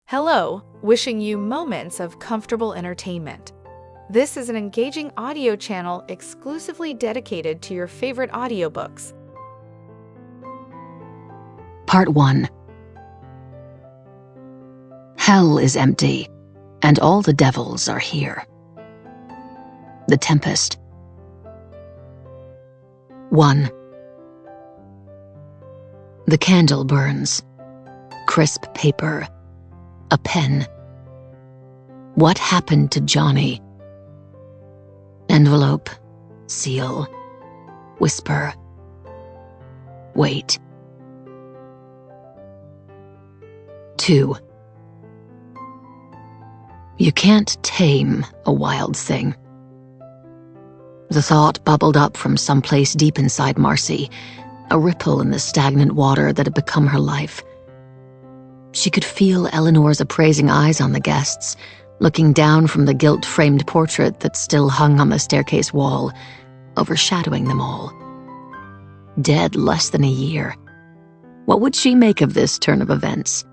Hello, wishing you moments of comfortable entertainment. This is an engaging audio channel exclusively dedicated to your favorite audiobooks. Part 1. Hell is empty, and all the devils are here. The Tempest. 1. The candle burns. Crisp paper. A pen. What happened to Johnny? Envelope. Seal. Whisper. Wait. 2. You can't tame a wild thing. The thought bubbled up from someplace deep inside Marcy, a ripple in the stagnant water that had become her life. She could feel Eleanor's appraising eyes on the guests, looking down from the gilt-framed portrait that still hung on the staircase wall, overshadowing them all. Dead less than a year. What would she make of this turn of events?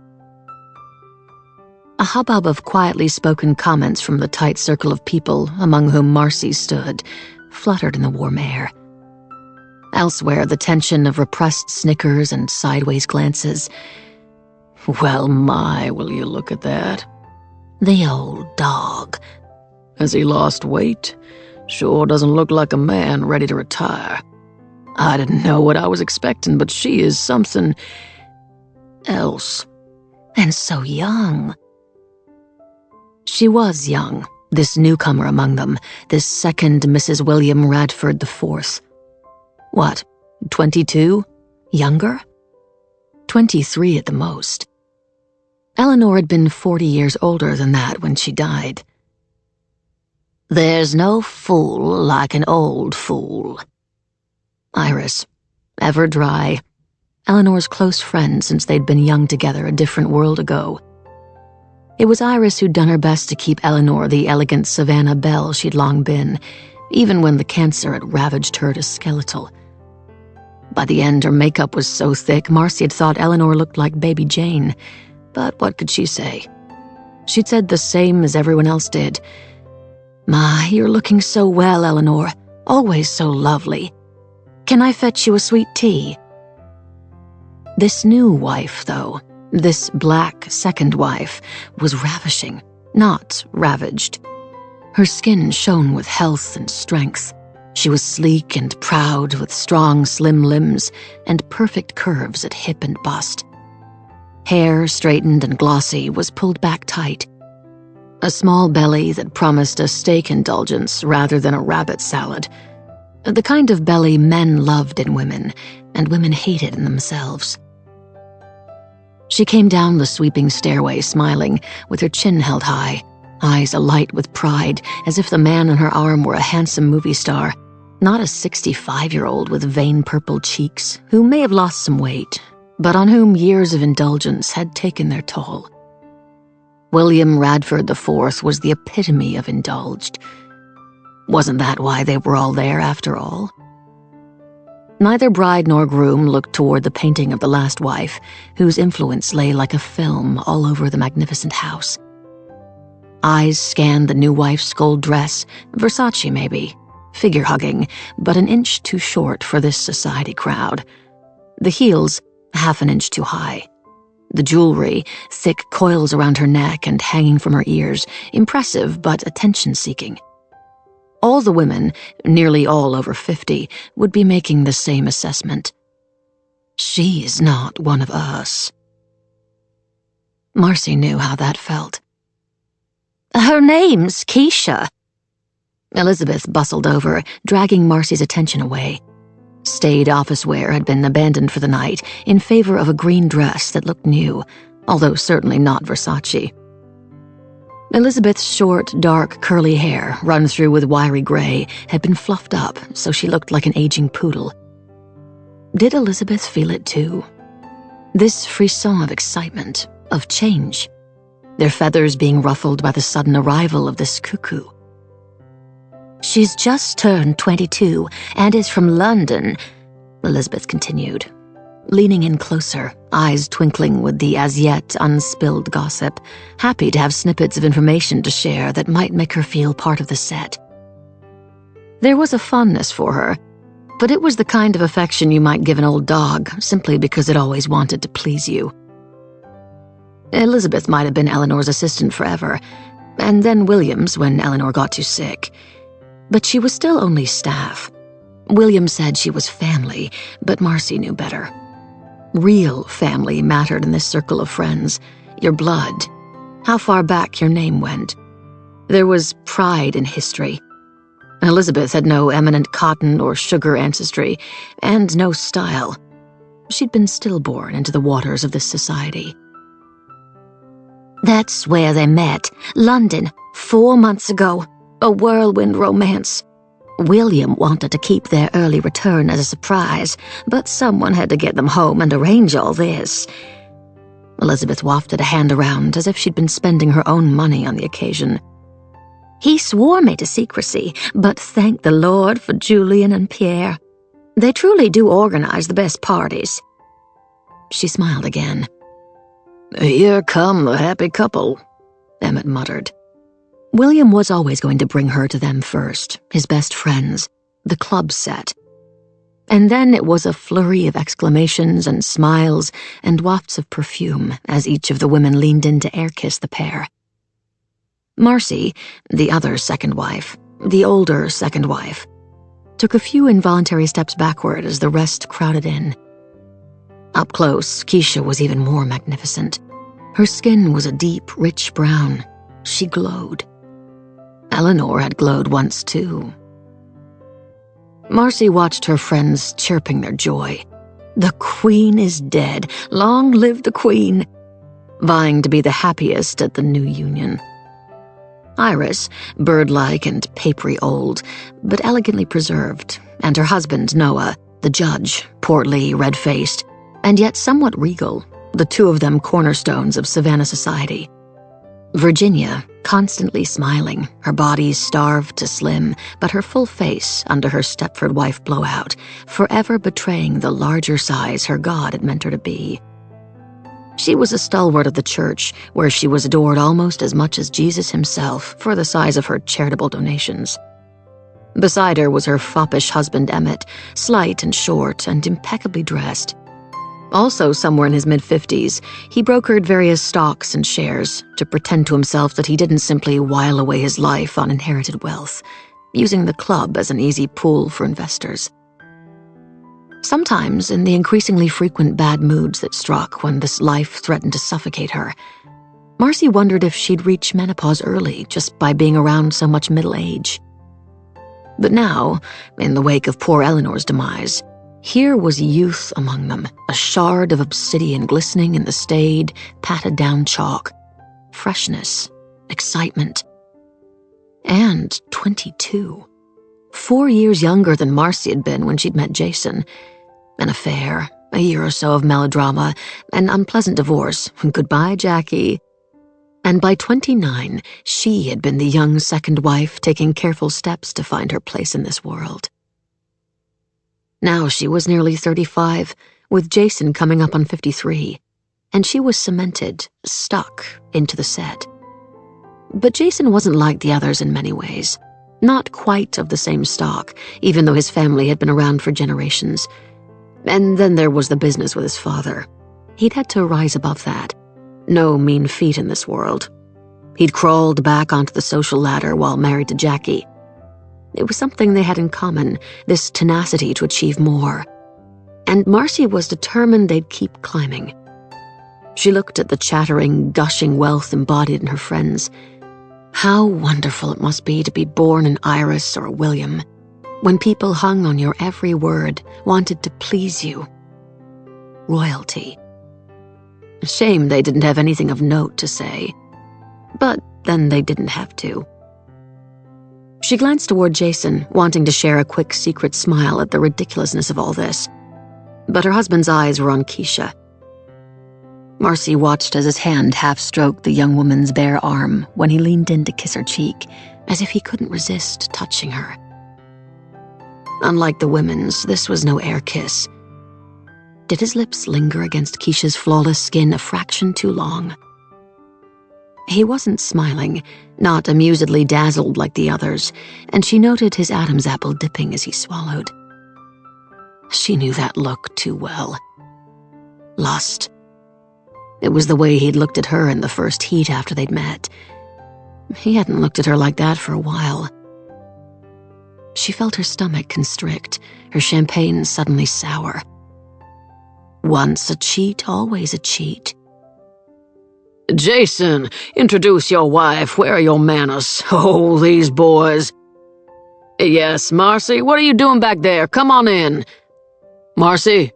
A hubbub of quietly spoken comments from the tight circle of people among whom Marcy stood fluttered in the warm air. Elsewhere, the tension of repressed snickers and sideways glances. Well, my, will you look at that? The old dog. Has he lost weight? Sure doesn't look like a man ready to retire. I didn't know what I was expecting, but she is something else. And so young. She was young, this newcomer among them, this second Mrs. William Radford IV. What, 22? Younger? 23 at the most. Eleanor had been 40 years older than that when she died. There's no fool like an old fool. Iris, ever dry, Eleanor's close friend since they'd been young together a different world ago. It was Iris who'd done her best to keep Eleanor the elegant Savannah belle she'd long been, even when the cancer had ravaged her to skeletal. By the end, her makeup was so thick, Marcy had thought Eleanor looked like baby Jane. But what could she say? She'd said the same as everyone else did. My, you're looking so well, Eleanor. Always so lovely. Can I fetch you a sweet tea? This new wife, though, this black second wife, was ravishing, not ravaged. Her skin shone with health and strength. She was sleek and proud, with strong, slim limbs and perfect curves at hip and bust. Hair, straightened and glossy, was pulled back tight. A small belly that promised a steak indulgence rather than a rabbit salad. The kind of belly men loved in women, and women hated in themselves. She came down the sweeping stairway smiling, with her chin held high, eyes alight with pride, as if the man on her arm were a handsome movie star, not a 65-year-old with vein purple cheeks, who may have lost some weight, but on whom years of indulgence had taken their toll. William Radford IV was the epitome of indulged. Wasn't that why they were all there, after all? Neither bride nor groom looked toward the painting of the last wife, whose influence lay like a film all over the magnificent house. Eyes scanned the new wife's gold dress, Versace maybe, figure-hugging, but an inch too short for this society crowd. The heels, half an inch too high. The jewelry, thick coils around her neck and hanging from her ears, impressive but attention-seeking. All the women, nearly all over 50, would be making the same assessment. She's not one of us. Marcy knew how that felt. Her name's Keisha. Elizabeth bustled over, dragging Marcy's attention away. Staid office wear had been abandoned for the night in favor of a green dress that looked new, although certainly not Versace. Elizabeth's short, dark, curly hair, run through with wiry gray, had been fluffed up so she looked like an aging poodle. Did Elizabeth feel it too? This frisson of excitement, of change, their feathers being ruffled by the sudden arrival of this cuckoo. She's just turned 22 and is from London, Elizabeth continued. leaning in closer, eyes twinkling with the as-yet unspilled gossip, happy to have snippets of information to share that might make her feel part of the set. There was a fondness for her, but it was the kind of affection you might give an old dog simply because it always wanted to please you. Elizabeth might have been Eleanor's assistant forever, and then William's when Eleanor got too sick. But she was still only staff. William said she was family, but Marcy knew better. Real family mattered in this circle of friends. Your blood, how far back your name went. There was pride in history. Elizabeth had no eminent cotton or sugar ancestry, and no style. She'd been stillborn into the waters of this society. That's where they met, London, 4 months ago. A whirlwind romance. William wanted to keep their early return as a surprise, but someone had to get them home and arrange all this. Elizabeth wafted a hand around as if she'd been spending her own money on the occasion. He swore me to secrecy, but thank the Lord for Julian and Pierre. They truly do organize the best parties. She smiled again. Here come the happy couple, Emmett muttered. William was always going to bring her to them first, his best friends, the club set. And then it was a flurry of exclamations and smiles and wafts of perfume as each of the women leaned in to air-kiss the pair. Marcy, the other second wife, the older second wife, took a few involuntary steps backward as the rest crowded in. Up close, Keisha was even more magnificent. Her skin was a deep, rich brown. She glowed. Eleanor had glowed once, too. Marcy watched her friends chirping their joy. The Queen is dead. Long live the Queen, vying to be the happiest at the new union. Iris, bird-like and papery old, but elegantly preserved, and her husband, Noah, the judge, portly, red-faced, and yet somewhat regal, the two of them cornerstones of Savannah society. Virginia, constantly smiling, her body starved to slim, but her full face under her Stepford wife blowout, forever betraying the larger size her God had meant her to be. She was a stalwart of the church, where she was adored almost as much as Jesus himself for the size of her charitable donations. Beside her was her foppish husband Emmett, slight and short and impeccably dressed. Also somewhere in his mid-50s, he brokered various stocks and shares to pretend to himself that he didn't simply while away his life on inherited wealth, using the club as an easy pool for investors. Sometimes, in the increasingly frequent bad moods that struck when this life threatened to suffocate her, Marcy wondered if she'd reach menopause early just by being around so much middle age. But now, in the wake of poor Eleanor's demise, here was youth among them, a shard of obsidian glistening in the staid, patted-down chalk. Freshness, excitement. And 22. 4 years younger than Marcy had been when she'd met Jason. An affair, a year or so of melodrama, an unpleasant divorce, goodbye, Jackie. And by 29, she had been the young second wife taking careful steps to find her place in this world. Now she was nearly 35, with Jason coming up on 53, and she was cemented, stuck, into the set. But Jason wasn't like the others in many ways. Not quite of the same stock, even though his family had been around for generations. And then there was the business with his father. He'd had to rise above that. No mean feat in this world. He'd crawled back onto the social ladder while married to Jackie. It was something they had in common, this tenacity to achieve more. And Marcy was determined they'd keep climbing. She looked at the chattering, gushing wealth embodied in her friends. How wonderful it must be to be born an Iris or a William, when people hung on your every word, wanted to please you. Royalty. Shame they didn't have anything of note to say. But then they didn't have to. She glanced toward Jason, wanting to share a quick secret smile at the ridiculousness of all this. But her husband's eyes were on Keisha. Marcy watched as his hand half-stroked the young woman's bare arm when he leaned in to kiss her cheek, as if he couldn't resist touching her. Unlike the women's, this was no air kiss. Did his lips linger against Keisha's flawless skin a fraction too long? He wasn't smiling, not amusedly dazzled like the others, and she noted his Adam's apple dipping as he swallowed. She knew that look too well. Lust. It was the way he'd looked at her in the first heat after they'd met. He hadn't looked at her like that for a while. She felt her stomach constrict, her champagne suddenly sour. Once a cheat, always a cheat. Jason, introduce your wife. Where are your manners? Oh, these boys. Yes, Marcy, what are you doing back there? Come on in. Marcy.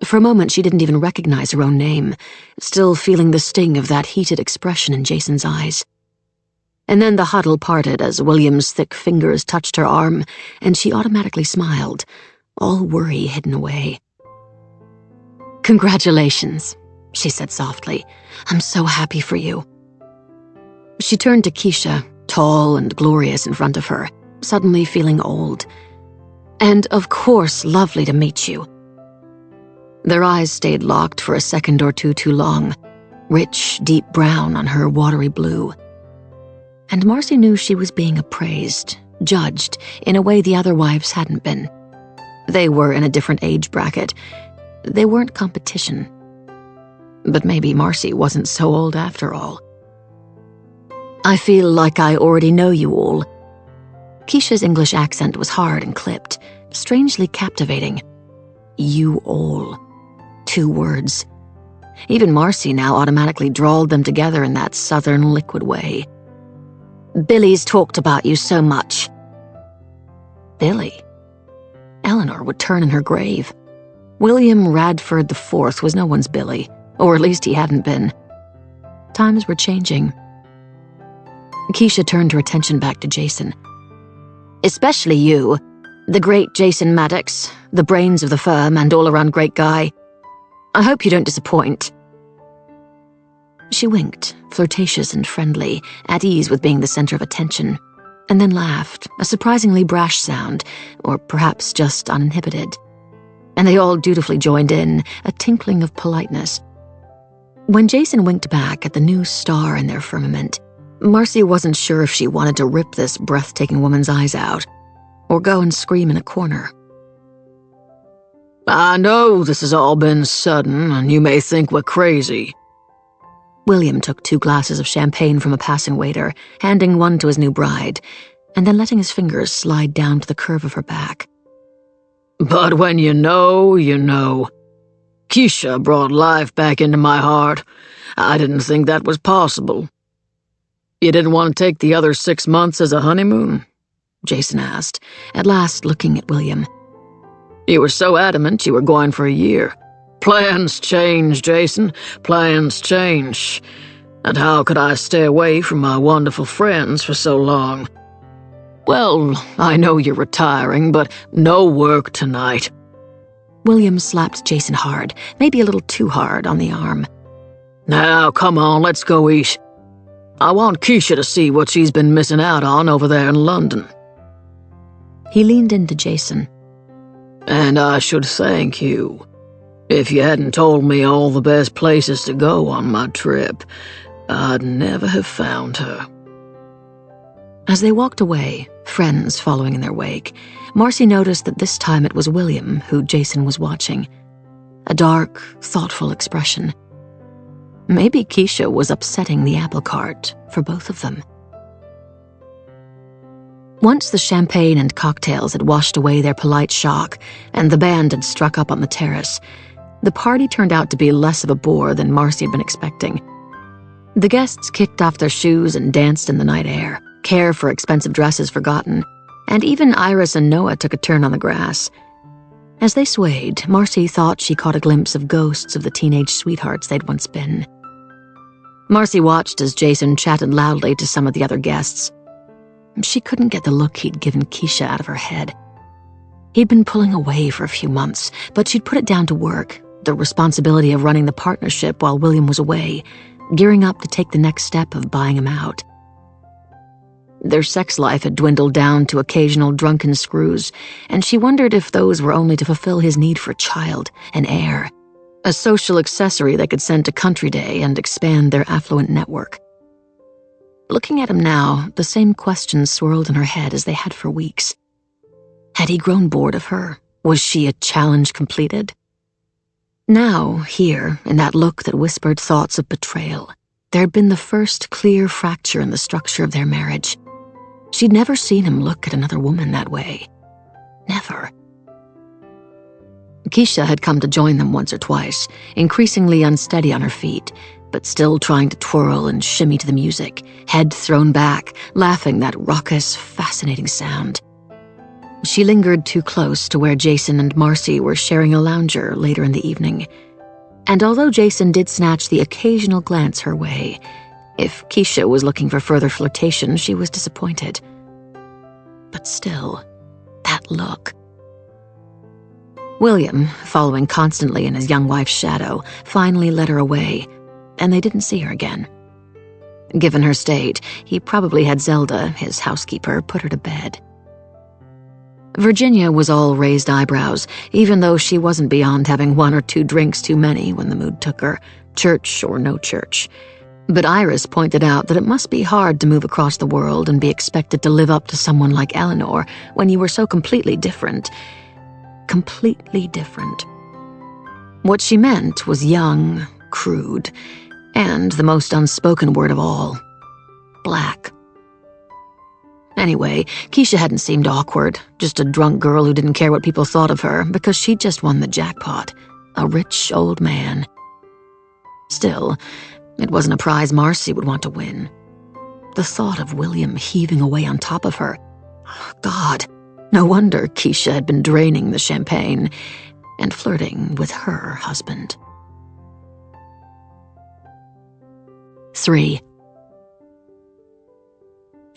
For a moment, she didn't even recognize her own name, still feeling the sting of that heated expression in Jason's eyes. And then the huddle parted as William's thick fingers touched her arm, and she automatically smiled, all worry hidden away. "Congratulations," she said softly. "I'm so happy for you." She turned to Keisha, tall and glorious in front of her, suddenly feeling old. "And of course, lovely to meet you." Their eyes stayed locked for a second or two too long, rich, deep brown on her watery blue. And Marcy knew she was being appraised, judged, in a way the other wives hadn't been. They were in a different age bracket. They weren't competition. But maybe Marcy wasn't so old after all. "I feel like I already know you all." Keisha's English accent was hard and clipped, strangely captivating. You all. 2 words. Even Marcy now automatically drawled them together in that southern liquid way. "Billy's talked about you so much." Billy? Eleanor would turn in her grave. William Radford IV was no one's Billy, or at least he hadn't been. Times were changing. Keisha turned her attention back to Jason. "Especially you, the great Jason Maddox, the brains of the firm and all-around great guy. I hope you don't disappoint." She winked, flirtatious and friendly, at ease with being the center of attention, and then laughed, a surprisingly brash sound, or perhaps just uninhibited. And they all dutifully joined in, a tinkling of politeness. When Jason winked back at the new star in their firmament, Marcy wasn't sure if she wanted to rip this breathtaking woman's eyes out, or go and scream in a corner. "I know this has all been sudden, and you may think we're crazy." William took 2 glasses of champagne from a passing waiter, handing one to his new bride, and then letting his fingers slide down to the curve of her back. "But when you know, you know. Keisha brought life back into my heart. I didn't think that was possible." "You didn't want to take the other 6 months as a honeymoon?" Jason asked, at last looking at William. "You were so adamant you were going for a year. Plans change, Jason. Plans change. And how could I stay away from my wonderful friends for so long? Well, I know you're retiring, but no work tonight." William slapped Jason hard, maybe a little too hard, on the arm. "Now, come on, let's go eat. I want Keisha to see what she's been missing out on over there in London." He leaned into Jason. "And I should thank you. If you hadn't told me all the best places to go on my trip, I'd never have found her." As they walked away, friends following in their wake, Marcy noticed that this time it was William who Jason was watching. A dark, thoughtful expression. Maybe Keisha was upsetting the apple cart for both of them. Once the champagne and cocktails had washed away their polite shock and the band had struck up on the terrace, the party turned out to be less of a bore than Marcy had been expecting. The guests kicked off their shoes and danced in the night air, care for expensive dresses forgotten, and even Iris and Noah took a turn on the grass. As they swayed, Marcy thought she caught a glimpse of ghosts of the teenage sweethearts they'd once been. Marcy watched as Jason chatted loudly to some of the other guests. She couldn't get the look he'd given Keisha out of her head. He'd been pulling away for a few months, but she'd put it down to work, the responsibility of running the partnership while William was away, gearing up to take the next step of buying him out. Their sex life had dwindled down to occasional drunken screws, and she wondered if those were only to fulfill his need for a child, an heir, a social accessory they could send to Country Day and expand their affluent network. Looking at him now, the same questions swirled in her head as they had for weeks. Had he grown bored of her? Was she a challenge completed? Now, here, in that look that whispered thoughts of betrayal, there had been the first clear fracture in the structure of their marriage. She'd never seen him look at another woman that way. Never. Keisha had come to join them once or twice, increasingly unsteady on her feet, but still trying to twirl and shimmy to the music, head thrown back, laughing that raucous, fascinating sound. She lingered too close to where Jason and Marcy were sharing a lounger later in the evening. And although Jason did snatch the occasional glance her way, if Keisha was looking for further flirtation, she was disappointed. But still, that look. William, following constantly in his young wife's shadow, finally led her away, and they didn't see her again. Given her state, he probably had Zelda, his housekeeper, put her to bed. Virginia was all raised eyebrows, even though she wasn't beyond having 1 or 2 drinks too many when the mood took her, church or no church. But Iris pointed out that it must be hard to move across the world and be expected to live up to someone like Eleanor when you were so completely different. Completely different. What she meant was young, crude, and the most unspoken word of all, black. Anyway, Keisha hadn't seemed awkward, just a drunk girl who didn't care what people thought of her because she'd just won the jackpot, a rich old man. Still, it wasn't a prize Marcy would want to win. The thought of William heaving away on top of her, God, no wonder Keisha had been draining the champagne and flirting with her husband. 3.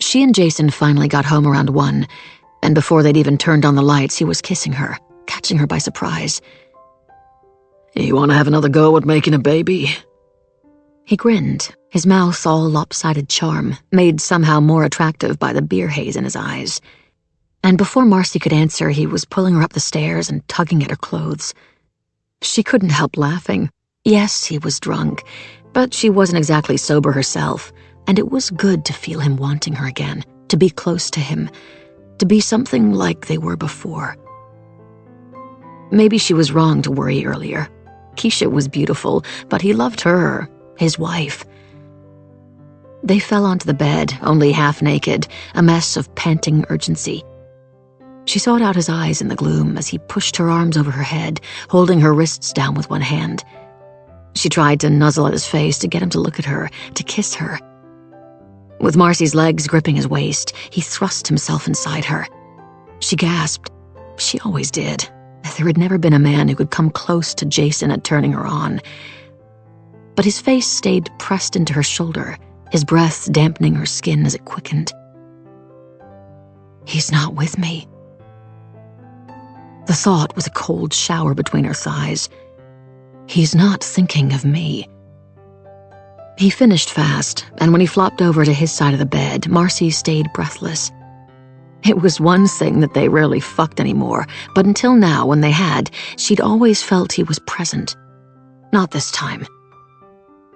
She and Jason finally got home around 1, and before they'd even turned on the lights, he was kissing her, catching her by surprise. You want to have another go at making a baby? He grinned, his mouth all lopsided charm, made somehow more attractive by the beer haze in his eyes. And before Marcy could answer, he was pulling her up the stairs and tugging at her clothes. She couldn't help laughing. Yes, he was drunk, but she wasn't exactly sober herself, and it was good to feel him wanting her again, to be close to him, to be something like they were before. Maybe she was wrong to worry earlier. Keisha was beautiful, but he loved her, his wife. They fell onto the bed, only half naked, a mess of panting urgency. She sought out his eyes in the gloom as he pushed her arms over her head, holding her wrists down with one hand. She tried to nuzzle at his face to get him to look at her, to kiss her. With Marcy's legs gripping his waist, he thrust himself inside her. She gasped. She always did. There had never been a man who could come close to Jason at turning her on. But his face stayed pressed into her shoulder, his breath dampening her skin as it quickened. He's not with me. The thought was a cold shower between her thighs. He's not thinking of me. He finished fast, and when he flopped over to his side of the bed, Marcy stayed breathless. It was one thing that they rarely fucked anymore, but until now, when they had, she'd always felt he was present. Not this time.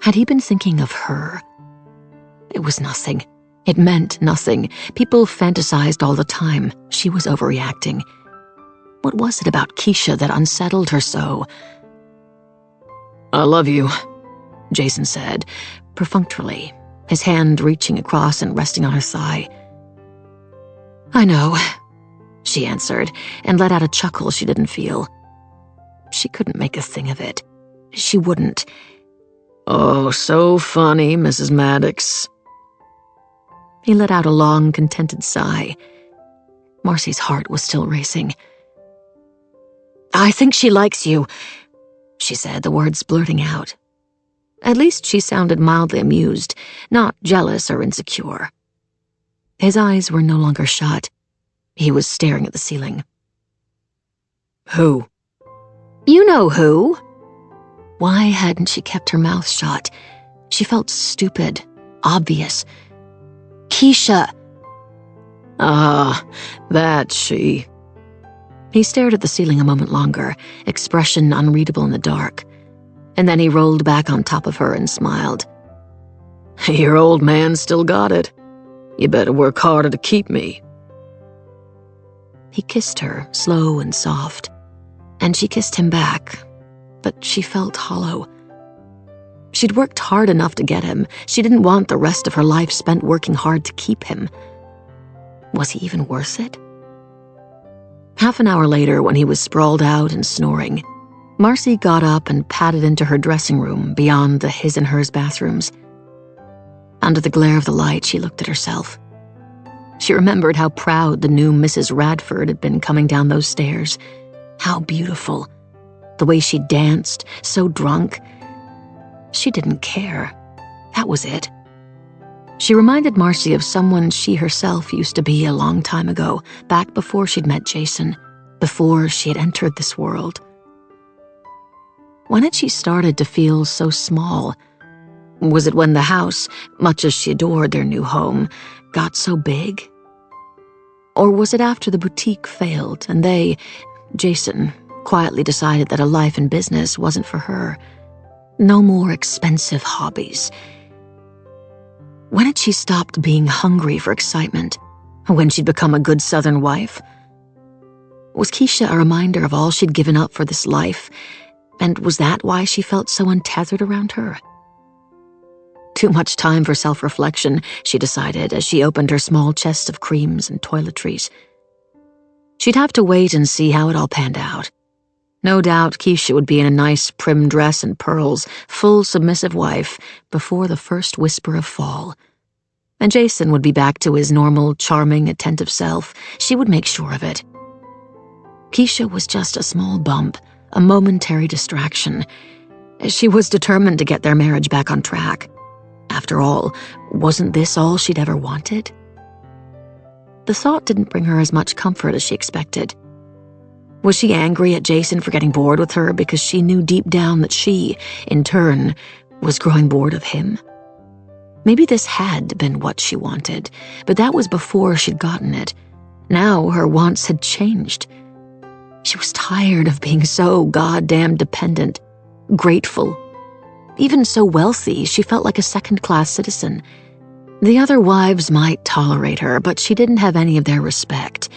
Had he been thinking of her? It was nothing. It meant nothing. People fantasized all the time. She was overreacting. What was it about Keisha that unsettled her so? I love you, Jason said, perfunctorily, his hand reaching across and resting on her thigh. I know, she answered, and let out a chuckle she didn't feel. She couldn't make a thing of it. She wouldn't. Oh, so funny, Mrs. Maddox. He let out a long, contented sigh. Marcy's heart was still racing. I think she likes you, she said, the words blurting out. At least she sounded mildly amused, not jealous or insecure. His eyes were no longer shut. He was staring at the ceiling. Who? You know who. Why hadn't she kept her mouth shut? She felt stupid, obvious. Keisha. Ah, that's she. He stared at the ceiling a moment longer, expression unreadable in the dark, and then he rolled back on top of her and smiled. Your old man still got it. You better work harder to keep me. He kissed her, slow and soft, and she kissed him back, but she felt hollow. She'd worked hard enough to get him. She didn't want the rest of her life spent working hard to keep him. Was he even worth it? Half an hour later, when he was sprawled out and snoring, Marcy got up and padded into her dressing room beyond the his and hers bathrooms. Under the glare of the light, she looked at herself. She remembered how proud the new Mrs. Radford had been coming down those stairs. How beautiful. The way she danced, so drunk. She didn't care. That was it. She reminded Marcy of someone she herself used to be a long time ago, back before she'd met Jason, before she had entered this world. When had she started to feel so small? Was it when the house, much as she adored their new home, got so big? Or was it after the boutique failed and they, Jason, quietly decided that a life in business wasn't for her? No more expensive hobbies. When had she stopped being hungry for excitement? When she'd become a good Southern wife? Was Keisha a reminder of all she'd given up for this life? And was that why she felt so untethered around her? Too much time for self-reflection, she decided as she opened her small chest of creams and toiletries. She'd have to wait and see how it all panned out. No doubt Keisha would be in a nice prim dress and pearls, full submissive wife, before the first whisper of fall. And Jason would be back to his normal, charming, attentive self. She would make sure of it. Keisha was just a small bump, a momentary distraction. She was determined to get their marriage back on track. After all, wasn't this all she'd ever wanted? The thought didn't bring her as much comfort as she expected. Was she angry at Jason for getting bored with her because she knew deep down that she, in turn, was growing bored of him? Maybe this had been what she wanted, but that was before she'd gotten it. Now her wants had changed. She was tired of being so goddamn dependent, grateful. Even so wealthy, she felt like a second-class citizen. The other wives might tolerate her, but she didn't have any of their respect.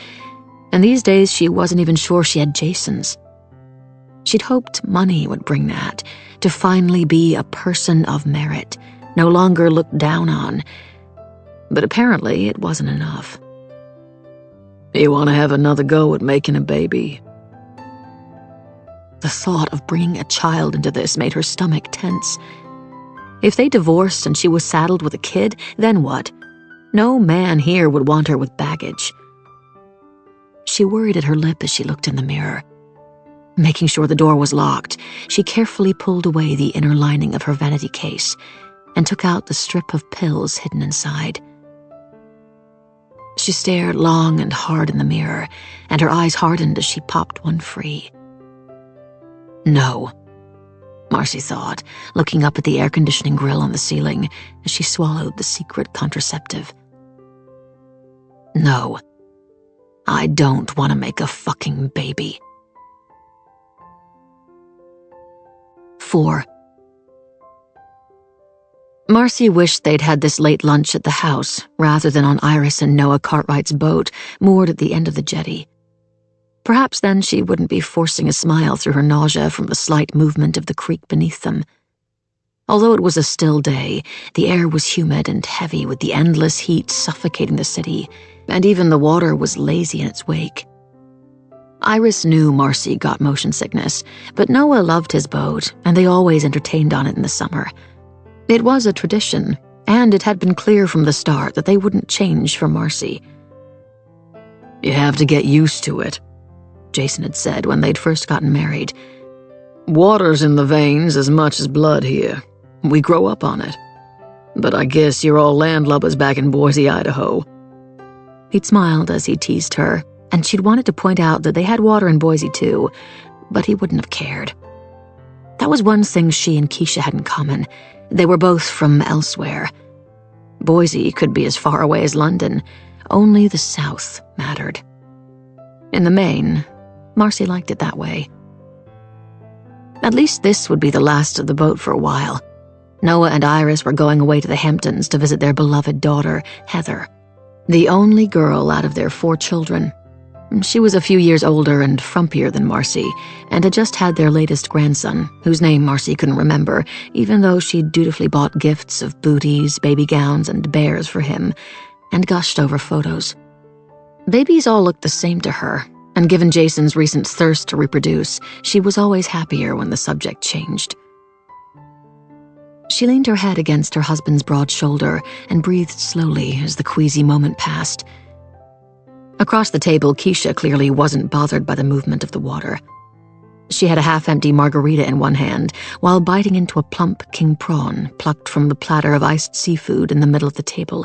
And these days she wasn't even sure she had Jason's. She'd hoped money would bring that, to finally be a person of merit, no longer looked down on. But apparently it wasn't enough. You want to have another go at making a baby? The thought of bringing a child into this made her stomach tense. If they divorced and she was saddled with a kid, then what? No man here would want her with baggage. She worried at her lip as she looked in the mirror. Making sure the door was locked, she carefully pulled away the inner lining of her vanity case and took out the strip of pills hidden inside. She stared long and hard in the mirror, and her eyes hardened as she popped one free. No, Marcy thought, looking up at the air conditioning grill on the ceiling as she swallowed the secret contraceptive. No, I don't want to make a fucking baby. 4. Marcy wished they'd had this late lunch at the house rather than on Iris and Noah Cartwright's boat moored at the end of the jetty. Perhaps then she wouldn't be forcing a smile through her nausea from the slight movement of the creek beneath them. Although it was a still day, the air was humid and heavy with the endless heat suffocating the city, and even the water was lazy in its wake. Iris knew Marcy got motion sickness, but Noah loved his boat, and they always entertained on it in the summer. It was a tradition, and it had been clear from the start that they wouldn't change for Marcy. You have to get used to it, Jason had said when they'd first gotten married. Water's in the veins as much as blood here. We grow up on it. But I guess you're all landlubbers back in Boise, Idaho. He'd smiled as he teased her, and she'd wanted to point out that they had water in Boise too, but he wouldn't have cared. That was one thing she and Keisha had in common. They were both from elsewhere. Boise could be as far away as London, only the South mattered. In the main, Marcy liked it that way. At least this would be the last of the boat for a while. Noah and Iris were going away to the Hamptons to visit their beloved daughter, Heather, the only girl out of their 4 children. She was a few years older and frumpier than Marcy, and had just had their latest grandson, whose name Marcy couldn't remember, even though she'd dutifully bought gifts of booties, baby gowns, and bears for him, and gushed over photos. Babies all looked the same to her, and given Jason's recent thirst to reproduce, she was always happier when the subject changed. She leaned her head against her husband's broad shoulder and breathed slowly as the queasy moment passed. Across the table, Keisha clearly wasn't bothered by the movement of the water. She had a half-empty margarita in one hand, while biting into a plump king prawn plucked from the platter of iced seafood in the middle of the table.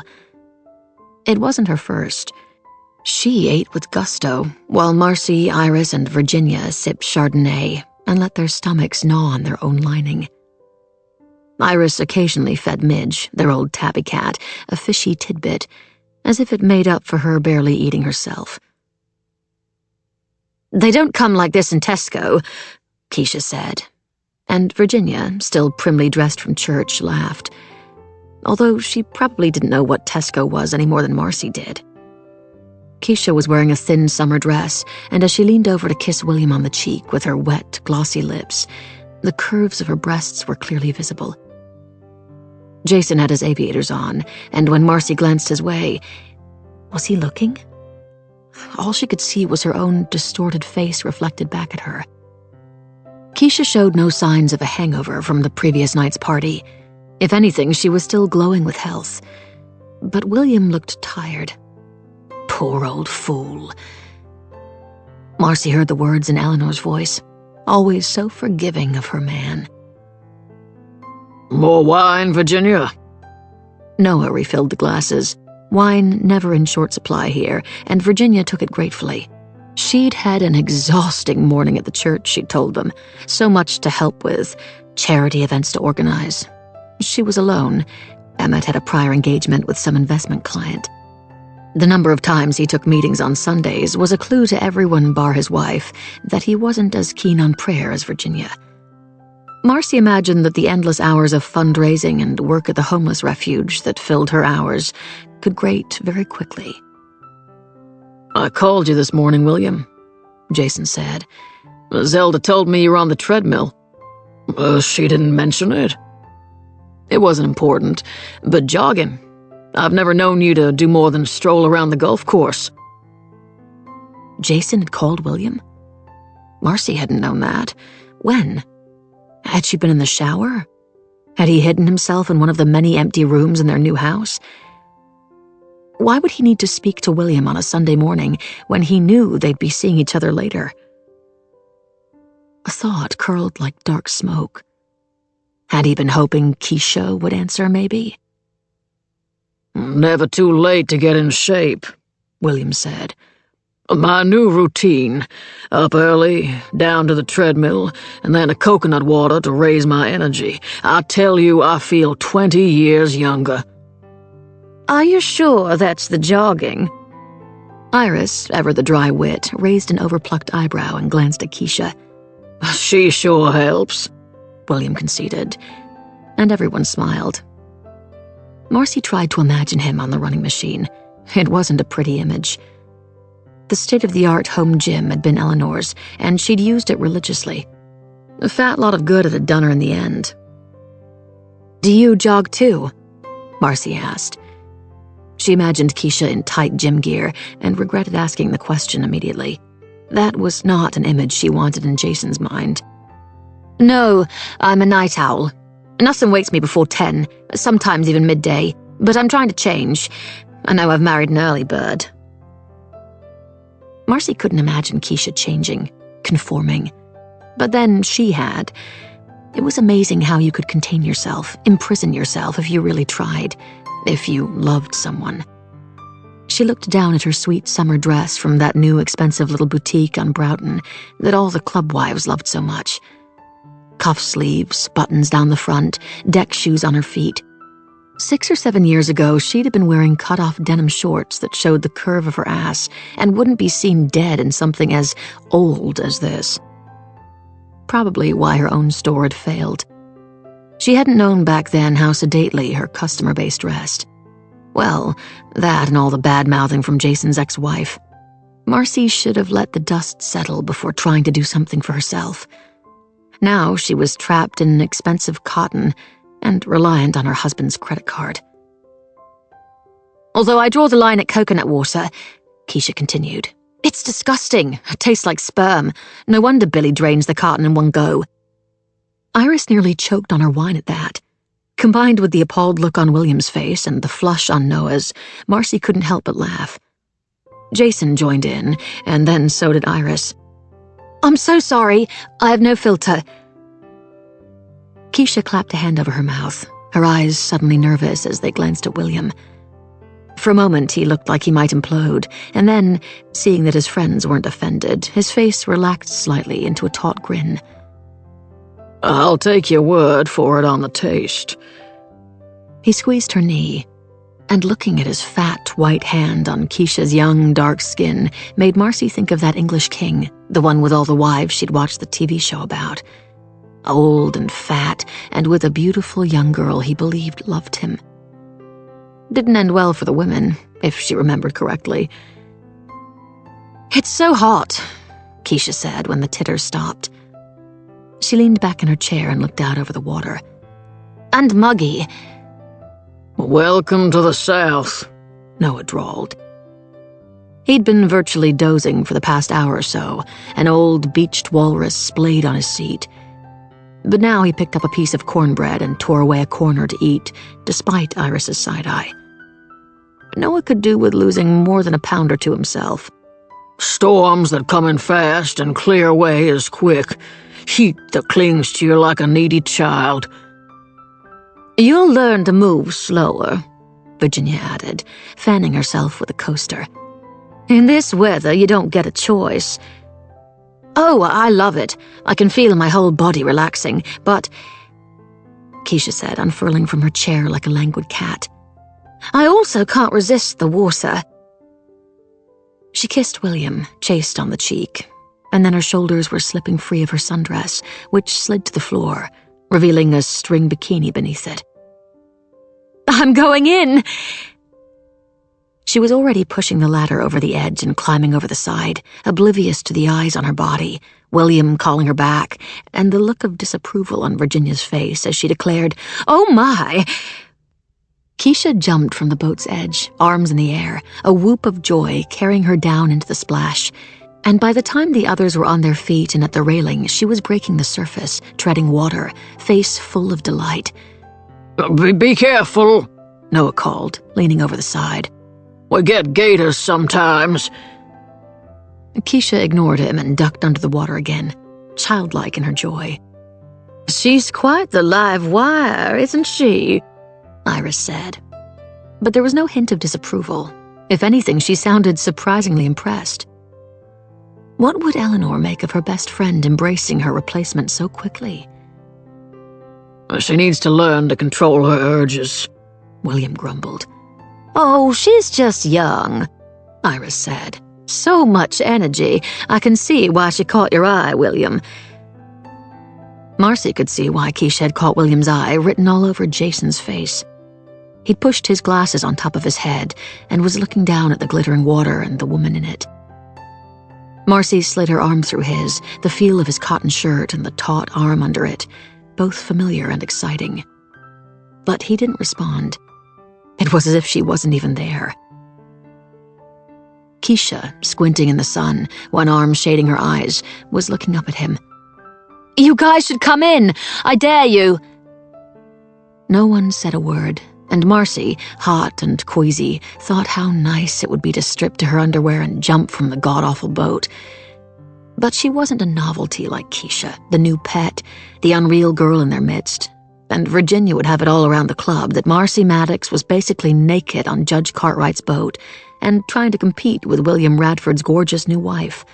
It wasn't her first. She ate with gusto, while Marcy, Iris, and Virginia sipped Chardonnay and let their stomachs gnaw on their own lining. Iris occasionally fed Midge, their old tabby cat, a fishy tidbit, as if it made up for her barely eating herself. "They don't come like this in Tesco," Keisha said, and Virginia, still primly dressed from church, laughed, although she probably didn't know what Tesco was any more than Marcy did. Keisha was wearing a thin summer dress, and as she leaned over to kiss William on the cheek with her wet, glossy lips, the curves of her breasts were clearly visible. Jason had his aviators on, and when Marcy glanced his way, was he looking? All she could see was her own distorted face reflected back at her. Keisha showed no signs of a hangover from the previous night's party. If anything, she was still glowing with health. But William looked tired. Poor old fool. Marcy heard the words in Eleanor's voice, always so forgiving of her man. "More wine, Virginia?" Noah refilled the glasses. Wine never in short supply here, and Virginia took it gratefully. She'd had an exhausting morning at the church, she'd told them. So much to help with, charity events to organize. She was alone. Emmett had a prior engagement with some investment client. The number of times he took meetings on Sundays was a clue to everyone bar his wife that he wasn't as keen on prayer as Virginia. Marcy imagined that the endless hours of fundraising and work at the homeless refuge that filled her hours could grate very quickly. "I called you this morning, William," Jason said. "Zelda told me you were on the treadmill." She didn't mention it." "It wasn't important, but jogging. I've never known you to do more than stroll around the golf course." Jason had called William? Marcy hadn't known that. When? Had she been in the shower? Had he hidden himself in one of the many empty rooms in their new house? Why would he need to speak to William on a Sunday morning when he knew they'd be seeing each other later? A thought curled like dark smoke. Had he been hoping Keisha would answer, maybe? "Never too late to get in shape," William said. "My new routine, up early, down to the treadmill, and then a coconut water to raise my energy. I tell you, I feel 20 years younger." "Are you sure that's the jogging?" Iris, ever the dry wit, raised an overplucked eyebrow and glanced at Keisha. "She sure helps," William conceded, and everyone smiled. Marcy tried to imagine him on the running machine. It wasn't a pretty image. The state-of-the-art home gym had been Eleanor's, and she'd used it religiously. A fat lot of good it had done her in the end. "Do you jog too?" Marcy asked. She imagined Keisha in tight gym gear and regretted asking the question immediately. That was not an image she wanted in Jason's mind. "No, I'm a night owl. Nothing wakes me before 10, sometimes even midday, but I'm trying to change. I know I've married an early bird." Marcy couldn't imagine Keisha changing, conforming. But then she had. It was amazing how you could contain yourself, imprison yourself if you really tried, if you loved someone. She looked down at her sweet summer dress from that new expensive little boutique on Broughton that all the club wives loved so much. Cuff sleeves, buttons down the front, deck shoes on her feet. 6 or 7 years ago, she'd have been wearing cut-off denim shorts that showed the curve of her ass and wouldn't be seen dead in something as old as this. Probably why her own store had failed. She hadn't known back then how sedately her customer base dressed. Well, that and all the bad-mouthing from Jason's ex-wife. Marcy should have let the dust settle before trying to do something for herself. Now she was trapped in expensive cotton and reliant on her husband's credit card. "Although I draw the line at coconut water," Keisha continued. "It's disgusting. It tastes like sperm. No wonder Billy drains the carton in one go." Iris nearly choked on her wine at that. Combined with the appalled look on William's face and the flush on Noah's, Marcy couldn't help but laugh. Jason joined in, and then so did Iris. "I'm so sorry. I have no filter." Keisha clapped a hand over her mouth, her eyes suddenly nervous as they glanced at William. For a moment, he looked like he might implode, and then, seeing that his friends weren't offended, his face relaxed slightly into a taut grin. "I'll take your word for it on the taste." He squeezed her knee, and looking at his fat, white hand on Keisha's young, dark skin made Marcy think of that English king, the one with all the wives she'd watched the TV show about. Old and fat, and with a beautiful young girl he believed loved him. Didn't end well for the women, if she remembered correctly. "It's so hot," Keisha said when the titters stopped. She leaned back in her chair and looked out over the water. "And muggy." "Welcome to the South," Noah drawled. He'd been virtually dozing for the past hour or so, an old beached walrus splayed on his seat. But now he picked up a piece of cornbread and tore away a corner to eat, despite Iris's side-eye. Noah could do with losing more than a pound or two himself. "Storms that come in fast and clear away as quick. Heat that clings to you like a needy child." "You'll learn to move slower," Virginia added, fanning herself with a coaster. "In this weather, you don't get a choice." "Oh, I love it. I can feel my whole body relaxing, but," Keisha said, unfurling from her chair like a languid cat, "I also can't resist the water." She kissed William, chased on the cheek, and then her shoulders were slipping free of her sundress, which slid to the floor, revealing a string bikini beneath it. "I'm going in!" She was already pushing the ladder over the edge and climbing over the side, oblivious to the eyes on her body, William calling her back, and the look of disapproval on Virginia's face as she declared, "Oh my!" Keisha jumped from the boat's edge, arms in the air, a whoop of joy carrying her down into the splash, and by the time the others were on their feet and at the railing, she was breaking the surface, treading water, face full of delight. Be careful," Noah called, leaning over the side. "We get gators sometimes." Keisha ignored him and ducked under the water again, childlike in her joy. "She's quite the live wire, isn't she?" Iris said. But there was no hint of disapproval. If anything, she sounded surprisingly impressed. What would Eleanor make of her best friend embracing her replacement so quickly? "She needs to learn to control her urges," William grumbled. "Oh, she's just young," Iris said. "So much energy. I can see why she caught your eye, William." Marcy could see why Keisha had caught William's eye written all over Jason's face. He'd pushed his glasses on top of his head and was looking down at the glittering water and the woman in it. Marcy slid her arm through his, the feel of his cotton shirt and the taut arm under it, both familiar and exciting. But he didn't respond. It was as if she wasn't even there. Keisha, squinting in the sun, one arm shading her eyes, was looking up at him. "You guys should come in! I dare you!" No one said a word, and Marcy, hot and queasy, thought how nice it would be to strip to her underwear and jump from the god-awful boat. But she wasn't a novelty like Keisha, the new pet, the unreal girl in their midst, and Virginia would have it all around the club that Marcy Maddox was basically naked on Judge Cartwright's boat and trying to compete with William Radford's gorgeous new wife.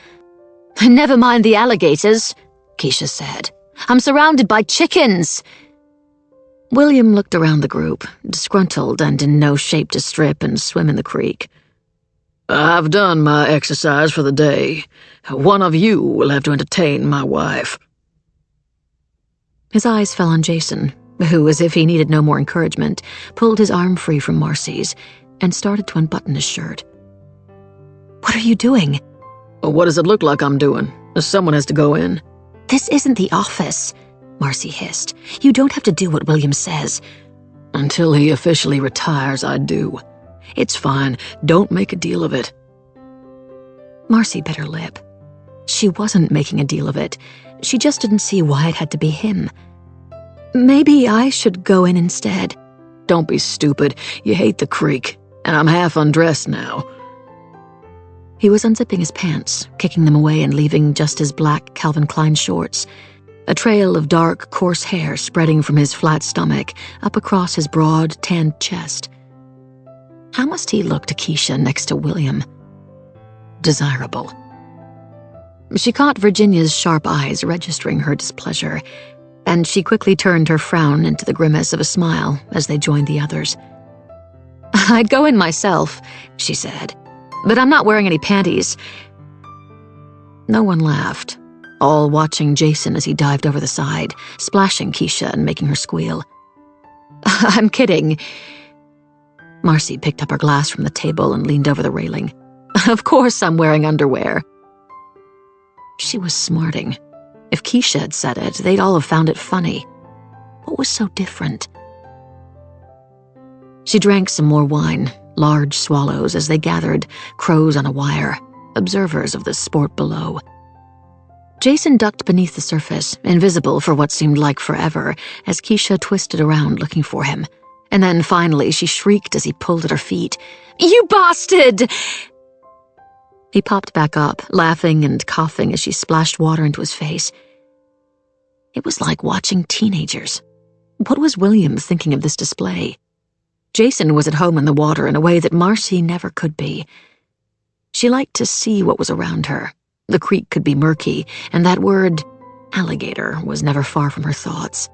"Never mind the alligators," Keisha said. "I'm surrounded by chickens." William looked around the group, disgruntled and in no shape to strip and swim in the creek. I've done my exercise for the day. One of you will have to entertain my wife. His eyes fell on Jason, who, as if he needed no more encouragement, pulled his arm free from Marcy's and started to unbutton his shirt. "What are you doing?" What does it look like I'm doing? Someone has to go in. "This isn't the office," Marcy hissed. "You don't have to do what William says." Until he officially retires, I do. It's fine. Don't make a deal of it. Marcy bit her lip. She wasn't making a deal of it. She just didn't see why it had to be him. "Maybe I should go in instead." Don't be stupid. You hate the creek, and I'm half undressed now. He was unzipping his pants, kicking them away and leaving just his black Calvin Klein shorts, a trail of dark, coarse hair spreading from his flat stomach up across his broad, tanned chest. How must he look to Keisha next to William? Desirable. She caught Virginia's sharp eyes registering her displeasure, and she quickly turned her frown into the grimace of a smile as they joined the others. "I'd go in myself," she said, "but I'm not wearing any panties." No one laughed, all watching Jason as he dived over the side, splashing Keisha and making her squeal. "I'm kidding." Marcy picked up her glass from the table and leaned over the railing. "Of course I'm wearing underwear." She was smarting. If Keisha had said it, they'd all have found it funny. What was so different? She drank some more wine, large swallows as they gathered, crows on a wire, observers of the sport below. Jason ducked beneath the surface, invisible for what seemed like forever, as Keisha twisted around looking for him. And then finally she shrieked as he pulled at her feet. "You bastard!" He popped back up, laughing and coughing as she splashed water into his face. It was like watching teenagers. What was William thinking of this display? Jason was at home in the water in a way that Marcy never could be. She liked to see what was around her. The creek could be murky, and that word, alligator, was never far from her thoughts.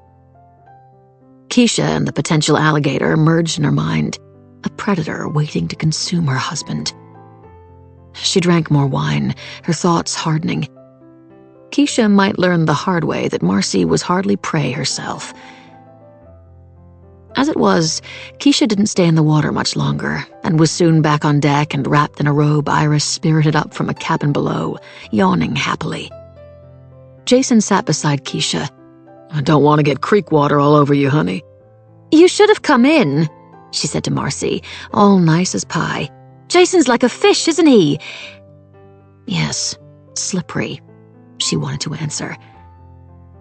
Keisha and the potential alligator merged in her mind, a predator waiting to consume her husband. She drank more wine, her thoughts hardening. Keisha might learn the hard way that Marcy was hardly prey herself. As it was, Keisha didn't stay in the water much longer, and was soon back on deck and wrapped in a robe Iris spirited up from a cabin below, yawning happily. Jason sat beside Keisha. I don't want to get creek water all over you, honey. "You should have come in," she said to Marcy, all nice as pie. "Jason's like a fish, isn't he?" "Yes, slippery," she wanted to answer.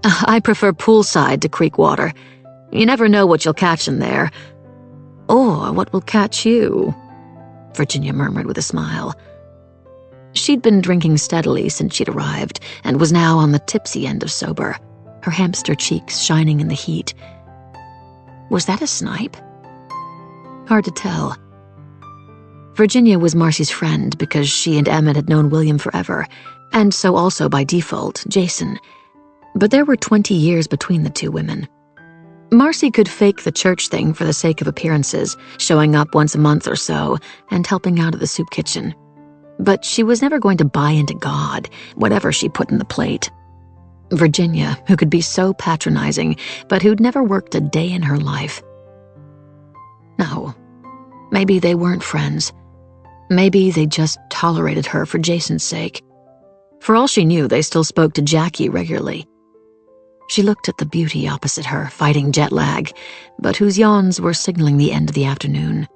"I prefer poolside to creek water. You never know what you'll catch in there." "Or what will catch you," Virginia murmured with a smile. She'd been drinking steadily since she'd arrived, and was now on the tipsy end of sober, her hamster cheeks shining in the heat. Was that a snipe? Hard to tell. Virginia was Marcy's friend because she and Emmett had known William forever, and so also by default, Jason. But there were 20 years between the two women. Marcy could fake the church thing for the sake of appearances, showing up once a month or so, and helping out at the soup kitchen. But she was never going to buy into God, whatever she put in the plate. Virginia, who could be so patronizing, but who'd never worked a day in her life. No, maybe they weren't friends. Maybe they just tolerated her for Jason's sake. For all she knew, they still spoke to Jackie regularly. She looked at the beauty opposite her, fighting jet lag, but whose yawns were signaling the end of the afternoon.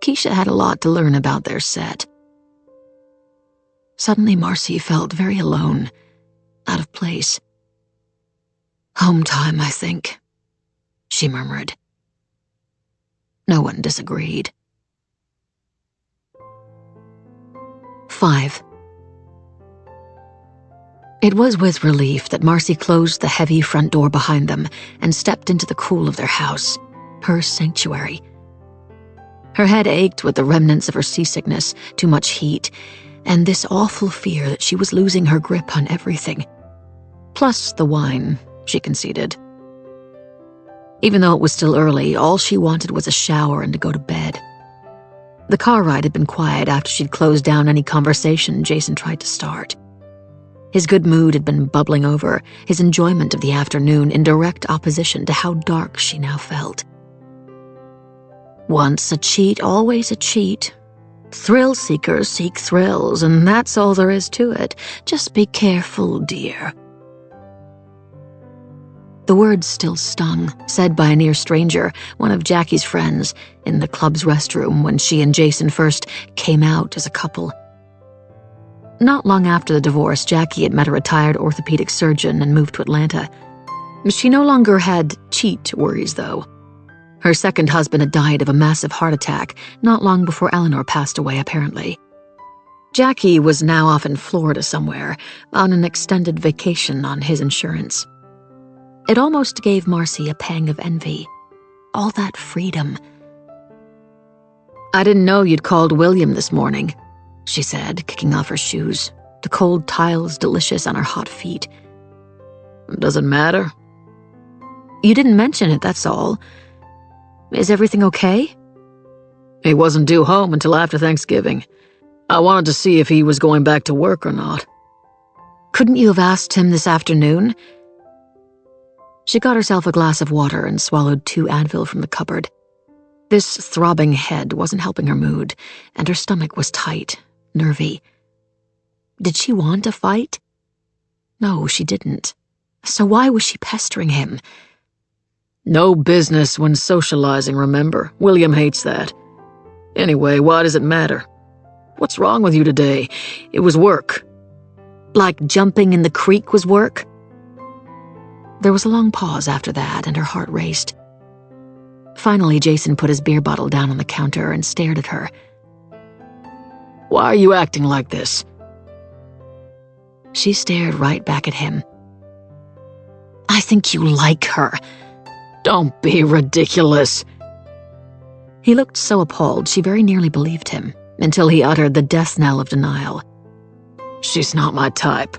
Keisha had a lot to learn about their set. Suddenly, Marcy felt very alone, out of place. "Home time, I think," she murmured. No one disagreed. 5. It was with relief that Marcy closed the heavy front door behind them and stepped into the cool of their house, her sanctuary. Her head ached with the remnants of her seasickness, too much heat, and this awful fear that she was losing her grip on everything. Plus the wine, she conceded. Even though it was still early, all she wanted was a shower and to go to bed. The car ride had been quiet after she'd closed down any conversation Jason tried to start. His good mood had been bubbling over, his enjoyment of the afternoon in direct opposition to how dark she now felt. Once a cheat, always a cheat. Thrill seekers seek thrills, and that's all there is to it. Just be careful, dear. The words still stung, said by a near stranger, one of Jackie's friends, in the club's restroom when she and Jason first came out as a couple. Not long after the divorce, Jackie had met a retired orthopedic surgeon and moved to Atlanta. She no longer had cheat worries, though. Her second husband had died of a massive heart attack not long before Eleanor passed away, apparently. Jackie was now off in Florida somewhere, on an extended vacation on his insurance. It almost gave Marcy a pang of envy. All that freedom. "I didn't know you'd called William this morning," she said, kicking off her shoes, the cold tiles delicious on her hot feet. "Doesn't matter." "You didn't mention it, that's all. Is everything okay?" "He wasn't due home until after Thanksgiving. I wanted to see if he was going back to work or not." "Couldn't you have asked him this afternoon?" She got herself a glass of water and swallowed 2 Advil from the cupboard. This throbbing head wasn't helping her mood, and her stomach was tight, nervy. Did she want a fight? No, she didn't. So why was she pestering him? "No business when socializing, remember? William hates that. Anyway, why does it matter? What's wrong with you today? It was work." "Like jumping in the creek was work?" There was a long pause after that, and her heart raced. Finally, Jason put his beer bottle down on the counter and stared at her. "Why are you acting like this?" She stared right back at him. "I think you like her." "Don't be ridiculous." He looked so appalled she very nearly believed him, until he uttered the death knell of denial. "She's not my type."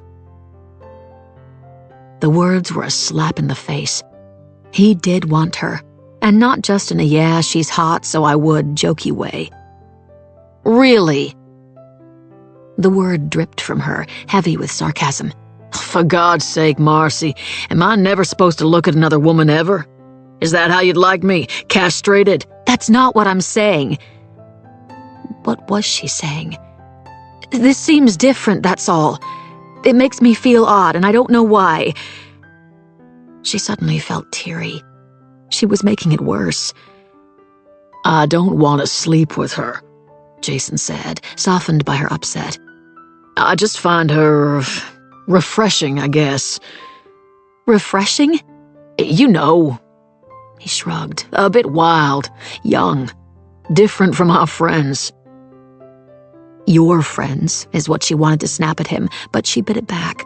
The words were a slap in the face. He did want her, and not just in a "yeah, she's hot, so I would" jokey way. "Really?" The word dripped from her, heavy with sarcasm. "For God's sake, Marcy, am I never supposed to look at another woman ever? Is that how you'd like me, castrated?" "That's not what I'm saying." What was she saying? "This seems different, that's all. It makes me feel odd, and I don't know why." She suddenly felt teary. She was making it worse. "I don't want to sleep with her," Jason said, softened by her upset. "I just find her refreshing, I guess." "Refreshing?" "You know." He shrugged. "A bit wild, young, different from our friends." "Your friends," is what she wanted to snap at him, but she bit it back.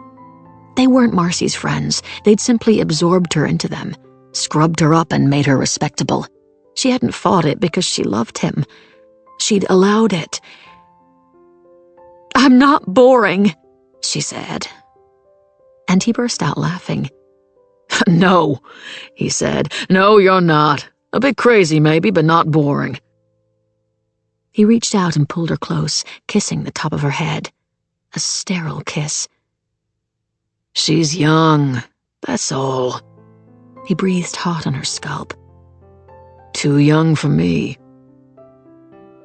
They weren't Marcy's friends. They'd simply absorbed her into them, scrubbed her up and made her respectable. She hadn't fought it because she loved him. She'd allowed it. "I'm not boring," she said. And he burst out laughing. "No," he said. "No, you're not. A bit crazy, maybe, but not boring." He reached out and pulled her close, kissing the top of her head. A sterile kiss. "She's young, that's all." He breathed hot on her scalp. "Too young for me."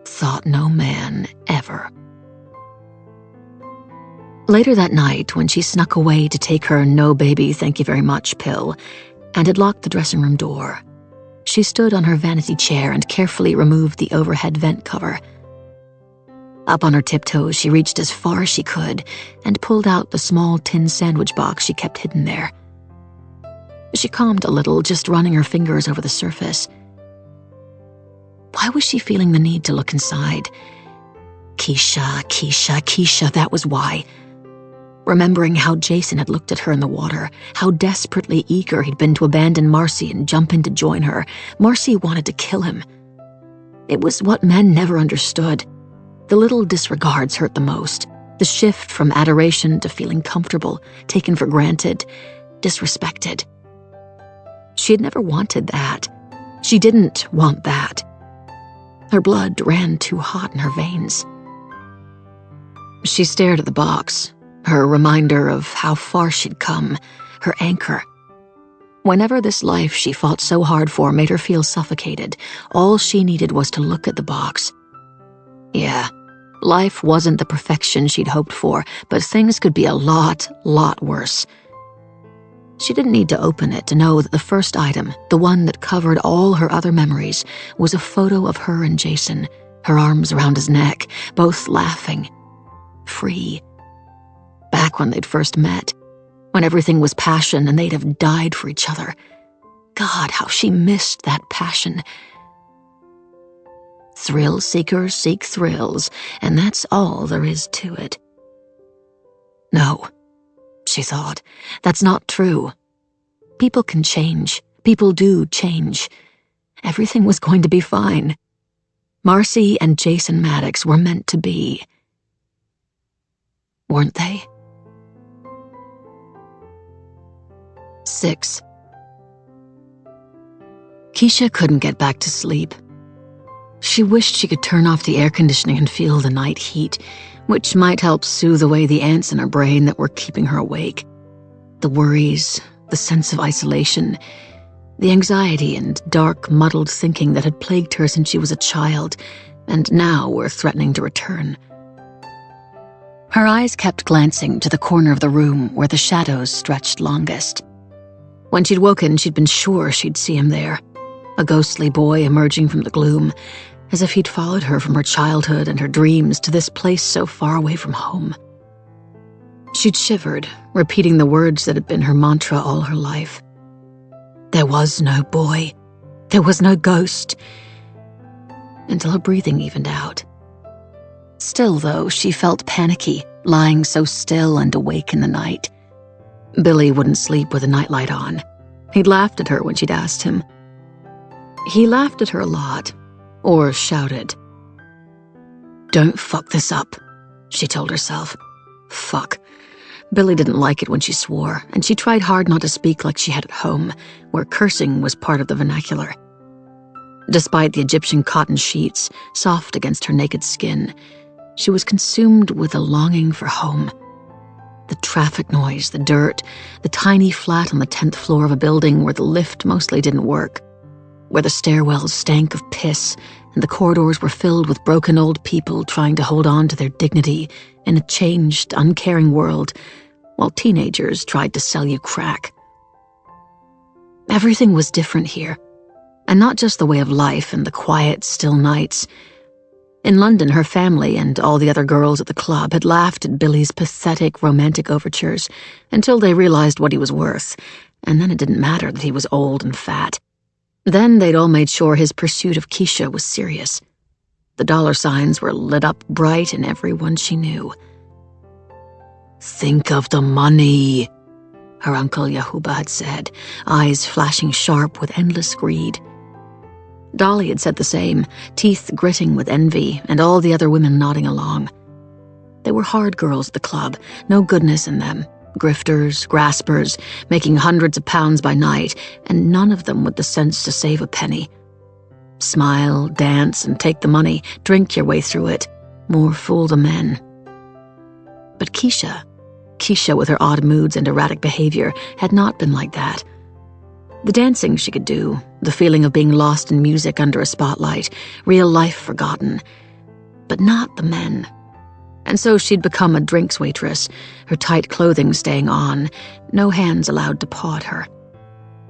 Thought no man ever. Later that night, when she snuck away to take her "no baby, thank you very much" pill, and had locked the dressing room door, she stood on her vanity chair and carefully removed the overhead vent cover. Up on her tiptoes, she reached as far as she could and pulled out the small tin sandwich box she kept hidden there. She calmed a little, just running her fingers over the surface. Why was she feeling the need to look inside? Keisha, Keisha, Keisha, that was why. Remembering how Jason had looked at her in the water, how desperately eager he'd been to abandon Marcy and jump in to join her, Marcy wanted to kill him. It was what men never understood. The little disregards hurt the most. The shift from adoration to feeling comfortable, taken for granted, disrespected. She had never wanted that. She didn't want that. Her blood ran too hot in her veins. She stared at the box, her reminder of how far she'd come, her anchor. Whenever this life she fought so hard for made her feel suffocated, all she needed was to look at the box. Yeah, life wasn't the perfection she'd hoped for, but things could be a lot worse. She didn't need to open it to know that the first item, the one that covered all her other memories, was a photo of her and Jason, her arms around his neck, both laughing. Free. Back when they'd first met, when everything was passion and they'd have died for each other. God, how she missed that passion. Thrill seekers seek thrills, and that's all there is to it. No, she thought, that's not true. People can change. People do change. Everything was going to be fine. Marcy and Jason Maddox were meant to be. Weren't they? 6. Keisha couldn't get back to sleep. She wished she could turn off the air conditioning and feel the night heat, which might help soothe away the ants in her brain that were keeping her awake. The worries, the sense of isolation, the anxiety and dark, muddled thinking that had plagued her since she was a child, and now were threatening to return. Her eyes kept glancing to the corner of the room where the shadows stretched longest. When she'd woken, she'd been sure she'd see him there, a ghostly boy emerging from the gloom, as if he'd followed her from her childhood and her dreams to this place so far away from home. She'd shivered, repeating the words that had been her mantra all her life. There was no boy. There was no ghost. Until her breathing evened out. Still, though, she felt panicky, lying so still and awake in the night. Billy wouldn't sleep with a nightlight on. He'd laughed at her when she'd asked him. He laughed at her a lot, or shouted. Don't fuck this up, she told herself. Fuck. Billy didn't like it when she swore, and she tried hard not to speak like she had at home, where cursing was part of the vernacular. Despite the Egyptian cotton sheets, soft against her naked skin, she was consumed with a longing for home. The traffic noise, the dirt, the tiny flat on the 10th floor of a building where the lift mostly didn't work, where the stairwells stank of piss and the corridors were filled with broken old people trying to hold on to their dignity in a changed, uncaring world, while teenagers tried to sell you crack. Everything was different here, and not just the way of life and the quiet, still nights. In London, her family and all the other girls at the club had laughed at Billy's pathetic romantic overtures until they realized what he was worth, and then it didn't matter that he was old and fat. Then they'd all made sure his pursuit of Keisha was serious. The dollar signs were lit up bright in everyone she knew. Think of the money, her uncle Yahuba had said, eyes flashing sharp with endless greed. Dolly had said the same, teeth gritting with envy, and all the other women nodding along. They were hard girls at the club, no goodness in them. Grifters, graspers, making hundreds of pounds by night, and none of them with the sense to save a penny. Smile, dance, and take the money, drink your way through it. More fool the men. But Keisha with her odd moods and erratic behavior, had not been like that. The dancing she could do, the feeling of being lost in music under a spotlight, real life forgotten. But not the men. And so she'd become a drinks waitress, her tight clothing staying on, no hands allowed to paw at her.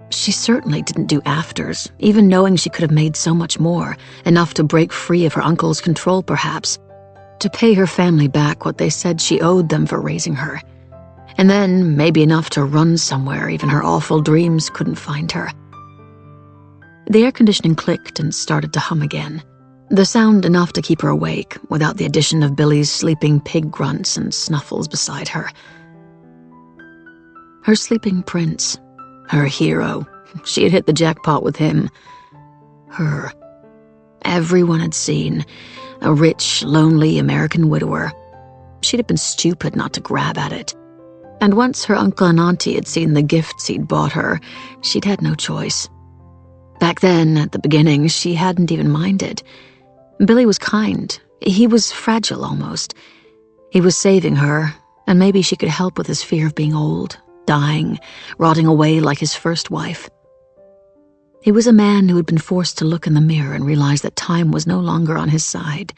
She certainly didn't do afters, even knowing she could have made so much more, enough to break free of her uncle's control perhaps, to pay her family back what they said she owed them for raising her. And then maybe enough to run somewhere even her awful dreams couldn't find her. The air conditioning clicked and started to hum again. The sound enough to keep her awake, without the addition of Billy's sleeping pig grunts and snuffles beside her. Her sleeping prince, her hero, she had hit the jackpot with him. Her. Everyone had seen, a rich, lonely American widower. She'd have been stupid not to grab at it. And once her uncle and auntie had seen the gifts he'd bought her, she'd had no choice. Back then, at the beginning, she hadn't even minded. Billy was kind. He was fragile, almost. He was saving her, and maybe she could help with his fear of being old, dying, rotting away like his first wife. He was a man who had been forced to look in the mirror and realize that time was no longer on his side.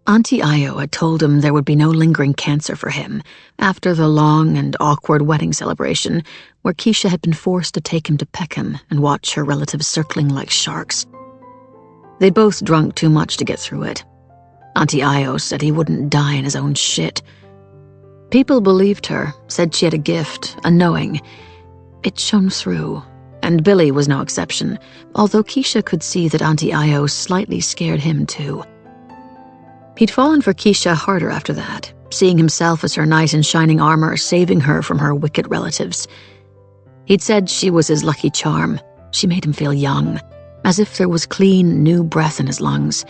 Auntie Ngaio had told him there would be no lingering cancer for him after the long and awkward wedding celebration where Keisha had been forced to take him to Peckham and watch her relatives circling like sharks. They'd both drunk too much to get through it. Auntie Ngaio said he wouldn't die in his own shit. People believed her, said she had a gift, a knowing. It shone through, and Billy was no exception, although Keisha could see that Auntie Ngaio slightly scared him too. He'd fallen for Keisha harder after that, seeing himself as her knight in shining armor saving her from her wicked relatives. He'd said she was his lucky charm. She made him feel young, as if there was clean, new breath in his lungs.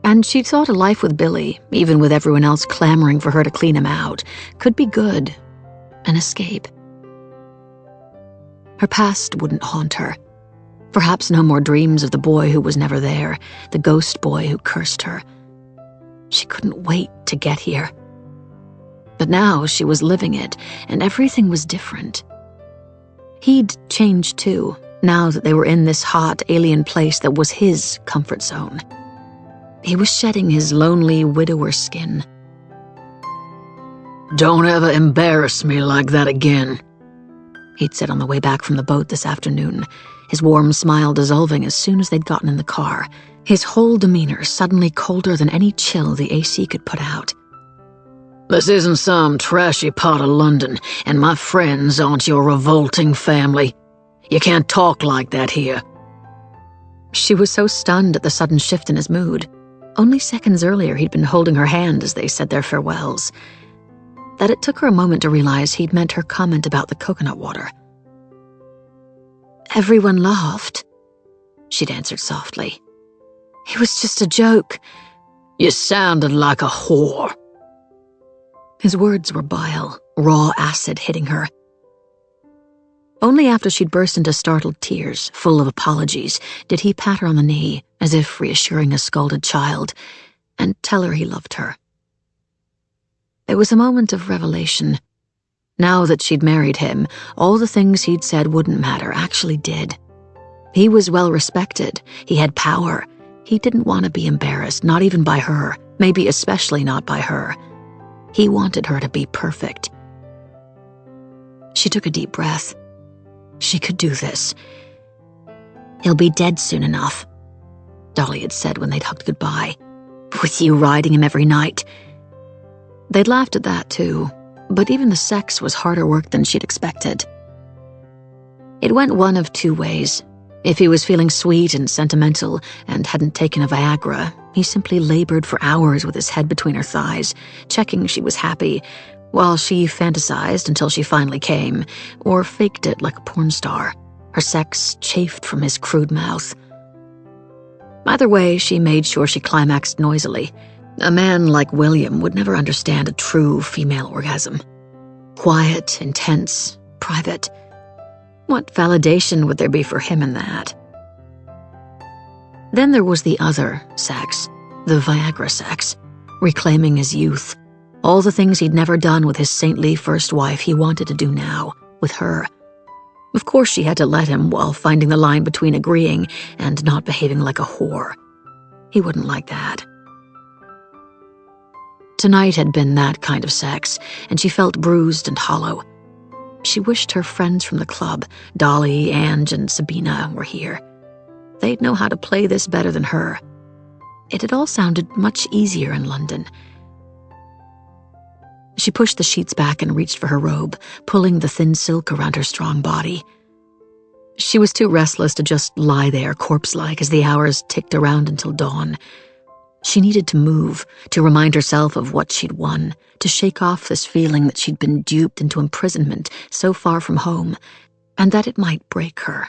And she'd thought a life with Billy, even with everyone else clamoring for her to clean him out, could be good, an escape. Her past wouldn't haunt her. Perhaps no more dreams of the boy who was never there, the ghost boy who cursed her. She couldn't wait to get here. But now she was living it, and everything was different. He'd changed too, now that they were in this hot, alien place that was his comfort zone. He was shedding his lonely widower skin. "Don't ever embarrass me like that again," he'd said on the way back from the boat this afternoon, his warm smile dissolving as soon as they'd gotten in the car, his whole demeanor suddenly colder than any chill the AC could put out. "This isn't some trashy part of London, and my friends aren't your revolting family. You can't talk like that here." She was so stunned at the sudden shift in his mood. Only seconds earlier he'd been holding her hand as they said their farewells, that it took her a moment to realize he'd meant her comment about the coconut water. "Everyone laughed," she'd answered softly. "It was just a joke." "You sounded like a whore." His words were bile, raw acid hitting her. Only after she'd burst into startled tears, full of apologies, did he pat her on the knee, as if reassuring a scalded child, and tell her he loved her. It was a moment of revelation. Now that she'd married him, all the things he'd said wouldn't matter actually did. He was well respected, he had power. He didn't want to be embarrassed, not even by her, maybe especially not by her. He wanted her to be perfect. She took a deep breath. She could do this. "He'll be dead soon enough," Dolly had said when they'd hugged goodbye. "With you riding him every night." They'd laughed at that too, but even the sex was harder work than she'd expected. It went one of two ways. If he was feeling sweet and sentimental and hadn't taken a Viagra, he simply labored for hours with his head between her thighs, checking she was happy, while she fantasized until she finally came, or faked it like a porn star. Her sex chafed from his crude mouth. Either way, she made sure she climaxed noisily. A man like William would never understand a true female orgasm. Quiet, intense, private. What validation would there be for him in that? Then there was the other sex, the Viagra sex, reclaiming his youth. All the things he'd never done with his saintly first wife he wanted to do now, with her. Of course she had to let him while finding the line between agreeing and not behaving like a whore. He wouldn't like that. Tonight had been that kind of sex, and she felt bruised and hollow. She wished her friends from the club, Dolly, Ange, and Sabina, were here. They'd know how to play this better than her. It had all sounded much easier in London. She pushed the sheets back and reached for her robe, pulling the thin silk around her strong body. She was too restless to just lie there, corpse-like, as the hours ticked around until dawn. She needed to move, to remind herself of what she'd won, to shake off this feeling that she'd been duped into imprisonment so far from home, and that it might break her.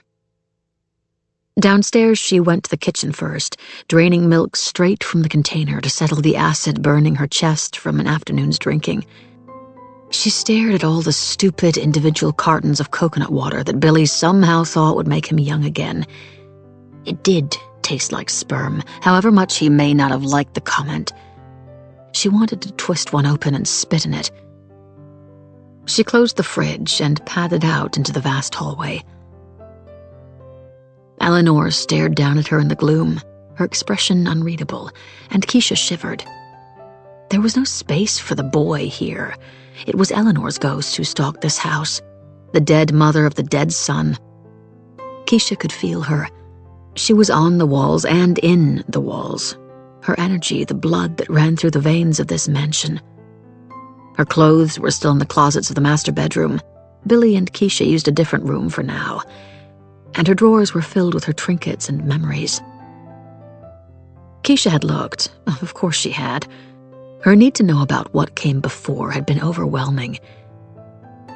Downstairs, she went to the kitchen first, draining milk straight from the container to settle the acid burning her chest from an afternoon's drinking. She stared at all the stupid individual cartons of coconut water that Billy somehow thought would make him young again. It did taste like sperm, however much he may not have liked the comment. She wanted to twist one open and spit in it. She closed the fridge and padded out into the vast hallway. Eleanor stared down at her in the gloom, her expression unreadable, and Keisha shivered. There was no space for the boy here. It was Eleanor's ghost who stalked this house, the dead mother of the dead son. Keisha could feel her. She was on the walls and in the walls, her energy the blood that ran through the veins of this mansion. Her clothes were still in the closets of the master bedroom. Billy and Keisha used a different room for now, and her drawers were filled with her trinkets and memories. Keisha had looked, of course she had. Her need to know about what came before had been overwhelming.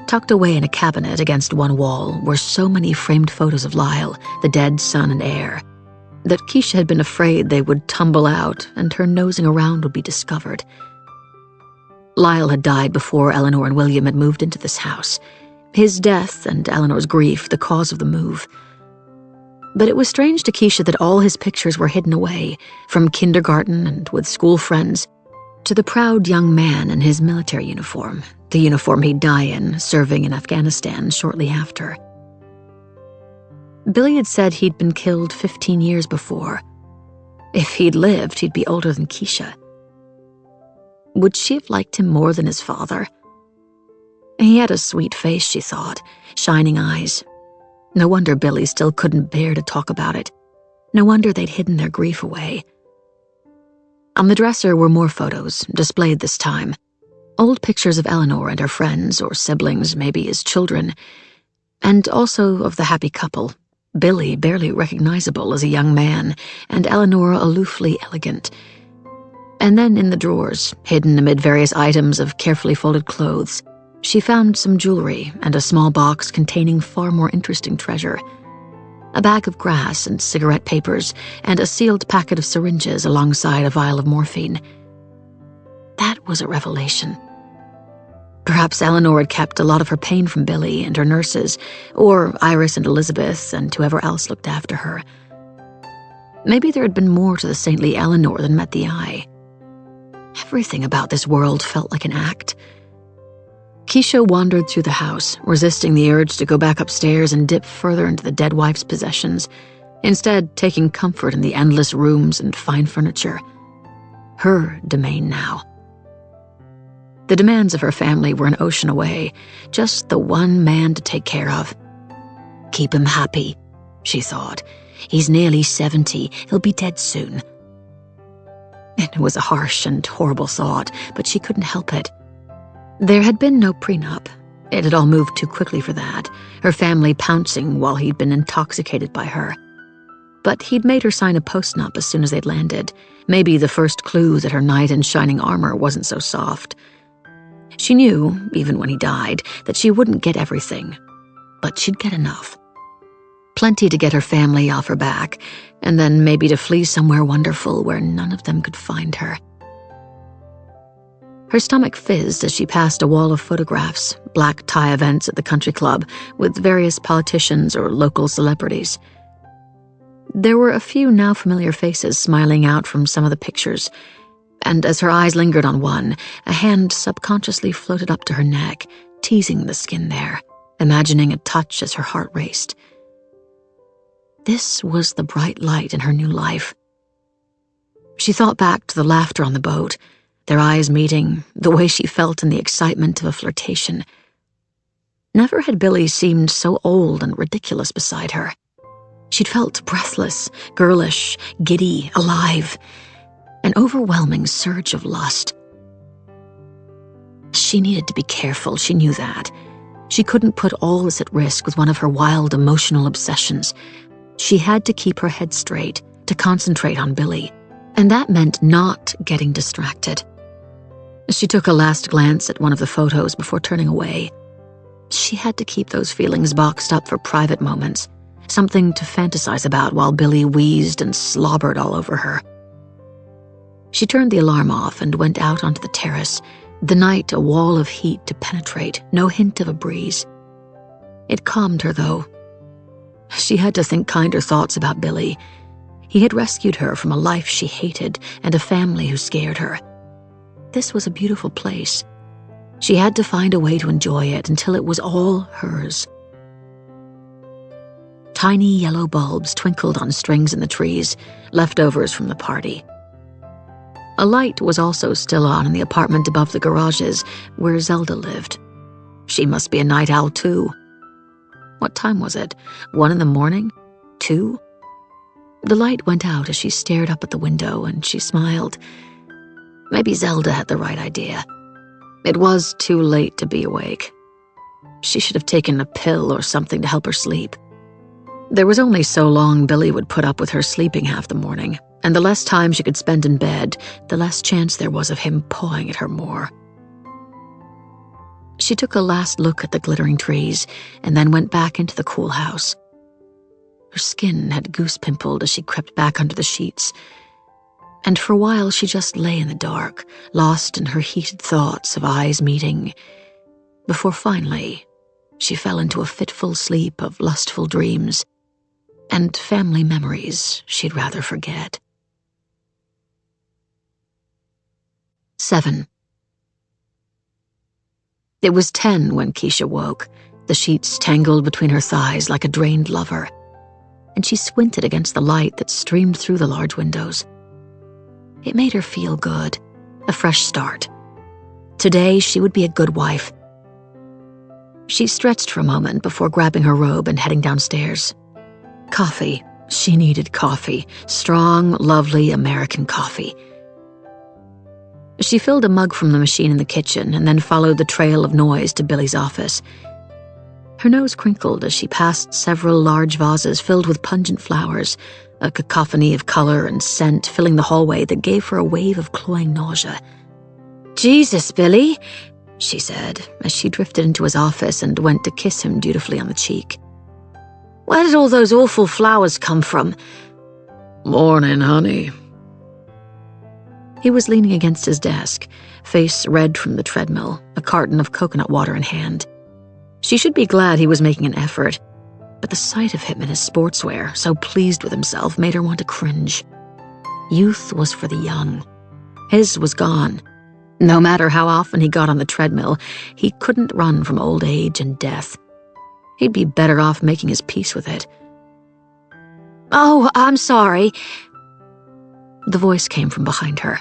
Tucked away in a cabinet against one wall were so many framed photos of Lyle, the dead son and heir, that Keisha had been afraid they would tumble out and her nosing around would be discovered. Lyle had died before Eleanor and William had moved into this house. His death and Eleanor's grief the cause of the move. But it was strange to Keisha that all his pictures were hidden away, from kindergarten and with school friends, to the proud young man in his military uniform, the uniform he'd die in, serving in Afghanistan shortly after. Billy had said he'd been killed 15 years before. If he'd lived, he'd be older than Keisha. Would she have liked him more than his father? He had a sweet face, she thought, shining eyes. No wonder Billy still couldn't bear to talk about it. No wonder they'd hidden their grief away. On the dresser were more photos, displayed this time. Old pictures of Eleanor and her friends, or siblings, maybe as children, and also of the happy couple, Billy barely recognizable as a young man, and Eleanor aloofly elegant. And then in the drawers, hidden amid various items of carefully folded clothes, she found some jewelry and a small box containing far more interesting treasure. A bag of grass and cigarette papers, and a sealed packet of syringes alongside a vial of morphine. That was a revelation. Perhaps Eleanor had kept a lot of her pain from Billy and her nurses, or Iris and Elizabeth and whoever else looked after her. Maybe there had been more to the saintly Eleanor than met the eye. Everything about this world felt like an act. Keisha wandered through the house, resisting the urge to go back upstairs and dip further into the dead wife's possessions, instead taking comfort in the endless rooms and fine furniture. Her domain now. The demands of her family were an ocean away, just the one man to take care of. Keep him happy, she thought. He's nearly 70, he'll be dead soon. It was a harsh and horrible thought, but she couldn't help it. There had been no prenup. It had all moved too quickly for that, her family pouncing while he'd been intoxicated by her. But he'd made her sign a postnup as soon as they'd landed, maybe the first clue that her knight in shining armor wasn't so soft. She knew, even when he died, that she wouldn't get everything, but she'd get enough. Plenty to get her family off her back, and then maybe to flee somewhere wonderful where none of them could find her. Her stomach fizzed as she passed a wall of photographs, black tie events at the country club, with various politicians or local celebrities. There were a few now familiar faces smiling out from some of the pictures, and as her eyes lingered on one, a hand subconsciously floated up to her neck, teasing the skin there, imagining a touch as her heart raced. This was the bright light in her new life. She thought back to the laughter on the boat, their eyes meeting, the way she felt in the excitement of a flirtation. Never had Billy seemed so old and ridiculous beside her. She'd felt breathless, girlish, giddy, alive, an overwhelming surge of lust. She needed to be careful, she knew that. She couldn't put all this at risk with one of her wild emotional obsessions. She had to keep her head straight, to concentrate on Billy, and that meant not getting distracted. She took a last glance at one of the photos before turning away. She had to keep those feelings boxed up for private moments, something to fantasize about while Billy wheezed and slobbered all over her. She turned the alarm off and went out onto the terrace, The night a wall of heat to penetrate, no hint of a breeze. It calmed her, though. She had to think kinder thoughts about Billy. He had rescued her from a life she hated and a family who scared her. This was a beautiful place. She had to find a way to enjoy it until it was all hers. Tiny yellow bulbs twinkled on strings in the trees, leftovers from the party. A light was also still on in the apartment above the garages, where Zelda lived. She must be a night owl, too. What time was it? 1 in the morning? 2? The light went out as she stared up at the window, and she smiled. Maybe Zelda had the right idea. It was too late to be awake. She should have taken a pill or something to help her sleep. There was only so long Billy would put up with her sleeping half the morning, and the less time she could spend in bed, the less chance there was of him pawing at her more. She took a last look at the glittering trees and then went back into the cool house. Her skin had goose-pimpled as she crept back under the sheets, and for a while she just lay in the dark, lost in her heated thoughts of eyes meeting, before finally she fell into a fitful sleep of lustful dreams and family memories she'd rather forget. 7. It was 10 when Keisha woke, the sheets tangled between her thighs like a drained lover, and she squinted against the light that streamed through the large windows. It made her feel good, a fresh start. Today she would be a good wife. She stretched for a moment before grabbing her robe and heading downstairs. Coffee. She needed coffee. Strong, lovely American coffee. She filled a mug from the machine in the kitchen and then followed the trail of noise to Billy's office. Her nose crinkled as she passed several large vases filled with pungent flowers, a cacophony of color and scent filling the hallway that gave her a wave of cloying nausea. "Jesus, Billy," she said as she drifted into his office and went to kiss him dutifully on the cheek. "Where did all those awful flowers come from?" "Morning, honey." He was leaning against his desk, face red from the treadmill, a carton of coconut water in hand. She should be glad he was making an effort, but the sight of him in his sportswear, so pleased with himself, made her want to cringe. Youth was for the young. His was gone. No matter how often he got on the treadmill, he couldn't run from old age and death. He'd be better off making his peace with it. "Oh, I'm sorry." The voice came from behind her.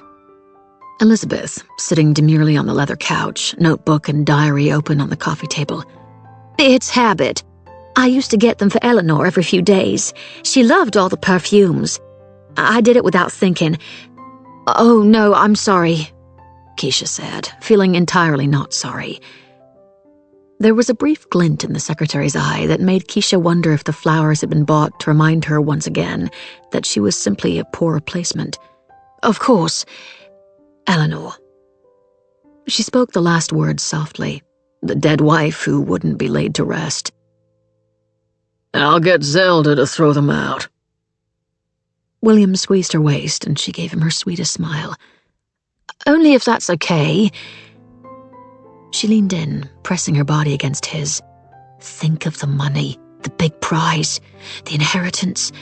Elizabeth, sitting demurely on the leather couch, notebook and diary open on the coffee table. "It's habit. I used to get them for Eleanor every few days. She loved all the perfumes. I did it without thinking. Oh, no, I'm sorry," Keisha said, feeling entirely not sorry. There was a brief glint in the secretary's eye that made Keisha wonder if the flowers had been bought to remind her once again that she was simply a poor replacement. "Of course, Eleanor." She spoke the last words softly, the dead wife who wouldn't be laid to rest. "I'll get Zelda to throw them out." William squeezed her waist and she gave him her sweetest smile. "Only if that's okay." She leaned in, pressing her body against his. Think of the money, the big prize, the inheritance.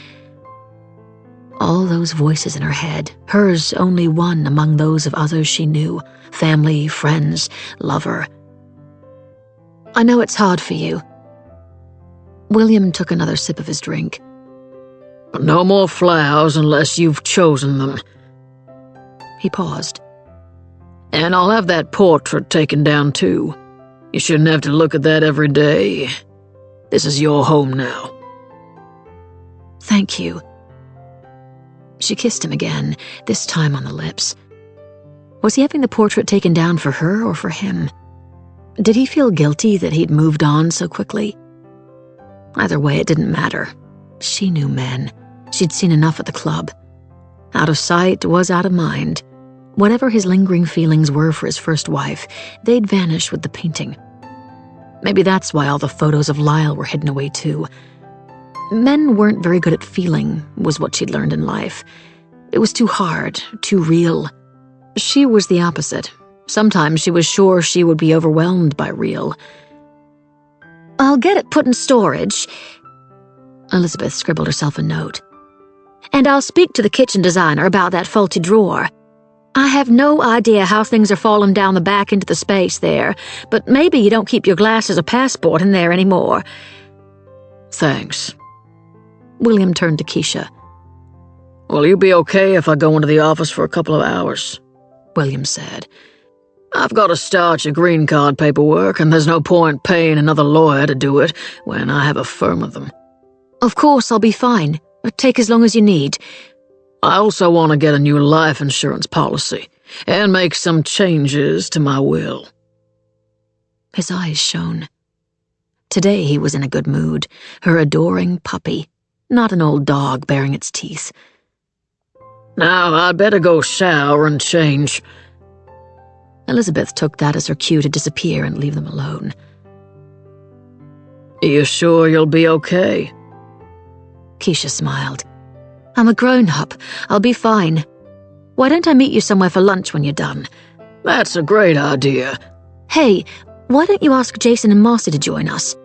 All those voices in her head, hers only one among those of others she knew, family, friends, lover. "I know it's hard for you." William took another sip of his drink. "No more flowers unless you've chosen them." He paused. "And I'll have that portrait taken down too. You shouldn't have to look at that every day. This is your home now." "Thank you." She kissed him again, this time on the lips. Was he having the portrait taken down for her or for him? Did he feel guilty that he'd moved on so quickly? Either way, it didn't matter. She knew men. She'd seen enough at the club. Out of sight was out of mind. Whatever his lingering feelings were for his first wife, they'd vanish with the painting. Maybe that's why all the photos of Lyle were hidden away too. Men weren't very good at feeling, was what she'd learned in life. It was too hard, too real. She was the opposite. Sometimes she was sure she would be overwhelmed by real. "I'll get it put in storage." Elizabeth scribbled herself a note. "And I'll speak to the kitchen designer about that faulty drawer. I have no idea how things are falling down the back into the space there, but maybe you don't keep your glasses or passport in there anymore." Thanks. William turned to Keisha. Will you be okay if I go into the office for a couple of hours? William said. I've got to start your green card paperwork, and there's no point paying another lawyer to do it when I have a firm of them. Of course, I'll be fine. Take as long as you need. I also want to get a new life insurance policy and make some changes to my will. His eyes shone. Today he was in a good mood, her adoring puppy, not an old dog baring its teeth. Now I'd better go shower and change. Elizabeth took that as her cue to disappear and leave them alone. You sure you'll be okay? Keisha smiled. I'm a grown-up. I'll be fine. Why don't I meet you somewhere for lunch when you're done? That's a great idea. Hey, why don't you ask Jason and Marcy to join us?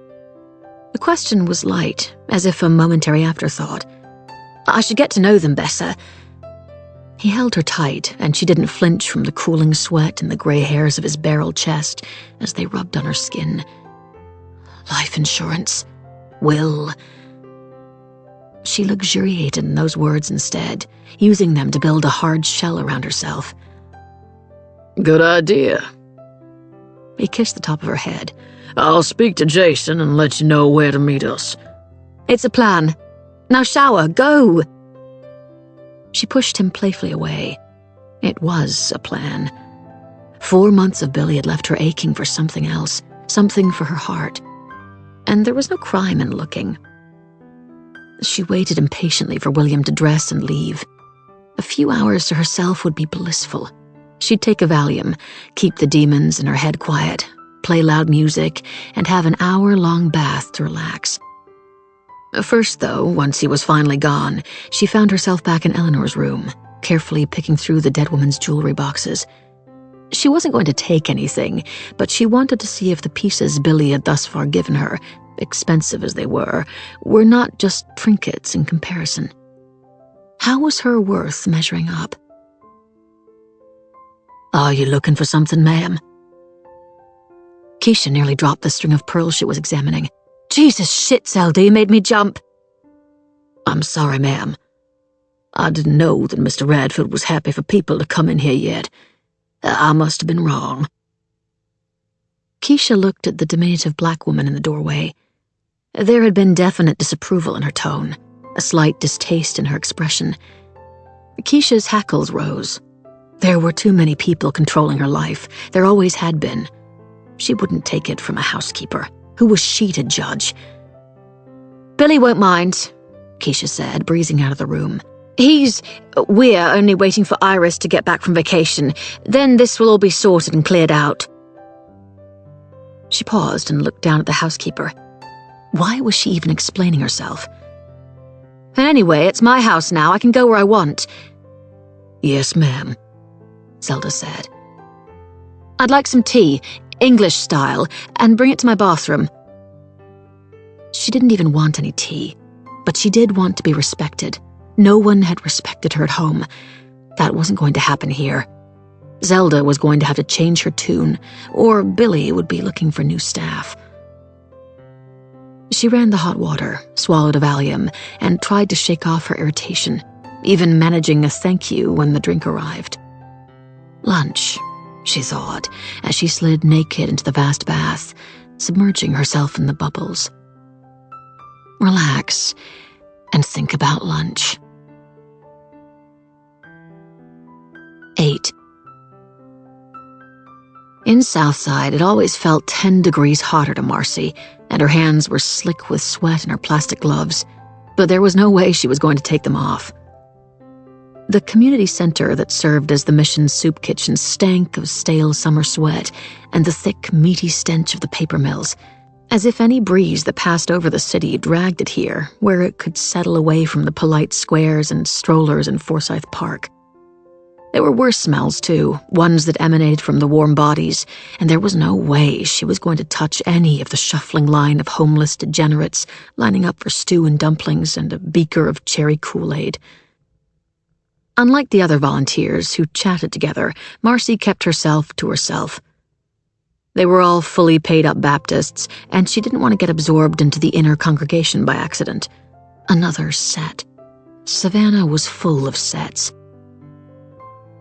The question was light, as if a momentary afterthought. I should get to know them better. He held her tight, and she didn't flinch from the cooling sweat and the gray hairs of his barrel chest as they rubbed on her skin. Life insurance. Will. She luxuriated in those words instead, using them to build a hard shell around herself. Good idea. He kissed the top of her head. I'll speak to Jason and let you know where to meet us. It's a plan. Now shower, go! She pushed him playfully away. It was a plan. 4 months of Billy had left her aching for something else, something for her heart. And there was no crime in looking. She waited impatiently for William to dress and leave. A few hours to herself would be blissful. She'd take a Valium, keep the demons in her head quiet, play loud music, and have an hour-long bath to relax. First, though, once he was finally gone, she found herself back in Eleanor's room, carefully picking through the dead woman's jewelry boxes. She wasn't going to take anything, but she wanted to see if the pieces Billy had thus far given her, expensive as they were not just trinkets in comparison. How was her worth measuring up? Are you looking for something, ma'am? Keisha nearly dropped the string of pearls she was examining. Jesus shit, Zelda, you made me jump. I'm sorry, ma'am. I didn't know that Mr. Radford was happy for people to come in here yet. I must have been wrong. Keisha looked at the diminutive black woman in the doorway. There had been definite disapproval in her tone, a slight distaste in her expression. Keisha's hackles rose. There were too many people controlling her life. There always had been. She wouldn't take it from a housekeeper. Who was she to judge? Billy won't mind, Keisha said, breezing out of the room. We're only waiting for Iris to get back from vacation. Then this will all be sorted and cleared out. She paused and looked down at the housekeeper. Why was she even explaining herself? Anyway, it's my house now. I can go where I want. Yes, ma'am, Zelda said. I'd like some tea, English style, and bring it to my bathroom. She didn't even want any tea, but she did want to be respected. No one had respected her at home. That wasn't going to happen here. Zelda was going to have to change her tune, or Billy would be looking for new staff. She ran the hot water, swallowed a Valium, and tried to shake off her irritation, even managing a thank you when the drink arrived. Lunch, she thought, as she slid naked into the vast bath, submerging herself in the bubbles. Relax and think about lunch. 8. In Southside, it always felt 10 degrees hotter to Marcy, and her hands were slick with sweat in her plastic gloves, but there was no way she was going to take them off. The community center that served as the mission's soup kitchen stank of stale summer sweat and the thick, meaty stench of the paper mills, as if any breeze that passed over the city dragged it here, where it could settle away from the polite squares and strollers in Forsyth Park. There were worse smells, too, ones that emanated from the warm bodies, and there was no way she was going to touch any of the shuffling line of homeless degenerates lining up for stew and dumplings and a beaker of cherry Kool-Aid. Unlike the other volunteers who chatted together, Marcy kept herself to herself. They were all fully paid-up Baptists, and she didn't want to get absorbed into the inner congregation by accident. Another set. Savannah was full of sets.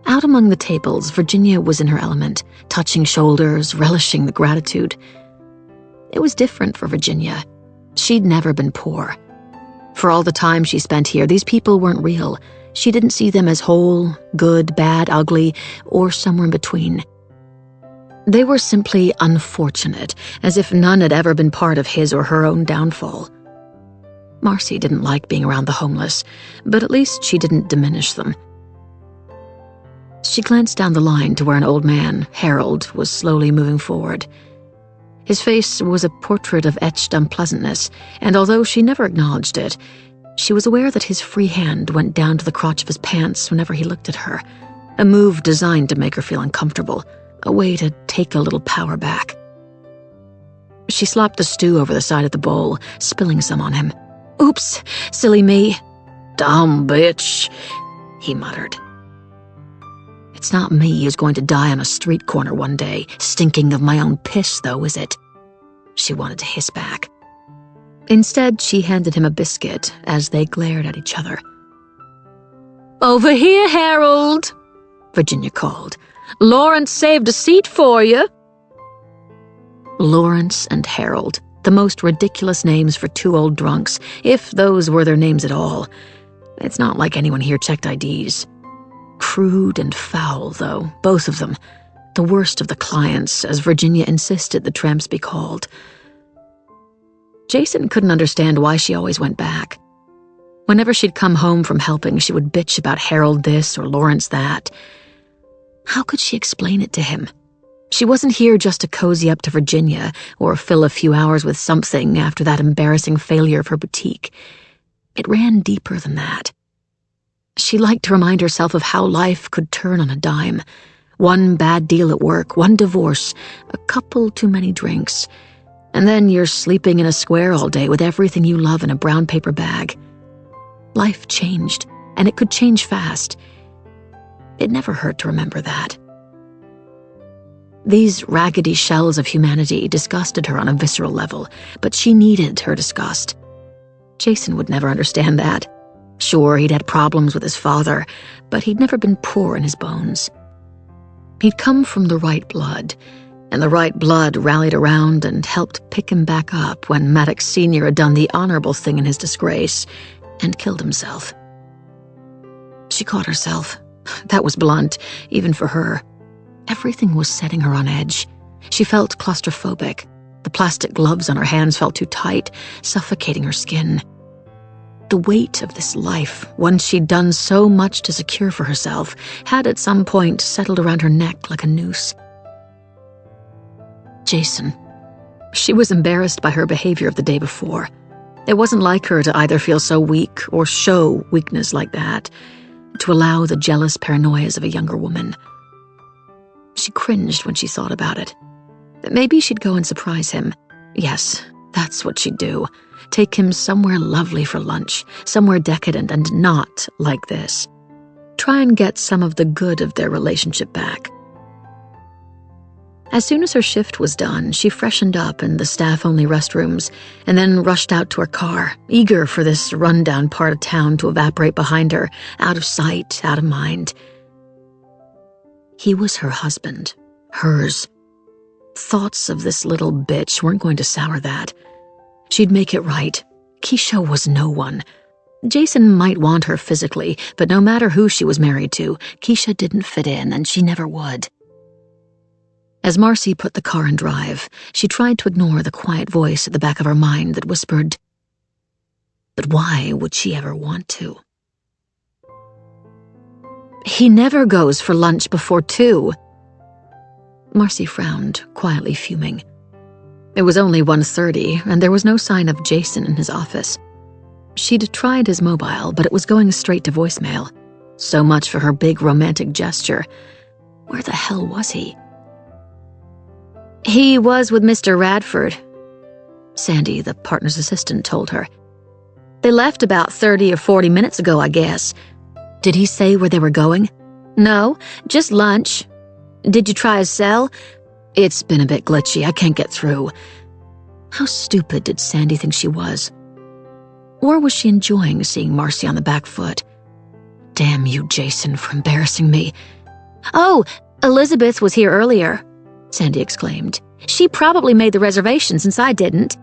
Out among the tables, Virginia was in her element, touching shoulders, relishing the gratitude. It was different for Virginia. She'd never been poor. For all the time she spent here, these people weren't real. She didn't see them as whole, good, bad, ugly, or somewhere in between. They were simply unfortunate, as if none had ever been part of his or her own downfall. Marcy didn't like being around the homeless, but at least she didn't diminish them. She glanced down the line to where an old man, Harold, was slowly moving forward. His face was a portrait of etched unpleasantness, and although she never acknowledged it, she was aware that his free hand went down to the crotch of his pants whenever he looked at her, a move designed to make her feel uncomfortable, a way to take a little power back. She slopped the stew over the side of the bowl, spilling some on him. "Oops, silly me." "Dumb bitch," he muttered. "It's not me who's going to die on a street corner one day, stinking of my own piss, though, is it?" She wanted to hiss back. Instead, she handed him a biscuit as they glared at each other. "Over here, Harold," Virginia called. "Lawrence saved a seat for you." Lawrence and Harold, the most ridiculous names for two old drunks, if those were their names at all. It's not like anyone here checked IDs. Crude and foul, though, both of them. The worst of the clients, as Virginia insisted the tramps be called. Jason couldn't understand why she always went back. Whenever she'd come home from helping, she would bitch about Harold this or Lawrence that. How could she explain it to him? She wasn't here just to cozy up to Virginia or fill a few hours with something after that embarrassing failure of her boutique. It ran deeper than that. She liked to remind herself of how life could turn on a dime. One bad deal at work, one divorce, a couple too many drinks, and then you're sleeping in a square all day with everything you love in a brown paper bag. Life changed, and it could change fast. It never hurt to remember that. These raggedy shells of humanity disgusted her on a visceral level, but she needed her disgust. Jason would never understand that. Sure, he'd had problems with his father, but he'd never been poor in his bones. He'd come from the right blood, and the right blood rallied around and helped pick him back up when Maddox Sr. had done the honorable thing in his disgrace and killed himself. She caught herself. That was blunt, even for her. Everything was setting her on edge. She felt claustrophobic. The plastic gloves on her hands felt too tight, suffocating her skin. The weight of this life, one she'd done so much to secure for herself, had at some point settled around her neck like a noose. Jason. She was embarrassed by her behavior of the day before. It wasn't like her to either feel so weak or show weakness like that, to allow the jealous paranoias of a younger woman. She cringed when she thought about it. Maybe she'd go and surprise him. Yes, that's what she'd do. Take him somewhere lovely for lunch, somewhere decadent and not like this. Try and get some of the good of their relationship back. As soon as her shift was done, she freshened up in the staff-only restrooms and then rushed out to her car, eager for this rundown part of town to evaporate behind her, out of sight, out of mind. He was her husband, hers. Thoughts of this little bitch weren't going to sour that. She'd make it right. Keisha was no one. Jason might want her physically, but no matter who she was married to, Keisha didn't fit in, and she never would. As Marcy put the car in drive, she tried to ignore the quiet voice at the back of her mind that whispered, "But why would she ever want to?" "He never goes for lunch before 2. Marcy frowned, quietly fuming. It was only 1:30, and there was no sign of Jason in his office. She'd tried his mobile, but it was going straight to voicemail. So much for her big romantic gesture. Where the hell was he? He was with Mr. Radford, Sandy, the partner's assistant, told her. They left about 30 or 40 minutes ago, I guess. Did he say where they were going? No, just lunch. Did you try his cell? It's been a bit glitchy. I can't get through. How stupid did Sandy think she was? Or was she enjoying seeing Marcy on the back foot? Damn you, Jason, for embarrassing me. Oh, Elizabeth was here earlier, Sandy exclaimed. She probably made the reservation since I didn't.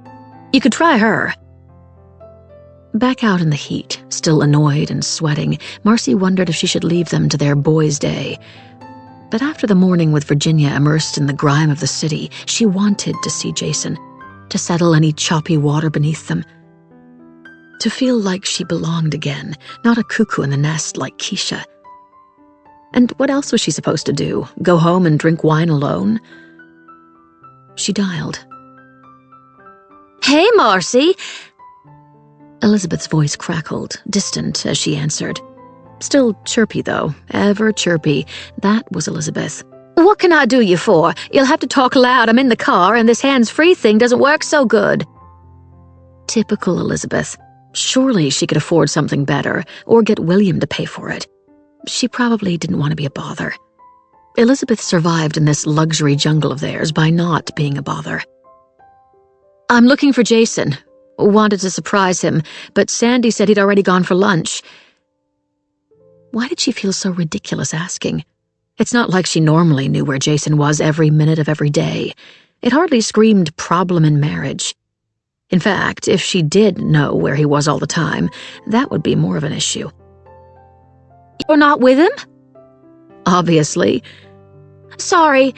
You could try her. Back out in the heat, still annoyed and sweating, Marcy wondered if she should leave them to their boys' day. But after the morning with Virginia immersed in the grime of the city, she wanted to see Jason, to settle any choppy water beneath them. To feel like she belonged again, not a cuckoo in the nest like Keisha. And what else was she supposed to do? Go home and drink wine alone? She dialed. Hey, Marcy! Elizabeth's voice crackled, distant as she answered. Still chirpy, though, ever chirpy. That was Elizabeth. What can I do you for? You'll have to talk loud. I'm in the car, and this hands-free thing doesn't work so good. Typical Elizabeth. Surely she could afford something better, or get William to pay for it. She probably didn't want to be a bother. Elizabeth survived in this luxury jungle of theirs by not being a bother. I'm looking for Jason. Wanted to surprise him, but Sandy said he'd already gone for lunch. Why did she feel so ridiculous asking? It's not like she normally knew where Jason was every minute of every day. It hardly screamed problem in marriage. In fact, if she did know where he was all the time, that would be more of an issue. You're not with him? Obviously. Sorry.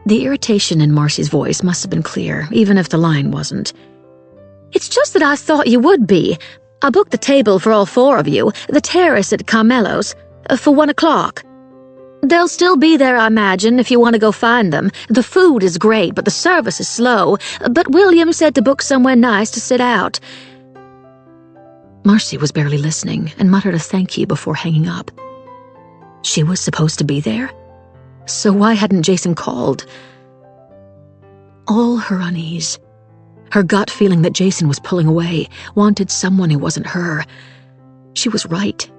The irritation in Marcy's voice must have been clear, even if the line wasn't. It's just that I thought you would be. I booked the table for all four of you, the terrace at Carmelo's, for 1 o'clock. They'll still be there, I imagine, if you want to go find them. The food is great, but the service is slow. But William said to book somewhere nice to sit out. Marcy was barely listening and muttered a thank you before hanging up. She was supposed to be there? So why hadn't Jason called? All her unease. Her gut feeling that Jason was pulling away, wanted someone who wasn't her. She was right.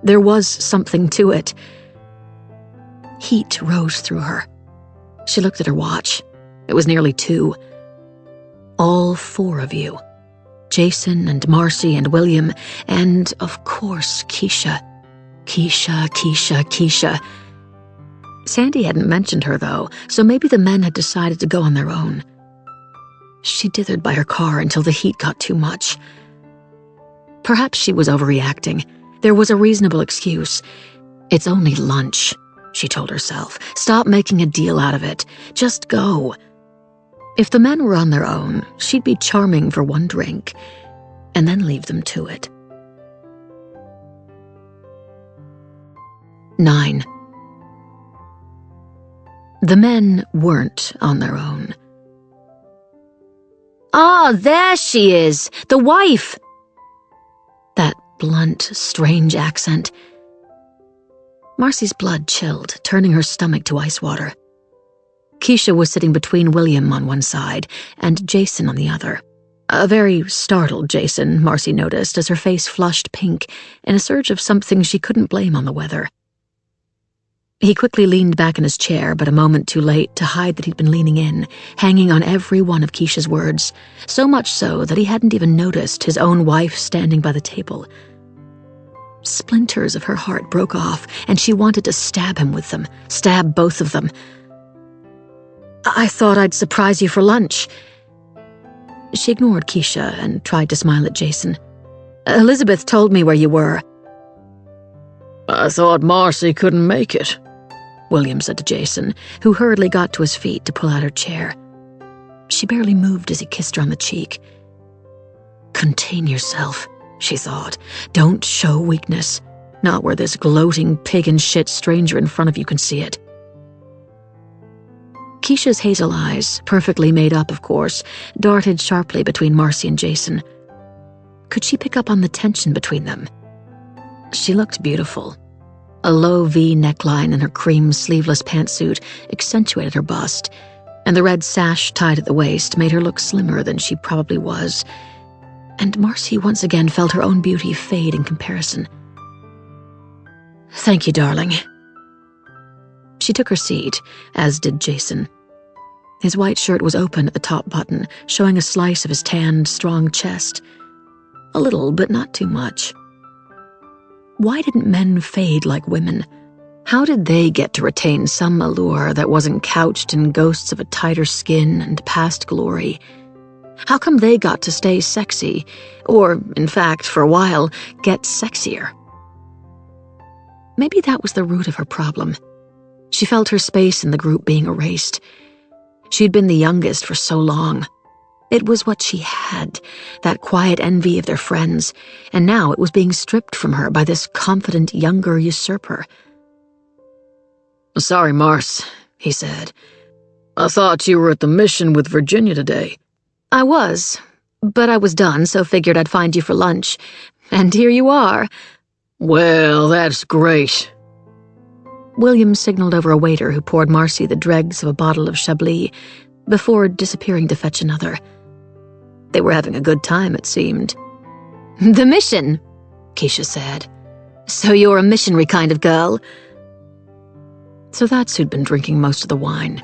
There was something to it. Heat rose through her. She looked at her watch. It was nearly 2. All 4 of you. Jason and Marcy and William, and, of course, Keisha. Keisha. Sandy hadn't mentioned her, though, so maybe the men had decided to go on their own. She dithered by her car until the heat got too much. Perhaps she was overreacting. There was a reasonable excuse. It's only lunch, she told herself. Stop making a deal out of it. Just go. If the men were on their own, she'd be charming for 1 drink, and then leave them to it. 9. The men weren't on their own. Ah, there she is, the wife! That blunt, strange accent. Marcy's blood chilled, turning her stomach to ice water. Keisha was sitting between William on one side and Jason on the other. A very startled Jason, Marcy noticed, as her face flushed pink in a surge of something she couldn't blame on the weather. He quickly leaned back in his chair, but a moment too late to hide that he'd been leaning in, hanging on every one of Keisha's words, so much so that he hadn't even noticed his own wife standing by the table. Splinters of her heart broke off, and she wanted to stab him with them, stab both of them. I thought I'd surprise you for lunch. She ignored Keisha and tried to smile at Jason. Elizabeth told me where you were. I thought Marcy couldn't make it, William said to Jason, who hurriedly got to his feet to pull out her chair. She barely moved as he kissed her on the cheek. Contain yourself, she thought. Don't show weakness. Not where this gloating pig-in-shit stranger in front of you can see it. Keisha's hazel eyes, perfectly made up, of course, darted sharply between Marcy and Jason. Could she pick up on the tension between them? She looked beautiful. A low V neckline and her cream sleeveless pantsuit accentuated her bust, and the red sash tied at the waist made her look slimmer than she probably was, and Marcy once again felt her own beauty fade in comparison. "Thank you, darling." She took her seat, as did Jason. His white shirt was open at the top button, showing a slice of his tanned, strong chest. A little, but not too much. Why didn't men fade like women? How did they get to retain some allure that wasn't couched in ghosts of a tighter skin and past glory? How come they got to stay sexy, or, in fact, for a while, get sexier? Maybe that was the root of her problem. She felt her space in the group being erased. She'd been the youngest for so long. It was what she had, that quiet envy of their friends, and now it was being stripped from her by this confident younger usurper. "Sorry, Marsh," he said. "I thought you were at the mission with Virginia today." "I was, but I was done, so figured I'd find you for lunch. And here you are." "Well, that's great." William signaled over a waiter who poured Marcy the dregs of a bottle of Chablis before disappearing to fetch another. They were having a good time, it seemed. "The mission," Keisha said. "So you're a missionary kind of girl." So that's who'd been drinking most of the wine.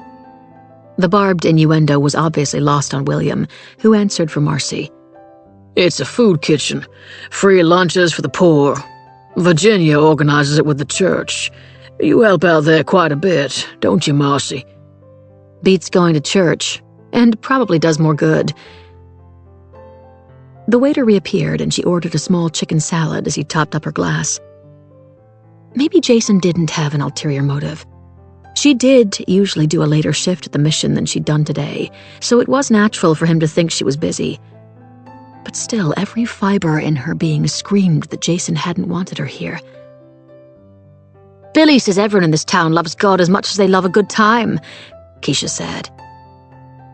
The barbed innuendo was obviously lost on William, who answered for Marcy. "It's a food kitchen. Free lunches for the poor. Virginia organizes it with the church. You help out there quite a bit, don't you, Marcy?" "Beats going to church, and probably does more good." The waiter reappeared, and she ordered a small chicken salad as he topped up her glass. Maybe Jason didn't have an ulterior motive. She did usually do a later shift at the mission than she'd done today, so it was natural for him to think she was busy. But still, every fiber in her being screamed that Jason hadn't wanted her here. "Billy says everyone in this town loves God as much as they love a good time," Keisha said.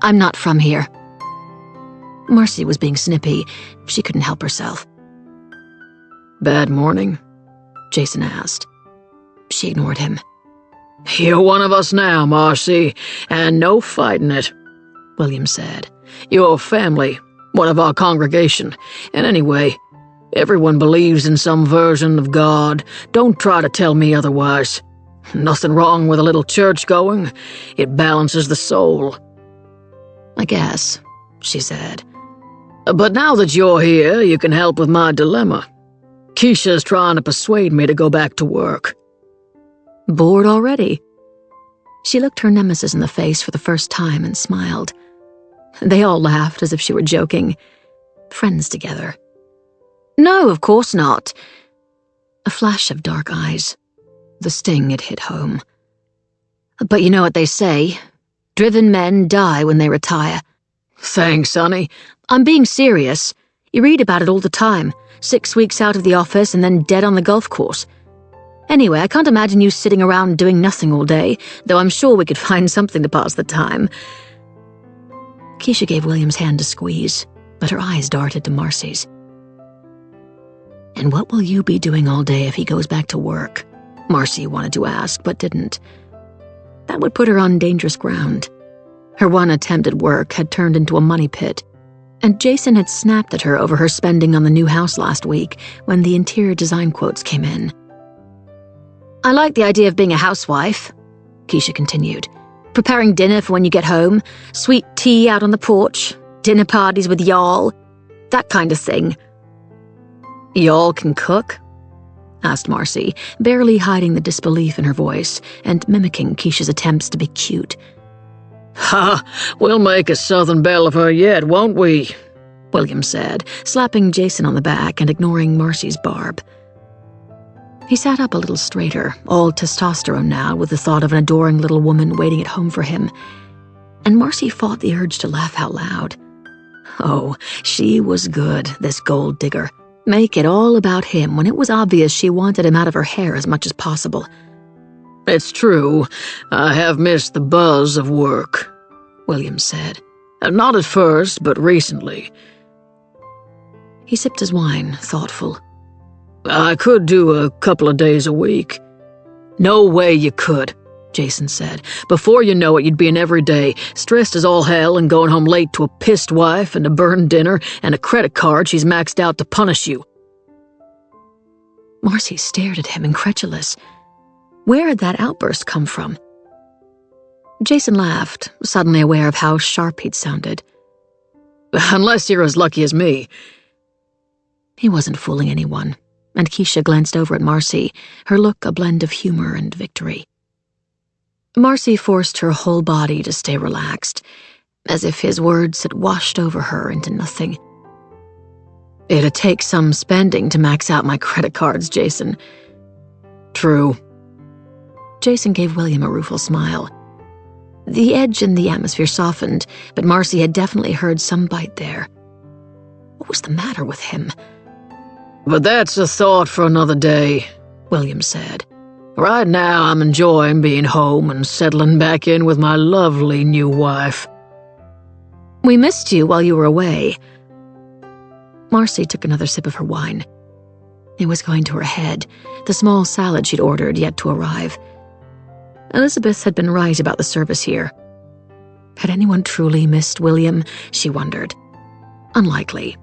"I'm not from here." Marcy was being snippy. She couldn't help herself. "Bad morning?" Jason asked. She ignored him. "You're one of us now, Marcy, and no fighting it," William said. "You're family, one of our congregation, and anyway, everyone believes in some version of God. Don't try to tell me otherwise. Nothing wrong with a little church going. It balances the soul." "I guess," she said. "But now that you're here, you can help with my dilemma. Keisha's trying to persuade me to go back to work." "Bored already?" She looked her nemesis in the face for the first time and smiled. They all laughed as if she were joking. Friends together. "No, of course not." A flash of dark eyes. The sting had hit home. "But you know what they say. Driven men die when they retire." "Thanks, honey." "I'm being serious. You read about it all the time. 6 weeks out of the office and then dead on the golf course. Anyway, I can't imagine you sitting around doing nothing all day, though I'm sure we could find something to pass the time." Keisha gave William's hand a squeeze, but her eyes darted to Marcy's. "And what will you be doing all day if he goes back to work?" Marcy wanted to ask, but didn't. That would put her on dangerous ground. Her one attempt at work had turned into a money pit, and Jason had snapped at her over her spending on the new house last week when the interior design quotes came in. "I like the idea of being a housewife," Keisha continued. "Preparing dinner for when you get home, sweet tea out on the porch, dinner parties with y'all, that kind of thing." "Y'all can cook?" asked Marcy, barely hiding the disbelief in her voice and mimicking Keisha's attempts to be cute. "Ha! We'll make a Southern belle of her yet, won't we?" William said, slapping Jason on the back and ignoring Marcy's barb. He sat up a little straighter, all testosterone now, with the thought of an adoring little woman waiting at home for him, and Marcy fought the urge to laugh out loud. Oh, she was good, this gold digger. Make it all about him when it was obvious she wanted him out of her hair as much as possible. "It's true, I have missed the buzz of work," William said. "Not at first, but recently." He sipped his wine, thoughtful. I could do a couple of days a week. No way you could, Jason said. Before you know it, you'd be in every day, stressed as all hell and going home late to a pissed wife and a burned dinner and a credit card she's maxed out to punish you. Marcy stared at him, incredulous. Where had that outburst come from? Jason laughed, suddenly aware of how sharp he'd sounded. Unless you're as lucky as me. He wasn't fooling anyone, and Keisha glanced over at Marcy, her look a blend of humor and victory. Marcy forced her whole body to stay relaxed, as if his words had washed over her into nothing. It'd take some spending to max out my credit cards, Jason. True. Jason gave William a rueful smile. The edge in the atmosphere softened, but Marcy had definitely heard some bite there. What was the matter with him? But that's a thought for another day, William said. Right now I'm enjoying being home and settling back in with my lovely new wife. We missed you while you were away. Marcy took another sip of her wine. It was going to her head, the small salad she'd ordered yet to arrive. Elizabeth had been right about the service here. Had anyone truly missed William, she wondered. Unlikely.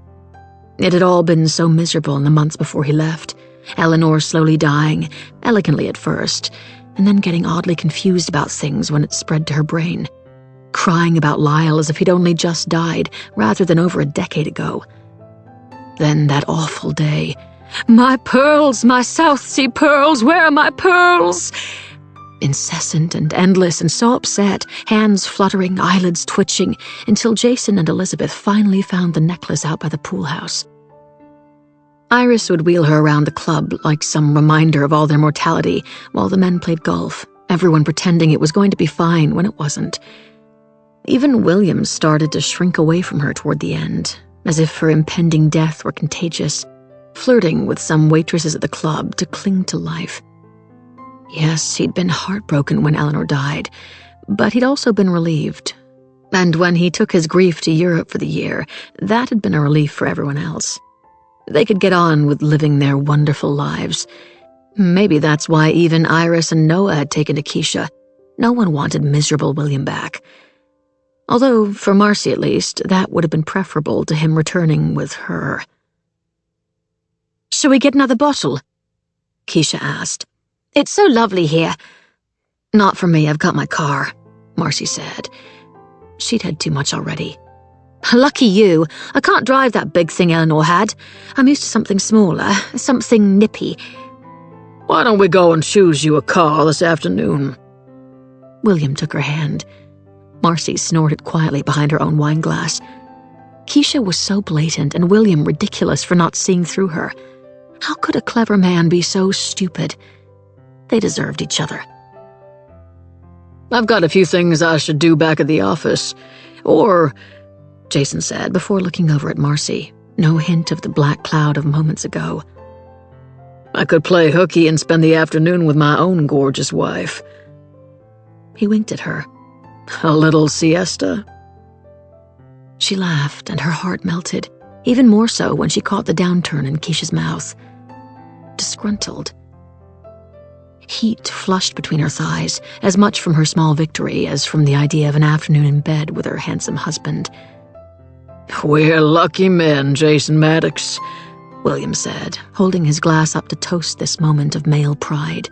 It had all been so miserable in the months before he left. Eleanor slowly dying, elegantly at first, and then getting oddly confused about things when it spread to her brain. Crying about Lyle as if he'd only just died, rather than over a decade ago. Then that awful day. My pearls, my South Sea pearls, where are my pearls? Incessant and endless and so upset, hands fluttering, eyelids twitching, until Jason and Elizabeth finally found the necklace out by the pool house. Iris would wheel her around the club like some reminder of all their mortality while the men played golf, everyone pretending it was going to be fine when it wasn't. Even William started to shrink away from her toward the end, as if her impending death were contagious, flirting with some waitresses at the club to cling to life. Yes, he'd been heartbroken when Eleanor died, but he'd also been relieved. And when he took his grief to Europe for the year, that had been a relief for everyone else. They could get on with living their wonderful lives. Maybe that's why even Iris and Noah had taken to Keisha. No one wanted miserable William back. Although, for Marcy at least, that would have been preferable to him returning with her. "Shall we get another bottle?" Keisha asked. "It's so lovely here." "Not for me, I've got my car," Marcy said. She'd had too much already. "Lucky you. I can't drive that big thing Eleanor had. I'm used to something smaller, something nippy." Why don't we go and choose you a car this afternoon? William took her hand. Marcy snorted quietly behind her own wine glass. Keisha was so blatant and William ridiculous for not seeing through her. How could a clever man be so stupid? They deserved each other. I've got a few things I should do back at the office. Or, Jason said before looking over at Marcy, no hint of the black cloud of moments ago. I could play hooky and spend the afternoon with my own gorgeous wife. He winked at her. A little siesta? She laughed and her heart melted, even more so when she caught the downturn in Keisha's mouth. Disgruntled. Heat flushed between her thighs, as much from her small victory as from the idea of an afternoon in bed with her handsome husband. We're lucky men, Jason Maddox, William said, holding his glass up to toast this moment of male pride.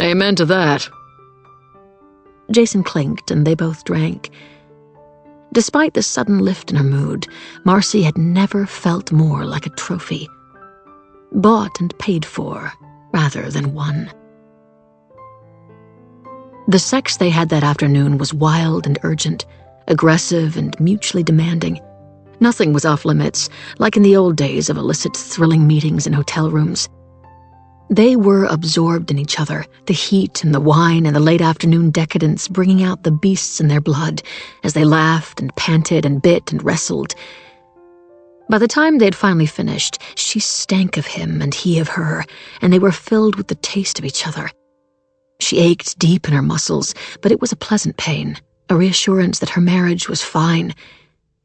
Amen to that. Jason clinked and they both drank. Despite the sudden lift in her mood, Marcy had never felt more like a trophy. Bought and paid for, rather than won. The sex they had that afternoon was wild and urgent, aggressive and mutually demanding. Nothing was off limits, like in the old days of illicit, thrilling meetings in hotel rooms. They were absorbed in each other, the heat and the wine and the late afternoon decadence bringing out the beasts in their blood as they laughed and panted and bit and wrestled. By the time they'd finally finished, she stank of him and he of her, and they were filled with the taste of each other. She ached deep in her muscles, but it was a pleasant pain, a reassurance that her marriage was fine.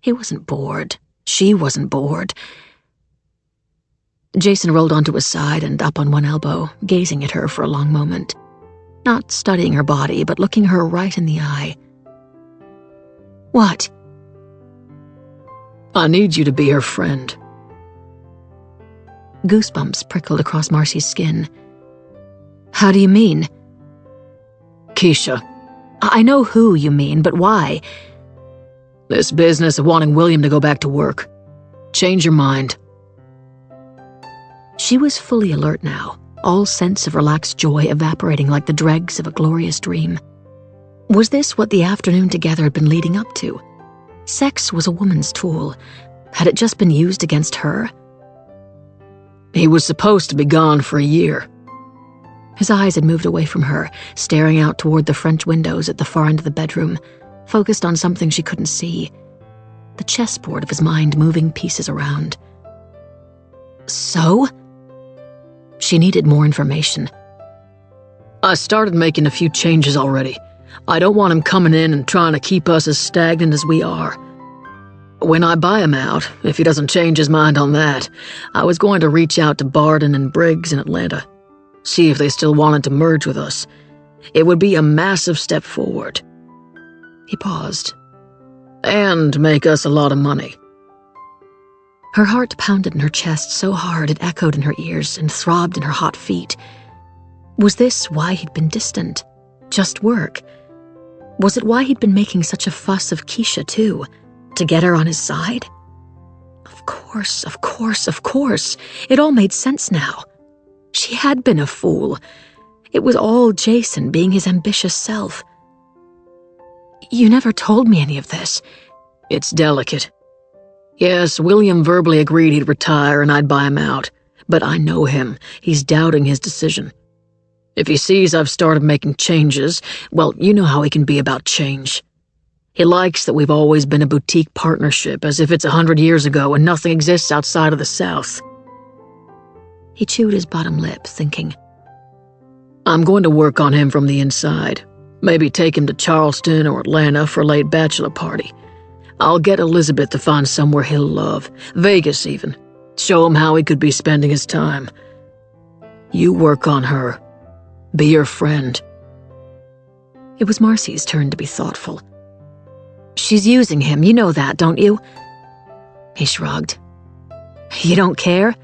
He wasn't bored. She wasn't bored. Jason rolled onto his side and up on one elbow, gazing at her for a long moment. Not studying her body, but looking her right in the eye. "What?" "I need you to be her friend." Goosebumps prickled across Marcy's skin. "How do you mean?" "Keisha." "I know who you mean, but why?" "This business of wanting William to go back to work. Change your mind." She was fully alert now, all sense of relaxed joy evaporating like the dregs of a glorious dream. Was this what the afternoon together had been leading up to? Sex was a woman's tool. Had it just been used against her? "He was supposed to be gone for a year." His eyes had moved away from her, staring out toward the French windows at the far end of the bedroom, focused on something she couldn't see. The chessboard of his mind moving pieces around. So? She needed more information. "I started making a few changes already. I don't want him coming in and trying to keep us as stagnant as we are. When I buy him out, if he doesn't change his mind on that, I was going to reach out to Barden and Briggs in Atlanta, see if they still wanted to merge with us. It would be a massive step forward." He paused. "And make us a lot of money." Her heart pounded in her chest so hard it echoed in her ears and throbbed in her hot feet. Was this why he'd been distant? Just work? Was it why he'd been making such a fuss of Keisha, too? To get her on his side? Of course, of course, of course. It all made sense now. She had been a fool. It was all Jason being his ambitious self. "You never told me any of this." "It's delicate. Yes, William verbally agreed he'd retire and I'd buy him out, but I know him. He's doubting his decision. If he sees I've started making changes, well, you know how he can be about change. He likes that we've always been a boutique partnership, as if it's 100 years ago and nothing exists outside of the South." He chewed his bottom lip, thinking. "I'm going to work on him from the inside. Maybe take him to Charleston or Atlanta for a late bachelor party. I'll get Elizabeth to find somewhere he'll love, Vegas even. Show him how he could be spending his time. You work on her. Be her friend." It was Marcy's turn to be thoughtful. "She's using him, you know that, don't you?" He shrugged. "You don't care?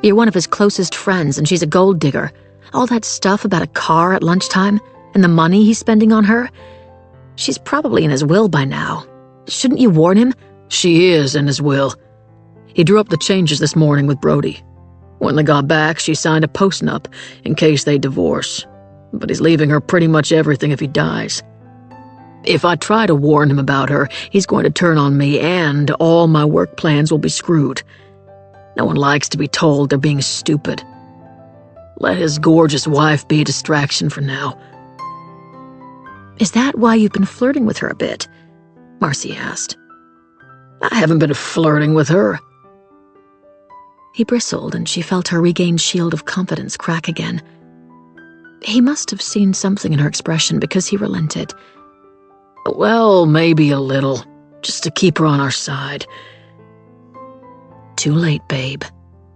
You're one of his closest friends and she's a gold digger. All that stuff about a car at lunchtime and the money he's spending on her. She's probably in his will by now. Shouldn't you warn him?" "She is in his will. He drew up the changes this morning with Brody. When they got back, she signed a post-nup in case they divorce. But he's leaving her pretty much everything if he dies. If I try to warn him about her, he's going to turn on me and all my work plans will be screwed. No one likes to be told they're being stupid. Let his gorgeous wife be a distraction for now." "Is that why you've been flirting with her a bit?" Marcy asked. "I haven't been flirting with her." He bristled and she felt her regained shield of confidence crack again. He must have seen something in her expression because he relented. "Well, maybe a little, just to keep her on our side." Too late, babe,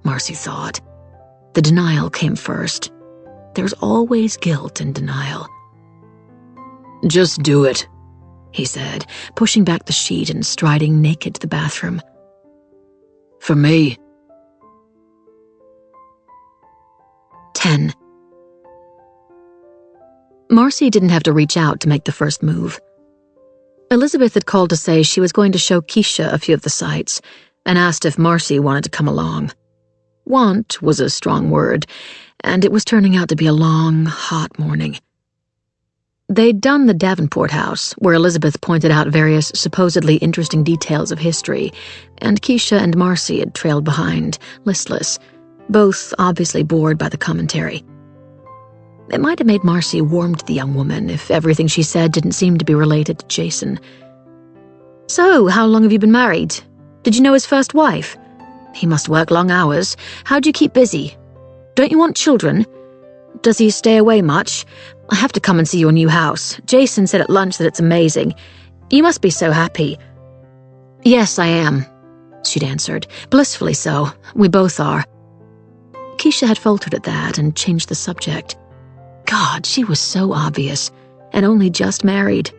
Marcy thought. The denial came first. There's always guilt in denial. "Just do it," he said, pushing back the sheet and striding naked to the bathroom. "For me." 10. Marcy didn't have to reach out to make the first move. Elizabeth had called to say she was going to show Keisha a few of the sights and asked if Marcy wanted to come along. Want was a strong word, and it was turning out to be a long, hot morning. They'd done the Davenport house, where Elizabeth pointed out various supposedly interesting details of history, and Keisha and Marcy had trailed behind, listless, both obviously bored by the commentary. It might have made Marcy warm to the young woman if everything she said didn't seem to be related to Jason. "So, how long have you been married? Did you know his first wife? He must work long hours. How do you keep busy? Don't you want children? Does he stay away much? I have to come and see your new house. Jason said at lunch that it's amazing. You must be so happy." "Yes, I am," she'd answered. "Blissfully so. We both are." Keisha had faltered at that and changed the subject. God, she was so obvious, and only just married.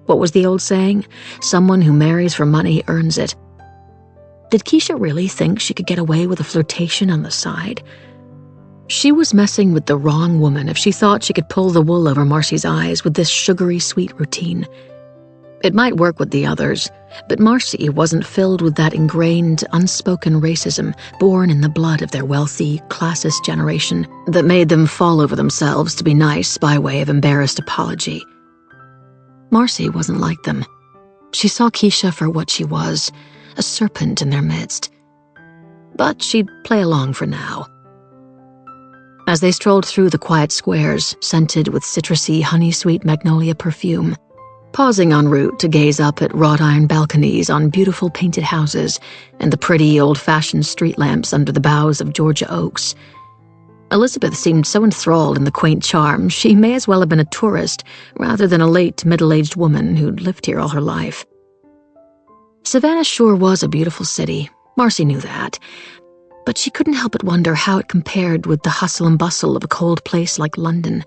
What was the old saying? Someone who marries for money earns it. Did Keisha really think she could get away with a flirtation on the side? She was messing with the wrong woman if she thought she could pull the wool over Marcy's eyes with this sugary sweet routine. It might work with the others, but Marcy wasn't filled with that ingrained, unspoken racism born in the blood of their wealthy, classist generation that made them fall over themselves to be nice by way of embarrassed apology. Marcy wasn't like them. She saw Keisha for what she was, a serpent in their midst. But she'd play along for now. As they strolled through the quiet squares, scented with citrusy, honey-sweet magnolia perfume, pausing en route to gaze up at wrought-iron balconies on beautiful painted houses and the pretty, old-fashioned street lamps under the boughs of Georgia oaks, Elizabeth seemed so enthralled in the quaint charm she may as well have been a tourist rather than a late, middle-aged woman who'd lived here all her life. Savannah sure was a beautiful city, Marcy knew that, but she couldn't help but wonder how it compared with the hustle and bustle of a cold place like London.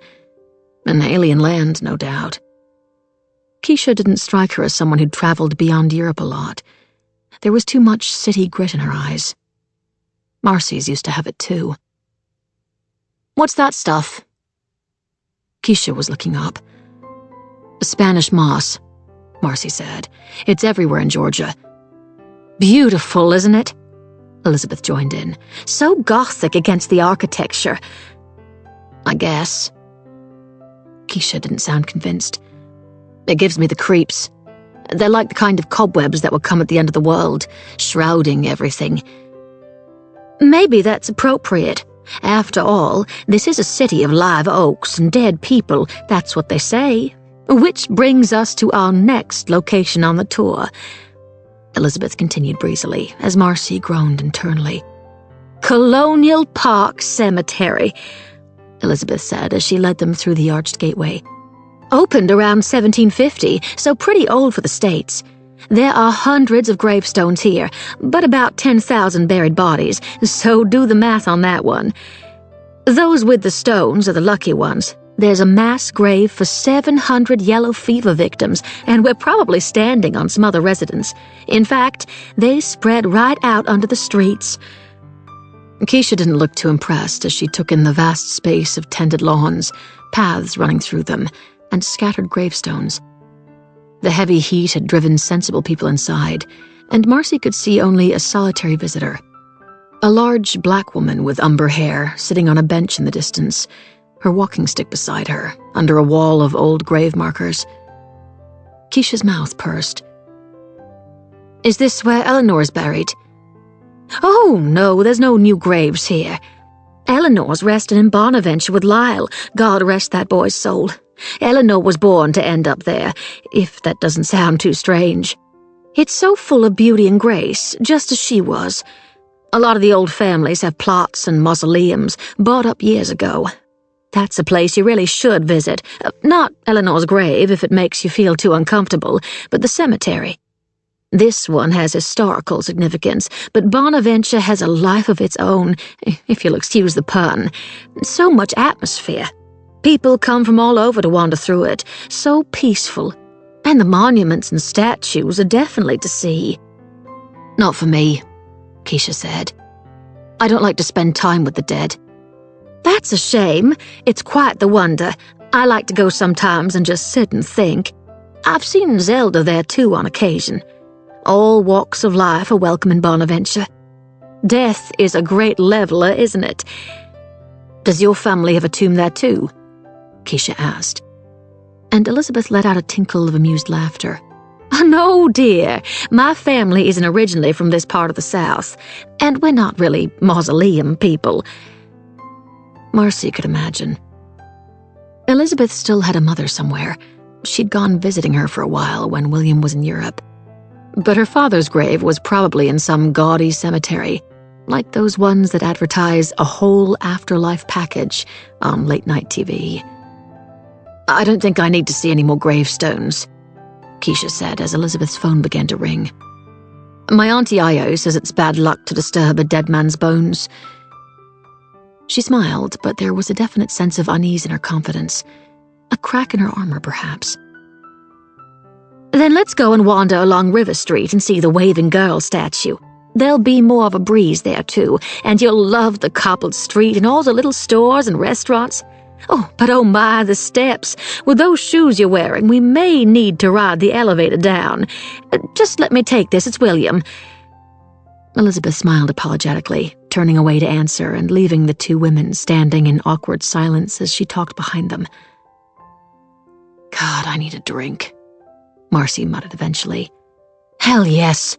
An alien land, no doubt. Keisha didn't strike her as someone who'd traveled beyond Europe a lot. There was too much city grit in her eyes. Marcy's used to have it too. "What's that stuff?" Keisha was looking up. "Spanish moss," Marcy said. "It's everywhere in Georgia." "Beautiful, isn't it?" Elizabeth joined in. "So gothic against the architecture." "I guess." Keisha didn't sound convinced. "It gives me the creeps. They're like the kind of cobwebs that would come at the end of the world, shrouding everything." "Maybe that's appropriate. After all, this is a city of live oaks and dead people, that's what they say. Which brings us to our next location on the tour." Elizabeth continued breezily, as Marcy groaned internally. "Colonial Park Cemetery," Elizabeth said as she led them through the arched gateway. "Opened around 1750, so pretty old for the States. There are hundreds of gravestones here, but about 10,000 buried bodies, so do the math on that one. Those with the stones are the lucky ones. There's a mass grave for 700 yellow fever victims, and we're probably standing on some other residents. In fact, they spread right out onto the streets." Keisha didn't look too impressed as she took in the vast space of tended lawns, paths running through them, and scattered gravestones. The heavy heat had driven sensible people inside, and Marcy could see only a solitary visitor. A large black woman with umber hair sitting on a bench in the distance, her walking stick beside her, under a wall of old grave markers. Keisha's mouth pursed. "Is this where Eleanor's buried?" "Oh, no, there's no new graves here. Eleanor's resting in Bonaventure with Lyle, God rest that boy's soul. Eleanor was born to end up there, if that doesn't sound too strange. It's so full of beauty and grace, just as she was. A lot of the old families have plots and mausoleums bought up years ago. That's a place you really should visit. Not Eleanor's grave, if it makes you feel too uncomfortable, but the cemetery. This one has historical significance, but Bonaventure has a life of its own, if you'll excuse the pun. So much atmosphere. People come from all over to wander through it. So peaceful. And the monuments and statues are definitely to see." "Not for me," Keisha said. "I don't like to spend time with the dead." "That's a shame. It's quite the wonder. I like to go sometimes and just sit and think. I've seen Zelda there too on occasion. All walks of life are welcome in Bonaventure. Death is a great leveler, isn't it?" "Does your family have a tomb there too?" Keisha asked. And Elizabeth let out a tinkle of amused laughter. "No, dear. My family isn't originally from this part of the South, and we're not really mausoleum people." Marcy could imagine. Elizabeth still had a mother somewhere. She'd gone visiting her for a while when William was in Europe. But her father's grave was probably in some gaudy cemetery, like those ones that advertise a whole afterlife package on late-night TV. "I don't think I need to see any more gravestones," Keisha said as Elizabeth's phone began to ring. "My Auntie Io says it's bad luck to disturb a dead man's bones." She smiled, but there was a definite sense of unease in her confidence. A crack in her armor, perhaps. Then let's go and wander along River Street and see the Waving Girl statue. There'll be more of a breeze there, too, and you'll love the cobbled street and all the little stores and restaurants. Oh, but oh my, the steps. With those shoes you're wearing, we may need to ride the elevator down. Just let me take this, it's William. Elizabeth smiled apologetically, turning away to answer and leaving the two women standing in awkward silence as she talked behind them. God, I need a drink, Marcy muttered eventually. Hell yes.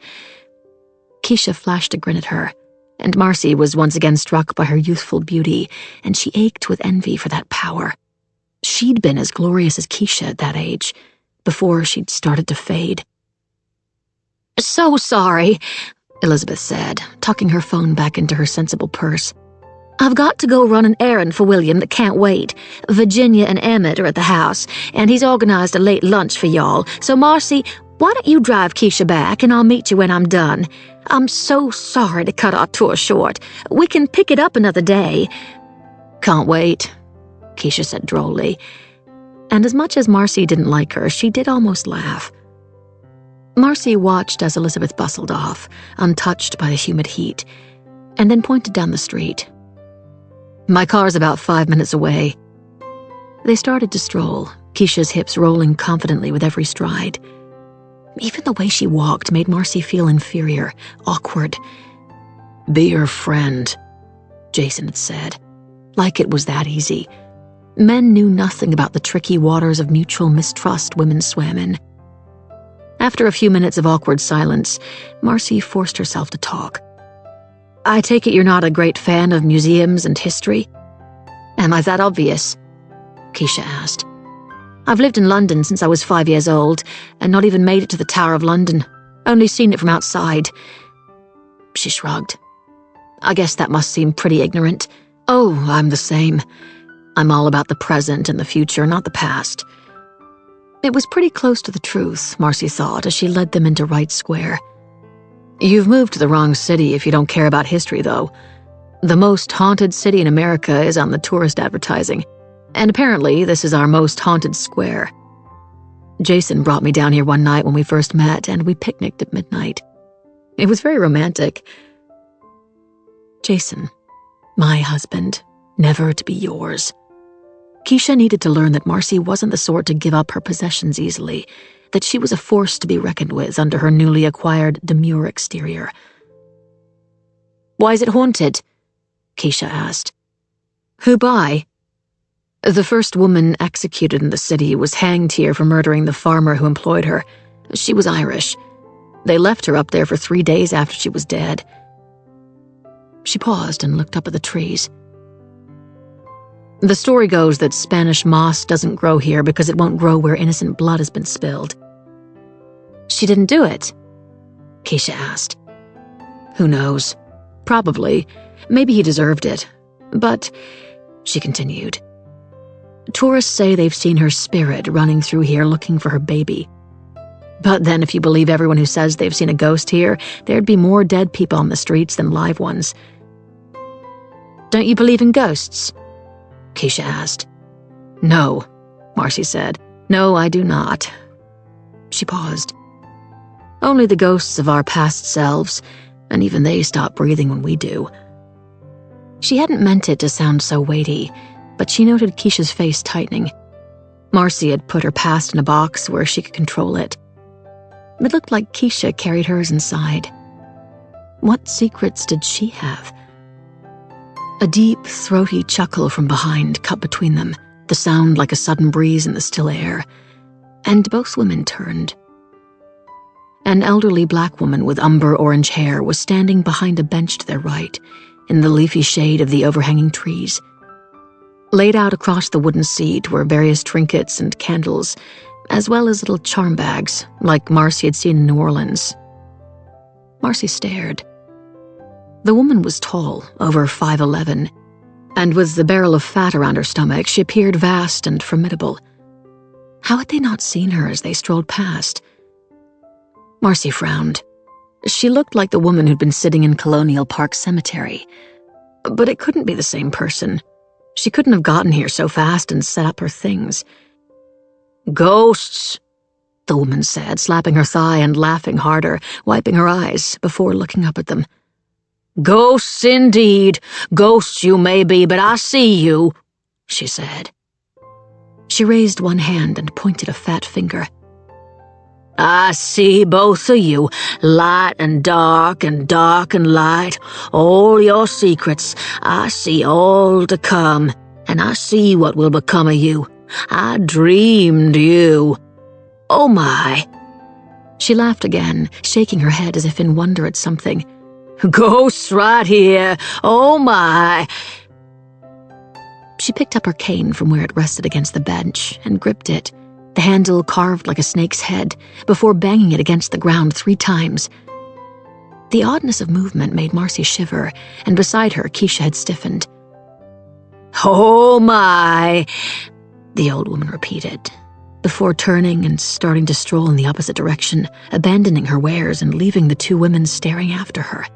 Keisha flashed a grin at her, and Marcy was once again struck by her youthful beauty, and she ached with envy for that power. She'd been as glorious as Keisha at that age, before she'd started to fade. So sorry, Elizabeth said, tucking her phone back into her sensible purse. I've got to go run an errand for William that can't wait. Virginia and Emmett are at the house, and he's organized a late lunch for y'all. So, Marcy, why don't you drive Keisha back, and I'll meet you when I'm done. I'm so sorry to cut our tour short. We can pick it up another day. Can't wait, Keisha said drolly. And as much as Marcy didn't like her, she did almost laugh. Marcy watched as Elizabeth bustled off, untouched by the humid heat, and then pointed down the street. My car's about 5 minutes away. They started to stroll, Keisha's hips rolling confidently with every stride. Even the way she walked made Marcy feel inferior, awkward. Be your friend, Jason had said. Like it was that easy. Men knew nothing about the tricky waters of mutual mistrust women swam in. After a few minutes of awkward silence, Marcy forced herself to talk. I take it you're not a great fan of museums and history? Am I that obvious? Keisha asked. I've lived in London since I was 5 years old, and not even made it to the Tower of London. Only seen it from outside. She shrugged. I guess that must seem pretty ignorant. Oh, I'm the same. I'm all about the present and the future, not the past. It was pretty close to the truth, Marcy thought, as she led them into Wright Square. You've moved to the wrong city if you don't care about history, though. The most haunted city in America is on the tourist advertising, and apparently this is our most haunted square. Jason brought me down here one night when we first met, and we picnicked at midnight. It was very romantic. Jason, my husband, never to be yours. Keisha needed to learn that Marcy wasn't the sort to give up her possessions easily, that she was a force to be reckoned with under her newly acquired demure exterior. Why is it haunted? Keisha asked. Who by? The first woman executed in the city was hanged here for murdering the farmer who employed her. She was Irish. They left her up there for 3 days after she was dead. She paused and looked up at the trees. The story goes that Spanish moss doesn't grow here because it won't grow where innocent blood has been spilled. She didn't do it? Keisha asked. Who knows? Probably. Maybe he deserved it. But, she continued, tourists say they've seen her spirit running through here looking for her baby. But then if you believe everyone who says they've seen a ghost here, there'd be more dead people on the streets than live ones. Don't you believe in ghosts? Keisha asked. No, Marcy said. No, I do not. She paused. Only the ghosts of our past selves, and even they stop breathing when we do. She hadn't meant it to sound so weighty, but she noted Keisha's face tightening. Marcy had put her past in a box where she could control it. It looked like Keisha carried hers inside. What secrets did she have? A deep, throaty chuckle from behind cut between them, the sound like a sudden breeze in the still air, and both women turned. An elderly black woman with umber-orange hair was standing behind a bench to their right, in the leafy shade of the overhanging trees. Laid out across the wooden seat were various trinkets and candles, as well as little charm bags, like Marcy had seen in New Orleans. Marcy stared. The woman was tall, over 5'11", and with the barrel of fat around her stomach, she appeared vast and formidable. How had they not seen her as they strolled past? Marcy frowned. She looked like the woman who'd been sitting in Colonial Park Cemetery. But it couldn't be the same person. She couldn't have gotten here so fast and set up her things. "Ghosts," the woman said, slapping her thigh and laughing harder, wiping her eyes before looking up at them. "Ghosts indeed. Ghosts you may be, but I see you," she said. She raised one hand and pointed a fat finger. "I see both of you, light and dark and dark and light, all your secrets. I see all to come, and I see what will become of you. I dreamed you. Oh my." She laughed again, shaking her head as if in wonder at something. "Ghosts right here. Oh my." She picked up her cane from where it rested against the bench and gripped it, the handle carved like a snake's head, before banging it against the ground 3 times. The oddness of movement made Marcy shiver, and beside her, Keisha had stiffened. "Oh my," the old woman repeated, before turning and starting to stroll in the opposite direction, abandoning her wares and leaving the 2 women staring after her.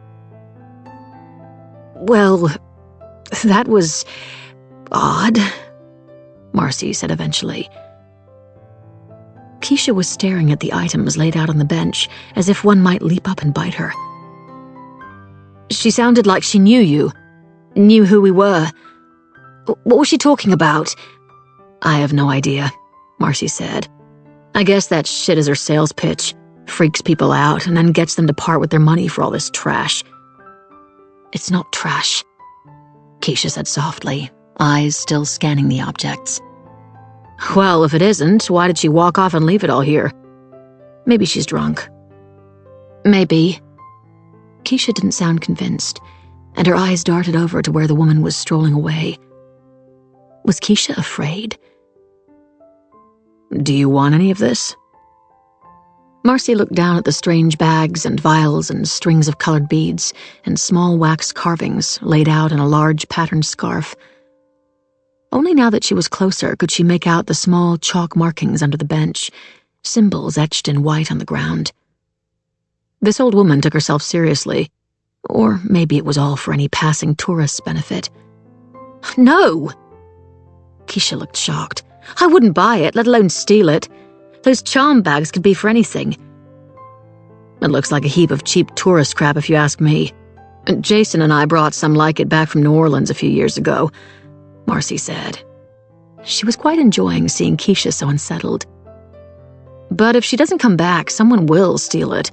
"Well, that was odd," Marcy said eventually. Keisha was staring at the items laid out on the bench, as if one might leap up and bite her. "She sounded like she knew you, knew who we were. What was she talking about?" "I have no idea," Marcy said. "I guess that shit is her sales pitch. Freaks people out and then gets them to part with their money for all this trash." "It's not trash," Keisha said softly, eyes still scanning the objects. "Well, if it isn't, why did she walk off and leave it all here?" "Maybe she's drunk." "Maybe." Keisha didn't sound convinced, and her eyes darted over to where the woman was strolling away. Was Keisha afraid? "Do you want any of this?" Marcy looked down at the strange bags and vials and strings of colored beads and small wax carvings laid out in a large patterned scarf. Only now that she was closer could she make out the small chalk markings under the bench, symbols etched in white on the ground. This old woman took herself seriously, or maybe it was all for any passing tourist's benefit. "No!" Keisha looked shocked. "I wouldn't buy it, let alone steal it. Those charm bags could be for anything." "It looks like a heap of cheap tourist crap if you ask me. Jason and I brought some like it back from New Orleans a few years ago," Marcy said. She was quite enjoying seeing Keisha so unsettled. "But if she doesn't come back, someone will steal it.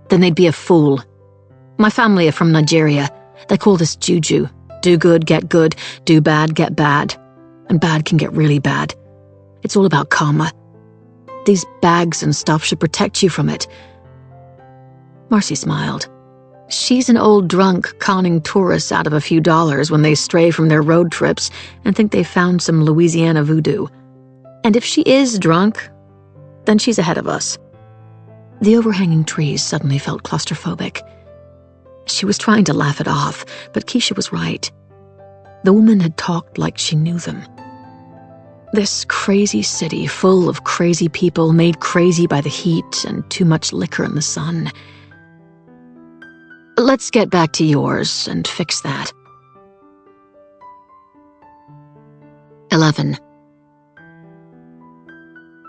Then they'd be a fool. My family are from Nigeria. They call this juju. Do good, get good. Do bad, get bad. And bad can get really bad. It's all about karma. These bags and stuff should protect you from it." Marcy smiled. She's an old drunk conning tourists out of a few dollars when they stray from their road trips and think they've found some Louisiana voodoo. And if she is drunk, then she's ahead of us. The overhanging trees suddenly felt claustrophobic. She was trying to laugh it off, but Keisha was right. The woman had talked like she knew them. This crazy city full of crazy people made crazy by the heat and too much liquor in the sun. "Let's get back to yours and fix that." 11.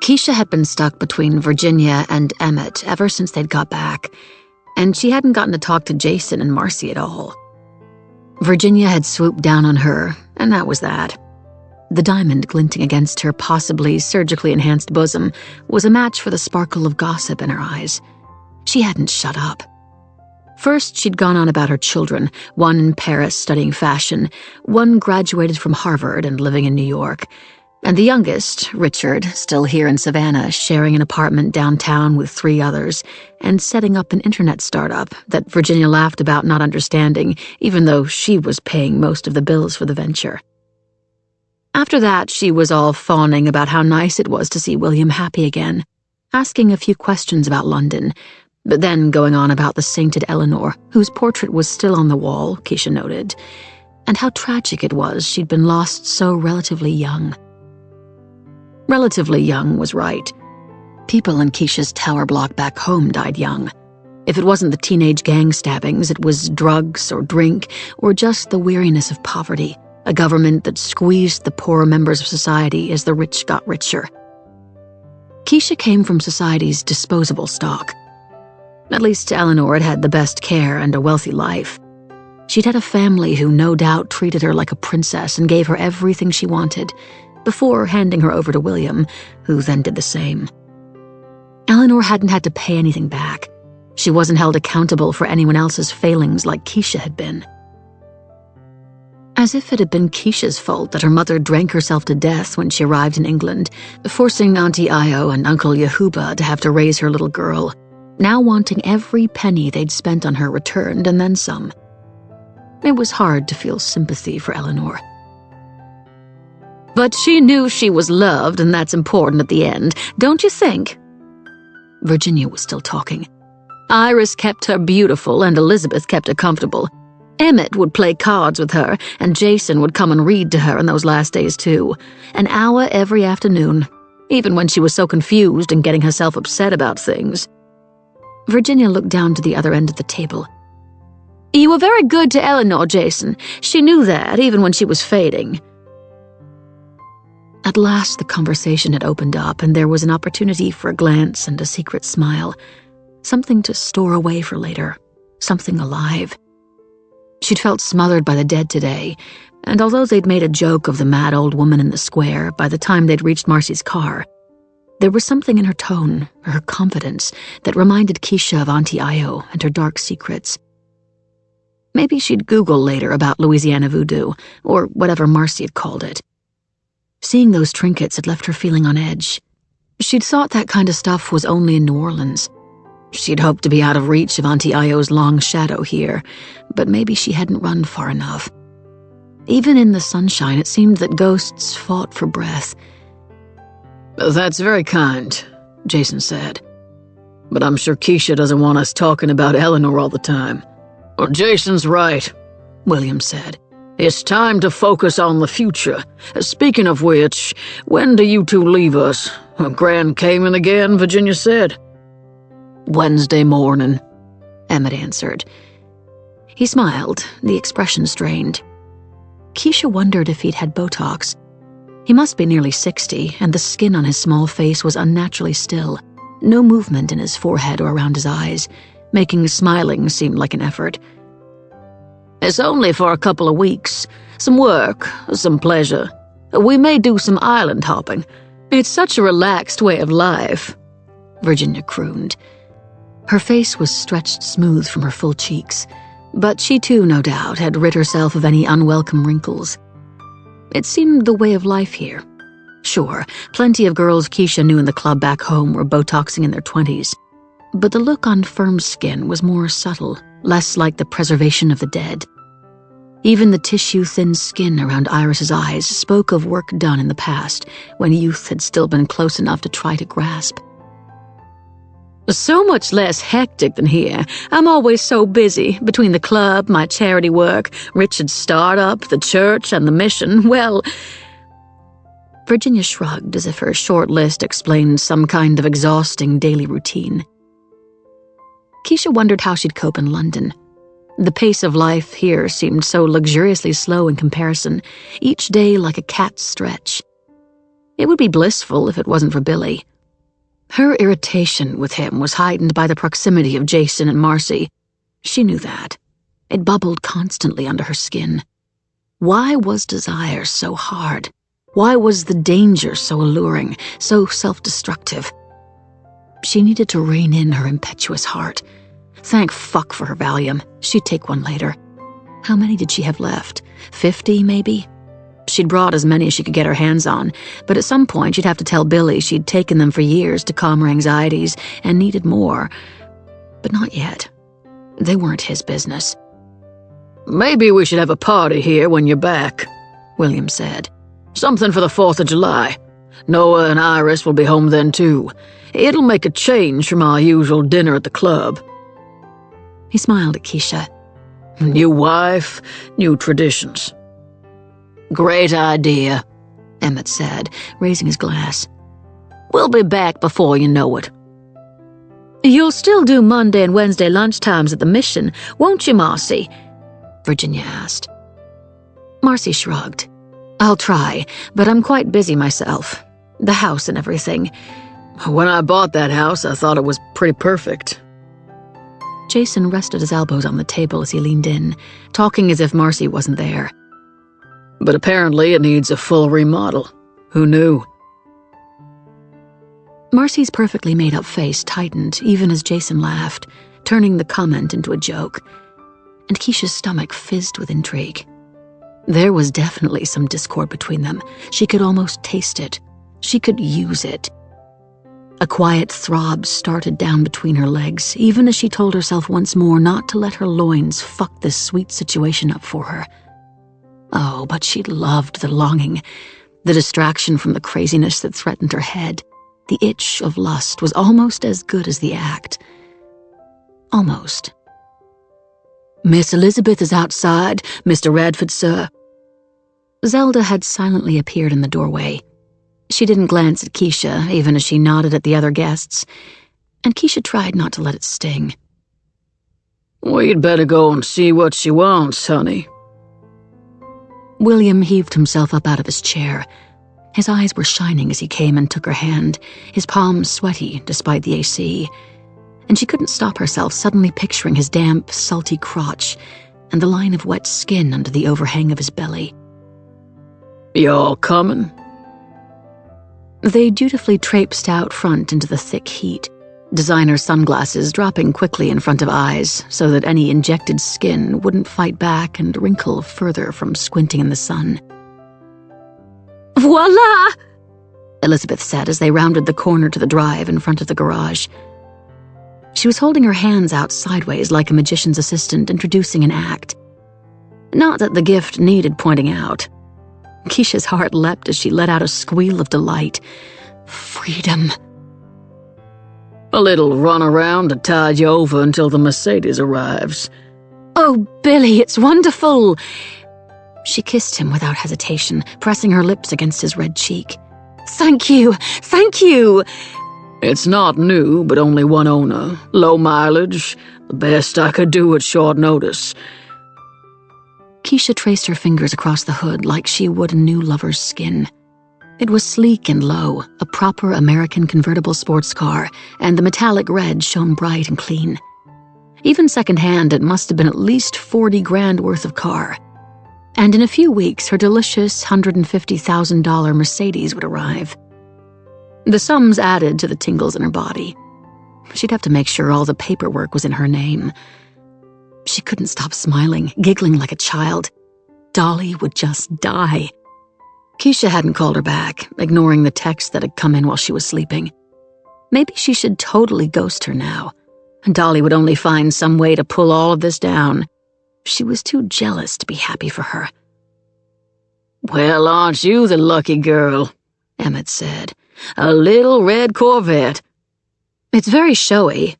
Keisha had been stuck between Virginia and Emmett ever since they'd got back, and she hadn't gotten to talk to Jason and Marcy at all. Virginia had swooped down on her, and that was that. The diamond glinting against her possibly surgically enhanced bosom was a match for the sparkle of gossip in her eyes. She hadn't shut up. First, she'd gone on about her children, one in Paris studying fashion, one graduated from Harvard and living in New York, and the youngest, Richard, still here in Savannah, sharing an apartment downtown with 3 others, and setting up an internet startup that Virginia laughed about not understanding, even though she was paying most of the bills for the venture. After that, she was all fawning about how nice it was to see William happy again, asking a few questions about London, but then going on about the sainted Eleanor, whose portrait was still on the wall, Keisha noted, and how tragic it was she'd been lost so relatively young. Relatively young was right. People in Keisha's tower block back home died young. If it wasn't the teenage gang stabbings, it was drugs or drink or just the weariness of poverty, a government that squeezed the poorer members of society as the rich got richer. Keisha came from society's disposable stock. At least Eleanor had had the best care and a wealthy life. She'd had a family who no doubt treated her like a princess and gave her everything she wanted, before handing her over to William, who then did the same. Eleanor hadn't had to pay anything back. She wasn't held accountable for anyone else's failings like Keisha had been. As if it had been Keisha's fault that her mother drank herself to death when she arrived in England, forcing Auntie Ngaio and Uncle Yehuba to have to raise her little girl, now wanting every penny they'd spent on her returned and then some. It was hard to feel sympathy for Eleanor. But she knew she was loved, and that's important at the end, don't you think? Virginia was still talking. Iris kept her beautiful, and Elizabeth kept her comfortable. Emmett would play cards with her, and Jason would come and read to her in those last days too. An hour every afternoon, even when she was so confused and getting herself upset about things. Virginia looked down to the other end of the table. You were very good to Eleanor, Jason. She knew that, even when she was fading. At last the conversation had opened up, and there was an opportunity for a glance and a secret smile. Something to store away for later. Something alive. She'd felt smothered by the dead today, and although they'd made a joke of the mad old woman in the square, by the time they'd reached Marcy's car, there was something in her tone, her confidence, that reminded Keisha of Auntie Ngaio and her dark secrets. Maybe she'd Google later about Louisiana voodoo, or whatever Marcy had called it. Seeing those trinkets had left her feeling on edge. She'd thought that kind of stuff was only in New Orleans. She'd hoped to be out of reach of Auntie Ngaio's long shadow here, but maybe she hadn't run far enough. Even in the sunshine, it seemed that ghosts fought for breath. That's very kind, Jason said. But I'm sure Keisha doesn't want us talking about Eleanor all the time. Well, Jason's right, William said. It's time to focus on the future. Speaking of which, when do you two leave us? Grand Cayman again, Virginia said. Wednesday morning, Emmett answered. He smiled, the expression strained. Keisha wondered if he'd had Botox. He must be nearly 60, and the skin on his small face was unnaturally still. No movement in his forehead or around his eyes, making smiling seem like an effort. It's only for a couple of weeks. Some work, some pleasure. We may do some island hopping. It's such a relaxed way of life, Virginia crooned. Her face was stretched smooth from her full cheeks, but she too, no doubt, had rid herself of any unwelcome wrinkles. It seemed the way of life here. Sure, plenty of girls Keisha knew in the club back home were Botoxing in their 20s, but the look on Firm's skin was more subtle, less like the preservation of the dead. Even the tissue-thin skin around Iris's eyes spoke of work done in the past, when youth had still been close enough to try to grasp. So much less hectic than here. I'm always so busy, between the club, my charity work, Richard's startup, the church, and the mission. Well, Virginia shrugged as if her short list explained some kind of exhausting daily routine. Keisha wondered how she'd cope in London. The pace of life here seemed so luxuriously slow in comparison, each day like a cat's stretch. It would be blissful if it wasn't for Billy. Her irritation with him was heightened by the proximity of Jason and Marcy. She knew that. It bubbled constantly under her skin. Why was desire so hard? Why was the danger so alluring, so self-destructive? She needed to rein in her impetuous heart. Thank fuck for her Valium. She'd take one later. How many did she have left? 50, maybe? She'd brought as many as she could get her hands on, but at some point she'd have to tell Billy she'd taken them for years to calm her anxieties and needed more. But not yet. They weren't his business. Maybe we should have a party here when you're back, William said. Something for the 4th of July. Noah and Iris will be home then too. It'll make a change from our usual dinner at the club. He smiled at Keisha. New wife, new traditions. Great idea, Emmett said, raising his glass. We'll be back before you know it. You'll still do Monday and Wednesday lunchtimes at the mission, won't you, Marcy? Virginia asked. Marcy shrugged. I'll try, but I'm quite busy myself. The house and everything. When I bought that house, I thought it was pretty perfect. Jason rested his elbows on the table as he leaned in, talking as if Marcy wasn't there. But apparently it needs a full remodel. Who knew? Marcy's perfectly made-up face tightened even as Jason laughed, turning the comment into a joke, and Keisha's stomach fizzed with intrigue. There was definitely some discord between them. She could almost taste it. She could use it. A quiet throb started down between her legs, even as she told herself once more not to let her loins fuck this sweet situation up for her. Oh, but she loved the longing, the distraction from the craziness that threatened her head. The itch of lust was almost as good as the act. Almost. Miss Elizabeth is outside, Mr. Radford, sir. Zelda had silently appeared in the doorway. She didn't glance at Keisha, even as she nodded at the other guests, and Keisha tried not to let it sting. We'd better go and see what she wants, honey. William heaved himself up out of his chair. His eyes were shining as he came and took her hand, his palms sweaty despite the AC, and she couldn't stop herself suddenly picturing his damp, salty crotch and the line of wet skin under the overhang of his belly. Y'all coming? They dutifully traipsed out front into the thick heat, designer sunglasses dropping quickly in front of eyes so that any injected skin wouldn't fight back and wrinkle further from squinting in the sun. Voila! Elizabeth said as they rounded the corner to the drive in front of the garage. She was holding her hands out sideways like a magician's assistant introducing an act. Not that the gift needed pointing out. Keisha's heart leapt as she let out a squeal of delight. Freedom. A little runaround to tide you over until the Mercedes arrives. Oh, Billy, it's wonderful. She kissed him without hesitation, pressing her lips against his red cheek. Thank you, thank you. It's not new, but only one owner. Low mileage. The best I could do at short notice. Keisha traced her fingers across the hood like she would a new lover's skin. It was sleek and low, a proper American convertible sports car, and the metallic red shone bright and clean. Even secondhand, it must have been at least 40 grand worth of car. And in a few weeks, her delicious $150,000 Mercedes would arrive. The sums added to the tingles in her body. She'd have to make sure all the paperwork was in her name. She couldn't stop smiling, giggling like a child. Dolly would just die. Keisha hadn't called her back, ignoring the text that had come in while she was sleeping. Maybe she should totally ghost her now, and Dolly would only find some way to pull all of this down. She was too jealous to be happy for her. Well, aren't you the lucky girl? Emmett said. A little red Corvette. It's very showy.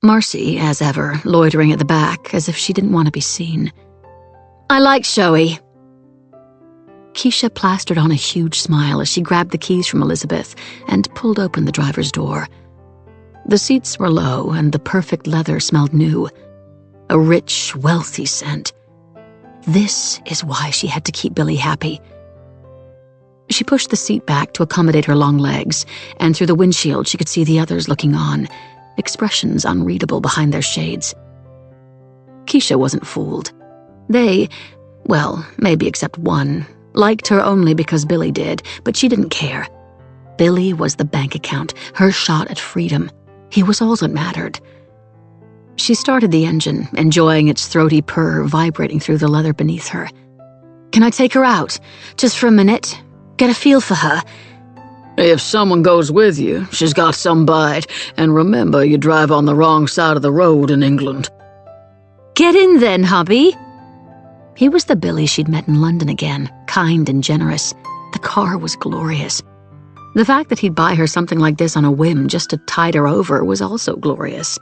Marcy, as ever, loitering at the back as if she didn't want to be seen. I like showy. Keisha plastered on a huge smile as she grabbed the keys from Elizabeth and pulled open the driver's door. The seats were low and the perfect leather smelled new. A rich, wealthy scent. This is why she had to keep Billy happy. She pushed the seat back to accommodate her long legs, and through the windshield she could see the others looking on, expressions unreadable behind their shades. Keisha wasn't fooled. They, well, maybe except one, liked her only because Billy did, but she didn't care. Billy was the bank account, her shot at freedom. He was all that mattered. She started the engine, enjoying its throaty purr vibrating through the leather beneath her. Can I take her out? Just for a minute? Get a feel for her? If someone goes with you, she's got some bite, and remember you drive on the wrong side of the road in England. Get in then, hubby. He was the Billy she'd met in London again, kind and generous. The car was glorious. The fact that he'd buy her something like this on a whim just to tide her over was also glorious.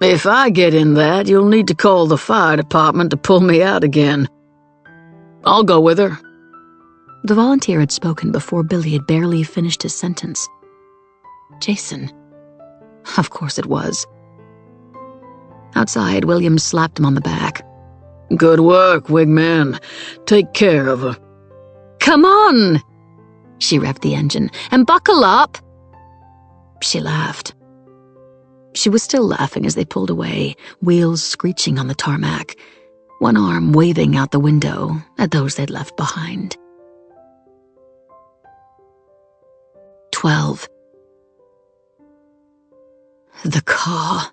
If I get in that, you'll need to call the fire department to pull me out again. I'll go with her. The volunteer had spoken before Billy had barely finished his sentence. Jason. Of course it was. Outside, William slapped him on the back. Good work, Wigman. Take care of her. Come on! She revved the engine. And buckle up! She laughed. She was still laughing as they pulled away, wheels screeching on the tarmac, one arm waving out the window at those they'd left behind. 12. The car,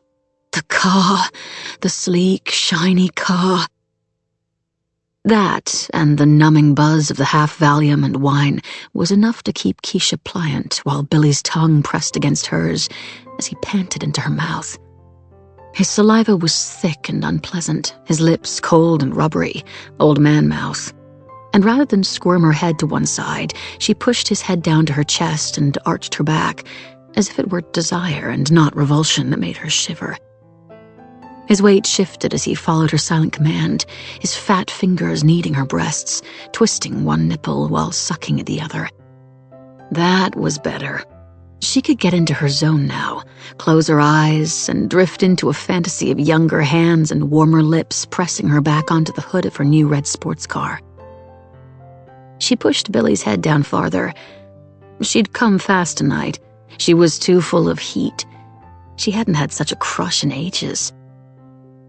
the sleek, shiny car. That, and the numbing buzz of the half Valium and wine, was enough to keep Keisha pliant while Billy's tongue pressed against hers as he panted into her mouth. His saliva was thick and unpleasant, his lips cold and rubbery, old man mouth. And rather than squirm her head to one side, she pushed his head down to her chest and arched her back, as if it were desire and not revulsion that made her shiver. His weight shifted as he followed her silent command, his fat fingers kneading her breasts, twisting one nipple while sucking at the other. That was better. She could get into her zone now, close her eyes, and drift into a fantasy of younger hands and warmer lips pressing her back onto the hood of her new red sports car. She pushed Billy's head down farther. She'd come fast tonight. She was too full of heat. She hadn't had such a crush in ages.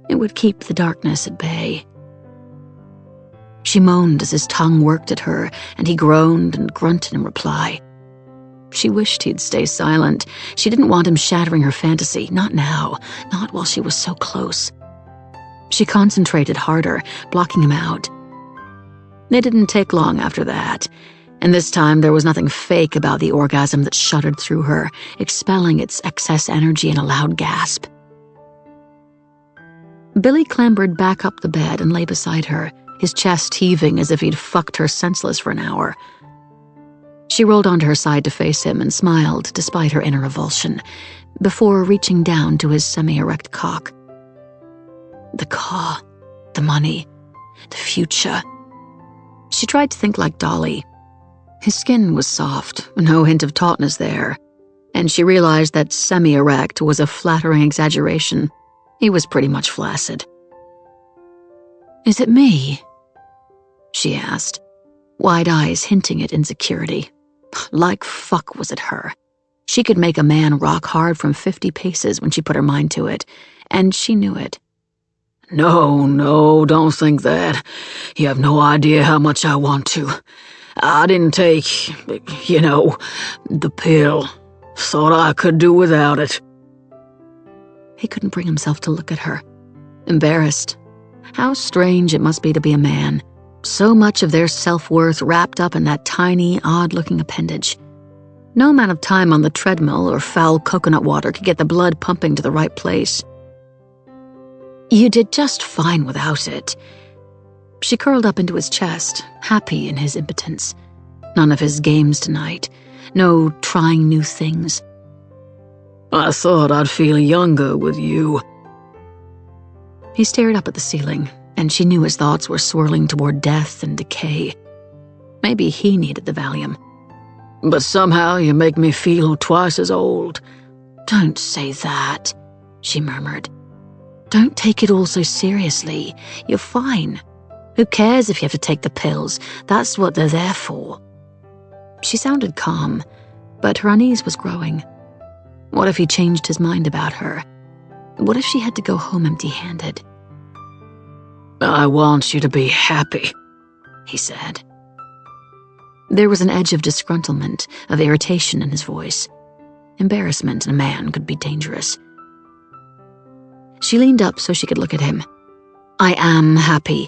It would keep the darkness at bay. She moaned as his tongue worked at her, and he groaned and grunted in reply. She wished he'd stay silent. She didn't want him shattering her fantasy, not now, not while she was so close. She concentrated harder, blocking him out. It didn't take long after that, and this time there was nothing fake about the orgasm that shuddered through her, expelling its excess energy in a loud gasp. Billy clambered back up the bed and lay beside her, his chest heaving as if he'd fucked her senseless for an hour. She rolled onto her side to face him and smiled despite her inner revulsion, before reaching down to his semi-erect cock. The car, the money, the future. She tried to think like Dolly. His skin was soft, no hint of tautness there, and she realized that semi-erect was a flattering exaggeration. He was pretty much flaccid. "Is it me?" she asked, wide eyes hinting at insecurity. Like fuck was it her. She could make a man rock hard from 50 paces when she put her mind to it, and she knew it. No, don't think that. You have no idea how much I want to. I didn't take, the pill. Thought I could do without it. He couldn't bring himself to look at her. Embarrassed. How strange it must be to be a man. So much of their self-worth wrapped up in that tiny, odd-looking appendage. No amount of time on the treadmill or foul coconut water could get the blood pumping to the right place. You did just fine without it. She curled up into his chest, happy in his impotence. None of his games tonight. No trying new things. I thought I'd feel younger with you. He stared up at the ceiling, and she knew his thoughts were swirling toward death and decay. Maybe he needed the Valium. But somehow you make me feel twice as old. Don't say that, she murmured. Don't take it all so seriously. You're fine. Who cares if you have to take the pills? That's what they're there for. She sounded calm, but her unease was growing. What if he changed his mind about her? What if she had to go home empty-handed? I want you to be happy, he said. There was an edge of disgruntlement, of irritation in his voice. Embarrassment in a man could be dangerous. She leaned up so she could look at him. I am happy.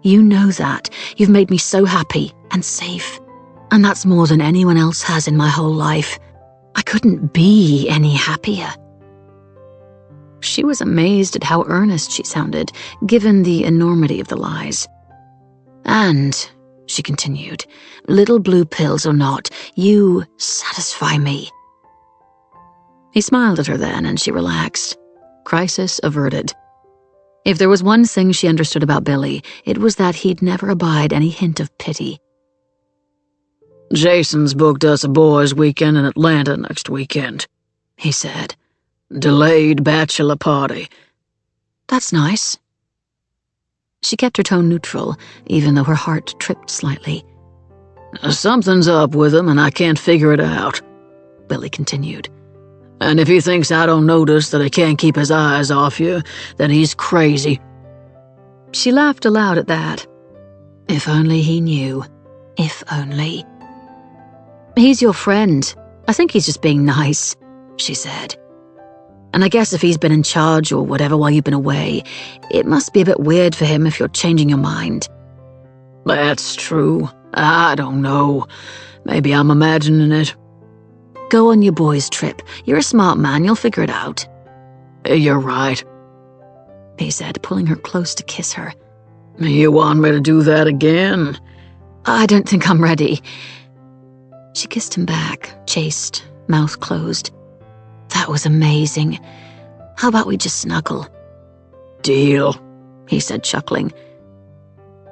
You know that. You've made me so happy and safe. And that's more than anyone else has in my whole life. I couldn't be any happier. She was amazed at how earnest she sounded, given the enormity of the lies. And, she continued, little blue pills or not, you satisfy me. He smiled at her then, and she relaxed. Crisis averted. If there was one thing she understood about Billy, it was that he'd never abide any hint of pity. Jason's booked us a boys' weekend in Atlanta next weekend, he said. Delayed bachelor party. That's nice. She kept her tone neutral, even though her heart tripped slightly. Something's up with him and I can't figure it out, Billy continued. And if he thinks I don't notice that he can't keep his eyes off you, then he's crazy. She laughed aloud at that. If only he knew. If only. He's your friend. I think he's just being nice, she said. And I guess if he's been in charge or whatever while you've been away, it must be a bit weird for him if you're changing your mind. That's true. I don't know. Maybe I'm imagining it. Go on your boys' trip. You're a smart man. You'll figure it out. You're right, he said, pulling her close to kiss her. You want me to do that again? I don't think I'm ready. She kissed him back, chaste, mouth closed. That was amazing. How about we just snuggle? Deal, he said, chuckling.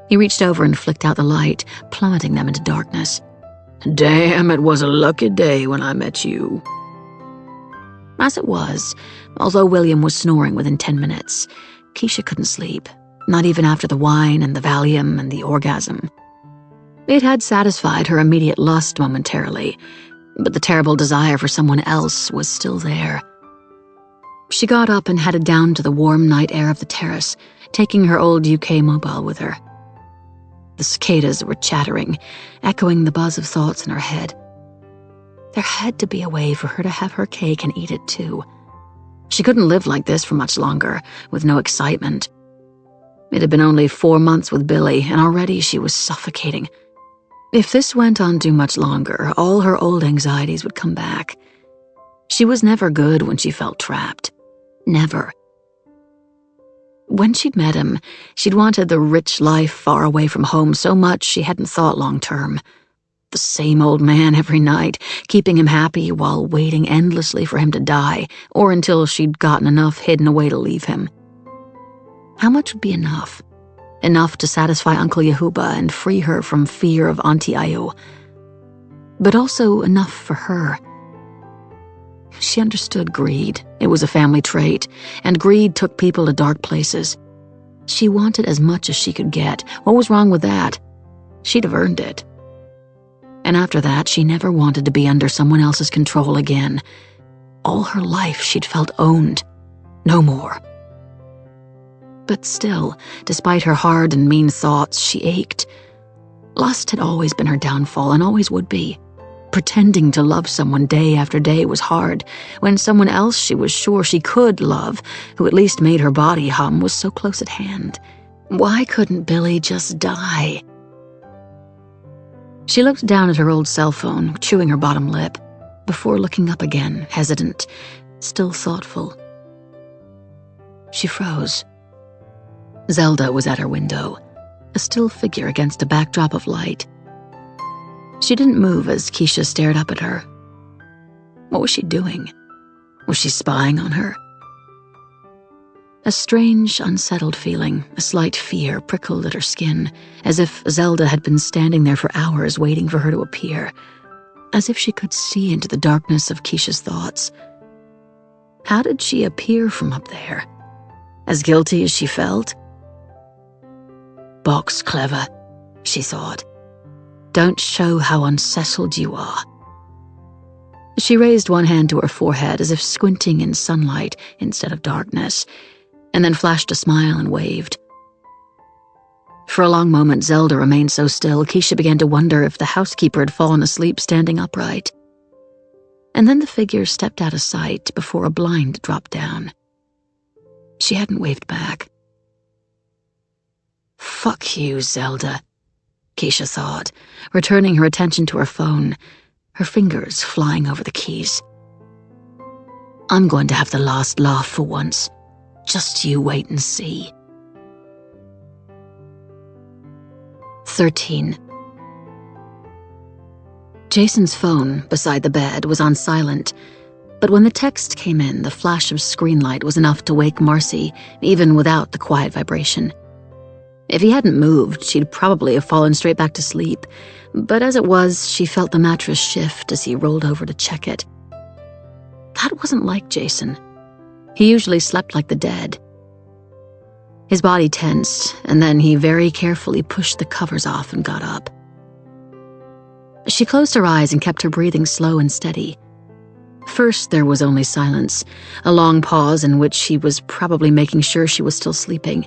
He reached over and flicked out the light, plummeting them into darkness. Damn, it was a lucky day when I met you. As it was, although William was snoring within 10 minutes, Keisha couldn't sleep, not even after the wine and the Valium and the orgasm. It had satisfied her immediate lust momentarily, but the terrible desire for someone else was still there. She got up and headed down to the warm night air of the terrace, taking her old UK mobile with her. The cicadas were chattering, echoing the buzz of thoughts in her head. There had to be a way for her to have her cake and eat it too. She couldn't live like this for much longer, with no excitement. It had been only 4 months with Billy, and already she was suffocating. If this went on too much longer, all her old anxieties would come back. She was never good when she felt trapped. Never. When she'd met him, she'd wanted the rich life far away from home so much she hadn't thought long-term. The same old man every night, keeping him happy while waiting endlessly for him to die, or until she'd gotten enough hidden away to leave him. How much would be enough? Enough to satisfy Uncle Yehuba and free her from fear of Auntie Ngaio. But also enough for her. She understood greed. It was a family trait, and greed took people to dark places. She wanted as much as she could get. What was wrong with that? She'd have earned it. And after that, she never wanted to be under someone else's control again. All her life, she'd felt owned. No more. But still, despite her hard and mean thoughts, she ached. Lust had always been her downfall and always would be. Pretending to love someone day after day was hard, when someone else she was sure she could love, who at least made her body hum, was so close at hand. Why couldn't Billy just die? She looked down at her old cell phone, chewing her bottom lip, before looking up again, hesitant, still thoughtful. She froze. Zelda was at her window, a still figure against a backdrop of light. She didn't move as Keisha stared up at her. What was she doing? Was she spying on her? A strange, unsettled feeling, a slight fear prickled at her skin, as if Zelda had been standing there for hours waiting for her to appear, as if she could see into the darkness of Keisha's thoughts. How did she appear from up there? As guilty as she felt? Box clever, she thought. Don't show how unsettled you are. She raised one hand to her forehead as if squinting in sunlight instead of darkness, and then flashed a smile and waved. For a long moment, Zelda remained so still, Keisha began to wonder if the housekeeper had fallen asleep standing upright. And then the figure stepped out of sight before a blind dropped down. She hadn't waved back. Fuck you, Zelda, Keisha thought, returning her attention to her phone, her fingers flying over the keys. I'm going to have the last laugh for once. Just you wait and see. 13. Jason's phone, beside the bed, was on silent, but when the text came in, the flash of screen light was enough to wake Marcy, even without the quiet vibration. If he hadn't moved, she'd probably have fallen straight back to sleep, but as it was, she felt the mattress shift as he rolled over to check it. That wasn't like Jason. He usually slept like the dead. His body tensed, and then he very carefully pushed the covers off and got up. She closed her eyes and kept her breathing slow and steady. First, there was only silence, a long pause in which she was probably making sure she was still sleeping.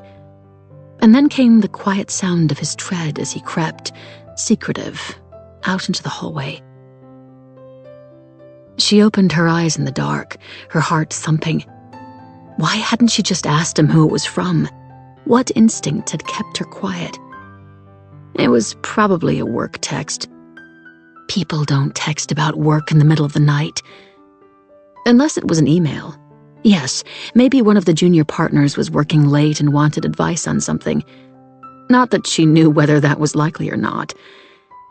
And then came the quiet sound of his tread as he crept, secretive, out into the hallway. She opened her eyes in the dark, her heart thumping. Why hadn't she just asked him who it was from? What instinct had kept her quiet? It was probably a work text. People don't text about work in the middle of the night. Unless it was an email. Yes, maybe one of the junior partners was working late and wanted advice on something. Not that she knew whether that was likely or not.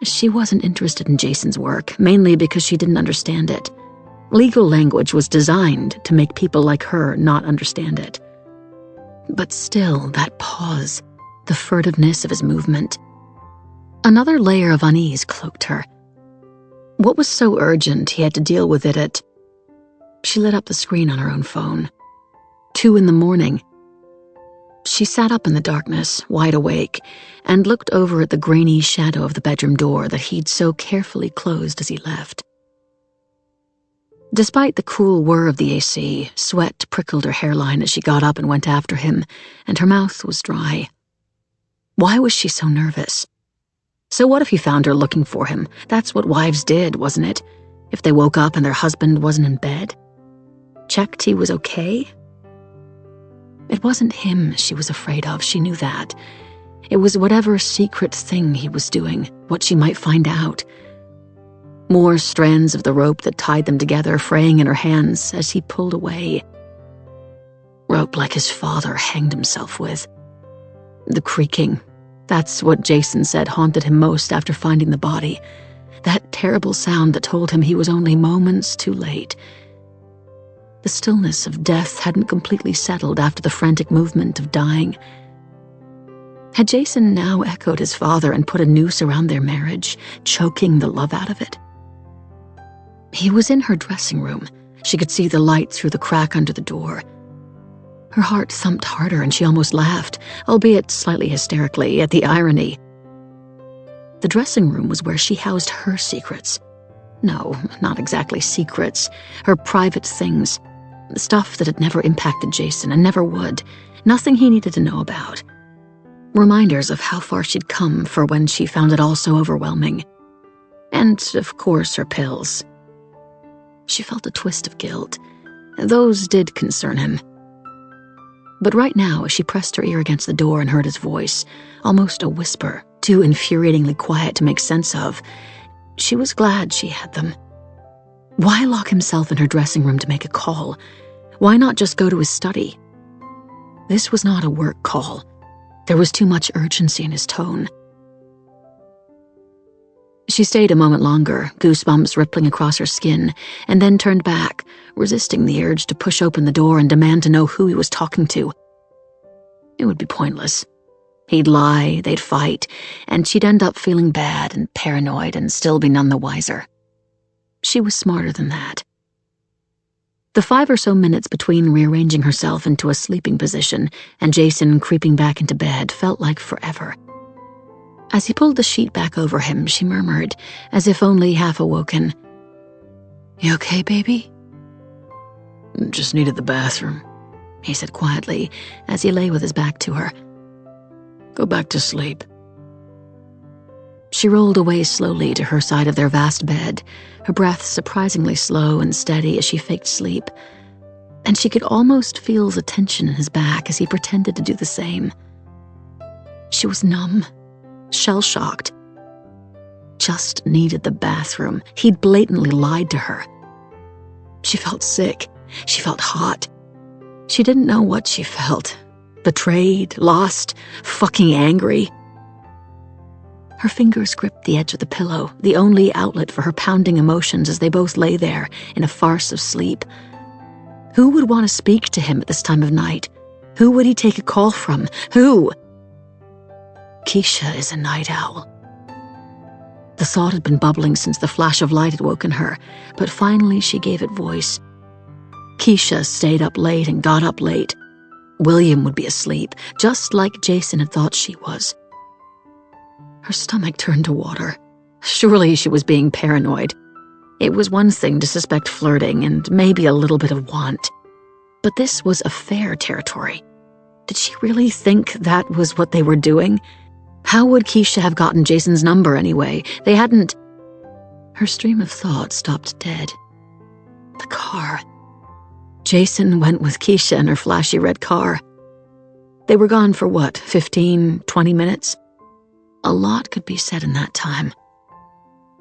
She wasn't interested in Jason's work, mainly because she didn't understand it. Legal language was designed to make people like her not understand it. But still, that pause, the furtiveness of his movement. Another layer of unease cloaked her. What was so urgent he had to deal with it at... She lit up the screen on her own phone. 2 a.m. She sat up in the darkness, wide awake, and looked over at the grainy shadow of the bedroom door that he'd so carefully closed as he left. Despite the cool whir of the AC, sweat prickled her hairline as she got up and went after him, and her mouth was dry. Why was she so nervous? So what if he found her looking for him? That's what wives did, wasn't it? If they woke up and their husband wasn't in bed? Checked he was okay? It wasn't him she was afraid of, she knew that. It was whatever secret thing he was doing, what she might find out. More strands of the rope that tied them together fraying in her hands as he pulled away. Rope like his father hanged himself with. The creaking, that's what Jason said haunted him most after finding the body. That terrible sound that told him he was only moments too late. The stillness of death hadn't completely settled after the frantic movement of dying. Had Jason now echoed his father and put a noose around their marriage, choking the love out of it? He was in her dressing room. She could see the light through the crack under the door. Her heart thumped harder and she almost laughed, albeit slightly hysterically, at the irony. The dressing room was where she housed her secrets. No, not exactly secrets. Her private things. Stuff that had never impacted Jason and never would. Nothing he needed to know about. Reminders of how far she'd come for when she found it all so overwhelming. And, of course, her pills. She felt a twist of guilt. Those did concern him. But right now, as she pressed her ear against the door and heard his voice, almost a whisper, too infuriatingly quiet to make sense of, she was glad she had them. Why lock himself in her dressing room to make a call? Why not just go to his study? This was not a work call. There was too much urgency in his tone. She stayed a moment longer, goosebumps rippling across her skin, and then turned back, resisting the urge to push open the door and demand to know who he was talking to. It would be pointless. He'd lie, they'd fight, and she'd end up feeling bad and paranoid and still be none the wiser. She was smarter than that. The 5 or so minutes between rearranging herself into a sleeping position and Jason creeping back into bed felt like forever. As he pulled the sheet back over him, she murmured, as if only half awoken, "You okay, baby?" "Just needed the bathroom," he said quietly, as he lay with his back to her. "Go back to sleep." She rolled away slowly to her side of their vast bed, her breath surprisingly slow and steady as she faked sleep, and she could almost feel the tension in his back as he pretended to do the same. She was numb, shell-shocked. Just needed the bathroom. He'd blatantly lied to her. She felt sick. She felt hot. She didn't know what she felt. Betrayed, lost, fucking angry. Her fingers gripped the edge of the pillow, the only outlet for her pounding emotions as they both lay there in a farce of sleep. Who would want to speak to him at this time of night? Who would he take a call from? Who? Keisha is a night owl. The thought had been bubbling since the flash of light had woken her, but finally she gave it voice. Keisha stayed up late and got up late. William would be asleep, just like Jason had thought she was. Her stomach turned to water. Surely she was being paranoid. It was one thing to suspect flirting and maybe a little bit of want. But this was affair territory. Did she really think that was what they were doing? How would Keisha have gotten Jason's number anyway? They hadn't... Her stream of thought stopped dead. The car. Jason went with Keisha in her flashy red car. They were gone for what, 15, 20 minutes? A lot could be said in that time.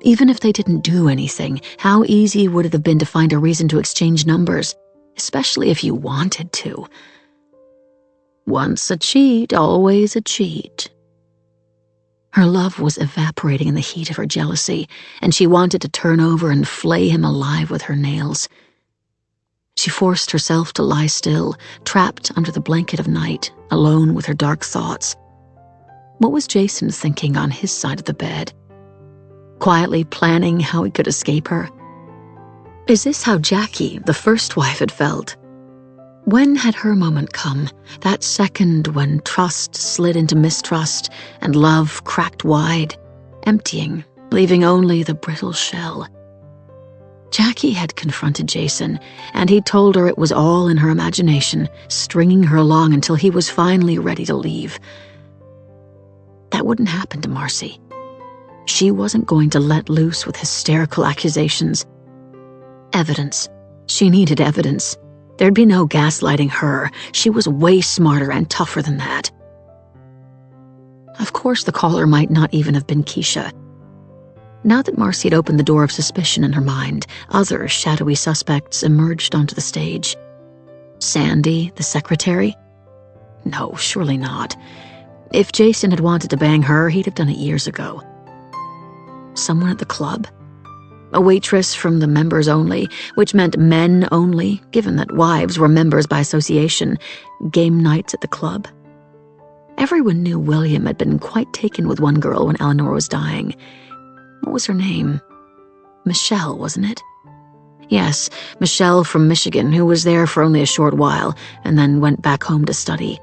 Even if they didn't do anything, how easy would it have been to find a reason to exchange numbers, especially if you wanted to? Once a cheat, always a cheat. Her love was evaporating in the heat of her jealousy, and she wanted to turn over and flay him alive with her nails. She forced herself to lie still, trapped under the blanket of night, alone with her dark thoughts. What was Jason thinking on his side of the bed? Quietly planning how he could escape her? Is this how Jackie, the first wife, had felt? When had her moment come, that second when trust slid into mistrust and love cracked wide, emptying, leaving only the brittle shell? Jackie had confronted Jason, and he'd told her it was all in her imagination, stringing her along until he was finally ready to leave. That wouldn't happen to Marcy. She wasn't going to let loose with hysterical accusations. Evidence. She needed evidence. There'd be no gaslighting her. She was way smarter and tougher than that. Of course, the caller might not even have been Keisha. Now that Marcy had opened the door of suspicion in her mind, other shadowy suspects emerged onto the stage. Sandy, the secretary? No, surely not. If Jason had wanted to bang her, he'd have done it years ago. Someone at the club? A waitress from the members only, which meant men only, given that wives were members by association, game nights at the club. Everyone knew William had been quite taken with one girl when Eleanor was dying. What was her name? Michelle, wasn't it? Yes, Michelle from Michigan, who was there for only a short while and then went back home to study.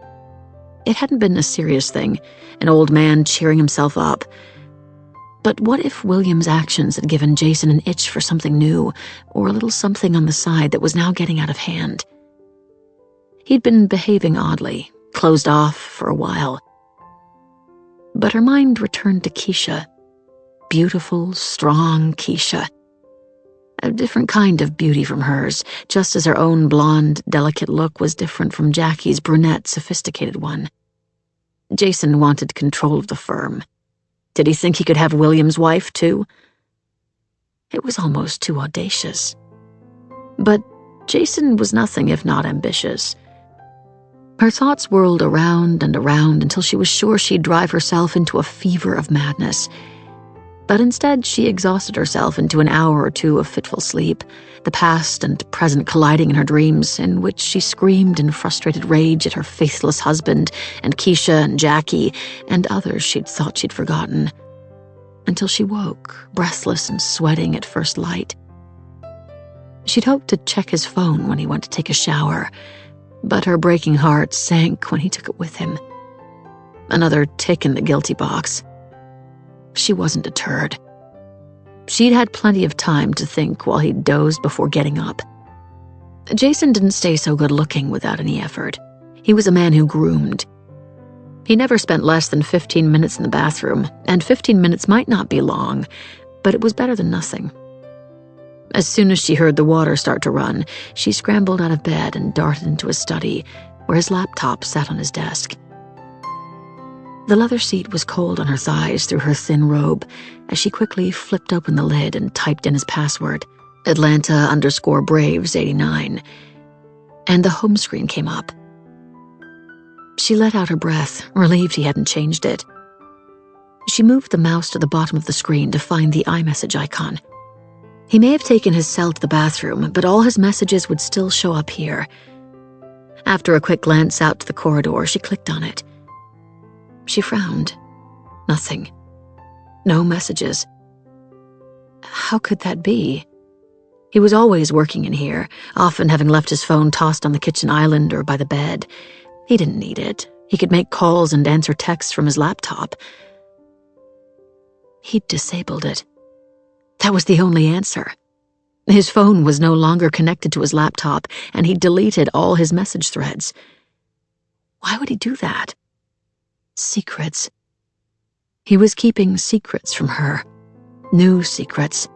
It hadn't been a serious thing, an old man cheering himself up. But what if William's actions had given Jason an itch for something new, or a little something on the side that was now getting out of hand? He'd been behaving oddly, closed off for a while. But her mind returned to Keisha. Beautiful, strong Keisha. A different kind of beauty from hers, just as her own blonde, delicate look was different from Jackie's brunette, sophisticated one. Jason wanted control of the firm. Did he think he could have William's wife, too? It was almost too audacious. But Jason was nothing if not ambitious. Her thoughts whirled around and around until she was sure she'd drive herself into a fever of madness. But instead, she exhausted herself into an hour or two of fitful sleep, the past and present colliding in her dreams, in which she screamed in frustrated rage at her faithless husband and Keisha and Jackie and others she'd thought she'd forgotten, until she woke, breathless and sweating at first light. She'd hoped to check his phone when he went to take a shower, but her breaking heart sank when he took it with him. Another tick in the guilty box. She wasn't deterred. She'd had plenty of time to think while he dozed before getting up. Jason didn't stay so good-looking without any effort. He was a man who groomed. He never spent less than 15 minutes in the bathroom, and 15 minutes might not be long, but it was better than nothing. As soon as she heard the water start to run, she scrambled out of bed and darted into his study, where his laptop sat on his desk. The leather seat was cold on her thighs through her thin robe as she quickly flipped open the lid and typed in his password, Atlanta_Braves89, and the home screen came up. She let out her breath, relieved he hadn't changed it. She moved the mouse to the bottom of the screen to find the iMessage icon. He may have taken his cell to the bathroom, but all his messages would still show up here. After a quick glance out to the corridor, she clicked on it. She frowned. Nothing. No messages. How could that be? He was always working in here, often having left his phone tossed on the kitchen island or by the bed. He didn't need it. He could make calls and answer texts from his laptop. He'd disabled it. That was the only answer. His phone was no longer connected to his laptop, and he'd deleted all his message threads. Why would he do that? Secrets. He was keeping secrets from her. New secrets.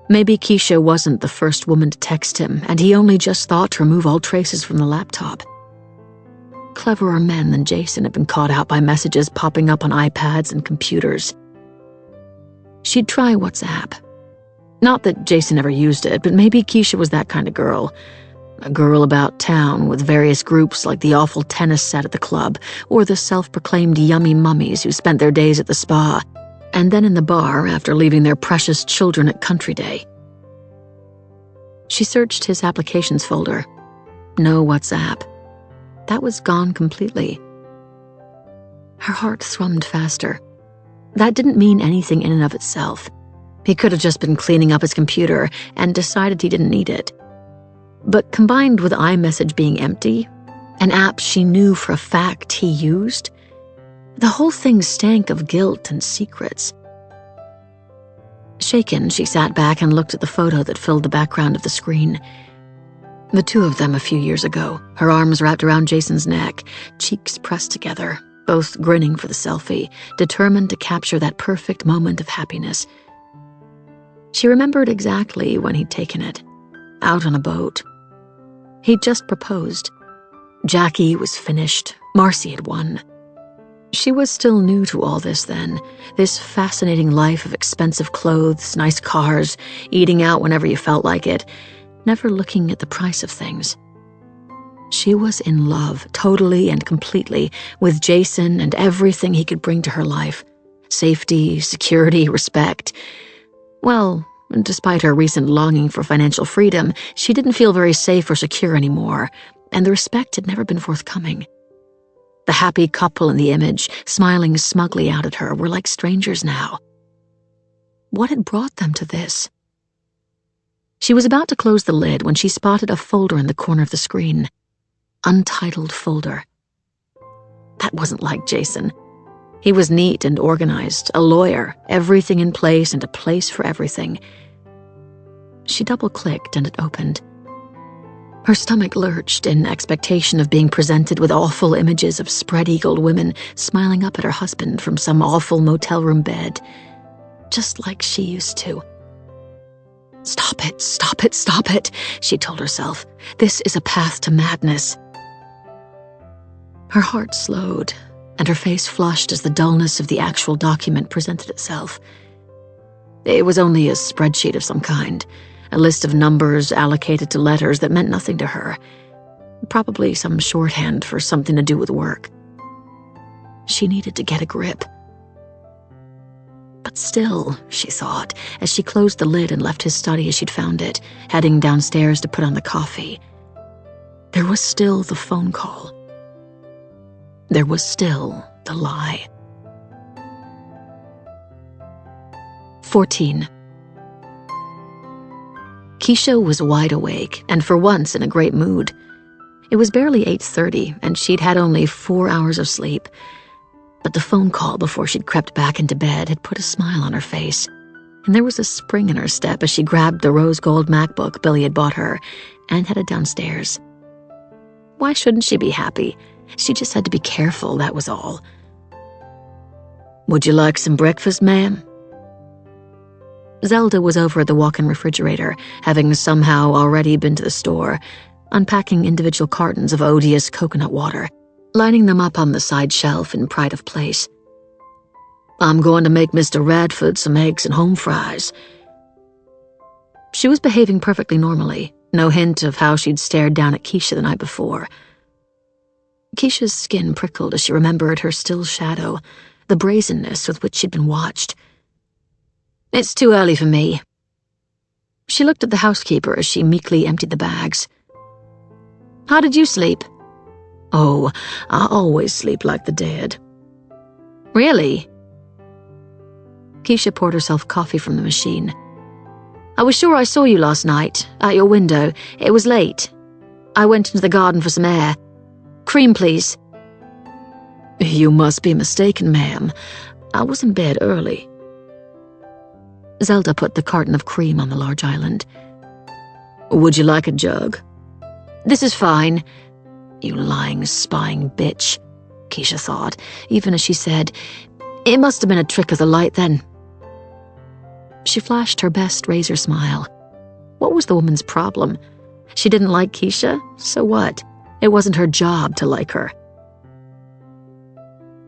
Maybe Keisha wasn't the first woman to text him, and he only just thought to remove all traces from the laptop. Cleverer men than Jason had been caught out by messages popping up on iPads and computers. She'd try WhatsApp. Not that Jason ever used it, but maybe Keisha was that kind of girl. A girl about town with various groups like the awful tennis set at the club, or the self-proclaimed yummy mummies who spent their days at the spa, and then in the bar after leaving their precious children at country day. She searched his applications folder. No WhatsApp. That was gone completely. Her heart thrummed faster. That didn't mean anything in and of itself. He could have just been cleaning up his computer and decided he didn't need it. But combined with iMessage being empty, an app she knew for a fact he used, the whole thing stank of guilt and secrets. Shaken, she sat back and looked at the photo that filled the background of the screen. The two of them a few years ago, her arms wrapped around Jason's neck, cheeks pressed together, both grinning for the selfie, determined to capture that perfect moment of happiness. She remembered exactly when he'd taken it, out on a boat. He'd just proposed. Jackie was finished. Marcy had won. She was still new to all this then, this fascinating life of expensive clothes, nice cars, eating out whenever you felt like it, never looking at the price of things. She was in love, totally and completely, with Jason and everything he could bring to her life. Safety, security, respect. Well, despite her recent longing for financial freedom, she didn't feel very safe or secure anymore, and the respect had never been forthcoming. The happy couple in the image, smiling smugly out at her, were like strangers now. What had brought them to this? She was about to close the lid when she spotted a folder in the corner of the screen. Untitled folder. That wasn't like Jason. He was neat and organized, a lawyer, everything in place and a place for everything. She double-clicked and it opened. Her stomach lurched in expectation of being presented with awful images of spread-eagled women smiling up at her husband from some awful motel room bed, just like she used to. Stop it, stop it, stop it, she told herself. This is a path to madness. Her heart slowed, and her face flushed as the dullness of the actual document presented itself. It was only a spreadsheet of some kind, a list of numbers allocated to letters that meant nothing to her, probably some shorthand for something to do with work. She needed to get a grip. But still, she thought, as she closed the lid and left his study as she'd found it, heading downstairs to put on the coffee, there was still the phone call. There was still the lie. 14. Keisha was wide awake, and for once in a great mood. It was barely 8:30, and she'd had only 4 hours of sleep. But the phone call before she'd crept back into bed had put a smile on her face, and there was a spring in her step as she grabbed the rose gold MacBook Billy had bought her and headed downstairs. Why shouldn't she be happy? She just had to be careful, that was all. "Would you like some breakfast, ma'am?" Zelda was over at the walk-in refrigerator, having somehow already been to the store, unpacking individual cartons of odious coconut water, lining them up on the side shelf in pride of place. "I'm going to make Mr. Radford some eggs and home fries." She was behaving perfectly normally, no hint of how she'd stared down at Keisha the night before. Keisha's skin prickled as she remembered her still shadow, the brazenness with which she'd been watched. "It's too early for me." She looked at the housekeeper as she meekly emptied the bags. "How did you sleep?" "Oh, I always sleep like the dead." "Really?" Keisha poured herself coffee from the machine. "I was sure I saw you last night, at your window. It was late. I went into the garden for some air. Cream, please. You must be mistaken, ma'am. I was in bed early. Zelda put the carton of cream on the large island. Would you like a jug? This is fine. You lying, spying bitch, Keisha thought, even as she said, "It must have been a trick of the light then." She flashed her best razor smile. What was the woman's problem? She didn't like Keisha, so what? It wasn't her job to like her.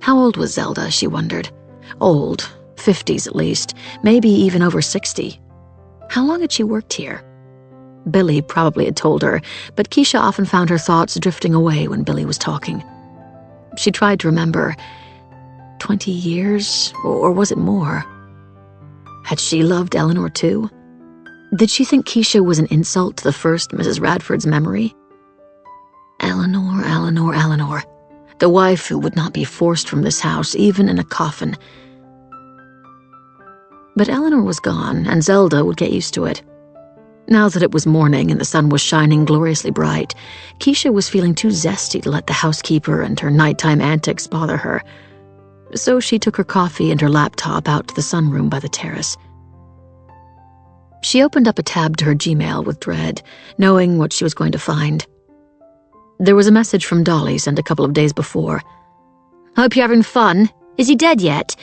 How old was Zelda, she wondered. Old, 50s at least, maybe even over 60. How long had she worked here? Billy probably had told her, but Keisha often found her thoughts drifting away when Billy was talking. She tried to remember. 20 years, or was it more? Had she loved Eleanor too? Did she think Keisha was an insult to the first Mrs. Radford's memory? Eleanor, Eleanor, Eleanor. The wife who would not be forced from this house, even in a coffin. But Eleanor was gone, and Zelda would get used to it. Now that it was morning and the sun was shining gloriously bright, Keisha was feeling too zesty to let the housekeeper and her nighttime antics bother her. So she took her coffee and her laptop out to the sunroom by the terrace. She opened up a tab to her Gmail with dread, knowing what she was going to find. There was a message from Dolly sent a couple of days before. "Hope you're having fun. Is he dead yet?"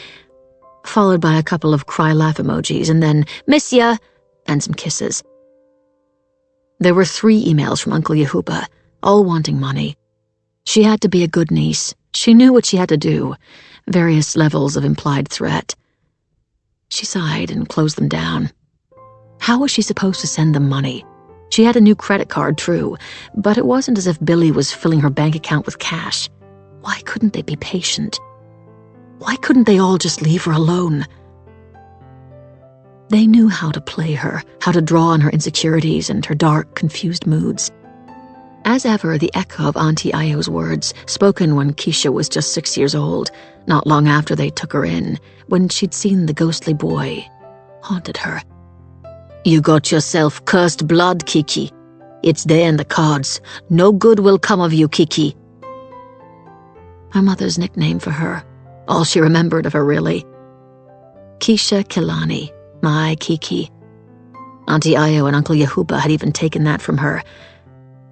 Followed by a couple of cry-laugh emojis, and then, "Miss ya," and some kisses. There were 3 emails from Uncle Yehuba, all wanting money. She had to be a good niece. She knew what she had to do, various levels of implied threat. She sighed and closed them down. How was she supposed to send them money? She had a new credit card, true, but it wasn't as if Billy was filling her bank account with cash. Why couldn't they be patient? Why couldn't they all just leave her alone? They knew how to play her, how to draw on her insecurities and her dark, confused moods. As ever, the echo of Auntie Io's words, spoken when Keisha was just 6 years old, not long after they took her in, when she'd seen the ghostly boy, haunted her. "You got yourself cursed blood, Kiki. It's there in the cards. No good will come of you, Kiki." Her mother's nickname for her, all she remembered of her really. Keisha Kilani, my Kiki. Auntie Io and Uncle Yehuba had even taken that from her,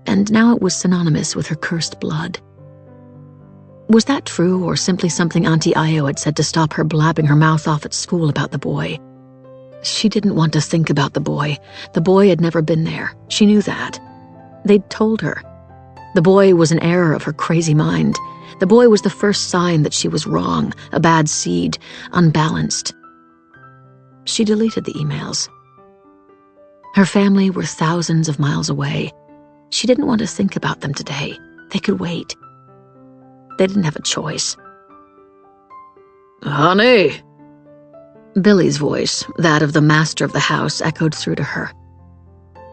and now it was synonymous with her cursed blood. Was that true, or simply something Auntie Io had said to stop her blabbing her mouth off at school about the boy? She didn't want to think about the boy. The boy had never been there. She knew that. They'd told her. The boy was an error of her crazy mind. The boy was the first sign that she was wrong, a bad seed, unbalanced. She deleted the emails. Her family were thousands of miles away. She didn't want to think about them today. They could wait. They didn't have a choice. "Honey!" Billy's voice, that of the master of the house, echoed through to her.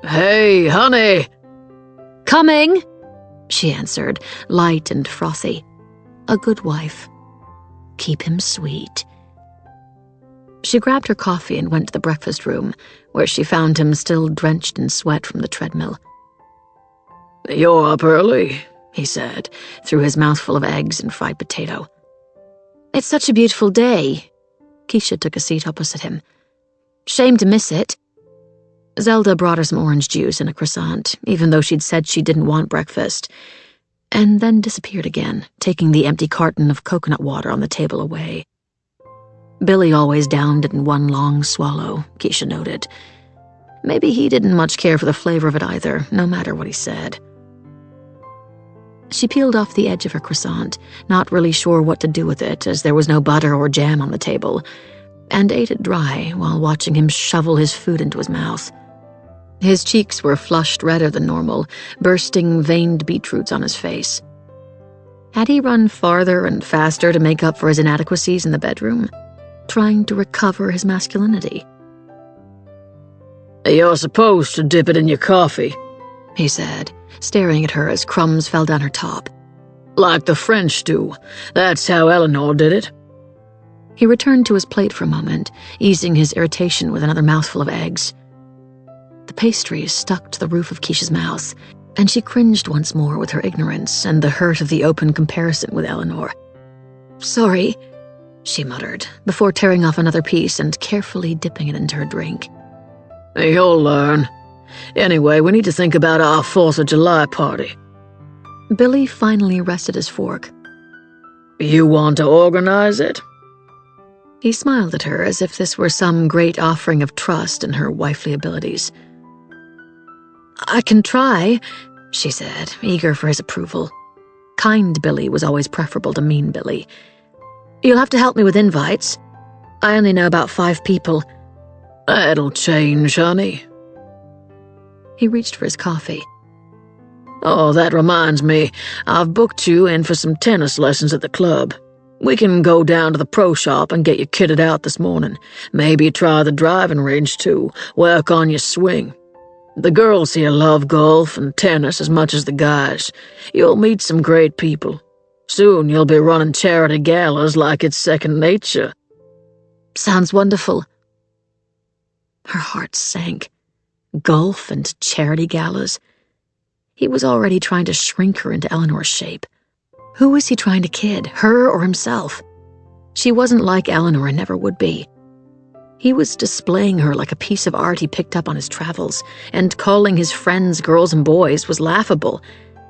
"Hey, honey!" "Coming!" she answered, light and frothy. A good wife. Keep him sweet. She grabbed her coffee and went to the breakfast room, where she found him still drenched in sweat from the treadmill. "You're up early," he said, through his mouthful of eggs and fried potato. "It's such a beautiful day." Keisha took a seat opposite him. "Shame to miss it." Zelda brought her some orange juice and a croissant, even though she'd said she didn't want breakfast, and then disappeared again, taking the empty carton of coconut water on the table away. Billy always downed it in one long swallow, Keisha noted. Maybe he didn't much care for the flavor of it either, no matter what he said. She peeled off the edge of her croissant, not really sure what to do with it, as there was no butter or jam on the table, and ate it dry while watching him shovel his food into his mouth. His cheeks were flushed redder than normal, bursting veined beetroots on his face. Had he run farther and faster to make up for his inadequacies in the bedroom, trying to recover his masculinity? "You're supposed to dip it in your coffee," he said, staring at her as crumbs fell down her top. "Like the French do. That's how Eleanor did it." He returned to his plate for a moment, easing his irritation with another mouthful of eggs. The pastries stuck to the roof of Keisha's mouth, and she cringed once more with her ignorance and the hurt of the open comparison with Eleanor. "Sorry," she muttered, before tearing off another piece and carefully dipping it into her drink. You'll learn. Anyway, we need to think about our 4th of July party. Billy finally rested his fork. You want to organize it? He smiled at her as if this were some great offering of trust in her wifely abilities. "I can try," she said, eager for his approval. Kind Billy was always preferable to mean Billy. "You'll have to help me with invites. I only know about 5 people. That'll change, honey." He reached for his coffee. Oh, that reminds me. I've booked you in for some tennis lessons at the club. We can go down to the pro shop and get you kitted out this morning. Maybe try the driving range, too. Work on your swing. The girls here love golf and tennis as much as the guys. You'll meet some great people. Soon you'll be running charity galas like it's second nature." "Sounds wonderful." Her heart sank. Golf and charity galas. He was already trying to shrink her into Eleanor's shape. Who was he trying to kid, her or himself? She wasn't like Eleanor and never would be. He was displaying her like a piece of art he picked up on his travels, and calling his friends girls and boys was laughable.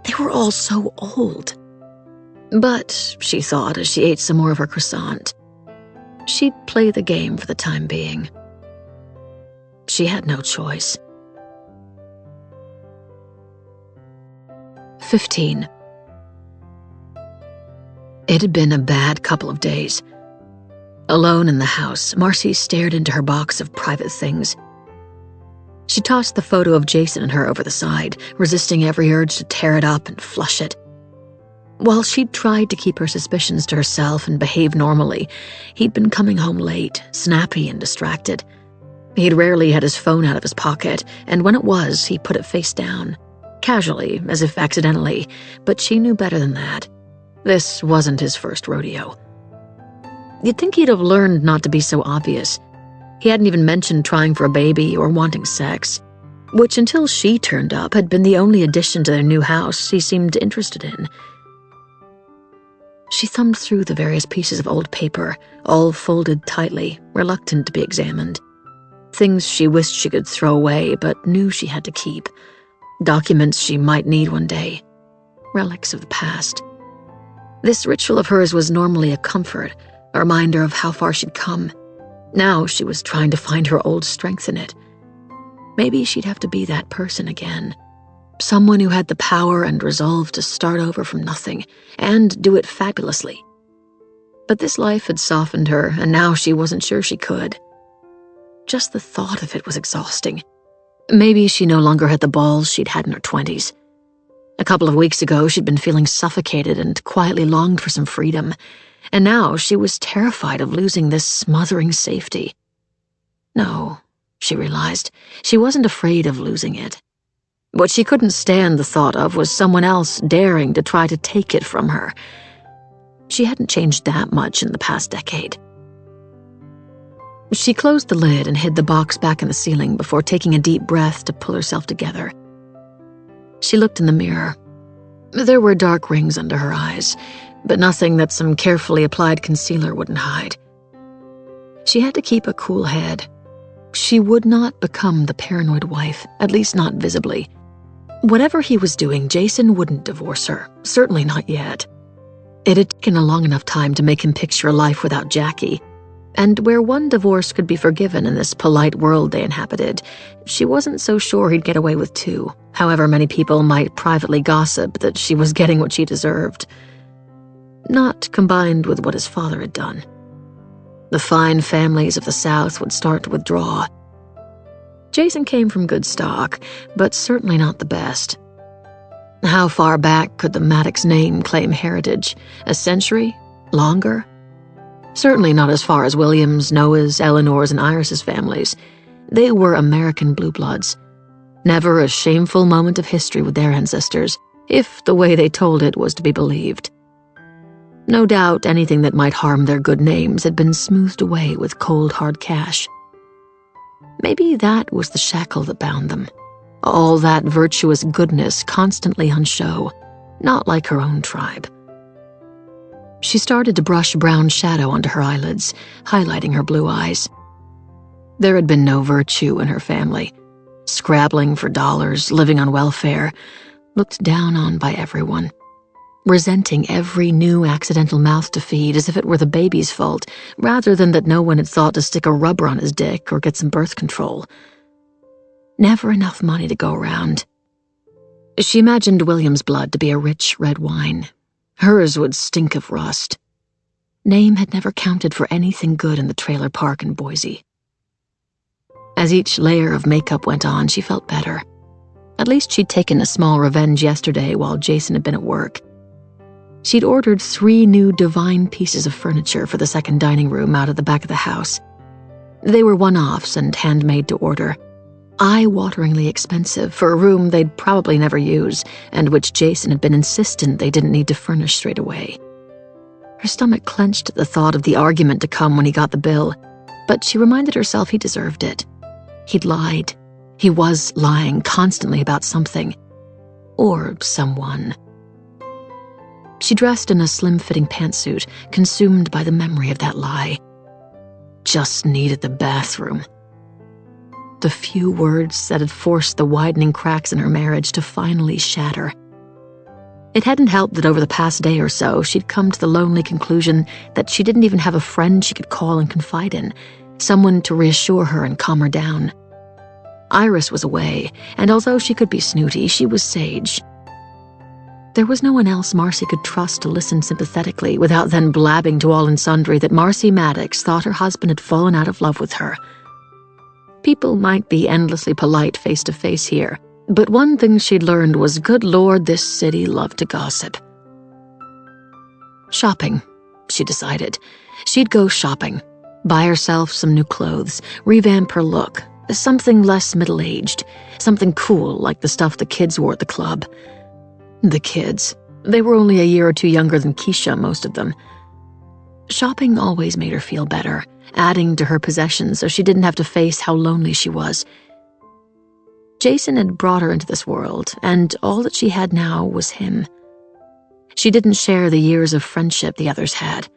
They were all so old. But, she thought as she ate some more of her croissant, she'd play the game for the time being. She had no choice. 15. It had been a bad couple of days. Alone in the house, Marcy stared into her box of private things. She tossed the photo of Jason and her over the side, resisting every urge to tear it up and flush it. While she'd tried to keep her suspicions to herself and behave normally, he'd been coming home late, snappy and distracted. He'd rarely had his phone out of his pocket, and when it was, he put it face down. Casually, as if accidentally, but she knew better than that. This wasn't his first rodeo. You'd think he'd have learned not to be so obvious. He hadn't even mentioned trying for a baby or wanting sex, which until she turned up had been the only addition to their new house he seemed interested in. She thumbed through the various pieces of old paper, all folded tightly, reluctant to be examined. Things she wished she could throw away but knew she had to keep. Documents she might need one day. Relics of the past. This ritual of hers was normally a comfort, a reminder of how far she'd come. Now she was trying to find her old strength in it. Maybe she'd have to be that person again. Someone who had the power and resolve to start over from nothing, and do it fabulously. But this life had softened her, and now she wasn't sure she could. Just the thought of it was exhausting. Maybe she no longer had the balls she'd had in her 20s. A couple of weeks ago, she'd been feeling suffocated and quietly longed for some freedom, and now she was terrified of losing this smothering safety. No, she realized, she wasn't afraid of losing it. What she couldn't stand the thought of was someone else daring to try to take it from her. She hadn't changed that much in the past decade. She closed the lid and hid the box back in the ceiling before taking a deep breath to pull herself together. She looked in the mirror. There were dark rings under her eyes, but nothing that some carefully applied concealer wouldn't hide. She had to keep a cool head. She would not become the paranoid wife, at least not visibly. Whatever he was doing, Jason wouldn't divorce her, certainly not yet. It had taken a long enough time to make him picture a life without Jackie, and where one divorce could be forgiven in this polite world they inhabited, she wasn't so sure he'd get away with 2, however many people might privately gossip that she was getting what she deserved. Not combined with what his father had done. The fine families of the South would start to withdraw. Jason came from good stock, but certainly not the best. How far back could the Maddox name claim heritage? A century? Longer? Certainly not as far as William's, Noah's, Eleanor's, and Iris's families. They were American blue bloods. Never a shameful moment of history with their ancestors, if the way they told it was to be believed. No doubt anything that might harm their good names had been smoothed away with cold, hard cash. Maybe that was the shackle that bound them. all that virtuous goodness constantly on show, not like her own tribe. She started to brush brown shadow onto her eyelids, highlighting her blue eyes. There had been no virtue in her family. Scrabbling for dollars, living on welfare, looked down on by everyone, resenting every new accidental mouth to feed as if it were the baby's fault, rather than that no one had thought to stick a rubber on his dick or get some birth control. Never enough money to go around. She imagined William's blood to be a rich red wine. Hers would stink of rust. Name had never counted for anything good in the trailer park in Boise. As each layer of makeup went on, she felt better. At least she'd taken a small revenge yesterday while Jason had been at work. She'd ordered 3 new divine pieces of furniture for the second dining room out of the back of the house. They were one-offs and handmade to order, eye-wateringly expensive for a room they'd probably never use, and which Jason had been insistent they didn't need to furnish straight away. Her stomach clenched at the thought of the argument to come when he got the bill, but she reminded herself he deserved it. He'd lied. He was lying constantly about something. Or someone. She dressed in a slim-fitting pantsuit, consumed by the memory of that lie. Just needed the bathroom. The few words that had forced the widening cracks in her marriage to finally shatter. It hadn't helped that over the past day or so, she'd come to the lonely conclusion that she didn't even have a friend she could call and confide in, someone to reassure her and calm her down. Iris was away, and although she could be snooty, she was sage. There was no one else Marcy could trust to listen sympathetically without then blabbing to all and sundry that Marcy Maddox thought her husband had fallen out of love with her. People might be endlessly polite face-to-face here, but one thing she'd learned was, good Lord, this city loved to gossip. Shopping, she decided. She'd go shopping, buy herself some new clothes, revamp her look, something less middle-aged, something cool like the stuff the kids wore at the club. The kids. They were only a year or 2 younger than Keisha, most of them. Shopping always made her feel better, adding to her possessions so she didn't have to face how lonely she was. Jason had brought her into this world, and all that she had now was him. She didn't share the years of friendship the others had.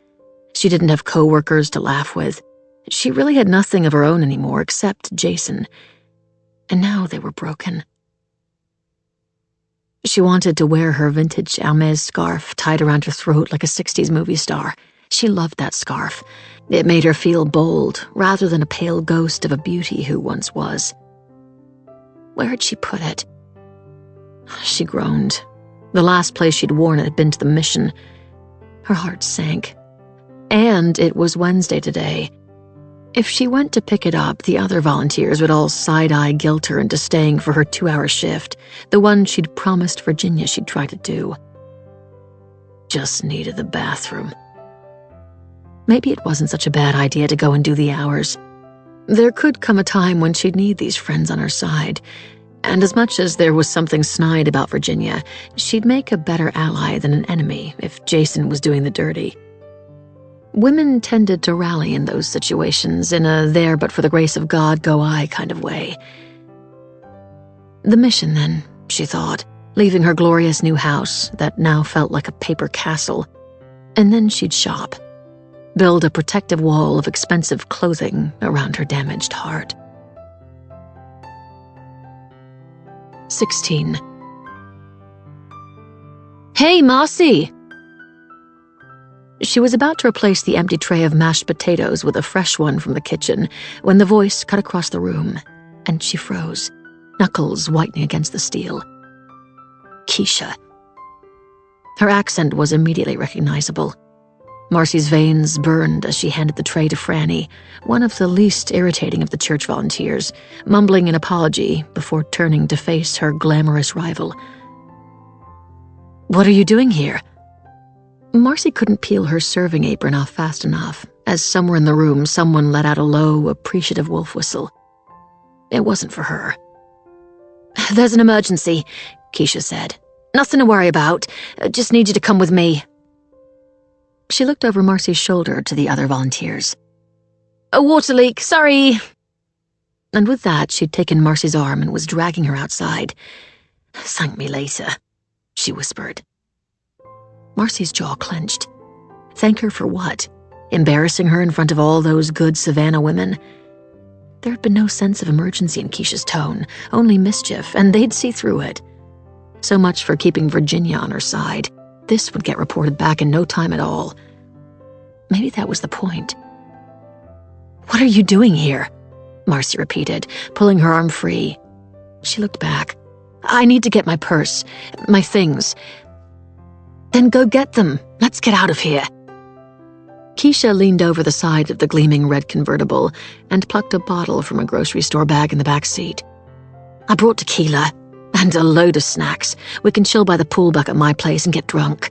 She didn't have co-workers to laugh with. She really had nothing of her own anymore except Jason. And now they were broken. She wanted to wear her vintage Hermes scarf tied around her throat like a 60s movie star. She loved that scarf. It made her feel bold, rather than a pale ghost of a beauty who once was. Where had she put it? She groaned. The last place she'd worn it had been to the mission. Her heart sank. And it was Wednesday today. If she went to pick it up, the other volunteers would all side-eye guilt her into staying for her 2-hour shift, the one she'd promised Virginia she'd try to do. Just needed the bathroom. Maybe it wasn't such a bad idea to go and do the hours. There could come a time when she'd need these friends on her side, and as much as there was something snide about Virginia, she'd make a better ally than an enemy if Jason was doing the dirty. Women tended to rally in those situations in a there but for the grace of God go I kind of way. The mission then, she thought, leaving her glorious new house that now felt like a paper castle, and then she'd shop. Build a protective wall of expensive clothing around her damaged heart. 16. Hey, Marcy! She was about to replace the empty tray of mashed potatoes with a fresh one from the kitchen when the voice cut across the room, and she froze, knuckles whitening against the steel. Keisha. Her accent was immediately recognizable. Marcy's veins burned as she handed the tray to Franny, one of the least irritating of the church volunteers, mumbling an apology before turning to face her glamorous rival. "What are you doing here?" Marcy couldn't peel her serving apron off fast enough, as somewhere in the room someone let out a low, appreciative wolf whistle. It wasn't for her. "There's an emergency," Keisha said. "Nothing to worry about. Just need you to come with me." She looked over Marcy's shoulder to the other volunteers. "A water leak, sorry." And with that, she'd taken Marcy's arm and was dragging her outside. "Thank me later," she whispered. Marcy's jaw clenched. Thank her for what? Embarrassing her in front of all those good Savannah women? There had been no sense of emergency in Keisha's tone, only mischief, and they'd see through it. So much for keeping Virginia on her side. This would get reported back in no time at all. Maybe that was the point. "What are you doing here?" Marcy repeated, pulling her arm free. She looked back. "I need to get my purse, my things." "Then go get them. Let's get out of here." Keisha leaned over the side of the gleaming red convertible and plucked a bottle from a grocery store bag in the back seat. "I brought tequila and a load of snacks. We can chill by the pool back at my place and get drunk.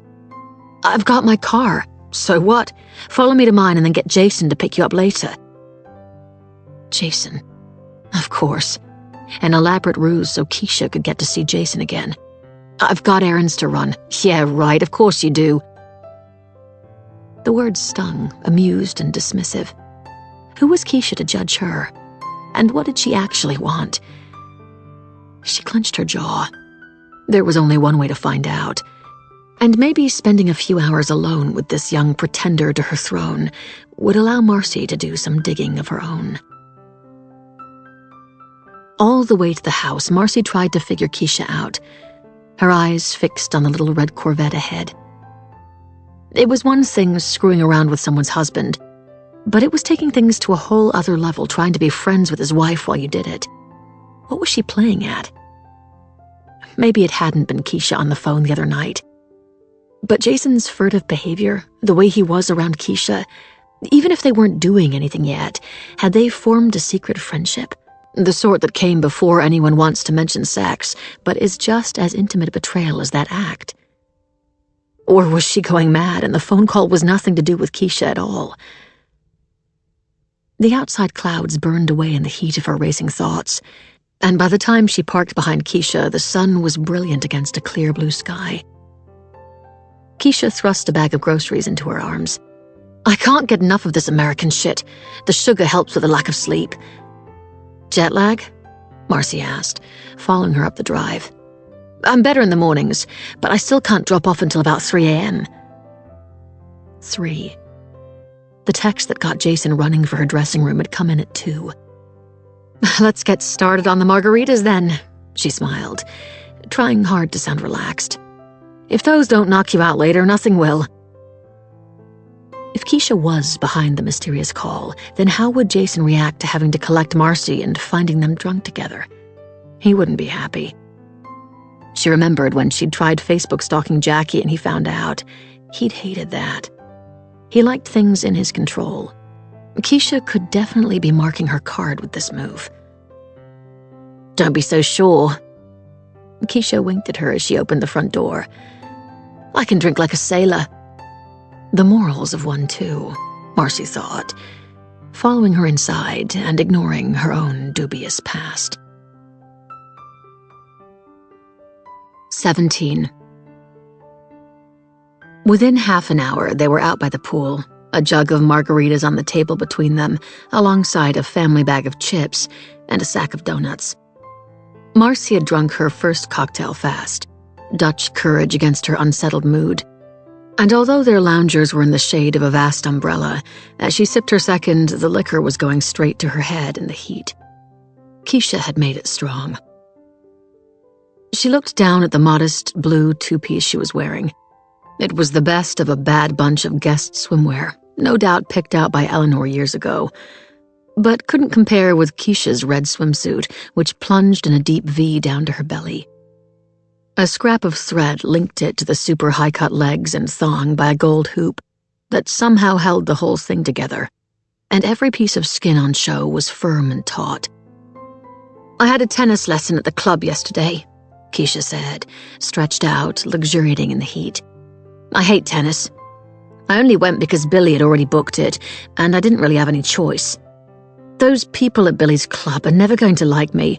I've got my car. So what? Follow me to mine and then get Jason to pick you up later." Jason. Of course. An elaborate ruse so Keisha could get to see Jason again. "I've got errands to run." "Yeah, right, of course you do." The words stung, amused and dismissive. Who was Keisha to judge her? And what did she actually want? She clenched her jaw. There was only one way to find out. And maybe spending a few hours alone with this young pretender to her throne would allow Marcy to do some digging of her own. All the way to the house, Marcy tried to figure Keisha out, her eyes fixed on the little red Corvette ahead. It was one thing screwing around with someone's husband, but it was taking things to a whole other level, trying to be friends with his wife while you did it. What was she playing at? Maybe it hadn't been Keisha on the phone the other night. But Jason's furtive behavior, the way he was around Keisha, even if they weren't doing anything yet, had they formed a secret friendship? The sort that came before anyone wants to mention sex, but is just as intimate a betrayal as that act. Or was she going mad and the phone call was nothing to do with Keisha at all? The outside clouds burned away in the heat of her racing thoughts, and by the time she parked behind Keisha, the sun was brilliant against a clear blue sky. Keisha thrust a bag of groceries into her arms. "I can't get enough of this American shit. The sugar helps with the lack of sleep." "Jet lag?" Marcy asked, following her up the drive. "I'm better in the mornings, but I still can't drop off until about 3 a.m. 3. The text that got Jason running for her dressing room had come in at 2. "Let's get started on the margaritas then," she smiled, trying hard to sound relaxed. "If those don't knock you out later, nothing will." If Keisha was behind the mysterious call, then how would Jason react to having to collect Marcy and finding them drunk together? He wouldn't be happy. She remembered when she'd tried Facebook stalking Jackie and he found out. He'd hated that. He liked things in his control. Keisha could definitely be marking her card with this move. "Don't be so sure." Keisha winked at her as she opened the front door. "I can drink like a sailor." The morals of one, too, Marcy thought, following her inside and ignoring her own dubious past. 17. Within half an hour, they were out by the pool, a jug of margaritas on the table between them, alongside a family bag of chips and a sack of donuts. Marcy had drunk her first cocktail fast, Dutch courage against her unsettled mood. And although their loungers were in the shade of a vast umbrella, as she sipped her second, the liquor was going straight to her head in the heat. Keisha had made it strong. She looked down at the modest blue two-piece she was wearing. It was the best of a bad bunch of guest swimwear, no doubt picked out by Eleanor years ago, but couldn't compare with Keisha's red swimsuit, which plunged in a deep V down to her belly. A scrap of thread linked it to the super high-cut legs and thong by a gold hoop that somehow held the whole thing together, and every piece of skin on show was firm and taut. "I had a tennis lesson at the club yesterday," Keisha said, stretched out, luxuriating in the heat. "I hate tennis. I only went because Billy had already booked it, and I didn't really have any choice. Those people at Billy's club are never going to like me.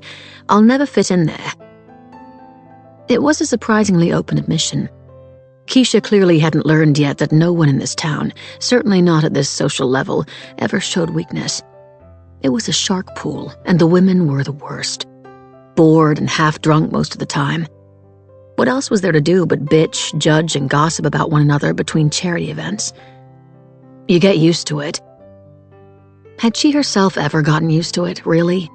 I'll never fit in there." It was a surprisingly open admission. Keisha clearly hadn't learned yet that no one in this town, certainly not at this social level, ever showed weakness. It was a shark pool, and the women were the worst. Bored and half-drunk most of the time. What else was there to do but bitch, judge, and gossip about one another between charity events? You get used to it. Had she herself ever gotten used to it, really?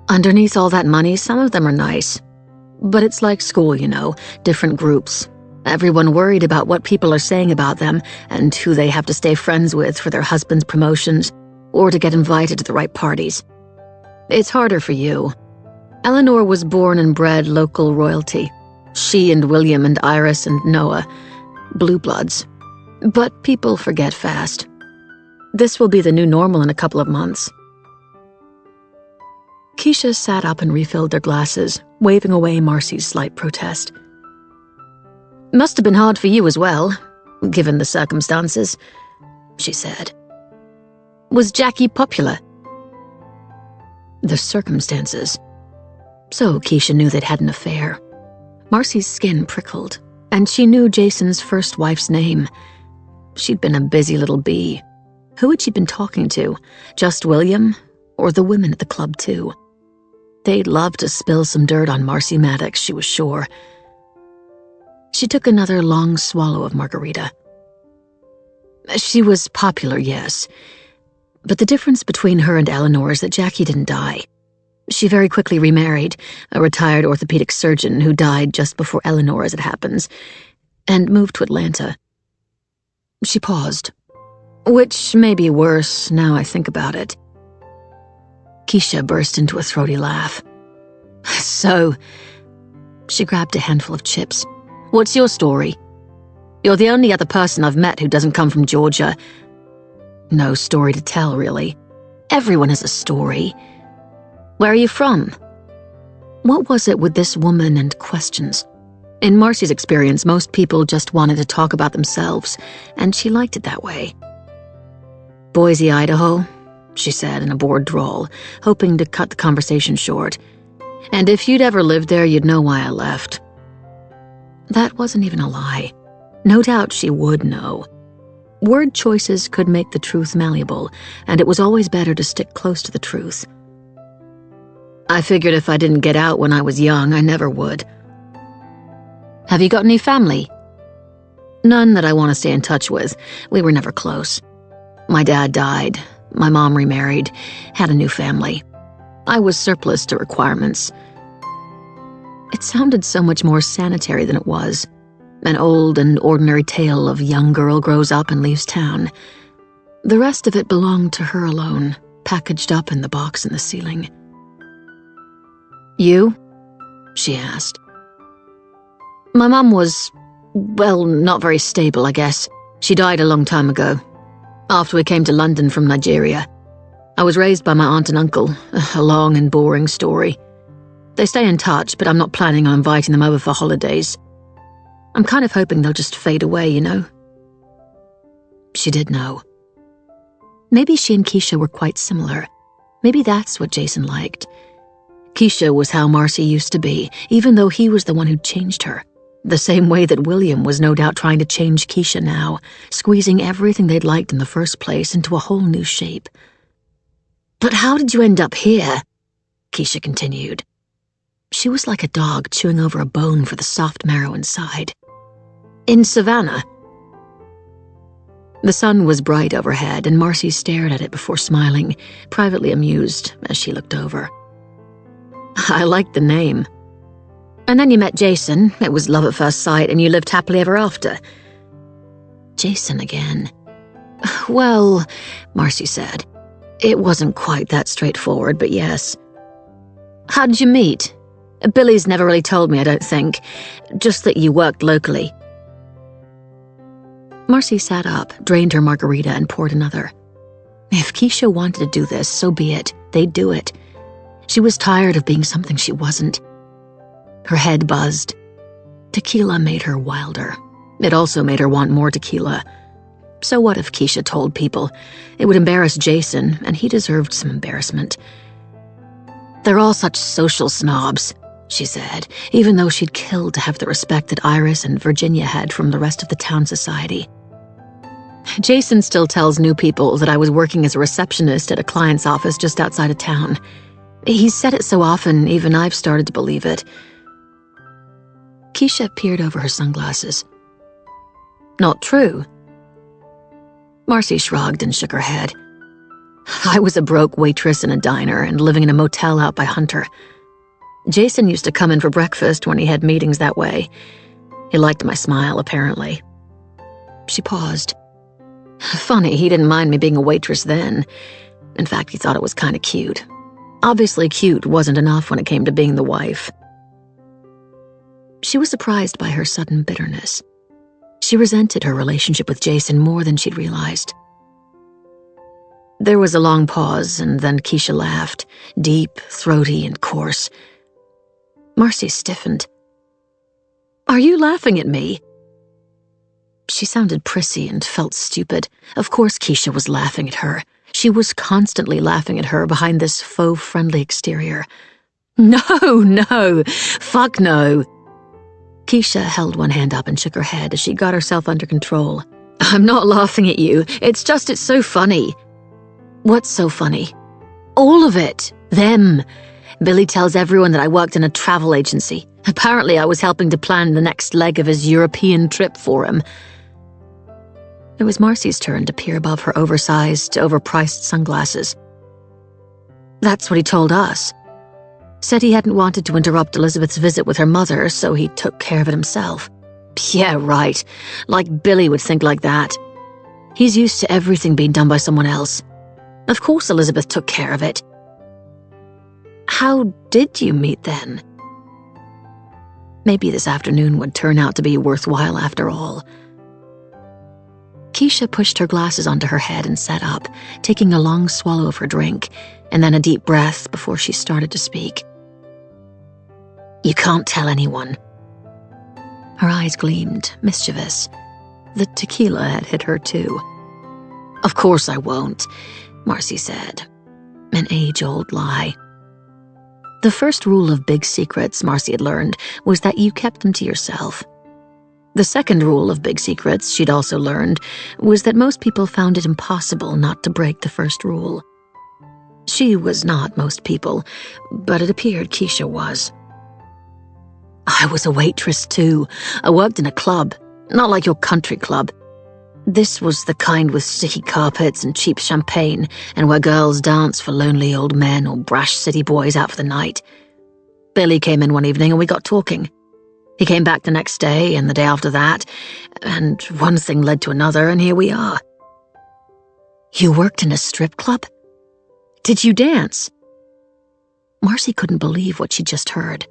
Underneath all that money, some of them are nice. But it's like school, you know, different groups. Everyone worried about what people are saying about them and who they have to stay friends with for their husband's promotions or to get invited to the right parties. It's harder for you. Eleanor was born and bred local royalty. She and William and Iris and Noah, blue bloods. But people forget fast. This will be the new normal in a couple of months. Keisha sat up and refilled their glasses, waving away Marcy's slight protest. Must have been hard for you as well, given the circumstances, she said. Was Jackie popular? The circumstances. So Keisha knew they'd had an affair. Marcy's skin prickled, and she knew Jason's first wife's name. She'd been a busy little bee. Who had she been talking to? Just William? Or the women at the club, too? They'd love to spill some dirt on Marcy Maddox, she was sure. She took another long swallow of margarita. She was popular, yes. But the difference between her and Eleanor is that Jackie didn't die. She very quickly remarried, a retired orthopedic surgeon who died just before Eleanor, as it happens, and moved to Atlanta. She paused, which may be worse now I think about it. Keisha burst into a throaty laugh. So, she grabbed a handful of chips. What's your story? You're the only other person I've met who doesn't come from Georgia. No story to tell, really. Everyone has a story. Where are you from? What was it with this woman and questions? In Marcy's experience, most people just wanted to talk about themselves, and she liked it that way. Boise, Idaho, she said in a bored drawl, hoping to cut the conversation short. And if you'd ever lived there, you'd know why I left. That wasn't even a lie. No doubt she would know. Word choices could make the truth malleable, and it was always better to stick close to the truth. I figured if I didn't get out when I was young, I never would. Have you got any family? None that I want to stay in touch with. We were never close. My dad died. My mom remarried, had a new family. I was surplus to requirements. It sounded so much more sanitary than it was. An old and ordinary tale of young girl grows up and leaves town. The rest of it belonged to her alone, packaged up in the box in the ceiling. You? She asked. My mum was, well, not very stable, I guess. She died a long time ago, after we came to London from Nigeria. I was raised by my aunt and uncle, a long and boring story. They stay in touch, but I'm not planning on inviting them over for holidays. I'm kind of hoping they'll just fade away, you know? She did know. Maybe she and Keisha were quite similar. Maybe that's what Jason liked. Keisha was how Marcy used to be, even though he was the one who'd changed her. The same way that William was no doubt trying to change Keisha now, squeezing everything they'd liked in the first place into a whole new shape. But how did you end up here? Keisha continued. She was like a dog chewing over a bone for the soft marrow inside. In Savannah. The sun was bright overhead, and Marcy stared at it before smiling, privately amused as she looked over. I liked the name. And then you met Jason. It was love at first sight, and you lived happily ever after. Jason again. Well, Marcy said, it wasn't quite that straightforward, but yes. How did you meet? Billy's never really told me, I don't think. Just that you worked locally. Marcy sat up, drained her margarita, and poured another. If Keisha wanted to do this, so be it. They'd do it. She was tired of being something she wasn't. Her head buzzed. Tequila made her wilder. It also made her want more tequila. So what if Keisha told people? It would embarrass Jason, and he deserved some embarrassment. They're all such social snobs, she said, even though she'd killed to have the respect that Iris and Virginia had from the rest of the town society. Jason still tells new people that I was working as a receptionist at a client's office just outside of town. He's said it so often, even I've started to believe it. Keisha peered over her sunglasses. Not true. Marcy shrugged and shook her head. I was a broke waitress in a diner and living in a motel out by Hunter. Jason used to come in for breakfast when he had meetings that way. He liked my smile, apparently. She paused. Funny, he didn't mind me being a waitress then. In fact, he thought it was kind of cute. Obviously, cute wasn't enough when it came to being the wife. She was surprised by her sudden bitterness. She resented her relationship with Jason more than she'd realized. There was a long pause, and then Keisha laughed, deep, throaty, and coarse. Marcy stiffened. Are you laughing at me? She sounded prissy and felt stupid. Of course Keisha was laughing at her. She was constantly laughing at her behind this faux-friendly exterior. No, fuck no. Keisha held one hand up and shook her head as she got herself under control. I'm not laughing at you. It's so funny. What's so funny? All of it. Them. Billy tells everyone that I worked in a travel agency. Apparently I was helping to plan the next leg of his European trip for him. It was Marcy's turn to peer above her oversized, overpriced sunglasses. That's what he told us. Said he hadn't wanted to interrupt Elizabeth's visit with her mother, so he took care of it himself. Yeah, right. Like Billy would think like that. He's used to everything being done by someone else. Of course Elizabeth took care of it. How did you meet then? Maybe this afternoon would turn out to be worthwhile after all. Keisha pushed her glasses onto her head and sat up, taking a long swallow of her drink, and then a deep breath before she started to speak. You can't tell anyone. Her eyes gleamed, mischievous. The tequila had hit her too. Of course I won't, Marcy said. An age-old lie. The first rule of big secrets, Marcy had learned, was that you kept them to yourself. The second rule of big secrets, she'd also learned, was that most people found it impossible not to break the first rule. She was not most people, but it appeared Keisha was. I was a waitress too. I worked in a club, not like your country club. This was the kind with sticky carpets and cheap champagne, and where girls dance for lonely old men or brash city boys out for the night. Billy came in one evening and we got talking. He came back the next day and the day after that, and one thing led to another, and here we are. You worked in a strip club? Did you dance? Marcy couldn't believe what she'd just heard.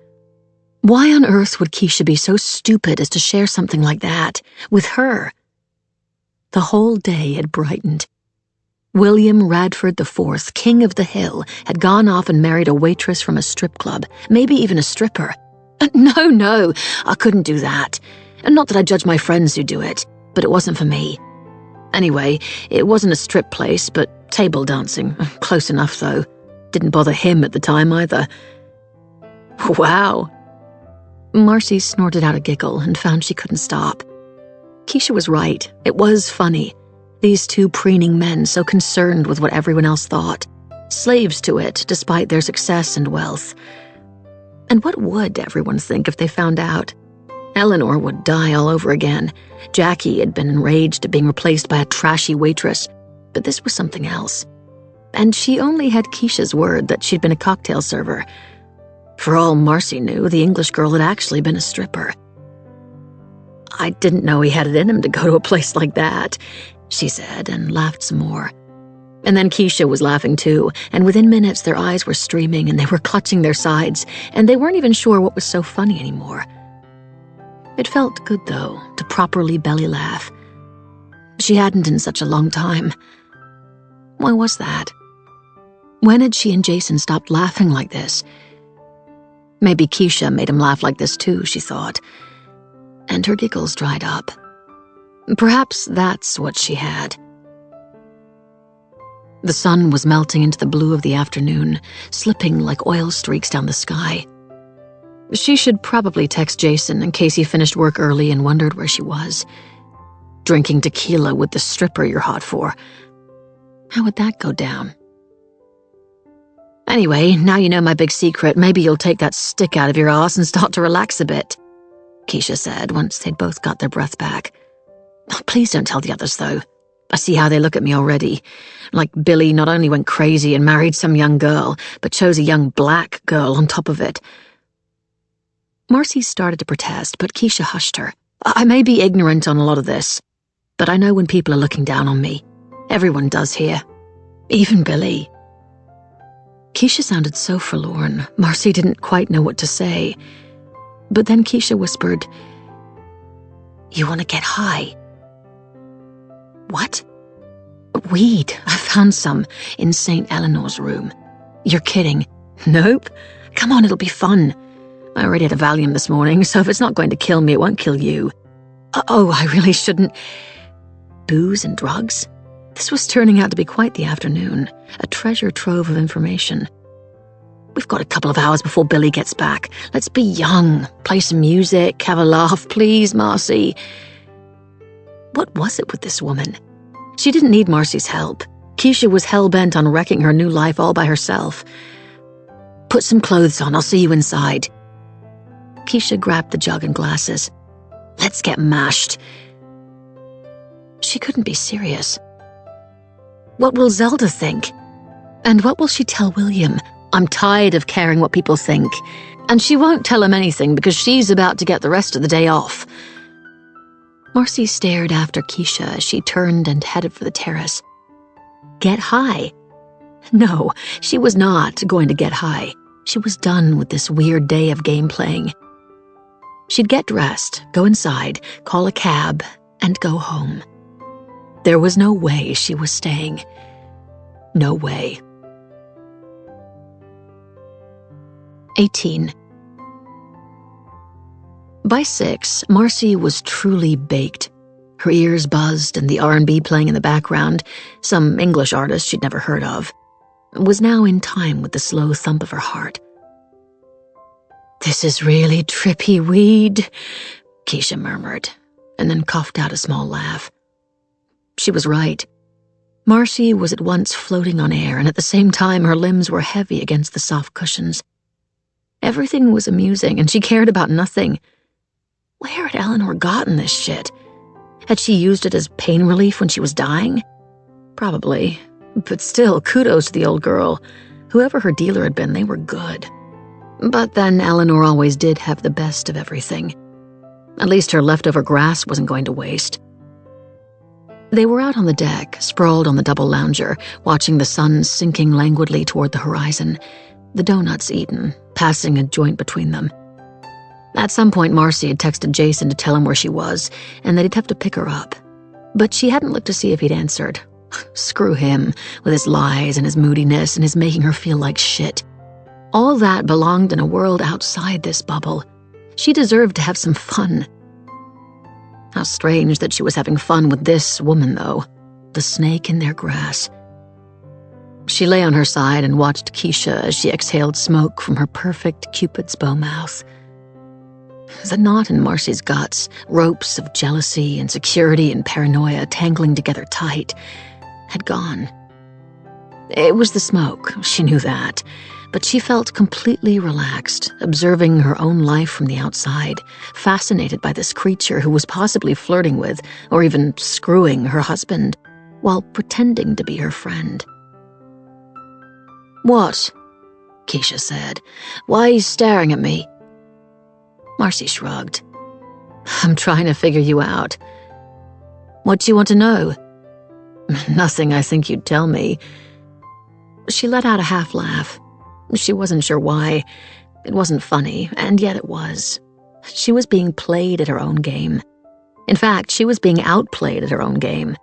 Why on earth would Keisha be so stupid as to share something like that with her? The whole day had brightened. William Radford IV, King of the Hill, had gone off and married a waitress from a strip club, maybe even a stripper. No, I couldn't do that. Not that I judge my friends who do it, but it wasn't for me. Anyway, it wasn't a strip place, but table dancing. Close enough, though. Didn't bother him at the time, either. Wow. Marcy snorted out a giggle and found she couldn't stop. Keisha was right. It was funny. These two preening men so concerned with what everyone else thought. Slaves to it, despite their success and wealth. And what would everyone think if they found out? Eleanor would die all over again. Jackie had been enraged at being replaced by a trashy waitress. But this was something else. And she only had Keisha's word that she'd been a cocktail server. For all Marcy knew, the English girl had actually been a stripper. I didn't know he had it in him to go to a place like that, she said, and laughed some more. And then Keisha was laughing too, and within minutes their eyes were streaming and they were clutching their sides, and they weren't even sure what was so funny anymore. It felt good, though, to properly belly laugh. She hadn't in such a long time. Why was that? When had she and Jason stopped laughing like this? Maybe Keisha made him laugh like this too, she thought. And her giggles dried up. Perhaps that's what she had. The sun was melting into the blue of the afternoon, slipping like oil streaks down the sky. She should probably text Jason in case he finished work early and wondered where she was. drinking tequila with the stripper you're hot for. How would that go down? Anyway, now you know my big secret. Maybe you'll take that stick out of your ass and start to relax a bit, Keisha said once they'd both got their breath back. Oh, please don't tell the others, though. I see how they look at me already. Like Billy not only went crazy and married some young girl, but chose a young black girl on top of it. Marcy started to protest, but Keisha hushed her. I may be ignorant on a lot of this, but I know when people are looking down on me. Everyone does here. Even Billy. Keisha sounded so forlorn. Marcy didn't quite know what to say. But then Keisha whispered, "You want to get high?" "What?" "Weed. I found some in St. Eleanor's room." "You're kidding." "Nope. Come on, it'll be fun. I already had a Valium this morning, so if it's not going to kill me, it won't kill you." "Oh, I really shouldn't." Booze and drugs? This was turning out to be quite the afternoon, a treasure trove of information. "We've got a couple of hours before Billy gets back. Let's be young, play some music, have a laugh, please, Marcy." What was it with this woman? She didn't need Marcy's help. Keisha was hell-bent on wrecking her new life all by herself. "Put some clothes on, I'll see you inside." Keisha grabbed the jug and glasses. "Let's get mashed." She couldn't be serious. What will Zelda think? And what will she tell William? I'm tired of caring what people think. And she won't tell him anything because she's about to get the rest of the day off. Marcy stared after Keisha as she turned and headed for the terrace. Get high? No, she was not going to get high. She was done with this weird day of game playing. She'd get dressed, go inside, call a cab, and go home. There was no way she was staying. No way. 18. By 6, Marcy was truly baked. Her ears buzzed and the R&B playing in the background, some English artist she'd never heard of, was now in time with the slow thump of her heart. "This is really trippy weed," Keisha murmured, and then coughed out a small laugh. She was right. Marcy was at once floating on air, and at the same time her limbs were heavy against the soft cushions. Everything was amusing, and she cared about nothing. Where had Eleanor gotten this shit? Had she used it as pain relief when she was dying? Probably, but still, kudos to the old girl. Whoever her dealer had been, they were good. But then Eleanor always did have the best of everything. At least her leftover grass wasn't going to waste. They were out on the deck, sprawled on the double lounger, watching the sun sinking languidly toward the horizon, the donuts eaten, passing a joint between them. At some point, Marcy had texted Jason to tell him where she was, and that he'd have to pick her up. But she hadn't looked to see if he'd answered. Screw him, with his lies and his moodiness and his making her feel like shit. All that belonged in a world outside this bubble. She deserved to have some fun. How strange that she was having fun with this woman, though, the snake in their grass. She lay on her side and watched Keisha as she exhaled smoke from her perfect Cupid's bow mouth. The knot in Marcy's guts, ropes of jealousy, insecurity, and paranoia tangling together tight, had gone. It was the smoke, she knew that, but she felt completely relaxed, observing her own life from the outside, fascinated by this creature who was possibly flirting with, or even screwing her husband, while pretending to be her friend. "What?" Keisha said. "Why are you staring at me?" Marcy shrugged. "I'm trying to figure you out." "What do you want to know?" "Nothing I think you'd tell me." She let out a half laugh. She wasn't sure why. It wasn't funny, and yet it was. She was being played at her own game. In fact, she was being outplayed at her own game.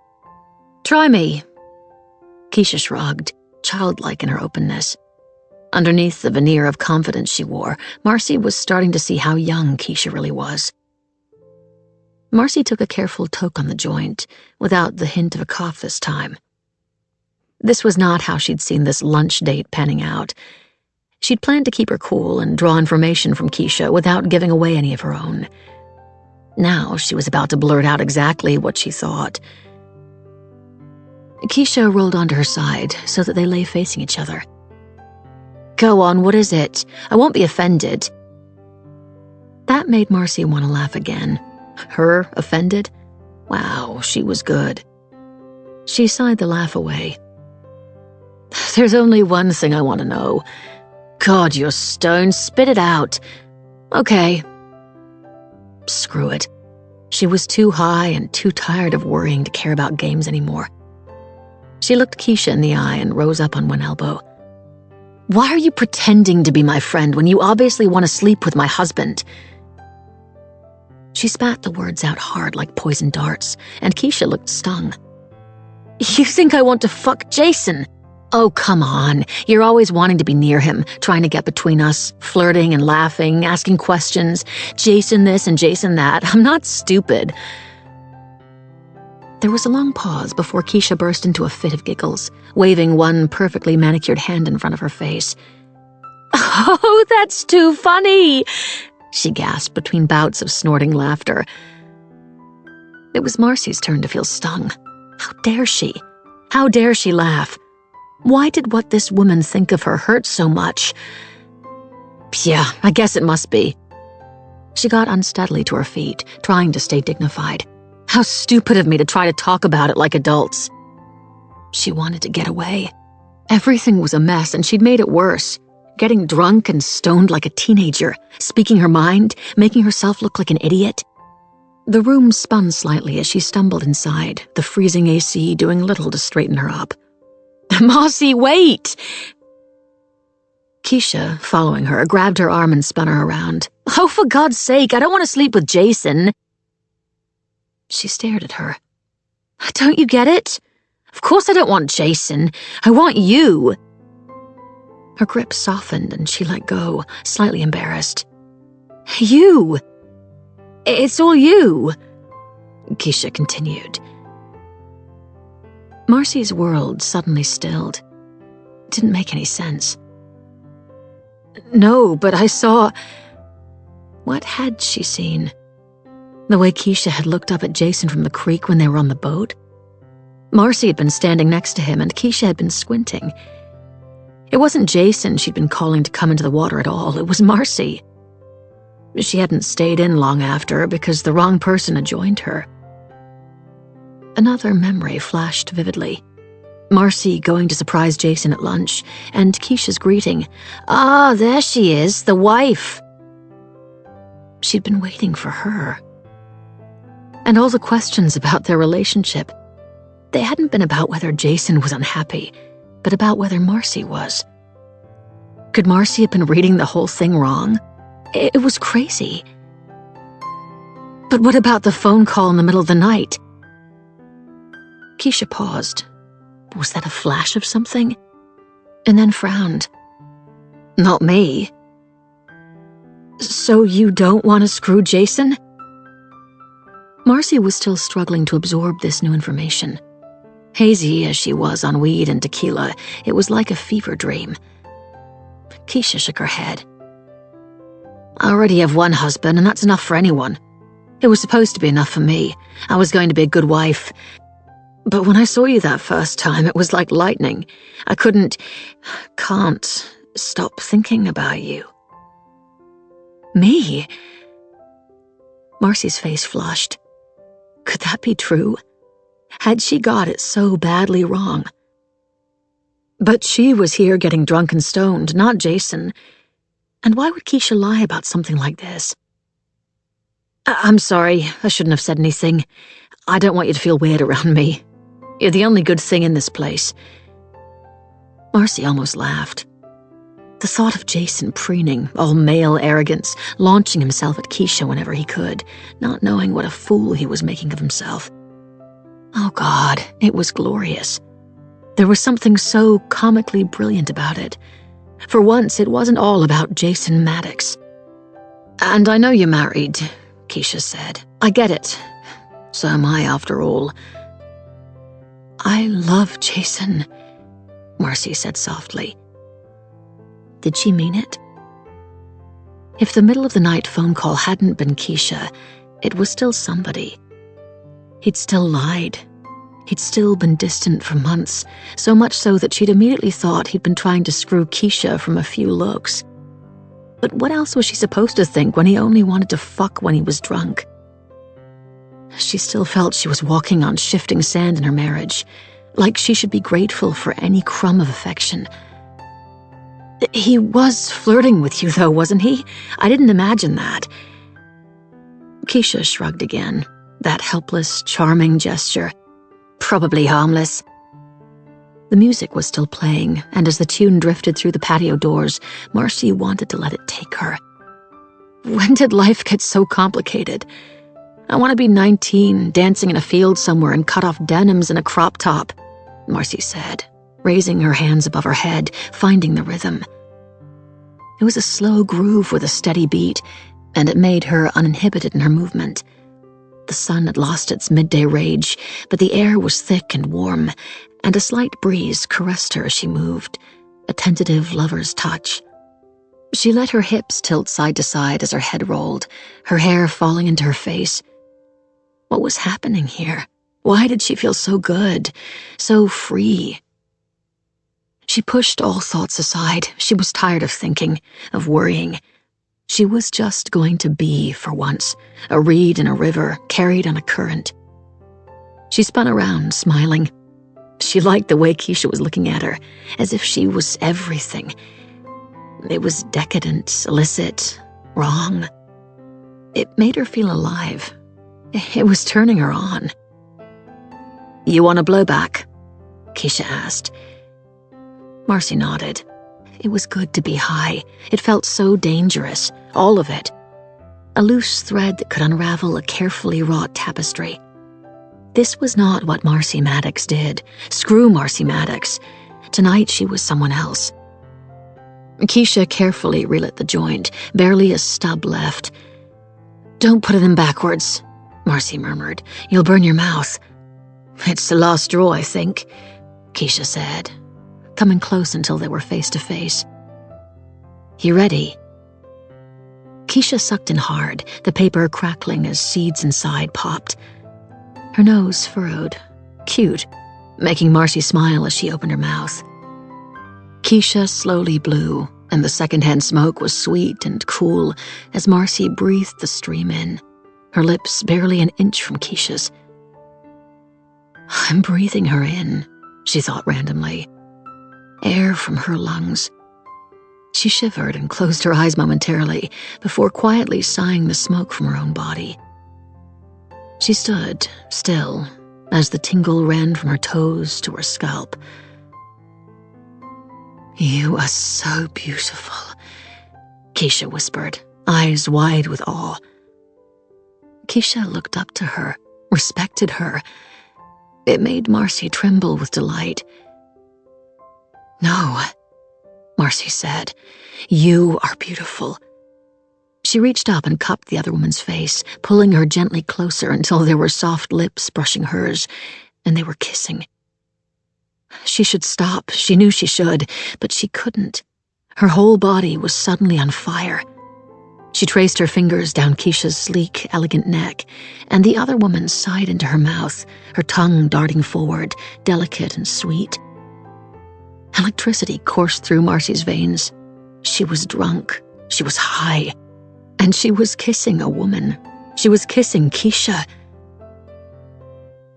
"Try me." Keisha shrugged, childlike in her openness. Underneath the veneer of confidence she wore, Marcy was starting to see how young Keisha really was. Marcy took a careful toke on the joint, without the hint of a cough this time. This was not how she'd seen this lunch date panning out. She'd planned to keep her cool and draw information from Keisha without giving away any of her own. Now she was about to blurt out exactly what she thought. Keisha rolled onto her side so that they lay facing each other. "Go on, what is it? I won't be offended." That made Marcy want to laugh again. Her offended? Wow, she was good. She sighed the laugh away. "There's only one thing I want to know. God, you're stoned. Spit it out." "Okay." Screw it. She was too high and too tired of worrying to care about games anymore. She looked Keisha in the eye and rose up on one elbow. "Why are you pretending to be my friend when you obviously want to sleep with my husband?" She spat the words out hard like poison darts, and Keisha looked stung. "You think I want to fuck Jason? Oh, come on. You're always wanting to be near him, trying to get between us, flirting and laughing, asking questions. Jason this and Jason that. I'm not stupid." There was a long pause before Keisha burst into a fit of giggles, waving one perfectly manicured hand in front of her face. "Oh, that's too funny," she gasped between bouts of snorting laughter. It was Marcy's turn to feel stung. How dare she? How dare she laugh? Why did what this woman think of her hurt so much? Yeah, I guess it must be. She got unsteadily to her feet, trying to stay dignified. How stupid of me to try to talk about it like adults. She wanted to get away. Everything was a mess, and she'd made it worse. Getting drunk and stoned like a teenager, speaking her mind, making herself look like an idiot. The room spun slightly as she stumbled inside, the freezing AC doing little to straighten her up. "Marcy, wait!" Keisha, following her, grabbed her arm and spun her around. "Oh, for God's sake, I don't want to sleep with Jason." She stared at her. "Don't you get it? Of course I don't want Jason. I want you." Her grip softened and she let go, slightly embarrassed. "You! It's all you," Keisha continued. Marcy's world suddenly stilled. It didn't make any sense. "No, but I saw..." What had she seen? The way Keisha had looked up at Jason from the creek when they were on the boat? Marcy had been standing next to him and Keisha had been squinting. It wasn't Jason she'd been calling to come into the water at all, it was Marcy. She hadn't stayed in long after because the wrong person had joined her. Another memory flashed vividly. Marcy going to surprise Jason at lunch, and Keisha's greeting. "Ah, there she is, the wife." She'd been waiting for her. And all the questions about their relationship, they hadn't been about whether Jason was unhappy, but about whether Marcy was. Could Marcy have been reading the whole thing wrong? It was crazy. But what about the phone call in the middle of the night? Keisha paused. Was that a flash of something? And then frowned. "Not me." "So you don't want to screw Jason?" Marcy was still struggling to absorb this new information. Hazy as she was on weed and tequila, it was like a fever dream. Keisha shook her head. "I already have one husband, and that's enough for anyone. It was supposed to be enough for me. I was going to be a good wife. But when I saw you that first time, it was like lightning. I can't stop thinking about you." "Me?" Marcy's face flushed. Could that be true? Had she got it so badly wrong? But she was here getting drunk and stoned, not Jason. And why would Keisha lie about something like this? I'm sorry, I shouldn't have said anything. I don't want you to feel weird around me. You're the only good thing in this place." Marcy almost laughed. The thought of Jason preening, all male arrogance, launching himself at Keisha whenever he could, not knowing what a fool he was making of himself. Oh God, it was glorious. There was something so comically brilliant about it. For once, it wasn't all about Jason Maddox. "And I know you're married," Keisha said. "I get it. So am I, after all." "I love Jason," Marcy said softly. Did she mean it? If the middle of the night phone call hadn't been Keisha, it was still somebody. He'd still lied. He'd still been distant for months, so much so that she'd immediately thought he'd been trying to screw Keisha from a few looks. But what else was she supposed to think when he only wanted to fuck when he was drunk? She still felt she was walking on shifting sand in her marriage, like she should be grateful for any crumb of affection. He was flirting with you, though, wasn't he? I didn't imagine that. Keisha shrugged again, that helpless, charming gesture. Probably harmless. The music was still playing, and as the tune drifted through the patio doors, Marcy wanted to let it take her. When did life get so complicated? I want to be 19, dancing in a field somewhere in cut-off denims and a crop top, Marcy said, raising her hands above her head, finding the rhythm. It was a slow groove with a steady beat, and it made her uninhibited in her movement. The sun had lost its midday rage, but the air was thick and warm, and a slight breeze caressed her as she moved, a tentative lover's touch. She let her hips tilt side to side as her head rolled, her hair falling into her face. What was happening here? Why did she feel so good, so free? She pushed all thoughts aside. She was tired of thinking, of worrying. She was just going to be, for once, a reed in a river, carried on a current. She spun around, smiling. She liked the way Keisha was looking at her, as if she was everything. It was decadent, illicit, wrong. It made her feel alive. It was turning her on. "You want a blowback?" Keisha asked. Marcy nodded. It was good to be high. It felt so dangerous, all of it. A loose thread that could unravel a carefully wrought tapestry. This was not what Marcy Maddox did. Screw Marcy Maddox. Tonight she was someone else. Keisha carefully relit the joint, barely a stub left. "Don't put it in backwards," Marcy murmured. "You'll burn your mouth." "It's the last straw, I think," Keisha said, coming close until they were face to face. "You ready?" Keisha sucked in hard, the paper crackling as seeds inside popped. Her nose furrowed, cute, making Marcy smile as she opened her mouth. Keisha slowly blew, and the secondhand smoke was sweet and cool as Marcy breathed the stream in, her lips barely an inch from Keisha's. "I'm breathing her in," she thought randomly. Air from her lungs. She shivered and closed her eyes momentarily before quietly sighing the smoke from her own body. She stood, still, as the tingle ran from her toes to her scalp. "You are so beautiful," Keisha whispered, eyes wide with awe. Keisha looked up to her, respected her. It made Marcy tremble with delight. "No," Marcy said. "You are beautiful." She reached up and cupped the other woman's face, pulling her gently closer until there were soft lips brushing hers, and they were kissing. She should stop. She knew she should, but she couldn't. Her whole body was suddenly on fire. She traced her fingers down Keisha's sleek, elegant neck, and the other woman sighed into her mouth, her tongue darting forward, delicate and sweet. Electricity coursed through Marcy's veins. She was drunk. She was high. And she was kissing a woman. She was kissing Keisha.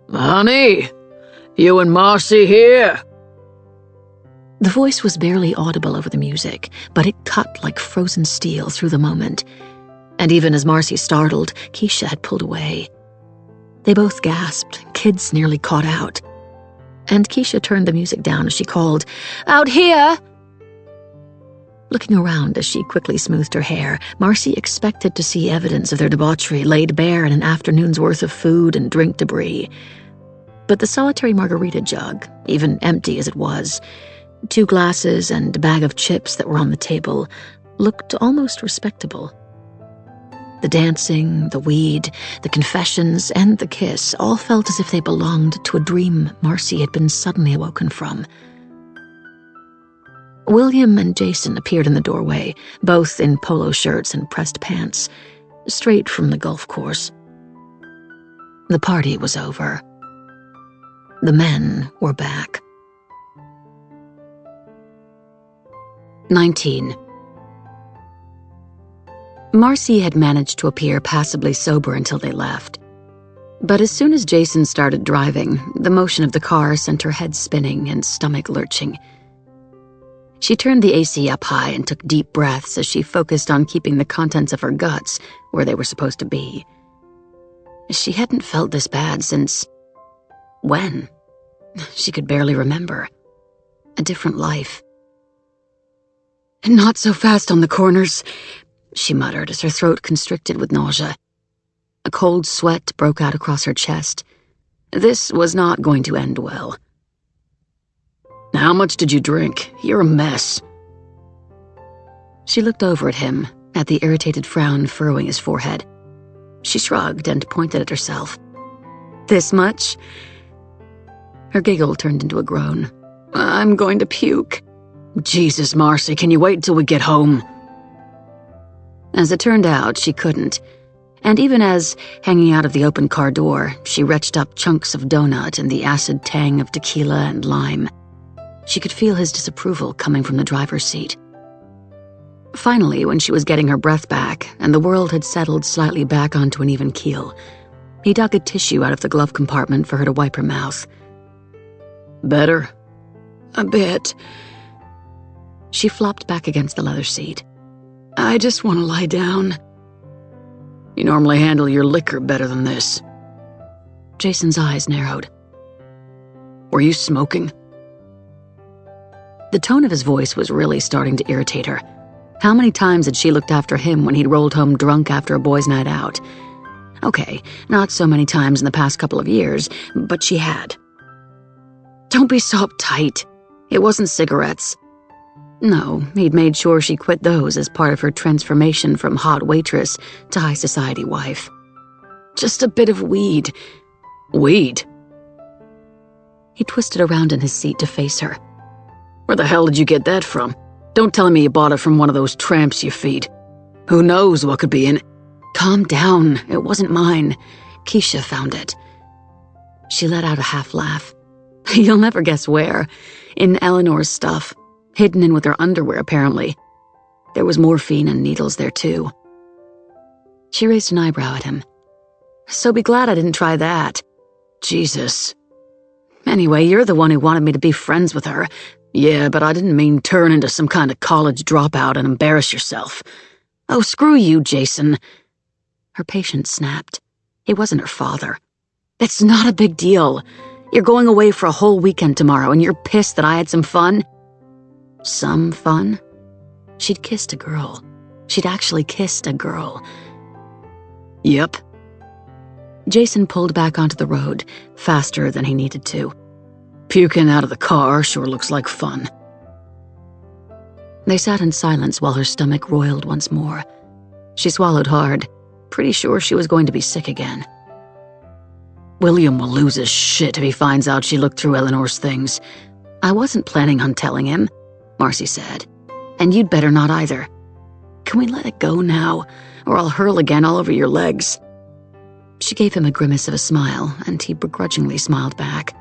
"Honey, you and Marcy here?" The voice was barely audible over the music, but it cut like frozen steel through the moment. And even as Marcy startled, Keisha had pulled away. They both gasped, kids nearly caught out. And Keisha turned the music down as she called, "Out here!" Looking around as she quickly smoothed her hair, Marcy expected to see evidence of their debauchery laid bare in an afternoon's worth of food and drink debris. But the solitary margarita jug, even empty as it was, 2 glasses and a bag of chips that were on the table, looked almost respectable. The dancing, the weed, the confessions, and the kiss all felt as if they belonged to a dream Marcy had been suddenly awoken from. William and Jason appeared in the doorway, both in polo shirts and pressed pants, straight from the golf course. The party was over. The men were back. 19. Marcy had managed to appear passably sober until they left. But as soon as Jason started driving, the motion of the car sent her head spinning and stomach lurching. She turned the AC up high and took deep breaths as she focused on keeping the contents of her guts where they were supposed to be. She hadn't felt this bad since... when? She could barely remember. A different life. "Not so fast on the corners," she muttered as her throat constricted with nausea. A cold sweat broke out across her chest. This was not going to end well. "How much did you drink? You're a mess." She looked over at him, at the irritated frown furrowing his forehead. She shrugged and pointed at herself. "This much?" Her giggle turned into a groan. "I'm going to puke." "Jesus, Marcy, can you wait until we get home?" As it turned out, she couldn't. And even as, hanging out of the open car door, she retched up chunks of donut and the acid tang of tequila and lime, she could feel his disapproval coming from the driver's seat. Finally, when she was getting her breath back and the world had settled slightly back onto an even keel, he dug a tissue out of the glove compartment for her to wipe her mouth. "Better?" "A bit." She flopped back against the leather seat. "I just want to lie down." "You normally handle your liquor better than this." Jason's eyes narrowed. "Were you smoking?" The tone of his voice was really starting to irritate her. How many times had she looked after him when he'd rolled home drunk after a boys' night out? Okay, not so many times in the past couple of years, but she had. "Don't be so uptight. It wasn't cigarettes." No, he'd made sure she quit those as part of her transformation from hot waitress to high society wife. "Just a bit of weed." "Weed?" He twisted around in his seat to face her. "Where the hell did you get that from? Don't tell me you bought it from one of those tramps you feed. Who knows what could be in it?" "Calm down. It wasn't mine. Keisha found it." She let out a half laugh. "You'll never guess where. In Eleanor's stuff. Hidden in with her underwear, apparently. There was morphine and needles there, too." She raised an eyebrow at him. "So be glad I didn't try that." "Jesus." "Anyway, you're the one who wanted me to be friends with her." "Yeah, but I didn't mean turn into some kind of college dropout and embarrass yourself." "Oh, screw you, Jason." Her patience snapped. He wasn't her father. "It's not a big deal. You're going away for a whole weekend tomorrow, and you're pissed that I had some fun?" Some fun? She'd kissed a girl. She'd actually kissed a girl. "Yep." Jason pulled back onto the road, faster than he needed to. "Puking out of the car sure looks like fun." They sat in silence while her stomach roiled once more. She swallowed hard, pretty sure she was going to be sick again. "William will lose his shit if he finds out she looked through Eleanor's things." "I wasn't planning on telling him," Marcy said. "And you'd better not either. Can we let it go now, or I'll hurl again all over your legs?" She gave him a grimace of a smile, and he begrudgingly smiled back.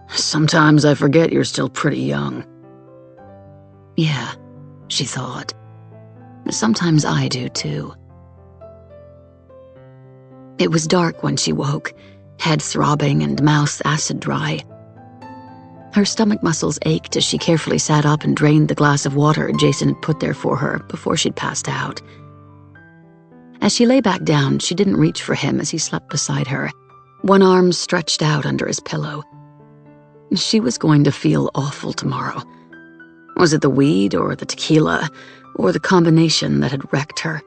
"Sometimes I forget you're still pretty young." Yeah, she thought. Sometimes I do, too. It was dark when she woke, head throbbing and mouth acid dry. Her stomach muscles ached as she carefully sat up and drained the glass of water Jason had put there for her before she'd passed out. As she lay back down, she didn't reach for him as he slept beside her, one arm stretched out under his pillow. She was going to feel awful tomorrow. Was it the weed or the tequila or the combination that had wrecked her?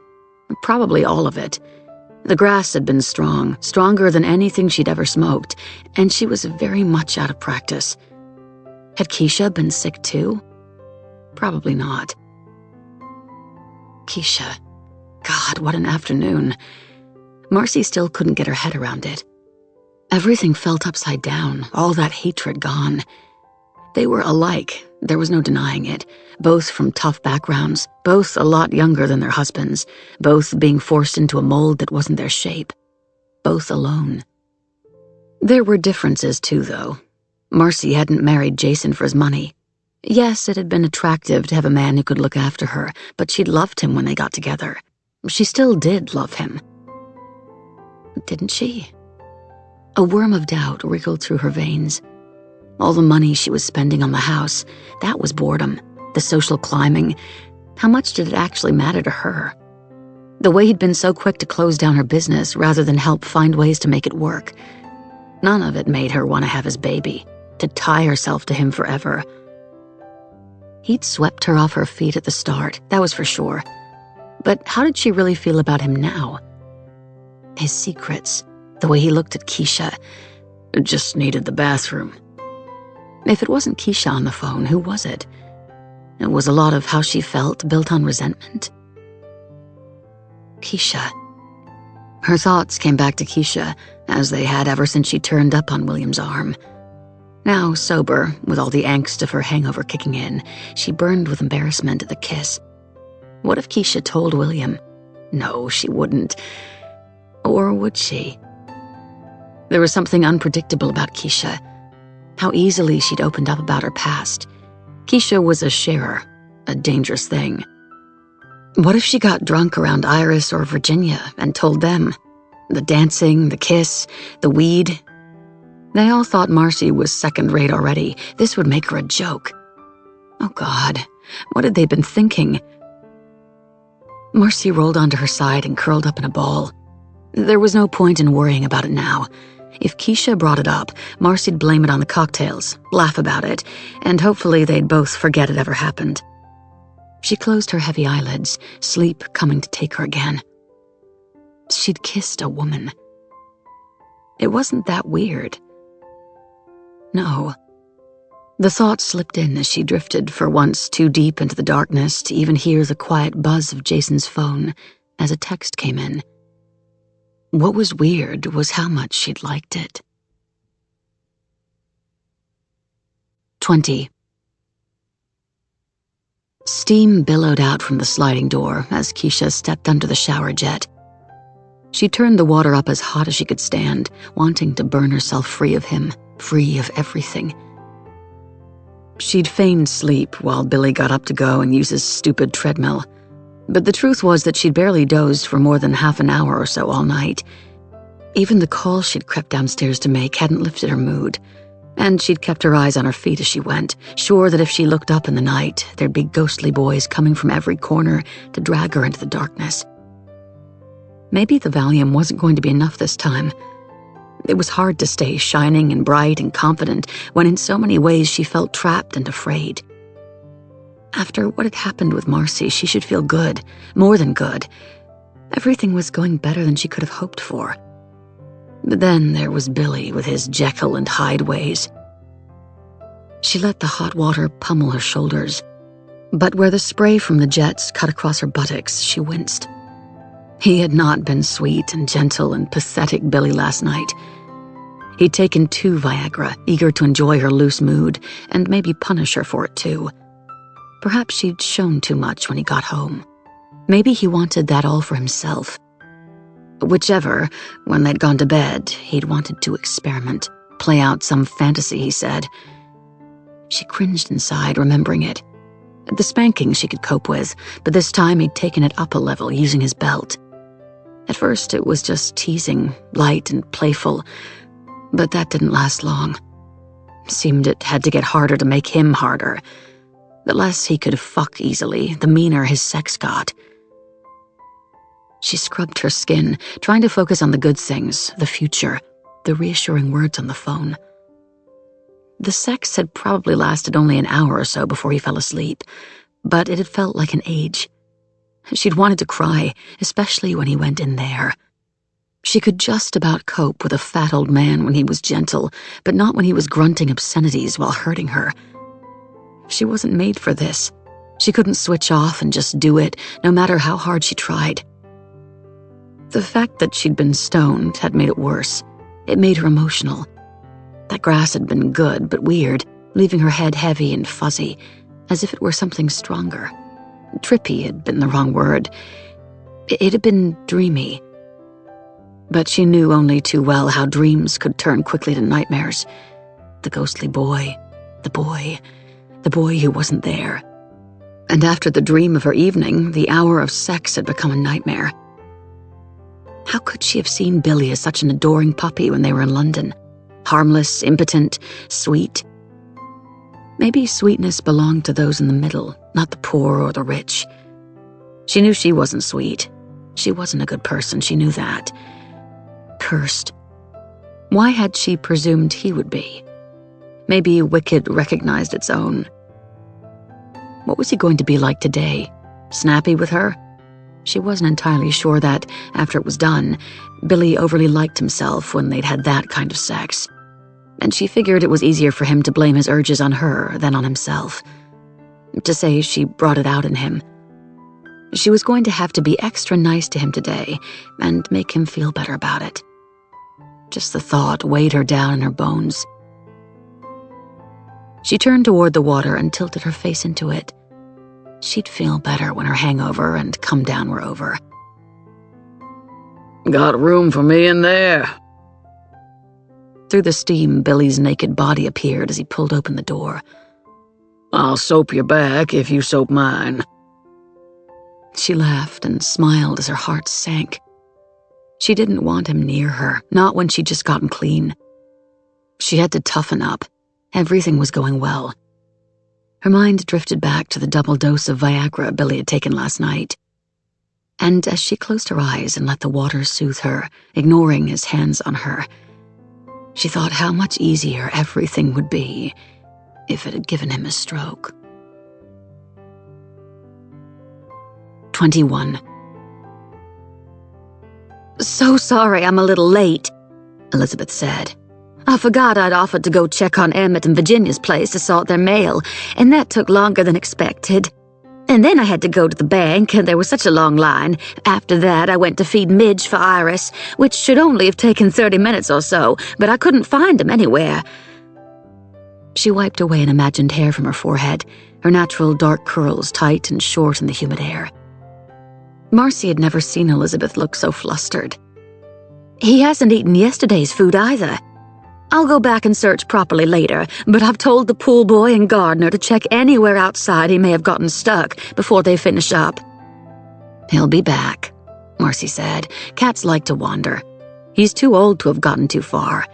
Probably all of it. The grass had been strong, stronger than anything she'd ever smoked, and she was very much out of practice. Had Keisha been sick too? Probably not. Keisha. God, what an afternoon. Marcy still couldn't get her head around it. Everything felt upside down, all that hatred gone. They were alike, there was no denying it, both from tough backgrounds, both a lot younger than their husbands, both being forced into a mold that wasn't their shape. both alone. There were differences too, though. Marcy hadn't married Jason for his money. Yes, it had been attractive to have a man who could look after her, but she'd loved him when they got together. She still did love him. Didn't she? A worm of doubt wriggled through her veins. All the money she was spending on the house, that was boredom. The social climbing, how much did it actually matter to her? The way he'd been so quick to close down her business rather than help find ways to make it work. None of it made her want to have his baby, to tie herself to him forever. He'd swept her off her feet at the start, that was for sure. But how did she really feel about him now? His secrets, the way he looked at Keisha, Just needed the bathroom. If it wasn't Keisha on the phone, who was it? It was a lot of how she felt built on resentment. Keisha. Her thoughts came back to Keisha, as they had ever since she turned up on William's arm. Now, sober, with all the angst of her hangover kicking in, she burned with embarrassment at the kiss. What if Keisha told William? No, she wouldn't. Or would she? There was something unpredictable about Keisha. How easily she'd opened up about her past. Keisha was a sharer, a dangerous thing. What if she got drunk around Iris or Virginia and told them? The dancing, the kiss, the weed. They all thought Marcy was second-rate already. This would make her a joke. Oh, God, what had they been thinking? Marcy rolled onto her side and curled up in a ball. There was no point in worrying about it now. If Keisha brought it up, Marcy'd blame it on the cocktails, laugh about it, and hopefully they'd both forget it ever happened. She closed her heavy eyelids, sleep coming to take her again. She'd kissed a woman. It wasn't that weird. No. The thought slipped in as she drifted for once too deep into the darkness to even hear the quiet buzz of Jason's phone as a text came in. What was weird was how much she'd liked it. 20. Steam billowed out from the sliding door as Keisha stepped under the shower jet. She turned the water up as hot as she could stand, wanting to burn herself free of him, free of everything. She'd feigned sleep while Billy got up to go and use his stupid treadmill. But the truth was that she'd barely dozed for more than half an hour or so all night. Even the call she'd crept downstairs to make hadn't lifted her mood, and she'd kept her eyes on her feet as she went, sure that if she looked up in the night, there'd be ghostly boys coming from every corner to drag her into the darkness. Maybe the Valium wasn't going to be enough this time. It was hard to stay shining and bright and confident when in so many ways she felt trapped and afraid. After what had happened with Marcy, she should feel good, more than good. Everything was going better than she could have hoped for. But then there was Billy with his Jekyll and Hyde ways. She let the hot water pummel her shoulders, but where the spray from the jets cut across her buttocks, she winced. He had not been sweet and gentle and pathetic Billy last night. He'd taken 2 Viagra, eager to enjoy her loose mood and maybe punish her for it too. Perhaps she'd shown too much when he got home. Maybe he wanted that all for himself. Whichever, when they'd gone to bed, he'd wanted to experiment, play out some fantasy, he said. She cringed inside, remembering it. The spanking she could cope with, but this time he'd taken it up a level using his belt. At first it was just teasing, light and playful, but that didn't last long. Seemed it had to get harder to make him harder. The less he could fuck easily, the meaner his sex got. She scrubbed her skin, trying to focus on the good things, the future, the reassuring words on the phone. The sex had probably lasted only an hour or so before he fell asleep, but it had felt like an age. She'd wanted to cry, especially when he went in there. She could just about cope with a fat old man when he was gentle, but not when he was grunting obscenities while hurting her. She wasn't made for this. She couldn't switch off and just do it, no matter how hard she tried. The fact that she'd been stoned had made it worse. It made her emotional. That grass had been good, but weird, leaving her head heavy and fuzzy, as if it were something stronger. Trippy had been the wrong word. It had been dreamy. But she knew only too well how dreams could turn quickly to nightmares. The ghostly boy, the boy who wasn't there. And after the dream of her evening, the hour of sex had become a nightmare. How could she have seen Billy as such an adoring puppy when they were in London? Harmless, impotent, sweet. Maybe sweetness belonged to those in the middle, not the poor or the rich. She knew she wasn't sweet. She wasn't a good person, she knew that. Cursed. Why had she presumed he would be? Maybe wicked recognized its own. What was he going to be like today? Snappy with her? She wasn't entirely sure that, after it was done, Billy overly liked himself when they'd had that kind of sex. And she figured it was easier for him to blame his urges on her than on himself. To say she brought it out in him. She was going to have to be extra nice to him today and make him feel better about it. Just the thought weighed her down in her bones. She turned toward the water and tilted her face into it. She'd feel better when her hangover and come down were over. Got room for me in there? Through the steam, Billy's naked body appeared as he pulled open the door. I'll soap your back if you soap mine. She laughed and smiled as her heart sank. She didn't want him near her, not when she'd just gotten clean. She had to toughen up. Everything was going well. Her mind drifted back to the double dose of Viagra Billy had taken last night. And as she closed her eyes and let the water soothe her, ignoring his hands on her, she thought how much easier everything would be if it had given him a stroke. 21. So sorry I'm a little late, Elizabeth said. I forgot I'd offered to go check on Emmett and Virginia's place to sort their mail, and that took longer than expected. And then I had to go to the bank, and there was such a long line. After that, I went to feed Midge for Iris, which should only have taken 30 minutes or so, but I couldn't find him anywhere. She wiped away an imagined hair from her forehead, her natural dark curls tight and short in the humid air. Marcy had never seen Elizabeth look so flustered. He hasn't eaten yesterday's food either. I'll go back and search properly later, but I've told the pool boy and gardener to check anywhere outside he may have gotten stuck before they finish up. He'll be back, Marcy said. Cats like to wander. He's too old to have gotten too far.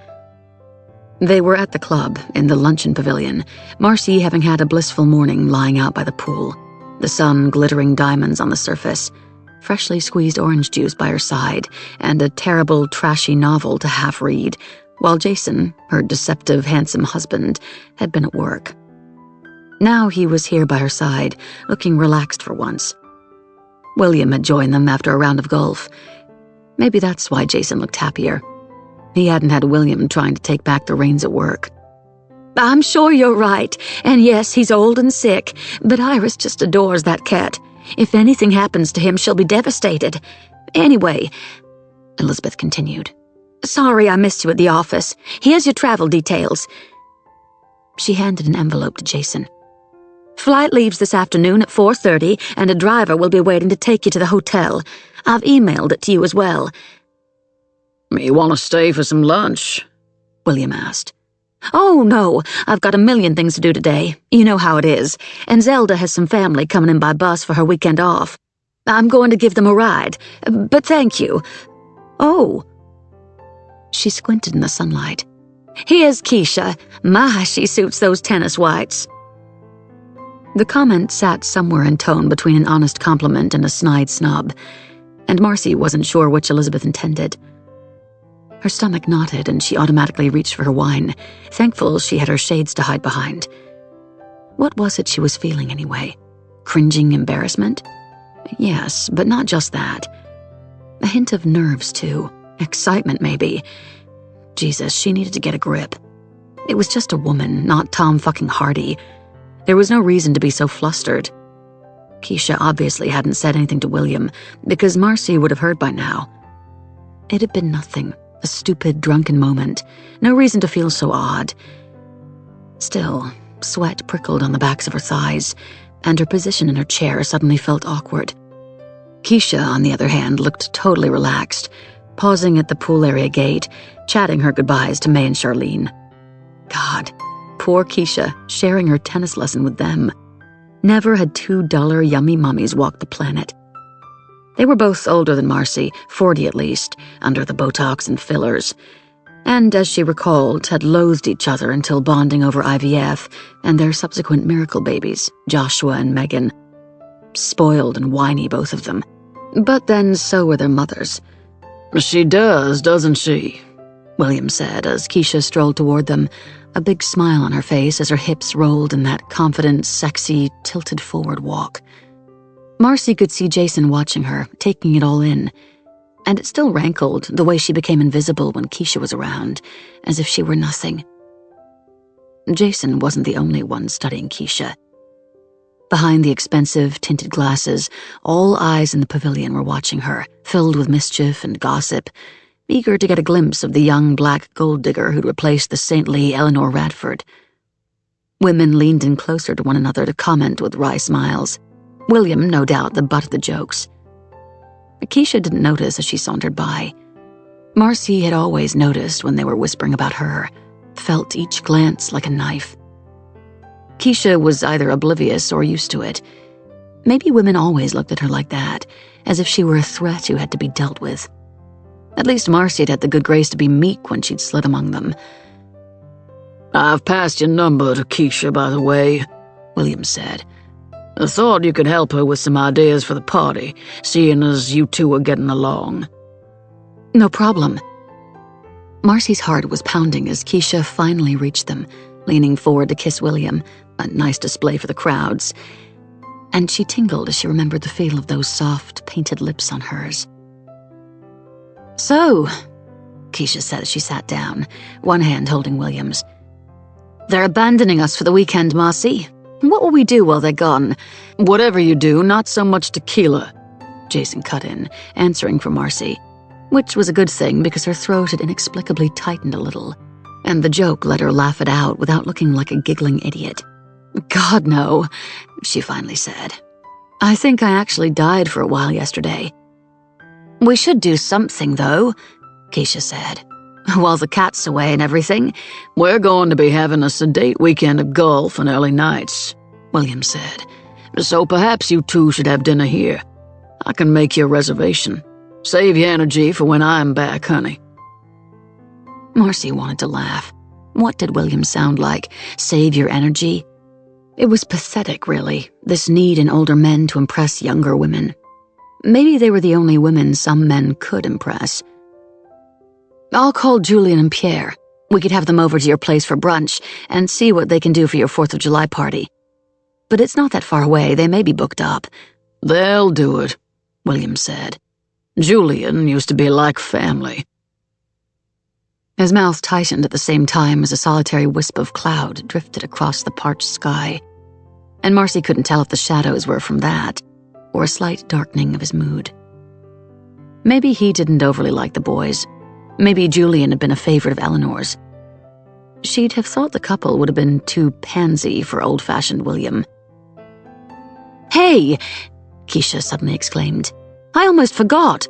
They were at the club, in the luncheon pavilion, Marcy having had a blissful morning lying out by the pool, the sun glittering diamonds on the surface, freshly squeezed orange juice by her side, and a terrible, trashy novel to half-read, while Jason, her deceptive, handsome husband, had been at work. Now he was here by her side, looking relaxed for once. William had joined them after a round of golf. Maybe that's why Jason looked happier. He hadn't had William trying to take back the reins at work. I'm sure you're right, and yes, he's old and sick, but Iris just adores that cat. If anything happens to him, she'll be devastated. Anyway, Elizabeth continued. Sorry I missed you at the office. Here's your travel details. She handed an envelope to Jason. Flight leaves this afternoon at 4:30, and a driver will be waiting to take you to the hotel. I've emailed it to you as well. You want to stay for some lunch? William asked. Oh, no, I've got a million things to do today. You know how it is. And Zelda has some family coming in by bus for her weekend off. I'm going to give them a ride, but thank you. Oh. She squinted in the sunlight. Here's Keisha. My, she suits those tennis whites. The comment sat somewhere in tone between an honest compliment and a snide snub, and Marcy wasn't sure which Elizabeth intended. Her stomach knotted, and she automatically reached for her wine, thankful she had her shades to hide behind. What was it she was feeling anyway? Cringing embarrassment? Yes, but not just that. A hint of nerves, too. Excitement, maybe. Jesus, she needed to get a grip. It was just a woman, not Tom fucking Hardy. There was no reason to be so flustered. Keisha obviously hadn't said anything to William, because Marcy would have heard by now. It had been nothing. A stupid, drunken moment. No reason to feel so odd. Still, sweat prickled on the backs of her thighs, and her position in her chair suddenly felt awkward. Keisha, on the other hand, looked totally relaxed, pausing at the pool area gate, chatting her goodbyes to May and Charlene. God, poor Keisha, sharing her tennis lesson with them. Never had two duller, yummy mummies walked the planet. They were both older than Marcy, 40 at least, under the Botox and fillers, and, as she recalled, had loathed each other until bonding over IVF and their subsequent miracle babies, Joshua and Megan. Spoiled and whiny, both of them. But then so were their mothers. She does, doesn't she? William said as Keisha strolled toward them, a big smile on her face as her hips rolled in that confident, sexy, tilted forward walk. Marcy could see Jason watching her, taking it all in, and it still rankled the way she became invisible when Keisha was around, as if she were nothing. Jason wasn't the only one studying Keisha. Behind the expensive, tinted glasses, all eyes in the pavilion were watching her, filled with mischief and gossip, eager to get a glimpse of the young black gold digger who'd replaced the saintly Eleanor Radford. Women leaned in closer to one another to comment with wry smiles. William, no doubt, the butt of the jokes. Keisha didn't notice as she sauntered by. Marcy had always noticed when they were whispering about her, felt each glance like a knife. Keisha was either oblivious or used to it. Maybe women always looked at her like that, as if she were a threat who had to be dealt with. At least Marcy had had the good grace to be meek when she'd slid among them. I've passed your number to Keisha, by the way, William said. I thought you could help her with some ideas for the party, seeing as you two are getting along. No problem. Marcy's heart was pounding as Keisha finally reached them, leaning forward to kiss William, a nice display for the crowds, and she tingled as she remembered the feel of those soft, painted lips on hers. So, Keisha said as she sat down, one hand holding William's. They're abandoning us for the weekend, Marcy. What will we do while they're gone? Whatever you do, not so much tequila, Jason cut in, answering for Marcy, which was a good thing because her throat had inexplicably tightened a little, and the joke let her laugh it out without looking like a giggling idiot. God, no, she finally said. I think I actually died for a while yesterday. We should do something, though, Keisha said. While the cat's away and everything. We're going to be having a sedate weekend of golf and early nights, William said. So perhaps you two should have dinner here. I can make you a reservation. Save your energy for when I'm back, honey. Marcy wanted to laugh. What did William sound like? Save your energy? It was pathetic, really, this need in older men to impress younger women. Maybe they were the only women some men could impress. I'll call Julian and Pierre. We could have them over to your place for brunch and see what they can do for your 4th of July party. But it's not that far away. They may be booked up. They'll do it, William said. Julian used to be like family. His mouth tightened at the same time as a solitary wisp of cloud drifted across the parched sky, and Marcy couldn't tell if the shadows were from that or a slight darkening of his mood. Maybe he didn't overly like the boys. Maybe Julian had been a favorite of Eleanor's. She'd have thought the couple would have been too pansy for old-fashioned William. Hey, Keisha suddenly exclaimed. I almost forgot.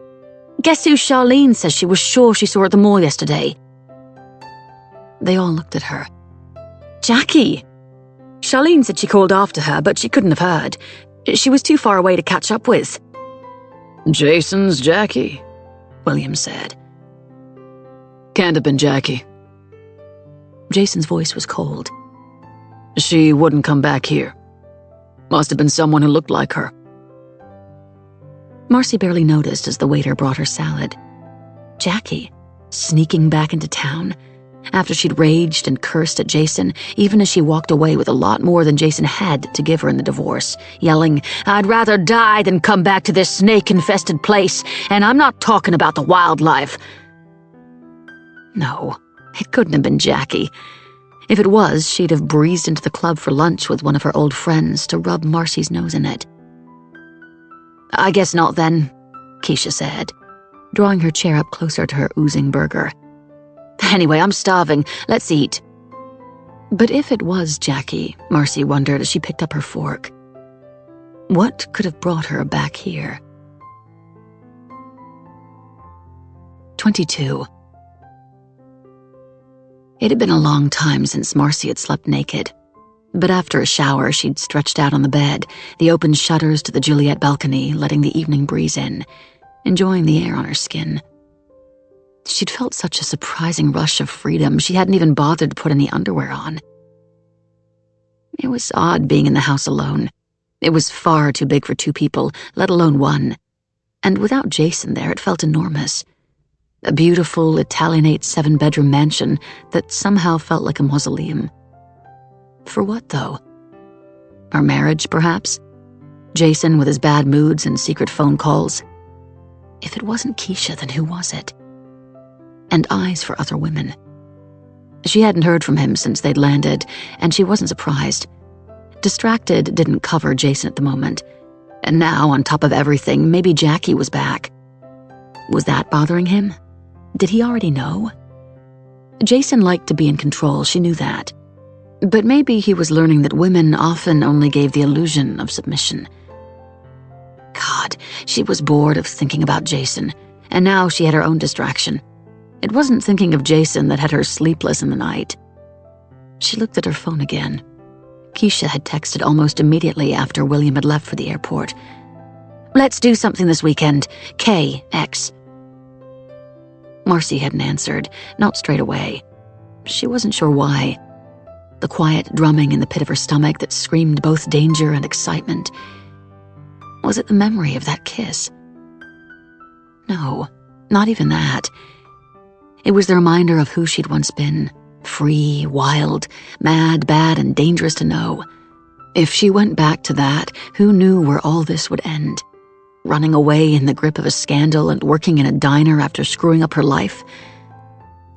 Guess who Charlene says she was sure she saw at the mall yesterday? They all looked at her. Jackie. Charlene said she called after her, but she couldn't have heard. She was too far away to catch up with. Jason's Jackie, William said. Can't have been Jackie. Jason's voice was cold. She wouldn't come back here. Must have been someone who looked like her. Marcy barely noticed as the waiter brought her salad. Jackie, sneaking back into town, after she'd raged and cursed at Jason, even as she walked away with a lot more than Jason had to give her in the divorce, yelling, I'd rather die than come back to this snake-infested place, and I'm not talking about the wildlife. No, it couldn't have been Jackie. If it was, she'd have breezed into the club for lunch with one of her old friends to rub Marcy's nose in it. I guess not then, Keisha said, drawing her chair up closer to her oozing burger. Anyway, I'm starving. Let's eat. But if it was Jackie, Marcy wondered as she picked up her fork. What could have brought her back here? 22. It had been a long time since Marcy had slept naked, but after a shower she'd stretched out on the bed, the open shutters to the Juliet balcony letting the evening breeze in, enjoying the air on her skin. She'd felt such a surprising rush of freedom she hadn't even bothered to put any underwear on. It was odd being in the house alone. It was far too big for 2 people, let alone 1. And without Jason there, it felt enormous. A beautiful, Italianate 7-bedroom mansion that somehow felt like a mausoleum. For what, though? Our marriage, perhaps? Jason with his bad moods and secret phone calls? If it wasn't Keisha, then who was it? And eyes for other women. She hadn't heard from him since they'd landed, and she wasn't surprised. Distracted didn't cover Jason at the moment. And now, on top of everything, maybe Jackie was back. Was that bothering him? Did he already know? Jason liked to be in control, she knew that. But maybe he was learning that women often only gave the illusion of submission. God, she was bored of thinking about Jason, and now she had her own distraction. It wasn't thinking of Jason that had her sleepless in the night. She looked at her phone again. Keisha had texted almost immediately after William had left for the airport. "Let's do something this weekend. KX." Marcy hadn't answered, not straight away. She wasn't sure why. The quiet drumming in the pit of her stomach that screamed both danger and excitement. Was it the memory of that kiss? No, not even that. It was the reminder of who she'd once been. Free, wild, mad, bad, and dangerous to know. If she went back to that, who knew where all this would end? Running away in the grip of a scandal and working in a diner after screwing up her life?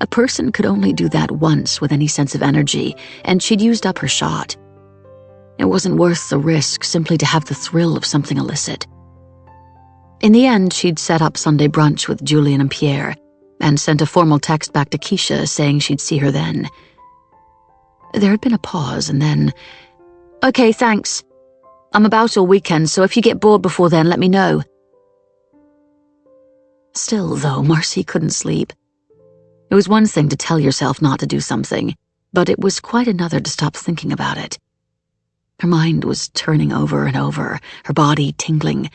A person could only do that once with any sense of energy, and she'd used up her shot. It wasn't worth the risk simply to have the thrill of something illicit. In the end, she'd set up Sunday brunch with Julian and Pierre, and sent a formal text back to Keisha saying she'd see her then. There had been a pause, and then, "Okay, thanks. I'm about all weekend, so if you get bored before then, let me know." Still, though, Marcy couldn't sleep. It was one thing to tell yourself not to do something, but it was quite another to stop thinking about it. Her mind was turning over and over, her body tingling,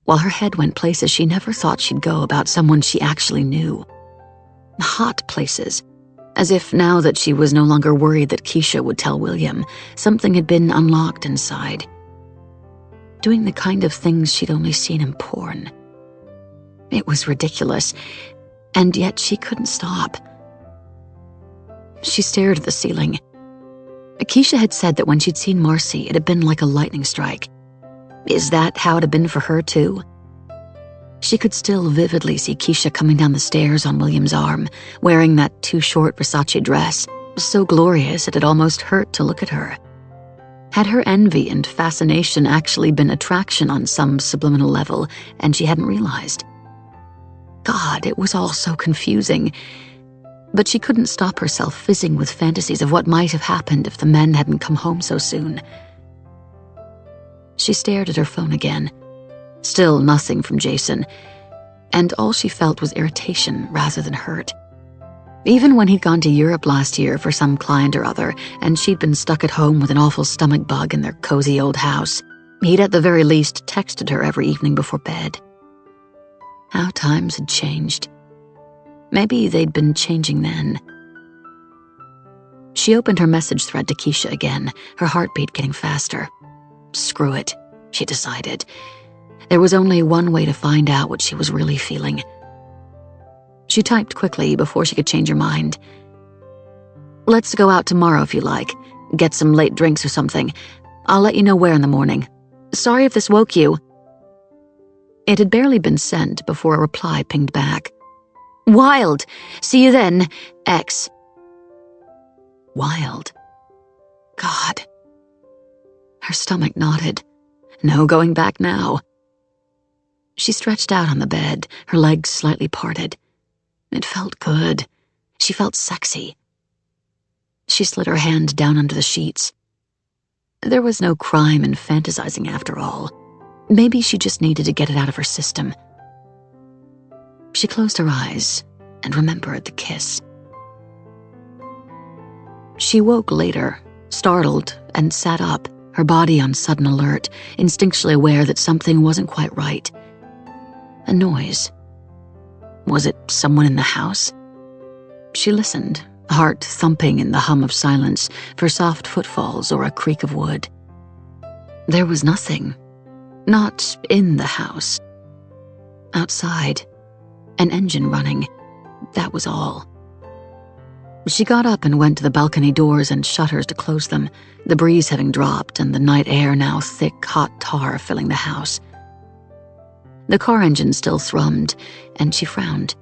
while her head went places she never thought she'd go about someone she actually knew. Hot places, as if now that she was no longer worried that Keisha would tell William, something had been unlocked inside. Doing the kind of things she'd only seen in porn. It was ridiculous, and yet she couldn't stop. She stared at the ceiling. Keisha had said that when she'd seen Marcy, it had been like a lightning strike. Is that how it had been for her, too? She could still vividly see Keisha coming down the stairs on William's arm, wearing that too-short Versace dress, so glorious it had almost hurt to look at her. Had her envy and fascination actually been attraction on some subliminal level, and she hadn't realized? God, it was all so confusing. But she couldn't stop herself fizzing with fantasies of what might have happened if the men hadn't come home so soon. She stared at her phone again. Still nothing from Jason, and all she felt was irritation rather than hurt. Even when he'd gone to Europe last year for some client or other, and she'd been stuck at home with an awful stomach bug in their cozy old house, he'd at the very least texted her every evening before bed. How times had changed. Maybe they'd been changing then. She opened her message thread to Keisha again, her heartbeat getting faster. Screw it, she decided. There was only one way to find out what she was really feeling. She typed quickly before she could change her mind. "Let's go out tomorrow if you like. Get some late drinks or something. I'll let you know where in the morning. Sorry if this woke you." It had barely been sent before a reply pinged back. "Wild. See you then, X." Wild. God. Her stomach knotted. No going back now. She stretched out on the bed, her legs slightly parted. It felt good. She felt sexy. She slid her hand down under the sheets. There was no crime in fantasizing after all. Maybe she just needed to get it out of her system. She closed her eyes, and remembered the kiss. She woke later, startled, and sat up, her body on sudden alert, instinctually aware that something wasn't quite right. A noise. Was it someone in the house? She listened, heart thumping in the hum of silence, for soft footfalls or a creak of wood. There was nothing. Not in the house. Outside. An engine running. That was all. She got up and went to the balcony doors and shutters to close them, the breeze having dropped and the night air now thick, hot tar filling the house. The car engine still thrummed, and she frowned.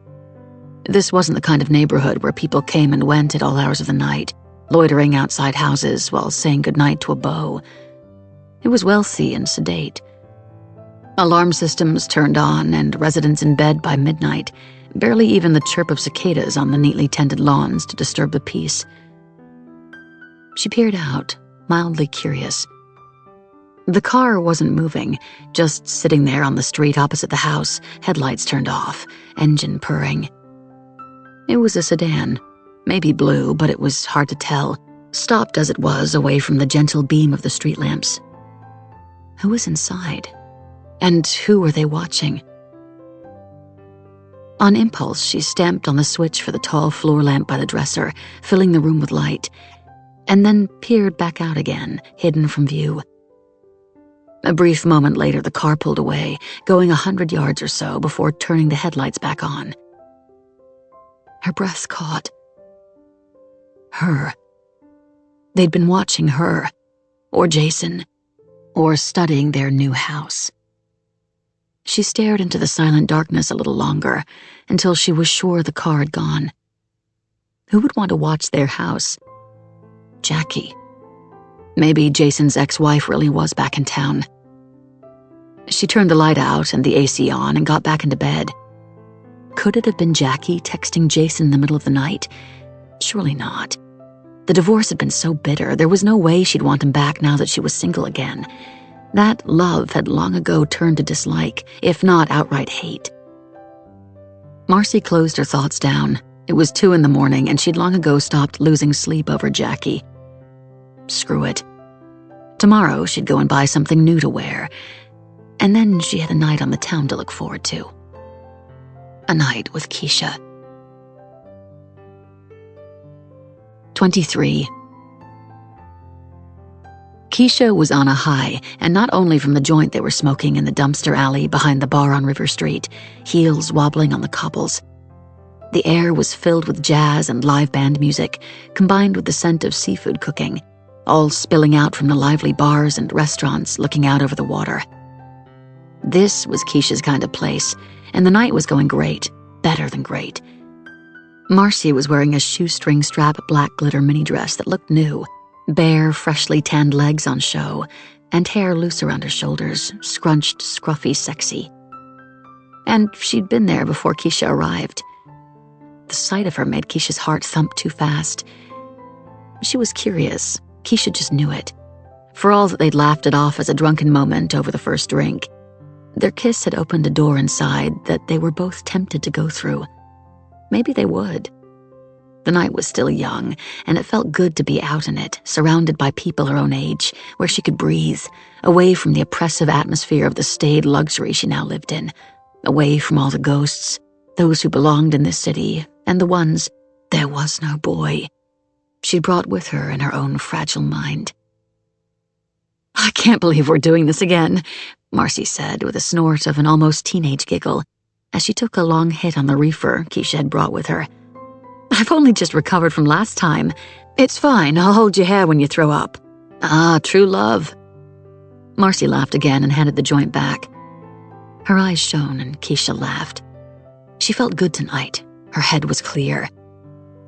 This wasn't the kind of neighborhood where people came and went at all hours of the night, loitering outside houses while saying goodnight to a beau. It was wealthy and sedate. Alarm systems turned on and residents in bed by midnight, barely even the chirp of cicadas on the neatly tended lawns to disturb the peace. She peered out, mildly curious. The car wasn't moving, just sitting there on the street opposite the house, headlights turned off, engine purring. It was a sedan, maybe blue, but it was hard to tell, stopped as it was away from the gentle beam of the street lamps. Who was inside? And who were they watching? On impulse, she stamped on the switch for the tall floor lamp by the dresser, filling the room with light, and then peered back out again, hidden from view. A brief moment later, the car pulled away, going 100 yards or so before turning the headlights back on. Her breath caught. Her. They'd been watching her, or Jason, or studying their new house. She stared into the silent darkness a little longer, until she was sure the car had gone. Who would want to watch their house? Jackie. Maybe Jason's ex-wife really was back in town. She turned the light out and the AC on and got back into bed. Could it have been Jackie texting Jason in the middle of the night? Surely not. The divorce had been so bitter, there was no way she'd want him back now that she was single again. That love had long ago turned to dislike, if not outright hate. Marcy closed her thoughts down. It was 2 a.m, and she'd long ago stopped losing sleep over Jackie. Screw it. Tomorrow she'd go and buy something new to wear, and then she had a night on the town to look forward to. A night with Keisha. 23. Keisha was on a high, and not only from the joint they were smoking in the dumpster alley behind the bar on River Street, heels wobbling on the cobbles. The air was filled with jazz and live band music, combined with the scent of seafood cooking, all spilling out from the lively bars and restaurants looking out over the water. This was Keisha's kind of place, and the night was going great, better than great. Marcy was wearing a shoestring strap black glitter mini dress that looked new, bare, freshly tanned legs on show, and hair loose around her shoulders, scrunched, scruffy, sexy. And she'd been there before Keisha arrived. The sight of her made Keisha's heart thump too fast. She was curious. Keisha just knew it. For all that they'd laughed it off as a drunken moment over the first drink, their kiss had opened a door inside that they were both tempted to go through. Maybe they would. The night was still young, and it felt good to be out in it, surrounded by people her own age, where she could breathe, away from the oppressive atmosphere of the staid luxury she now lived in, away from all the ghosts, those who belonged in this city, and the ones, there was no boy, she brought with her in her own fragile mind. "I can't believe we're doing this again," Marcy said with a snort of an almost teenage giggle, as she took a long hit on the reefer Keisha had brought with her. "I've only just recovered from last time. It's fine, I'll hold your hair when you throw up." "Ah, true love." Marcy laughed again and handed the joint back. Her eyes shone and Keisha laughed. She felt good tonight. Her head was clear.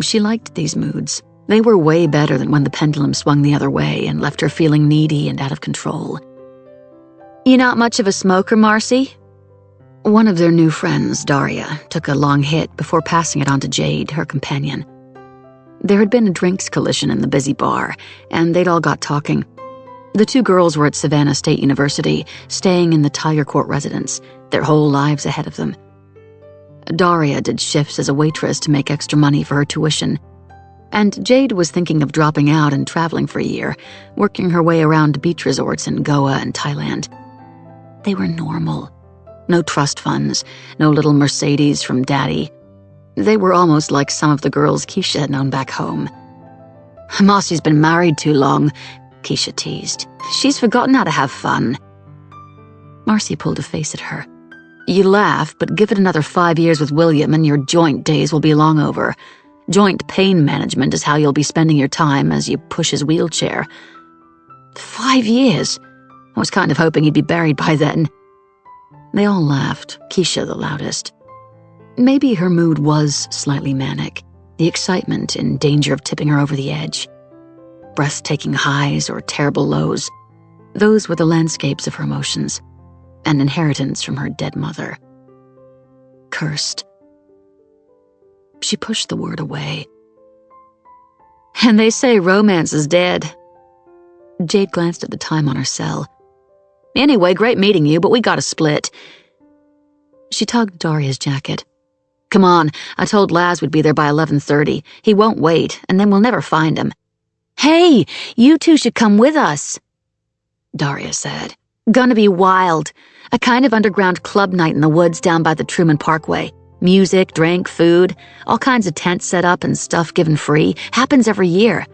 She liked these moods. They were way better than when the pendulum swung the other way and left her feeling needy and out of control. "You not much of a smoker, Marcy?" One of their new friends, Daria, took a long hit before passing it on to Jade, her companion. There had been a drinks collision in the busy bar, and they'd all got talking. The 2 girls were at Savannah State University, staying in the Tiger Court residence, their whole lives ahead of them. Daria did shifts as a waitress to make extra money for her tuition, and Jade was thinking of dropping out and traveling for a year, working her way around beach resorts in Goa and Thailand. They were normal. No trust funds, no little Mercedes from Daddy. They were almost like some of the girls Keisha had known back home. "Marcy's been married too long," Keisha teased. "She's forgotten how to have fun." Marcy pulled a face at her. "You laugh, but give it another 5 years with William and your joint days will be long over. Joint pain management is how you'll be spending your time as you push his wheelchair." 5 years? I was kind of hoping he'd be buried by then. They all laughed, Keisha the loudest. Maybe her mood was slightly manic, the excitement in danger of tipping her over the edge. Breathtaking highs or terrible lows, those were the landscapes of her emotions, an inheritance from her dead mother. Cursed. She pushed the word away. "And they say romance is dead." Jade glanced at the time on her cell. "Anyway, great meeting you, but we gotta split." She tugged Daria's jacket. "Come on, I told Laz we'd be there by 11:30. He won't wait, and then we'll never find him." "Hey, you two should come with us," Daria said. "Gonna be wild. A kind of underground club night in the woods down by the Truman Parkway. Music, drink, food, all kinds of tents set up and stuff given free. Happens every year.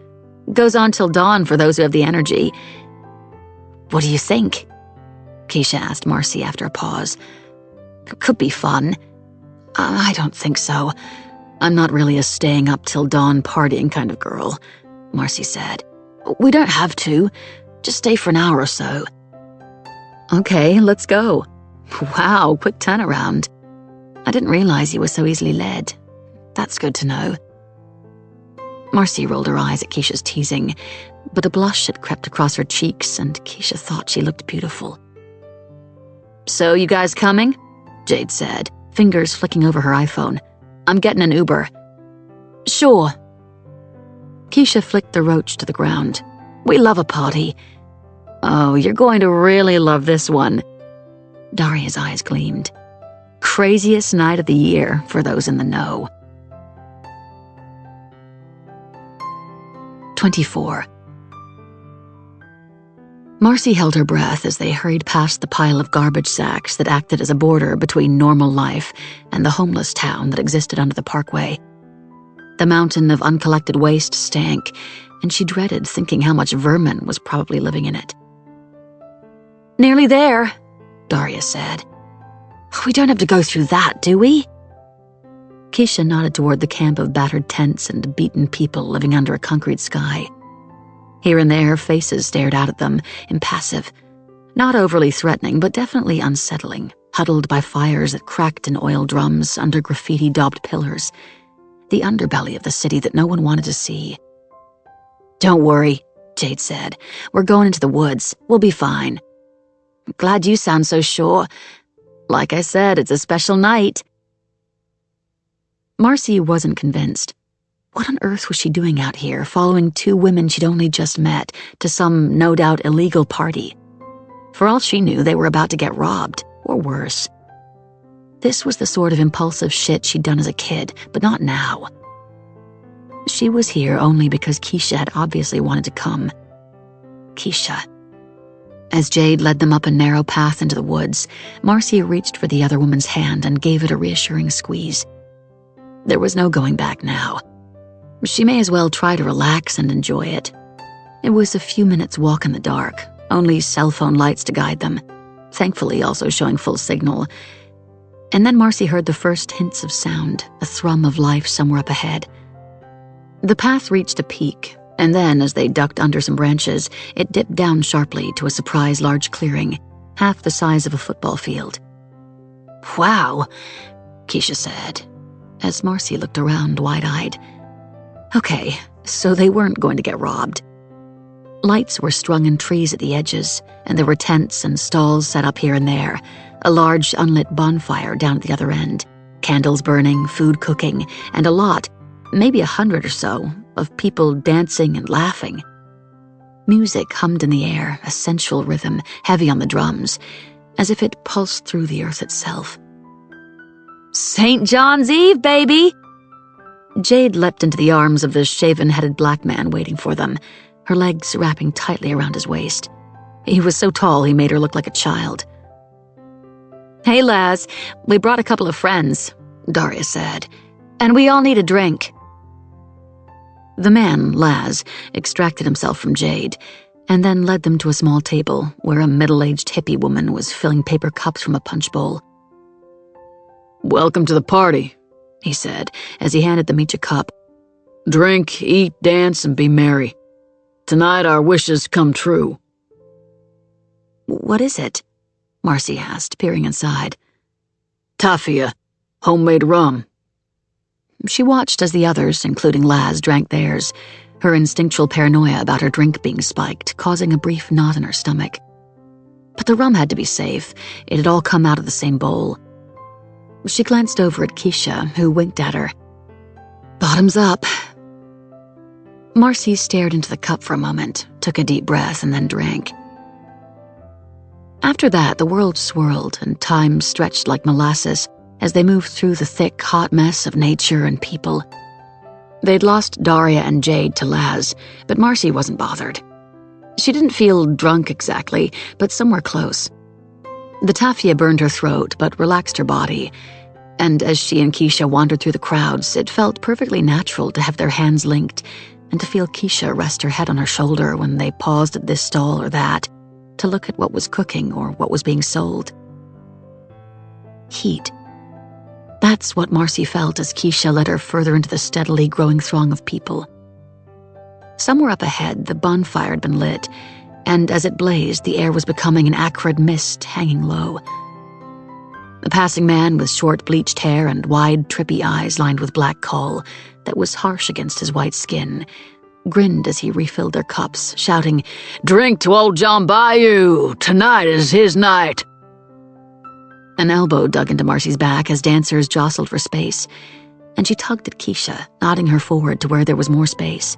Goes on till dawn for those who have the energy." "What do you think?" Keisha asked Marcy after a pause. "Could be fun." "I don't think so. I'm not really a staying up till dawn partying kind of girl," Marcy said. "We don't have to. Just stay for an hour or so." "Okay, let's go." "Wow, quick turnaround. I didn't realize you were so easily led. That's good to know." Marcy rolled her eyes at Keisha's teasing, but a blush had crept across her cheeks, and Keisha thought she looked beautiful. "So you guys coming?" Jade said, fingers flicking over her iPhone. "I'm getting an Uber." "Sure." Keisha flicked the roach to the ground. "We love a party." "Oh, you're going to really love this one." Daria's eyes gleamed. Craziest night of the year for those in the know. 24. Marcy held her breath as they hurried past the pile of garbage sacks that acted as a border between normal life and the homeless town that existed under the parkway. The mountain of uncollected waste stank, and she dreaded thinking how much vermin was probably living in it. "Nearly there," Daria said. "We don't have to go through that, do we?" Keisha nodded toward the camp of battered tents and beaten people living under a concrete sky. Here and there, faces stared out at them, impassive. Not overly threatening, but definitely unsettling, huddled by fires that cracked in oil drums under graffiti-daubed pillars. The underbelly of the city that no one wanted to see. "Don't worry," Jade said. "We're going into the woods. We'll be fine." "Glad you sound so sure. Like I said, it's a special night." Marcy wasn't convinced. What on earth was she doing out here, following two women she'd only just met to some, no doubt, illegal party? For all she knew, they were about to get robbed, or worse. This was the sort of impulsive shit she'd done as a kid, but not now. She was here only because Keisha had obviously wanted to come. Keisha. As Jade led them up a narrow path into the woods, Marcy reached for the other woman's hand and gave it a reassuring squeeze. There was no going back now. She may as well try to relax and enjoy it. It was a few minutes' walk in the dark, only cell phone lights to guide them, thankfully also showing full signal. And then Marcy heard the first hints of sound, a thrum of life somewhere up ahead. The path reached a peak, and then, as they ducked under some branches, it dipped down sharply to a surprise large clearing, half the size of a football field. "Wow," Keisha said, as Marcy looked around wide-eyed. Okay, so they weren't going to get robbed. Lights were strung in trees at the edges, and there were tents and stalls set up here and there, a large unlit bonfire down at the other end, candles burning, food cooking, and a lot, maybe 100 or so, of people dancing and laughing. Music hummed in the air, a sensual rhythm, heavy on the drums, as if it pulsed through the earth itself. St. John's Eve, baby! Jade leapt into the arms of the shaven-headed black man waiting for them, her legs wrapping tightly around his waist. He was so tall he made her look like a child. "Hey, Laz, we brought a couple of friends," Daria said, "and we all need a drink." The man, Laz, extracted himself from Jade, and then led them to a small table where a middle-aged hippie woman was filling paper cups from a punch bowl. "Welcome to the party," he said as he handed them each a cup. "Drink, eat, dance, and be merry. Tonight our wishes come true." "What is it?" Marcy asked, peering inside. "Tafia, homemade rum." She watched as the others, including Laz, drank theirs, her instinctual paranoia about her drink being spiked, causing a brief knot in her stomach. But the rum had to be safe. It had all come out of the same bowl. She glanced over at Keisha, who winked at her. "Bottoms up." Marcy stared into the cup for a moment, took a deep breath, and then drank. After that, the world swirled and time stretched like molasses as they moved through the thick, hot mess of nature and people. They'd lost Daria and Jade to Laz, but Marcy wasn't bothered. She didn't feel drunk exactly, but somewhere close. The tafia burned her throat, but relaxed her body, and as she and Keisha wandered through the crowds, it felt perfectly natural to have their hands linked and to feel Keisha rest her head on her shoulder when they paused at this stall or that to look at what was cooking or what was being sold. Heat. That's what Marcy felt as Keisha led her further into the steadily growing throng of people. Somewhere up ahead, the bonfire had been lit, and as it blazed, the air was becoming an acrid mist hanging low. A passing man with short bleached hair and wide, trippy eyes lined with black coal that was harsh against his white skin grinned as he refilled their cups, shouting, "Drink to old John Bayou! Tonight is his night!" An elbow dug into Marcy's back as dancers jostled for space, and she tugged at Keisha, nodding her forward to where there was more space.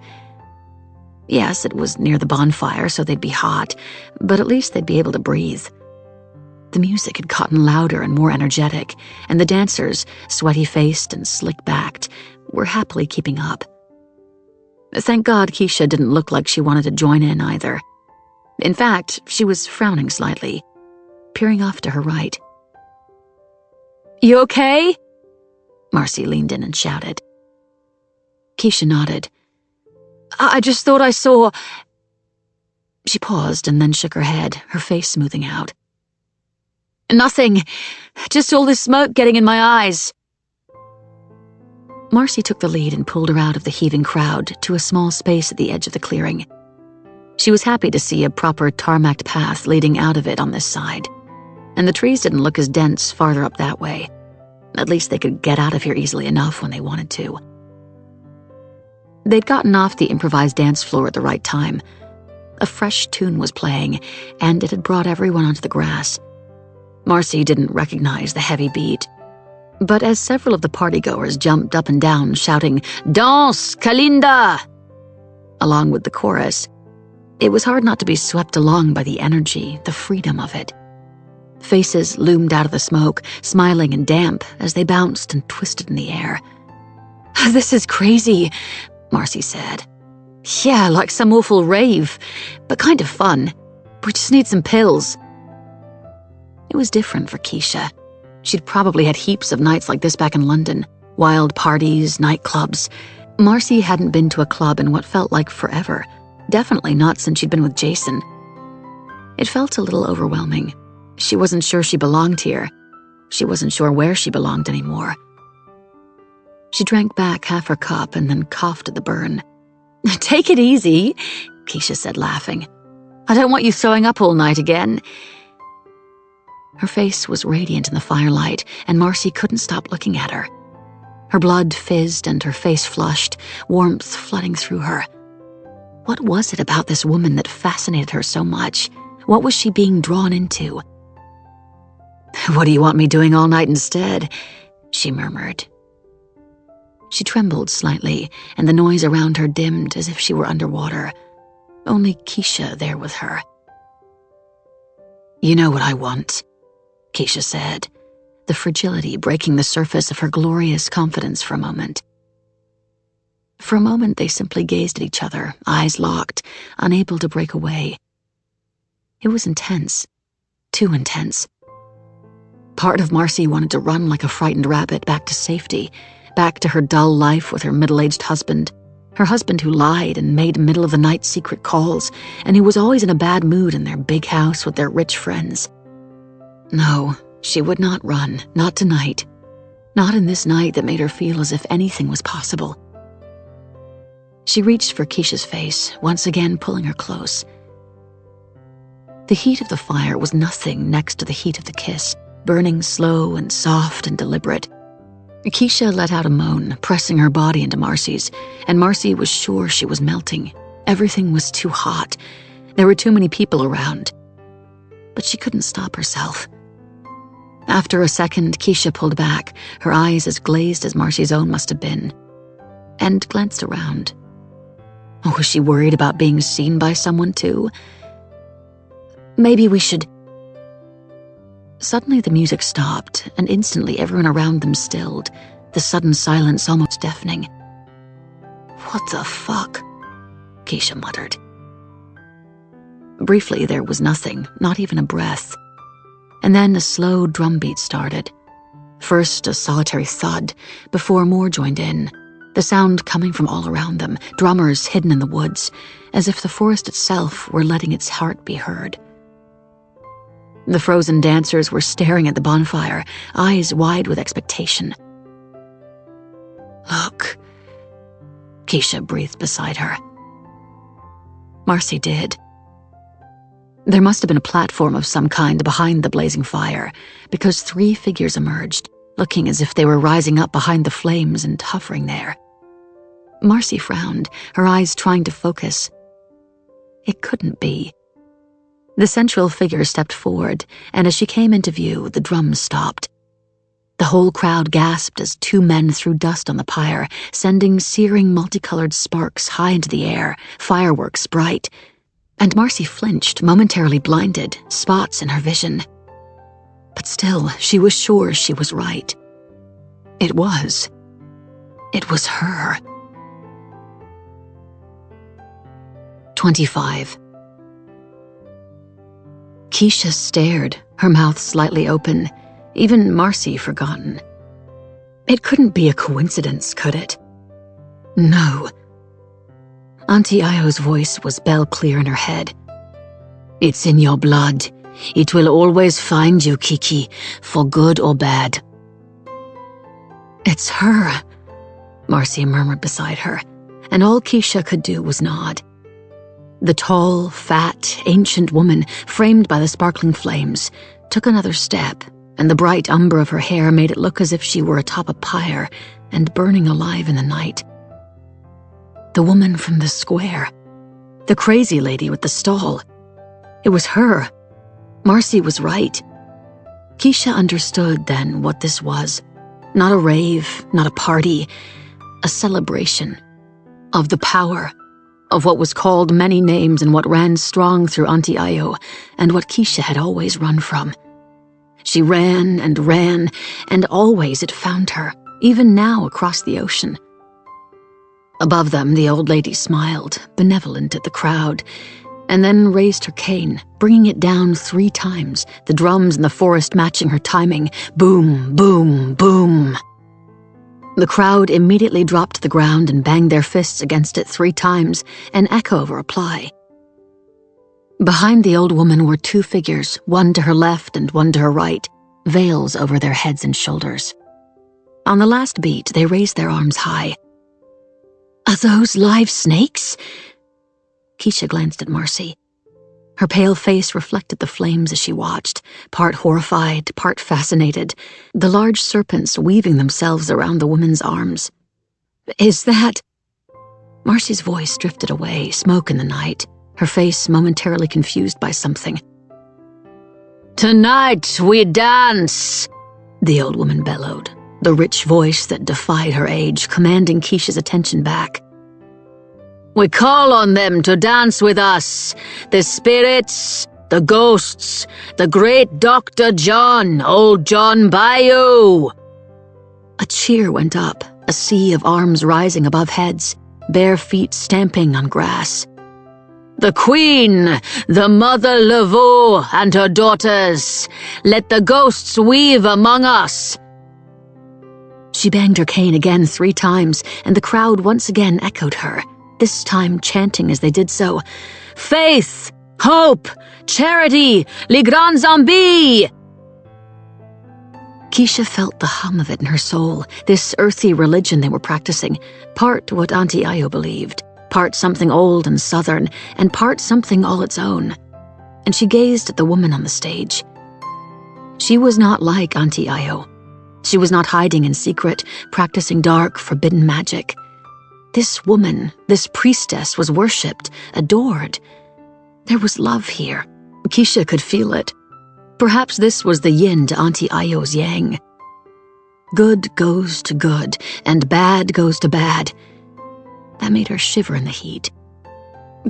Yes, it was near the bonfire, so they'd be hot, but at least they'd be able to breathe. The music had gotten louder and more energetic, and the dancers, sweaty-faced and slick-backed, were happily keeping up. Thank God Keisha didn't look like she wanted to join in either. In fact, she was frowning slightly, peering off to her right. "You okay?" Marcy leaned in and shouted. Keisha nodded. I just thought I saw..." She paused and then shook her head, her face smoothing out. "Nothing. Just all this smoke getting in my eyes." Marcy took the lead and pulled her out of the heaving crowd to a small space at the edge of the clearing. She was happy to see a proper tarmacked path leading out of it on this side, and the trees didn't look as dense farther up that way. At least they could get out of here easily enough when they wanted to. They'd gotten off the improvised dance floor at the right time. A fresh tune was playing, and it had brought everyone onto the grass. Marcy didn't recognize the heavy beat, but as several of the partygoers jumped up and down shouting, "Danse, Kalinda!" along with the chorus, it was hard not to be swept along by the energy, the freedom of it. Faces loomed out of the smoke, smiling and damp as they bounced and twisted in the air. "This is crazy," Marcy said. "Yeah, like some awful rave, but kind of fun. We just need some pills." It was different for Keisha. She'd probably had heaps of nights like this back in London. Wild parties, nightclubs. Marcy hadn't been to a club in what felt like forever. Definitely not since she'd been with Jason. It felt a little overwhelming. She wasn't sure she belonged here. She wasn't sure where she belonged anymore. She drank back half her cup and then coughed at the burn. "Take it easy," Keisha said, laughing. "I don't want you throwing up all night again." Her face was radiant in the firelight, and Marcy couldn't stop looking at her. Her blood fizzed and her face flushed, warmth flooding through her. What was it about this woman that fascinated her so much? What was she being drawn into? "What do you want me doing all night instead?" she murmured. She trembled slightly, and the noise around her dimmed as if she were underwater. Only Keisha there with her. "You know what I want," Keisha said, the fragility breaking the surface of her glorious confidence for a moment. For a moment, they simply gazed at each other, eyes locked, unable to break away. It was intense. Too intense. Part of Marcy wanted to run like a frightened rabbit back to safety, back to her dull life with her middle-aged husband, her husband who lied and made middle-of-the-night secret calls, and who was always in a bad mood in their big house with their rich friends. No, she would not run, not tonight. Not in this night that made her feel as if anything was possible. She reached for Keisha's face, once again pulling her close. The heat of the fire was nothing next to the heat of the kiss, burning slow and soft and deliberate. Keisha let out a moan, pressing her body into Marcy's, and Marcy was sure she was melting. Everything was too hot. There were too many people around. But she couldn't stop herself. After a second, Keisha pulled back, her eyes as glazed as Marcy's own must have been, and glanced around. Was she worried about being seen by someone too? Maybe we should... Suddenly the music stopped, and instantly everyone around them stilled, the sudden silence almost deafening. "What the fuck?" Keisha muttered. Briefly there was nothing, not even a breath. And then a slow drumbeat started. First a solitary thud, before more joined in, the sound coming from all around them, drummers hidden in the woods, as if the forest itself were letting its heart be heard. The frozen dancers were staring at the bonfire, eyes wide with expectation. "Look," Keisha breathed beside her. Marcy did. There must have been a platform of some kind behind the blazing fire, because 3 figures emerged, looking as if they were rising up behind the flames and hovering there. Marcy frowned, her eyes trying to focus. It couldn't be. The central figure stepped forward, and as she came into view, the drums stopped. The whole crowd gasped as 2 men threw dust on the pyre, sending searing multicolored sparks high into the air, fireworks bright. And Marcy flinched, momentarily blinded, spots in her vision. But still, she was sure she was right. It was. It was her. 25. Keisha stared, her mouth slightly open, even Marcy forgotten. It couldn't be a coincidence, could it? No. Auntie Io's voice was bell-clear in her head. "It's in your blood. It will always find you, Kiki, for good or bad." "It's her," Marcy murmured beside her, and all Keisha could do was nod. The tall, fat, ancient woman, framed by the sparkling flames, took another step, and the bright umber of her hair made it look as if she were atop a pyre and burning alive in the night. The woman from the square. The crazy lady with the stall. It was her. Marcy was right. Keisha understood then what this was. Not a rave, not a party, a celebration of the power of what was called many names and what ran strong through Auntie Io, and what Keisha had always run from. She ran, and always it found her, even now across the ocean. Above them, the old lady smiled, benevolent at the crowd, and then raised her cane, bringing it down 3 times, the drums in the forest matching her timing. Boom, boom, boom. The crowd immediately dropped to the ground and banged their fists against it 3 times, an echo of a reply. Behind the old woman were 2 figures, one to her left and one to her right, veils over their heads and shoulders. On the last beat, they raised their arms high. "Are those live snakes?" Keisha glanced at Marcy. Her pale face reflected the flames as she watched, part horrified, part fascinated, the large serpents weaving themselves around the woman's arms. "Is that—" Marcy's voice drifted away, smoke in the night, her face momentarily confused by something. "Tonight we dance," the old woman bellowed, the rich voice that defied her age, commanding Keisha's attention back. "We call on them to dance with us, the spirits The ghosts! The great Dr. John, old John Bayou! A cheer went up, a sea of arms rising above heads, bare feet stamping on grass. The Queen, the Mother Laveau and her daughters, let the ghosts weave among us. She banged her cane again 3 times, and the crowd once again echoed her, this time chanting as they did so, Faith, hope, charity, les grands zombies! Keisha felt the hum of it in her soul, this earthy religion they were practicing, part what Auntie Io believed, part something old and southern, and part something all its own. And she gazed at the woman on the stage. She was not like Auntie Io. She was not hiding in secret, practicing dark, forbidden magic. This woman, this priestess, was worshipped, adored. There was love here. Keisha could feel it. Perhaps this was the yin to Auntie Io's yang. Good goes to good, and bad goes to bad. That made her shiver in the heat.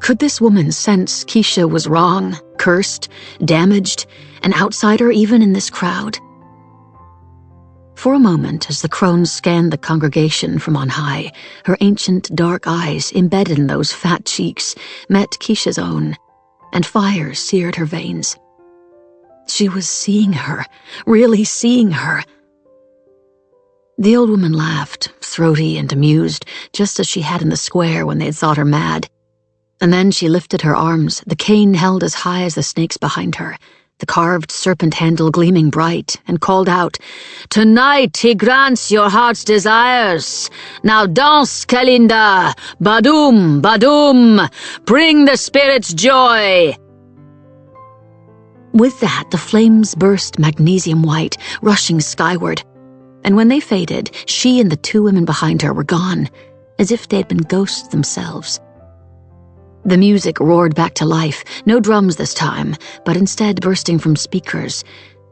Could this woman sense Keisha was wrong, cursed, damaged, an outsider even in this crowd? For a moment, as the crone scanned the congregation from on high, her ancient dark eyes, embedded in those fat cheeks, met Keisha's own, and fire seared her veins. She was seeing her, really seeing her. The old woman laughed, throaty and amused, just as she had in the square when they'd thought her mad. And then she lifted her arms, the cane held as high as the snakes behind her, the carved serpent handle gleaming bright, and called out, Tonight he grants your heart's desires. Now dance, Kalinda, Badum, Badum, bring the spirits joy. With that, the flames burst magnesium white, rushing skyward. And when they faded, she and the 2 women behind her were gone, as if they had been ghosts themselves. The music roared back to life, no drums this time, but instead bursting from speakers,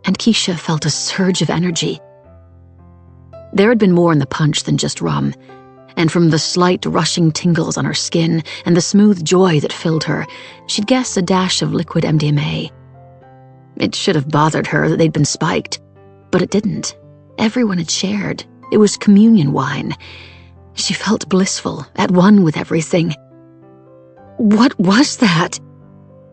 and Keisha felt a surge of energy. There had been more in the punch than just rum, and from the slight rushing tingles on her skin and the smooth joy that filled her, she'd guess a dash of liquid MDMA. It should have bothered her that they'd been spiked, but it didn't. Everyone had shared. It was communion wine. She felt blissful, at one with everything. What was that?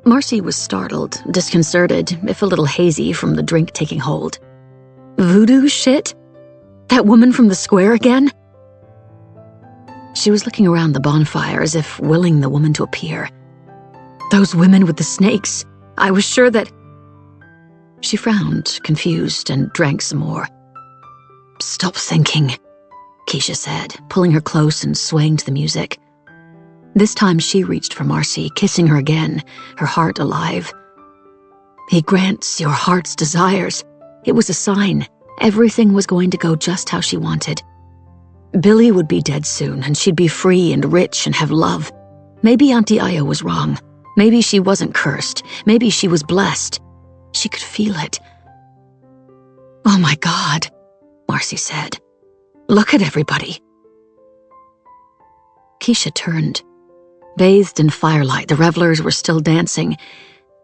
Marcy was startled, disconcerted, if a little hazy from the drink taking hold. Voodoo shit? That woman from the square again? She was looking around the bonfire as if willing the woman to appear. Those women with the snakes. I was sure that... She frowned, confused, and drank some more. Stop thinking, Keisha said, pulling her close and swaying to the music. This time she reached for Marcy, kissing her again, her heart alive. He grants your heart's desires. It was a sign. Everything was going to go just how she wanted. Billy would be dead soon, and she'd be free and rich and have love. Maybe Auntie Io was wrong. Maybe she wasn't cursed. Maybe she was blessed. She could feel it. Oh my God, Marcy said. Look at everybody. Keisha turned. Bathed in firelight, the revelers were still dancing,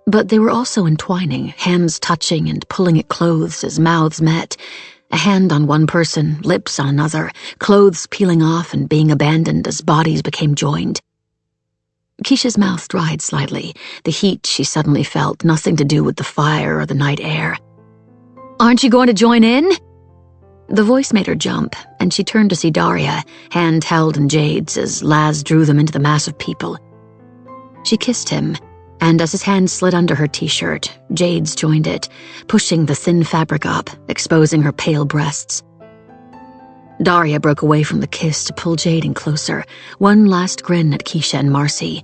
but they were also entwining, hands touching and pulling at clothes as mouths met, a hand on one person, lips on another, clothes peeling off and being abandoned as bodies became joined. Keisha's mouth dried slightly, the heat she suddenly felt nothing to do with the fire or the night air. Aren't you going to join in? The voice made her jump, and she turned to see Daria, hand held in jades as Laz drew them into the mass of people. She kissed him, and as his hand slid under her t-shirt, jades joined it, pushing the thin fabric up, exposing her pale breasts. Daria broke away from the kiss to pull Jade in closer, one last grin at Keisha and Marcy,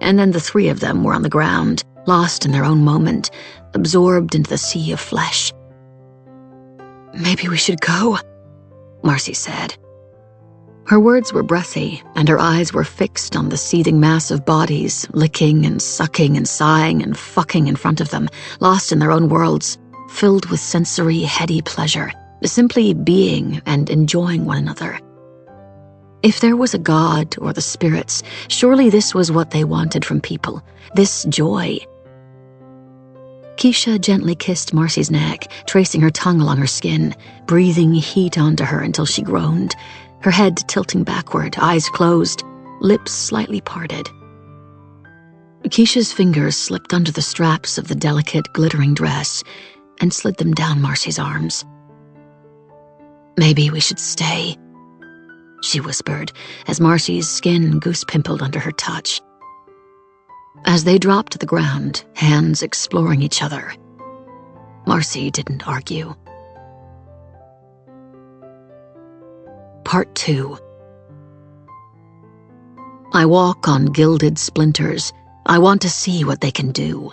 and then the 3 of them were on the ground, lost in their own moment, absorbed into the sea of flesh. Maybe we should go, Marcy said. Her words were breathy, and her eyes were fixed on the seething mass of bodies, licking and sucking and sighing and fucking in front of them, lost in their own worlds, filled with sensory, heady pleasure, simply being and enjoying one another. If there was a god or the spirits, surely this was what they wanted from people, this joy. Keisha gently kissed Marcy's neck, tracing her tongue along her skin, breathing heat onto her until she groaned, her head tilting backward, eyes closed, lips slightly parted. Keisha's fingers slipped under the straps of the delicate, glittering dress and slid them down Marcy's arms. "Maybe we should stay," she whispered as Marcy's skin goose-pimpled under her touch. As they dropped to the ground, hands exploring each other, Marcy didn't argue. Part 2. I walk on gilded splinters. I want to see what they can do.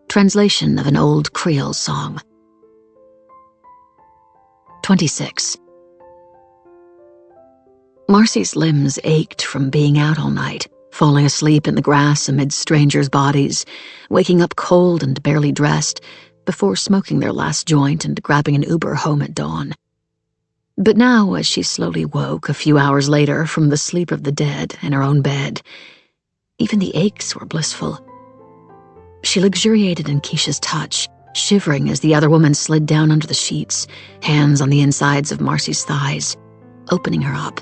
Translation of an old Creole song. 26. Marcy's limbs ached from being out all night, falling asleep in the grass amid strangers' bodies, waking up cold and barely dressed, before smoking their last joint and grabbing an Uber home at dawn. But now, as she slowly woke a few hours later from the sleep of the dead in her own bed, even the aches were blissful. She luxuriated in Keisha's touch, shivering as the other woman slid down under the sheets, hands on the insides of Marcy's thighs, opening her up.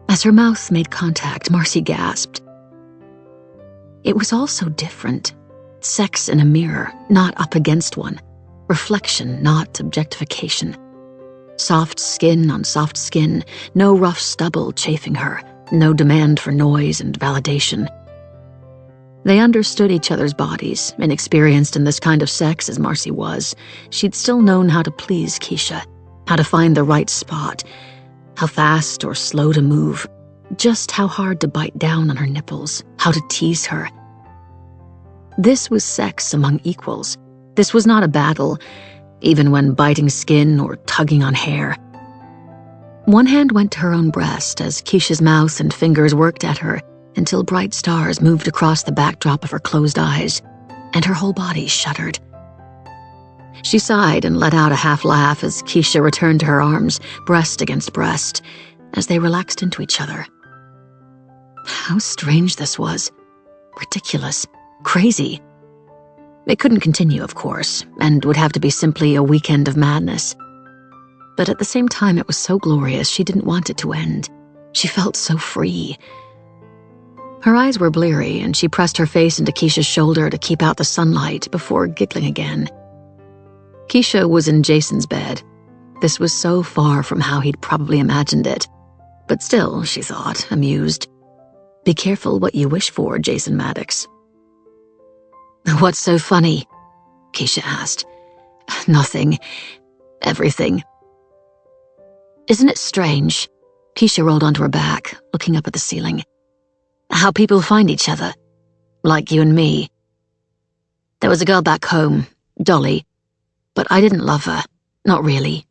As her mouth made contact, Marcy gasped. It was all so different. Sex in a mirror, not up against one. Reflection, not objectification. Soft skin on soft skin, no rough stubble chafing her, no demand for noise and validation. They understood each other's bodies, inexperienced in this kind of sex as Marcy was. She'd still known how to please Keisha, how to find the right spot, how fast or slow to move, just how hard to bite down on her nipples, how to tease her. This was sex among equals. This was not a battle, even when biting skin or tugging on hair. One hand went to her own breast as Keisha's mouth and fingers worked at her until bright stars moved across the backdrop of her closed eyes, and her whole body shuddered. She sighed and let out a half laugh as Keisha returned to her arms, breast against breast, as they relaxed into each other. How strange this was. Ridiculous. Crazy. It couldn't continue, of course, and would have to be simply a weekend of madness. But at the same time, it was so glorious she didn't want it to end. She felt so free. Her eyes were bleary, and she pressed her face into Keisha's shoulder to keep out the sunlight before giggling again. Keisha was in Jason's bed. This was so far from how he'd probably imagined it. But still, she thought, amused. Be careful what you wish for, Jason Maddox. "What's so funny?" Keisha asked. "Nothing. Everything." "Isn't it strange?" Keisha rolled onto her back, looking up at the ceiling. "How people find each other. Like you and me. There was a girl back home, Dolly, but I didn't love her. Not really.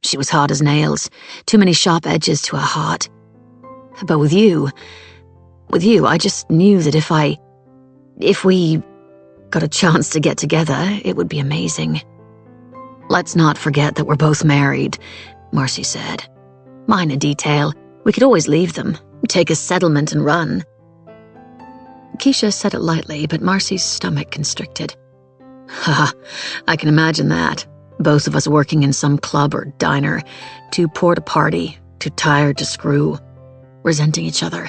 She was hard as nails, too many sharp edges to her heart. But with you, I just knew that if we got a chance to get together, it would be amazing. Let's not forget that we're both married," Marcy said. "Minor detail. We could always leave them, take a settlement and run." Keisha said it lightly, but Marcy's stomach constricted. "Haha, I can imagine that. Both of us working in some club or diner, too poor to party, too tired to screw, resenting each other.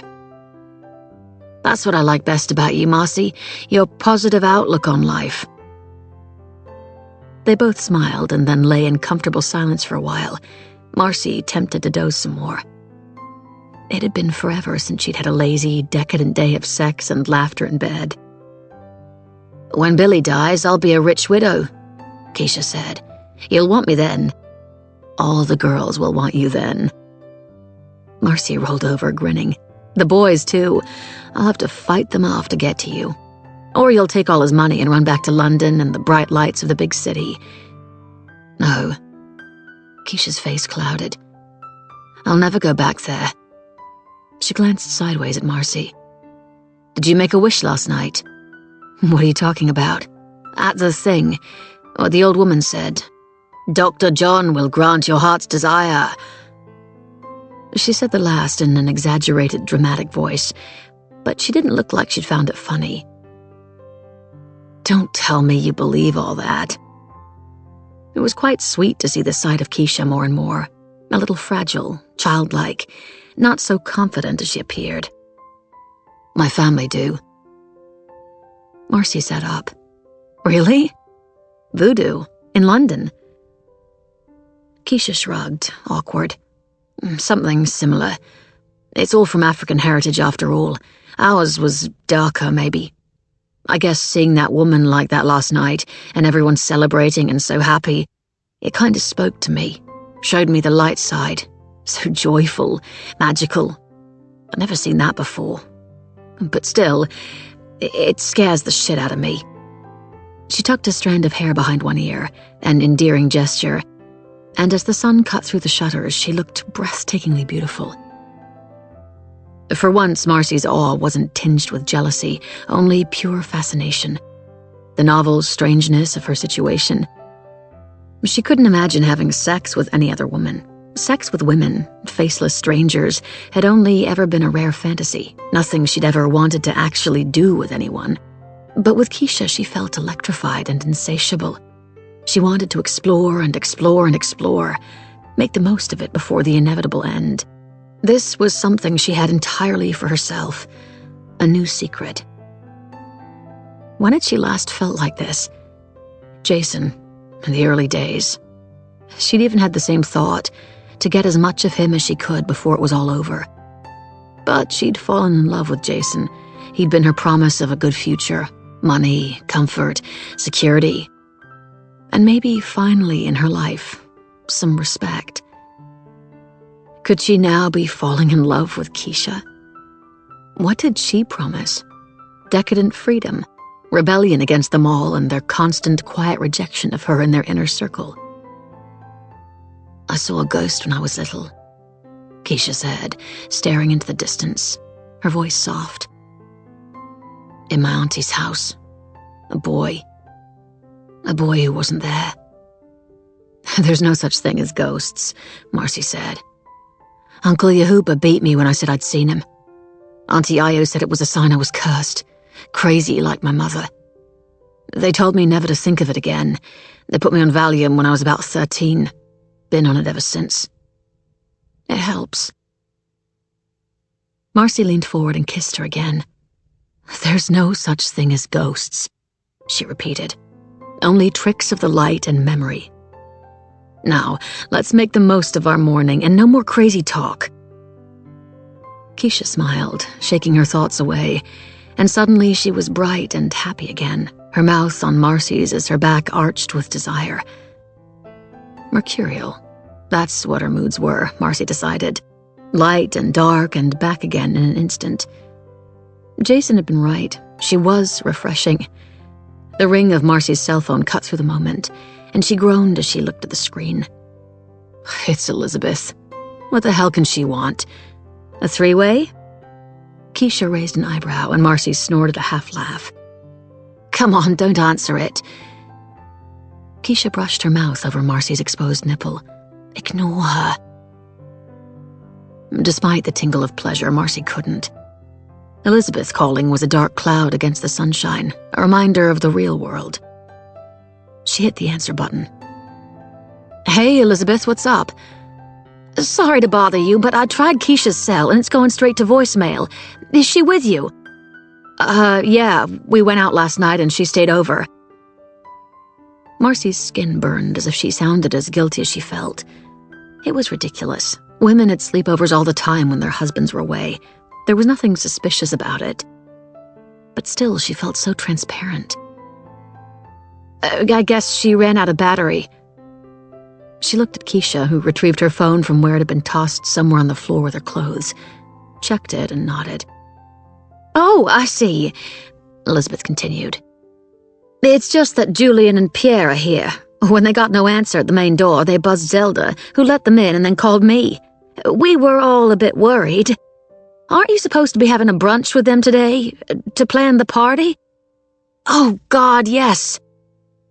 That's what I like best about you, Marcy, your positive outlook on life." They both smiled and then lay in comfortable silence for a while, Marcy tempted to doze some more. It had been forever since she'd had a lazy, decadent day of sex and laughter in bed. "When Billy dies, I'll be a rich widow," Keisha said. "You'll want me then. All the girls will want you then." Marcy rolled over, grinning. "The boys, too. I'll have to fight them off to get to you. Or you'll take all his money and run back to London and the bright lights of the big city." "No." Keisha's face clouded. "I'll never go back there." She glanced sideways at Marcy. "Did you make a wish last night?" "What are you talking about?" "At the thing. What the old woman said. Dr. John will grant your heart's desire." She said the last in an exaggerated, dramatic voice, but she didn't look like she'd found it funny. Don't tell me you believe all that. It was quite sweet to see the side of Keisha more and more, a little fragile, childlike, not so confident as she appeared. My family do. Marcy sat up. Really? Voodoo? In London? Keisha shrugged, awkward. Something similar. It's all from African heritage after all. Ours was darker, maybe. I guess seeing that woman like that last night, and everyone celebrating and so happy, it kind of spoke to me, showed me the light side. So joyful, magical. I'd never seen that before. But still, it scares the shit out of me. She tucked a strand of hair behind one ear, an endearing gesture, and as the sun cut through the shutters, she looked breathtakingly beautiful. For once, Marcy's awe wasn't tinged with jealousy, only pure fascination. The novel strangeness of her situation. She couldn't imagine having sex with any other woman. Sex with women, faceless strangers, had only ever been a rare fantasy, nothing she'd ever wanted to actually do with anyone. But with Keisha, she felt electrified and insatiable. She wanted to explore and explore and explore, make the most of it before the inevitable end. This was something she had entirely for herself, a new secret. When had she last felt like this? Jason, in the early days. She'd even had the same thought, to get as much of him as she could before it was all over. But she'd fallen in love with Jason. He'd been her promise of a good future, money, comfort, security, and maybe finally in her life, some respect. Could she now be falling in love with Keisha? What did she promise? Decadent freedom, rebellion against them all and their constant quiet rejection of her in their inner circle. I saw a ghost when I was little, Keisha said, staring into the distance, her voice soft. In my auntie's house, a boy who wasn't there. There's no such thing as ghosts, Marcy said. Uncle Yehuba beat me when I said I'd seen him. Auntie Ngaio said it was a sign I was cursed, crazy like my mother. They told me never to think of it again. They put me on Valium when I was about 13. Been on it ever since. It helps. Marcy leaned forward and kissed her again. There's no such thing as ghosts, she repeated. Only tricks of the light and memory. Now, let's make the most of our morning and no more crazy talk. Keisha smiled, shaking her thoughts away, and suddenly she was bright and happy again, her mouth on Marcy's as her back arched with desire. Mercurial. That's what her moods were, Marcy decided. Light and dark and back again in an instant. Jason had been right. She was refreshing. The ring of Marcy's cell phone cut through the moment, and she groaned as she looked at the screen. It's Elizabeth. What the hell can she want? A three-way? Keisha raised an eyebrow, and Marcy snorted a half-laugh. Come on, don't answer it. Keisha brushed her mouth over Marcy's exposed nipple. Ignore her. Despite the tingle of pleasure, Marcy couldn't. Elizabeth calling was a dark cloud against the sunshine, a reminder of the real world. She hit the answer button. Hey, Elizabeth, what's up? Sorry to bother you, but I tried Keisha's cell and it's going straight to voicemail. Is she with you? Yeah, we went out last night and she stayed over. Marcy's skin burned as if she sounded as guilty as she felt. It was ridiculous. Women had sleepovers all the time when their husbands were away. There was nothing suspicious about it. But still, she felt so transparent. I guess she ran out of battery. She looked at Keisha, who retrieved her phone from where it had been tossed somewhere on the floor with her clothes, checked it and nodded. Oh, I see, Elizabeth continued. It's just that Julian and Pierre are here. When they got no answer at the main door, they buzzed Zelda, who let them in and then called me. We were all a bit worried. Aren't you supposed to be having a brunch with them today? To plan the party? Oh, God, yes.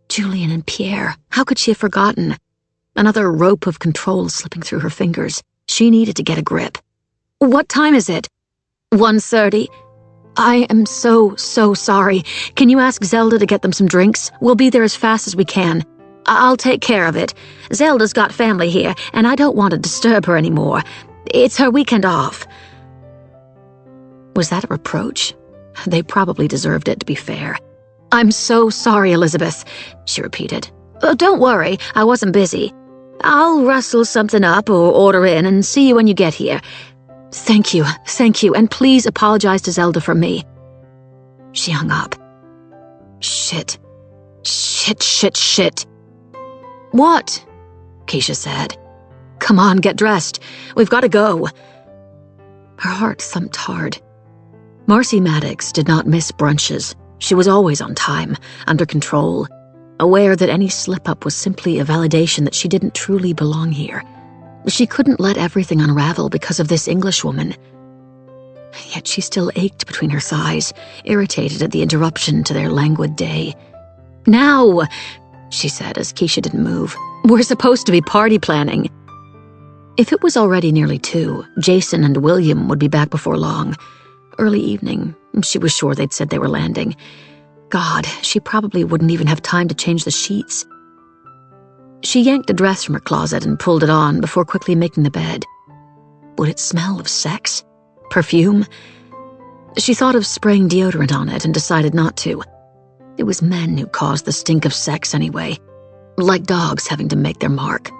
Julian and Pierre. How could she have forgotten? Another rope of control slipping through her fingers. She needed to get a grip. What time is it? 1:30. I am so sorry. Can you ask Zelda to get them some drinks? We'll be there as fast as we can. I'll take care of it. Zelda's got family here, and I don't want to disturb her anymore. It's her weekend off." Was that a reproach? They probably deserved it, to be fair. "I'm so sorry, Elizabeth," she repeated. "Don't worry, I wasn't busy. I'll rustle something up or order in and see you when you get here. Thank you, and please apologize to Zelda for me." She hung up. Shit. "What?" Keisha said. "Come on, get dressed. We've got to go." Her heart thumped hard. Marcy Maddox did not miss brunches. She was always on time, under control, aware that any slip-up was simply a validation that she didn't truly belong here. She couldn't let everything unravel because of this Englishwoman. Yet she still ached between her thighs, irritated at the interruption to their languid day. "Now," she said as Keisha didn't move. "We're supposed to be party planning." If it was already nearly 2, Jason and William would be back before long. Early evening, she was sure they'd said they were landing. God, she probably wouldn't even have time to change the sheets. She yanked a dress from her closet and pulled it on before quickly making the bed. Would it smell of sex? Perfume? She thought of spraying deodorant on it and decided not to. It was men who caused the stink of sex anyway, like dogs having to make their mark.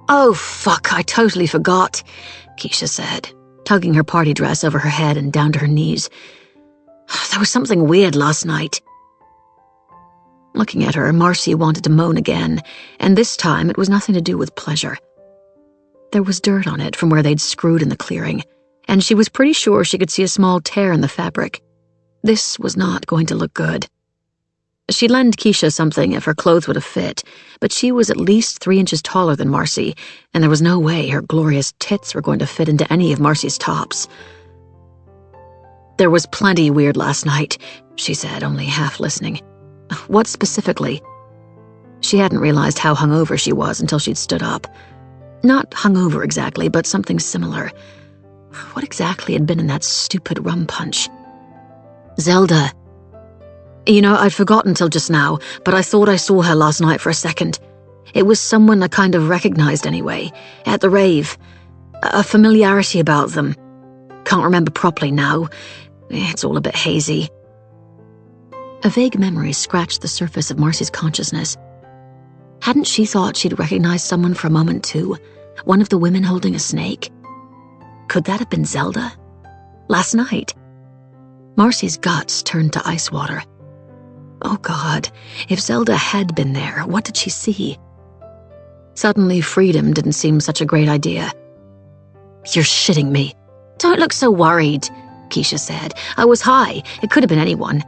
"Oh, fuck, I totally forgot," Keisha said, tugging her party dress over her head and down to her knees. "There was something weird last night." Looking at her, Marcy wanted to moan again, and this time it was nothing to do with pleasure. There was dirt on it from where they'd screwed in the clearing, and she was pretty sure she could see a small tear in the fabric. This was not going to look good. She'd lend Keisha something if her clothes would have fit, but she was at least 3 inches taller than Marcy, and there was no way her glorious tits were going to fit into any of Marcy's tops. "There was plenty weird last night," she said, only half listening. "What specifically?" She hadn't realized how hungover she was until she'd stood up. Not hungover exactly, but something similar. What exactly had been in that stupid rum punch? "Zelda. You know, I'd forgotten till just now, but I thought I saw her last night for a second. It was someone I kind of recognized anyway, at the rave. A familiarity about them. Can't remember properly now. It's all a bit hazy." A vague memory scratched the surface of Marcy's consciousness. Hadn't she thought she'd recognized someone for a moment too? One of the women holding a snake? Could that have been Zelda? Last night? Marcy's guts turned to ice water. Oh God, if Zelda had been there, what did she see? Suddenly, freedom didn't seem such a great idea. "You're shitting me." "Don't look so worried," Keisha said. "I was high. It could have been anyone.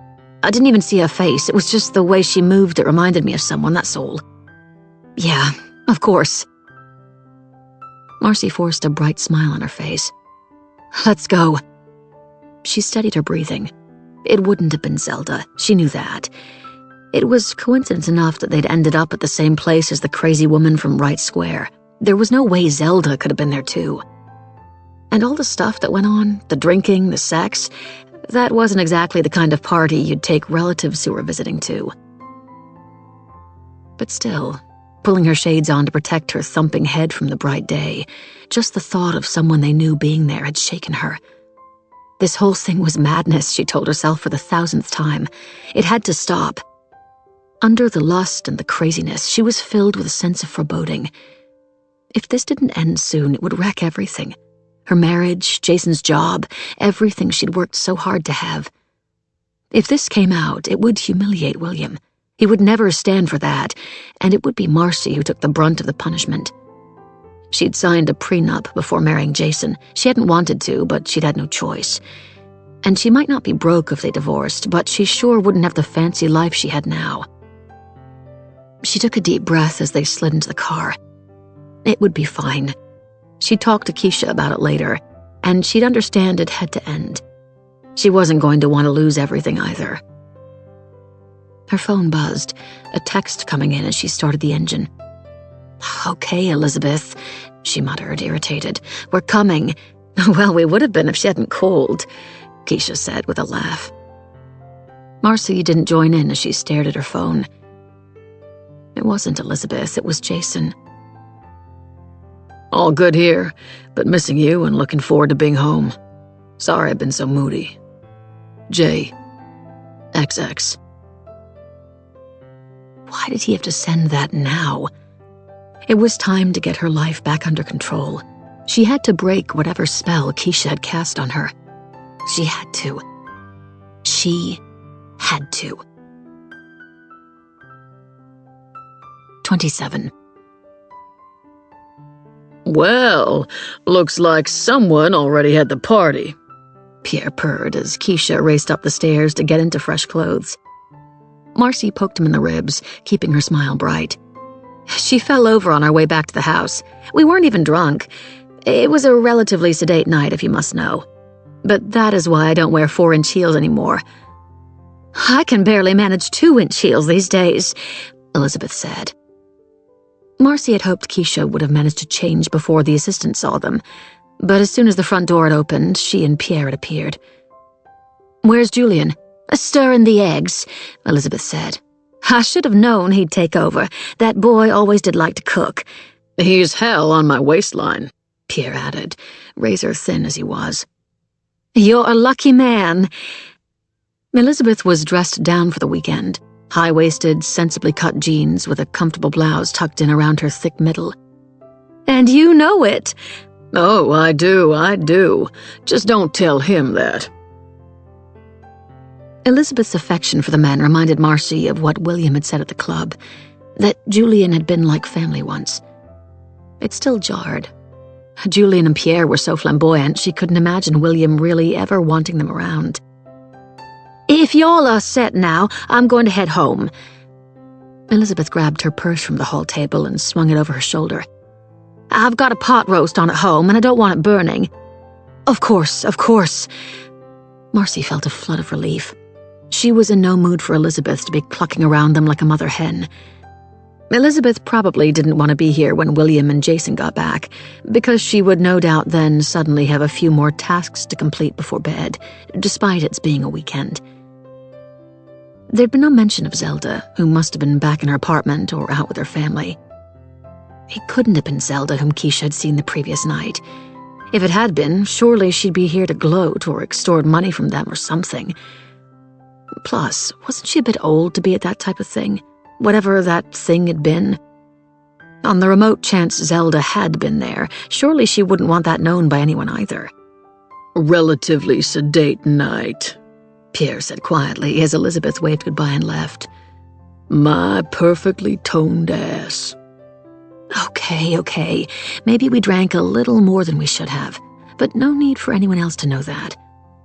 I didn't even see her face. It was just the way she moved that reminded me of someone, that's all." "Yeah, of course." Marcy forced a bright smile on her face. "Let's go." She steadied her breathing. It wouldn't have been Zelda, she knew that. It was coincidence enough that they'd ended up at the same place as the crazy woman from Wright Square. There was no way Zelda could have been there too. And all the stuff that went on, the drinking, the sex, that wasn't exactly the kind of party you'd take relatives who were visiting to. But still, pulling her shades on to protect her thumping head from the bright day, just the thought of someone they knew being there had shaken her. This whole thing was madness, she told herself for the 1000th time. It had to stop. Under the lust and the craziness, she was filled with a sense of foreboding. If this didn't end soon, it would wreck everything. Her marriage, Jason's job, everything she'd worked so hard to have. If this came out, it would humiliate William. He would never stand for that, and it would be Marcy who took the brunt of the punishment. She'd signed a prenup before marrying Jason. She hadn't wanted to, but she'd had no choice. And she might not be broke if they divorced, but she sure wouldn't have the fancy life she had now. She took a deep breath as they slid into the car. It would be fine. She'd talk to Keisha about it later, and she'd understand it had to end. She wasn't going to want to lose everything either. Her phone buzzed, a text coming in as she started the engine. "Okay, Elizabeth," she muttered, irritated. "We're coming." Well, we would have been if she hadn't called. Keisha said with a laugh. Marcy didn't join in as she stared at her phone. It wasn't Elizabeth, it was Jason. All good here, but missing you and looking forward to being home. Sorry I've been so moody. J. XX. Why did he have to send that now? It was time to get her life back under control. She had to break whatever spell Keisha had cast on her. She had to. She had to. 27. Well, looks like someone already had the party. Pierre purred as Keisha raced up the stairs to get into fresh clothes. Marcy poked him in the ribs, keeping her smile bright. She fell over on our way back to the house. We weren't even drunk. It was a relatively sedate night, if you must know. But that is why I don't wear 4-inch heels anymore. I can barely manage 2-inch heels these days, Elizabeth said. Marcy had hoped Keisha would have managed to change before the assistant saw them, but as soon as the front door had opened, she and Pierre had appeared. "Where's Julian?" "Stirring the eggs," Elizabeth said. "I should have known he'd take over. That boy always did like to cook." He's hell on my waistline, Pierre added, razor thin as he was. "You're a lucky man." Elizabeth was dressed down for the weekend, high-waisted, sensibly cut jeans with a comfortable blouse tucked in around her thick middle. "And you know it." Oh, I do. Just don't tell him that. Elizabeth's affection for the man reminded Marcy of what William had said at the club, that Julian had been like family once. It still jarred. Julian and Pierre were so flamboyant she couldn't imagine William really ever wanting them around. "If y'all are set now, I'm going to head home." Elizabeth grabbed her purse from the hall table and swung it over her shoulder. "I've got a pot roast on at home, and I don't want it burning." Of course. Marcy felt a flood of relief. She was in no mood for Elizabeth to be clucking around them like a mother hen. Elizabeth probably didn't want to be here when William and Jason got back, because she would no doubt then suddenly have a few more tasks to complete before bed, despite its being a weekend. There'd been no mention of Zelda, who must have been back in her apartment or out with her family. It couldn't have been Zelda whom Keisha had seen the previous night. If it had been, surely she'd be here to gloat or extort money from them or something. Plus, wasn't she a bit old to be at that type of thing? Whatever that thing had been. On the remote chance Zelda had been there, surely she wouldn't want that known by anyone either. Relatively sedate night, Pierre said quietly as Elizabeth waved goodbye and left. My perfectly toned ass. Okay. Maybe we drank a little more than we should have, but no need for anyone else to know that.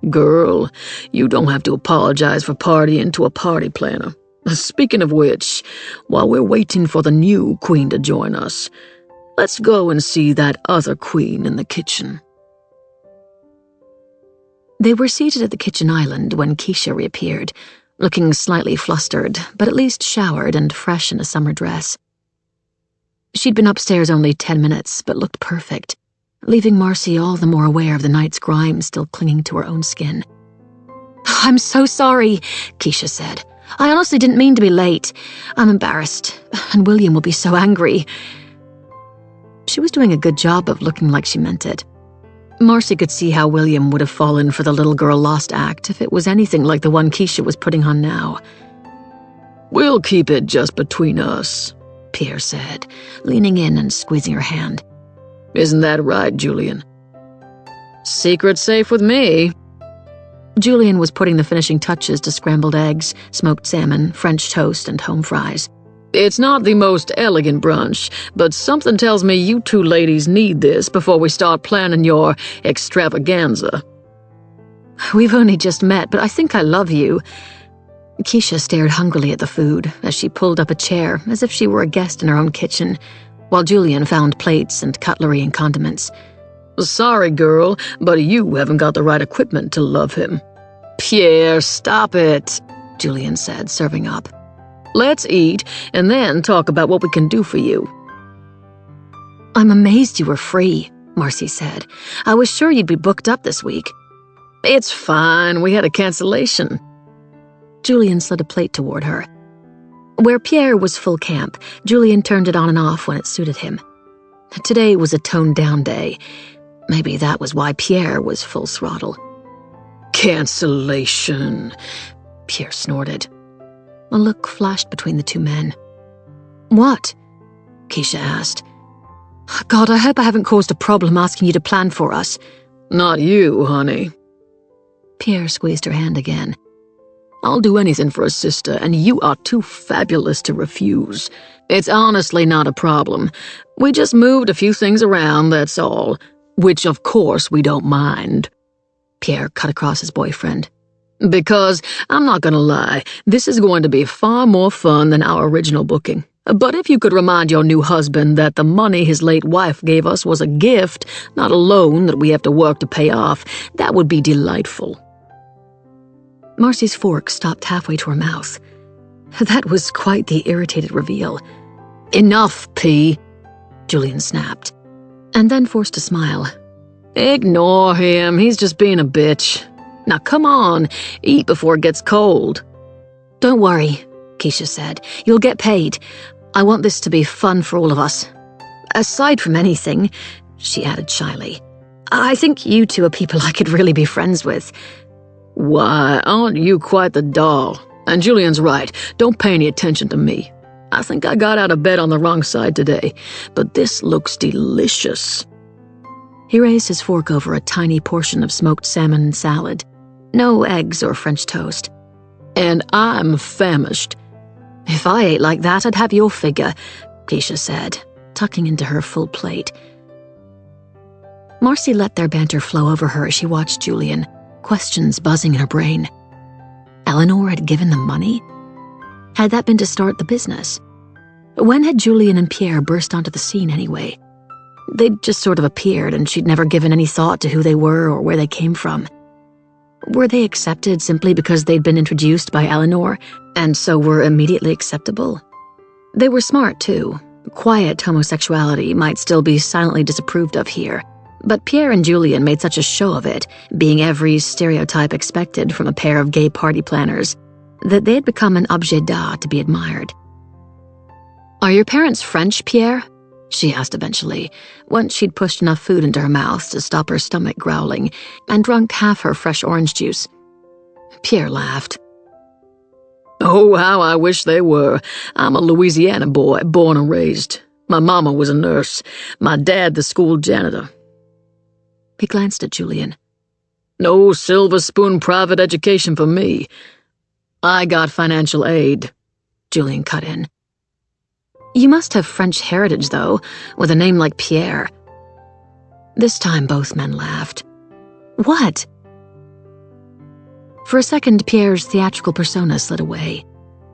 Girl, you don't have to apologize for partying to a party planner. Speaking of which, while we're waiting for the new queen to join us, let's go and see that other queen in the kitchen. They were seated at the kitchen island when Keisha reappeared, looking slightly flustered, but at least showered and fresh in a summer dress. She'd been upstairs only 10 minutes, but looked perfect, leaving Marcy all the more aware of the night's grime still clinging to her own skin. "I'm so sorry," Keisha said. "I honestly didn't mean to be late. I'm embarrassed, and William will be so angry." She was doing a good job of looking like she meant it. Marcy could see how William would have fallen for the little girl lost act if it was anything like the one Keisha was putting on now. We'll keep it just between us, Pierre said, leaning in and squeezing her hand. Isn't that right, Julian? Secret safe with me. Julian was putting the finishing touches to scrambled eggs, smoked salmon, French toast, and home fries. It's not the most elegant brunch, but something tells me you two ladies need this before we start planning your extravaganza. We've only just met, but I think I love you. Keisha stared hungrily at the food as she pulled up a chair as if she were a guest in her own kitchen, while Julian found plates and cutlery and condiments. Sorry, girl, but you haven't got the right equipment to love him. Pierre, stop it, Julian said, serving up. Let's eat, and then talk about what we can do for you. I'm amazed you were free, Marcy said. I was sure you'd be booked up this week. It's fine, we had a cancellation. Julian slid a plate toward her. Where Pierre was full camp, Julian turned it on and off when it suited him. Today was a toned-down day. Maybe that was why Pierre was full throttle. Cancellation, Pierre snorted. A look flashed between the two men. What? Keisha asked. God, I hope I haven't caused a problem asking you to plan for us. Not you, honey. Pierre squeezed her hand again. I'll do anything for a sister, and you are too fabulous to refuse. It's honestly not a problem. We just moved a few things around, that's all. Which, of course, we don't mind. Pierre cut across his boyfriend. Because, I'm not gonna lie, this is going to be far more fun than our original booking. But if you could remind your new husband that the money his late wife gave us was a gift, not a loan that we have to work to pay off, that would be delightful. Marcy's fork stopped halfway to her mouth. That was quite the irritated reveal. Enough, P, Julian snapped, and then forced a smile. Ignore him, he's just being a bitch. Now come on, eat before it gets cold. Don't worry, Keisha said. You'll get paid. I want this to be fun for all of us. Aside from anything, she added shyly, I think you two are people I could really be friends with. Why, aren't you quite the doll? And Julian's right, don't pay any attention to me. I think I got out of bed on the wrong side today, but this looks delicious. He raised his fork over a tiny portion of smoked salmon and salad. No eggs or French toast. And I'm famished. If I ate like that, I'd have your figure, Keisha said, tucking into her full plate. Marcy let their banter flow over her as she watched Julian, questions buzzing in her brain. Eleanor had given them money? Had that been to start the business? When had Julian and Pierre burst onto the scene anyway? They'd just sort of appeared, and she'd never given any thought to who they were or where they came from. Were they accepted simply because they'd been introduced by Eleanor, and so were immediately acceptable? They were smart, too. Quiet homosexuality might still be silently disapproved of here, but Pierre and Julian made such a show of it, being every stereotype expected from a pair of gay party planners, that they had become an objet d'art to be admired. Are your parents French, Pierre? She asked eventually, once she'd pushed enough food into her mouth to stop her stomach growling and drunk half her fresh orange juice. Pierre laughed. Oh, how I wish they were. I'm a Louisiana boy, born and raised. My mama was a nurse, my dad the school janitor. He glanced at Julian. No silver spoon private education for me. I got financial aid, Julian cut in. You must have French heritage, though, with a name like Pierre. This time both men laughed. What? For a second, Pierre's theatrical persona slid away.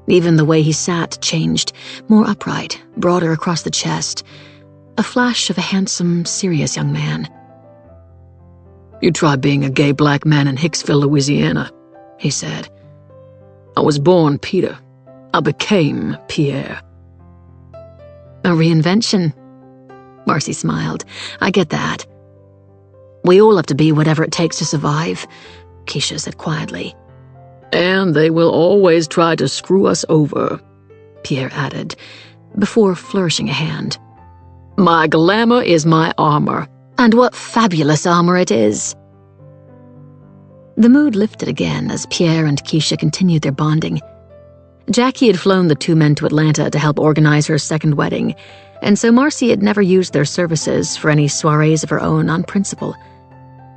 Even the way he sat changed, more upright, broader across the chest. A flash of a handsome, serious young man. You try being a gay black man in Hicksville, Louisiana, he said. I was born Peter. I became Pierre. A reinvention. Marcy smiled. I get that. We all have to be whatever it takes to survive, Keisha said quietly. And they will always try to screw us over, Pierre added, before flourishing a hand. My glamour is my armor. And what fabulous armor it is. The mood lifted again as Pierre and Keisha continued their bonding. Jackie had flown the two men to Atlanta to help organize her second wedding, and so Marcy had never used their services for any soirees of her own on principle.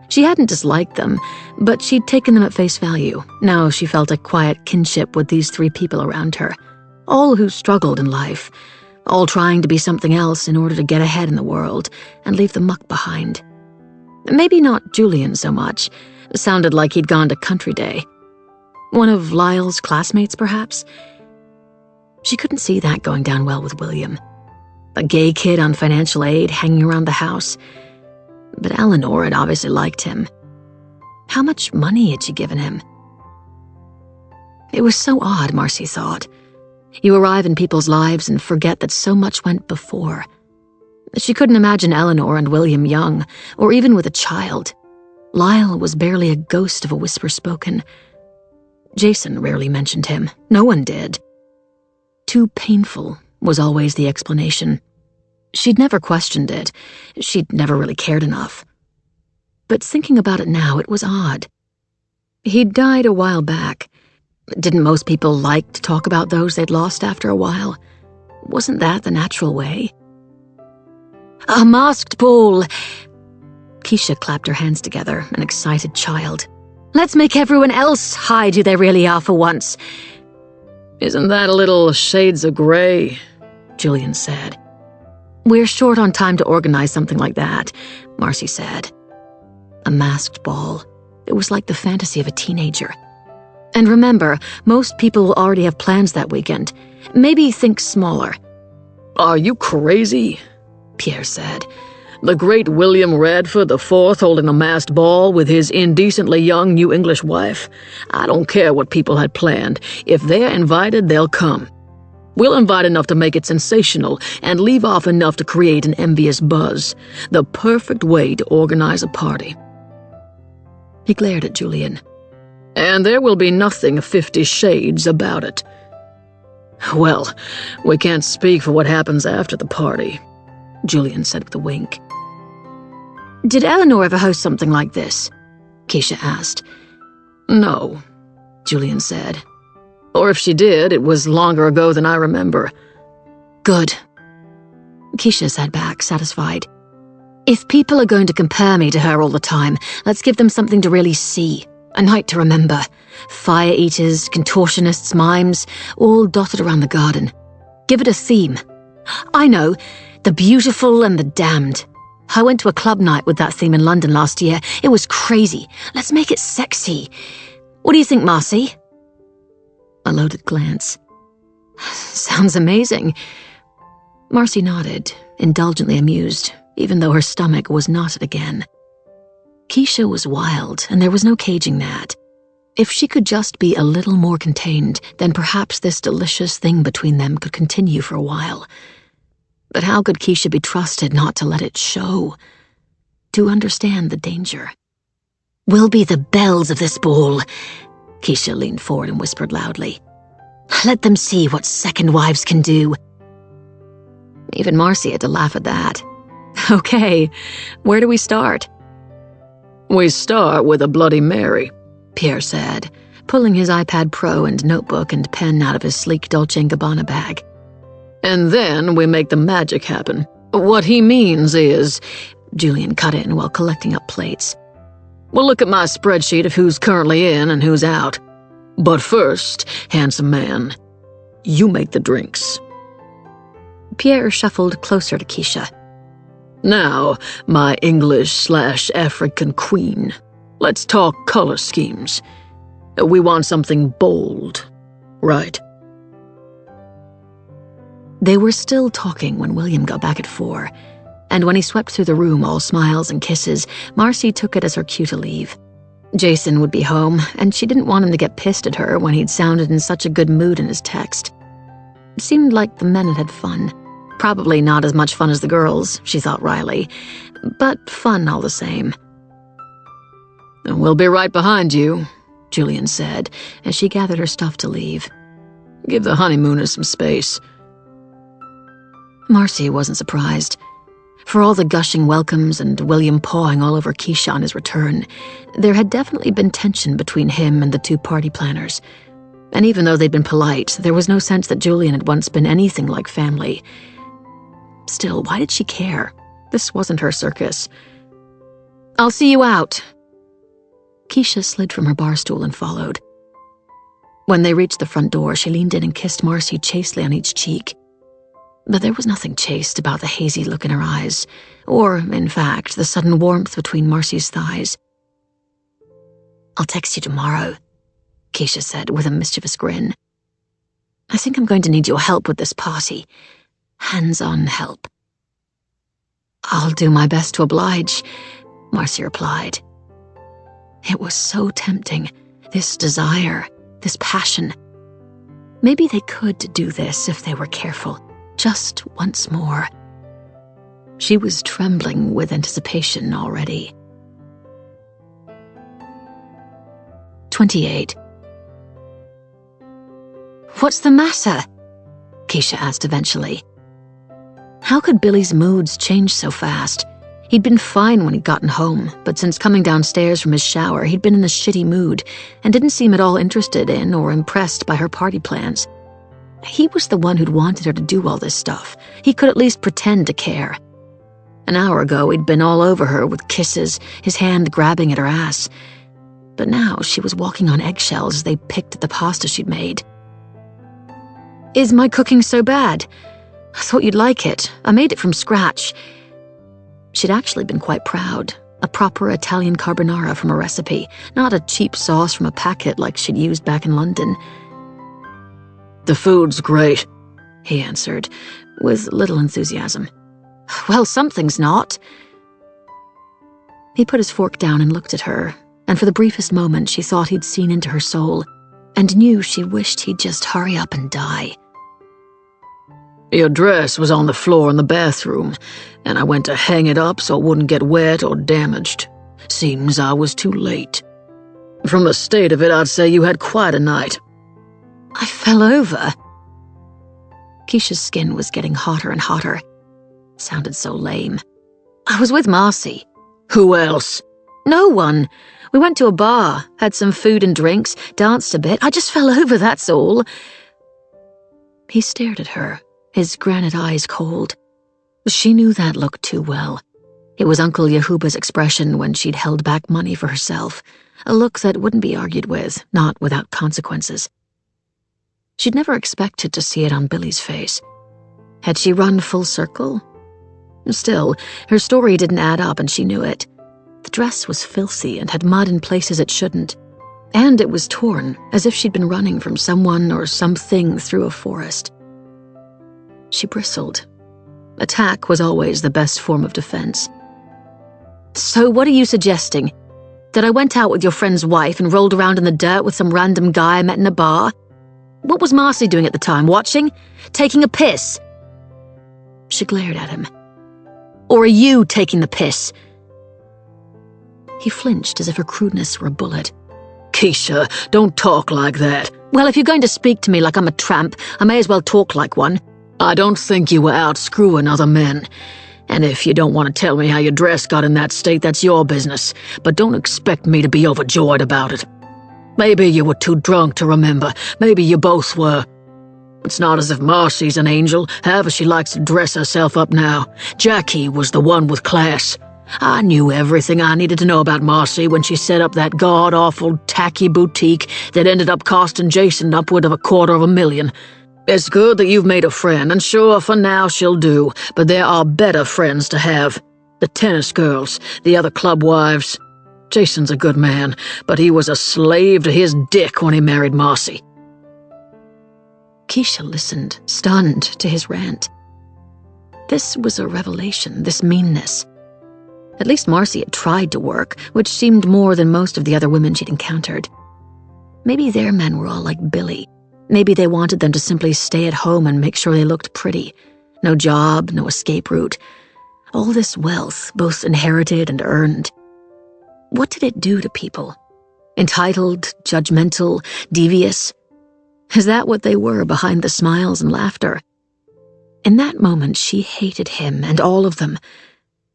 She hadn't disliked them, but she'd taken them at face value. Now she felt a quiet kinship with these three people around her, all who struggled in life, all trying to be something else in order to get ahead in the world and leave the muck behind. Maybe not Julian so much. Sounded like he'd gone to country day. One of Lyle's classmates, perhaps? She couldn't see that going down well with William. A gay kid on financial aid hanging around the house. But Eleanor had obviously liked him. How much money had she given him? It was so odd, Marcy thought. You arrive in people's lives and forget that so much went before. She couldn't imagine Eleanor and William young, or even with a child. Lyle was barely a ghost of a whisper spoken. Jason rarely mentioned him. No one did. Too painful was always the explanation. She'd never questioned it. She'd never really cared enough. But thinking about it now, it was odd. He'd died a while back. Didn't most people like to talk about those they'd lost after a while? Wasn't that the natural way? A masked ball! Keisha clapped her hands together, an excited child. Let's make everyone else hide who they really are for once. Isn't that a little shades of gray? Julian said. We're short on time to organize something like that, Marcy said. A masked ball. It was like the fantasy of a teenager. And remember, most people will already have plans that weekend. Maybe think smaller. Are you crazy? Pierre said. The great William Radford IV holding a masked ball with his indecently young New English wife? I don't care what people had planned. If they're invited, they'll come. We'll invite enough to make it sensational and leave off enough to create an envious buzz. The perfect way to organize a party. He glared at Julian. And there will be nothing 50 Shades about it. Well, we can't speak for what happens after the party, Julian said with a wink. Did Eleanor ever host something like this? Keisha asked. No, Julian said. Or if she did, it was longer ago than I remember. Good. Keisha sat back, satisfied. If people are going to compare me to her all the time, let's give them something to really see. A night to remember. Fire eaters, contortionists, mimes, all dotted around the garden. Give it a theme. I know, the beautiful and the damned. I went to a club night with that theme in London last year. It was crazy. Let's make it sexy. What do you think, Marcy? A loaded glance. Sounds amazing. Marcy nodded, indulgently amused, even though her stomach was knotted again. Keisha was wild, and there was no caging that. If she could just be a little more contained, then perhaps this delicious thing between them could continue for a while. But how could Keisha be trusted not to let it show? To understand the danger. We'll be the belles of this ball. Keisha leaned forward and whispered loudly. Let them see what second wives can do. Even Marcy had to laugh at that. Okay, where do we start? We start with a Bloody Mary, Pierre said, pulling his iPad Pro and notebook and pen out of his sleek Dolce & Gabbana bag. And then we make the magic happen. What he means is, Julian cut in while collecting up plates. We'll look at my spreadsheet of who's currently in and who's out. But first, handsome man, you make the drinks. Pierre shuffled closer to Keisha. Now, my English/African queen, let's talk color schemes. We want something bold, right? They were still talking when William got back at 4, and when he swept through the room all smiles and kisses, Marcy took it as her cue to leave. Jason would be home, and she didn't want him to get pissed at her when he'd sounded in such a good mood in his text. It seemed like the men had fun. Probably not as much fun as the girls, she thought wryly, but fun all the same. We'll be right behind you, Julian said, as she gathered her stuff to leave. Give the honeymooners some space. Marcy wasn't surprised. For all the gushing welcomes and William pawing all over Keisha on his return, there had definitely been tension between him and the 2 party planners. And even though they'd been polite, there was no sense that Julian had once been anything like family. Still, why did she care? This wasn't her circus. I'll see you out. Keisha slid from her bar stool and followed. When they reached the front door, she leaned in and kissed Marcy chastely on each cheek. But there was nothing chaste about the hazy look in her eyes, or, in fact, the sudden warmth between Marcy's thighs. I'll text you tomorrow, Keisha said with a mischievous grin. I think I'm going to need your help with this party. Hands-on help. I'll do my best to oblige, Marcy replied. It was so tempting, this desire, this passion. Maybe they could do this if they were careful. Just once more. She was trembling with anticipation already. 28. What's the matter? Keisha asked eventually. How could Billy's moods change so fast? He'd been fine when he'd gotten home, but since coming downstairs from his shower, he'd been in a shitty mood and didn't seem at all interested in or impressed by her party plans. He was the one who'd wanted her to do all this stuff. He could at least pretend to care. An hour ago, he'd been all over her with kisses, his hand grabbing at her ass. But now she was walking on eggshells as they picked at the pasta she'd made. Is my cooking so bad? I thought you'd like it. I made it from scratch. She'd actually been quite proud. A proper Italian carbonara from a recipe, not a cheap sauce from a packet like she'd used back in London. The food's great, he answered, with little enthusiasm. Well, something's not. He put his fork down and looked at her, and for the briefest moment she thought he'd seen into her soul, and knew she wished he'd just hurry up and die. Your dress was on the floor in the bathroom, and I went to hang it up so it wouldn't get wet or damaged. Seems I was too late. From the state of it, I'd say you had quite a night. I fell over. Keisha's skin was getting hotter and hotter. Sounded so lame. I was with Marcy. Who else? No one. We went to a bar, had some food and drinks, danced a bit. I just fell over, that's all. He stared at her, his granite eyes cold. She knew that look too well. It was Uncle Yehuba's expression when she'd held back money for herself, a look that wouldn't be argued with, not without consequences. She'd never expected to see it on Billy's face. Had she run full circle? Still, her story didn't add up and she knew it. The dress was filthy and had mud in places it shouldn't. And it was torn, as if she'd been running from someone or something through a forest. She bristled. Attack was always the best form of defense. So what are you suggesting? That I went out with your friend's wife and rolled around in the dirt with some random guy I met in a bar? What was Marcy doing at the time? Watching? Taking a piss? She glared at him. Or are you taking the piss? He flinched as if her crudeness were a bullet. Keisha, don't talk like that. Well, if you're going to speak to me like I'm a tramp, I may as well talk like one. I don't think you were out screwing other men. And if you don't want to tell me how your dress got in that state, that's your business. But don't expect me to be overjoyed about it. Maybe you were too drunk to remember. Maybe you both were. It's not as if Marcy's an angel, however she likes to dress herself up now. Jackie was the one with class. I knew everything I needed to know about Marcy when she set up that god-awful, tacky boutique that ended up costing Jason upward of $250,000. It's good that you've made a friend, and sure, for now she'll do, but there are better friends to have. The tennis girls, the other club wives. Jason's a good man, but he was a slave to his dick when he married Marcy. Keisha listened, stunned, to his rant. This was a revelation, this meanness. At least Marcy had tried to work, which seemed more than most of the other women she'd encountered. Maybe their men were all like Billy. Maybe they wanted them to simply stay at home and make sure they looked pretty. No job, no escape route. All this wealth, both inherited and earned. What did it do to people? Entitled, judgmental, devious? Is that what they were behind the smiles and laughter? In that moment, she hated him and all of them.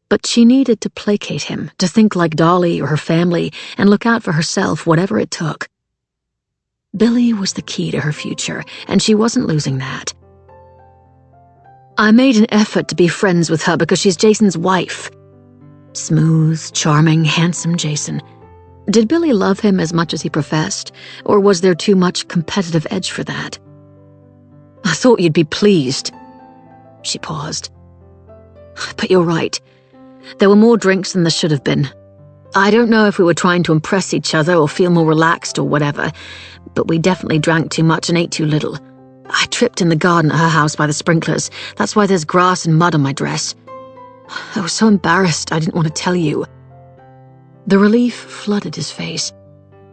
But she needed to placate him, to think like Dolly or her family, and look out for herself, whatever it took. Billy was the key to her future, and she wasn't losing that. I made an effort to be friends with her because she's Jason's wife. Smooth, charming, handsome Jason. Did Billy love him as much as he professed, or was there too much competitive edge for that? I thought you'd be pleased. She paused. But you're right. There were more drinks than there should have been. I don't know if we were trying to impress each other or feel more relaxed or whatever, but we definitely drank too much and ate too little. I tripped in the garden at her house by the sprinklers. That's why there's grass and mud on my dress. I was so embarrassed I didn't want to tell you. The relief flooded his face.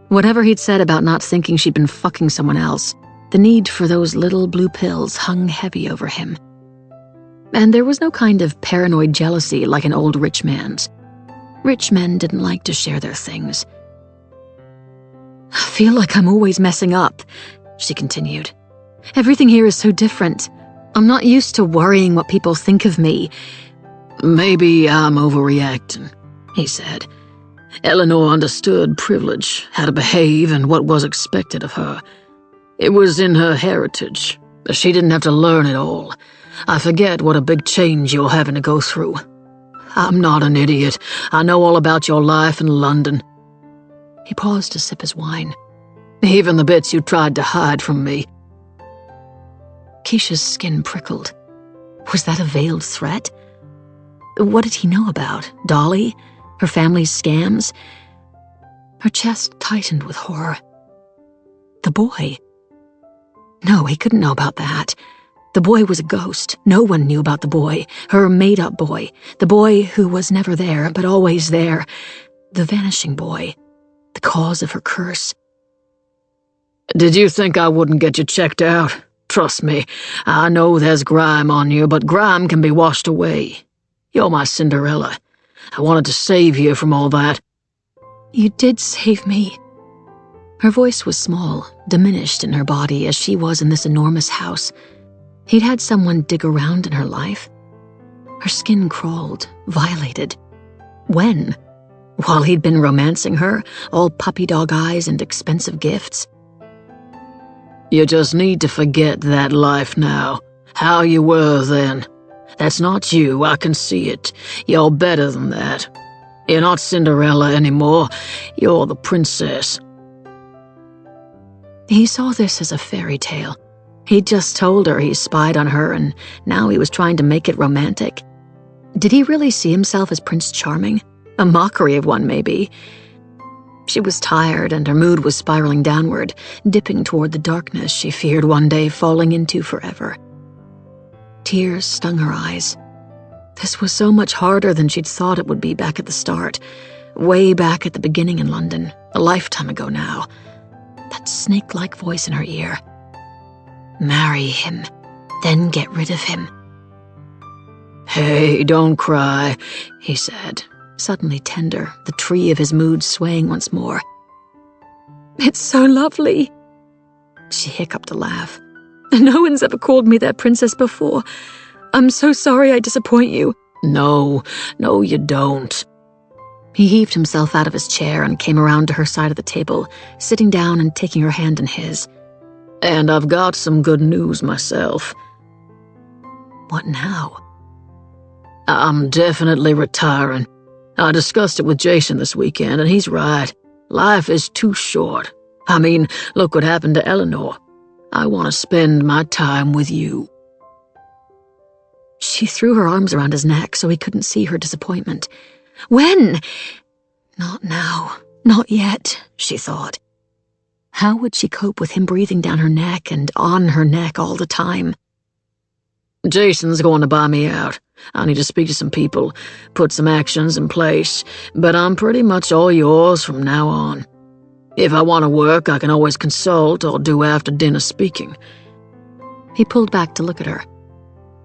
Whatever he'd said about not thinking she'd been fucking someone else, the need for those little blue pills hung heavy over him. And there was no kind of paranoid jealousy like an old rich man's. Rich men didn't like to share their things. feel like I'm always messing up," she continued. "Everything here is so different. I'm not used to worrying what people think of me." "Maybe I'm overreacting," he said. "Eleanor understood privilege, how to behave, and what was expected of her. It was in her heritage. She didn't have to learn it all. I forget what a big change you're having to go through. I'm not an idiot. I know all about your life in London." He paused to sip his wine. "Even the bits you tried to hide from me." Keisha's skin prickled. Was that a veiled threat? What did he know about? Dolly? Her family's scams? Her chest tightened with horror. The boy? No, he couldn't know about that. The boy was a ghost. No one knew about the boy, her made-up boy, the boy who was never there, but always there, the vanishing boy, the cause of her curse. "Did you think I wouldn't get you checked out? Trust me, I know there's grime on you, but grime can be washed away. You're my Cinderella. I wanted to save you from all that." "You did save me." Her voice was small, diminished in her body as she was in this enormous house. He'd had someone dig around in her life. Her skin crawled, violated. When? While he'd been romancing her, all puppy dog eyes and expensive gifts? "You just need to forget that life now, how you were then. That's not you, I can see it. You're better than that. You're not Cinderella anymore, you're the princess." He saw this as a fairy tale. He'd just told her he spied on her, and now he was trying to make it romantic. Did he really see himself as Prince Charming? A mockery of one, maybe. She was tired, and her mood was spiraling downward, dipping toward the darkness she feared one day falling into forever. Tears stung her eyes. This was so much harder than she'd thought it would be back at the start, way back at the beginning in London, a lifetime ago now. That snake-like voice in her ear. Marry him, then get rid of him. "Hey, don't cry," he said, suddenly tender, the tree of his mood swaying once more. "It's so lovely." She hiccuped a laugh. "No one's ever called me that, princess, before. I'm so sorry I disappoint you." No, you don't." He heaved himself out of his chair and came around to her side of the table, sitting down and taking her hand in his. "And I've got some good news myself." "What now?" "I'm definitely retiring. I discussed it with Jason this weekend, and he's right. Life is too short. I mean, look what happened to Eleanor. I want to spend my time with you." She threw her arms around his neck so he couldn't see her disappointment. "When?" Not now. Not yet, she thought. How would she cope with him breathing down her neck and on her neck all the time? "Jason's going to buy me out. I need to speak to some people, put some actions in place, but I'm pretty much all yours from now on. If I want to work, I can always consult or do after-dinner speaking." He pulled back to look at her.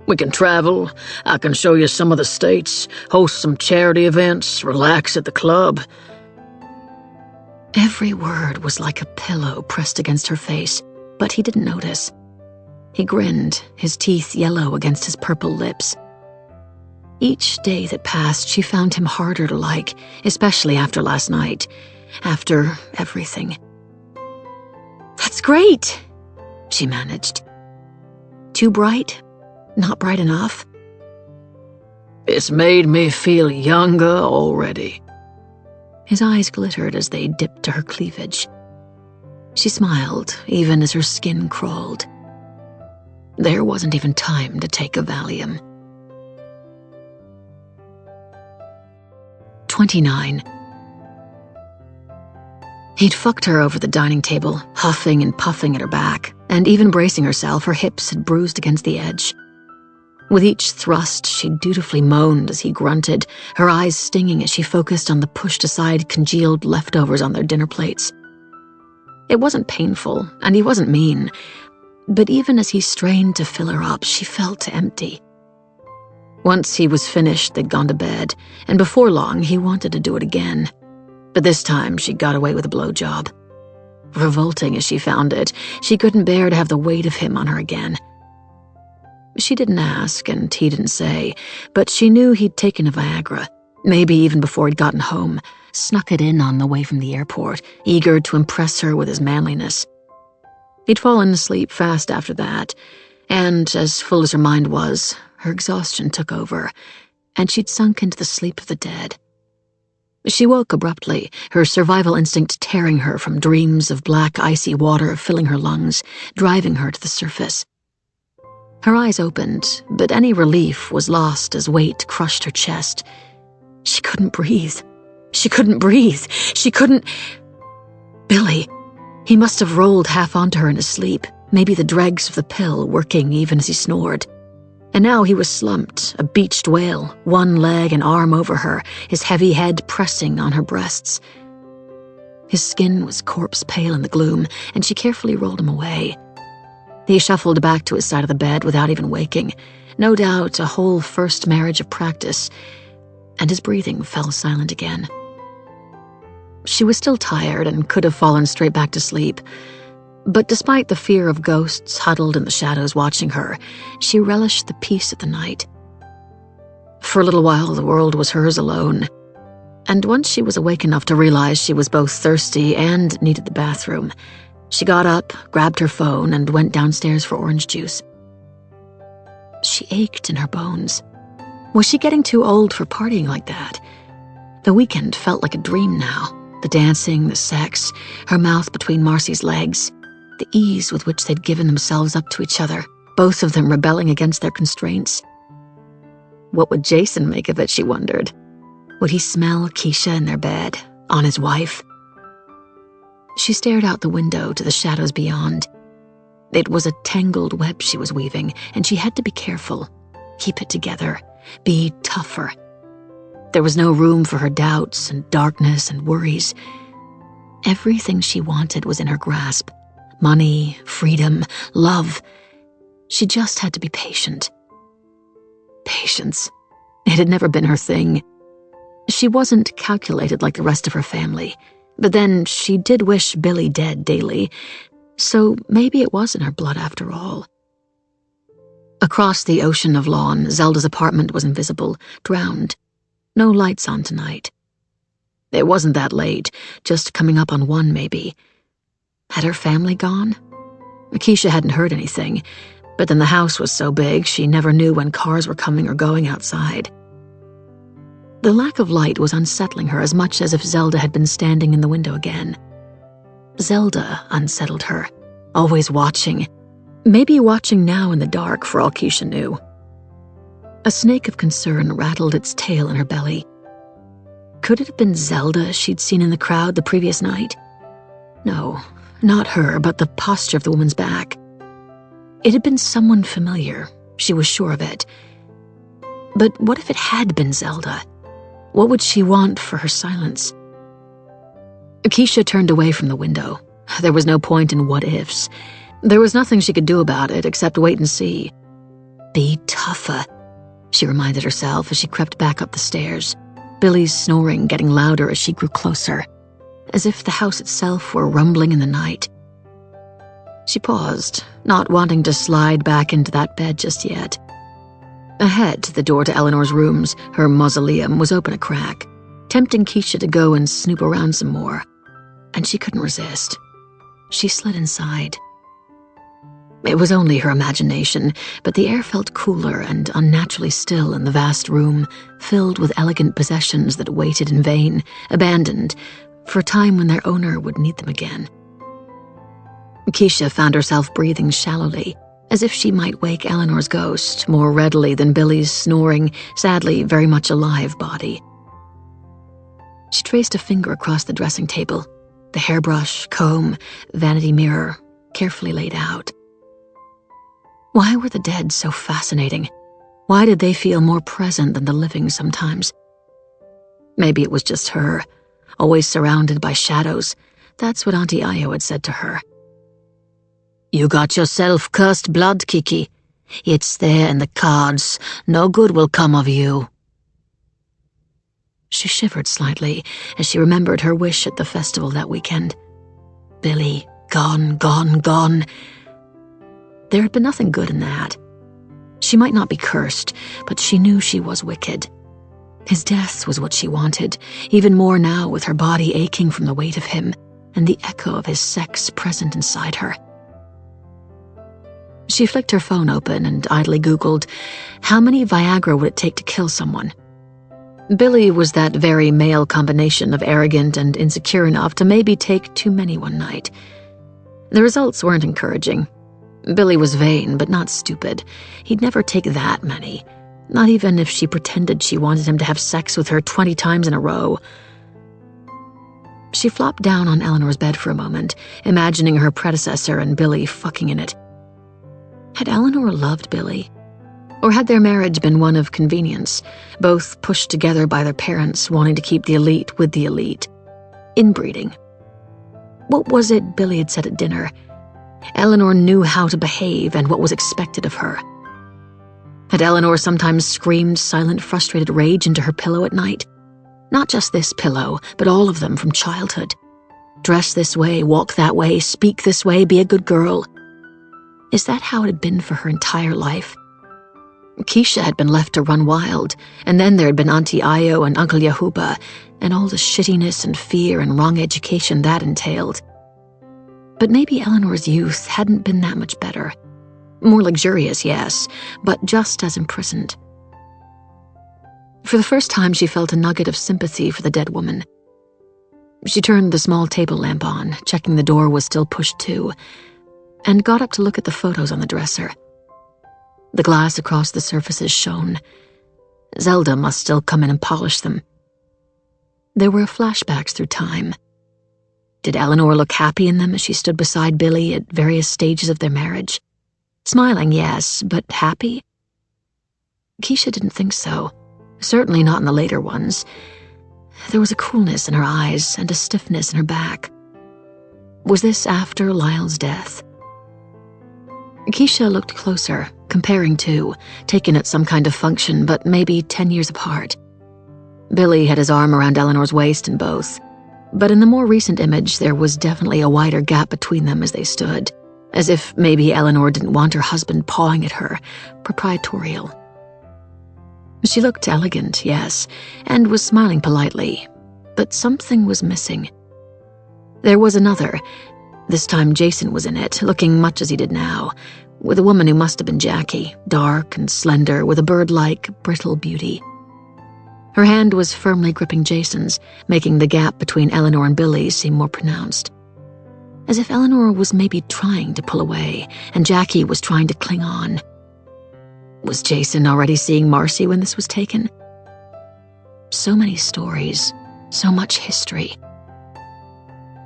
"We can travel, I can show you some of the states, host some charity events, relax at the club." Every word was like a pillow pressed against her face, but he didn't notice. He grinned, his teeth yellow against his purple lips. Each day that passed, she found him harder to like, especially after last night, after everything. "That's great," she managed. "Too bright? Not bright enough?" "It's made me feel younger already." His eyes glittered as they dipped to her cleavage. She smiled, even as her skin crawled. There wasn't even time to take a Valium. 29. He'd fucked her over the dining table, huffing and puffing at her back, and even bracing herself, her hips had bruised against the edge. With each thrust, she dutifully moaned as he grunted, her eyes stinging as she focused on the pushed-aside congealed leftovers on their dinner plates. It wasn't painful, and he wasn't mean, but even as he strained to fill her up, she felt empty. Once he was finished, they'd gone to bed, and before long, he wanted to do it again. But this time, she got away with a blowjob. Revolting as she found it, she couldn't bear to have the weight of him on her again. She didn't ask, and he didn't say, but she knew he'd taken a Viagra, maybe even before he'd gotten home, snuck it in on the way from the airport, eager to impress her with his manliness. He'd fallen asleep fast after that, and, as full as her mind was, her exhaustion took over, and she'd sunk into the sleep of the dead. She woke abruptly, her survival instinct tearing her from dreams of black, icy water filling her lungs, driving her to the surface. Her eyes opened, but any relief was lost as weight crushed her chest. She couldn't breathe. She couldn't breathe. She couldn't... Billy. He must have rolled half onto her in his sleep, maybe the dregs of the pill working even as he snored. And now he was slumped, a beached whale, one leg and arm over her, his heavy head pressing on her breasts. His skin was corpse-pale in the gloom, and she carefully rolled him away. He shuffled back to his side of the bed without even waking, no doubt a whole first marriage of practice, and his breathing fell silent again. She was still tired and could have fallen straight back to sleep, but despite the fear of ghosts huddled in the shadows watching her, she relished the peace of the night. For a little while, the world was hers alone, and once she was awake enough to realize she was both thirsty and needed the bathroom, she got up, grabbed her phone, and went downstairs for orange juice. She ached in her bones. Was she getting too old for partying like that? The weekend felt like a dream now. The dancing, the sex, her mouth between Marcy's legs, the ease with which they'd given themselves up to each other, both of them rebelling against their constraints. What would Jason make of it, she wondered? Would he smell Keisha in their bed, on his wife? She stared out the window to the shadows beyond. It was a tangled web she was weaving, and she had to be careful, keep it together, be tougher. There was no room for her doubts and darkness and worries. Everything she wanted was in her grasp. Money, freedom, love. She just had to be patient. Patience. It had never been her thing. She wasn't calculated like the rest of her family, but then she did wish Billy dead daily, so maybe it was in her blood after all. Across the ocean of lawn, Zelda's apartment was invisible, drowned. No lights on tonight. It wasn't that late, just coming up on 1 maybe. Had her family gone? Keisha hadn't heard anything, but then the house was so big she never knew when cars were coming or going outside. The lack of light was unsettling her as much as if Zelda had been standing in the window again. Zelda unsettled her, always watching, maybe watching now in the dark for all Keisha knew. A snake of concern rattled its tail in her belly. Could it have been Zelda she'd seen in the crowd the previous night? No, not her, but the posture of the woman's back. It had been someone familiar, she was sure of it. But what if it had been Zelda? What would she want for her silence? Keisha turned away from the window. There was no point in what-ifs. There was nothing she could do about it except wait and see. Be tougher, she reminded herself as she crept back up the stairs, Billy's snoring getting louder as she grew closer, as if the house itself were rumbling in the night. She paused, not wanting to slide back into that bed just yet. Ahead, the door to Eleanor's rooms, her mausoleum, was open a crack, tempting Keisha to go and snoop around some more, and she couldn't resist. She slid inside. It was only her imagination, but the air felt cooler and unnaturally still in the vast room, filled with elegant possessions that waited in vain, abandoned, for a time when their owner would need them again. Keisha found herself breathing shallowly, as if she might wake Eleanor's ghost more readily than Billy's snoring, sadly very much alive body. She traced a finger across the dressing table, the hairbrush, comb, vanity mirror, carefully laid out. Why were the dead so fascinating? Why did they feel more present than the living sometimes? Maybe it was just her, always surrounded by shadows. That's what Auntie Io had said to her. "You got yourself cursed blood, Kiki. It's there in the cards. No good will come of you." She shivered slightly as she remembered her wish at the festival that weekend. Billy, gone, gone, gone. There had been nothing good in that. She might not be cursed, but she knew she was wicked. His death was what she wanted, even more now with her body aching from the weight of him and the echo of his sex present inside her. She flicked her phone open and idly Googled, how many Viagra would it take to kill someone? Billy was that very male combination of arrogant and insecure enough to maybe take too many one night. The results weren't encouraging. Billy was vain, but not stupid. He'd never take that many, not even if she pretended she wanted him to have sex with her 20 times in a row. She flopped down on Eleanor's bed for a moment, imagining her predecessor and Billy fucking in it. Had Eleanor loved Billy? Or had their marriage been one of convenience, both pushed together by their parents wanting to keep the elite with the elite? Inbreeding. What was it Billy had said at dinner? Eleanor knew how to behave and what was expected of her. Had Eleanor sometimes screamed silent, frustrated rage into her pillow at night? Not just this pillow, but all of them from childhood. Dress this way, walk that way, speak this way, be a good girl. Is that how it had been for her entire life? Keisha had been left to run wild, and then there had been Auntie Io and Uncle Yahuba, and all the shittiness and fear and wrong education that entailed. But maybe Eleanor's youth hadn't been that much better. More luxurious, yes, but just as imprisoned. For the first time, she felt a nugget of sympathy for the dead woman. She turned the small table lamp on, checking the door was still pushed to, and got up to look at the photos on the dresser. The glass across the surfaces shone. Zelda must still come in and polish them. There were flashbacks through time. Did Eleanor look happy in them as she stood beside Billy at various stages of their marriage? Smiling, yes, but happy? Keisha didn't think so. Certainly not in the later ones. There was a coolness in her eyes and a stiffness in her back. Was this after Lyle's death? Keisha looked closer, comparing two, taken at some kind of function, but maybe 10 years apart. Billy had his arm around Eleanor's waist in both, but in the more recent image there was definitely a wider gap between them as they stood, as if maybe Eleanor didn't want her husband pawing at her, proprietorial. She looked elegant, yes, and was smiling politely, but something was missing. There was another. This time Jason was in it, looking much as he did now, with a woman who must have been Jackie, dark and slender, with a bird-like, brittle beauty. Her hand was firmly gripping Jason's, making the gap between Eleanor and Billy seem more pronounced. As if Eleanor was maybe trying to pull away, and Jackie was trying to cling on. Was Jason already seeing Marcy when this was taken? So many stories, so much history.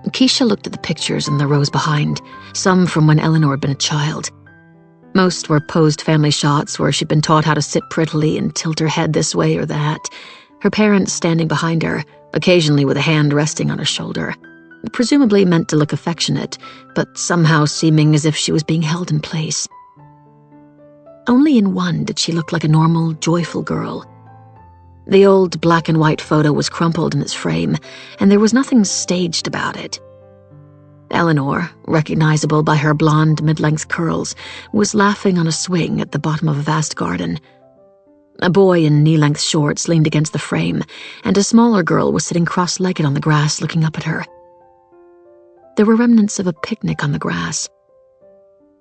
Keisha looked at the pictures in the rows behind, some from when Eleanor had been a child. Most were posed family shots where she'd been taught how to sit prettily and tilt her head this way or that, her parents standing behind her, occasionally with a hand resting on her shoulder, presumably meant to look affectionate, but somehow seeming as if she was being held in place. Only in one did she look like a normal, joyful girl. The old black and white photo was crumpled in its frame, and there was nothing staged about it. Eleanor, recognizable by her blonde mid-length curls, was laughing on a swing at the bottom of a vast garden. A boy in knee-length shorts leaned against the frame, and a smaller girl was sitting cross-legged on the grass looking up at her. There were remnants of a picnic on the grass.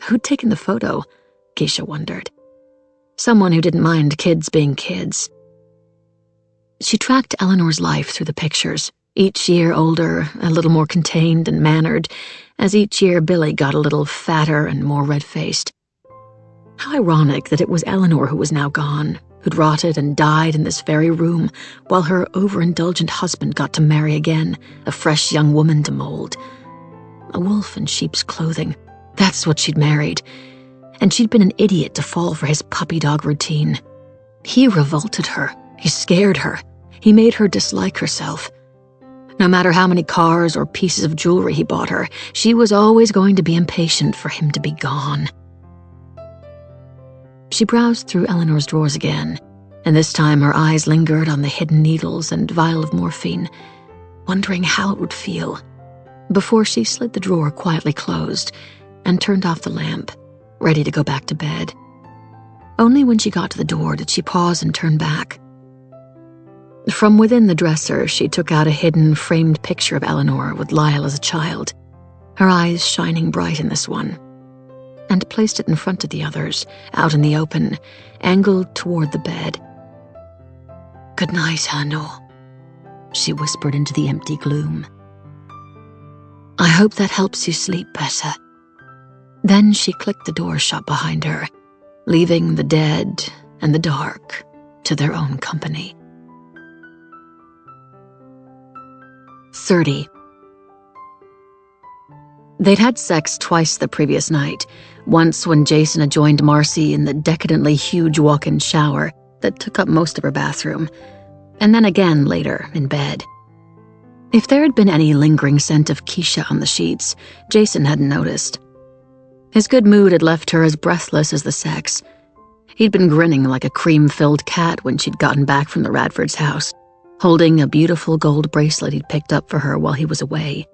Who'd taken the photo? Keisha wondered. Someone who didn't mind kids being kids. She tracked Eleanor's life through the pictures, each year older, a little more contained and mannered, as each year Billy got a little fatter and more red-faced. How ironic that it was Eleanor who was now gone, who'd rotted and died in this very room, while her overindulgent husband got to marry again, a fresh young woman to mold. A wolf in sheep's clothing. That's what she'd married. And she'd been an idiot to fall for his puppy dog routine. He revolted her. He scared her. He made her dislike herself. No matter how many cars or pieces of jewelry he bought her, she was always going to be impatient for him to be gone. She browsed through Eleanor's drawers again, and this time her eyes lingered on the hidden needles and vial of morphine, wondering how it would feel. before she slid the drawer quietly closed and turned off the lamp, ready to go back to bed. Only when she got to the door did she pause and turn back. From within the dresser, she took out a hidden, framed picture of Eleanor with Lyle as a child, her eyes shining bright in this one, and placed it in front of the others, out in the open, angled toward the bed. "Good night, Eleanor," she whispered into the empty gloom. "I hope that helps you sleep better." Then she clicked the door shut behind her, leaving the dead and the dark to their own company. 30. They'd had sex twice the previous night, once when Jason had joined Marcy in the decadently huge walk-in shower that took up most of her bathroom, and then again later in bed. If there had been any lingering scent of Keisha on the sheets, Jason hadn't noticed. His good mood had left her as breathless as the sex. He'd been grinning like a cream-filled cat when she'd gotten back from the Radfords' house, holding a beautiful gold bracelet he'd picked up for her while he was away.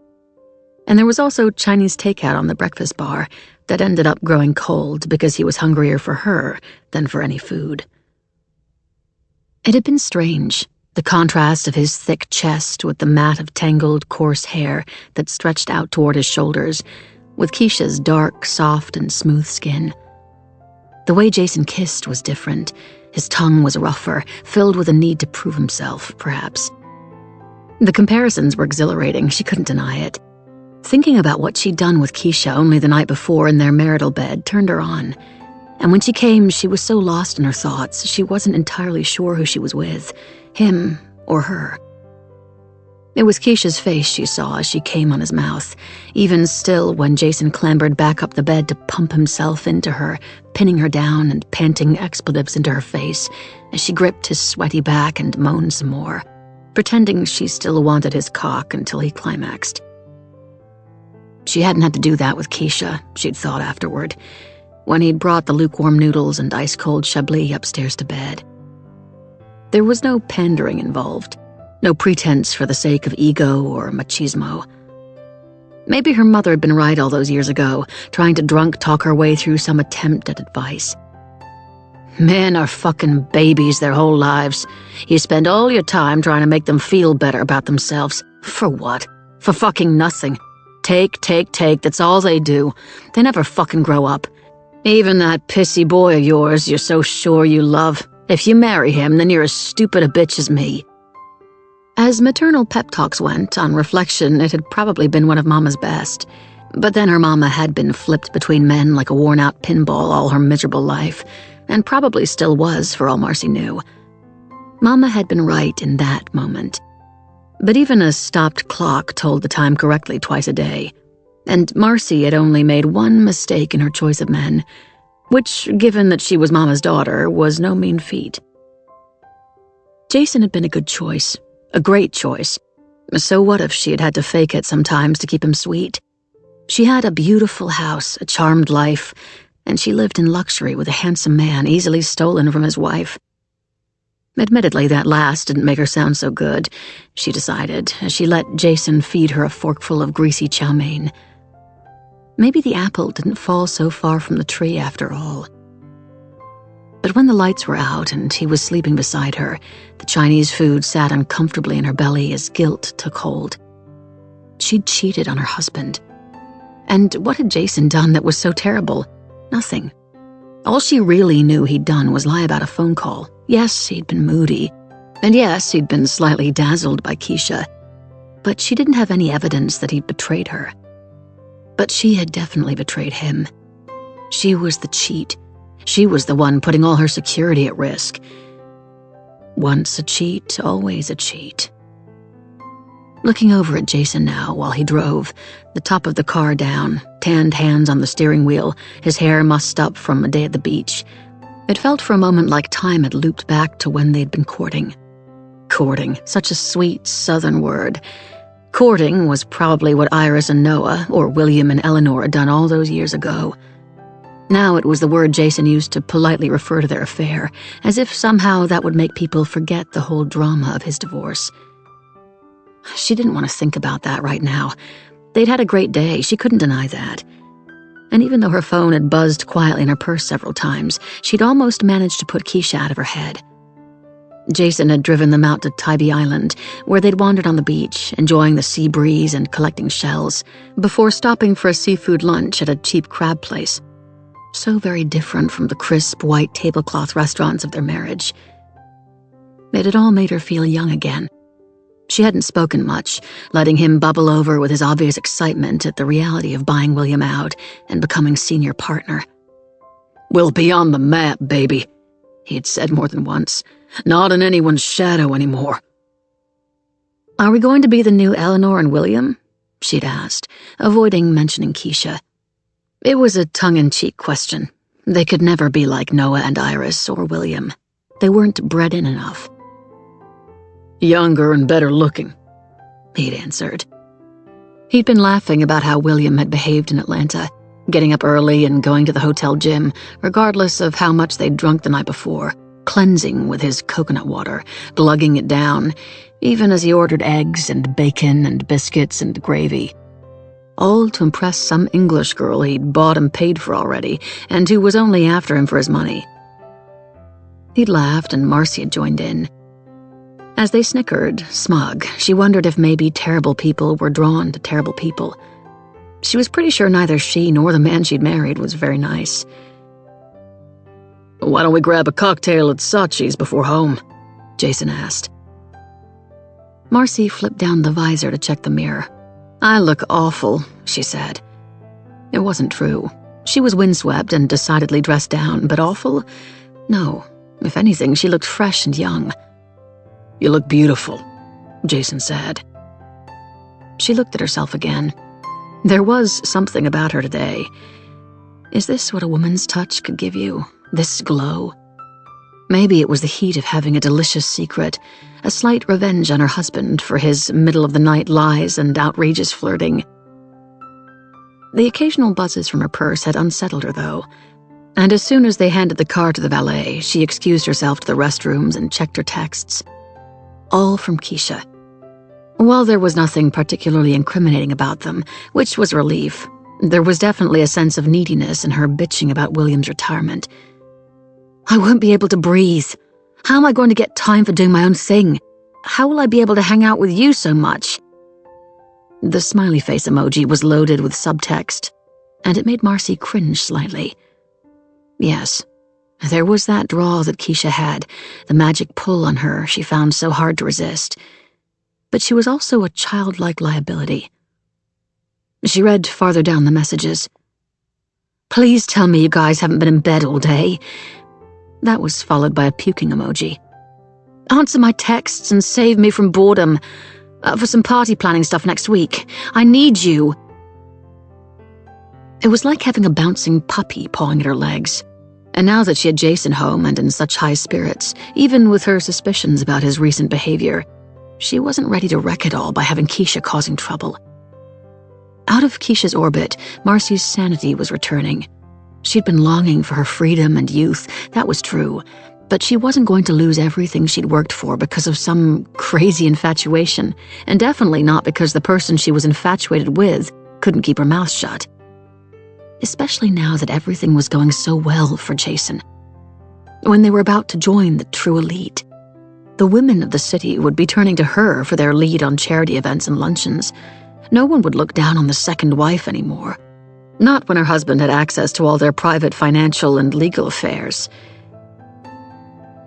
And there was also Chinese takeout on the breakfast bar that ended up growing cold because he was hungrier for her than for any food. It had been strange, the contrast of his thick chest with the mat of tangled, coarse hair that stretched out toward his shoulders, with Keisha's dark, soft, and smooth skin. The way Jason kissed was different. His tongue was rougher, filled with a need to prove himself, perhaps. The comparisons were exhilarating, she couldn't deny it. Thinking about what she'd done with Keisha only the night before in their marital bed turned her on. And when she came, she was so lost in her thoughts, she wasn't entirely sure who she was with, him or her. It was Keisha's face she saw as she came on his mouth, even still when Jason clambered back up the bed to pump himself into her, pinning her down and panting expletives into her face as she gripped his sweaty back and moaned some more, pretending she still wanted his cock until he climaxed. She hadn't had to do that with Keisha, she'd thought afterward, when he'd brought the lukewarm noodles and ice-cold Chablis upstairs to bed. There was no pandering involved, no pretense for the sake of ego or machismo. Maybe her mother had been right all those years ago, trying to drunk talk her way through some attempt at advice. Men are fucking babies their whole lives. You spend all your time trying to make them feel better about themselves. For what? For fucking nothing. Take, that's all they do. They never fucking grow up. Even that pissy boy of yours you're so sure you love. If you marry him, then you're as stupid a bitch as me. As maternal pep talks went, on reflection, it had probably been one of Mama's best. But then her Mama had been flipped between men like a worn-out pinball all her miserable life, and probably still was for all Marcy knew. Mama had been right in that moment. But even a stopped clock told the time correctly twice a day, and Marcy had only made one mistake in her choice of men, which, given that she was Mama's daughter, was no mean feat. Jason had been a good choice, a great choice. So what if she had had to fake it sometimes to keep him sweet? She had a beautiful house, a charmed life, and she lived in luxury with a handsome man easily stolen from his wife. Admittedly, that last didn't make her sound so good, she decided, as she let Jason feed her a forkful of greasy chow mein. Maybe the apple didn't fall so far from the tree after all. But when the lights were out and he was sleeping beside her, the Chinese food sat uncomfortably in her belly as guilt took hold. She'd cheated on her husband. And what had Jason done that was so terrible? Nothing. All she really knew he'd done was lie about a phone call. Yes, he'd been moody. And yes, he'd been slightly dazzled by Keisha. But she didn't have any evidence that he'd betrayed her. But she had definitely betrayed him. She was the cheat. She was the one putting all her security at risk. Once a cheat, always a cheat. Looking over at Jason now while he drove, the top of the car down, tanned hands on the steering wheel, his hair mussed up from a day at the beach, it felt for a moment like time had looped back to when they'd been courting. Courting, such a sweet southern word. Courting was probably what Iris and Noah, or William and Eleanor, had done all those years ago. Now it was the word Jason used to politely refer to their affair, as if somehow that would make people forget the whole drama of his divorce. She didn't want to think about that right now. They'd had a great day, she couldn't deny that. And even though her phone had buzzed quietly in her purse several times, she'd almost managed to put Keisha out of her head. Jason had driven them out to Tybee Island, where they'd wandered on the beach, enjoying the sea breeze and collecting shells, before stopping for a seafood lunch at a cheap crab place. So very different from the crisp, white tablecloth restaurants of their marriage. It had all made her feel young again. She hadn't spoken much, letting him bubble over with his obvious excitement at the reality of buying William out and becoming senior partner. "We'll be on the map, baby," he'd said more than once. "Not in anyone's shadow anymore." "Are we going to be the new Eleanor and William?" she'd asked, avoiding mentioning Keisha. It was a tongue-in-cheek question. They could never be like Noah and Iris or William. They weren't bred in enough. "Younger and better looking," he'd answered. He'd been laughing about how William had behaved in Atlanta, getting up early and going to the hotel gym, regardless of how much they'd drunk the night before, cleansing with his coconut water, glugging it down, even as he ordered eggs and bacon and biscuits and gravy. All to impress some English girl he'd bought and paid for already, and who was only after him for his money. He'd laughed, and Marcy had joined in. As they snickered, smug, she wondered if maybe terrible people were drawn to terrible people. She was pretty sure neither she nor the man she'd married was very nice. "Why don't we grab a cocktail at Saatchi's before home?" Jason asked. Marcy flipped down the visor to check the mirror. "I look awful," she said. It wasn't true. She was windswept and decidedly dressed down, but awful? No. If anything, she looked fresh and young. "You look beautiful," Jason said. She looked at herself again. There was something about her today. Is this what a woman's touch could give you? This glow? Maybe it was the heat of having a delicious secret, a slight revenge on her husband for his middle-of-the-night lies and outrageous flirting. The occasional buzzes from her purse had unsettled her, though, and as soon as they handed the car to the valet, she excused herself to the restrooms and checked her texts. All from Keisha. While there was nothing particularly incriminating about them, which was a relief, there was definitely a sense of neediness in her bitching about William's retirement. "I won't be able to breathe. How am I going to get time for doing my own thing? How will I be able to hang out with you so much?" The smiley face emoji was loaded with subtext, and it made Marcy cringe slightly. Yes, there was that draw that Keisha had, the magic pull on her she found so hard to resist. But she was also a childlike liability. She read farther down the messages. "Please tell me you guys haven't been in bed all day." That was followed by a puking emoji. "Answer my texts and save me from boredom. For some party planning stuff next week. I need you." It was like having a bouncing puppy pawing at her legs. And now that she had Jason home and in such high spirits, even with her suspicions about his recent behavior, she wasn't ready to wreck it all by having Keisha causing trouble. Out of Keisha's orbit, Marcy's sanity was returning. She'd been longing for her freedom and youth, that was true, but she wasn't going to lose everything she'd worked for because of some crazy infatuation, and definitely not because the person she was infatuated with couldn't keep her mouth shut. Especially now that everything was going so well for Jason. When they were about to join the true elite, the women of the city would be turning to her for their lead on charity events and luncheons. No one would look down on the second wife anymore. Not when her husband had access to all their private financial and legal affairs.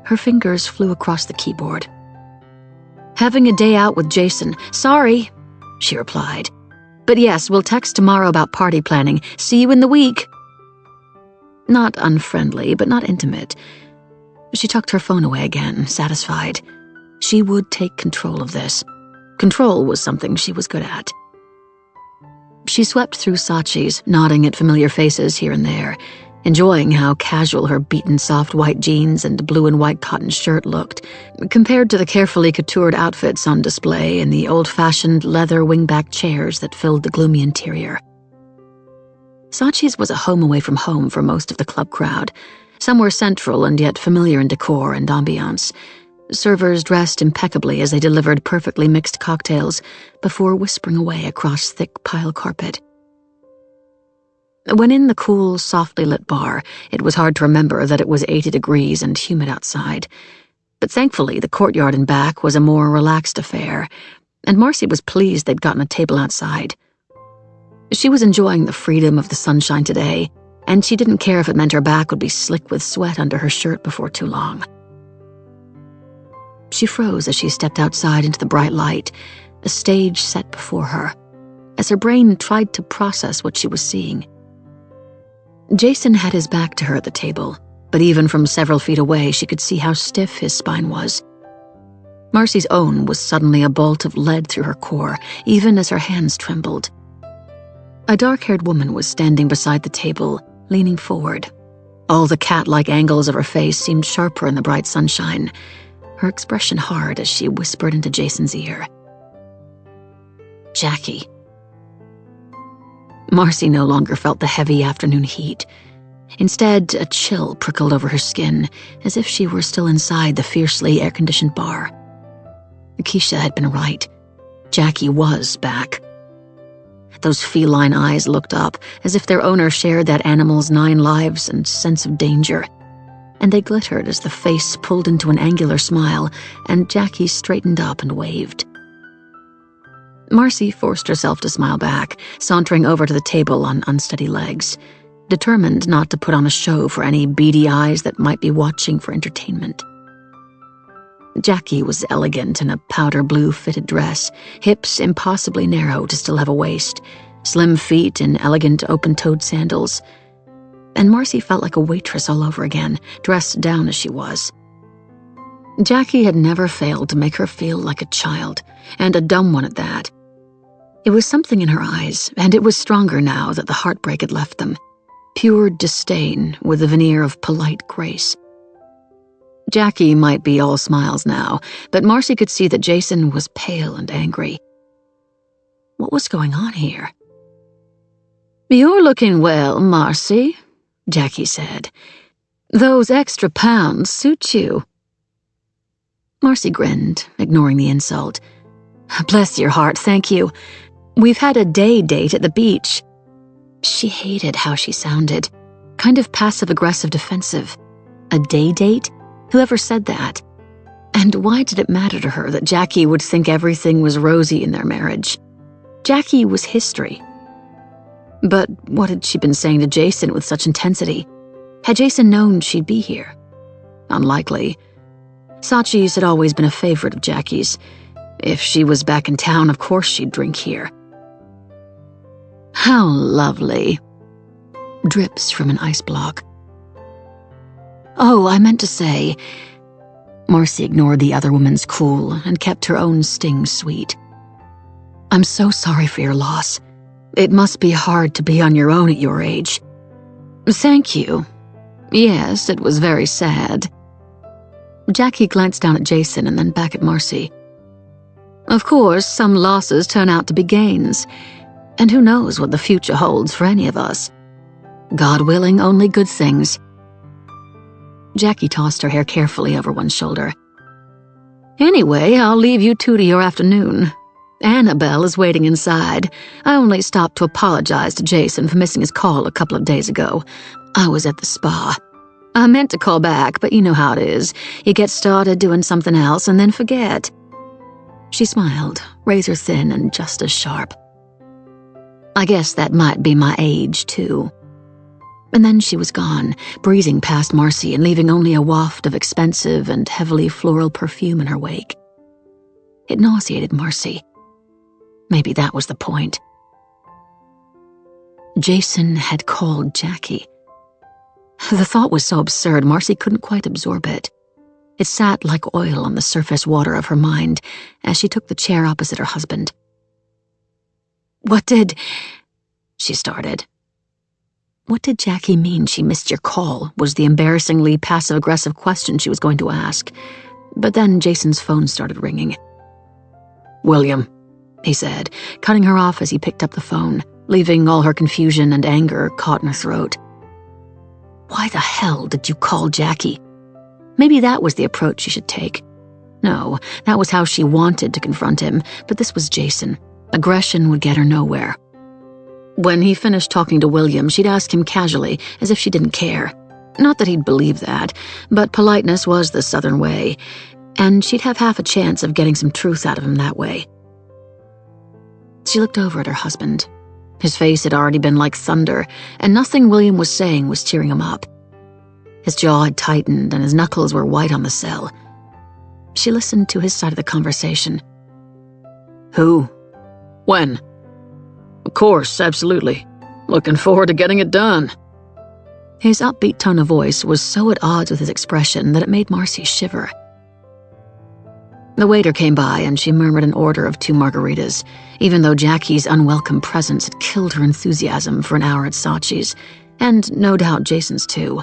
Her fingers flew across the keyboard. "Having a day out with Jason. Sorry," she replied. "But yes, we'll text tomorrow about party planning. See you in the week." Not unfriendly, but not intimate. She tucked her phone away again, satisfied. She would take control of this. Control was something she was good at. She swept through Saatchi's, nodding at familiar faces here and there, enjoying how casual her beaten soft white jeans and blue and white cotton shirt looked, compared to the carefully couturied outfits on display and the old-fashioned leather wingback chairs that filled the gloomy interior. Saatchi's was a home away from home for most of the club crowd, somewhere central and yet familiar in decor and ambiance. servers dressed impeccably as they delivered perfectly mixed cocktails before whispering away across thick pile carpet. When in the cool, softly lit bar, it was hard to remember that it was 80 degrees and humid outside. But thankfully, the courtyard and back was a more relaxed affair, and Marcy was pleased they'd gotten a table outside. She was enjoying the freedom of the sunshine today, and she didn't care if it meant her back would be slick with sweat under her shirt before too long. She froze as she stepped outside into the bright light, the stage set before her, as her brain tried to process what she was seeing. Jason had his back to her at the table, but even from several feet away she could see how stiff his spine was. Marcy's own was suddenly a bolt of lead through her core, even as her hands trembled. A dark-haired woman was standing beside the table, leaning forward. All the cat-like angles of her face seemed sharper in the bright sunshine, her expression hard as she whispered into Jason's ear. "Jackie." Marcy no longer felt the heavy afternoon heat. Instead, a chill prickled over her skin, as if she were still inside the fiercely air-conditioned bar. Keisha had been right. Jackie was back. Those feline eyes looked up, as if their owner shared that animal's 9 lives and sense of danger. And they glittered as the face pulled into an angular smile, and Jackie straightened up and waved. Marcy forced herself to smile back, sauntering over to the table on unsteady legs, determined not to put on a show for any beady eyes that might be watching for entertainment. Jackie was elegant in a powder blue fitted dress, hips impossibly narrow to still have a waist, slim feet in elegant open-toed sandals. And Marcy felt like a waitress all over again, dressed down as she was. Jackie had never failed to make her feel like a child, and a dumb one at that. It was something in her eyes, and it was stronger now that the heartbreak had left them. Pure disdain with a veneer of polite grace. Jackie might be all smiles now, but Marcy could see that Jason was pale and angry. What was going on here? "You're looking well, Marcy," Jackie said. "Those extra pounds suit you." Marcy grinned, ignoring the insult. "Bless your heart, thank you. We've had a day date at the beach." She hated how she sounded, kind of passive-aggressive defensive. A day date? Whoever said that? And why did it matter to her that Jackie would think everything was rosy in their marriage? Jackie was history. But what had she been saying to Jason with such intensity? Had Jason known she'd be here? Unlikely. Saatchi's had always been a favorite of Jackie's. If she was back in town, of course she'd drink here. "How lovely." Drips from an ice block. "Oh, I meant to say..." Marcy ignored the other woman's cool and kept her own sting sweet. "I'm so sorry for your loss. It must be hard to be on your own at your age." "Thank you. Yes, it was very sad." Jackie glanced down at Jason and then back at Marcy. "Of course, some losses turn out to be gains, and who knows what the future holds for any of us. God willing, only good things." Jackie tossed her hair carefully over one shoulder. "Anyway, I'll leave you two to your afternoon. Annabelle is waiting inside. I only stopped to apologize to Jason for missing his call a couple of days ago. I was at the spa. I meant to call back, but you know how it is. You get started doing something else and then forget." She smiled, razor-thin and just as sharp. "I guess that might be my age, too." And then she was gone, breezing past Marcy and leaving only a waft of expensive and heavily floral perfume in her wake. It nauseated Marcy. Maybe that was the point. Jason had called Jackie. The thought was so absurd, Marcy couldn't quite absorb it. It sat like oil on the surface water of her mind as she took the chair opposite her husband. "What did..." she started. What did Jackie mean she missed your call was the embarrassingly passive-aggressive question she was going to ask. But then Jason's phone started ringing. "William," he said, cutting her off as he picked up the phone, leaving all her confusion and anger caught in her throat. Why the hell did you call Jackie? Maybe that was the approach she should take. No, that was how she wanted to confront him, but this was Jason. Aggression would get her nowhere. When he finished talking to William, she'd ask him casually, as if she didn't care. Not that he'd believe that, but politeness was the Southern way, and she'd have half a chance of getting some truth out of him that way. She looked over at her husband. His face had already been like thunder, and nothing William was saying was cheering him up. His jaw had tightened, and his knuckles were white on the sill. She listened to his side of the conversation. Who? When? Of course, absolutely. Looking forward to getting it done. His upbeat tone of voice was so at odds with his expression that it made Marcy shiver. The waiter came by and she murmured an order of 2 margaritas, even though Jackie's unwelcome presence had killed her enthusiasm for an hour at Saatchi's, and no doubt Jason's too.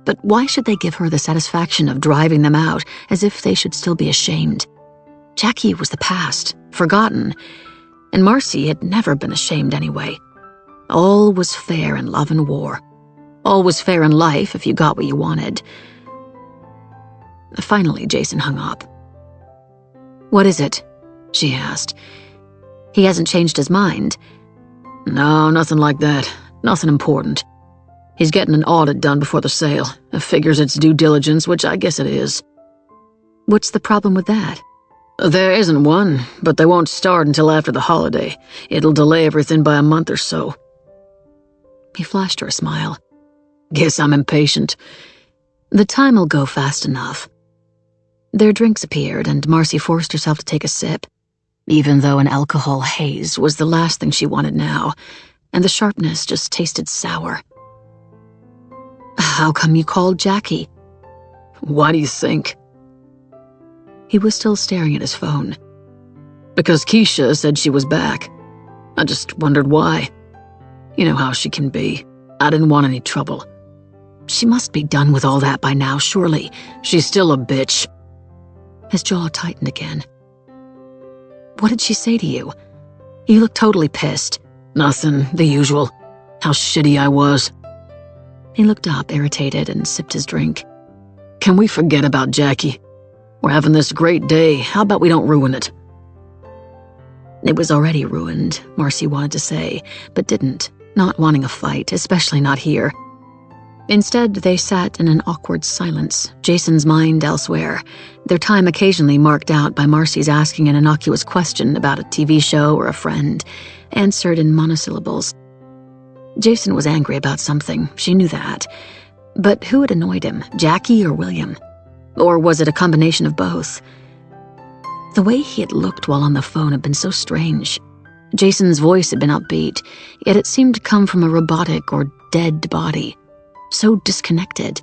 But why should they give her the satisfaction of driving them out as if they should still be ashamed? Jackie was the past, forgotten, and Marcy had never been ashamed anyway. All was fair in love and war. All was fair in life if you got what you wanted. Finally, Jason hung up. "What is it?" she asked. "He hasn't changed his mind." No, nothing like that. Nothing important. He's getting an audit done before the sale. It figures it's due diligence, which I guess it is. What's the problem with that? There isn't one, but they won't start until after the holiday. It'll delay everything by a month or so. He flashed her a smile. Guess I'm impatient. The time'll go fast enough. Their drinks appeared, and Marcy forced herself to take a sip, even though an alcohol haze was the last thing she wanted now, and the sharpness just tasted sour. "How come you called Jackie?" Why do you think? He was still staring at his phone. Because Keisha said she was back. I just wondered why. You know how she can be. I didn't want any trouble. She must be done with all that by now, surely. She's still a bitch. His jaw tightened again. "What did she say to you? You look totally pissed." Nothing, the usual. How shitty I was. He looked up, irritated, and sipped his drink. Can we forget about Jackie? We're having this great day. How about we don't ruin it? It was already ruined, Marcy wanted to say, but didn't, not wanting a fight, especially not here. Instead, they sat in an awkward silence, Jason's mind elsewhere, their time occasionally marked out by Marcy's asking an innocuous question about a TV show or a friend, answered in monosyllables. Jason was angry about something, she knew that. But who had annoyed him, Jackie or William? Or was it a combination of both? The way he had looked while on the phone had been so strange. Jason's voice had been upbeat, yet it seemed to come from a robotic or dead body. So disconnected.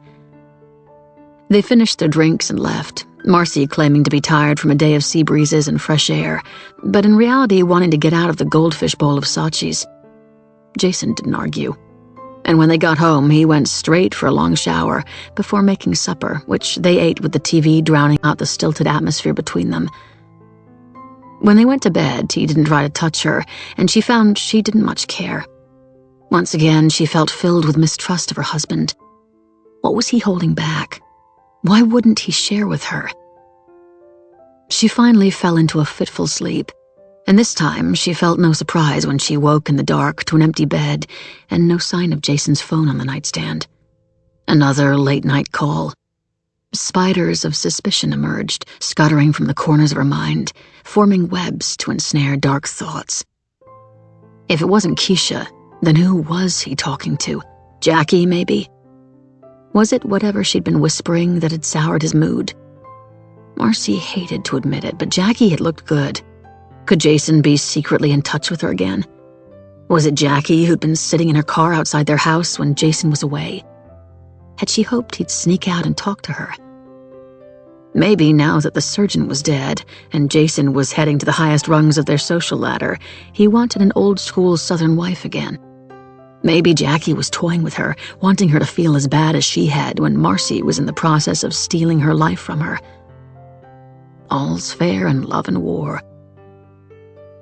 They finished their drinks and left, Marcy claiming to be tired from a day of sea breezes and fresh air, but in reality wanting to get out of the goldfish bowl of Saatchi's. Jason didn't argue. And when they got home, he went straight for a long shower before making supper, which they ate with the TV drowning out the stilted atmosphere between them. When they went to bed, he didn't try to touch her, and she found she didn't much care. Once again, she felt filled with mistrust of her husband. What was he holding back? Why wouldn't he share with her? She finally fell into a fitful sleep, and this time she felt no surprise when she woke in the dark to an empty bed and no sign of Jason's phone on the nightstand. Another late-night call. Spiders of suspicion emerged, scuttering from the corners of her mind, forming webs to ensnare dark thoughts. If it wasn't Keisha, then who was he talking to? Jackie, maybe? Was it whatever she'd been whispering that had soured his mood? Marcy hated to admit it, but Jackie had looked good. Could Jason be secretly in touch with her again? Was it Jackie who'd been sitting in her car outside their house when Jason was away? Had she hoped he'd sneak out and talk to her? Maybe now that the surgeon was dead and Jason was heading to the highest rungs of their social ladder, he wanted an old-school Southern wife again. Maybe Jackie was toying with her, wanting her to feel as bad as she had when Marcy was in the process of stealing her life from her. All's fair in love and war.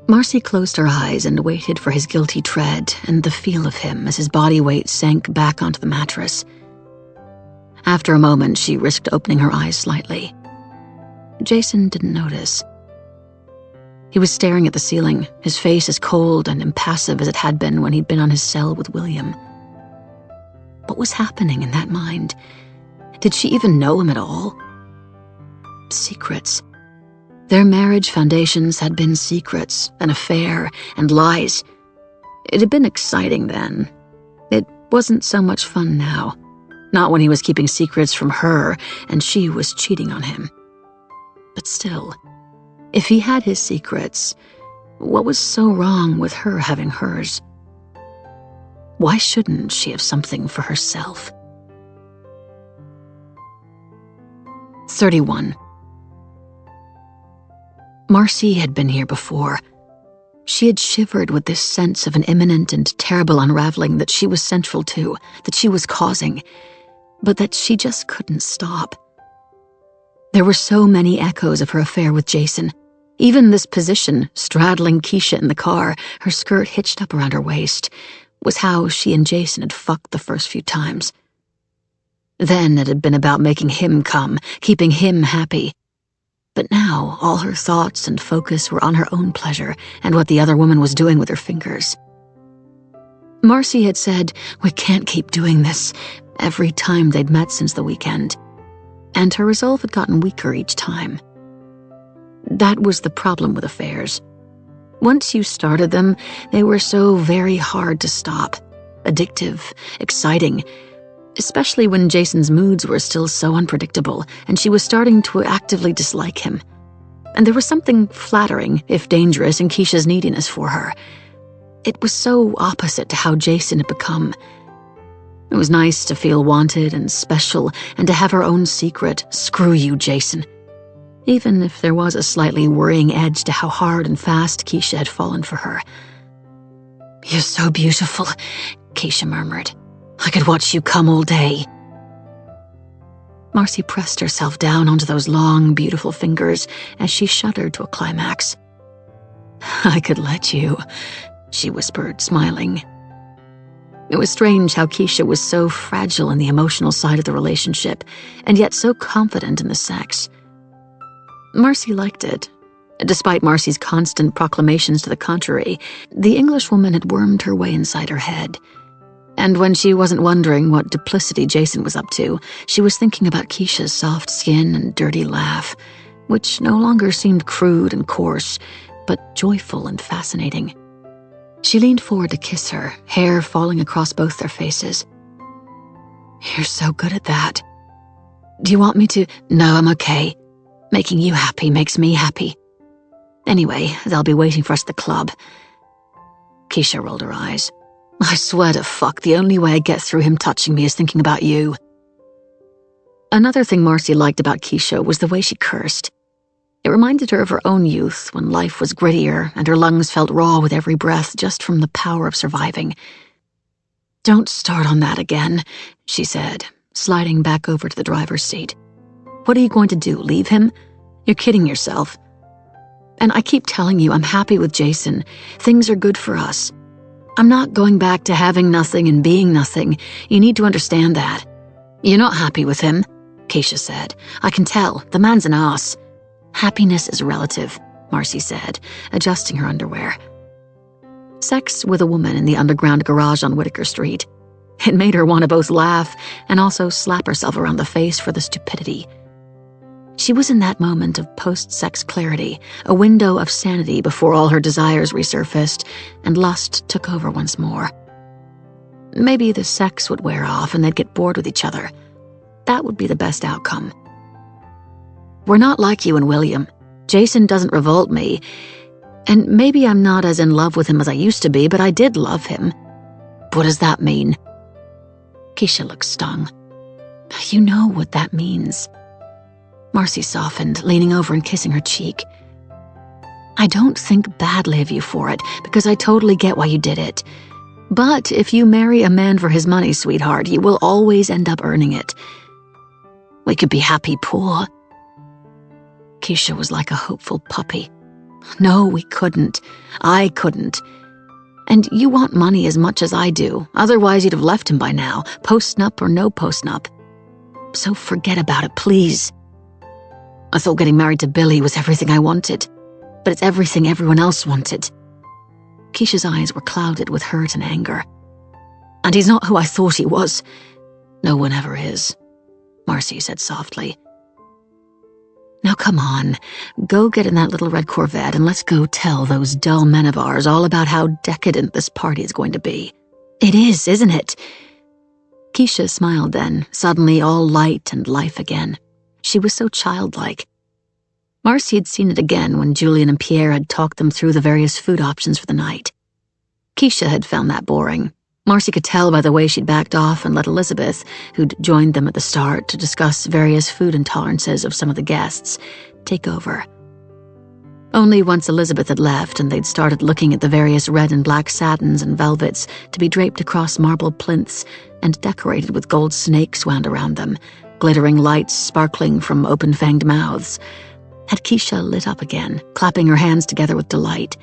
Marcy closed her eyes and waited for his guilty tread and the feel of him as his body weight sank back onto the mattress. After a moment, she risked opening her eyes slightly. Jason didn't notice. He was staring at the ceiling, his face as cold and impassive as it had been when he'd been on his cell with William. What was happening in that mind? Did she even know him at all? Secrets. Their marriage foundations had been secrets, an affair, and lies. It had been exciting then. It wasn't so much fun now. Not when he was keeping secrets from her and she was cheating on him. But still, if he had his secrets, what was so wrong with her having hers? Why shouldn't she have something for herself? 31. Marcy had been here before. She had shivered with this sense of an imminent and terrible unraveling that she was central to, that she was causing, but that she just couldn't stop. There were so many echoes of her affair with Jason. Even this position, straddling Keisha in the car, her skirt hitched up around her waist, was how she and Jason had fucked the first few times. Then it had been about making him come, keeping him happy. But now all her thoughts and focus were on her own pleasure and what the other woman was doing with her fingers. Marcy had said, "We can't keep doing this," every time they'd met since the weekend, and her resolve had gotten weaker each time. That was the problem with affairs. Once you started them, they were so very hard to stop, addictive, exciting, especially when Jason's moods were still so unpredictable and she was starting to actively dislike him. And there was something flattering, if dangerous, in Keisha's neediness for her. It was so opposite to how Jason had become. It was nice to feel wanted and special and to have her own secret, "Screw you, Jason." Even if there was a slightly worrying edge to how hard and fast Keisha had fallen for her. "You're so beautiful," Keisha murmured. "I could watch you come all day." Marcy pressed herself down onto those long, beautiful fingers as she shuddered to a climax. "I could let you," she whispered, smiling. It was strange how Keisha was so fragile in the emotional side of the relationship, and yet so confident in the sex. Marcy liked it. Despite Marcy's constant proclamations to the contrary, the Englishwoman had wormed her way inside her head. And when she wasn't wondering what duplicity Jason was up to, she was thinking about Keisha's soft skin and dirty laugh, which no longer seemed crude and coarse, but joyful and fascinating. She leaned forward to kiss her, hair falling across both their faces. "You're so good at that. Do you want me to—" "No, I'm okay. Making you happy makes me happy. Anyway, they'll be waiting for us at the club." Keisha rolled her eyes. "I swear to fuck, the only way I get through him touching me is thinking about you." Another thing Marcy liked about Keisha was the way she cursed. It reminded her of her own youth, when life was grittier and her lungs felt raw with every breath just from the power of surviving. "Don't start on that again," she said, sliding back over to the driver's seat. "What are you going to do, leave him? You're kidding yourself. And I keep telling you I'm happy with Jason. Things are good for us. I'm not going back to having nothing and being nothing. You need to understand that." "You're not happy with him," Keisha said. "I can tell. The man's an ass." "Happiness is relative," Marcy said, adjusting her underwear. Sex with a woman in the underground garage on Whitaker Street. It made her want to both laugh and also slap herself around the face for the stupidity. She was in that moment of post-sex clarity, a window of sanity before all her desires resurfaced and lust took over once more. Maybe the sex would wear off and they'd get bored with each other. That would be the best outcome. "We're not like you and William. Jason doesn't revolt me. And maybe I'm not as in love with him as I used to be, but I did love him." "What does that mean?" Keisha looked stung. "You know what that means." Marcy softened, leaning over and kissing her cheek. "I don't think badly of you for it, because I totally get why you did it. But if you marry a man for his money, sweetheart, you will always end up earning it. We could be happy poor." Keisha was like a hopeful puppy. "No, we couldn't. I couldn't. And you want money as much as I do, otherwise you'd have left him by now, post-nup or no post-nup. So forget about it, please." I thought getting married to Billy was everything I wanted, but it's everything everyone else wanted. Keisha's eyes were clouded with hurt and anger. And he's not who I thought he was. No one ever is, Marcy said softly. Now come on, go get in that little red Corvette and let's go tell those dull men of ours all about how decadent this party is going to be. It is, isn't it? Keisha smiled then, suddenly all light and life again. She was so childlike. Marcy had seen it again when Julian and Pierre had talked them through the various food options for the night. Keisha had found that boring. Marcy could tell by the way she'd backed off and let Elizabeth, who'd joined them at the start to discuss various food intolerances of some of the guests, take over. Only once Elizabeth had left and they'd started looking at the various red and black satins and velvets to be draped across marble plinths and decorated with gold snakes wound around them, glittering lights sparkling from open-fanged mouths, had Keisha lit up again, clapping her hands together with delight.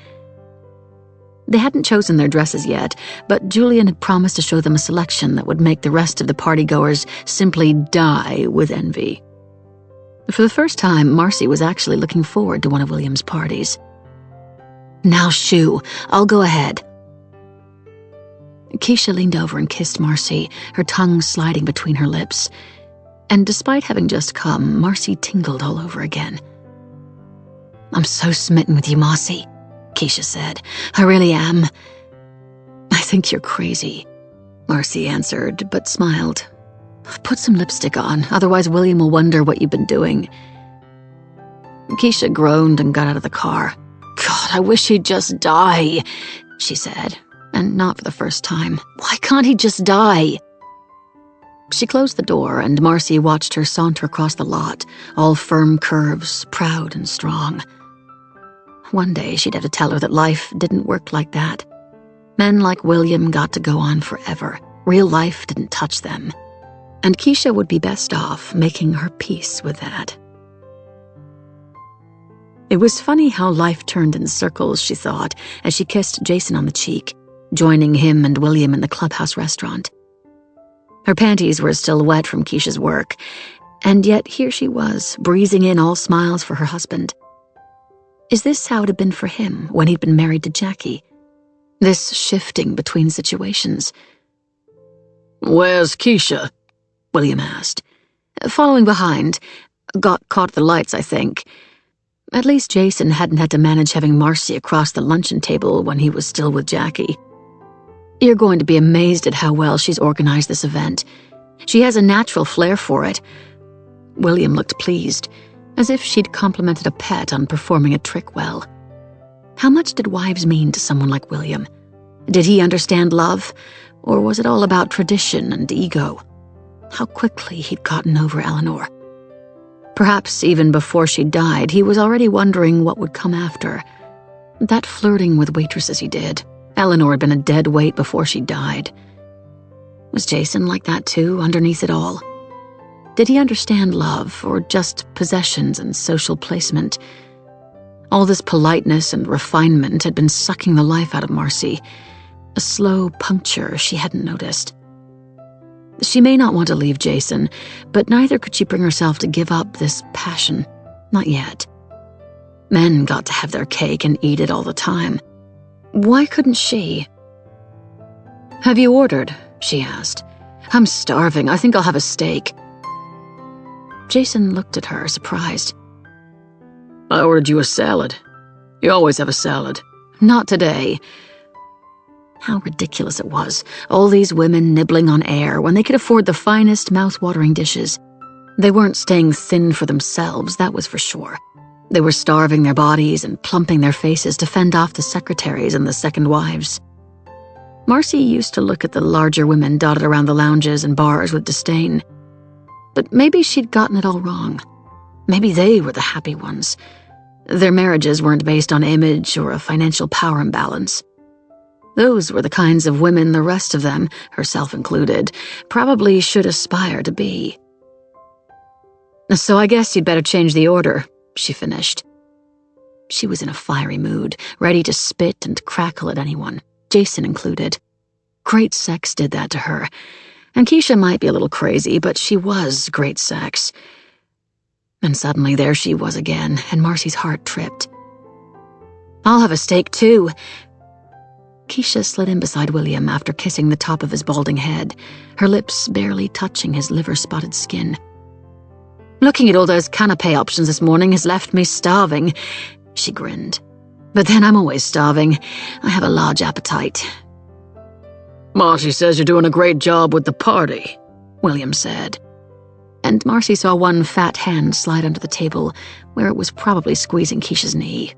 They hadn't chosen their dresses yet, but Julian had promised to show them a selection that would make the rest of the partygoers simply die with envy. For the first time, Marcy was actually looking forward to one of William's parties. Now, shoo, I'll go ahead. Keisha leaned over and kissed Marcy, her tongue sliding between her lips. And despite having just come, Marcy tingled all over again. I'm so smitten with you, Marcy, Keisha said. I really am. I think you're crazy, Marcy answered, but smiled. Put some lipstick on, otherwise William will wonder what you've been doing. Keisha groaned and got out of the car. God, I wish he'd just die, she said, and not for the first time. Why can't he just die? She closed the door, and Marcy watched her saunter across the lot, all firm curves, proud and strong. One day she'd have to tell her that life didn't work like that. Men like William got to go on forever. Real life didn't touch them. And Keisha would be best off making her peace with that. It was funny how life turned in circles, she thought, as she kissed Jason on the cheek, joining him and William in the clubhouse restaurant. Her panties were still wet from Keisha's work, and yet here she was, breezing in all smiles for her husband. Is this how it had been for him when he'd been married to Jackie? This shifting between situations? Where's Keisha? William asked. Following behind. Got caught at the lights, I think. At least Jason hadn't had to manage having Marcy across the luncheon table when he was still with Jackie. You're going to be amazed at how well she's organized this event. She has a natural flair for it. William looked pleased, as if she'd complimented a pet on performing a trick well. How much did wives mean to someone like William? Did he understand love, or was it all about tradition and ego? How quickly he'd gotten over Eleanor. Perhaps even before she died, he was already wondering what would come after. That flirting with waitresses he did. Eleanor had been a dead weight before she died. Was Jason like that too, underneath it all? Did he understand love, or just possessions and social placement? All this politeness and refinement had been sucking the life out of Marcy, a slow puncture she hadn't noticed. She may not want to leave Jason, but neither could she bring herself to give up this passion. Not yet. Men got to have their cake and eat it all the time. Why couldn't she? Have you ordered? She asked. I'm starving. I think I'll have a steak. Jason looked at her, surprised. I ordered you a salad. You always have a salad. Not today. How ridiculous it was, all these women nibbling on air when they could afford the finest mouth-watering dishes. They weren't staying thin for themselves, that was for sure. They were starving their bodies and plumping their faces to fend off the secretaries and the second wives. Marcy used to look at the larger women dotted around the lounges and bars with disdain. But maybe she'd gotten it all wrong. Maybe they were the happy ones. Their marriages weren't based on image or a financial power imbalance. Those were the kinds of women the rest of them, herself included, probably should aspire to be. So I guess you'd better change the order, she finished. She was in a fiery mood, ready to spit and crackle at anyone, Jason included. Great sex did that to her, and Keisha might be a little crazy, but she was great sex. And suddenly there she was again, and Marcy's heart tripped. "I'll have a steak too." Keisha slid in beside William after kissing the top of his balding head, her lips barely touching his liver-spotted skin. "Looking at all those canapé options this morning has left me starving," she grinned. "But then I'm always starving. I have a large appetite." "Marcy says you're doing a great job with the party," William said. And Marcy saw one fat hand slide under the table, where it was probably squeezing Keisha's knee.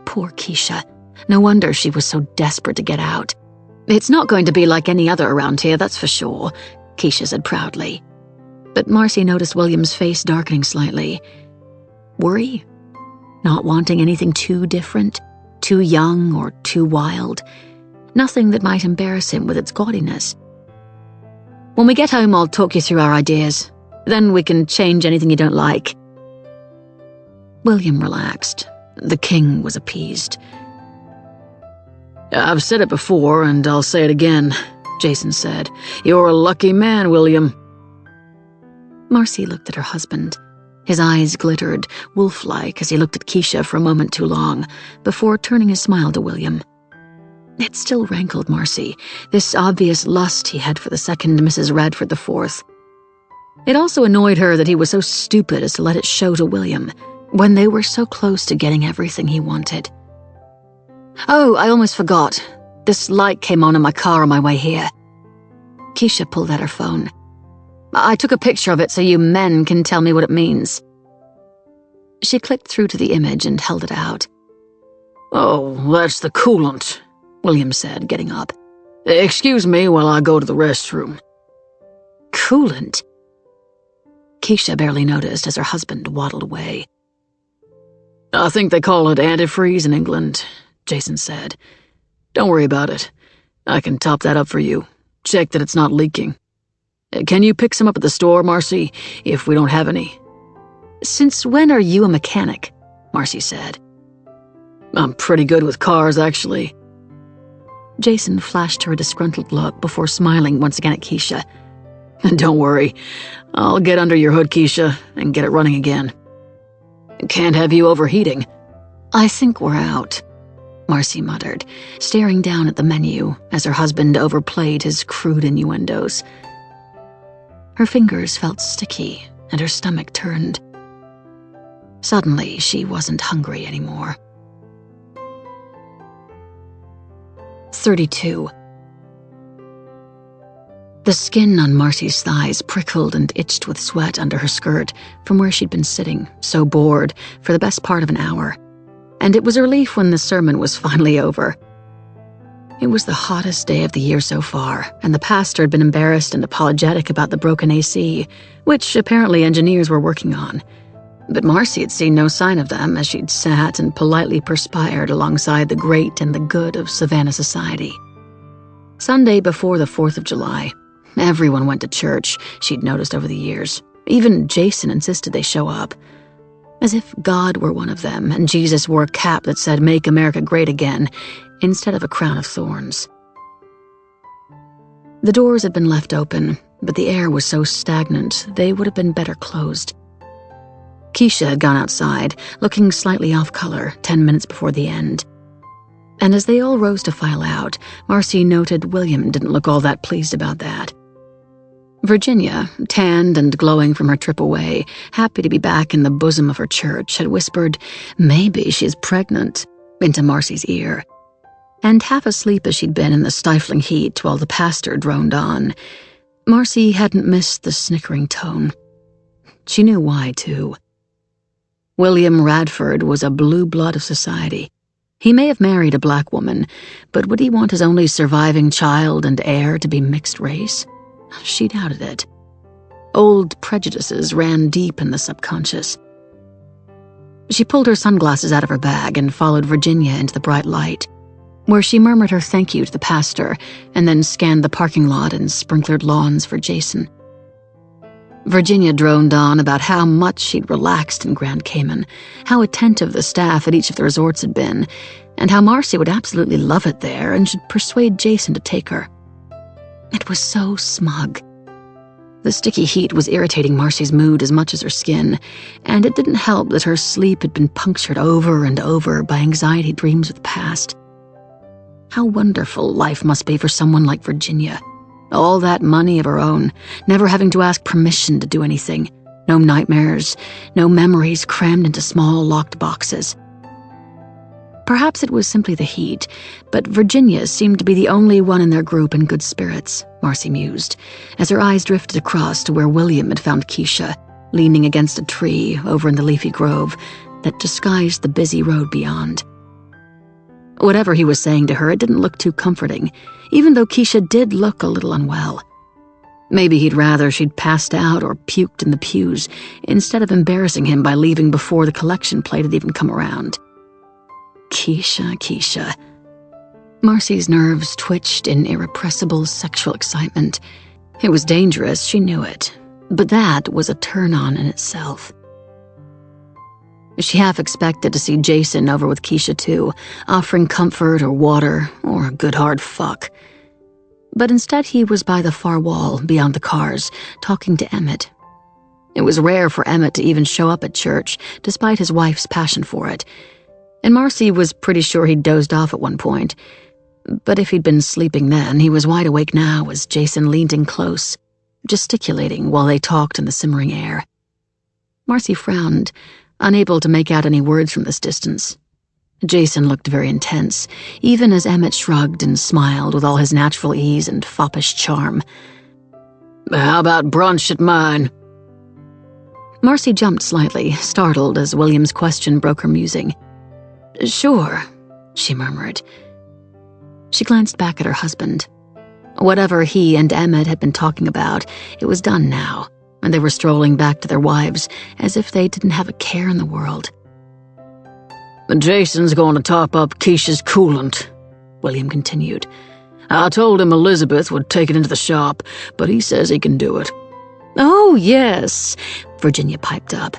Poor Keisha. No wonder she was so desperate to get out. "It's not going to be like any other around here, that's for sure," Keisha said proudly. But Marcy noticed William's face darkening slightly. Worry? Not wanting anything too different, too young or too wild. Nothing that might embarrass him with its gaudiness. "When we get home, I'll talk you through our ideas. Then we can change anything you don't like." William relaxed. The king was appeased. "I've said it before, and I'll say it again," Jason said. "You're a lucky man, William." Marcy looked at her husband. His eyes glittered, wolf-like, as he looked at Keisha for a moment too long, before turning his smile to William. It still rankled Marcy, this obvious lust he had for the second Mrs. Radford IV. It also annoyed her that he was so stupid as to let it show to William, when they were so close to getting everything he wanted. "Oh, I almost forgot. This light came on in my car on my way here." Keisha pulled out her phone. "I took a picture of it so you men can tell me what it means." She clicked through to the image and held it out. "Oh, that's the coolant," William said, getting up. "Excuse me while I go to the restroom." "Coolant?" Keisha barely noticed as her husband waddled away. "I think they call it antifreeze in England," Jason said. "Don't worry about it. I can top that up for you. Check that it's not leaking. Can you pick some up at the store, Marcy, if we don't have any?" "Since when are you a mechanic?" Marcy said. "I'm pretty good with cars, actually." Jason flashed her a disgruntled look before smiling once again at Keisha. "Don't worry. I'll get under your hood, Keisha, and get it running again. Can't have you overheating." "I think we're out," Marcy muttered, staring down at the menu as her husband overplayed his crude innuendos. Her fingers felt sticky and her stomach turned. Suddenly, she wasn't hungry anymore. 32. The skin on Marcy's thighs prickled and itched with sweat under her skirt from where she'd been sitting, so bored, for the best part of an hour. And it was a relief when the sermon was finally over. It was the hottest day of the year so far, and the pastor had been embarrassed and apologetic about the broken AC, which apparently engineers were working on. But Marcy had seen no sign of them as she'd sat and politely perspired alongside the great and the good of Savannah society. Sunday before the 4th of July, everyone went to church, she'd noticed over the years. Even Jason insisted they show up. As if God were one of them and Jesus wore a cap that said, "Make America Great Again," instead of a crown of thorns. The doors had been left open, but the air was so stagnant they would have been better closed. Keisha had gone outside, looking slightly off-color 10 minutes before the end. And as they all rose to file out, Marcy noted William didn't look all that pleased about that. Virginia, tanned and glowing from her trip away, happy to be back in the bosom of her church, had whispered, "Maybe she's pregnant," into Marcy's ear. And half asleep as she'd been in the stifling heat while the pastor droned on, Marcy hadn't missed the snickering tone. She knew why, too. William Radford was a blue blood of society. He may have married a black woman, but would he want his only surviving child and heir to be mixed race? She doubted it. Old prejudices ran deep in the subconscious. She pulled her sunglasses out of her bag and followed Virginia into the bright light, where she murmured her thank you to the pastor and then scanned the parking lot and sprinklered lawns for Jason. Virginia droned on about how much she'd relaxed in Grand Cayman, how attentive the staff at each of the resorts had been, and how Marcy would absolutely love it there and should persuade Jason to take her. It was so smug. The sticky heat was irritating Marcy's mood as much as her skin, and it didn't help that her sleep had been punctured over and over by anxiety dreams of the past. How wonderful life must be for someone like Virginia. All that money of her own, never having to ask permission to do anything. No nightmares, no memories crammed into small locked boxes. Perhaps it was simply the heat, but Virginia seemed to be the only one in their group in good spirits, Marcy mused, as her eyes drifted across to where William had found Keisha, leaning against a tree over in the leafy grove that disguised the busy road beyond. Whatever he was saying to her, it didn't look too comforting, even though Keisha did look a little unwell. Maybe he'd rather she'd passed out or puked in the pews instead of embarrassing him by leaving before the collection plate had even come around. Keisha. Marcy's nerves twitched in irrepressible sexual excitement. It was dangerous, she knew it, but that was a turn-on in itself. She half expected to see Jason over with Keisha too, offering comfort or water or a good hard fuck. But instead he was by the far wall, beyond the cars, talking to Emmett. It was rare for Emmett to even show up at church, despite his wife's passion for it, and Marcy was pretty sure he'd dozed off at one point. But if he'd been sleeping then, he was wide awake now as Jason leaned in close, gesticulating while they talked in the simmering air. Marcy frowned, unable to make out any words from this distance. Jason looked very intense, even as Emmett shrugged and smiled with all his natural ease and foppish charm. How about brunch at mine? Marcy jumped slightly, startled as William's question broke her musing. Sure, she murmured. She glanced back at her husband. Whatever he and Emmett had been talking about, it was done now, and they were strolling back to their wives as if they didn't have a care in the world. Jason's going to top up Keisha's coolant, William continued. I told him Elizabeth would take it into the shop, but he says he can do it. Oh, yes, Virginia piped up.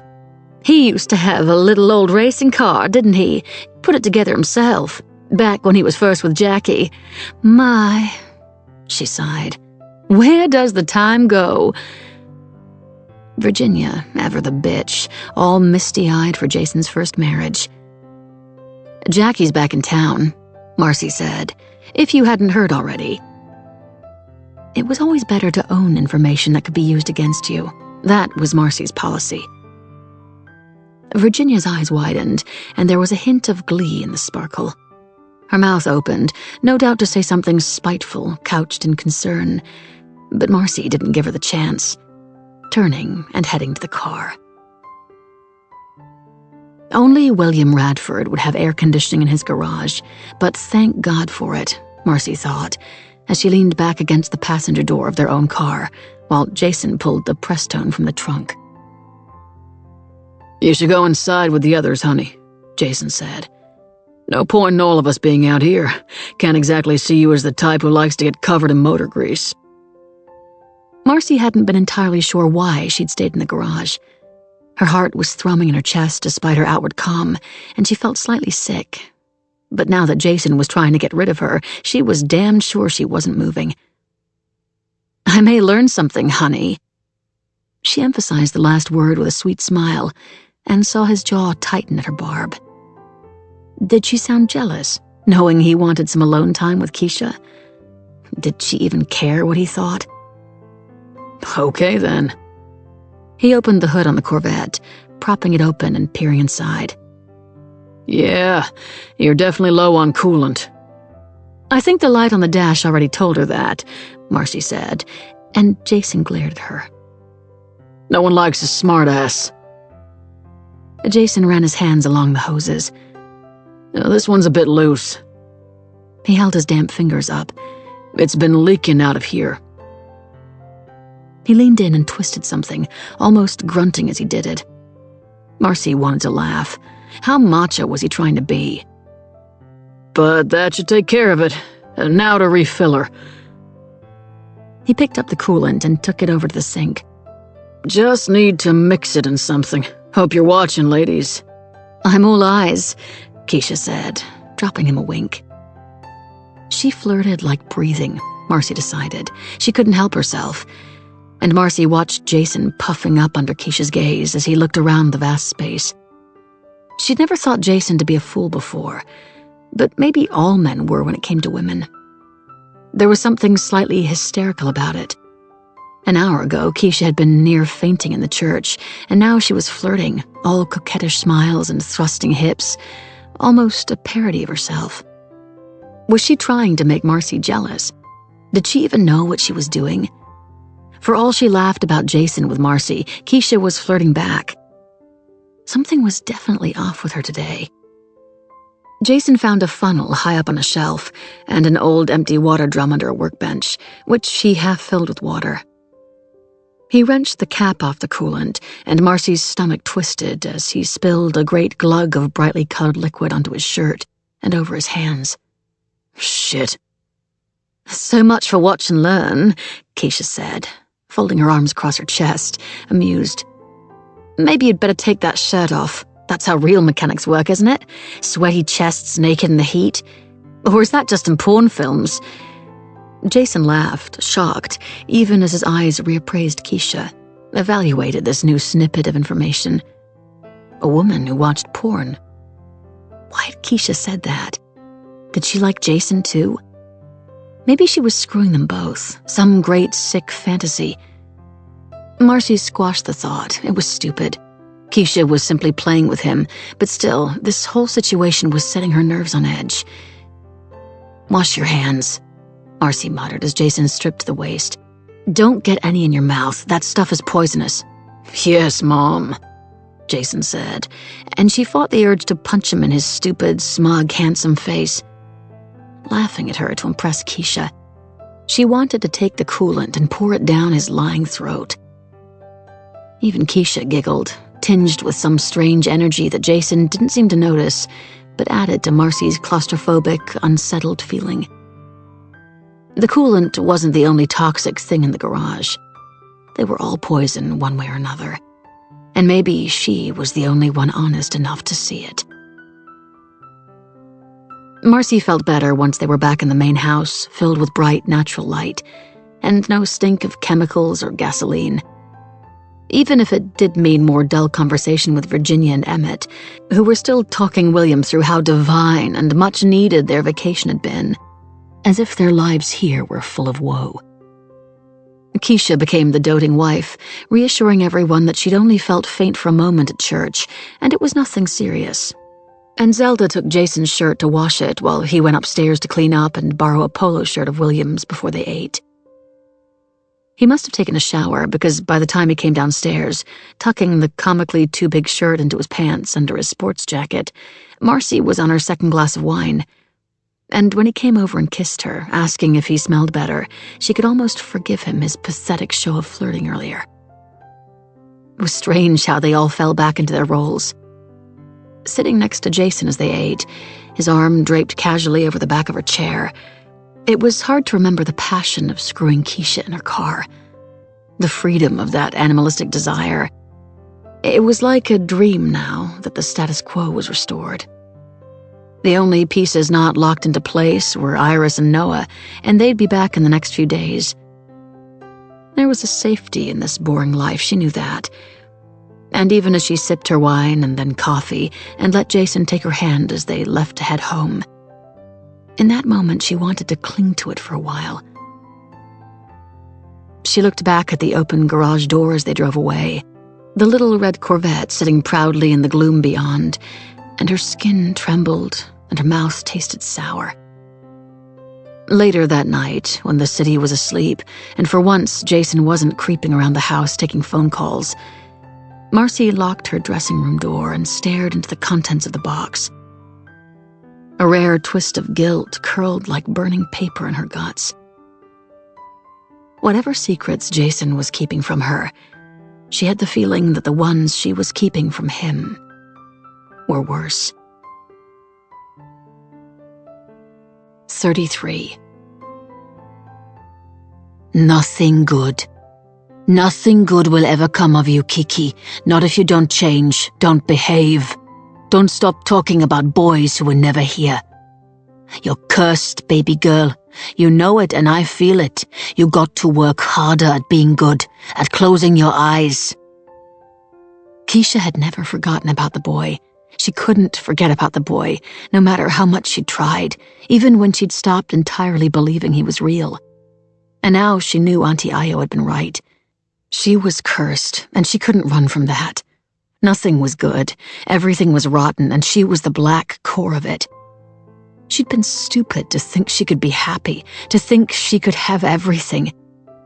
He used to have a little old racing car, didn't he? Put it together himself, back when he was first with Jackie. My, she sighed. Where does the time go? Virginia, ever the bitch, all misty-eyed for Jason's first marriage. Jackie's back in town, Marcy said, if you hadn't heard already. It was always better to own information that could be used against you. That was Marcy's policy. Virginia's eyes widened, and there was a hint of glee in the sparkle. Her mouth opened, no doubt to say something spiteful, couched in concern, but Marcy didn't give her the chance, turning and heading to the car. Only William Radford would have air conditioning in his garage, but thank God for it, Marcy thought, as she leaned back against the passenger door of their own car, while Jason pulled the Prestone from the trunk. You should go inside with the others, honey, Jason said. No point in all of us being out here. Can't exactly see you as the type who likes to get covered in motor grease. Marcy hadn't been entirely sure why she'd stayed in the garage. Her heart was thrumming in her chest despite her outward calm, and she felt slightly sick. But now that Jason was trying to get rid of her, she was damned sure she wasn't moving. I may learn something, honey. She emphasized the last word with a sweet smile, and saw his jaw tighten at her barb. Did she sound jealous, knowing he wanted some alone time with Keisha? Did she even care what he thought? Okay, then. He opened the hood on the Corvette, propping it open and peering inside. Yeah, you're definitely low on coolant. I think the light on the dash already told her that, Marcy said, and Jason glared at her. No one likes a smartass. Jason ran his hands along the hoses. This one's a bit loose. He held his damp fingers up. It's been leaking out of here. He leaned in and twisted something, almost grunting as he did it. Marcy wanted to laugh. How macho was he trying to be? But that should take care of it. And now to refill her. He picked up the coolant and took it over to the sink. Just need to mix it in something. Hope you're watching, ladies. I'm all eyes, Keisha said, dropping him a wink. She flirted like breathing, Marcy decided. She couldn't help herself. and Marcy watched Jason puffing up under Keisha's gaze as he looked around the vast space. She'd never thought Jason to be a fool before, but maybe all men were when it came to women. There was something slightly hysterical about it. An hour ago, Keisha had been near fainting in the church, and now she was flirting, all coquettish smiles and thrusting hips, almost a parody of herself. Was she trying to make Marcy jealous? Did she even know what she was doing? For all she laughed about Jason with Marcy, Keisha was flirting back. Something was definitely off with her today. Jason found a funnel high up on a shelf and an old empty water drum under a workbench, which he half filled with water. He wrenched the cap off the coolant, and Marcy's stomach twisted as he spilled a great glug of brightly colored liquid onto his shirt and over his hands. Shit. So much for watch and learn, Keisha said, folding her arms across her chest, amused. Maybe you'd better take that shirt off. That's how real mechanics work, isn't it? Sweaty chests naked in the heat. Or is that just in porn films? Jason laughed, shocked, even as his eyes reappraised Keisha, evaluated this new snippet of information. A woman who watched porn. Why had Keisha said that? Did she like Jason too? Maybe she was screwing them both, some great sick fantasy. Marcy squashed the thought. It was stupid. Keisha was simply playing with him, but still, this whole situation was setting her nerves on edge. Wash your hands, Marcy muttered as Jason stripped the waste. Don't get any in your mouth. That stuff is poisonous. Yes, Mom, Jason said, and she fought the urge to punch him in his stupid, smug, handsome face. Laughing at her to impress Keisha, she wanted to take the coolant and pour it down his lying throat. Even Keisha giggled, tinged with some strange energy that Jason didn't seem to notice, but added to Marcy's claustrophobic, unsettled feeling. The coolant wasn't the only toxic thing in the garage. They were all poison one way or another, and maybe she was the only one honest enough to see it. Marcy felt better once they were back in the main house, filled with bright, natural light, and no stink of chemicals or gasoline. Even if it did mean more dull conversation with Virginia and Emmett, who were still talking William through how divine and much needed their vacation had been, as if their lives here were full of woe. Keisha became the doting wife, reassuring everyone that she'd only felt faint for a moment at church, and it was nothing serious. And Zelda took Jason's shirt to wash it while he went upstairs to clean up and borrow a polo shirt of William's before they ate. He must have taken a shower because by the time he came downstairs, tucking the comically too big shirt into his pants under his sports jacket, Marcy was on her second glass of wine. And when he came over and kissed her, asking if he smelled better, she could almost forgive him his pathetic show of flirting earlier. It was strange how they all fell back into their roles. Sitting next to Jason as they ate, his arm draped casually over the back of her chair, it was hard to remember the passion of screwing Keisha in her car, the freedom of that animalistic desire. It was like a dream now that the status quo was restored. The only pieces not locked into place were Iris and Noah, and they'd be back in the next few days. There was a safety in this boring life, she knew that. And even as she sipped her wine and then coffee and let Jason take her hand as they left to head home, in that moment she wanted to cling to it for a while. She looked back at the open garage door as they drove away, the little red Corvette sitting proudly in the gloom beyond, and her skin trembled and her mouth tasted sour. Later that night, when the city was asleep, and for once Jason wasn't creeping around the house taking phone calls, Marcy locked her dressing room door and stared into the contents of the box. A rare twist of guilt curled like burning paper in her guts. Whatever secrets Jason was keeping from her, she had the feeling that the ones she was keeping from him were worse. 33. Nothing good. Nothing good will ever come of you, Kiki. Not if you don't change, don't behave. Don't stop talking about boys who were never here. You're cursed, baby girl. You know it and I feel it. You got to work harder at being good, at closing your eyes." Keisha had never forgotten about the boy. She couldn't forget about the boy, no matter how much she'd tried, even when she'd stopped entirely believing he was real. And now she knew Auntie Io had been right. She was cursed, and she couldn't run from that. Nothing was good, everything was rotten, and she was the black core of it. She'd been stupid to think she could be happy, to think she could have everything,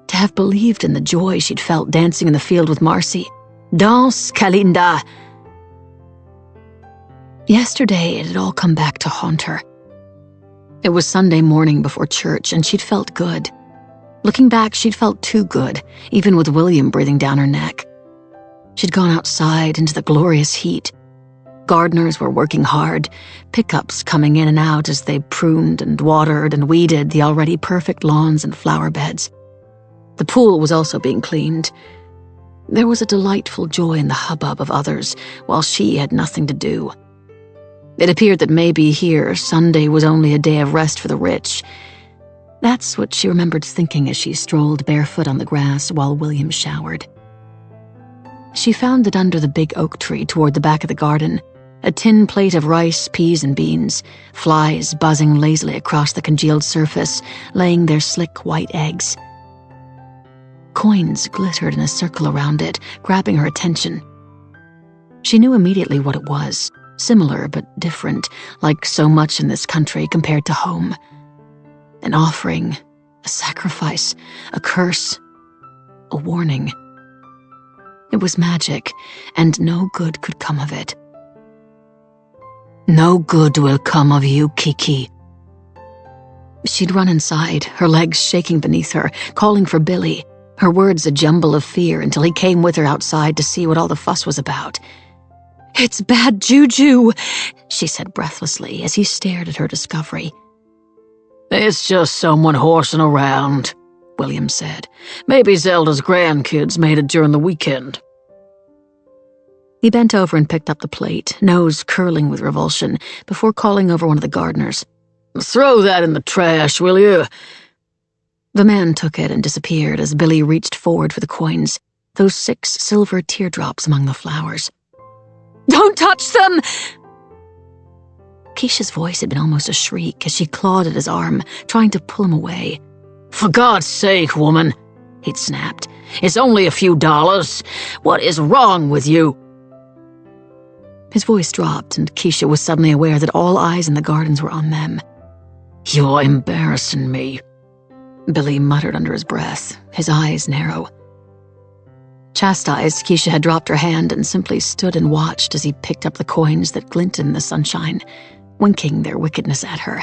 to have believed in the joy she'd felt dancing in the field with Marcy. Danse, Kalinda! Yesterday, it had all come back to haunt her. It was Sunday morning before church, and she'd felt good. Looking back, she'd felt too good, even with William breathing down her neck. She'd gone outside into the glorious heat. Gardeners were working hard, pickups coming in and out as they pruned and watered and weeded the already perfect lawns and flower beds. The pool was also being cleaned. There was a delightful joy in the hubbub of others, while she had nothing to do. It appeared that maybe here Sunday was only a day of rest for the rich. That's what she remembered thinking as she strolled barefoot on the grass while William showered. She found that under the big oak tree toward the back of the garden, a tin plate of rice, peas, and beans, flies buzzing lazily across the congealed surface, laying their slick white eggs. Coins glittered in a circle around it, grabbing her attention. She knew immediately what it was. Similar but different, like so much in this country compared to home. An offering, a sacrifice, a curse, a warning. It was magic, and no good could come of it. "No good will come of you, Kiki." She'd run inside, her legs shaking beneath her, calling for Billy, her words a jumble of fear until he came with her outside to see what all the fuss was about. "It's bad juju," she said breathlessly as he stared at her discovery. "It's just someone horsing around," William said. "Maybe Zelda's grandkids made it during the weekend." He bent over and picked up the plate, nose curling with revulsion, before calling over one of the gardeners. "Throw that in the trash, will you?" The man took it and disappeared as Billy reached forward for the coins, those 6 silver teardrops among the flowers. "Don't touch them!" Keisha's voice had been almost a shriek as she clawed at his arm, trying to pull him away. "For God's sake, woman," he'd snapped. "It's only a few dollars. What is wrong with you?" His voice dropped, and Keisha was suddenly aware that all eyes in the gardens were on them. "You're embarrassing me," Billy muttered under his breath, his eyes narrow. Chastised, Keisha had dropped her hand and simply stood and watched as he picked up the coins that glinted in the sunshine, winking their wickedness at her.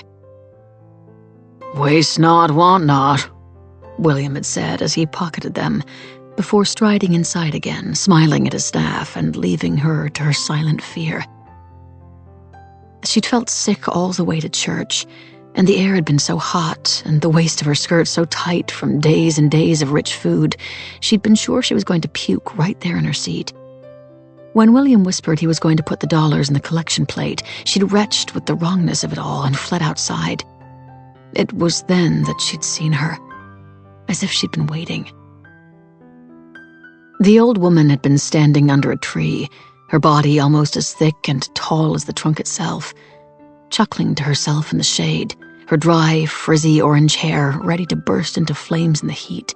"Waste not, want not," William had said as he pocketed them, before striding inside again, smiling at his staff and leaving her to her silent fear. She'd felt sick all the way to church, and the air had been so hot, and the waist of her skirt so tight from days and days of rich food, she'd been sure she was going to puke right there in her seat. When William whispered he was going to put the dollars in the collection plate, she'd retched with the wrongness of it all and fled outside. It was then that she'd seen her, as if she'd been waiting. The old woman had been standing under a tree, her body almost as thick and tall as the trunk itself, chuckling to herself in the shade, her dry, frizzy orange hair ready to burst into flames in the heat.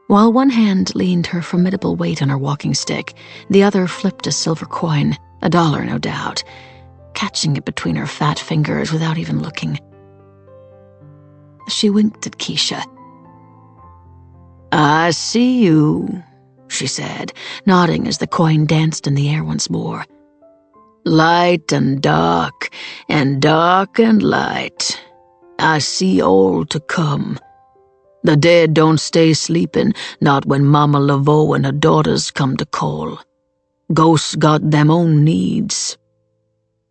While one hand leaned her formidable weight on her walking stick, the other flipped a silver coin, $1 no doubt, catching it between her fat fingers without even looking. She winked at Keisha. "I see you," she said, nodding as the coin danced in the air once more. "Light and dark and light. I see all to come. The dead don't stay sleeping, not when Mama Laveau and her daughters come to call. Ghosts got them own needs."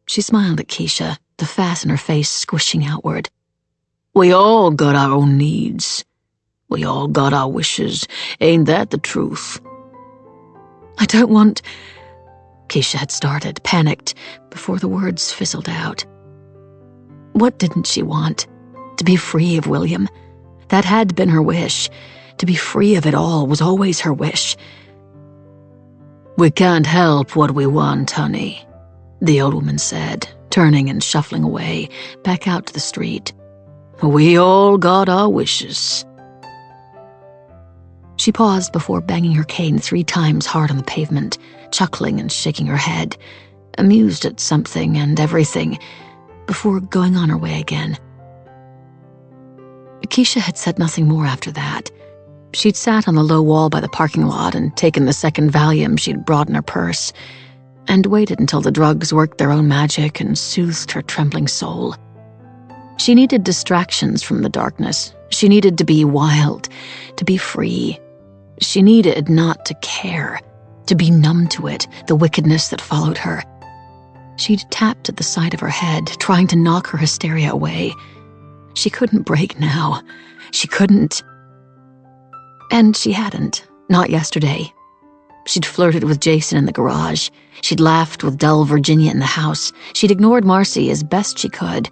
She smiled at Keisha, the fat in her face squishing outward. "We all got our own needs. We all got our wishes. Ain't that the truth?" "I don't want—" Keisha had started, panicked, before the words fizzled out. What didn't she want? to be free of William. That had been her wish. To be free of it all was always her wish. "We can't help what we want, honey," the old woman said, turning and shuffling away, back out to the street. "We all got our wishes." She paused before banging her cane 3 times hard on the pavement, chuckling and shaking her head, amused at something and everything, before going on her way again. Keisha had said nothing more after that. She'd sat on the low wall by the parking lot and taken the second Valium she'd brought in her purse, and waited until the drugs worked their own magic and soothed her trembling soul. She needed distractions from the darkness. She needed to be wild, to be free. She needed not to care, to be numb to it, the wickedness that followed her. She'd tapped at the side of her head, trying to knock her hysteria away. She couldn't break now. She couldn't. And she hadn't, not yesterday. She'd flirted with Jason in the garage. She'd laughed with dull Virginia in the house. She'd ignored Marcy as best she could.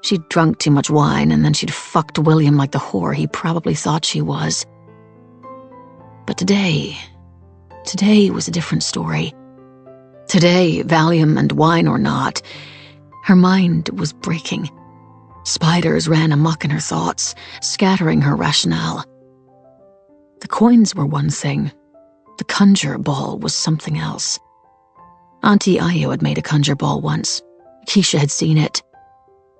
She'd drunk too much wine, and then she'd fucked William like the whore he probably thought she was. But today was a different story. Today, Valium and wine or not, her mind was breaking. Spiders ran amok in her thoughts, scattering her rationale. The coins were one thing. The conjure ball was something else. Auntie Io had made a conjure ball once. Keisha had seen it.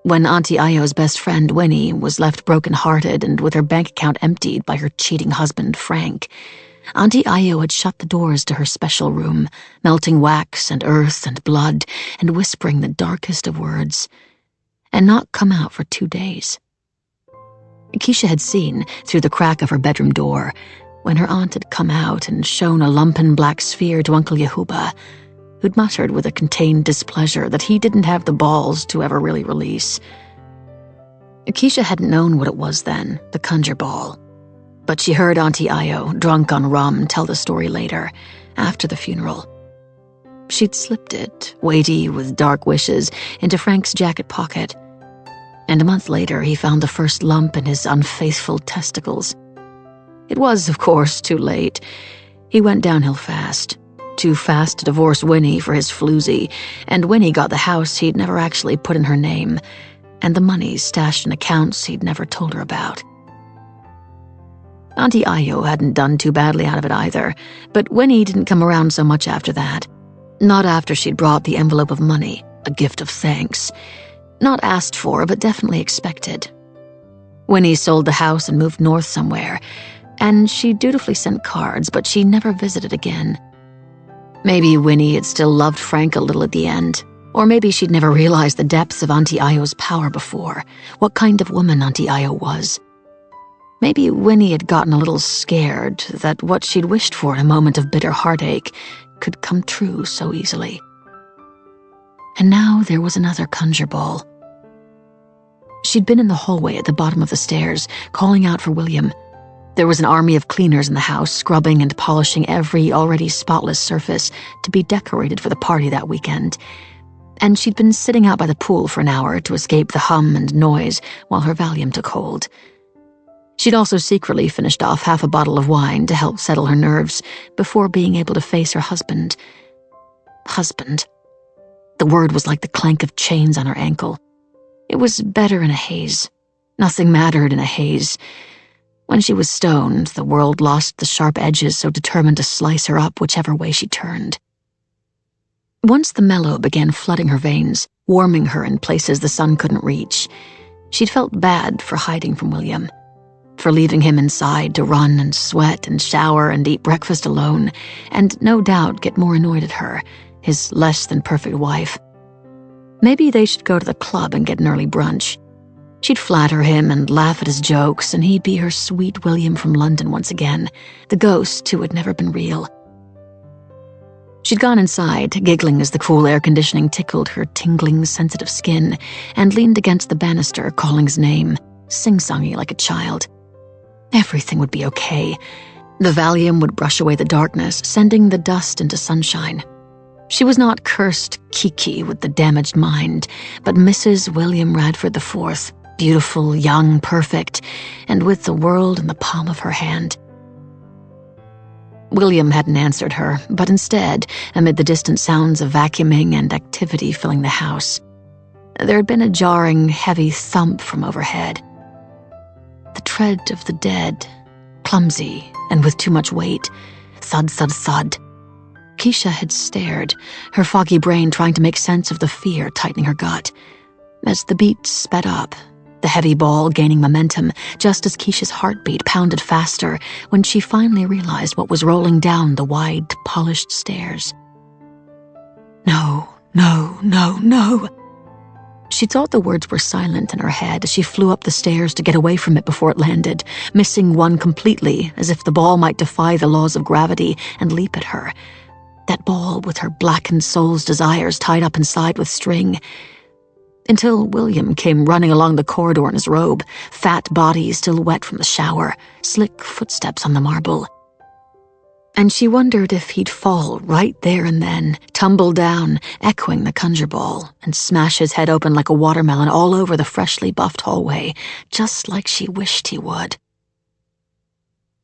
When Auntie Io's best friend, Winnie, was left broken-hearted and with her bank account emptied by her cheating husband, Frank, Auntie Io had shut the doors to her special room, melting wax and earth and blood and whispering the darkest of words, and not come out for 2 days. Keisha had seen, through the crack of her bedroom door, when her aunt had come out and shown a lumpen black sphere to Uncle Yehuba, who'd muttered with a contained displeasure that he didn't have the balls to ever really release. Keisha hadn't known what it was then, the conjure ball, but she heard Auntie Io, drunk on rum, tell the story later, after the funeral. She'd slipped it, weighty with dark wishes, into Frank's jacket pocket, and a month later he found the first lump in his unfaithful testicles. It was, of course, too late. He went downhill fast. Too fast to divorce Winnie for his floozy, and Winnie got the house he'd never actually put in her name, and the money stashed in accounts he'd never told her about. Auntie Io hadn't done too badly out of it either, but Winnie didn't come around so much after that. Not after she'd brought the envelope of money, a gift of thanks. Not asked for, but definitely expected. Winnie sold the house and moved north somewhere, and she dutifully sent cards, but she never visited again. Maybe Winnie had still loved Frank a little at the end, or maybe she'd never realized the depths of Auntie Io's power before, what kind of woman Auntie Io was. Maybe Winnie had gotten a little scared that what she'd wished for in a moment of bitter heartache could come true so easily. And now there was another conjure ball. She'd been in the hallway at the bottom of the stairs, calling out for William. There was an army of cleaners in the house, scrubbing and polishing every already spotless surface to be decorated for the party that weekend. And she'd been sitting out by the pool for an hour to escape the hum and noise while her Valium took hold. She'd also secretly finished off half a bottle of wine to help settle her nerves before being able to face her husband. Husband. The word was like the clank of chains on her ankle. It was better in a haze. Nothing mattered in a haze. When she was stoned, the world lost the sharp edges so determined to slice her up whichever way she turned. Once the mellow began flooding her veins, warming her in places the sun couldn't reach, she'd felt bad for hiding from William, for leaving him inside to run and sweat and shower and eat breakfast alone, and no doubt get more annoyed at her, his less-than-perfect wife. Maybe they should go to the club and get an early brunch. She'd flatter him and laugh at his jokes, and he'd be her sweet William from London once again, the ghost who had never been real. She'd gone inside, giggling as the cool air conditioning tickled her tingling, sensitive skin, and leaned against the banister, calling his name, sing-songy like a child. Everything would be okay. The Valium would brush away the darkness, sending the dust into sunshine. She was not cursed Kiki with the damaged mind, but Mrs. William Radford IV, beautiful, young, perfect, and with the world in the palm of her hand. William hadn't answered her, but instead, amid the distant sounds of vacuuming and activity filling the house, there had been a jarring, heavy thump from overhead. The tread of the dead, clumsy and with too much weight. Thud, thud, thud. Keisha had stared, her foggy brain trying to make sense of the fear tightening her gut. As the beat sped up, the heavy ball gaining momentum, just as Keisha's heartbeat pounded faster when she finally realized what was rolling down the wide, polished stairs. No, no, no, no. She thought the words were silent in her head as she flew up the stairs to get away from it before it landed, missing one completely, as if the ball might defy the laws of gravity and leap at her. That ball with her blackened soul's desires tied up inside with string. Until William came running along the corridor in his robe, fat body still wet from the shower, slick footsteps on the marble. And she wondered if he'd fall right there and then, tumble down, echoing the conjure ball, and smash his head open like a watermelon all over the freshly buffed hallway, just like she wished he would.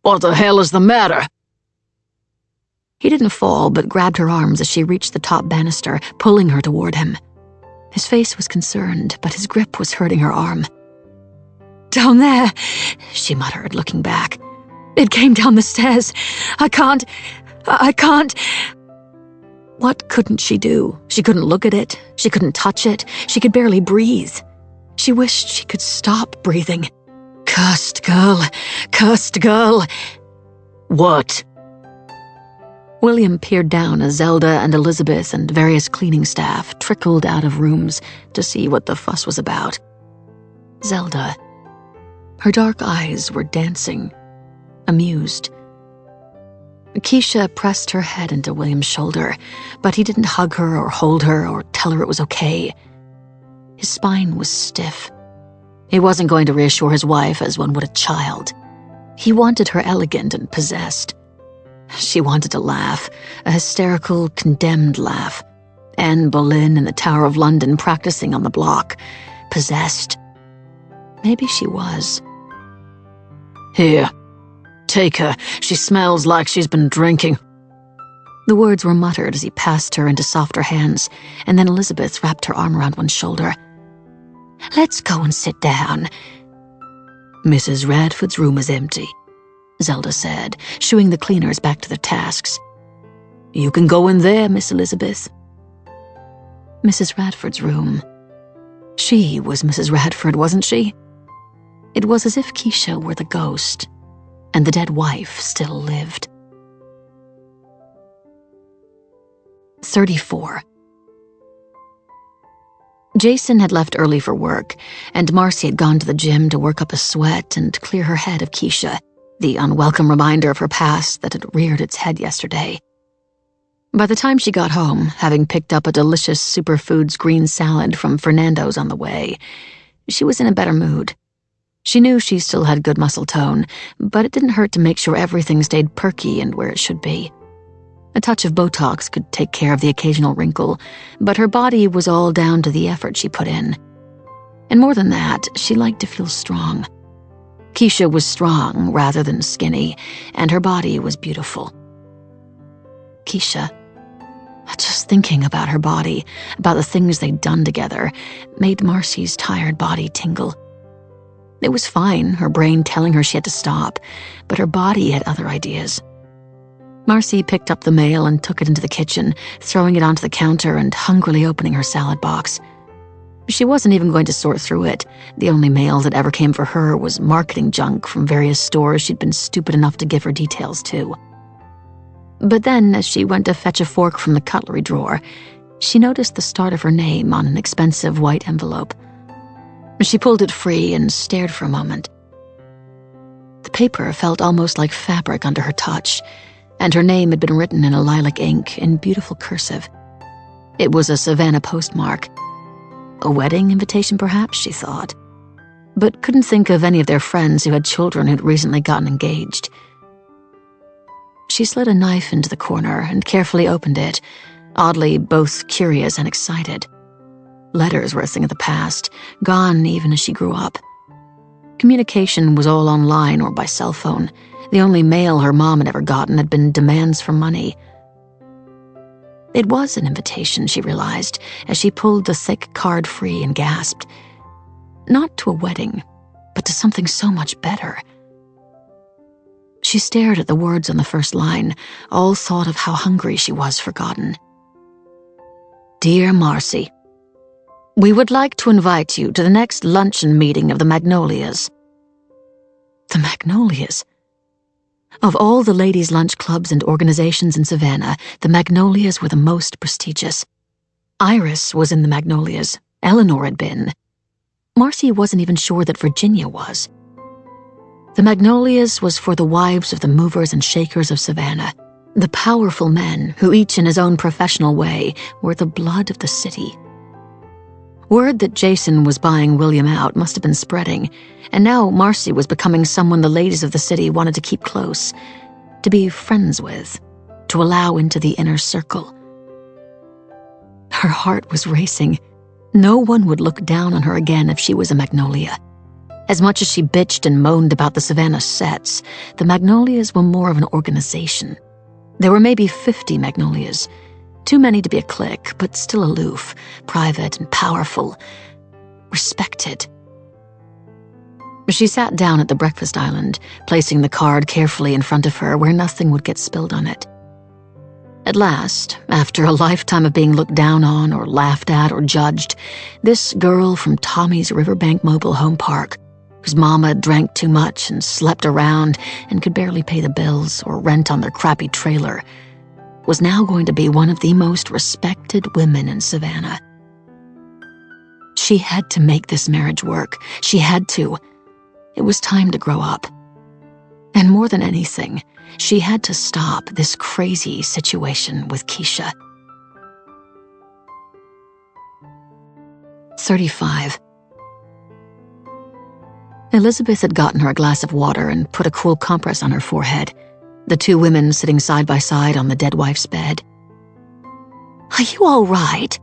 What the hell is the matter? He didn't fall, but grabbed her arms as she reached the top banister, pulling her toward him. His face was concerned, but his grip was hurting her arm. "Down there," she muttered, looking back. "It came down the stairs. I can't. What couldn't she do? She couldn't look at it. She couldn't touch it. She could barely breathe. She wished she could stop breathing. Cursed girl. Cursed girl. What? William peered down as Zelda and Elizabeth and various cleaning staff trickled out of rooms to see what the fuss was about. Zelda. Her dark eyes were dancing, amused. Keisha pressed her head into William's shoulder, but he didn't hug her or hold her or tell her it was okay. His spine was stiff. He wasn't going to reassure his wife as one would a child. He wanted her elegant and possessed. She wanted to laugh, a hysterical, condemned laugh. Anne Boleyn in the Tower of London practicing on the block. Possessed. Maybe she was. Here, take her. She smells like she's been drinking. The words were muttered as he passed her into softer hands, and then Elizabeth wrapped her arm around one shoulder. "Let's go and sit down." Mrs. Radford's room is empty, Zelda said, shooing the cleaners back to their tasks. You can go in there, Miss Elizabeth. Mrs. Radford's room. She was Mrs. Radford, wasn't she? It was as if Keisha were the ghost, and the dead wife still lived. 34. Jason had left early for work, and Marcy had gone to the gym to work up a sweat and clear her head of Keisha, the unwelcome reminder of her past that had reared its head yesterday. By the time she got home, having picked up a delicious superfoods green salad from Fernando's on the way, she was in a better mood. She knew she still had good muscle tone, but it didn't hurt to make sure everything stayed perky and where it should be. A touch of Botox could take care of the occasional wrinkle, but her body was all down to the effort she put in. And more than that, she liked to feel strong. Keisha was strong rather than skinny, and her body was beautiful. Keisha. Just thinking about her body, about the things they'd done together, made Marcy's tired body tingle. It was fine, her brain telling her she had to stop, but her body had other ideas. Marcy picked up the mail and took it into the kitchen, throwing it onto the counter and hungrily opening her salad box. She wasn't even going to sort through it. The only mail that ever came for her was marketing junk from various stores she'd been stupid enough to give her details to. But then, as she went to fetch a fork from the cutlery drawer, she noticed the start of her name on an expensive white envelope. She pulled it free and stared for a moment. The paper felt almost like fabric under her touch, and her name had been written in a lilac ink in beautiful cursive. It was a Savannah postmark. A wedding invitation, perhaps, she thought, but couldn't think of any of their friends who had children who'd recently gotten engaged. She slid a knife into the corner and carefully opened it, oddly both curious and excited. Letters were a thing of the past, gone even as she grew up. Communication was all online or by cell phone. The only mail her mom had ever gotten had been demands for money. It was an invitation, she realized, as she pulled the thick card free and gasped. Not to a wedding, but to something so much better. She stared at the words on the first line, all thought of how hungry she was forgotten. Dear Marcy, we would like to invite you to the next luncheon meeting of the Magnolias. The Magnolias? Of all the ladies' lunch clubs and organizations in Savannah, the Magnolias were the most prestigious. Iris was in the Magnolias. Eleanor had been. Marcy wasn't even sure that Virginia was. The Magnolias was for the wives of the movers and shakers of Savannah, the powerful men who, each in his own professional way, were the blood of the city. Word that Jason was buying William out must have been spreading, and now Marcy was becoming someone the ladies of the city wanted to keep close, to be friends with, to allow into the inner circle. Her heart was racing. No one would look down on her again if she was a Magnolia. As much as she bitched and moaned about the Savannah sets, the Magnolias were more of an organization. There were maybe 50 Magnolias. Too many to be a clique, but still aloof, private and powerful, respected. She sat down at the breakfast island, placing the card carefully in front of her where nothing would get spilled on it. At last, after a lifetime of being looked down on or laughed at or judged, this girl from Tommy's Riverbank Mobile Home Park, whose mama drank too much and slept around and could barely pay the bills or rent on their crappy trailer, was now going to be one of the most respected women in Savannah. She had to make this marriage work. She had to. It was time to grow up. And more than anything, she had to stop this crazy situation with Keisha. 35. Elizabeth had gotten her a glass of water and put a cool compress on her forehead, the two women sitting side by side on the dead wife's bed. "Are you all right?"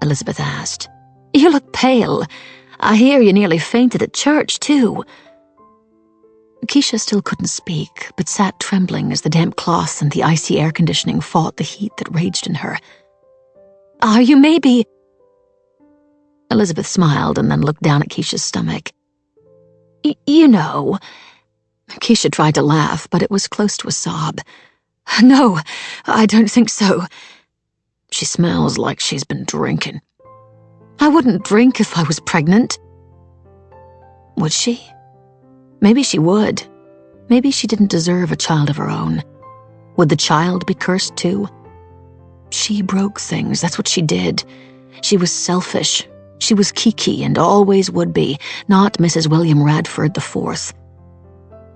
Elizabeth asked. "You look pale. I hear you nearly fainted at church, too." Keisha still couldn't speak, but sat trembling as the damp cloth and the icy air conditioning fought the heat that raged in her. "Are you maybe—" Elizabeth smiled and then looked down at Keisha's stomach. You know." Keisha tried to laugh, but it was close to a sob. "No, I don't think so." "She smells like she's been drinking." "I wouldn't drink if I was pregnant." Would she? Maybe she would. Maybe she didn't deserve a child of her own. Would the child be cursed too? She broke things, that's what she did. She was selfish. She was Kiki and always would be, not Mrs. William Radford IV.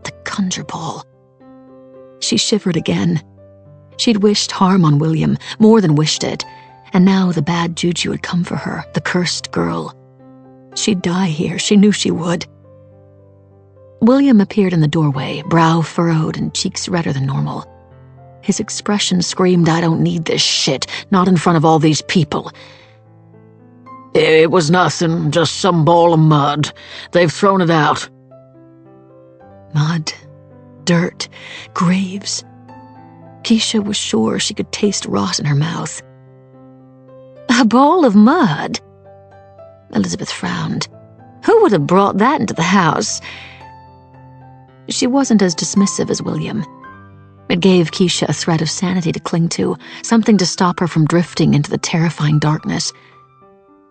The conjure ball. She shivered again. She'd wished harm on William, more than wished it, and now the bad juju had come for her, the cursed girl. She'd die here, she knew she would. William appeared in the doorway, brow furrowed and cheeks redder than normal. His expression screamed, "I don't need this shit, not in front of all these people." "It was nothing, just some ball of mud. They've thrown it out." Mud, dirt, graves. Keisha was sure she could taste rot in her mouth. "A ball of mud?" Elizabeth frowned. "Who would have brought that into the house?" She wasn't as dismissive as William. It gave Keisha a thread of sanity to cling to, something to stop her from drifting into the terrifying darkness.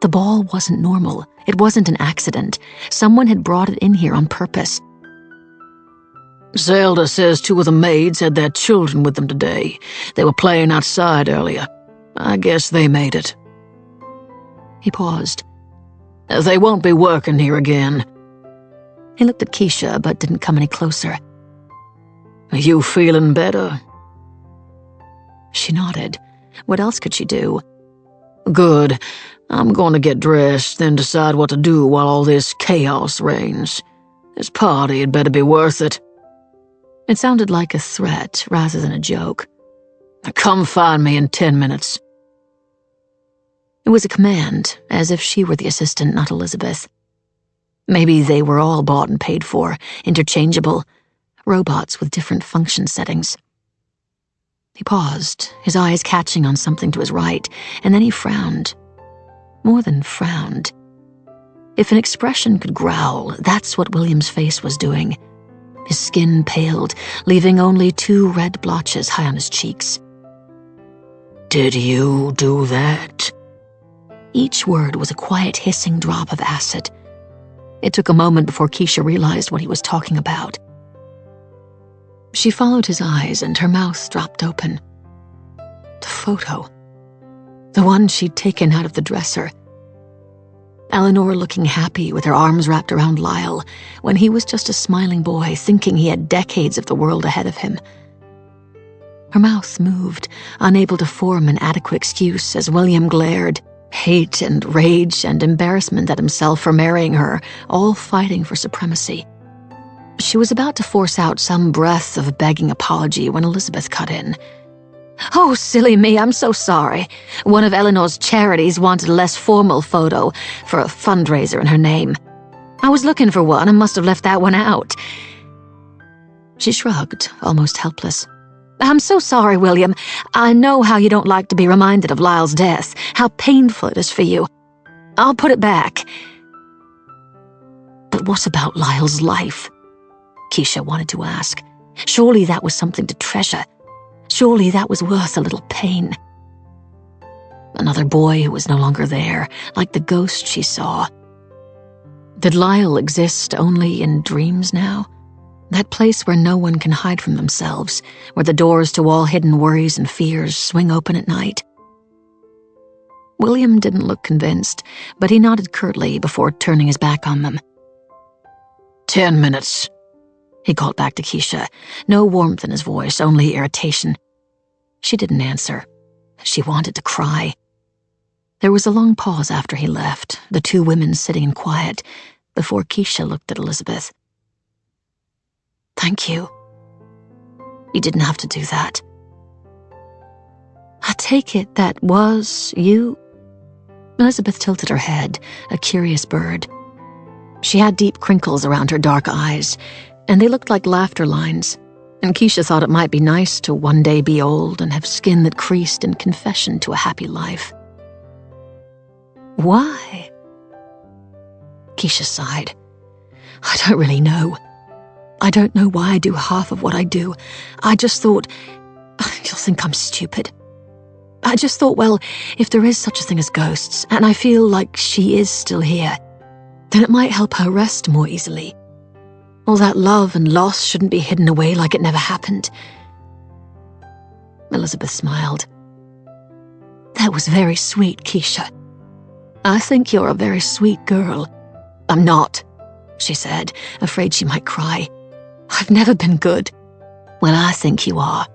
The ball wasn't normal. It wasn't an accident. Someone had brought it in here on purpose. "Zelda says 2 of the maids had their children with them today. They were playing outside earlier. I guess they made it." He paused. "They won't be working here again." He looked at Keisha, but didn't come any closer. "Are you feeling better?" She nodded. What else could she do? "Good. I'm going to get dressed, then decide what to do while all this chaos reigns. This party had better be worth it." It sounded like a threat rather than a joke. "Come find me in 10 minutes." It was a command, as if she were the assistant, not Elizabeth. Maybe they were all bought and paid for, interchangeable, robots with different function settings. He paused, his eyes catching on something to his right, and then he frowned. More than frowned. If an expression could growl, that's what William's face was doing. His skin paled, leaving only 2 red blotches high on his cheeks. Did you do that? Each word was a quiet hissing drop of acid. It took a moment before Keisha realized what he was talking about. She followed his eyes and her mouth dropped open. The photo. The one she'd taken out of the dresser. Eleanor looking happy with her arms wrapped around Lyle, when he was just a smiling boy thinking he had decades of the world ahead of him. Her mouth moved, unable to form an adequate excuse as William glared, hate and rage and embarrassment at himself for marrying her, all fighting for supremacy. She was about to force out some breath of begging apology when Elizabeth cut in. Oh, silly me, I'm so sorry. One of Eleanor's charities wanted a less formal photo for a fundraiser in her name. I was looking for one and must have left that one out. She shrugged, almost helpless. I'm so sorry, William. I know how you don't like to be reminded of Lyle's death, how painful it is for you. I'll put it back. But what about Lyle's life? Keisha wanted to ask. Surely that was something to treasure. Surely that was worth a little pain. Another boy who was no longer there, like the ghost she saw. Did Lyle exist only in dreams now? That place where no one can hide from themselves, where the doors to all hidden worries and fears swing open at night. William didn't look convinced, but he nodded curtly before turning his back on them. 10 minutes. He called back to Keisha, no warmth in his voice, only irritation. She didn't answer. She wanted to cry. There was a long pause after he left, the 2 women sitting in quiet, before Keisha looked at Elizabeth. Thank you. You didn't have to do that. I take it that was you? Elizabeth tilted her head, a curious bird. She had deep crinkles around her dark eyes, and they looked like laughter lines, and Keisha thought it might be nice to one day be old and have skin that creased in confession to a happy life. Why? Keisha sighed. I don't really know. I don't know why I do half of what I do. I just thought, you'll think I'm stupid. I just thought, well, if there is such a thing as ghosts, and I feel like she is still here, then it might help her rest more easily. All that love and loss shouldn't be hidden away like it never happened. Elizabeth smiled. That was very sweet, Keisha. I think you're a very sweet girl. I'm not, she said, afraid she might cry. I've never been good. Well, I think you are.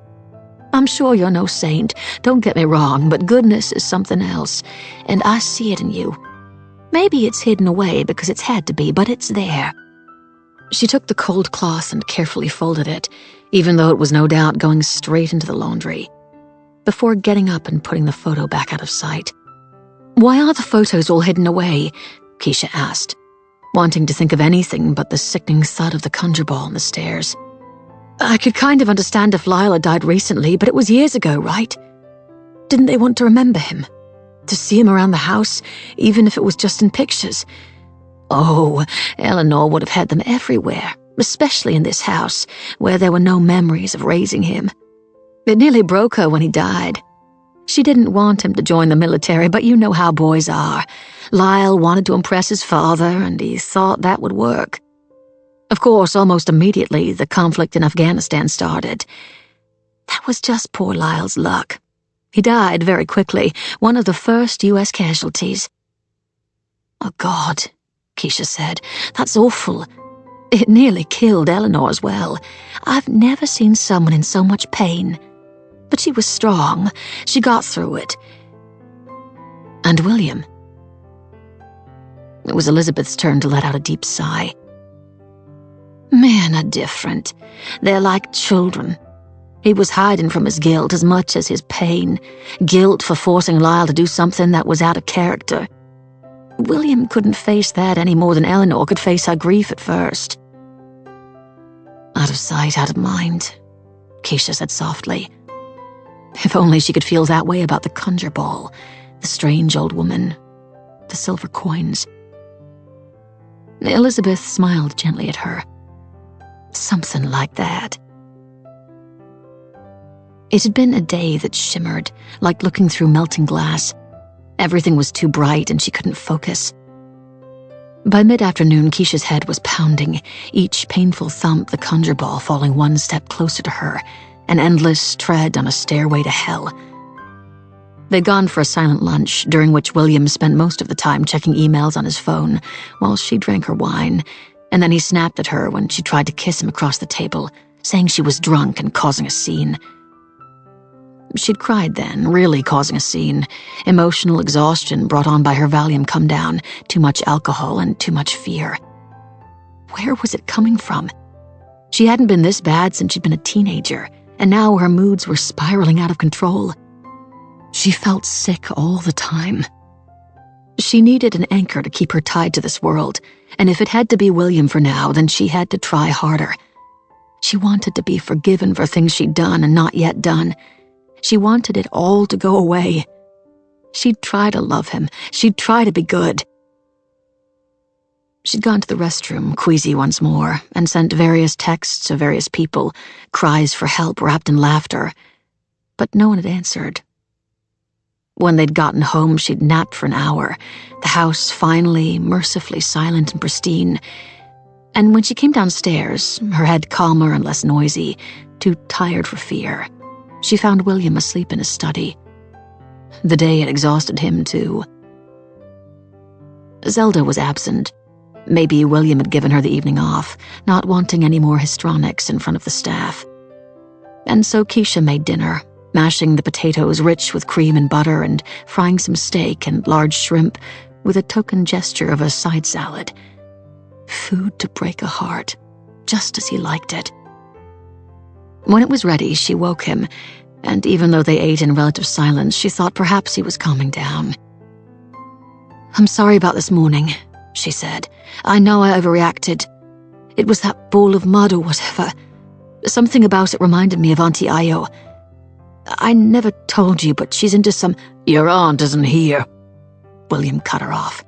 I'm sure you're no saint, don't get me wrong, but goodness is something else, and I see it in you. Maybe it's hidden away because it's had to be, but it's there. She took the cold cloth and carefully folded it, even though it was no doubt going straight into the laundry, before getting up and putting the photo back out of sight. Why are the photos all hidden away? Keisha asked, wanting to think of anything but the sickening thud of the conjure ball on the stairs. I could kind of understand if Lila died recently, but it was years ago, right? Didn't they want to remember him? To see him around the house, even if it was just in pictures? Oh, Eleanor would have had them everywhere, especially in this house, where there were no memories of raising him. It nearly broke her when he died. She didn't want him to join the military, but you know how boys are. Lyle wanted to impress his father, and he thought that would work. Of course, almost immediately, the conflict in Afghanistan started. That was just poor Lyle's luck. He died very quickly, one of the first U.S. casualties. Oh, God, Keisha said. That's awful. It nearly killed Eleanor as well. I've never seen someone in so much pain. But she was strong. She got through it. And William? It was Elizabeth's turn to let out a deep sigh. Men are different. They're like children. He was hiding from his guilt as much as his pain, guilt for forcing Lyle to do something that was out of character. William couldn't face that any more than Eleanor could face her grief at first. Out of sight, out of mind, Keisha said softly. If only she could feel that way about the conjure ball, the strange old woman, the silver coins. Elizabeth smiled gently at her. Something like that. It had been a day that shimmered, like looking through melting glass. Everything was too bright and she couldn't focus. By mid-afternoon, Keisha's head was pounding, each painful thump the conjure ball falling one step closer to her, an endless tread on a stairway to hell. They'd gone for a silent lunch, during which William spent most of the time checking emails on his phone, while she drank her wine, and then he snapped at her when she tried to kiss him across the table, saying she was drunk and causing a scene. She'd cried then, really causing a scene, emotional exhaustion brought on by her Valium come-down, too much alcohol and too much fear. Where was it coming from? She hadn't been this bad since she'd been a teenager, and now her moods were spiraling out of control. She felt sick all the time. She needed an anchor to keep her tied to this world, and if it had to be William for now, then she had to try harder. She wanted to be forgiven for things she'd done and not yet done. She wanted it all to go away. She'd try to love him. She'd try to be good. She'd gone to the restroom, queasy once more, and sent various texts to various people, cries for help wrapped in laughter. But no one had answered. When they'd gotten home, she'd napped for an hour, the house finally, mercifully silent and pristine. And when she came downstairs, her head calmer and less noisy, too tired for fear, she found William asleep in his study. The day had exhausted him, too. Zelda was absent. Maybe William had given her the evening off, not wanting any more histrionics in front of the staff. And so Keisha made dinner, mashing the potatoes rich with cream and butter and frying some steak and large shrimp with a token gesture of a side salad. Food to break a heart, just as he liked it. When it was ready, she woke him, and even though they ate in relative silence, she thought perhaps he was calming down. "I'm sorry about this morning," she said. "I know I overreacted. It was that ball of mud or whatever. Something about it reminded me of Auntie Io. I never told you, but she's into some—" "Your aunt isn't here," William cut her off.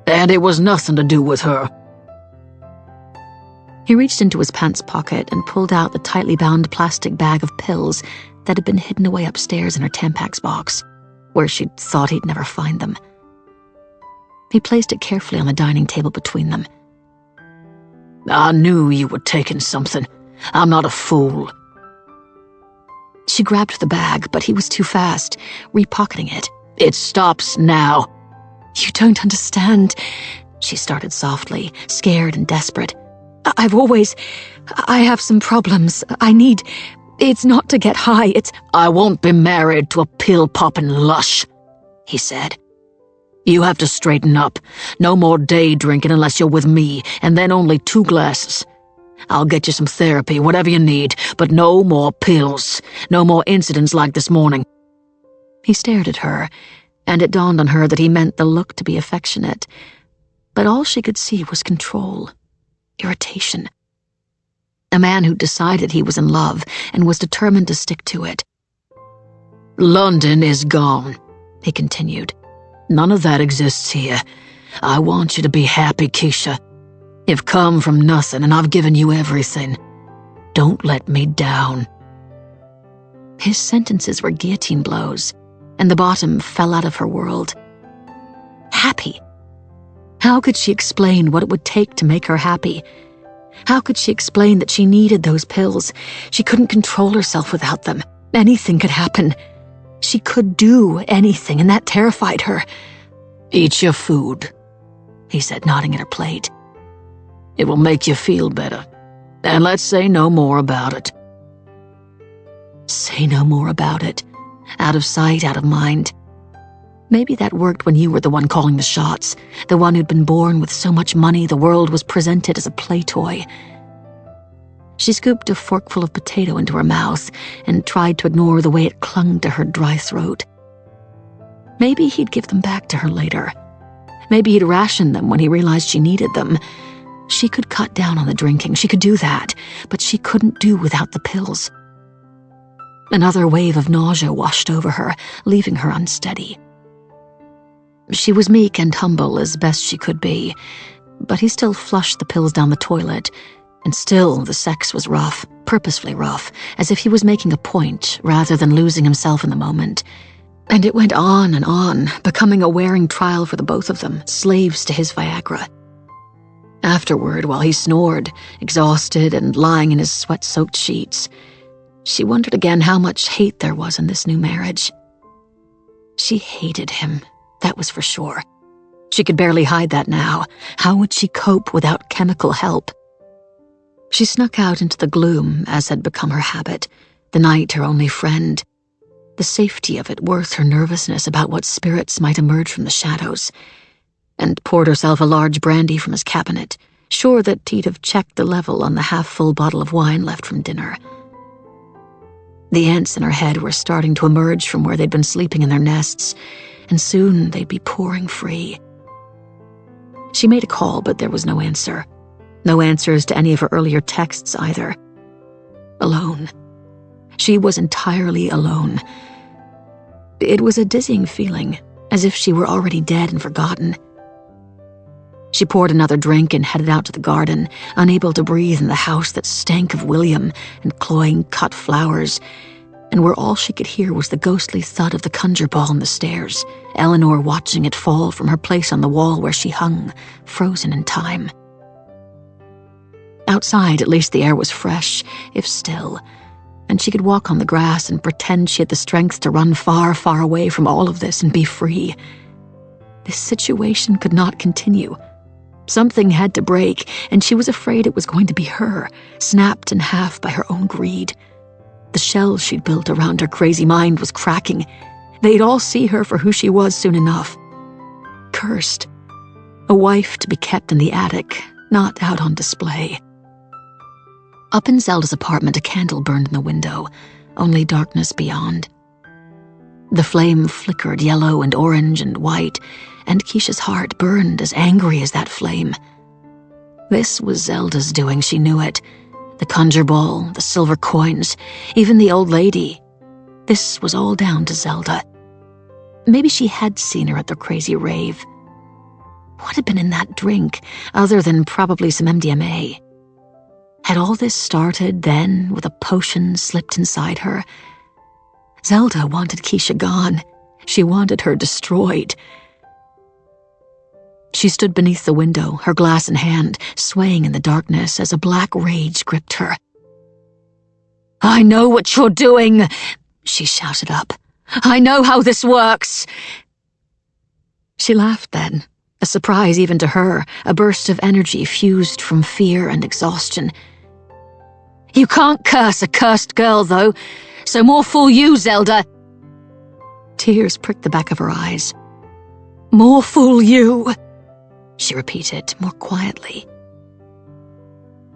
"And it was nothing to do with her." He reached into his pants pocket and pulled out the tightly bound plastic bag of pills that had been hidden away upstairs in her Tampax box, where she'd thought he'd never find them. He placed it carefully on the dining table between them. "I knew you were taking something. I'm not a fool." She grabbed the bag, but he was too fast, repocketing it. "It stops now." "You don't understand," she started softly, scared and desperate. I have some problems. It's not to get high, it's—" "I won't be married to a pill-popping lush," he said. "You have to straighten up. No more day drinking unless you're with me, and then only 2 glasses. I'll get you some therapy, whatever you need, but no more pills. No more incidents like this morning." He stared at her, and it dawned on her that he meant the look to be affectionate. But all she could see was control, irritation. A man who decided he was in love and was determined to stick to it. "London is gone," he continued. "None of that exists here. I want you to be happy, Keisha. You've come from nothing and I've given you everything. Don't let me down." His sentences were guillotine blows, and the bottom fell out of her world. Happy? How could she explain what it would take to make her happy? How could she explain that she needed those pills? She couldn't control herself without them. Anything could happen. She could do anything, and that terrified her. "Eat your food," he said, nodding at her plate. "It will make you feel better. And let's say no more about it." Say no more about it. Out of sight, out of mind. Maybe that worked when you were the one calling the shots, the one who'd been born with so much money the world was presented as a play toy. She scooped a forkful of potato into her mouth and tried to ignore the way it clung to her dry throat. Maybe he'd give them back to her later. Maybe he'd ration them when he realized she needed them. She could cut down on the drinking, she could do that, but she couldn't do without the pills. Another wave of nausea washed over her, leaving her unsteady. She was meek and humble as best she could be, but he still flushed the pills down the toilet, and still the sex was rough, purposefully rough, as if he was making a point rather than losing himself in the moment. And it went on, becoming a wearing trial for the both of them, slaves to his Viagra. Afterward, while he snored, exhausted and lying in his sweat-soaked sheets, she wondered again how much hate there was in this new marriage. She hated him, that was for sure. She could barely hide that now. How would she cope without chemical help? She snuck out into the gloom, as had become her habit, the night her only friend. The safety of it worth her nervousness about what spirits might emerge from the shadows, and poured herself a large brandy from his cabinet, sure that he'd have checked the level on the half-full bottle of wine left from dinner. The ants in her head were starting to emerge from where they'd been sleeping in their nests, and soon they'd be pouring free. She made a call, but there was no answer. No answers to any of her earlier texts either. Alone. She was entirely alone. It was a dizzying feeling, as if she were already dead and forgotten. She poured another drink and headed out to the garden, unable to breathe in the house that stank of William and cloying cut flowers, and where all she could hear was the ghostly thud of the conjure ball on the stairs, Eleanor watching it fall from her place on the wall where she hung, frozen in time. Outside, at least the air was fresh, if still, and she could walk on the grass and pretend she had the strength to run far, far away from all of this and be free. This situation could not continue. Something had to break, and she was afraid it was going to be her, snapped in half by her own greed. The shell she'd built around her crazy mind was cracking. They'd all see her for who she was soon enough. Cursed. A wife to be kept in the attic, not out on display. Up in Zelda's apartment, a candle burned in the window, only darkness beyond. The flame flickered yellow and orange and white, and Keisha's heart burned as angry as that flame. This was Zelda's doing, she knew it. The conjure ball, the silver coins, even the old lady. This was all down to Zelda. Maybe she had seen her at the crazy rave. What had been in that drink, other than probably some MDMA? Had all this started then with a potion slipped inside her? Zelda wanted Keisha gone. She wanted her destroyed. She stood beneath the window, her glass in hand, swaying in the darkness as a black rage gripped her. "I know what you're doing," she shouted up. "I know how this works." She laughed then, a surprise even to her, a burst of energy fused from fear and exhaustion. "You can't curse a cursed girl, though, so more fool you, Zelda." Tears pricked the back of her eyes. "More fool you," she repeated more quietly.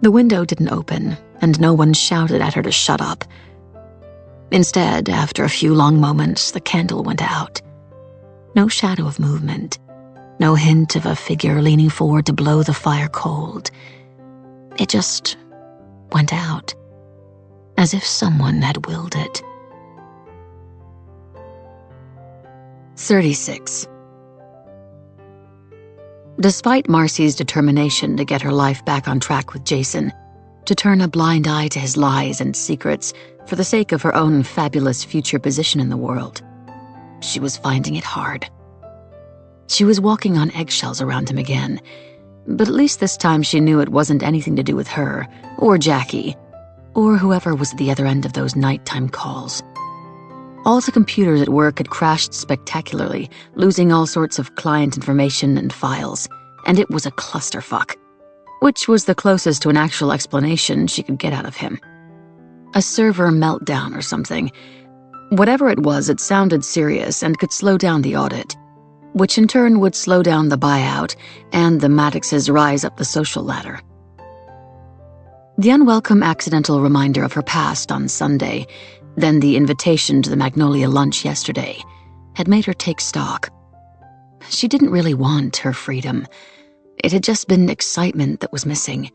The window didn't open, and no one shouted at her to shut up. Instead, after a few long moments, the candle went out. No shadow of movement, no hint of a figure leaning forward to blow the fire cold. It just went out, as if someone had willed it. 36. Despite Marcy's determination to get her life back on track with Jason, to turn a blind eye to his lies and secrets for the sake of her own fabulous future position in the world, she was finding it hard. She was walking on eggshells around him again, but at least this time she knew it wasn't anything to do with her, or Jackie, or whoever was at the other end of those nighttime calls. All the computers at work had crashed spectacularly, losing all sorts of client information and files, and it was a clusterfuck, which was the closest to an actual explanation she could get out of him. A server meltdown or something. Whatever it was, it sounded serious and could slow down the audit, which in turn would slow down the buyout and the Maddox's rise up the social ladder. The unwelcome accidental reminder of her past on Sunday, then the invitation to the Magnolia lunch yesterday, had made her take stock. She didn't really want her freedom. It had just been excitement that was missing.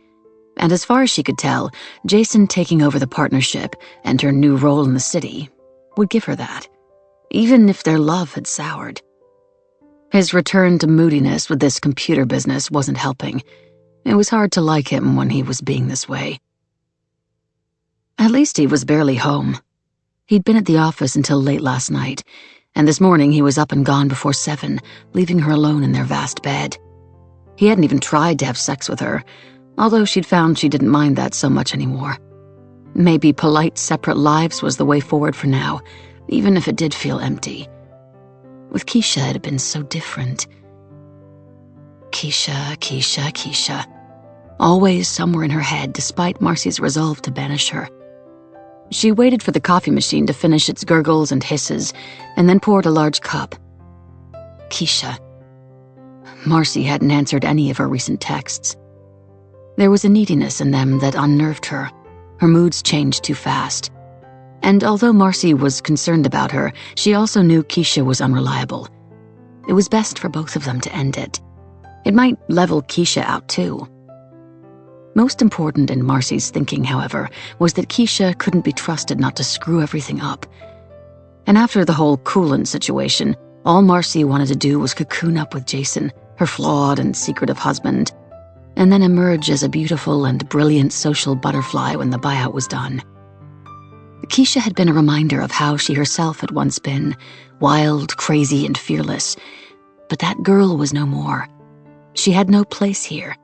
And as far as she could tell, Jason taking over the partnership and her new role in the city would give her that, even if their love had soured. His return to moodiness with this computer business wasn't helping. It was hard to like him when he was being this way. At least he was barely home. He'd been at the office until late last night, and this morning he was up and gone before 7, leaving her alone in their vast bed. He hadn't even tried to have sex with her, although she'd found she didn't mind that so much anymore. Maybe polite separate lives was the way forward for now, even if it did feel empty. With Keisha, it had been so different. Keisha. Always somewhere in her head, despite Marcy's resolve to banish her. She waited for the coffee machine to finish its gurgles and hisses, and then poured a large cup. Keisha. Marcy hadn't answered any of her recent texts. There was a neediness in them that unnerved her. Her moods changed too fast. And although Marcy was concerned about her, she also knew Keisha was unreliable. It was best for both of them to end it. It might level Keisha out too. Most important in Marcy's thinking, however, was that Keisha couldn't be trusted not to screw everything up. And after the whole coolant situation, all Marcy wanted to do was cocoon up with Jason, her flawed and secretive husband, and then emerge as a beautiful and brilliant social butterfly when the buyout was done. Keisha had been a reminder of how she herself had once been, wild, crazy, and fearless. But that girl was no more. She had no place here.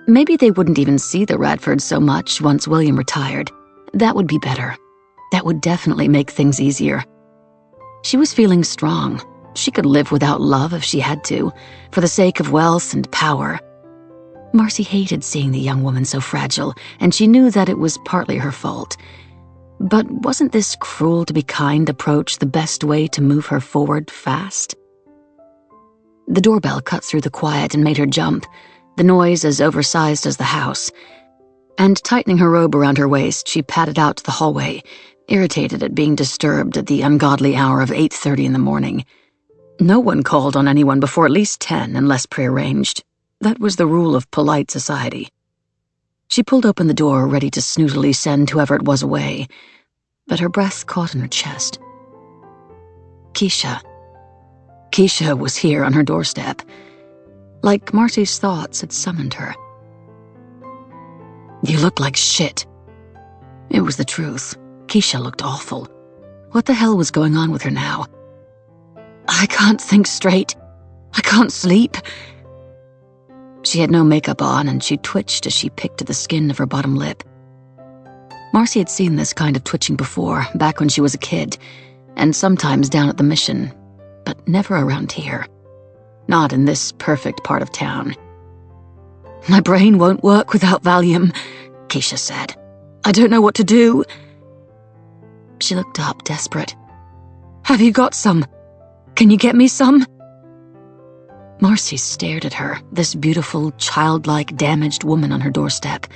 Maybe they wouldn't even see the Radfords so much once William retired. That would be better. That would definitely make things easier. She was feeling strong. She could live without love if she had to, for the sake of wealth and power. Marcy hated seeing the young woman so fragile, and she knew that it was partly her fault. But wasn't this cruel-to-be-kind approach the best way to move her forward fast? The doorbell cut through the quiet and made her jump, the noise as oversized as the house. And tightening her robe around her waist, she padded out to the hallway, irritated at being disturbed at the ungodly hour of 8:30 in the morning. No one called on anyone before at least 10 unless prearranged. That was the rule of polite society. She pulled open the door, ready to snootily send whoever it was away, but her breath caught in her chest. Keisha. Keisha was here on her doorstep. Like Marcy's thoughts had summoned her. "You look like shit." It was the truth. Keisha looked awful. What the hell was going on with her now? "I can't think straight. I can't sleep." She had no makeup on, and she twitched as she picked at the skin of her bottom lip. Marcy had seen this kind of twitching before, back when she was a kid, and sometimes down at the mission, but never around here. Not in this perfect part of town. "My brain won't work without Valium," Keisha said. "I don't know what to do." She looked up, desperate. "Have you got some? Can you get me some?" Marcy stared at her, this beautiful, childlike, damaged woman on her doorstep,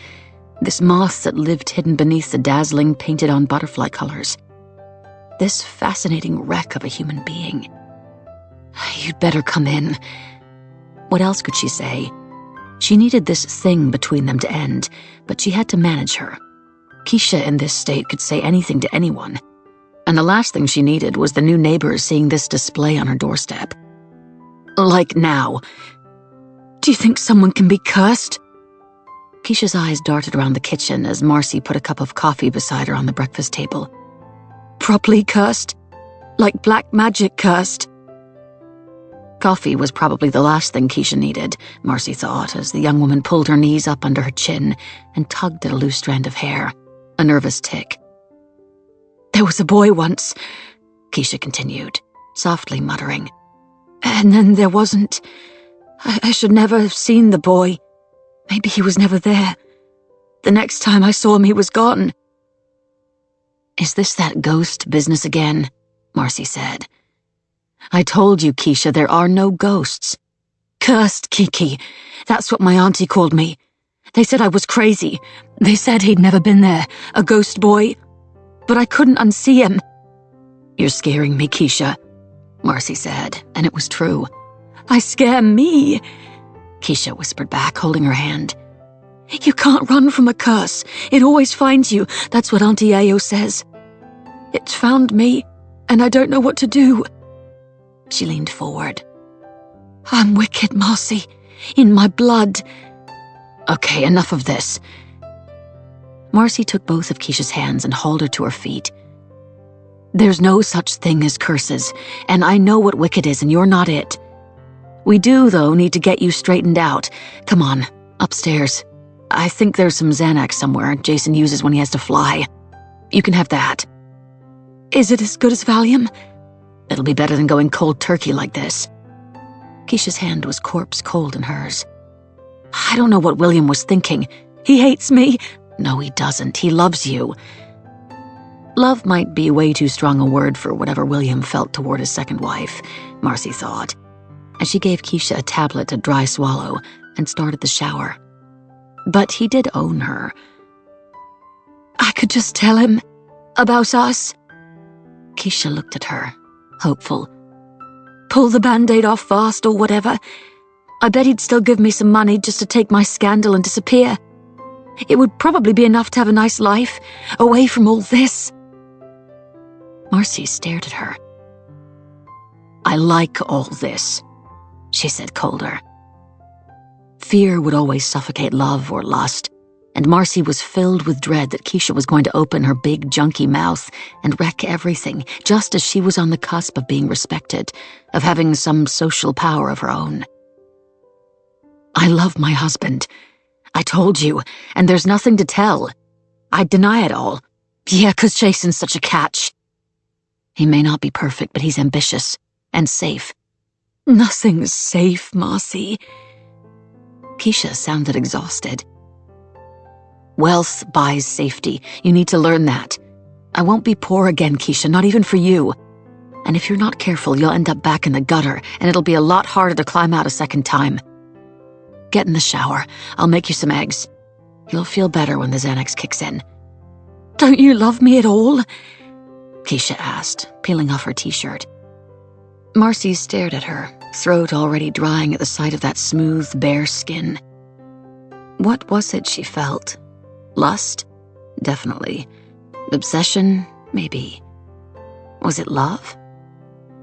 this moth that lived hidden beneath the dazzling, painted-on butterfly colors, this fascinating wreck of a human being. "You'd better come in." What else could she say? She needed this thing between them to end, but she had to manage her. Keisha in this state could say anything to anyone, and the last thing she needed was the new neighbors seeing this display on her doorstep. Like now. "Do you think someone can be cursed?" Keisha's eyes darted around the kitchen as Marcy put a cup of coffee beside her on the breakfast table. "Properly cursed? Like black magic cursed?" Coffee was probably the last thing Keisha needed, Marcy thought, as the young woman pulled her knees up under her chin and tugged at a loose strand of hair, a nervous tick. "There was a boy once," Keisha continued, softly muttering. "And then there wasn't. I should never have seen the boy. Maybe he was never there. The next time I saw him, he was gone." "Is this that ghost business again?" Marcy said. "I told you, Keisha, there are no ghosts. Cursed Kiki. That's what my auntie called me. They said I was crazy. They said he'd never been there, a ghost boy. But I couldn't unsee him. You're scaring me, Keisha, Marcy said, and it was true. I scare me, Keisha whispered back, holding her hand. You can't run from a curse. It always finds you. That's what Auntie Ngaio says. It's found me, and I don't know what to do. She leaned forward. I'm wicked, Marcy. In my blood. Okay, enough of this. Marcy took both of Keisha's hands and hauled her to her feet. There's no such thing as curses, and I know what wicked is, and you're not it. We do, though, need to get you straightened out. Come on, upstairs. I think there's some Xanax somewhere Jason uses when he has to fly. You can have that. Is it as good as Valium? It'll be better than going cold turkey like this. Keisha's hand was corpse cold in hers. I don't know what William was thinking. He hates me. No, he doesn't. He loves you. Love might be way too strong a word for whatever William felt toward his second wife, Marcy thought, as she gave Keisha a tablet to dry swallow and started the shower. But he did own her. I could just tell him about us. Keisha looked at her, hopeful. Pull the Band-Aid off fast or whatever. I bet he'd still give me some money just to take my scandal and disappear. It would probably be enough to have a nice life, away from all this. Marcy stared at her. I like all this, she said colder. Fear would always suffocate love or lust, and Marcy was filled with dread that Keisha was going to open her big, junky mouth and wreck everything, just as she was on the cusp of being respected, of having some social power of her own. I love my husband. I told you, and there's nothing to tell. I'd deny it all. Yeah, 'cause Jason's such a catch. He may not be perfect, but he's ambitious and safe. Nothing's safe, Marcy. Keisha sounded exhausted. Wealth buys safety. You need to learn that. I won't be poor again, Keisha, not even for you. And if you're not careful, you'll end up back in the gutter, and it'll be a lot harder to climb out a second time. Get in the shower. I'll make you some eggs. You'll feel better when the Xanax kicks in. Don't you love me at all? Keisha asked, peeling off her t-shirt. Marcy stared at her, throat already drying at the sight of that smooth, bare skin. What was it she felt? Lust? Definitely. Obsession? Maybe. Was it love?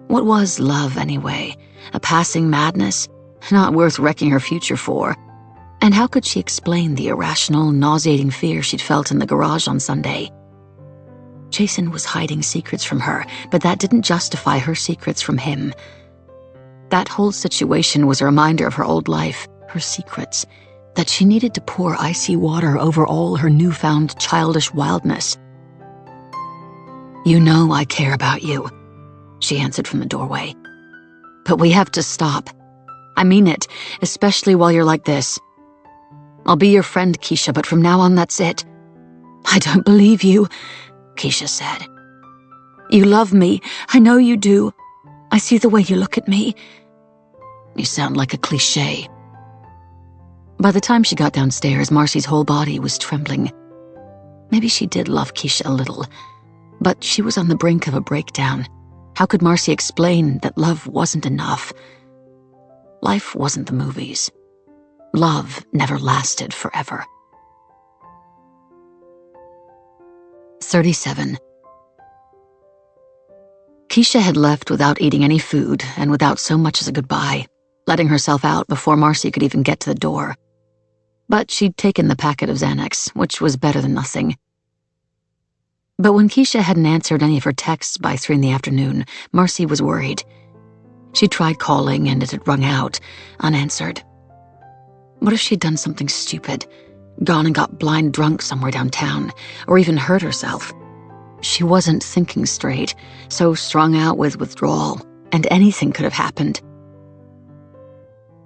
What was love, anyway? A passing madness? Not worth wrecking her future for. And how could she explain the irrational, nauseating fear she'd felt in the garage on Sunday? Jason was hiding secrets from her, but that didn't justify her secrets from him. That whole situation was a reminder of her old life, her secrets, that she needed to pour icy water over all her newfound childish wildness. You know I care about you, she answered from the doorway. But we have to stop. I mean it, especially while you're like this. I'll be your friend, Keisha, but from now on, that's it. I don't believe you, Keisha said. You love me. I know you do. I see the way you look at me. You sound like a cliché. By the time she got downstairs, Marcy's whole body was trembling. Maybe she did love Keisha a little, but she was on the brink of a breakdown. How could Marcy explain that love wasn't enough? Life wasn't the movies. Love never lasted forever. 37. Keisha had left without eating any food and without so much as a goodbye, letting herself out before Marcy could even get to the door. But she'd taken the packet of Xanax, which was better than nothing. But when Keisha hadn't answered any of her texts by 3 in the afternoon, Marcy was worried. She tried calling and it had rung out, unanswered. What if she'd done something stupid? Gone and got blind drunk somewhere downtown, or even hurt herself? She wasn't thinking straight, so strung out with withdrawal, and anything could have happened.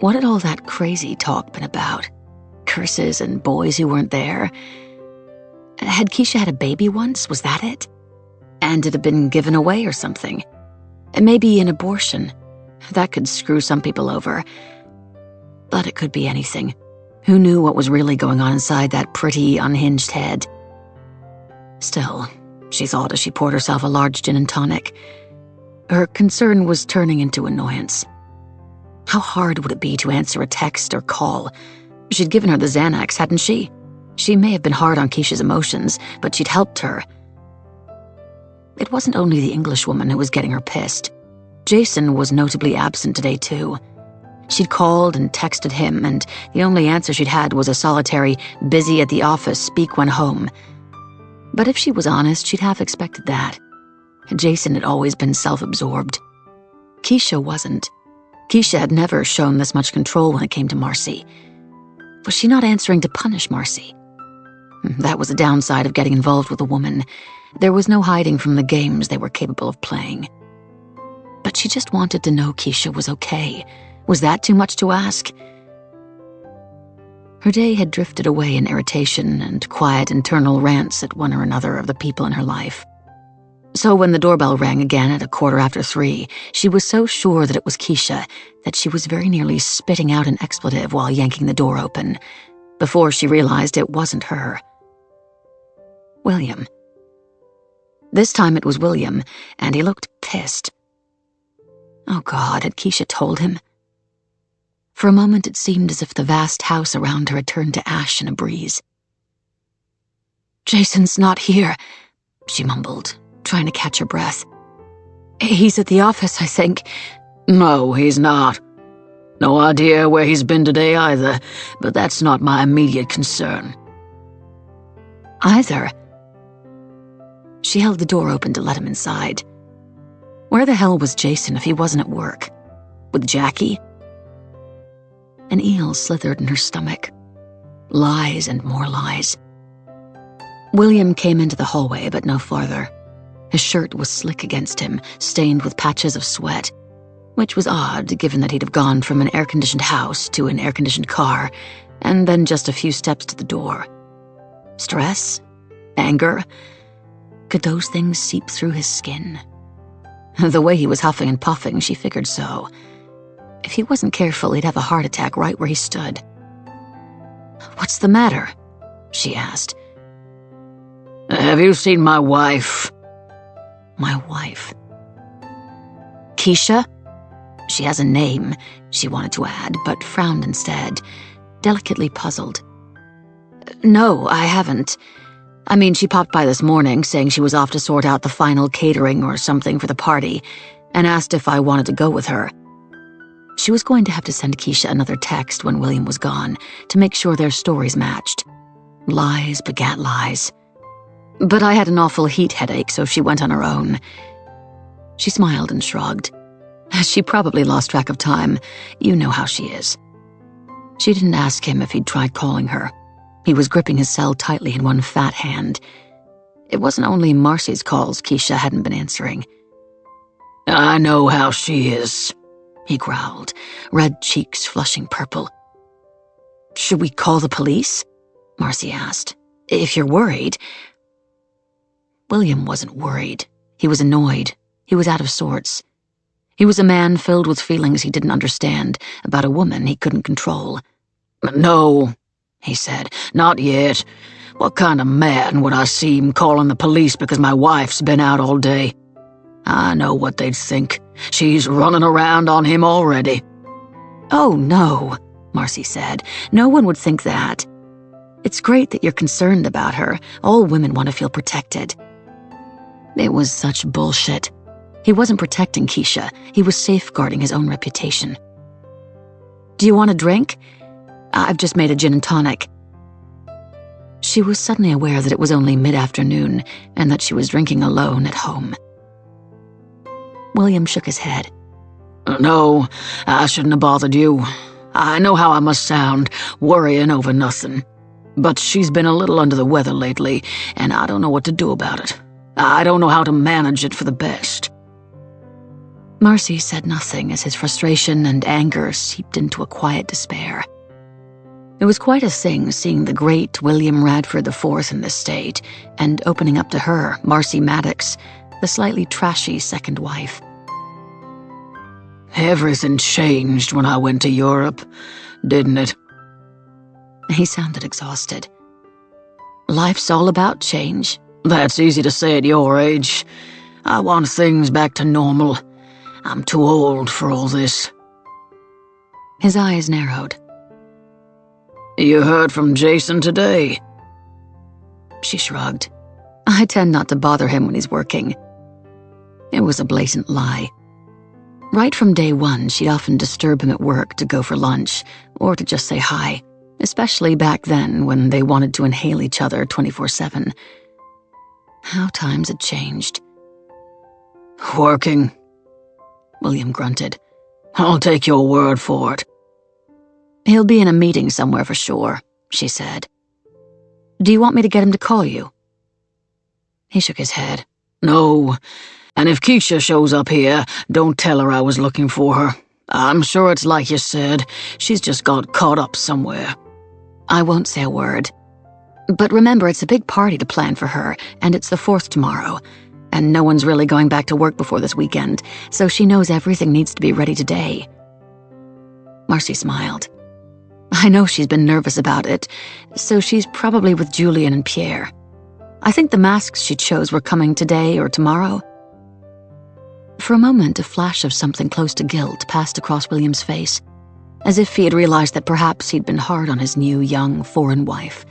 What had all that crazy talk been about? Curses and boys who weren't there? Had Keisha had a baby once? Was that it? And it had been given away or something? Maybe an abortion. That could screw some people over. But it could be anything. Who knew what was really going on inside that pretty, unhinged head? Still, she thought as she poured herself a large gin and tonic. Her concern was turning into annoyance. How hard would it be to answer a text or call? She'd given her the Xanax, hadn't she? She may have been hard on Keisha's emotions, but she'd helped her. It wasn't only the Englishwoman who was getting her pissed. Jason was notably absent today, too. She'd called and texted him, and the only answer she'd had was a solitary, busy at the office, speak when home. But if she was honest, she'd half expected that. Jason had always been self-absorbed. Keisha wasn't. Keisha had never shown this much control when it came to Marcy. Was she not answering to punish Marcy? That was the downside of getting involved with a woman. There was no hiding from the games they were capable of playing. But she just wanted to know Keisha was okay. Was that too much to ask? Her day had drifted away in irritation and quiet internal rants at one or another of the people in her life. So when the doorbell rang again at 3:15, she was so sure that it was Keisha that she was very nearly spitting out an expletive while yanking the door open, before she realized it wasn't her. William. This time it was William, and he looked pissed. Oh God, had Keisha told him? For a moment it seemed as if the vast house around her had turned to ash in a breeze. "Jason's not here," she mumbled, trying to catch her breath. "He's at the office, I think." No, he's not. No idea where he's been today either, but that's not my immediate concern. Either? She held the door open to let him inside. Where the hell was Jason if he wasn't at work? With Jackie? An eel slithered in her stomach. Lies and more lies. William came into the hallway, but no farther. His shirt was slick against him, stained with patches of sweat, which was odd given that he'd have gone from an air-conditioned house to an air-conditioned car, and then just a few steps to the door. Stress? Anger? Could those things seep through his skin? The way he was huffing and puffing, she figured so. If he wasn't careful, he'd have a heart attack right where he stood. "What's the matter?" she asked. Have you seen my wife? My wife. Keisha? She has a name, she wanted to add, but frowned instead, delicately puzzled. "No, I haven't. I mean, she popped by this morning, saying she was off to sort out the final catering or something for the party, and asked if I wanted to go with her." She was going to have to send Keisha another text when William was gone, to make sure their stories matched. Lies begat lies. But I had an awful heat headache, so she went on her own. She smiled and shrugged. She probably lost track of time. You know how she is. She didn't ask him if he'd tried calling her. He was gripping his cell tightly in one fat hand. It wasn't only Marcy's calls Keisha hadn't been answering. I know how she is, he growled, red cheeks flushing purple. "Should we call the police?" Marcy asked. "If you're worried." William wasn't worried. He was annoyed. He was out of sorts. He was a man filled with feelings he didn't understand about a woman he couldn't control. No, he said, not yet. What kind of man would I seem calling the police because my wife's been out all day? I know what they'd think. She's running around on him already. "Oh, no," Marcy said. "No one would think that. It's great that you're concerned about her. All women want to feel protected." It was such bullshit. He wasn't protecting Keisha. He was safeguarding his own reputation. "Do you want a drink? I've just made a gin and tonic." She was suddenly aware that it was only mid-afternoon and that she was drinking alone at home. William shook his head. No, I shouldn't have bothered you. I know how I must sound, worrying over nothing. But she's been a little under the weather lately, and I don't know what to do about it. I don't know how to manage it for the best. Marcy said nothing as his frustration and anger seeped into a quiet despair. It was quite a thing seeing the great William Radford IV in this state, and opening up to her, Marcy Maddox, the slightly trashy second wife. Everything changed when I went to Europe, didn't it? He sounded exhausted. Life's all about change. That's easy to say at your age. I want things back to normal. I'm too old for all this. His eyes narrowed. You heard from Jason today? She shrugged. I tend not to bother him when he's working. It was a blatant lie. Right from day one, she'd often disturb him at work to go for lunch or to just say hi, especially back then when they wanted to inhale each other 24/7. How times had changed. Working? William grunted. I'll take your word for it. He'll be in a meeting somewhere for sure, she said. Do you want me to get him to call you? He shook his head. No, and if Keisha shows up here, don't tell her I was looking for her. I'm sure it's like you said, she's just got caught up somewhere. I won't say a word. But remember, it's a big party to plan for her, and it's the 4th tomorrow, and no one's really going back to work before this weekend, so she knows everything needs to be ready today. Marcy smiled. I know she's been nervous about it, so she's probably with Julian and Pierre. I think the masks she chose were coming today or tomorrow. For a moment, a flash of something close to guilt passed across William's face, as if he had realized that perhaps he'd been hard on his new, young, foreign wife.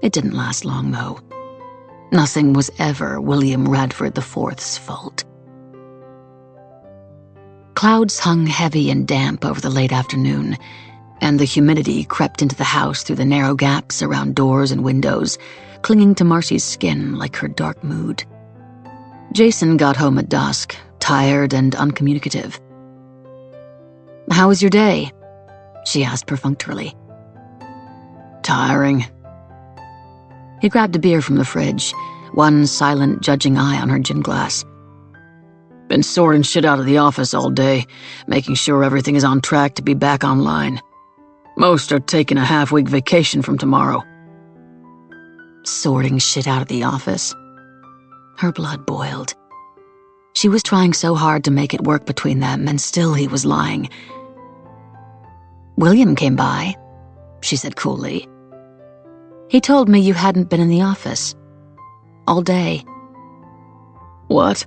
It didn't last long, though. Nothing was ever William Radford IV's fault. Clouds hung heavy and damp over the late afternoon, and the humidity crept into the house through the narrow gaps around doors and windows, clinging to Marcy's skin like her dark mood. Jason got home at dusk, tired and uncommunicative. How was your day? She asked perfunctorily. Tiring. He grabbed a beer from the fridge, one silent, judging eye on her gin glass. Been sorting shit out of the office all day, making sure everything is on track to be back online. Most are taking a half-week vacation from tomorrow. Sorting shit out of the office? Her blood boiled. She was trying so hard to make it work between them, and still he was lying. William came by, she said coolly. He told me you hadn't been in the office. All day. What?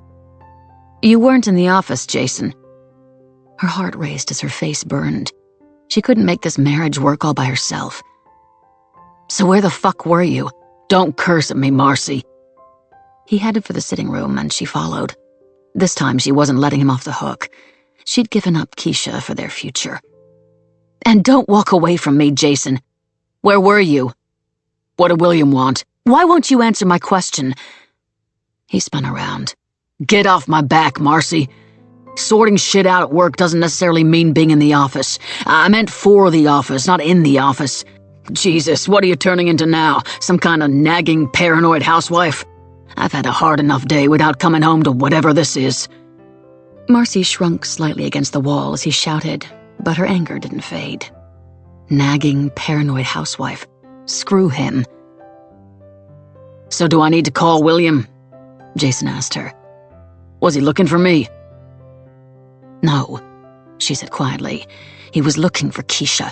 You weren't in the office, Jason. Her heart raced as her face burned. She couldn't make this marriage work all by herself. So where the fuck were you? Don't curse at me, Marcy. He headed for the sitting room, and she followed. This time she wasn't letting him off the hook. She'd given up Keisha for their future. And don't walk away from me, Jason. Where were you? What did William want? Why won't you answer my question? He spun around. Get off my back, Marcy. Sorting shit out at work doesn't necessarily mean being in the office. I meant for the office, not in the office. Jesus, what are you turning into now? Some kind of nagging, paranoid housewife? I've had a hard enough day without coming home to whatever this is. Marcy shrunk slightly against the wall as he shouted, but her anger didn't fade. Nagging, paranoid housewife. Screw him. So do I need to call William? Jason asked her. Was he looking for me? No, she said quietly. He was looking for Keisha.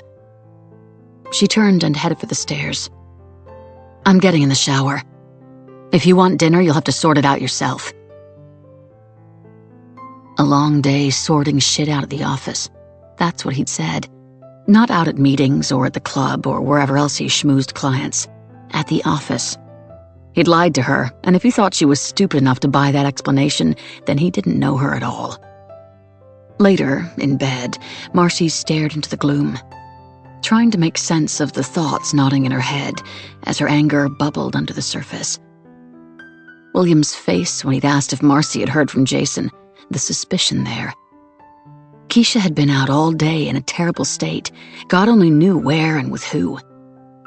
She turned and headed for the stairs. I'm getting in the shower. If you want dinner, you'll have to sort it out yourself. A long day sorting shit out of the office. That's what he'd said. Not out at meetings or at the club or wherever else he schmoozed clients. At the office. He'd lied to her, and if he thought she was stupid enough to buy that explanation, then he didn't know her at all. Later, in bed, Marcy stared into the gloom, trying to make sense of the thoughts nodding in her head as her anger bubbled under the surface. William's face when he'd asked if Marcy had heard from Jason, the suspicion there. Keisha had been out all day in a terrible state. God only knew where and with who.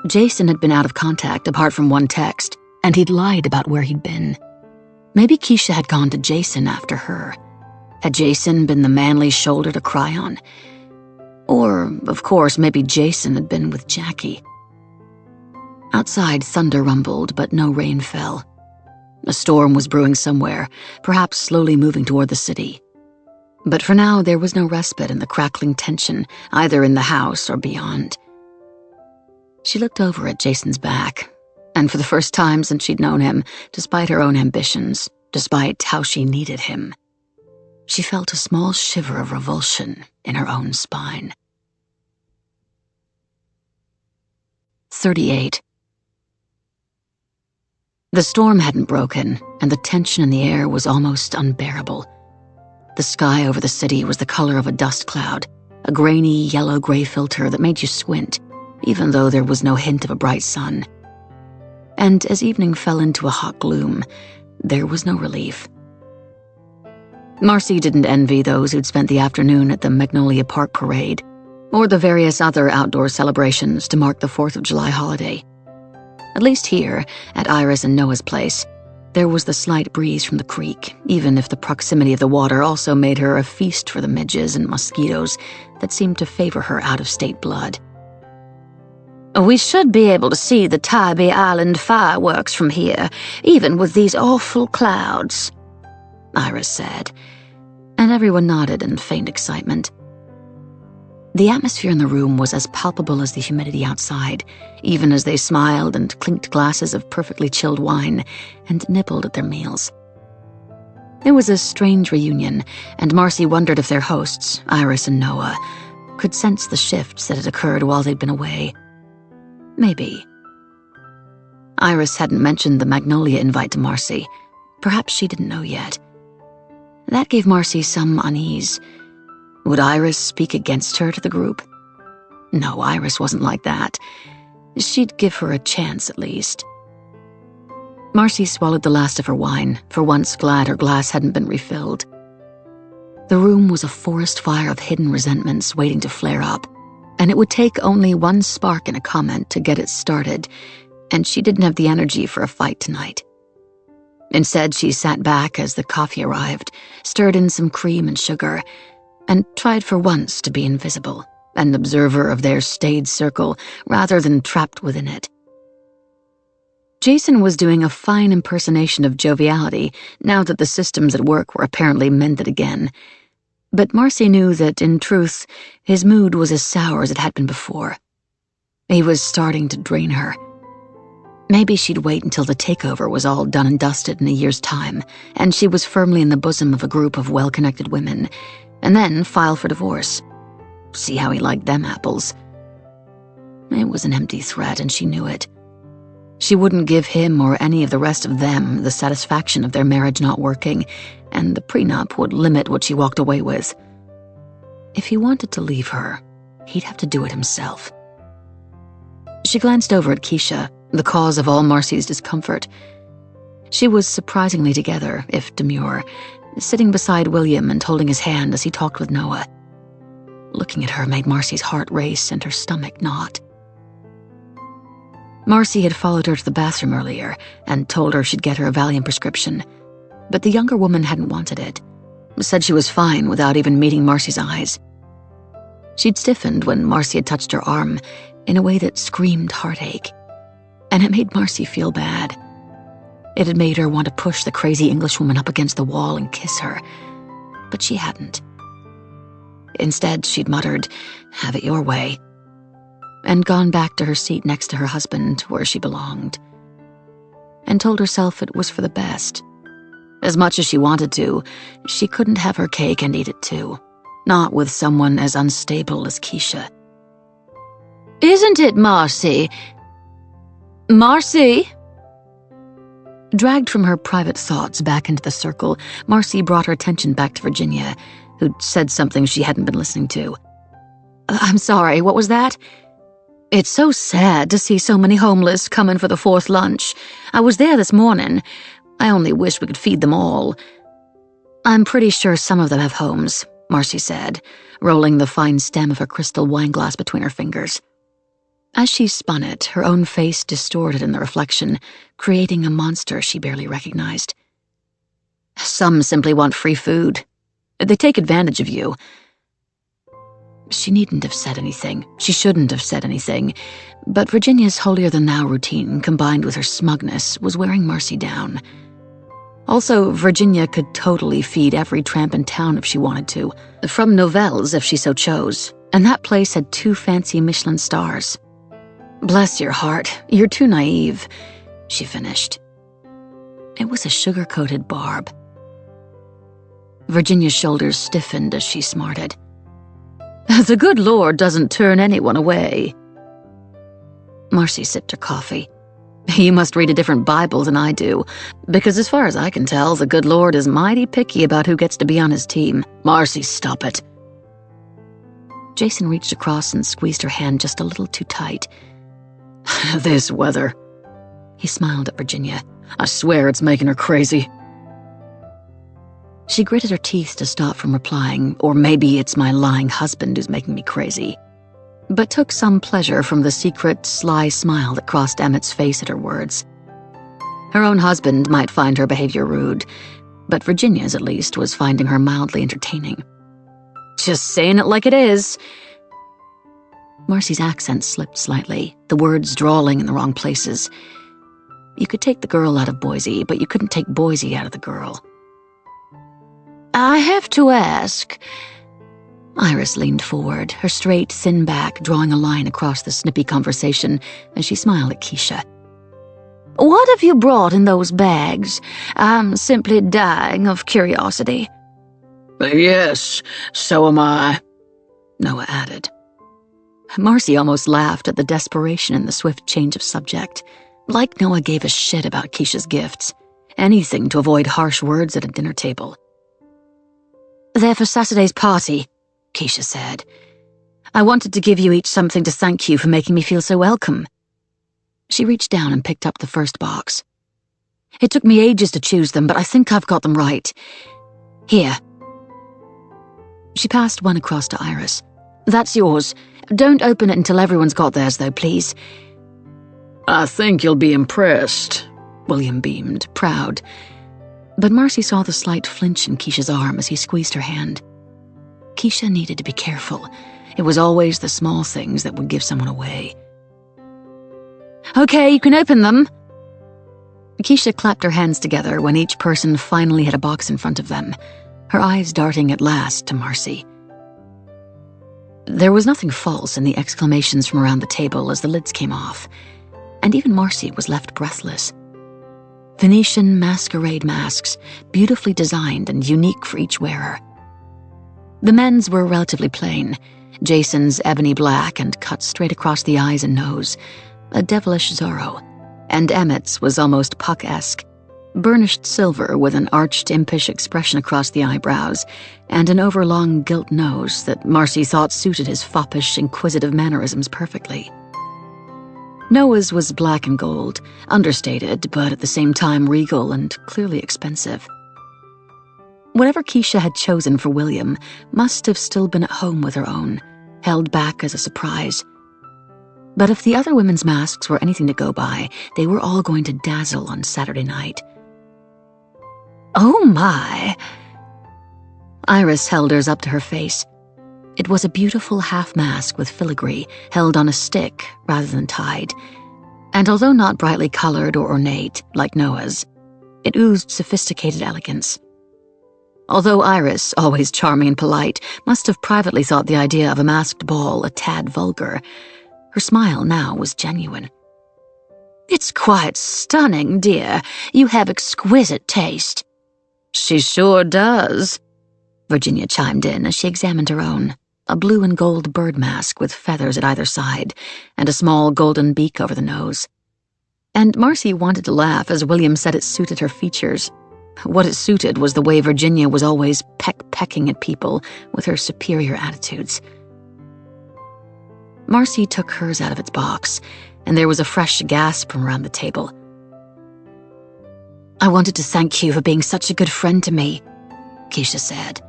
Jason had been out of contact apart from one text, and he'd lied about where he'd been. Maybe Keisha had gone to Jason after her. Had Jason been the manly shoulder to cry on? Or, of course, maybe Jason had been with Jackie. Outside, thunder rumbled, but no rain fell. A storm was brewing somewhere, perhaps slowly moving toward the city. But for now, there was no respite in the crackling tension, either in the house or beyond. She looked over at Jason's back, and for the first time since she'd known him, despite her own ambitions, despite how she needed him, she felt a small shiver of revulsion in her own spine. 38. The storm hadn't broken, and the tension in the air was almost unbearable. The sky over the city was the color of a dust cloud, a grainy yellow-gray filter that made you squint, even though there was no hint of a bright sun. And as evening fell into a hot gloom, there was no relief. Marcy didn't envy those who'd spent the afternoon at the Magnolia Park Parade, or the various other outdoor celebrations to mark the 4th of July holiday. At least here, at Iris and Noah's place, there was the slight breeze from the creek, even if the proximity of the water also made her a feast for the midges and mosquitoes that seemed to favor her out-of-state blood. We should be able to see the Tybee Island fireworks from here, even with these awful clouds, Iris said, and everyone nodded in faint excitement. The atmosphere in the room was as palpable as the humidity outside, even as they smiled and clinked glasses of perfectly chilled wine and nibbled at their meals. It was a strange reunion, and Marcy wondered if their hosts, Iris and Noah, could sense the shifts that had occurred while they'd been away. Maybe. Iris hadn't mentioned the Magnolia invite to Marcy. Perhaps she didn't know yet. That gave Marcy some unease. Would Iris speak against her to the group? No, Iris wasn't like that. She'd give her a chance at least. Marcy swallowed the last of her wine, for once glad her glass hadn't been refilled. The room was a forest fire of hidden resentments waiting to flare up, and it would take only one spark in a comment to get it started, and she didn't have the energy for a fight tonight. Instead, she sat back as the coffee arrived, stirred in some cream and sugar, and tried for once to be invisible, an observer of their staid circle rather than trapped within it. Jason was doing a fine impersonation of joviality now that the systems at work were apparently mended again, but Marcy knew that, in truth, his mood was as sour as it had been before. He was starting to drain her. Maybe she'd wait until the takeover was all done and dusted in a year's time, and she was firmly in the bosom of a group of well-connected women, and then file for divorce. See how he liked them apples. It was an empty threat, and she knew it. She wouldn't give him or any of the rest of them the satisfaction of their marriage not working, and the prenup would limit what she walked away with. If he wanted to leave her, he'd have to do it himself. She glanced over at Keisha, the cause of all Marcy's discomfort. She was surprisingly together, if demure, sitting beside William and holding his hand as he talked with Noah. Looking at her made Marcy's heart race and her stomach knot. Marcy had followed her to the bathroom earlier and told her she'd get her a Valium prescription, but the younger woman hadn't wanted it, said she was fine without even meeting Marcy's eyes. She'd stiffened when Marcy had touched her arm in a way that screamed heartache, and it made Marcy feel bad. It had made her want to push the crazy Englishwoman up against the wall and kiss her, but she hadn't. Instead, she'd muttered, "Have it your way," and gone back to her seat next to her husband where she belonged, and told herself it was for the best. As much as she wanted to, she couldn't have her cake and eat it too, not with someone as unstable as Keisha. Isn't it, Marcy? Marcy? Dragged from her private thoughts back into the circle, Marcy brought her attention back to Virginia, who'd said something she hadn't been listening to. "I'm sorry, what was that?" "It's so sad to see so many homeless coming for the 4th lunch. I was there this morning. I only wish we could feed them all." "I'm pretty sure some of them have homes," Marcy said, rolling the fine stem of her crystal wineglass between her fingers. As she spun it, her own face distorted in the reflection, creating a monster she barely recognized. "Some simply want free food. They take advantage of you." She needn't have said anything. She shouldn't have said anything. But Virginia's holier-than-thou routine, combined with her smugness, was wearing Marcy down. Also, Virginia could totally feed every tramp in town if she wanted to, from Novelle's if she so chose, and that place had 2 fancy Michelin stars. Bless your heart, you're too naive, she finished. It was a sugar-coated barb. Virginia's shoulders stiffened as she smarted. The good Lord doesn't turn anyone away. Marcy sipped her coffee. You must read a different Bible than I do, because as far as I can tell, the good Lord is mighty picky about who gets to be on his team. Marcy, stop it. Jason reached across and squeezed her hand just a little too tight. This weather. He smiled at Virginia. I swear it's making her crazy. She gritted her teeth to stop from replying, or maybe it's my lying husband who's making me crazy, but took some pleasure from the secret, sly smile that crossed Emmett's face at her words. Her own husband might find her behavior rude, but Virginia's, at least, was finding her mildly entertaining. Just saying it like it is. Marcy's accent slipped slightly, the words drawling in the wrong places. You could take the girl out of Boise, but you couldn't take Boise out of the girl. I have to ask. Iris leaned forward, her straight, thin back drawing a line across the snippy conversation as she smiled at Keisha. What have you brought in those bags? I'm simply dying of curiosity. Yes, so am I, Noah added. Marcy almost laughed at the desperation in the swift change of subject. Like Noah gave a shit about Keisha's gifts. Anything to avoid harsh words at a dinner table. They're for Saturday's party, Keisha said. I wanted to give you each something to thank you for making me feel so welcome. She reached down and picked up the first box. It took me ages to choose them, but I think I've got them right. Here. She passed one across to Iris. That's yours. Don't open it until everyone's got theirs, though, please. I think you'll be impressed, William beamed, proud. But Marcy saw the slight flinch in Keisha's arm as he squeezed her hand. Keisha needed to be careful. It was always the small things that would give someone away. Okay, you can open them. Keisha clapped her hands together when each person finally had a box in front of them, her eyes darting at last to Marcy. There was nothing false in the exclamations from around the table as the lids came off, and even Marcy was left breathless. Venetian masquerade masks, beautifully designed and unique for each wearer. The men's were relatively plain, Jason's ebony black and cut straight across the eyes and nose, a devilish Zorro, and Emmett's was almost Puck-esque, burnished silver with an arched impish expression across the eyebrows and an overlong gilt nose that Marcy thought suited his foppish, inquisitive mannerisms perfectly. Noah's was black and gold, understated, but at the same time regal and clearly expensive. Whatever Keisha had chosen for William must have still been at home with her own, held back as a surprise. But if the other women's masks were anything to go by, they were all going to dazzle on Saturday night. Oh my! Iris held hers up to her face. It was a beautiful half-mask with filigree, held on a stick rather than tied, and although not brightly colored or ornate, like Noah's, it oozed sophisticated elegance. Although Iris, always charming and polite, must have privately thought the idea of a masked ball a tad vulgar, her smile now was genuine. It's quite stunning, dear. You have exquisite taste. She sure does, Virginia chimed in as she examined her own, a blue and gold bird mask with feathers at either side and a small golden beak over the nose. And Marcy wanted to laugh as William said it suited her features. What it suited was the way Virginia was always pecking at people with her superior attitudes. Marcy took hers out of its box, and there was a fresh gasp from around the table. I wanted to thank you for being such a good friend to me, Keisha said.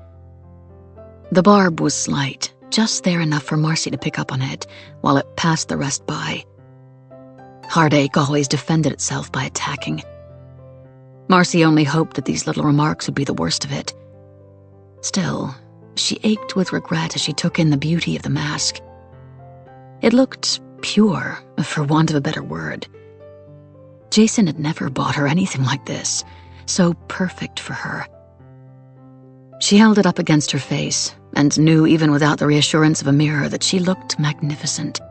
The barb was slight, just there enough for Marcy to pick up on it, while it passed the rest by. Heartache always defended itself by attacking. Marcy only hoped that these little remarks would be the worst of it. Still, she ached with regret as she took in the beauty of the mask. It looked pure, for want of a better word. Jason had never bought her anything like this, so perfect for her. She held it up against her face and knew even without the reassurance of a mirror that she looked magnificent.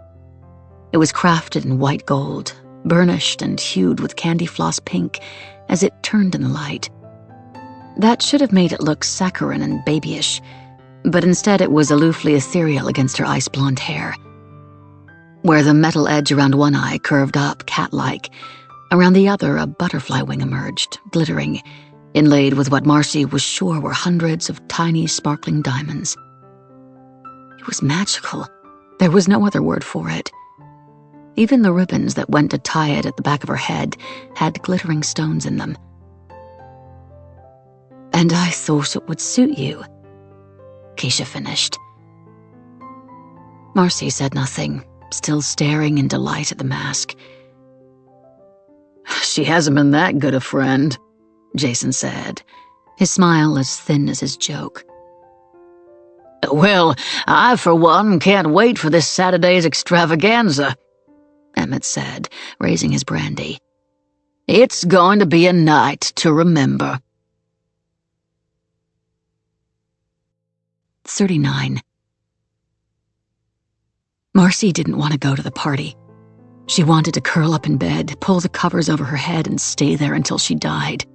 It was crafted in white gold, burnished and hued with candy floss pink as it turned in the light. That should have made it look saccharine and babyish, but instead it was aloofly ethereal against her ice-blonde hair. Where the metal edge around one eye curved up cat-like, around the other a butterfly wing emerged, glittering, inlaid with what Marcy was sure were hundreds of tiny sparkling diamonds. It was magical. There was no other word for it. Even the ribbons that went to tie it at the back of her head had glittering stones in them. "And I thought it would suit you," Keisha finished. Marcy said nothing, still staring in delight at the mask. "She hasn't been that good a friend," Jason said, his smile as thin as his joke. "Well, I, for one, can't wait for this Saturday's extravaganza," Emmett said, raising his brandy. "It's going to be a night to remember." 39. Marcy didn't want to go to the party. She wanted to curl up in bed, pull the covers over her head, and stay there until she died.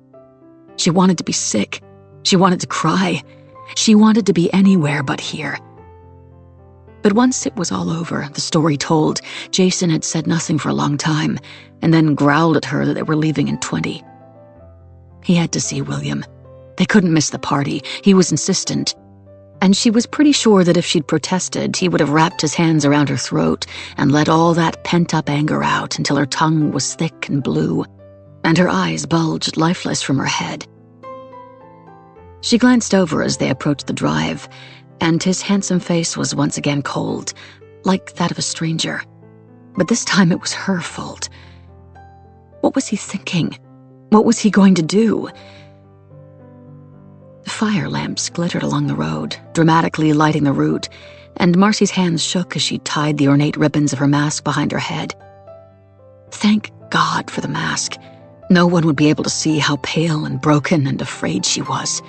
She wanted to be sick. She wanted to cry. She wanted to be anywhere but here. But once it was all over, the story told, Jason had said nothing for a long time, and then growled at her that they were leaving in 20. He had to see William. They couldn't miss the party. He was insistent. And she was pretty sure that if she'd protested, he would have wrapped his hands around her throat and let all that pent-up anger out until her tongue was thick and blue, and her eyes bulged lifeless from her head. She glanced over as they approached the drive, and his handsome face was once again cold, like that of a stranger. But this time it was her fault. What was he thinking? What was he going to do? The fire lamps glittered along the road, dramatically lighting the route, and Marcy's hands shook as she tied the ornate ribbons of her mask behind her head. Thank God for the mask. No one would be able to see how pale and broken and afraid she was.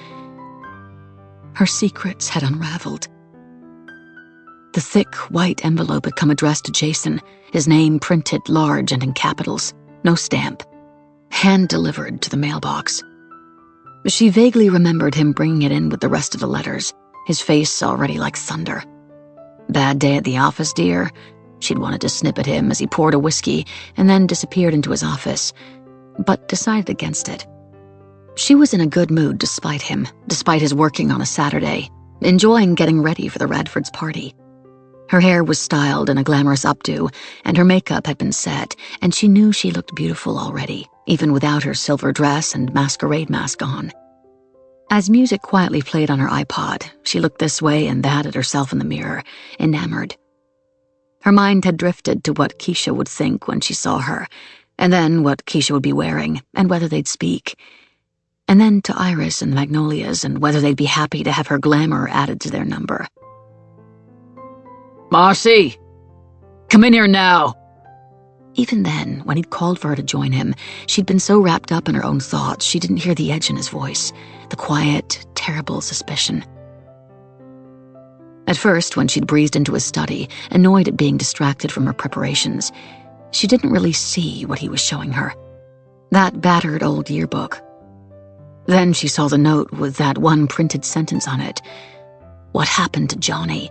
Her secrets had unraveled. The thick, white envelope had come addressed to Jason, his name printed large and in capitals, no stamp, hand-delivered to the mailbox. She vaguely remembered him bringing it in with the rest of the letters, his face already like thunder. "Bad day at the office, dear?" She'd wanted to snip at him as he poured a whiskey and then disappeared into his office, but decided against it. She was in a good mood despite him, despite his working on a Saturday, enjoying getting ready for the Radfords' party. Her hair was styled in a glamorous updo, and her makeup had been set, and she knew she looked beautiful already, even without her silver dress and masquerade mask on. As music quietly played on her iPod, she looked this way and that at herself in the mirror, enamored. Her mind had drifted to what Keisha would think when she saw her, and then what Keisha would be wearing, and whether they'd speak. And then to Iris and the Magnolias, and whether they'd be happy to have her glamour added to their number. "Marcy, come in here now." Even then, when he'd called for her to join him, she'd been so wrapped up in her own thoughts she didn't hear the edge in his voice, the quiet, terrible suspicion. At first, when she'd breezed into his study, annoyed at being distracted from her preparations, she didn't really see what he was showing her. That battered old yearbook. Then she saw the note with that one printed sentence on it. What happened to Johnny?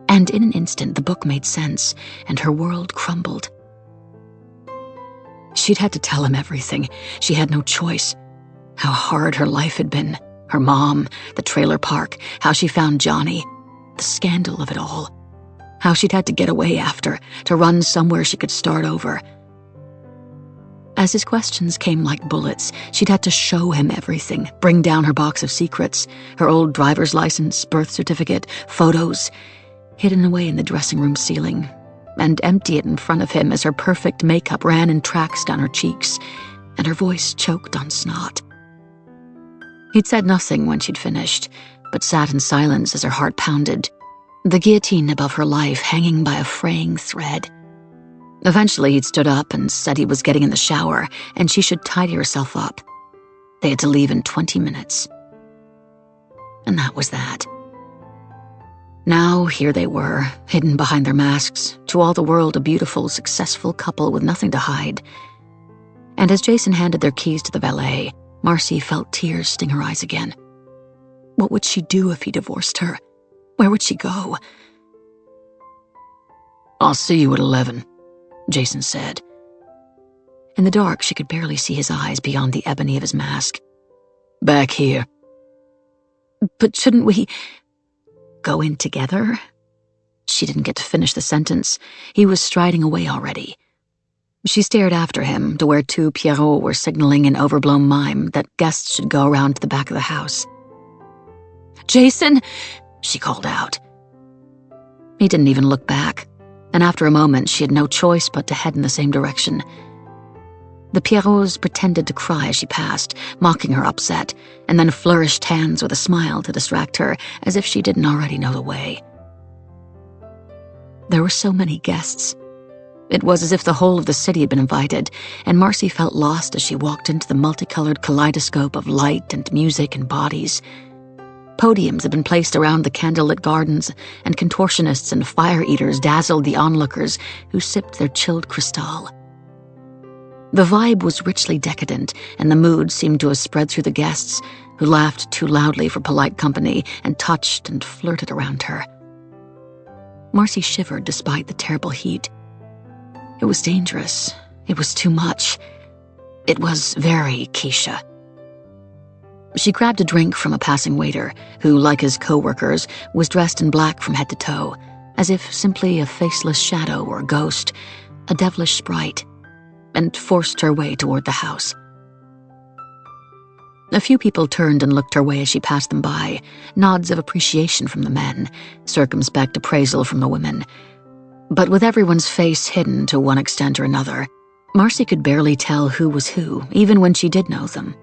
And in an instant, the book made sense, and her world crumbled. She'd had to tell him everything. She had no choice. How hard her life had been. Her mom, the trailer park, how she found Johnny, the scandal of it all. How she'd had to get away after, to run somewhere she could start over. As his questions came like bullets, she'd had to show him everything, bring down her box of secrets, her old driver's license, birth certificate, photos, hidden away in the dressing room ceiling, and empty it in front of him as her perfect makeup ran in tracks down her cheeks, and her voice choked on snot. He'd said nothing when she'd finished, but sat in silence as her heart pounded, the guillotine above her life hanging by a fraying thread. Eventually he'd stood up and said he was getting in the shower, and she should tidy herself up. They had to leave in 20 minutes. And that was that. Now, here they were, hidden behind their masks, to all the world a beautiful, successful couple with nothing to hide. And as Jason handed their keys to the valet, Marcy felt tears sting her eyes again. What would she do if he divorced her? Where would she go? "I'll see you at 11, Jason said. In the dark, she could barely see his eyes beyond the ebony of his mask. "Back here." But shouldn't we go in together? She didn't get to finish the sentence. He was striding away already. She stared after him to where two pierrots were signaling in overblown mime that guests should go around to the back of the house. "Jason!" she called out. He didn't even look back, and after a moment she had no choice but to head in the same direction. The pierrots pretended to cry as she passed, mocking her upset, and then flourished hands with a smile to distract her, as if she didn't already know the way. There were so many guests. It was as if the whole of the city had been invited, and Marcy felt lost as she walked into the multicolored kaleidoscope of light and music and bodies. Podiums had been placed around the candlelit gardens, and contortionists and fire-eaters dazzled the onlookers who sipped their chilled cristal. The vibe was richly decadent, and the mood seemed to have spread through the guests, who laughed too loudly for polite company and touched and flirted around her. Marcy shivered despite the terrible heat. It was dangerous. It was too much. It was very Keisha. She grabbed a drink from a passing waiter, who, like his co-workers, was dressed in black from head to toe, as if simply a faceless shadow or ghost, a devilish sprite, and forced her way toward the house. A few people turned and looked her way as she passed them by, nods of appreciation from the men, circumspect appraisal from the women. But with everyone's face hidden to one extent or another, Marcy could barely tell who was who, even when she did know them.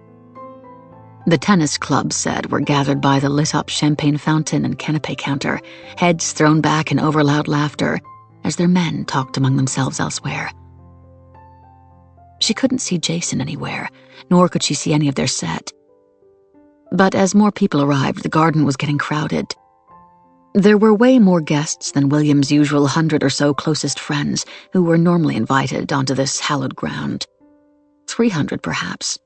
The tennis clubs, said, were gathered by the lit-up champagne fountain and canapé counter, heads thrown back in overloud laughter, as their men talked among themselves elsewhere. She couldn't see Jason anywhere, nor could she see any of their set. But as more people arrived, the garden was getting crowded. There were way more guests than William's usual 100 or so closest friends who were normally invited onto this hallowed ground. 300, perhaps.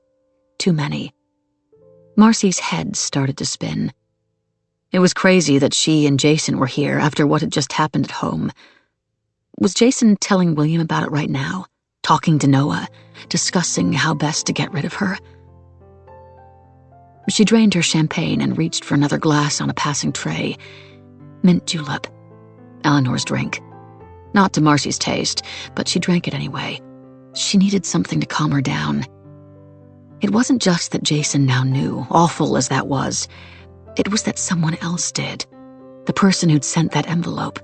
Too many. Marcy's head started to spin. It was crazy that she and Jason were here after what had just happened at home. Was Jason telling William about it right now? Talking to Noah, discussing how best to get rid of her? She drained her champagne and reached for another glass on a passing tray. Mint julep. Eleanor's drink. Not to Marcy's taste, but she drank it anyway. She needed something to calm her down. It wasn't just that Jason now knew, awful as that was. It was that someone else did. The person who'd sent that envelope.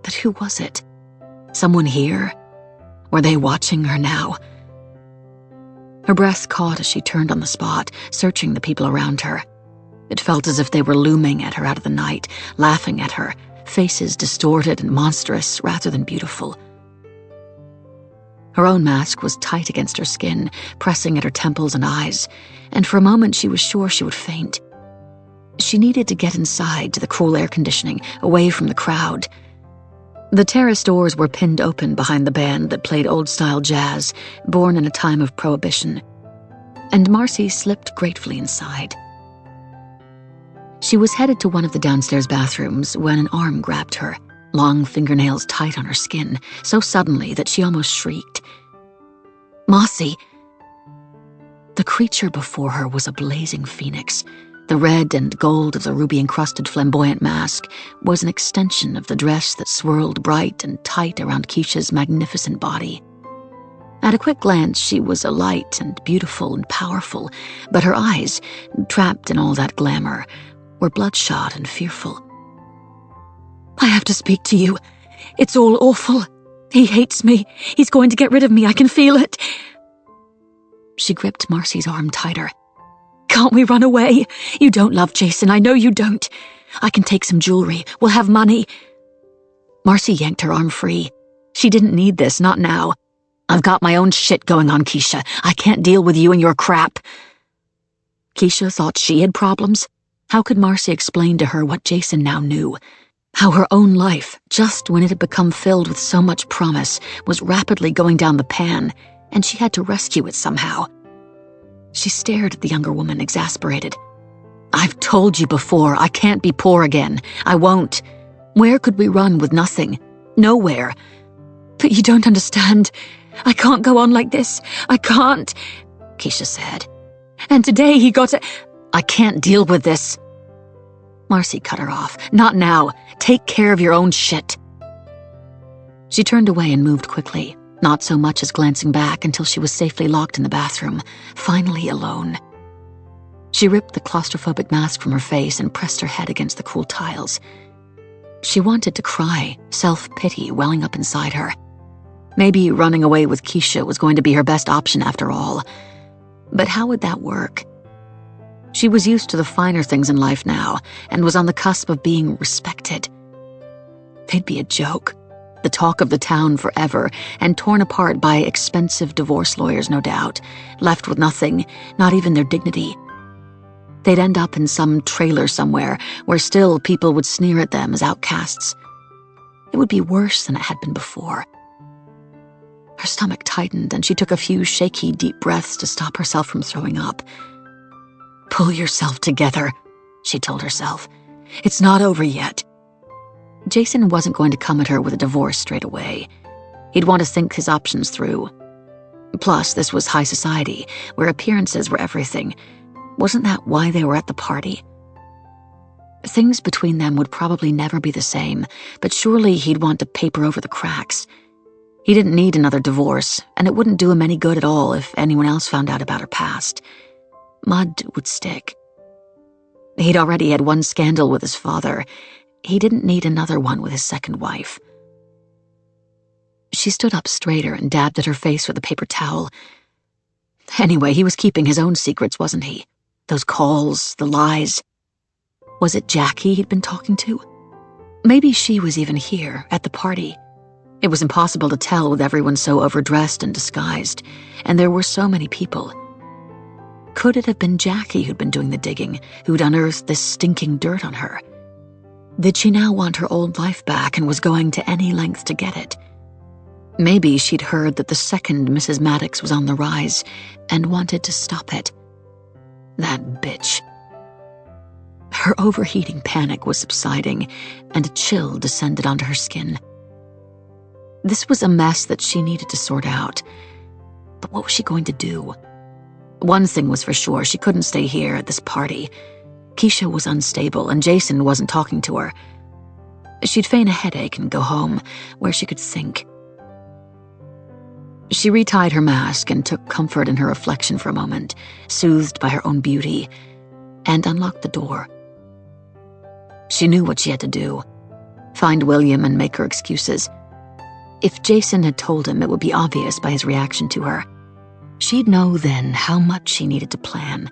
But who was it? Someone here? Were they watching her now? Her breath caught as she turned on the spot, searching the people around her. It felt as if they were looming at her out of the night, laughing at her, faces distorted and monstrous rather than beautiful. Her own mask was tight against her skin, pressing at her temples and eyes, and for a moment she was sure she would faint. She needed to get inside to the cool air conditioning, away from the crowd. The terrace doors were pinned open behind the band that played old-style jazz, born in a time of prohibition, and Marcy slipped gratefully inside. She was headed to one of the downstairs bathrooms when an arm grabbed her, long fingernails tight on her skin, so suddenly that she almost shrieked. "Marcy!" The creature before her was a blazing phoenix. The red and gold of the ruby-encrusted flamboyant mask was an extension of the dress that swirled bright and tight around Keisha's magnificent body. At a quick glance, she was alight and beautiful and powerful, but her eyes, trapped in all that glamour, were bloodshot and fearful. "I have to speak to you. It's all awful. He hates me. He's going to get rid of me. I can feel it." She gripped Marcy's arm tighter. "Can't we run away? You don't love Jason. I know you don't. I can take some jewelry. We'll have money." Marcy yanked her arm free. She didn't need this, not now. "I've got my own shit going on, Keisha. I can't deal with you and your crap." Keisha thought she had problems. How could Marcy explain to her what Jason now knew? How her own life, just when it had become filled with so much promise, was rapidly going down the pan, and she had to rescue it somehow. She stared at the younger woman, exasperated. "I've told you before, I can't be poor again. I won't. Where could we run with nothing? Nowhere." "But you don't understand. I can't go on like this. I can't," Keisha said. "And today he got a—" "I can't deal with this." Marcy cut her off. "Not now. Take care of your own shit." She turned away and moved quickly, not so much as glancing back until she was safely locked in the bathroom, finally alone. She ripped the claustrophobic mask from her face and pressed her head against the cool tiles. She wanted to cry, self-pity welling up inside her. Maybe running away with Keisha was going to be her best option after all. But how would that work? She was used to the finer things in life now and was on the cusp of being respected. They'd be a joke, the talk of the town forever, and torn apart by expensive divorce lawyers, no doubt, left with nothing, not even their dignity. They'd end up in some trailer somewhere where still people would sneer at them as outcasts. It would be worse than it had been before. Her stomach tightened and she took a few shaky, deep breaths to stop herself from throwing up. "Pull yourself together," she told herself. "It's not over yet." Jason wasn't going to come at her with a divorce straight away. He'd want to think his options through. Plus, this was high society, where appearances were everything. Wasn't that why they were at the party? Things between them would probably never be the same, but surely he'd want to paper over the cracks. He didn't need another divorce, and it wouldn't do him any good at all if anyone else found out about her past. Mud would stick. He'd already had one scandal with his father. He didn't need another one with his second wife. She stood up straighter and dabbed at her face with a paper towel. Anyway, he was keeping his own secrets, wasn't he? Those calls, the lies. Was it Jackie he'd been talking to? Maybe she was even here, at the party. It was impossible to tell with everyone so overdressed and disguised, and there were so many people. Could it have been Jackie who'd been doing the digging, who'd unearthed this stinking dirt on her? Did she now want her old life back and was going to any length to get it? Maybe she'd heard that the second Mrs. Maddox was on the rise and wanted to stop it. That bitch. Her overheating panic was subsiding, and a chill descended onto her skin. This was a mess that she needed to sort out. But what was she going to do? One thing was for sure, she couldn't stay here at this party. Keisha was unstable, and Jason wasn't talking to her. She'd feign a headache and go home, where she could think. She retied her mask and took comfort in her reflection for a moment, soothed by her own beauty, and unlocked the door. She knew what she had to do. Find William and make her excuses. If Jason had told him, it would be obvious by his reaction to her. She'd know then how much she needed to plan.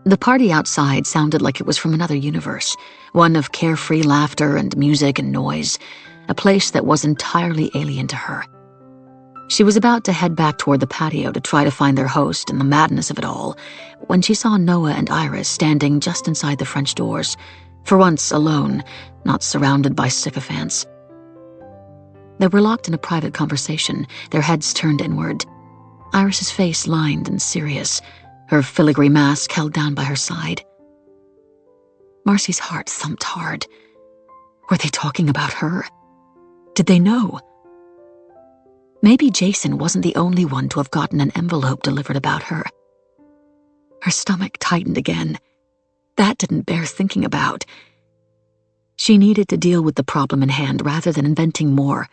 The party outside sounded like it was from another universe, one of carefree laughter and music and noise, a place that was entirely alien to her. She was about to head back toward the patio to try to find their host and the madness of it all, when she saw Noah and Iris standing just inside the French doors, for once alone, not surrounded by sycophants. They were locked in a private conversation, their heads turned inward. Iris's face lined and serious, her filigree mask held down by her side. Marcy's heart thumped hard. Were they talking about her? Did they know? Maybe Jason wasn't the only one to have gotten an envelope delivered about her. Her stomach tightened again. That didn't bear thinking about. She needed to deal with the problem in hand rather than inventing more.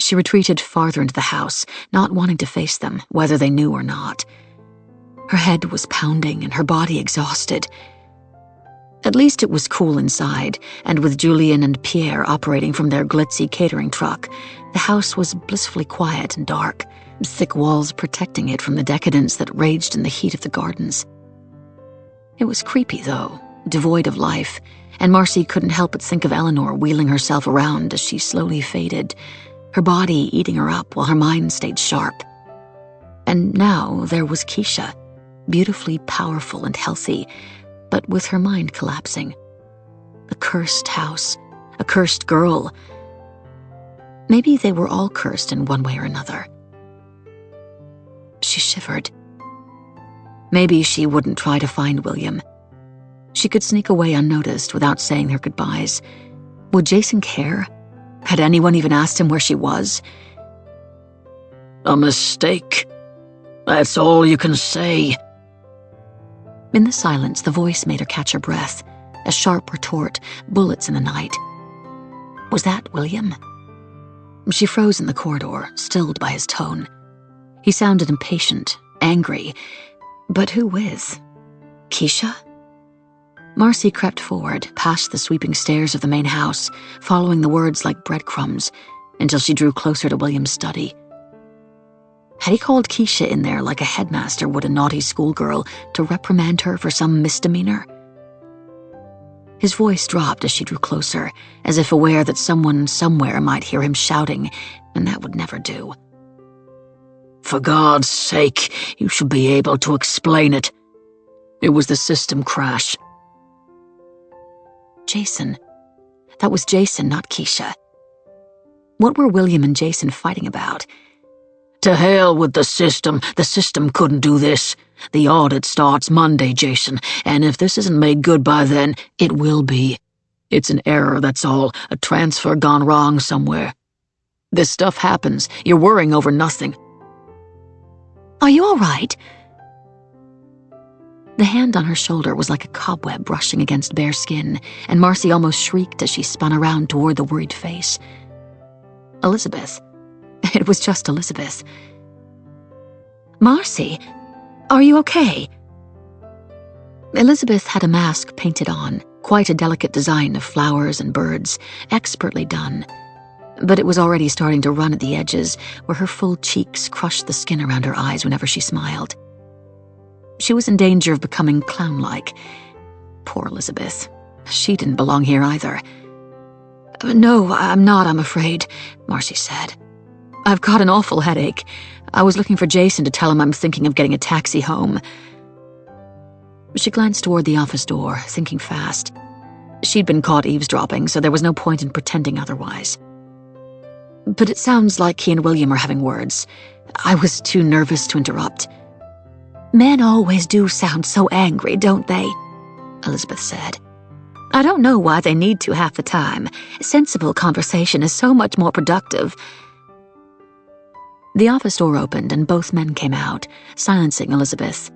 She retreated farther into the house, not wanting to face them, whether they knew or not. Her head was pounding and her body exhausted. At least it was cool inside, and with Julian and Pierre operating from their glitzy catering truck, the house was blissfully quiet and dark, thick walls protecting it from the decadence that raged in the heat of the gardens. It was creepy, though, devoid of life, and Marcy couldn't help but think of Eleanor wheeling herself around as she slowly faded, her body eating her up while her mind stayed sharp. And now there was Keisha, beautifully powerful and healthy, but with her mind collapsing. A cursed house, a cursed girl. Maybe they were all cursed in one way or another. She shivered. Maybe she wouldn't try to find William. She could sneak away unnoticed without saying their goodbyes. Would Jason care? Had anyone even asked him where she was? A mistake. That's all you can say. In the silence, the voice made her catch her breath. A sharp retort, bullets in the night. Was that William? She froze in the corridor, stilled by his tone. He sounded impatient, angry. But who with? Keisha? Marcy crept forward, past the sweeping stairs of the main house, following the words like breadcrumbs, until she drew closer to William's study. Had he called Keisha in there like a headmaster would a naughty schoolgirl to reprimand her for some misdemeanor? His voice dropped as she drew closer, as if aware that someone somewhere might hear him shouting, and that would never do. For God's sake, you should be able to explain it. It was the system crash. Jason. That was Jason, not Keisha. What were William and Jason fighting about? To hell with the system. The system couldn't do this. The audit starts Monday, Jason, and if this isn't made good by then, it will be. It's an error, that's all. A transfer gone wrong somewhere. This stuff happens. You're worrying over nothing. Are you all right? The hand on her shoulder was like a cobweb brushing against bare skin, and Marcy almost shrieked as she spun around toward the worried face. Elizabeth. It was just Elizabeth. Marcy, are you okay? Elizabeth had a mask painted on, quite a delicate design of flowers and birds, expertly done. But it was already starting to run at the edges, where her full cheeks crushed the skin around her eyes whenever she smiled. She was in danger of becoming clown-like. Poor Elizabeth. She didn't belong here either. No, I'm not, I'm afraid, Marcy said. I've got an awful headache. I was looking for Jason to tell him I'm thinking of getting a taxi home. She glanced toward the office door, thinking fast. She'd been caught eavesdropping, so there was no point in pretending otherwise. But it sounds like he and William are having words. I was too nervous to interrupt. Men always do sound so angry, don't they? Elizabeth said. I don't know why they need to half the time. Sensible conversation is so much more productive. The office door opened and both men came out, silencing Elizabeth.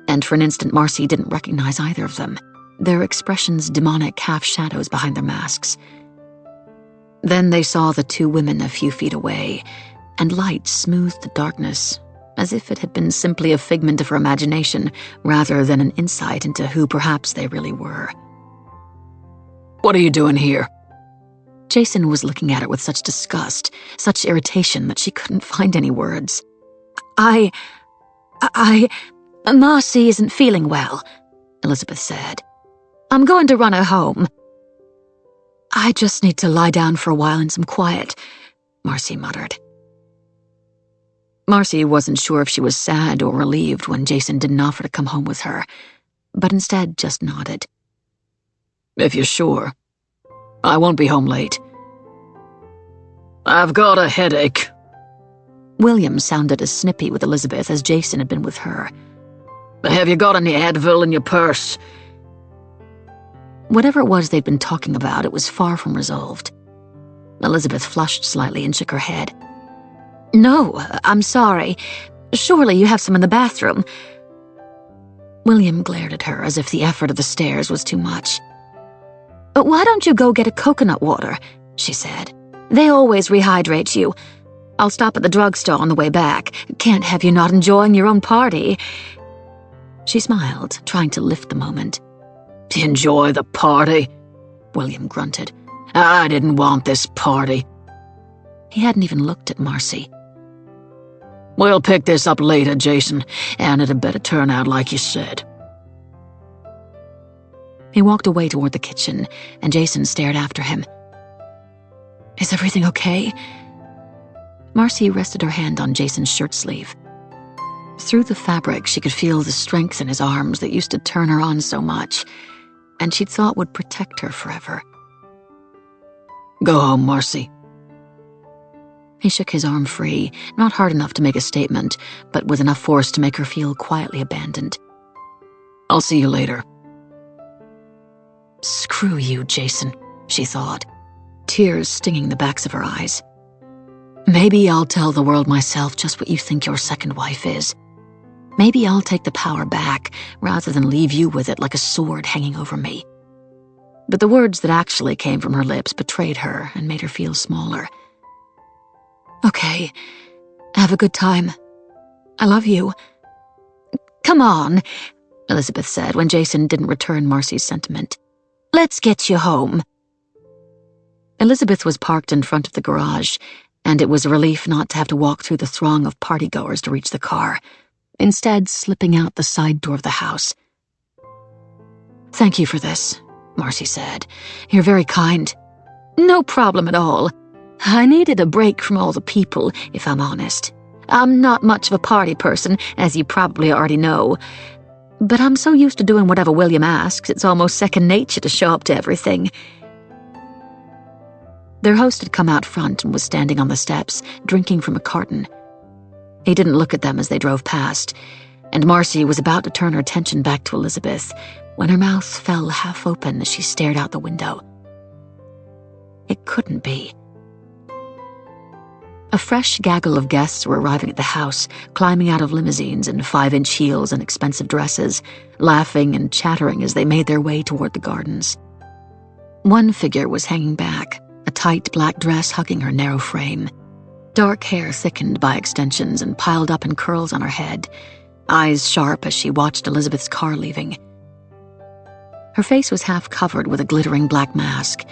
And for an instant Marcy didn't recognize either of them, their expressions demonic half-shadows behind their masks. Then they saw the two women a few feet away, and light smoothed the darkness, as if it had been simply a figment of her imagination rather than an insight into who perhaps they really were. What are you doing here? Jason was looking at her with such disgust, such irritation that she couldn't find any words. Marcy isn't feeling well, Elizabeth said. I'm going to run her home. I just need to lie down for a while in some quiet, Marcy muttered. Marcy wasn't sure if she was sad or relieved when Jason didn't offer to come home with her, but instead just nodded. If you're sure. I won't be home late. I've got a headache. William sounded as snippy with Elizabeth as Jason had been with her. Have you got any Advil in your purse? Whatever it was they'd been talking about, it was far from resolved. Elizabeth flushed slightly and shook her head. No, I'm sorry. Surely you have some in the bathroom. William glared at her as if the effort of the stairs was too much. But why don't you go get a coconut water? She said. They always rehydrate you. I'll stop at the drugstore on the way back. Can't have you not enjoying your own party. She smiled, trying to lift the moment. Enjoy the party? William grunted. I didn't want this party. He hadn't even looked at Marcy. We'll pick this up later, Jason, and it had better turn out like you said. He walked away toward the kitchen, and Jason stared after him. Is everything okay? Marcy rested her hand on Jason's shirt sleeve. Through the fabric, she could feel the strength in his arms that used to turn her on so much, and she'd thought would protect her forever. Go home, Marcy. He shook his arm free, not hard enough to make a statement, but with enough force to make her feel quietly abandoned. I'll see you later. Screw you, Jason, she thought, tears stinging the backs of her eyes. Maybe I'll tell the world myself just what you think your second wife is. Maybe I'll take the power back rather than leave you with it like a sword hanging over me. But the words that actually came from her lips betrayed her and made her feel smaller. Okay, have a good time. I love you. Come on, Elizabeth said when Jason didn't return Marcy's sentiment. Let's get you home. Elizabeth was parked in front of the garage, and it was a relief not to have to walk through the throng of partygoers to reach the car, instead slipping out the side door of the house. Thank you for this, Marcy said. You're very kind. No problem at all. I needed a break from all the people, if I'm honest. I'm not much of a party person, as you probably already know. But I'm so used to doing whatever William asks, it's almost second nature to show up to everything. Their host had come out front and was standing on the steps, drinking from a carton. He didn't look at them as they drove past, and Marcy was about to turn her attention back to Elizabeth when her mouth fell half open as she stared out the window. It couldn't be. A fresh gaggle of guests were arriving at the house, climbing out of limousines in 5-inch heels and expensive dresses, laughing and chattering as they made their way toward the gardens. One figure was hanging back, a tight black dress hugging her narrow frame. Dark hair thickened by extensions and piled up in curls on her head, eyes sharp as she watched Elizabeth's car leaving. Her face was half covered with a glittering black mask,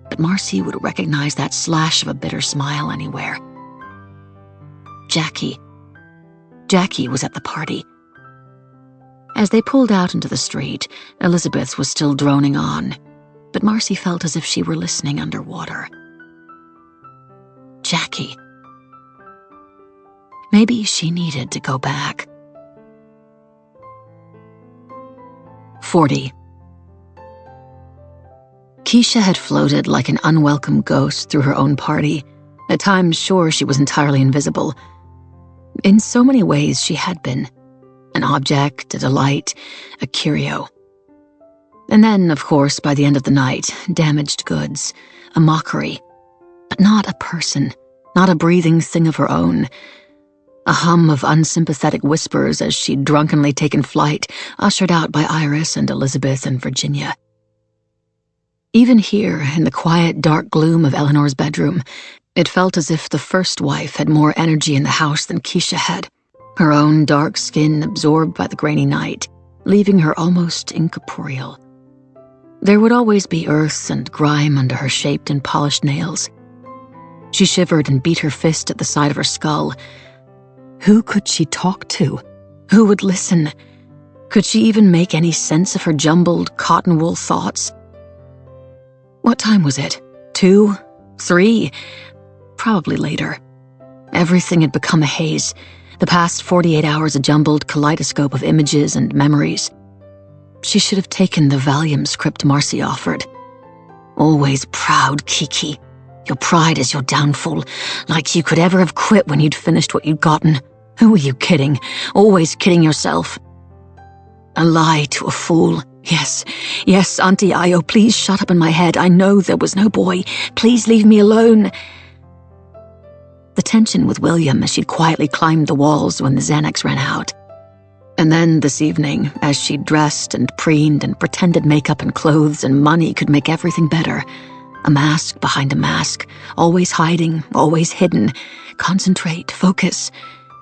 but Marcy would recognize that slash of a bitter smile anywhere. Jackie. Jackie was at the party. As they pulled out into the street, Elizabeth was still droning on, but Marcy felt as if she were listening underwater. Jackie. Maybe she needed to go back. 40. Keisha had floated like an unwelcome ghost through her own party, at times sure she was entirely invisible. In so many ways she had been. An object, a delight, a curio. And then, of course, by the end of the night, damaged goods, a mockery. But not a person, not a breathing thing of her own. A hum of unsympathetic whispers as she'd drunkenly taken flight, ushered out by Iris and Elizabeth and Virginia. Even here, in the quiet, dark gloom of Eleanor's bedroom, it felt as if the first wife had more energy in the house than Keisha had, her own dark skin absorbed by the grainy night, leaving her almost incorporeal. There would always be earth and grime under her shaped and polished nails. She shivered and beat her fist at the side of her skull. Who could she talk to? Who would listen? Could she even make any sense of her jumbled, cotton wool thoughts? What time was it? 2? 3? Probably later. Everything had become a haze, the past 48 hours a jumbled kaleidoscope of images and memories. She should have taken the Valium script Marcy offered. Always proud, Kiki. Your pride is your downfall, like you could ever have quit when you'd finished what you'd gotten. Who were you kidding? Always kidding yourself. A lie to a fool. Yes, Auntie Io, please shut up in my head. I know there was no boy. Please leave me alone. The tension with William as she'd quietly climbed the walls when the Xanax ran out. And then this evening, as she dressed and preened and pretended makeup and clothes and money could make everything better. A mask behind a mask, always hiding, always hidden. Concentrate, focus.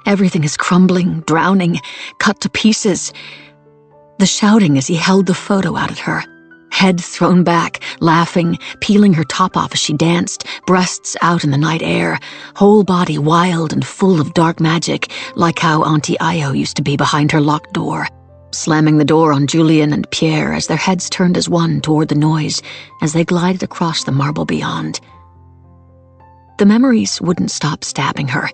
Everything is crumbling, drowning, cut to pieces. The shouting as he held the photo out at her. Head thrown back, laughing, peeling her top off as she danced, breasts out in the night air, whole body wild and full of dark magic, like how Auntie Io used to be behind her locked door, slamming the door on Julian and Pierre as their heads turned as one toward the noise as they glided across the marble beyond. The memories wouldn't stop stabbing her.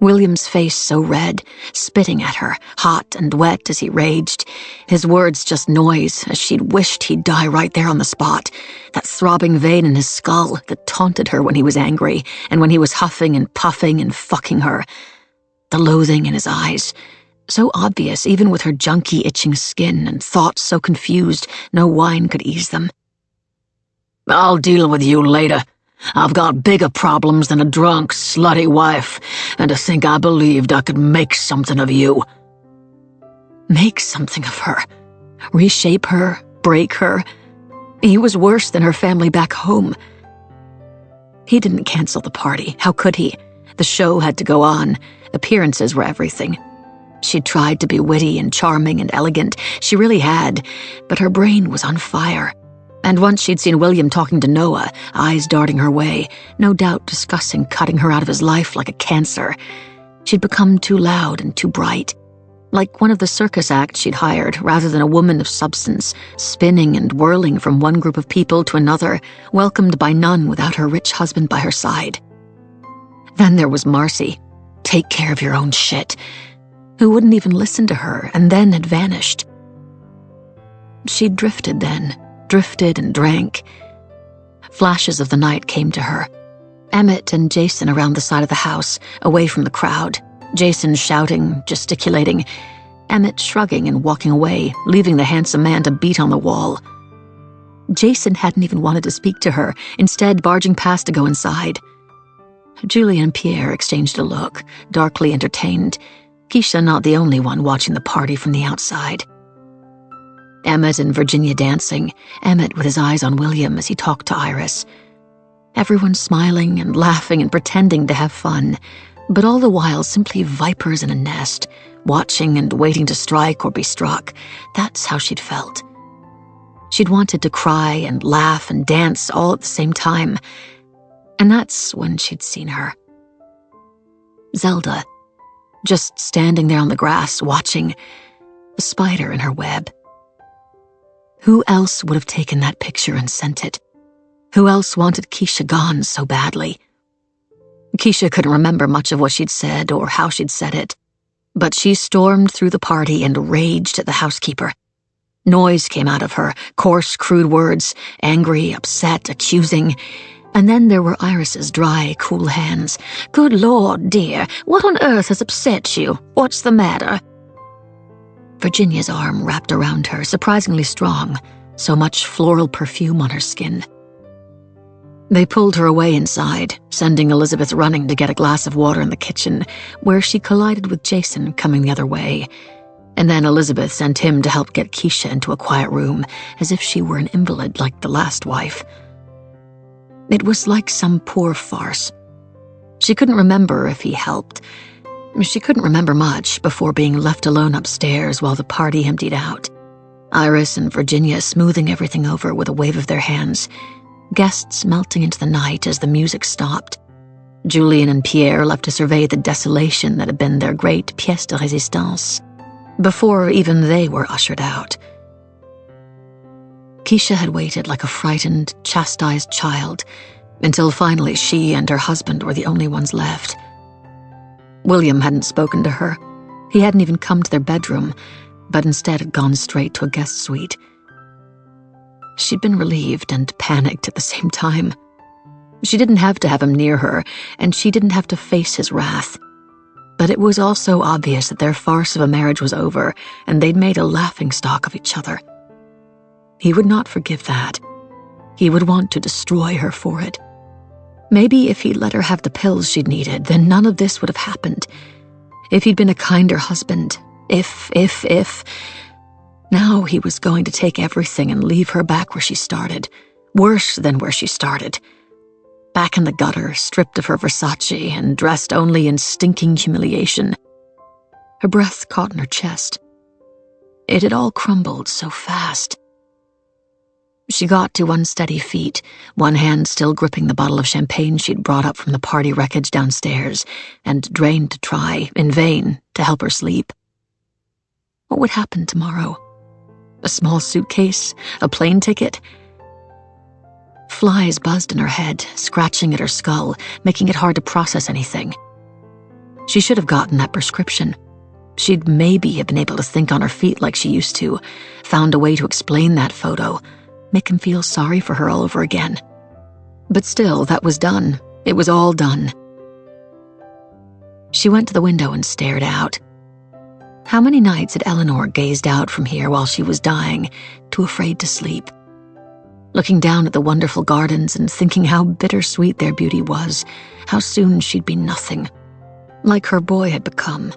William's face so red, spitting at her, hot and wet as he raged, his words just noise as she'd wished he'd die right there on the spot, that throbbing vein in his skull that taunted her when he was angry and when he was huffing and puffing and fucking her. The loathing in his eyes, so obvious even with her junky itching skin and thoughts so confused no wine could ease them. I'll deal with you later. I've got bigger problems than a drunk, slutty wife, and to think I believed I could make something of you. Make something of her. Reshape her, break her. He was worse than her family back home. He didn't cancel the party. How could he? The show had to go on. Appearances were everything. She'd tried to be witty and charming and elegant. She really had, but her brain was on fire. And once she'd seen William talking to Noah, eyes darting her way, no doubt discussing cutting her out of his life like a cancer, she'd become too loud and too bright, like one of the circus acts she'd hired rather than a woman of substance, spinning and whirling from one group of people to another, welcomed by none without her rich husband by her side. Then there was Marcy, take care of your own shit, who wouldn't even listen to her and then had vanished. She'd drifted then. Drifted and drank. Flashes of the night came to her. Emmett and Jason around the side of the house, away from the crowd. Jason shouting, gesticulating. Emmett shrugging and walking away, leaving the handsome man to beat on the wall. Jason hadn't even wanted to speak to her, instead barging past to go inside. Julie and Pierre exchanged a look, darkly entertained. Keisha not the only one watching the party from the outside. Emmett and Virginia dancing, Emmett with his eyes on William as he talked to Iris. Everyone smiling and laughing and pretending to have fun, but all the while simply vipers in a nest, watching and waiting to strike or be struck. That's how she'd felt. She'd wanted to cry and laugh and dance all at the same time, and that's when she'd seen her. Zelda, just standing there on the grass watching, the spider in her web. Who else would have taken that picture and sent it? Who else wanted Keisha gone so badly? Keisha couldn't remember much of what she'd said or how she'd said it, but she stormed through the party and raged at the housekeeper. Noise came out of her, coarse, crude words, angry, upset, accusing, and then there were Iris's dry, cool hands. "Good Lord, dear, what on earth has upset you? What's the matter?" Virginia's arm wrapped around her, surprisingly strong, so much floral perfume on her skin. They pulled her away inside, sending Elizabeth running to get a glass of water in the kitchen, where she collided with Jason coming the other way. And then Elizabeth sent him to help get Keisha into a quiet room, as if she were an invalid like the last wife. It was like some poor farce. She couldn't remember if he helped. She couldn't remember much before being left alone upstairs while the party emptied out. Iris and Virginia smoothing everything over with a wave of their hands. Guests melting into the night as the music stopped. Julian and Pierre left to survey the desolation that had been their great pièce de résistance, before even they were ushered out. Keisha had waited like a frightened, chastised child, until finally she and her husband were the only ones left. William hadn't spoken to her. He hadn't even come to their bedroom, but instead had gone straight to a guest suite. She'd been relieved and panicked at the same time. She didn't have to have him near her, and she didn't have to face his wrath. But it was also obvious that their farce of a marriage was over, and they'd made a laughingstock of each other. He would not forgive that. He would want to destroy her for it. Maybe if he'd let her have the pills she'd needed, then none of this would have happened. If he'd been a kinder husband, if. Now he was going to take everything and leave her back where she started. Worse than where she started. Back in the gutter, stripped of her Versace and dressed only in stinking humiliation. Her breath caught in her chest. It had all crumbled so fast. She got to unsteady feet, one hand still gripping the bottle of champagne she'd brought up from the party wreckage downstairs, and drained to try, in vain, to help her sleep. What would happen tomorrow? A small suitcase? A plane ticket? Flies buzzed in her head, scratching at her skull, making it hard to process anything. She should have gotten that prescription. She'd maybe have been able to think on her feet like she used to, found a way to explain that photo, make him feel sorry for her all over again. But still, that was done. It was all done. She went to the window and stared out. How many nights had Eleanor gazed out from here while she was dying, too afraid to sleep, looking down at the wonderful gardens and thinking how bittersweet their beauty was, how soon she'd be nothing, like her boy had become.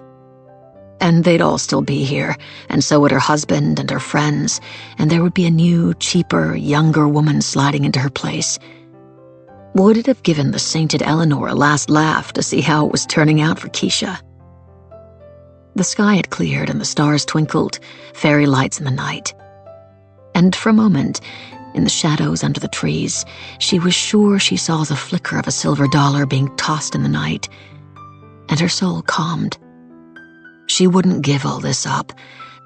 And they'd all still be here, and so would her husband and her friends, and there would be a new, cheaper, younger woman sliding into her place. Would it have given the sainted Eleanor a last laugh to see how it was turning out for Keisha? The sky had cleared and the stars twinkled, fairy lights in the night. And for a moment, in the shadows under the trees, she was sure she saw the flicker of a silver dollar being tossed in the night, and her soul calmed. She wouldn't give all this up,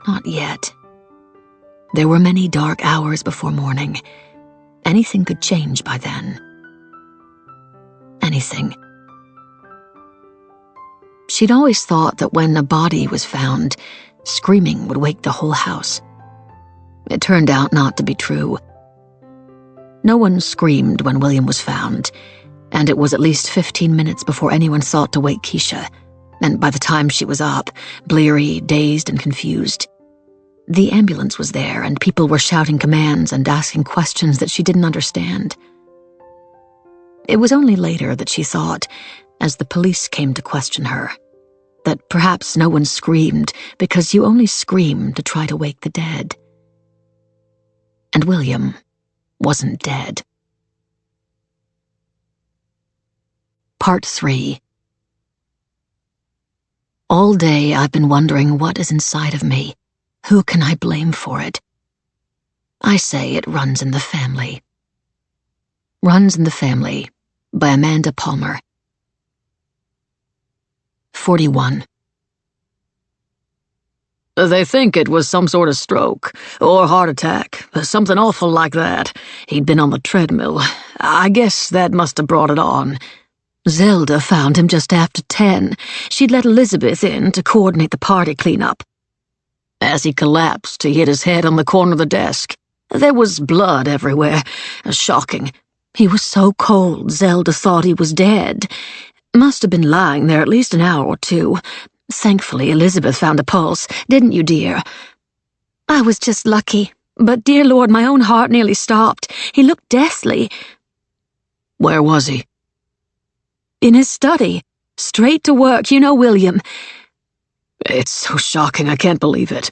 not yet. There were many dark hours before morning. Anything could change by then. Anything. She'd always thought that when a body was found, screaming would wake the whole house. It turned out not to be true. No one screamed when William was found, and it was at least 15 minutes before anyone thought to wake Keisha, and by the time she was up, bleary, dazed, and confused. The ambulance was there, and people were shouting commands and asking questions that she didn't understand. It was only later that she thought, as the police came to question her, that perhaps no one screamed because you only scream to try to wake the dead. And William wasn't dead. Part 3. All day I've been wondering what is inside of me. Who can I blame for it? I say it runs in the family. Runs in the Family by Amanda Palmer. 41. They think it was some sort of stroke, or heart attack, something awful like that. He'd been on the treadmill. I guess that must have brought it on. Zelda found him just after 10. She'd let Elizabeth in to coordinate the party cleanup. As he collapsed, he hit his head on the corner of the desk. There was blood everywhere. Shocking. He was so cold, Zelda thought he was dead. Must have been lying there at least an hour or two. Thankfully, Elizabeth found a pulse, didn't you, dear? I was just lucky, but dear Lord, my own heart nearly stopped. He looked deathly. Where was he? In his study. Straight to work, you know William. It's so shocking, I can't believe it.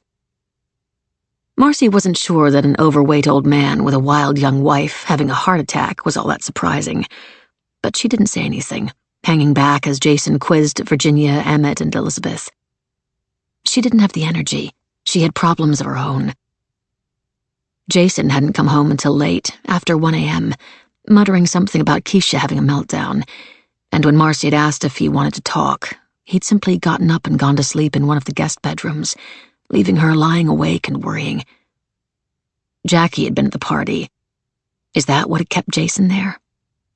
Marcy wasn't sure that an overweight old man with a wild young wife having a heart attack was all that surprising, but she didn't say anything, hanging back as Jason quizzed Virginia, Emmett, and Elizabeth. She didn't have the energy. She had problems of her own. Jason hadn't come home until late, after 1 a.m., muttering something about Keisha having a meltdown, and when Marcy had asked if he wanted to talk, he'd simply gotten up and gone to sleep in one of the guest bedrooms, leaving her lying awake and worrying. Jackie had been at the party. Is that what had kept Jason there?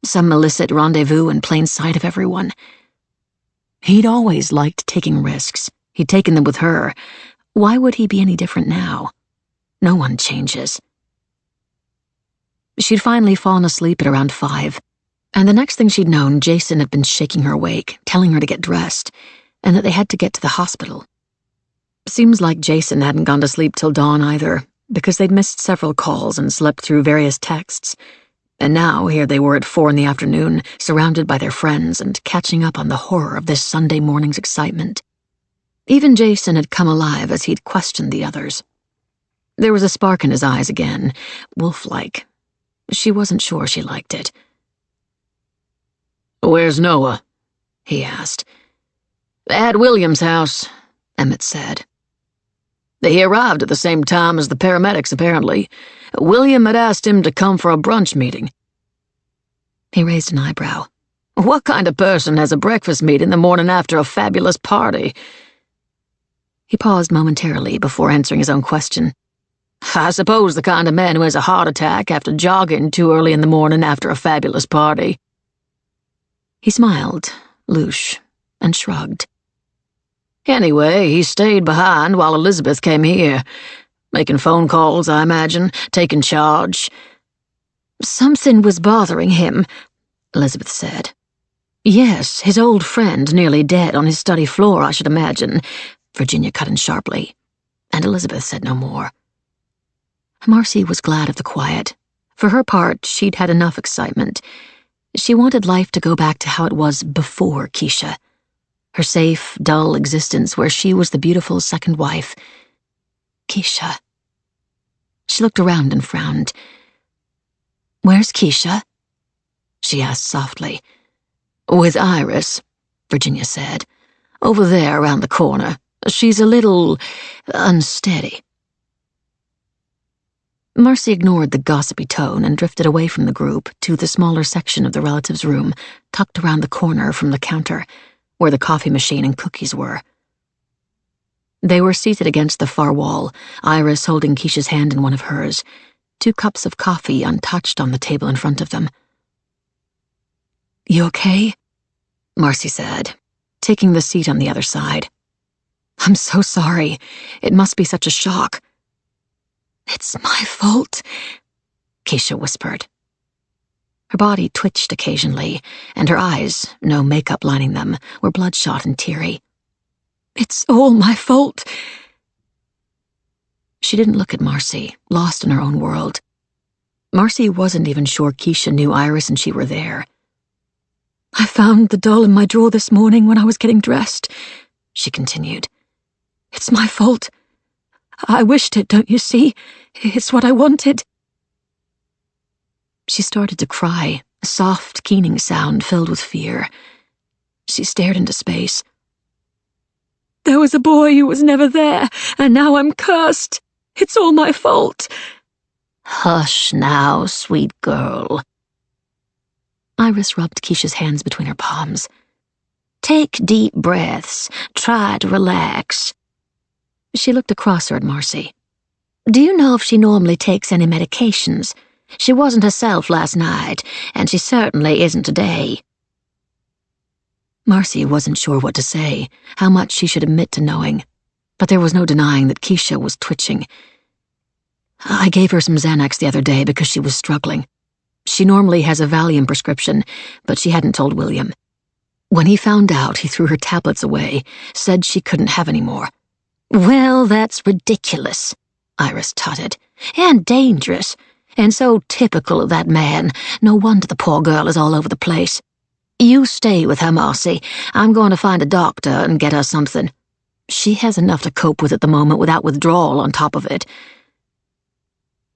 Some illicit rendezvous in plain sight of everyone? He'd always liked taking risks. He'd taken them with her. Why would he be any different now? No one changes. She'd finally fallen asleep at around 5, and the next thing she'd known, Jason had been shaking her awake, telling her to get dressed, and that they had to get to the hospital. Seems like Jason hadn't gone to sleep till dawn either, because they'd missed several calls and slept through various texts. And now here they were at 4 in the afternoon, surrounded by their friends and catching up on the horror of this Sunday morning's excitement. Even Jason had come alive as he'd questioned the others. There was a spark in his eyes again, wolf-like. She wasn't sure she liked it. Where's Noah? He asked. At William's house, Emmett said. He arrived at the same time as the paramedics, apparently. William had asked him to come for a brunch meeting. He raised an eyebrow. What kind of person has a breakfast meeting the morning after a fabulous party? He paused momentarily before answering his own question. I suppose the kind of man who has a heart attack after jogging too early in the morning after a fabulous party. He smiled, louche, and shrugged. Anyway, he stayed behind while Elizabeth came here. Making phone calls, I imagine, taking charge. Something was bothering him, Elizabeth said. Yes, his old friend nearly dead on his study floor, I should imagine, Virginia cut in sharply, and Elizabeth said no more. Marcy was glad of the quiet. For her part, she'd had enough excitement. She wanted life to go back to how it was before Keisha. Her safe, dull existence where she was the beautiful second wife. Keisha. She looked around and frowned. "Where's Keisha?" she asked softly. "With Iris," Virginia said. "Over there around the corner. She's a little unsteady." Marcy ignored the gossipy tone and drifted away from the group to the smaller section of the relatives' room, tucked around the corner from the counter, where the coffee machine and cookies were. They were seated against the far wall, Iris holding Keisha's hand in one of hers, 2 cups of coffee untouched on the table in front of them. "You okay?" Marcy said, taking the seat on the other side. "I'm so sorry. It must be such a shock." "It's my fault," Keisha whispered. Her body twitched occasionally, and her eyes, no makeup lining them, were bloodshot and teary. "It's all my fault." She didn't look at Marcy, lost in her own world. Marcy wasn't even sure Keisha knew Iris and she were there. "I found the doll in my drawer this morning when I was getting dressed," she continued. "It's my fault. I wished it, don't you see? It's what I wanted." She started to cry, a soft, keening sound filled with fear. She stared into space. "There was a boy who was never there, and now I'm cursed. It's all my fault." "Hush now, sweet girl." Iris rubbed Keisha's hands between her palms. "Take deep breaths. Try to relax." She looked across her at Marcy. "Do you know if she normally takes any medications? She wasn't herself last night, and she certainly isn't today." Marcy wasn't sure what to say, how much she should admit to knowing, but there was no denying that Keisha was twitching. "I gave her some Xanax the other day because she was struggling. She normally has a Valium prescription, but she hadn't told William. When he found out, he threw her tablets away, said she couldn't have any more." "Well, that's ridiculous," Iris tutted, "and dangerous, and so typical of that man. No wonder the poor girl is all over the place. You stay with her, Marcy. I'm going to find a doctor and get her something. She has enough to cope with at the moment without withdrawal on top of it."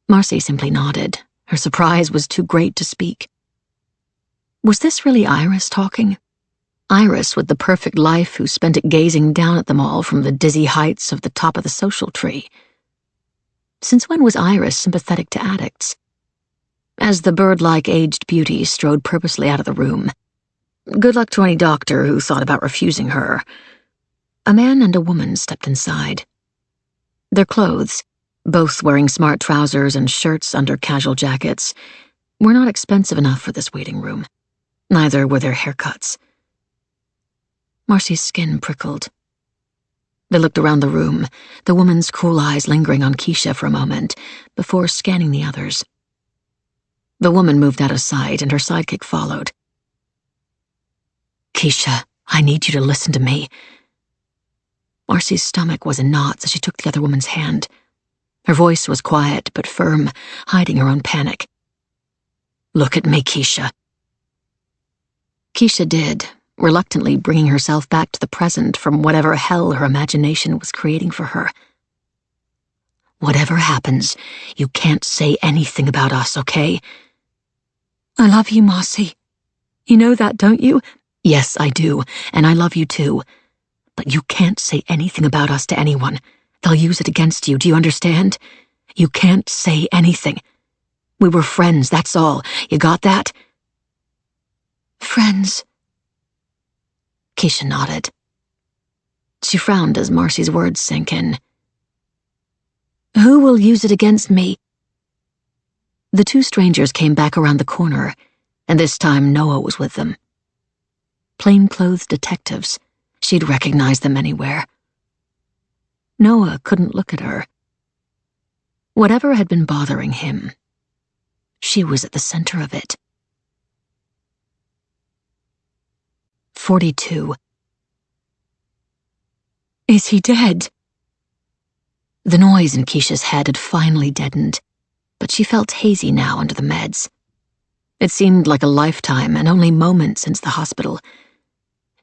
Marcy simply nodded. Her surprise was too great to speak. Was this really Iris talking? Iris with the perfect life who spent it gazing down at them all from the dizzy heights of the top of the social tree. Since when was Iris sympathetic to addicts? As the bird-like aged beauty strode purposely out of the room, good luck to any doctor who thought about refusing her, a man and a woman stepped inside. Their clothes, both wearing smart trousers and shirts under casual jackets, were not expensive enough for this waiting room. Neither were their haircuts. Marcy's skin prickled. They looked around the room, the woman's cool eyes lingering on Keisha for a moment, before scanning the others. The woman moved out of sight, and her sidekick followed. "Keisha, I need you to listen to me." Marcy's stomach was in knots as she took the other woman's hand. Her voice was quiet but firm, hiding her own panic. "Look at me, Keisha." Keisha did, reluctantly bringing herself back to the present from whatever hell her imagination was creating for her. "Whatever happens, you can't say anything about us, okay?" "I love you, Marcy. You know that, don't you?" "Yes, I do, and I love you too. But you can't say anything about us to anyone. They'll use it against you, do you understand? You can't say anything. We were friends, that's all. You got that?" "Friends." Keisha nodded. She frowned as Marcy's words sank in. "Who will use it against me?" The 2 strangers came back around the corner, and this time Noah was with them. Plainclothes detectives. She'd recognize them anywhere. Noah couldn't look at her. Whatever had been bothering him, she was at the center of it. 42. Is he dead? The noise in Keisha's head had finally deadened, but she felt hazy now under the meds. It seemed like a lifetime and only moments since the hospital.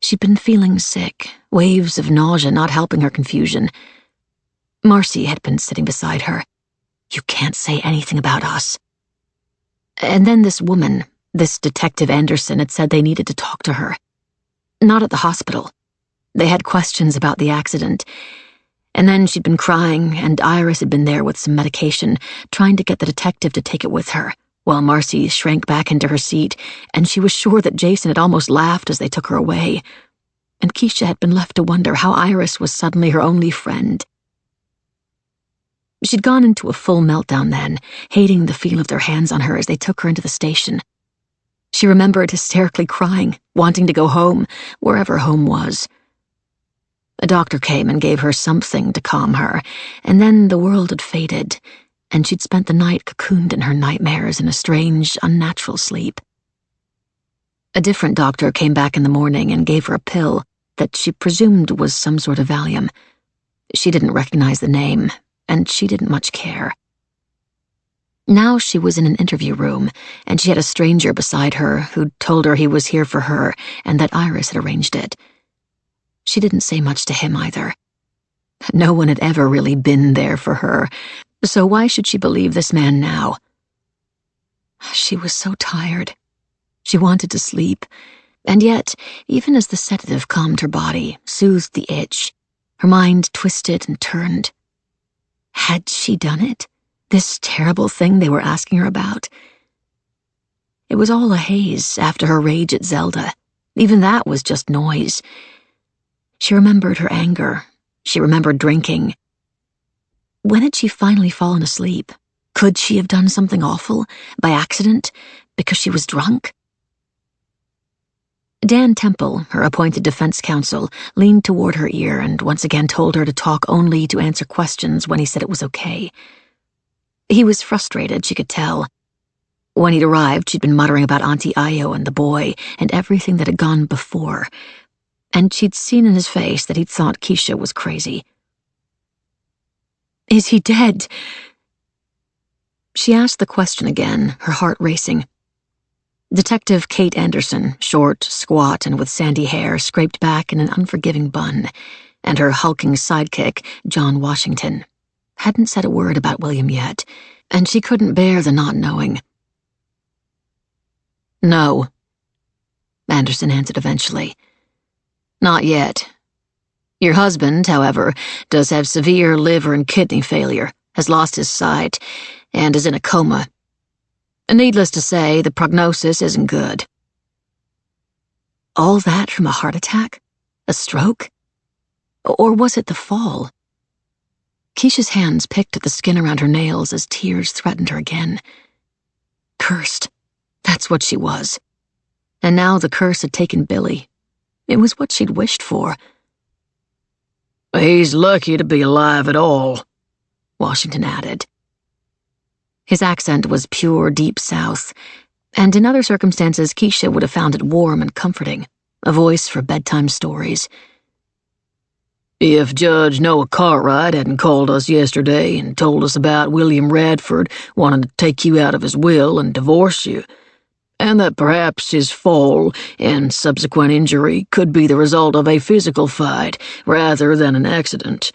She'd been feeling sick, waves of nausea not helping her confusion. Marcy had been sitting beside her. You can't say anything about us. And then this woman, this Detective Anderson, had said they needed to talk to her. Not at the hospital. They had questions about the accident. And then she'd been crying, and Iris had been there with some medication, trying to get the detective to take it with her, while Marcy shrank back into her seat, and she was sure that Jason had almost laughed as they took her away. And Keisha had been left to wonder how Iris was suddenly her only friend. She'd gone into a full meltdown then, hating the feel of their hands on her as they took her into the station. She remembered hysterically crying, wanting to go home, wherever home was. A doctor came and gave her something to calm her, and then the world had faded, and she'd spent the night cocooned in her nightmares in a strange, unnatural sleep. A different doctor came back in the morning and gave her a pill that she presumed was some sort of Valium. She didn't recognize the name, and she didn't much care. Now she was in an interview room, and she had a stranger beside her who'd told her he was here for her and that Iris had arranged it. She didn't say much to him either. No one had ever really been there for her, so why should she believe this man now? She was so tired. She wanted to sleep, and yet, even as the sedative calmed her body, soothed the itch, her mind twisted and turned. Had she done it? This terrible thing they were asking her about? It was all a haze after her rage at Zelda. Even that was just noise. She remembered her anger. She remembered drinking. When had she finally fallen asleep? Could she have done something awful? By accident? Because she was drunk? Dan Temple, her appointed defense counsel, leaned toward her ear and once again told her to talk only to answer questions when he said it was okay. He was frustrated, she could tell. When he'd arrived, she'd been muttering about Auntie Io and the boy and everything that had gone before, and she'd seen in his face that he'd thought Keisha was crazy. Is he dead? She asked the question again, her heart racing. Detective Kate Anderson, short, squat, and with sandy hair, scraped back in an unforgiving bun, and her hulking sidekick, John Washington, hadn't said a word about William yet, and she couldn't bear the not knowing. No, Anderson answered eventually. Not yet. Your husband, however, does have severe liver and kidney failure, has lost his sight, and is in a coma. Needless to say, the prognosis isn't good. All that from a heart attack? A stroke? Or was it the fall? Keisha's hands picked at the skin around her nails as tears threatened her again. Cursed. That's what she was. And now the curse had taken Billy. It was what she'd wished for. He's lucky to be alive at all, Washington added. His accent was pure deep south, and in other circumstances Keisha would have found it warm and comforting, a voice for bedtime stories. If Judge Noah Cartwright hadn't called us yesterday and told us about William Radford wanting to take you out of his will and divorce you, and that perhaps his fall and subsequent injury could be the result of a physical fight rather than an accident,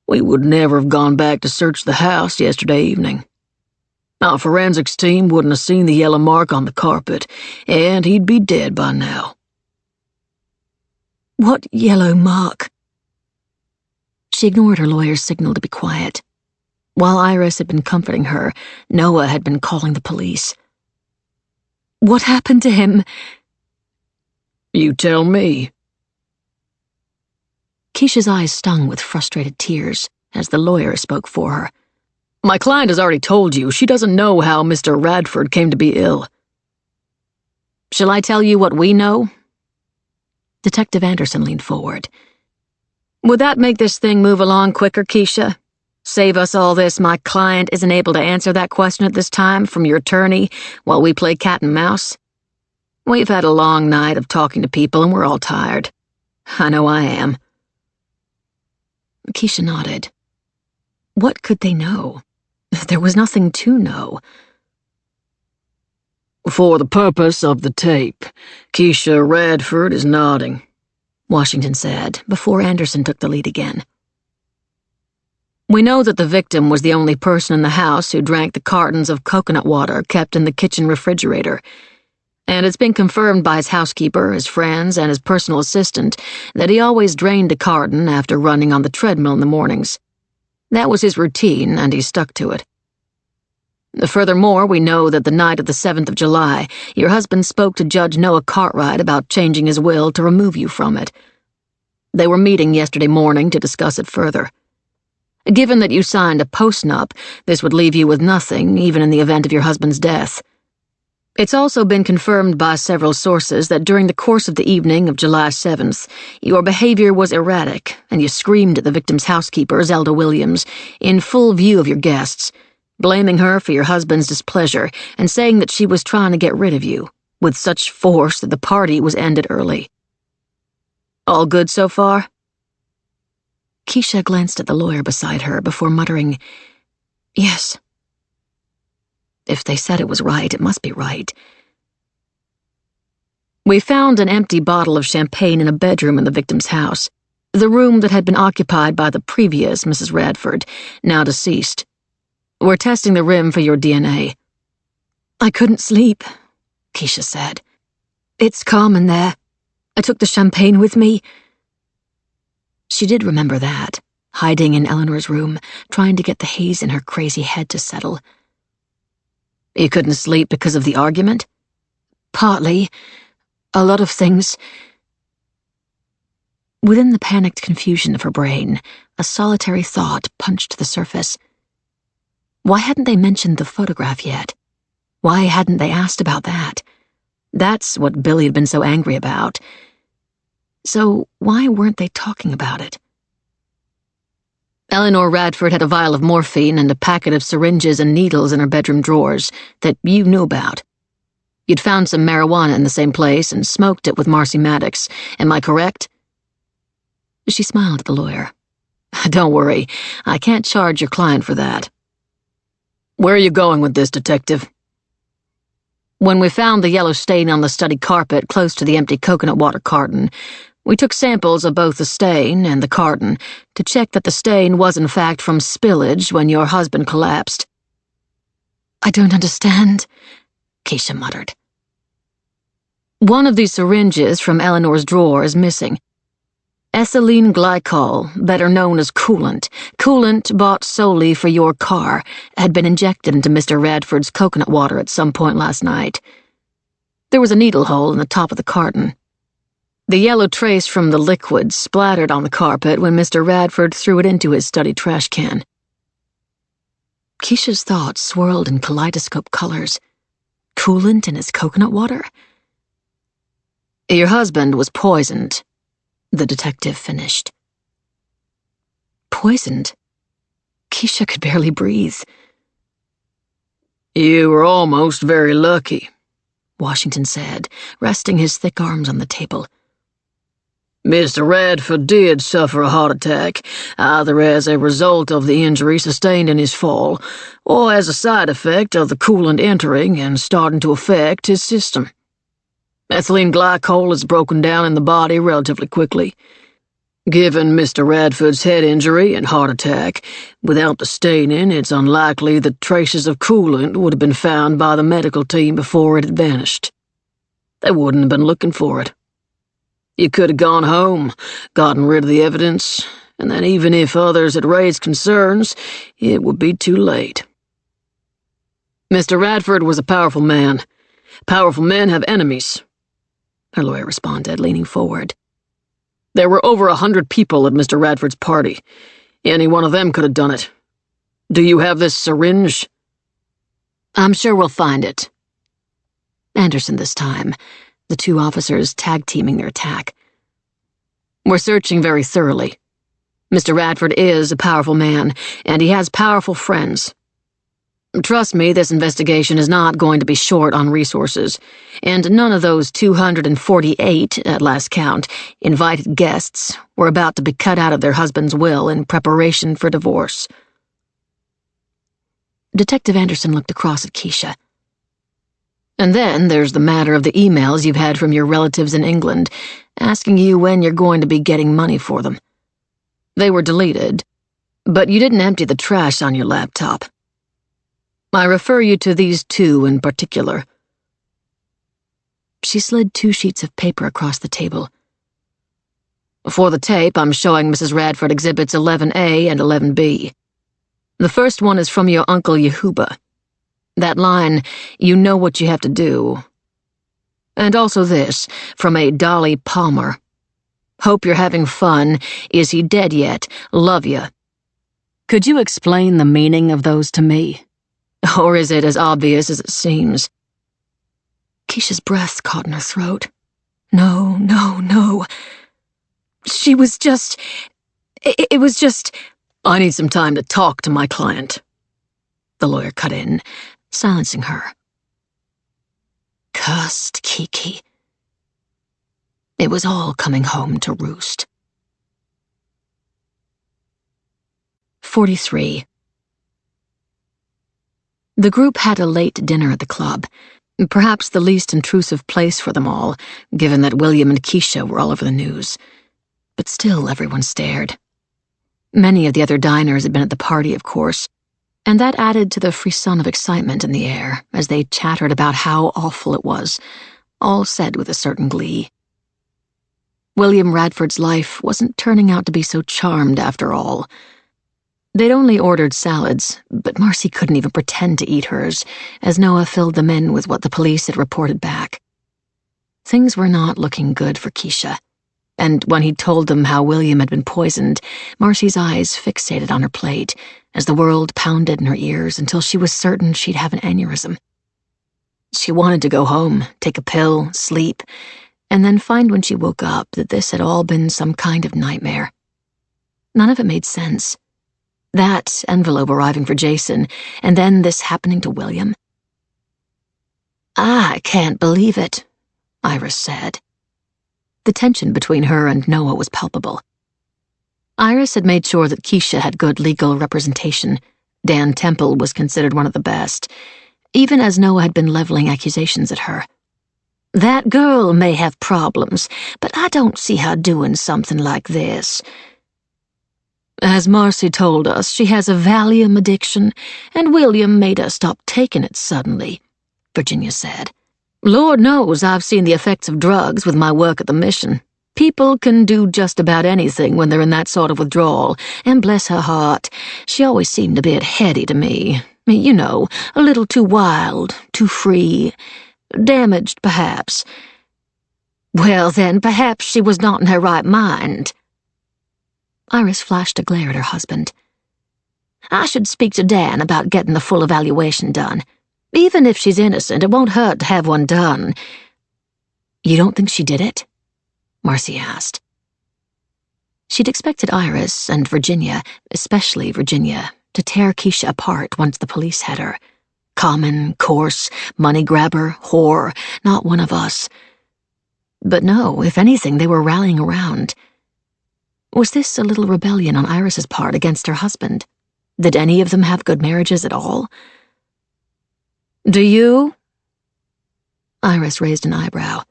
we would never have gone back to search the house yesterday evening. Our forensics team wouldn't have seen the yellow mark on the carpet, and he'd be dead by now. What yellow mark? She ignored her lawyer's signal to be quiet. While Iris had been comforting her, Noah had been calling the police. What happened to him? You tell me. Keisha's eyes stung with frustrated tears as the lawyer spoke for her. My client has already told you she doesn't know how Mr. Radford came to be ill. Shall I tell you what we know? Detective Anderson leaned forward. Would that make this thing move along quicker, Keisha? Save us all this my client isn't able to answer that question at this time from your attorney while we play cat and mouse? We've had a long night of talking to people and we're all tired. I know I am. Keisha nodded. What could they know? There was nothing to know. For the purpose of the tape, Keisha Radford is nodding, Washington said, before Anderson took the lead again. We know that the victim was the only person in the house who drank the cartons of coconut water kept in the kitchen refrigerator, and it's been confirmed by his housekeeper, his friends, and his personal assistant that he always drained a carton after running on the treadmill in the mornings. That was his routine, and he stuck to it. Furthermore, we know that the night of the 7th of July, your husband spoke to Judge Noah Cartwright about changing his will to remove you from it. They were meeting yesterday morning to discuss it further. Given that you signed a postnup, this would leave you with nothing, even in the event of your husband's death. It's also been confirmed by several sources that during the course of the evening of July 7th, your behavior was erratic, and you screamed at the victim's housekeeper, Zelda Williams, in full view of your guests, blaming her for your husband's displeasure and saying that she was trying to get rid of you, with such force that the party was ended early. All good so far? Keisha glanced at the lawyer beside her before muttering, "Yes." If they said it was right, it must be right. We found an empty bottle of champagne in a bedroom in the victim's house, the room that had been occupied by the previous Mrs. Radford, now deceased. We're testing the rim for your DNA. I couldn't sleep, Keisha said. It's calm in there. I took the champagne with me. She did remember that, hiding in Eleanor's room, trying to get the haze in her crazy head to settle. You couldn't sleep because of the argument? Partly. A lot of things. Within the panicked confusion of her brain, a solitary thought punched the surface. Why hadn't they mentioned the photograph yet? Why hadn't they asked about that? That's what Billy had been so angry about. So why weren't they talking about it? Eleanor Radford had a vial of morphine and a packet of syringes and needles in her bedroom drawers that you knew about. You'd found some marijuana in the same place and smoked it with Marcy Maddox. Am I correct? She smiled at the lawyer. Don't worry, I can't charge your client for that. Where are you going with this, Detective? When we found the yellow stain on the study carpet close to the empty coconut water carton, we took samples of both the stain and the carton to check that the stain was in fact from spillage when your husband collapsed. I don't understand, Keisha muttered. One of these syringes from Eleanor's drawer is missing. Ethylene glycol, better known as coolant bought solely for your car, had been injected into Mr. Radford's coconut water at some point last night. There was a needle hole in the top of the carton. The yellow trace from the liquid splattered on the carpet when Mr. Radford threw it into his study trash can. Keisha's thoughts swirled in kaleidoscope colors. Coolant in his coconut water? Your husband was poisoned, the detective finished. Poisoned? Keisha could barely breathe. You were almost very lucky, Washington said, resting his thick arms on the table. Mr. Radford did suffer a heart attack, either as a result of the injury sustained in his fall, or as a side effect of the coolant entering and starting to affect his system. Ethylene glycol is broken down in the body relatively quickly. Given Mr. Radford's head injury and heart attack, without the staining, it's unlikely that traces of coolant would have been found by the medical team before it had vanished. They wouldn't have been looking for it. You could have gone home, gotten rid of the evidence, and then even if others had raised concerns, it would be too late. Mr. Radford was a powerful man. Powerful men have enemies, her lawyer responded, leaning forward. There were over 100 people at Mr. Radford's party. Any one of them could have done it. Do you have this syringe? I'm sure we'll find it. Anderson this time, the two officers tag-teaming their attack. We're searching very thoroughly. Mr. Radford is a powerful man, and he has powerful friends. Trust me, this investigation is not going to be short on resources, and none of those 248, at last count, invited guests were about to be cut out of their husband's will in preparation for divorce. Detective Anderson looked across at Keisha. And then there's the matter of the emails you've had from your relatives in England, asking you when you're going to be getting money for them. They were deleted, but you didn't empty the trash on your laptop. I refer you to these two in particular. She slid 2 sheets of paper across the table. For the tape, I'm showing Mrs. Radford exhibits 11A and 11B. The first one is from your Uncle Yehuba. That line, "You know what you have to do." And also this, from a Dolly Palmer. "Hope you're having fun. Is he dead yet? Love ya." Could you explain the meaning of those to me? Or is it as obvious as it seems? Keisha's breath caught in her throat. No. She was just... It was just... I need some time to talk to my client. The lawyer cut in, silencing her. Cursed Kiki. It was all coming home to roost. 43. The group had a late dinner at the club, perhaps the least intrusive place for them all, given that William and Keisha were all over the news. But still everyone stared. Many of the other diners had been at the party, of course, and that added to the frisson of excitement in the air as they chattered about how awful it was, all said with a certain glee. William Radford's life wasn't turning out to be so charmed after all. They'd only ordered salads, but Marcy couldn't even pretend to eat hers, as Noah filled them in with what the police had reported back. Things were not looking good for Keisha, and when he told them how William had been poisoned, Marcy's eyes fixated on her plate as the world pounded in her ears until she was certain she'd have an aneurysm. She wanted to go home, take a pill, sleep, and then find when she woke up that this had all been some kind of nightmare. None of it made sense. That envelope arriving for Jason, and then this happening to William. "I can't believe it," Iris said. The tension between her and Noah was palpable. Iris had made sure that Keisha had good legal representation. Dan Temple was considered one of the best, even as Noah had been leveling accusations at her. "That girl may have problems, but I don't see her doing something like this. As Marcy told us, she has a Valium addiction, and William made her stop taking it suddenly," Virginia said. "Lord knows I've seen the effects of drugs with my work at the mission. People can do just about anything when they're in that sort of withdrawal, and bless her heart, she always seemed a bit heady to me. You know, a little too wild, too free, damaged, perhaps." "Well, then, perhaps she was not in her right mind." Iris flashed a glare at her husband. "I should speak to Dan about getting the full evaluation done. Even if she's innocent, it won't hurt to have one done." "You don't think she did it?" Marcy asked. She'd expected Iris and Virginia, especially Virginia, to tear Keisha apart once the police had her. Common, coarse, money grabber, whore, not one of us. But no, if anything, they were rallying around. Was this a little rebellion on Iris's part against her husband? Did any of them have good marriages at all? "Do you?" Iris raised an eyebrow.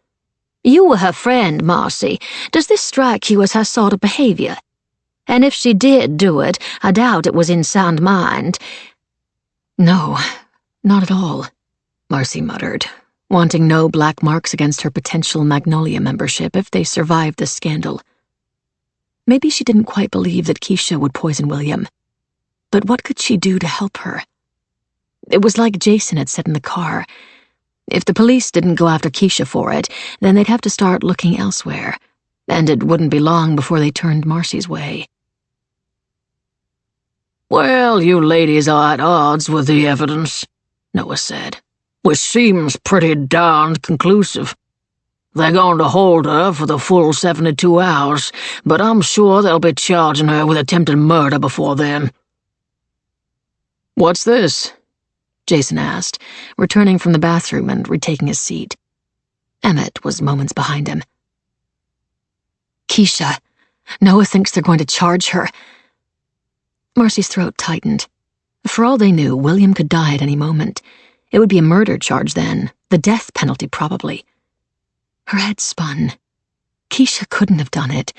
"You were her friend, Marcy. Does this strike you as her sort of behavior? And if she did do it, I doubt it was in sound mind." "No, not at all," Marcy muttered, wanting no black marks against her potential Magnolia membership if they survived the scandal. Maybe she didn't quite believe that Keisha would poison William. But what could she do to help her? It was like Jason had said in the car. If the police didn't go after Keisha for it, then they'd have to start looking elsewhere, and it wouldn't be long before they turned Marcy's way. "Well, you ladies are at odds with the evidence," Noah said, "which seems pretty darned conclusive." They're going to hold her for the full 72 hours, but I'm sure they'll be charging her with attempted murder before then." "What's this?" Jason asked, returning from the bathroom and retaking his seat. Emmett was moments behind him. "Keisha. Noah thinks they're going to charge her." Marcy's throat tightened. For all they knew, William could die at any moment. It would be a murder charge then, the death penalty probably. Her head spun. Keisha couldn't have done it.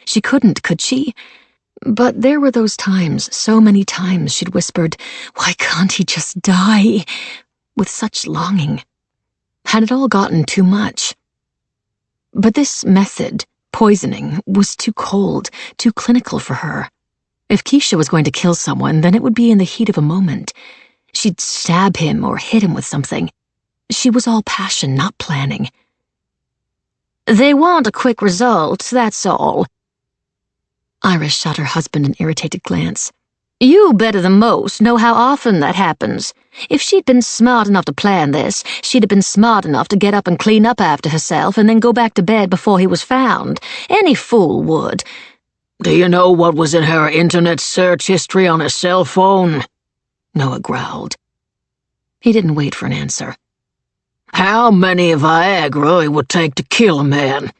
She couldn't, could she? But there were those times, so many times, she'd whispered, "Why can't he just die?" with such longing. Had it all gotten too much? But this method, poisoning, was too cold, too clinical for her. If Keisha was going to kill someone, then it would be in the heat of a moment. She'd stab him or hit him with something. She was all passion, not planning. "They want a quick result, that's all." Iris shot her husband an irritated glance. "You, better than most, know how often that happens. If she'd been smart enough to plan this, she'd have been smart enough to get up and clean up after herself and then go back to bed before he was found. Any fool would." "Do you know what was in her internet search history on her cell phone?" Noah growled. He didn't wait for an answer. "How many Viagra it would take to kill a man?"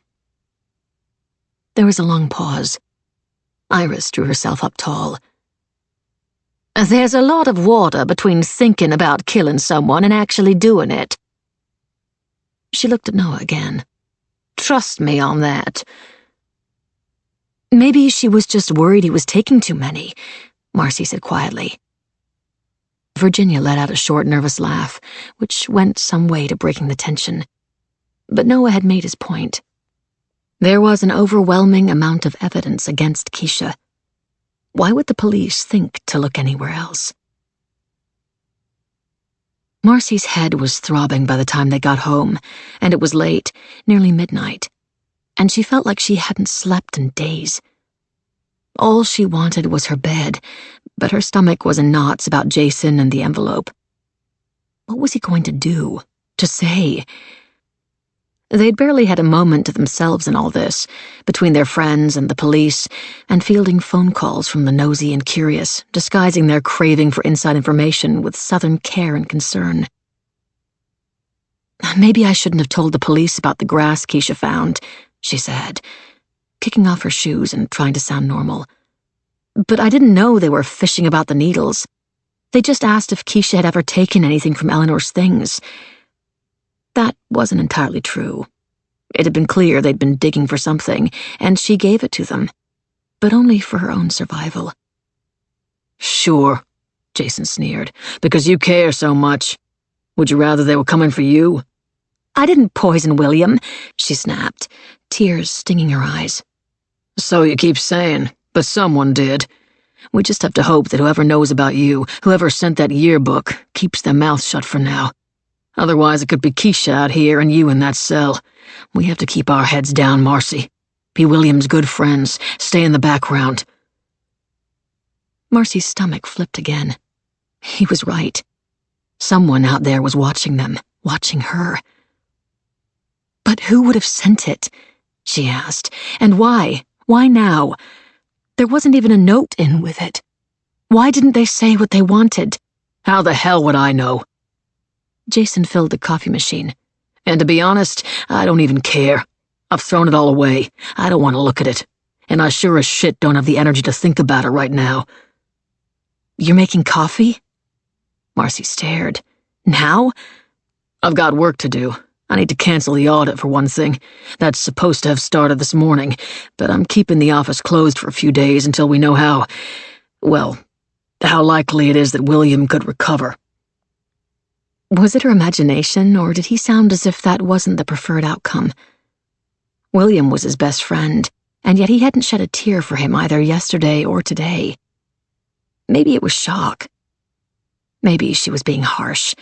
There was a long pause. Iris drew herself up tall. "There's a lot of water between thinking about killing someone and actually doing it." She looked at Noah again. "Trust me on that." "Maybe she was just worried he was taking too many," Marcy said quietly. Virginia let out a short, nervous laugh, which went some way to breaking the tension. But Noah had made his point. There was an overwhelming amount of evidence against Keisha. Why would the police think to look anywhere else? Marcy's head was throbbing by the time they got home, and it was late, nearly midnight, and she felt like she hadn't slept in days. All she wanted was her bed, but her stomach was in knots about Jason and the envelope. What was he going to do? To say? They'd barely had a moment to themselves in all this, between their friends and the police, and fielding phone calls from the nosy and curious, disguising their craving for inside information with southern care and concern. "Maybe I shouldn't have told the police about the grass Keisha found," she said, kicking off her shoes and trying to sound normal. "But I didn't know they were fishing about the needles. They just asked if Keisha had ever taken anything from Eleanor's things." That wasn't entirely true. It had been clear they'd been digging for something, and she gave it to them, but only for her own survival. "Sure," Jason sneered, "because you care so much. Would you rather they were coming for you?" "I didn't poison William," she snapped, tears stinging her eyes. "So you keep saying, but someone did. We just have to hope that whoever knows about you, whoever sent that yearbook, keeps their mouth shut for now. Otherwise it could be Keisha out here and you in that cell. We have to keep our heads down, Marcy. Be William's good friends. Stay in the background." Marcy's stomach flipped again. He was right. Someone out there was watching them, watching her. But who would have sent it? She asked. And why? Why now? There wasn't even a note in with it. Why didn't they say what they wanted? "How the hell would I know?" Jason filled the coffee machine. "And to be honest, I don't even care. I've thrown it all away. I don't want to look at it. And I sure as shit don't have the energy to think about it right now." "You're making coffee?" Marcy stared. "Now?" "I've got work to do. I need to cancel the audit for one thing. That's supposed to have started this morning, but I'm keeping the office closed for a few days until we know how likely it is that William could recover." Was it her imagination, or did he sound as if that wasn't the preferred outcome? William was his best friend, and yet he hadn't shed a tear for him either yesterday or today. Maybe it was shock. Maybe she was being harsh.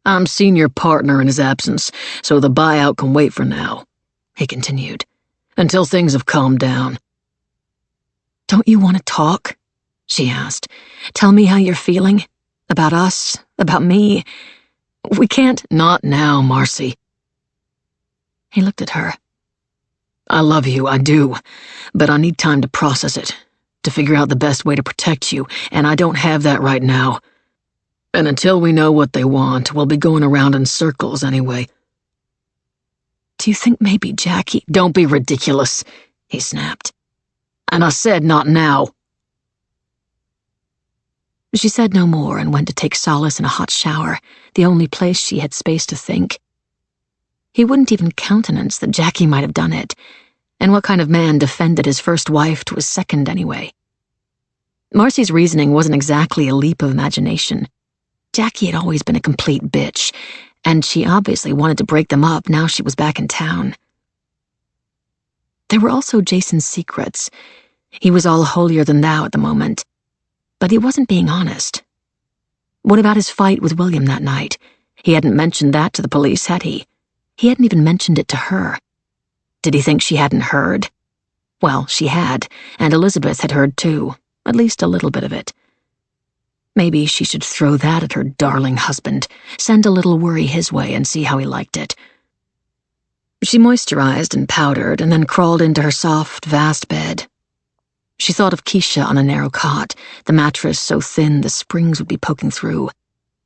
"I'm senior partner in his absence, so the buyout can wait for now," he continued, "until things have calmed down." "Don't you want to talk?" she asked. "Tell me how you're feeling. About us, about me. We can't—" "Not now, Marcy." He looked at her. "I love you, I do, but I need time to process it, to figure out the best way to protect you, and I don't have that right now. And until we know what they want, we'll be going around in circles anyway." "Do you think maybe Jackie—" "Don't be ridiculous," he snapped. "And I said not now." She said no more and went to take solace in a hot shower, the only place she had space to think. He wouldn't even countenance that Jackie might have done it, and what kind of man defended his first wife to his second anyway? Marcy's reasoning wasn't exactly a leap of imagination. Jackie had always been a complete bitch, and she obviously wanted to break them up now she was back in town. There were also Jason's secrets. He was all holier-than-thou at the moment, but he wasn't being honest. What about his fight with William that night? He hadn't mentioned that to the police, had he? He hadn't even mentioned it to her. Did he think she hadn't heard? Well, she had, and Elizabeth had heard too, at least a little bit of it. Maybe she should throw that at her darling husband, send a little worry his way and see how he liked it. She moisturized and powdered and then crawled into her soft, vast bed. She thought of Keisha on a narrow cot, the mattress so thin the springs would be poking through,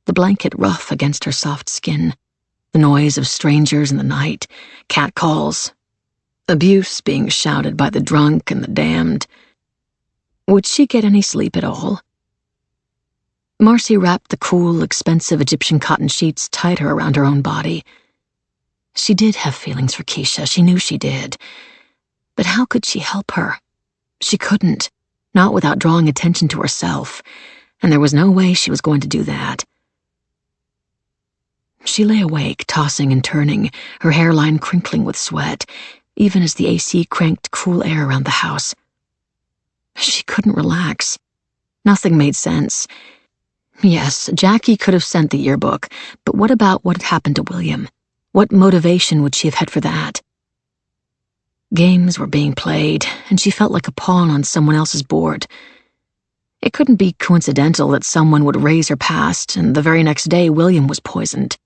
the blanket rough against her soft skin, the noise of strangers in the night, catcalls, abuse being shouted by the drunk and the damned. Would she get any sleep at all? Marcy wrapped the cool, expensive Egyptian cotton sheets tighter around her own body. She did have feelings for Keisha, she knew she did. But how could she help her? She couldn't, not without drawing attention to herself, and there was no way she was going to do that. She lay awake, tossing and turning, her hairline crinkling with sweat, even as the AC cranked cool air around the house. She couldn't relax. Nothing made sense. Yes, Jackie could have sent the yearbook, but what about what had happened to William? What motivation would she have had for that? Games were being played, and she felt like a pawn on someone else's board. It couldn't be coincidental that someone would raise her past, and the very next day William was poisoned.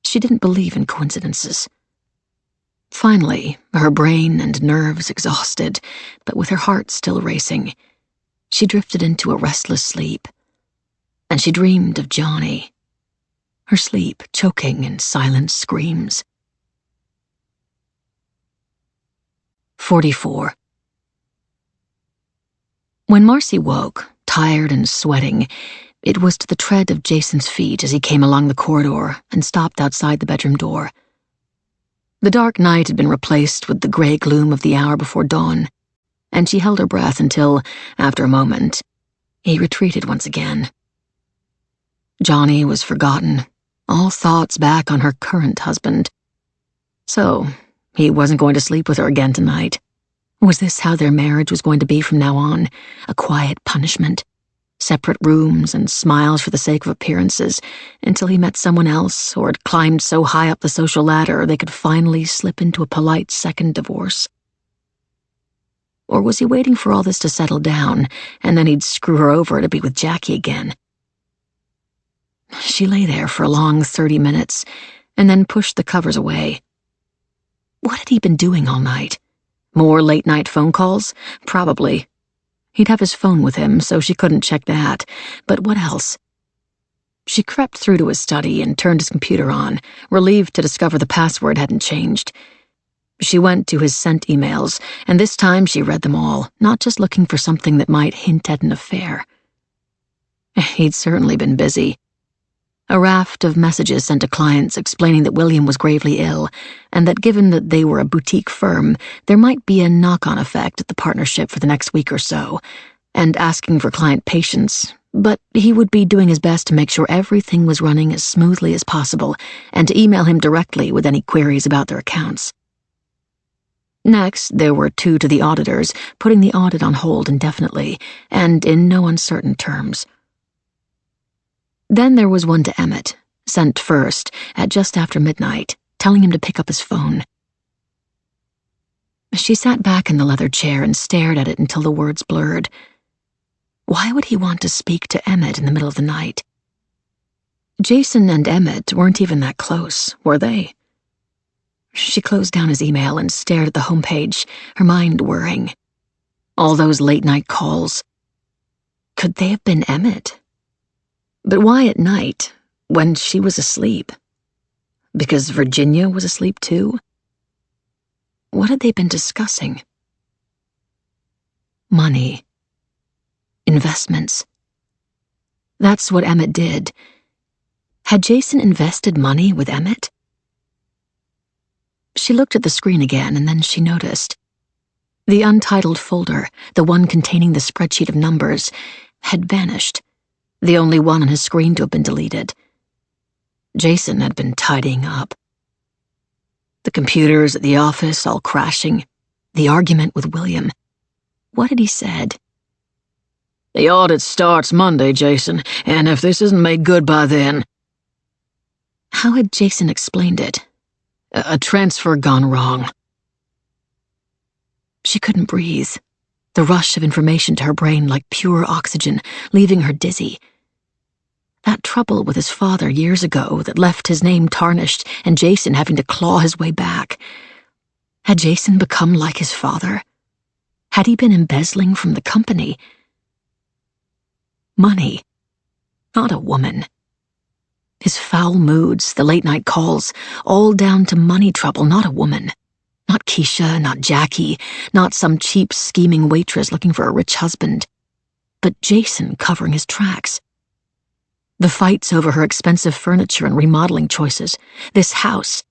She didn't believe in coincidences. Finally, her brain and nerves exhausted, but with her heart still racing, she drifted into a restless sleep. And she dreamed of Johnny, her sleep choking in silent screams. 44. When Marcy woke, tired and sweating, it was to the tread of Jason's feet as he came along the corridor and stopped outside the bedroom door. The dark night had been replaced with the gray gloom of the hour before dawn, and she held her breath until, after a moment, he retreated once again. Johnny was forgotten, all thoughts back on her current husband. So, he wasn't going to sleep with her again tonight. Was this how their marriage was going to be from now on? A quiet punishment? Separate rooms and smiles for the sake of appearances, until he met someone else or had climbed so high up the social ladder they could finally slip into a polite second divorce? Or was he waiting for all this to settle down, and then he'd screw her over to be with Jackie again? She lay there for a long 30 minutes, and then pushed the covers away. What had he been doing all night? More late-night phone calls? Probably. He'd have his phone with him, so she couldn't check that. But what else? She crept through to his study and turned his computer on, relieved to discover the password hadn't changed. She went to his sent emails, and this time she read them all, not just looking for something that might hint at an affair. He'd certainly been busy. A raft of messages sent to clients explaining that William was gravely ill, and that given that they were a boutique firm, there might be a knock-on effect at the partnership for the next week or so, and asking for client patience, but he would be doing his best to make sure everything was running as smoothly as possible, and to email him directly with any queries about their accounts. Next, there were 2 to the auditors, putting the audit on hold indefinitely, and in no uncertain terms. Then there was one to Emmett, sent first, at just after midnight, telling him to pick up his phone. She sat back in the leather chair and stared at it until the words blurred. Why would he want to speak to Emmett in the middle of the night? Jason and Emmett weren't even that close, were they? She closed down his email and stared at the homepage, her mind whirring. All those late-night calls. Could they have been Emmett? But why at night, when she was asleep? Because Virginia was asleep too? What had they been discussing? Money. Investments. That's what Emmett did. Had Jason invested money with Emmett? She looked at the screen again, and then she noticed. The untitled folder, the one containing the spreadsheet of numbers, had vanished, the only one on his screen to have been deleted. Jason had been tidying up. The computers at the office all crashing, the argument with William. What had he said? The audit starts Monday, Jason, and if this isn't made good by then... How had Jason explained it? A transfer gone wrong. She couldn't breathe. The rush of information to her brain like pure oxygen, leaving her dizzy. That trouble with his father years ago that left his name tarnished and Jason having to claw his way back. Had Jason become like his father? Had he been embezzling from the company? Money, not a woman. His foul moods, the late-night calls, all down to money trouble, not a woman. Not Keisha, not Jackie, not some cheap, scheming waitress looking for a rich husband. But Jason covering his tracks. The fights over her expensive furniture and remodeling choices. This house.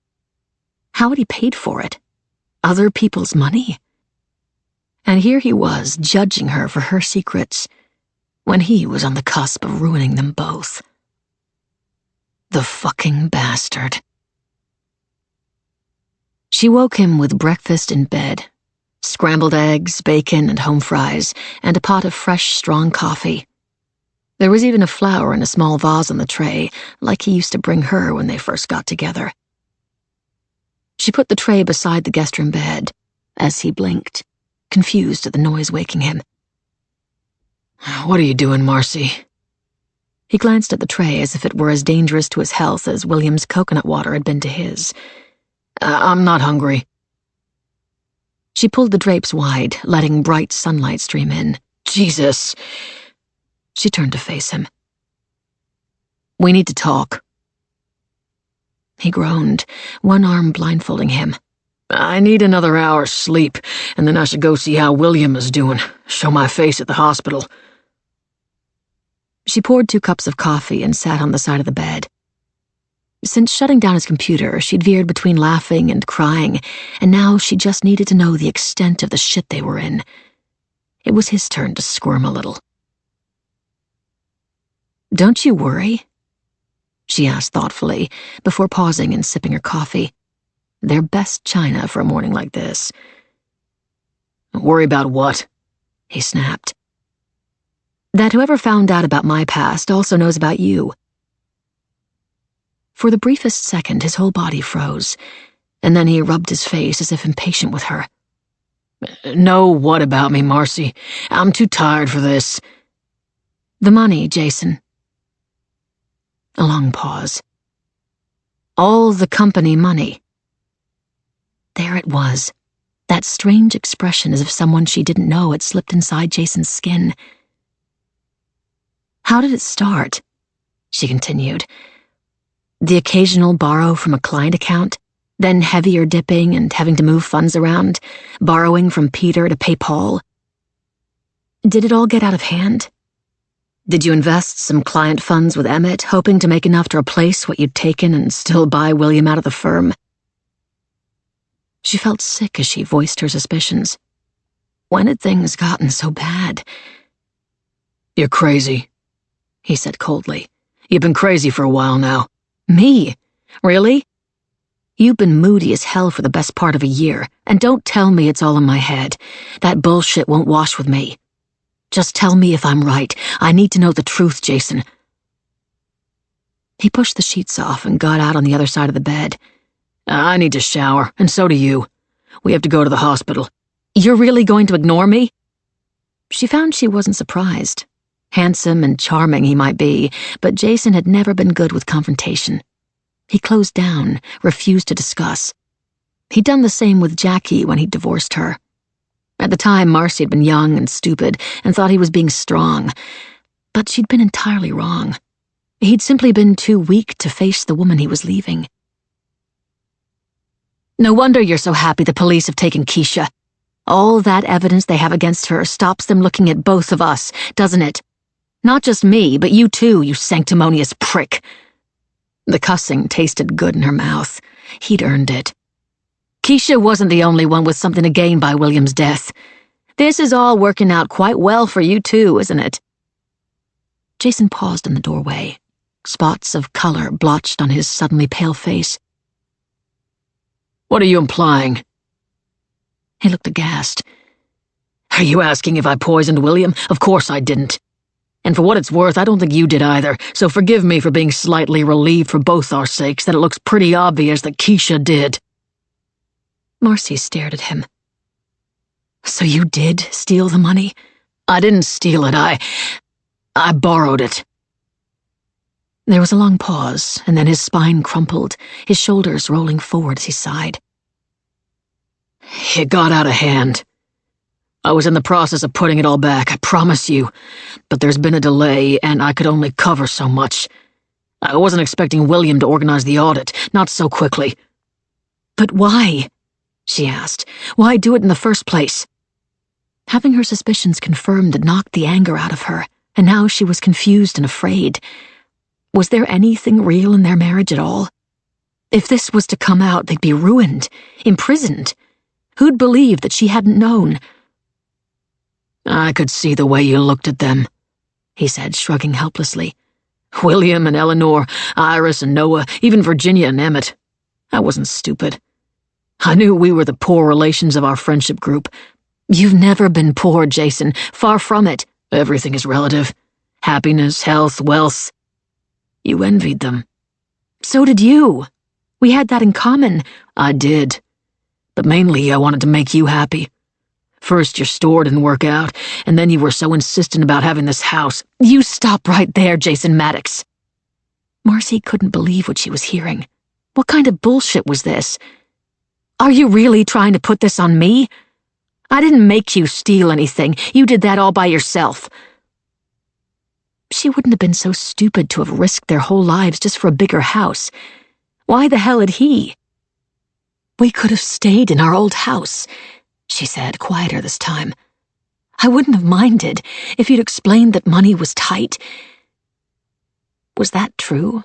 How had he paid for it? Other people's money? And here he was, judging her for her secrets, when he was on the cusp of ruining them both. The fucking bastard. She woke him with breakfast in bed. Scrambled eggs, bacon, and home fries, and a pot of fresh, strong coffee. There was even a flower in a small vase on the tray, like he used to bring her when they first got together. She put the tray beside the guest room bed, as he blinked, confused at the noise waking him. What are you doing, Marcy? He glanced at the tray as if it were as dangerous to his health as William's coconut water had been to his. I'm not hungry. She pulled the drapes wide, letting bright sunlight stream in. Jesus. She turned to face him. We need to talk. He groaned, one arm blindfolding him. I need another hour's sleep, and then I should go see how William is doing, show my face at the hospital. She poured 2 cups of coffee and sat on the side of the bed. Since shutting down his computer, she'd veered between laughing and crying, and now she just needed to know the extent of the shit they were in. It was his turn to squirm a little. Don't you worry? She asked thoughtfully, before pausing and sipping her coffee. Their best china for a morning like this. Worry about what? He snapped. That whoever found out about my past also knows about you. For the briefest second, his whole body froze, and then he rubbed his face as if impatient with her. No, what about me, Marcy? I'm too tired for this. The money, Jason. A long pause. All the company money. There it was, that strange expression as if someone she didn't know had slipped inside Jason's skin. How did it start? She continued. The occasional borrow from a client account, then heavier dipping and having to move funds around, borrowing from Peter to pay Paul. Did it all get out of hand? Did you invest some client funds with Emmett, hoping to make enough to replace what you'd taken and still buy William out of the firm? She felt sick as she voiced her suspicions. When had things gotten so bad? You're crazy, he said coldly. You've been crazy for a while now. Me? Really? You've been moody as hell for the best part of a year, and don't tell me it's all in my head. That bullshit won't wash with me. Just tell me if I'm right. I need to know the truth, Jason. He pushed the sheets off and got out on the other side of the bed. I need to shower, and so do you. We have to go to the hospital. You're really going to ignore me? She found she wasn't surprised. Handsome and charming he might be, but Jason had never been good with confrontation. He closed down, refused to discuss. He'd done the same with Jackie when he'd divorced her. At the time, Marcy had been young and stupid and thought he was being strong, but she'd been entirely wrong. He'd simply been too weak to face the woman he was leaving. No wonder you're so happy the police have taken Keisha. All that evidence they have against her stops them looking at both of us, doesn't it? Not just me, but you too, you sanctimonious prick. The cussing tasted good in her mouth. He'd earned it. Keisha wasn't the only one with something to gain by William's death. This is all working out quite well for you too, isn't it? Jason paused in the doorway, spots of color blotched on his suddenly pale face. What are you implying? He looked aghast. Are you asking if I poisoned William? Of course I didn't. And for what it's worth, I don't think you did either, so forgive me for being slightly relieved for both our sakes that it looks pretty obvious that Keisha did. Marcy stared at him. So you did steal the money? I didn't steal it, I borrowed it. There was a long pause, and then his spine crumpled, his shoulders rolling forward as he sighed. It got out of hand. I was in the process of putting it all back, I promise you. But there's been a delay, and I could only cover so much. I wasn't expecting William to organize the audit, not so quickly. But why? She asked. Why do it in the first place? Having her suspicions confirmed had knocked the anger out of her, and now she was confused and afraid. Was there anything real in their marriage at all? If this was to come out, they'd be ruined, imprisoned. Who'd believe that she hadn't known? I could see the way you looked at them, he said, shrugging helplessly. William and Eleanor, Iris and Noah, even Virginia and Emmett. I wasn't stupid. I knew we were the poor relations of our friendship group. You've never been poor, Jason. Far from it. Everything is relative. Happiness, health, wealth. You envied them. So did you. We had that in common. I did. But mainly I wanted to make you happy. First your store didn't work out, and then you were so insistent about having this house. You stop right there, Jason Maddox. Marcy couldn't believe what she was hearing. What kind of bullshit was this? Are you really trying to put this on me? I didn't make you steal anything. You did that all by yourself. She wouldn't have been so stupid to have risked their whole lives just for a bigger house. Why the hell had he? We could have stayed in our old house, she said, quieter this time. I wouldn't have minded if you'd explained that money was tight. Was that true?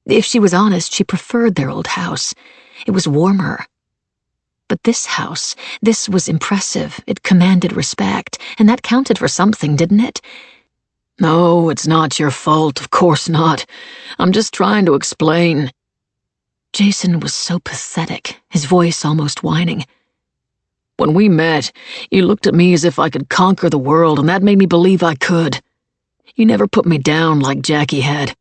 If she was honest, she preferred their old house. It was warmer. But this house, this was impressive. It commanded respect, and that counted for something, didn't it? No, it's not your fault, of course not. I'm just trying to explain. Jason was so pathetic, his voice almost whining. When we met, you looked at me as if I could conquer the world, and that made me believe I could. You never put me down like Jackie had.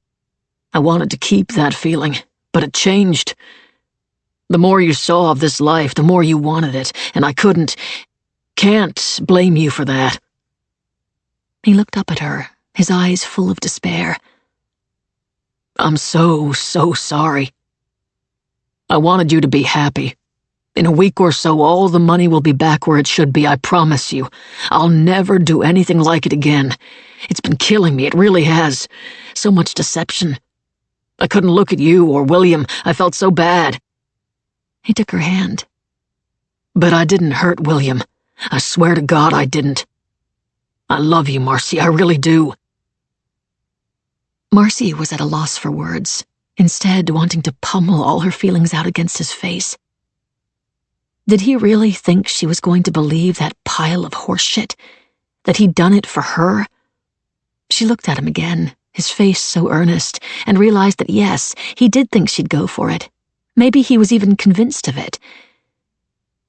I wanted to keep that feeling, but it changed. The more you saw of this life, the more you wanted it, and I can't blame you for that. He looked up at her, his eyes full of despair. I'm so sorry. I wanted you to be happy. In a week or so, all the money will be back where it should be, I promise you. I'll never do anything like it again. It's been killing me, it really has. So much deception. I couldn't look at you or William, I felt so bad. He took her hand. But I didn't hurt William. I swear to God I didn't. I love you, Marcy, I really do. Marcy was at a loss for words, instead wanting to pummel all her feelings out against his face. Did he really think she was going to believe that pile of horseshit? That he'd done it for her? She looked at him again, his face so earnest, and realized that yes, he did think she'd go for it. Maybe he was even convinced of it.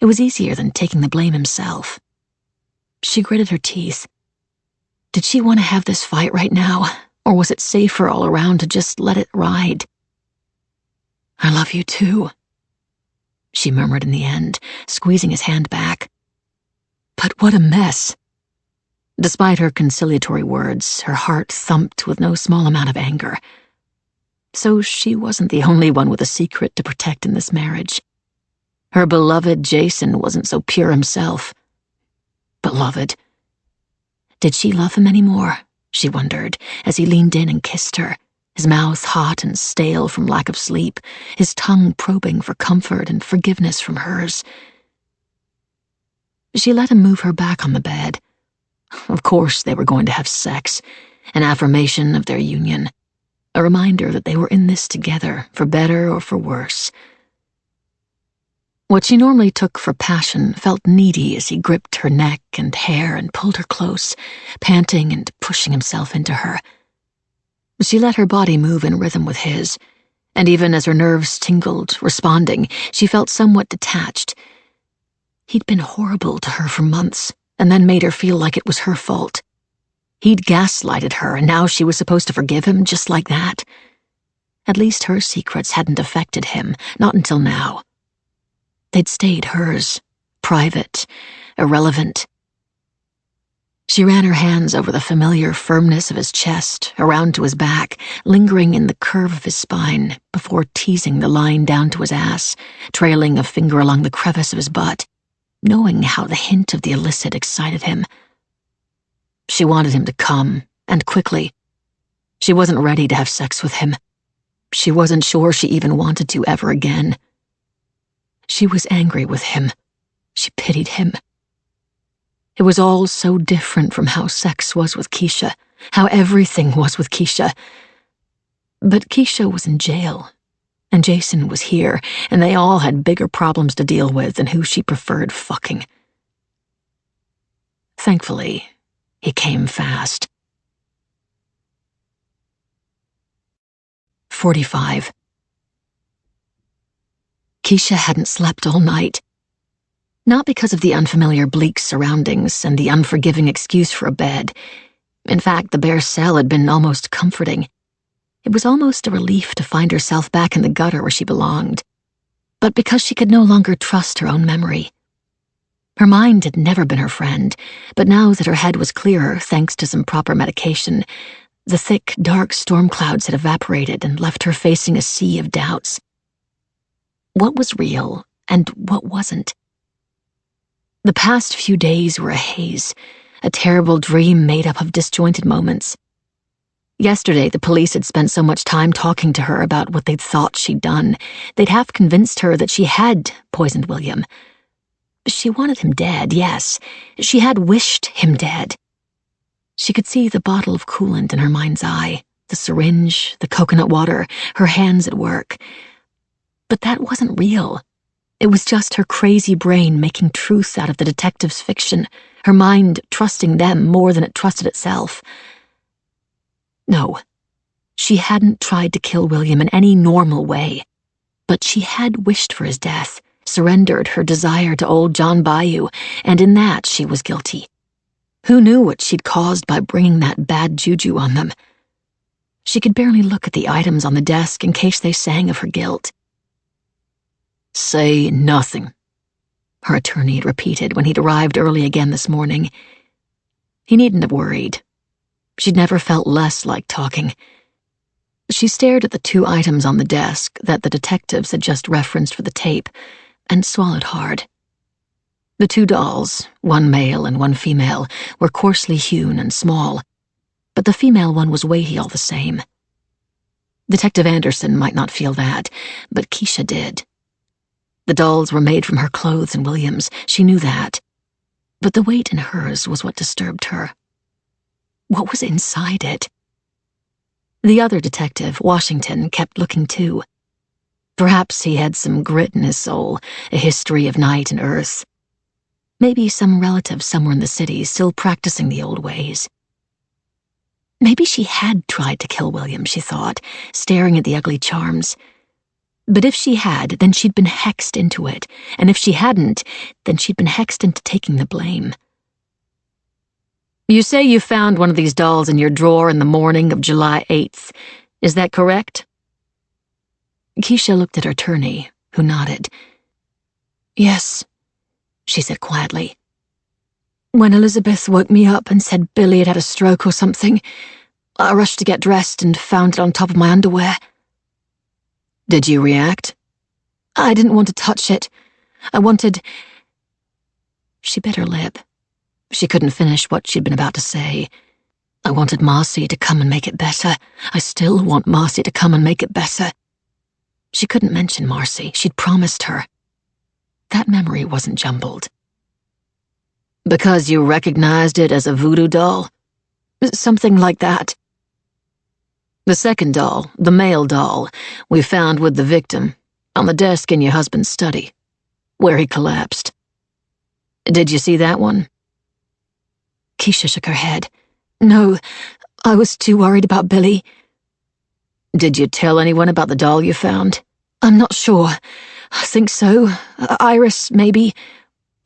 It was easier than taking the blame himself. She gritted her teeth. Did she want to have this fight right now, or was it safer all around to just let it ride? I love you too, she murmured in the end, squeezing his hand back. But what a mess. Despite her conciliatory words, her heart thumped with no small amount of anger. So she wasn't the only one with a secret to protect in this marriage. Her beloved Jason wasn't so pure himself. Beloved. Did she love him anymore? She wondered, as he leaned in and kissed her, his mouth hot and stale from lack of sleep, his tongue probing for comfort and forgiveness from hers. She let him move her back on the bed. Of course they were going to have sex, an affirmation of their union, a reminder that they were in this together, for better or for worse. What she normally took for passion felt needy as he gripped her neck and hair and pulled her close, panting and pushing himself into her. She let her body move in rhythm with his, and even as her nerves tingled, responding, she felt somewhat detached. He'd been horrible to her for months, and then made her feel like it was her fault. He'd gaslighted her, and now she was supposed to forgive him just like that. At least her secrets hadn't affected him, not until now. They'd stayed hers, private, irrelevant. She ran her hands over the familiar firmness of his chest, around to his back, lingering in the curve of his spine, before teasing the line down to his ass, trailing a finger along the crevice of his butt, knowing how the hint of the illicit excited him. She wanted him to come, and quickly. She wasn't ready to have sex with him. She wasn't sure she even wanted to ever again. She was angry with him. She pitied him. It was all so different from how sex was with Keisha, how everything was with Keisha. But Keisha was in jail, and Jason was here, and they all had bigger problems to deal with than who she preferred fucking. Thankfully, he came fast. 45. Keisha hadn't slept all night. Not because of the unfamiliar bleak surroundings and the unforgiving excuse for a bed. In fact, the bare cell had been almost comforting. It was almost a relief to find herself back in the gutter where she belonged. But because she could no longer trust her own memory. Her mind had never been her friend, but now that her head was clearer thanks to some proper medication, the thick, dark storm clouds had evaporated and left her facing a sea of doubts. What was real and what wasn't? The past few days were a haze, a terrible dream made up of disjointed moments. Yesterday, the police had spent so much time talking to her about what they'd thought she'd done, they'd half convinced her that she had poisoned William. She wanted him dead, yes. She had wished him dead. She could see the bottle of coolant in her mind's eye, the syringe, the coconut water, her hands at work. But that wasn't real. It was just her crazy brain making truth out of the detective's fiction, her mind trusting them more than it trusted itself. No, she hadn't tried to kill William in any normal way, but she had wished for his death, surrendered her desire to old John Bayou, and in that she was guilty. Who knew what she'd caused by bringing that bad juju on them? She could barely look at the items on the desk in case they sang of her guilt. Say nothing, her attorney had repeated when he'd arrived early again this morning. He needn't have worried. She'd never felt less like talking. She stared at the two items on the desk that the detectives had just referenced for the tape, and swallowed hard. The two dolls, one male and one female, were coarsely hewn and small, but the female one was weighty all the same. Detective Anderson might not feel that, but Keisha did. The dolls were made from her clothes and William's, she knew that. But the weight in hers was what disturbed her. What was inside it? The other detective, Washington, kept looking too. Perhaps he had some grit in his soul, a history of night and earth. Maybe some relative somewhere in the city still practicing the old ways. Maybe she had tried to kill William, she thought, staring at the ugly charms. But if she had, then she'd been hexed into it, and if she hadn't, then she'd been hexed into taking the blame. You say you found one of these dolls in your drawer in the morning of July 8th. Is that correct? Keisha looked at her attorney, who nodded. Yes, she said quietly. When Elizabeth woke me up and said Billy had had a stroke or something, I rushed to get dressed and found it on top of my underwear. Did you react? I didn't want to touch it. I wanted... She bit her lip. She couldn't finish what she'd been about to say. I wanted Marcy to come and make it better. I still want Marcy to come and make it better. She couldn't mention Marcy. She'd promised her. That memory wasn't jumbled. Because you recognized it as a voodoo doll? Something like that. The second doll, the male doll, we found with the victim, on the desk in your husband's study, where he collapsed. Did you see that one? Keisha shook her head. No, I was too worried about Billy. Did you tell anyone about the doll you found? I'm not sure. I think so. Iris, maybe.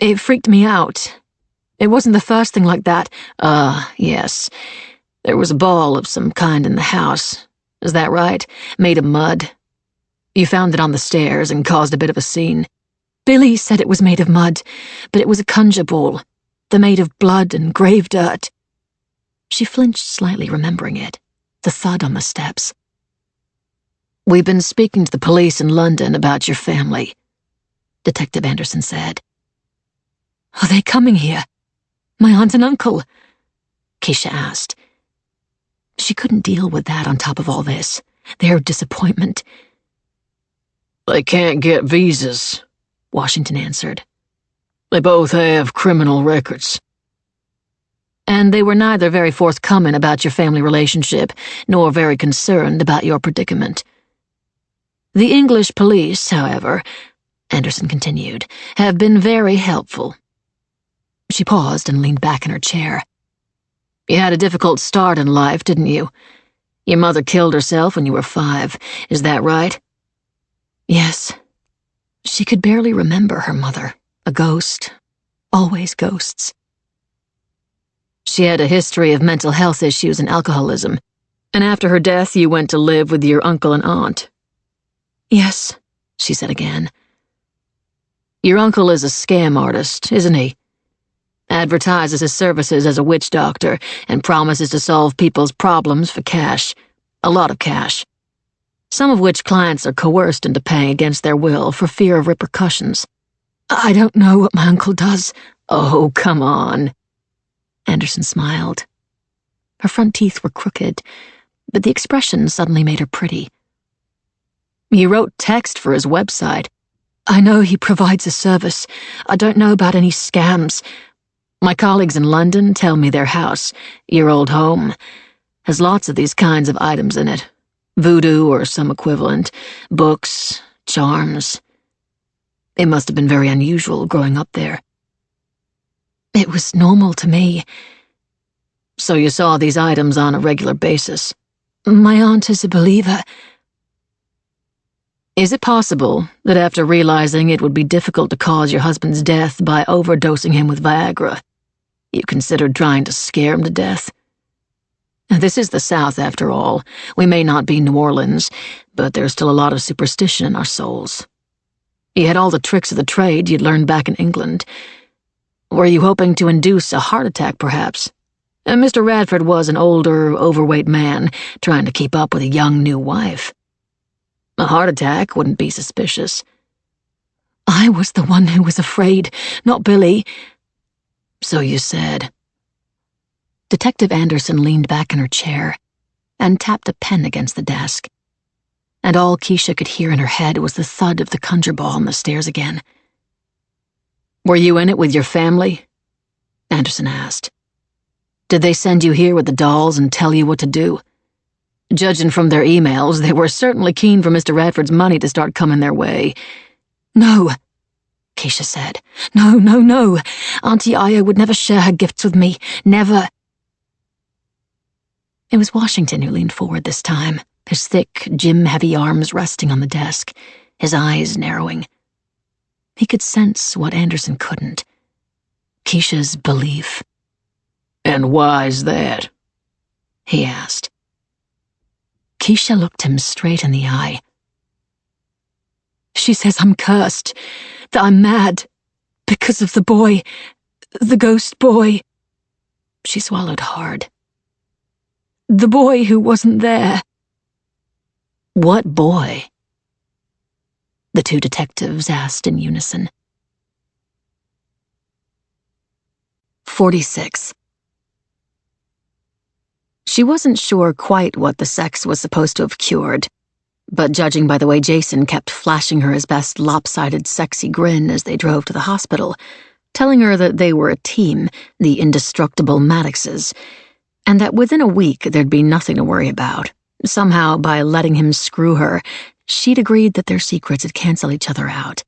It freaked me out. It wasn't the first thing like that. Yes. There was a ball of some kind in the house. Is that right? Made of mud. You found it on the stairs and caused a bit of a scene. Billy said it was made of mud, but it was a conjure ball. They're made of blood and grave dirt. She flinched slightly, remembering it. The thud on the steps. We've been speaking to the police in London about your family, Detective Anderson said. Are they coming here? My aunt and uncle? Keisha asked. She couldn't deal with that on top of all this. Their disappointment. They can't get visas, Washington answered. They both have criminal records. And they were neither very forthcoming about your family relationship, nor very concerned about your predicament. The English police, however, Anderson continued, have been very helpful. She paused and leaned back in her chair. You had a difficult start in life, didn't you? Your mother killed herself when you were 5, is that right? Yes. She could barely remember her mother. A ghost. Always ghosts. She had a history of mental health issues and alcoholism, and after her death you went to live with your uncle and aunt. Yes, she said again. Your uncle is a scam artist, isn't he? Advertises his services as a witch doctor and promises to solve people's problems for cash. A lot of cash. Some of which clients are coerced into paying against their will for fear of repercussions. I don't know what my uncle does. Oh, come on. Anderson smiled. Her front teeth were crooked, but the expression suddenly made her pretty. He wrote text for his website. I know he provides a service. I don't know about any scams. My colleagues in London tell me their house, your old home, has lots of these kinds of items in it. Voodoo or some equivalent. Books, charms. It must have been very unusual growing up there. It was normal to me. So you saw these items on a regular basis? My aunt is a believer. Is it possible that after realizing it would be difficult to cause your husband's death by overdosing him with Viagra, you considered trying to scare him to death? This is the South, after all. We may not be New Orleans, but there's still a lot of superstition in our souls. You had all the tricks of the trade you'd learned back in England. Were you hoping to induce a heart attack, perhaps? Mr. Radford was an older, overweight man trying to keep up with a young new wife. A heart attack wouldn't be suspicious. I was the one who was afraid, not Billy. So you said. Detective Anderson leaned back in her chair and tapped a pen against the desk. And all Keisha could hear in her head was the thud of the conjure ball on the stairs again. Were you in it with your family? Anderson asked. Did they send you here with the dolls and tell you what to do? Judging from their emails, they were certainly keen for Mr. Radford's money to start coming their way. No, Keisha said. No. Auntie Ngaio would never share her gifts with me. Never. It was Washington who leaned forward this time, his thick, gym-heavy arms resting on the desk, his eyes narrowing. He could sense what Anderson couldn't. Keisha's belief. And why's that? He asked. Keisha looked him straight in the eye. She says I'm cursed, that I'm mad, because of the boy, the ghost boy. She swallowed hard. The boy who wasn't there. What boy? The two detectives asked in unison. 46. She wasn't sure quite what the sex was supposed to have cured, but judging by the way Jason kept flashing her his best lopsided sexy grin as they drove to the hospital, telling her that they were a team, the indestructible Maddoxes, and that within a week there'd be nothing to worry about. Somehow, by letting him screw her, she'd agreed that their secrets would cancel each other out.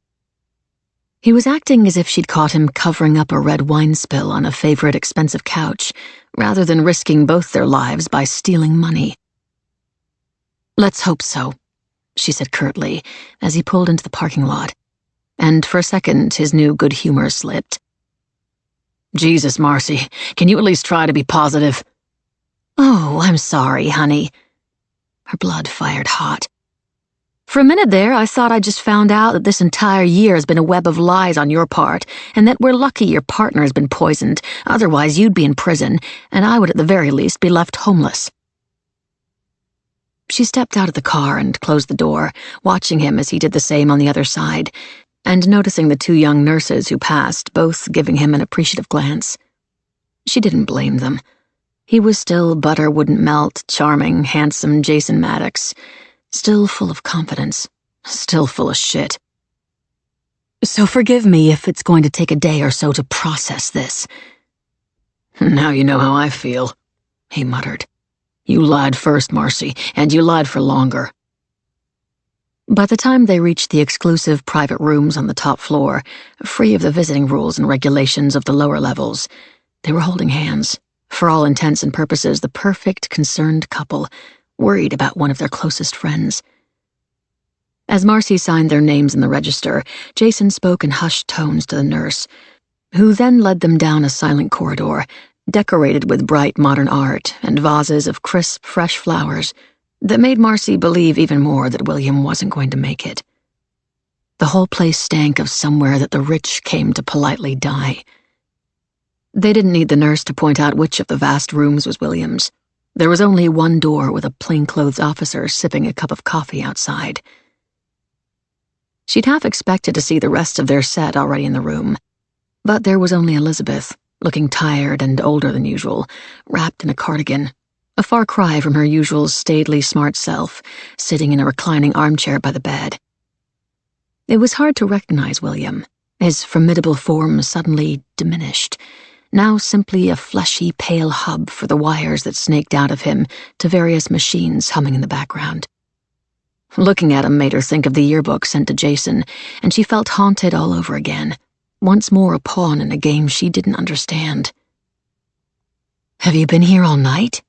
He was acting as if she'd caught him covering up a red wine spill on a favorite expensive couch, rather than risking both their lives by stealing money. "Let's hope so," she said curtly, as he pulled into the parking lot, and for a second his new good humor slipped. "Jesus, Marcy, can you at least try to be positive?" "Oh, I'm sorry, honey." Her blood fired hot. "For a minute there, I thought I just found out that this entire year has been a web of lies on your part, and that we're lucky your partner has been poisoned. Otherwise, you'd be in prison, and I would at the very least be left homeless." She stepped out of the car and closed the door, watching him as he did the same on the other side, and noticing the two young nurses who passed, both giving him an appreciative glance. She didn't blame them. He was still butter wouldn't melt, charming, handsome Jason Maddox, still full of confidence, still full of shit. "So forgive me if it's going to take a day or so to process this." "Now you know how I feel," he muttered. "You lied first, Marcy, and you lied for longer." By the time they reached the exclusive private rooms on the top floor, free of the visiting rules and regulations of the lower levels, they were holding hands, for all intents and purposes the perfect concerned couple, worried about one of their closest friends. As Marcy signed their names in the register, Jason spoke in hushed tones to the nurse, who then led them down a silent corridor, decorated with bright modern art and vases of crisp, fresh flowers that made Marcy believe even more that William wasn't going to make it. The whole place stank of somewhere that the rich came to politely die. They didn't need the nurse to point out which of the vast rooms was William's. There was only one door with a plainclothes officer sipping a cup of coffee outside. She'd half expected to see the rest of their set already in the room, but there was only Elizabeth, looking tired and older than usual, wrapped in a cardigan, a far cry from her usual staidly smart self, sitting in a reclining armchair by the bed. It was hard to recognize William, his formidable form suddenly diminished, now simply a fleshy, pale hub for the wires that snaked out of him to various machines humming in the background. Looking at him made her think of the yearbook sent to Jason, and she felt haunted all over again, once more a pawn in a game she didn't understand. "Have you been here all night?"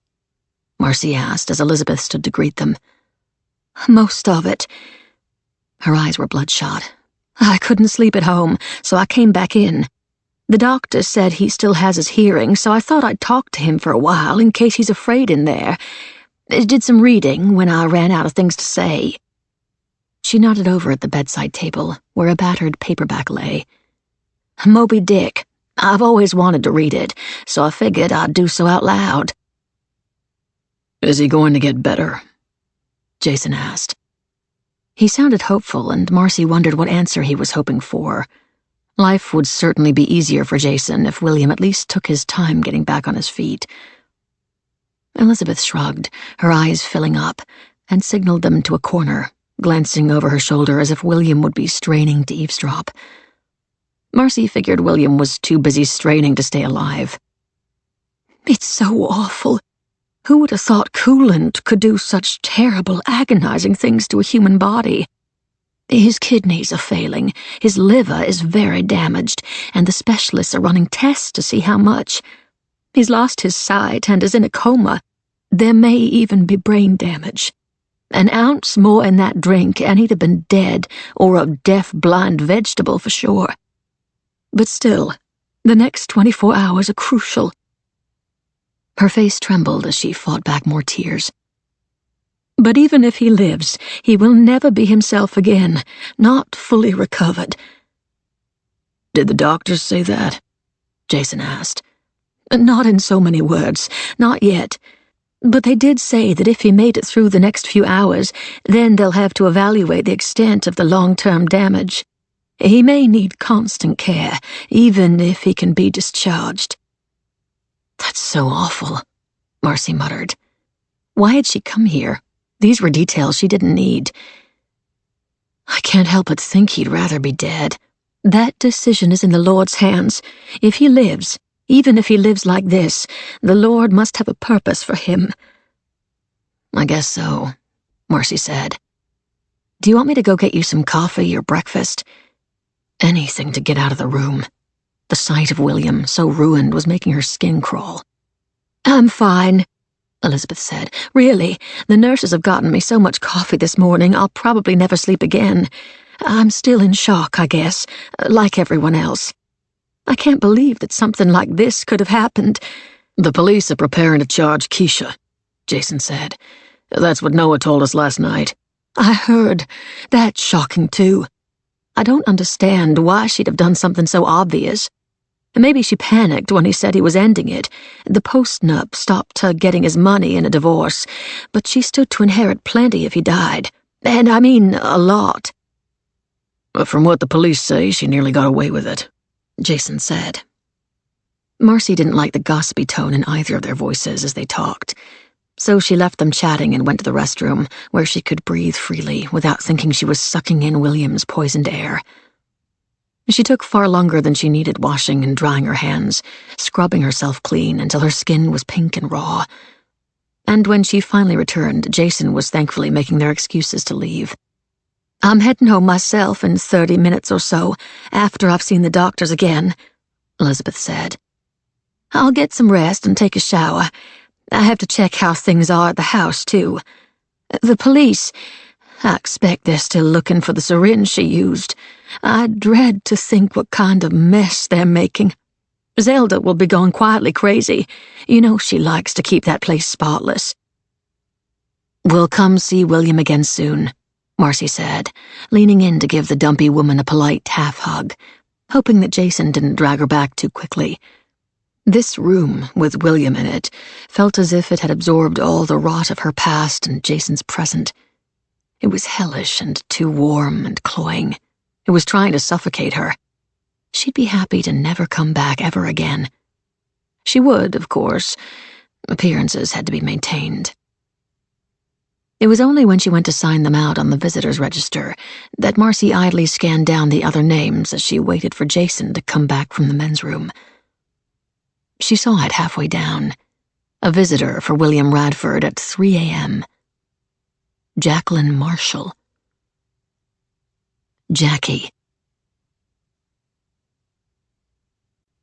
Marcy asked as Elizabeth stood to greet them. "Most of it." Her eyes were bloodshot. "I couldn't sleep at home, so I came back in. The doctor said he still has his hearing, so I thought I'd talk to him for a while in case he's afraid in there. I did some reading when I ran out of things to say." She nodded over at the bedside table, where a battered paperback lay. "Moby Dick. I've always wanted to read it, so I figured I'd do so out loud." "Is he going to get better?" Jason asked. He sounded hopeful, and Marcy wondered what answer he was hoping for. Life would certainly be easier for Jason if William at least took his time getting back on his feet. Elizabeth shrugged, her eyes filling up, and signaled them to a corner, glancing over her shoulder as if William would be straining to eavesdrop. Marcy figured William was too busy straining to stay alive. "It's so awful. Who would have thought coolant could do such terrible, agonizing things to a human body? His kidneys are failing, his liver is very damaged, and the specialists are running tests to see how much. He's lost his sight and is in a coma. There may even be brain damage. An ounce more in that drink and he'd have been dead, or a deaf, blind vegetable for sure. But still, the next 24 hours are crucial." Her face trembled as she fought back more tears. "But even if he lives, he will never be himself again, not fully recovered." "Did the doctors say that?" Jason asked. "Not in so many words, not yet. But they did say that if he made it through the next few hours, then they'll have to evaluate the extent of the long-term damage. He may need constant care, even if he can be discharged. That's so awful, Marcy muttered. Why had she come here? These were details she didn't need. I can't help but think he'd rather be dead. That decision is in the Lord's hands. If he lives, even if he lives like this, the Lord must have a purpose for him. I guess so, Marcy said. Do you want me to go get you some coffee or breakfast? Anything to get out of the room. The sight of William, so ruined, was making her skin crawl. I'm fine, Elizabeth said. Really, the nurses have gotten me so much coffee this morning, I'll probably never sleep again. I'm still in shock, I guess, like everyone else. I can't believe that something like this could have happened. The police are preparing to charge Keisha, Jason said. That's what Noah told us last night. I heard. That's shocking, too. I don't understand why she'd have done something so obvious. Maybe she panicked when he said he was ending it. The post-nup stopped her getting his money in a divorce, but she stood to inherit plenty if he died. And I mean, a lot. But from what the police say, she nearly got away with it, Jason said. Marcy didn't like the gossipy tone in either of their voices as they talked, so she left them chatting and went to the restroom, where she could breathe freely without thinking she was sucking in William's poisoned air. She took far longer than she needed washing and drying her hands, scrubbing herself clean until her skin was pink and raw. And when she finally returned, Jason was thankfully making their excuses to leave. I'm heading home myself in 30 minutes or so, after I've seen the doctors again, Elizabeth said. I'll get some rest and take a shower. I have to check how things are at the house, too. The police, I expect they're still looking for the syringe she used. I dread to think what kind of mess they're making. Zelda will be going quietly crazy. You know she likes to keep that place spotless. We'll come see William again soon, Marcy said, leaning in to give the dumpy woman a polite half-hug, hoping that Jason didn't drag her back too quickly. This room, with William in it, felt as if it had absorbed all the rot of her past and Jason's present. It was hellish and too warm and cloying. It was trying to suffocate her. She'd be happy to never come back ever again. She would, of course. Appearances had to be maintained. It was only when she went to sign them out on the visitor's register that Marcy idly scanned down the other names as she waited for Jason to come back from the men's room. She saw it halfway down. A visitor for William Radford at 3 a.m. Jacqueline Marshall. Jackie.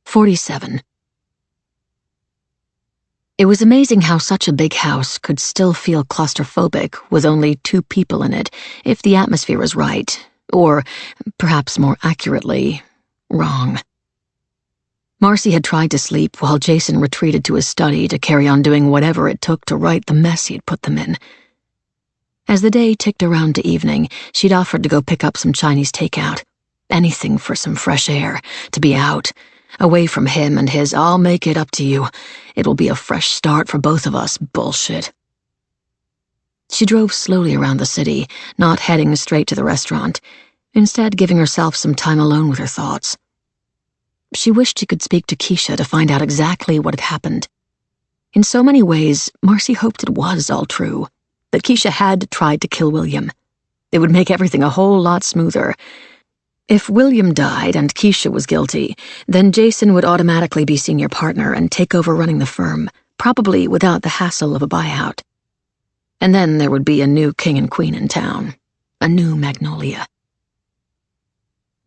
47. It was amazing how such a big house could still feel claustrophobic with only 2 people in it, if the atmosphere was right, or, perhaps more accurately, wrong. Marcy had tried to sleep while Jason retreated to his study to carry on doing whatever it took to right the mess he'd put them in. As the day ticked around to evening, she'd offered to go pick up some Chinese takeout. Anything for some fresh air, to be out, away from him and his "I'll make it up to you. It will be a fresh start for both of us" bullshit. She drove slowly around the city, not heading straight to the restaurant, instead giving herself some time alone with her thoughts. She wished she could speak to Keisha to find out exactly what had happened. In so many ways, Marcy hoped it was all true, that Keisha had tried to kill William. It would make everything a whole lot smoother. If William died and Keisha was guilty, then Jason would automatically be senior partner and take over running the firm, probably without the hassle of a buyout. And then there would be a new king and queen in town, a new Magnolia.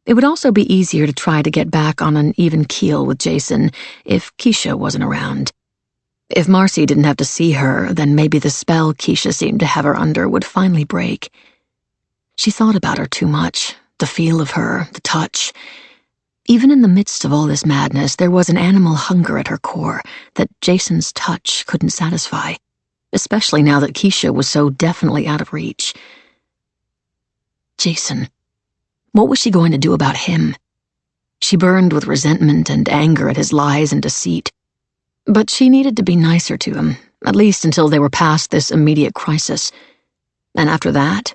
It would also be easier to try to get back on an even keel with Jason if Keisha wasn't around. If Marcy didn't have to see her, then maybe the spell Keisha seemed to have her under would finally break. She thought about her too much, the feel of her, the touch. Even in the midst of all this madness, there was an animal hunger at her core that Jason's touch couldn't satisfy, especially now that Keisha was so definitely out of reach. Jason. What was she going to do about him? She burned with resentment and anger at his lies and deceit. But she needed to be nicer to him, at least until they were past this immediate crisis. And after that,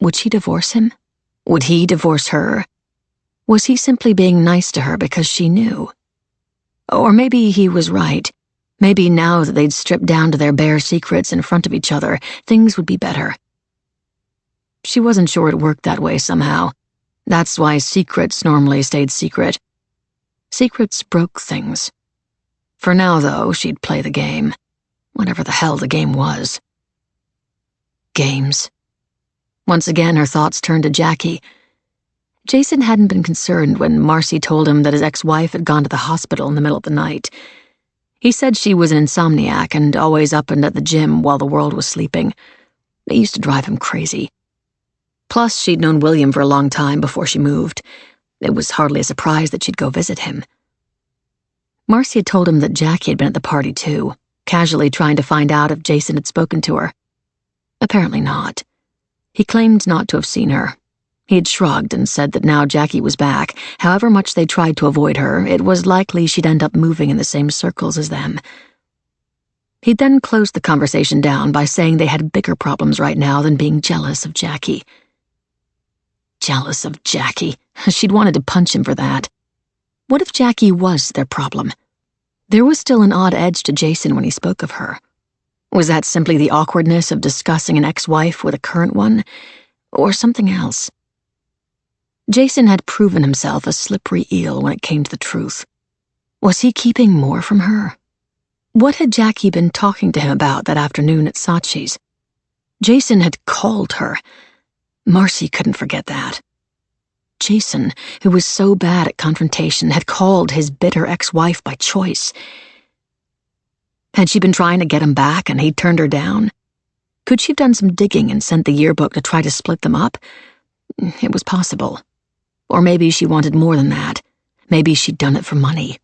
would she divorce him? Would he divorce her? Was he simply being nice to her because she knew? Or maybe he was right. Maybe now that they'd stripped down to their bare secrets in front of each other, things would be better. She wasn't sure it worked that way somehow. That's why secrets normally stayed secret. Secrets broke things. For now, though, she'd play the game. Whatever the hell the game was. Games. Once again, her thoughts turned to Jackie. Jason hadn't been concerned when Marcy told him that his ex-wife had gone to the hospital in the middle of the night. He said she was an insomniac and always up and at the gym while the world was sleeping. It used to drive him crazy. Plus, she'd known William for a long time before she moved. It was hardly a surprise that she'd go visit him. Marcy had told him that Jackie had been at the party too, casually trying to find out if Jason had spoken to her. Apparently not. He claimed not to have seen her. He had shrugged and said that now Jackie was back, however much they tried to avoid her, it was likely she'd end up moving in the same circles as them. He'd then closed the conversation down by saying they had bigger problems right now than being jealous of Jackie. Jealous of Jackie. She'd wanted to punch him for that. What if Jackie was their problem? There was still an odd edge to Jason when he spoke of her. Was that simply the awkwardness of discussing an ex-wife with a current one? Or something else? Jason had proven himself a slippery eel when it came to the truth. Was he keeping more from her? What had Jackie been talking to him about that afternoon at Saatchi's? Jason had called her. Marcy couldn't forget that. Jason, who was so bad at confrontation, had called his bitter ex-wife by choice. Had she been trying to get him back and he'd turned her down? Could she have done some digging and sent the yearbook to try to split them up? It was possible. Or maybe she wanted more than that. Maybe she'd done it for money.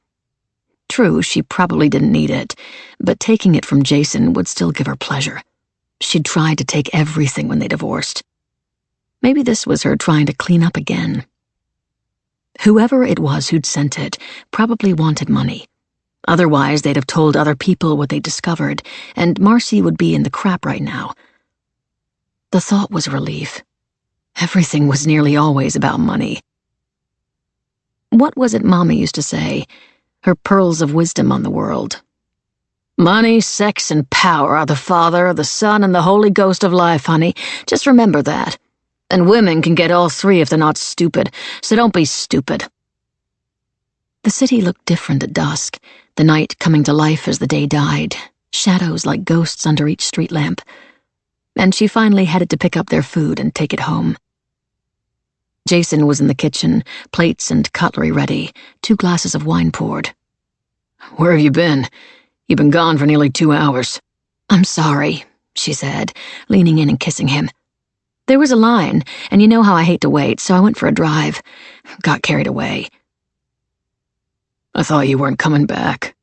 True, she probably didn't need it, but taking it from Jason would still give her pleasure. She'd tried to take everything when they divorced. Maybe this was her trying to clean up again. Whoever it was who'd sent it probably wanted money. Otherwise, they'd have told other people what they'd discovered, and Marcy would be in the crap right now. The thought was a relief. Everything was nearly always about money. What was it Mommy used to say? Her pearls of wisdom on the world. Money, sex, and power are the Father, the Son, and the Holy Ghost of life, honey. Just remember that. And women can get all three if they're not stupid, so don't be stupid. The city looked different at dusk, the night coming to life as the day died, shadows like ghosts under each street lamp. And she finally headed to pick up their food and take it home. Jason was in the kitchen, plates and cutlery ready, 2 glasses of wine poured. Where have you been? You've been gone for nearly 2 hours. I'm sorry, she said, leaning in and kissing him. There was a line, and you know how I hate to wait, so I went for a drive. Got carried away. I thought you weren't coming back.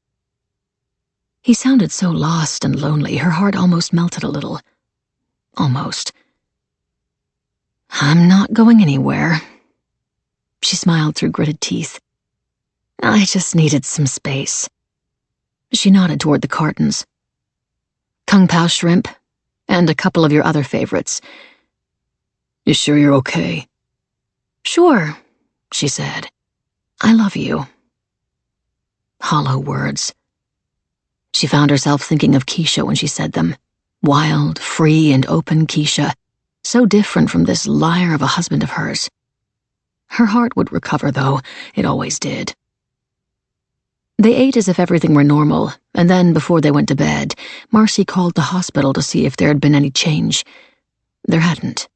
He sounded so lost and lonely, her heart almost melted a little. Almost. I'm not going anywhere. She smiled through gritted teeth. I just needed some space. She nodded toward the cartons. Kung Pao shrimp, and a couple of your other favorites. You sure you're okay? Sure, she said. I love you. Hollow words. She found herself thinking of Keisha when she said them. Wild, free, and open Keisha. So different from this liar of a husband of hers. Her heart would recover, though. It always did. They ate as if everything were normal, and then, before they went to bed, Marcy called the hospital to see if there had been any change. There hadn't.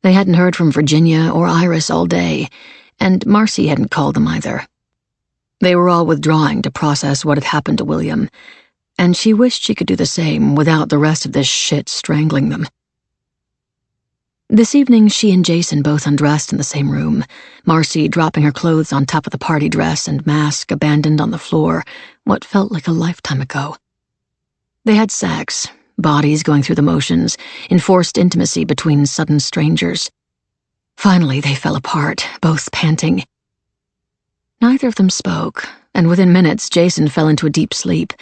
They hadn't heard from Virginia or Iris all day, and Marcy hadn't called them either. They were all withdrawing to process what had happened to William, and she wished she could do the same without the rest of this shit strangling them. This evening, she and Jason both undressed in the same room, Marcy dropping her clothes on top of the party dress and mask abandoned on the floor, what felt like a lifetime ago. They had sex, bodies going through the motions, enforced intimacy between sudden strangers. Finally, they fell apart, both panting. Neither of them spoke, and within minutes, Jason fell into a deep sleep,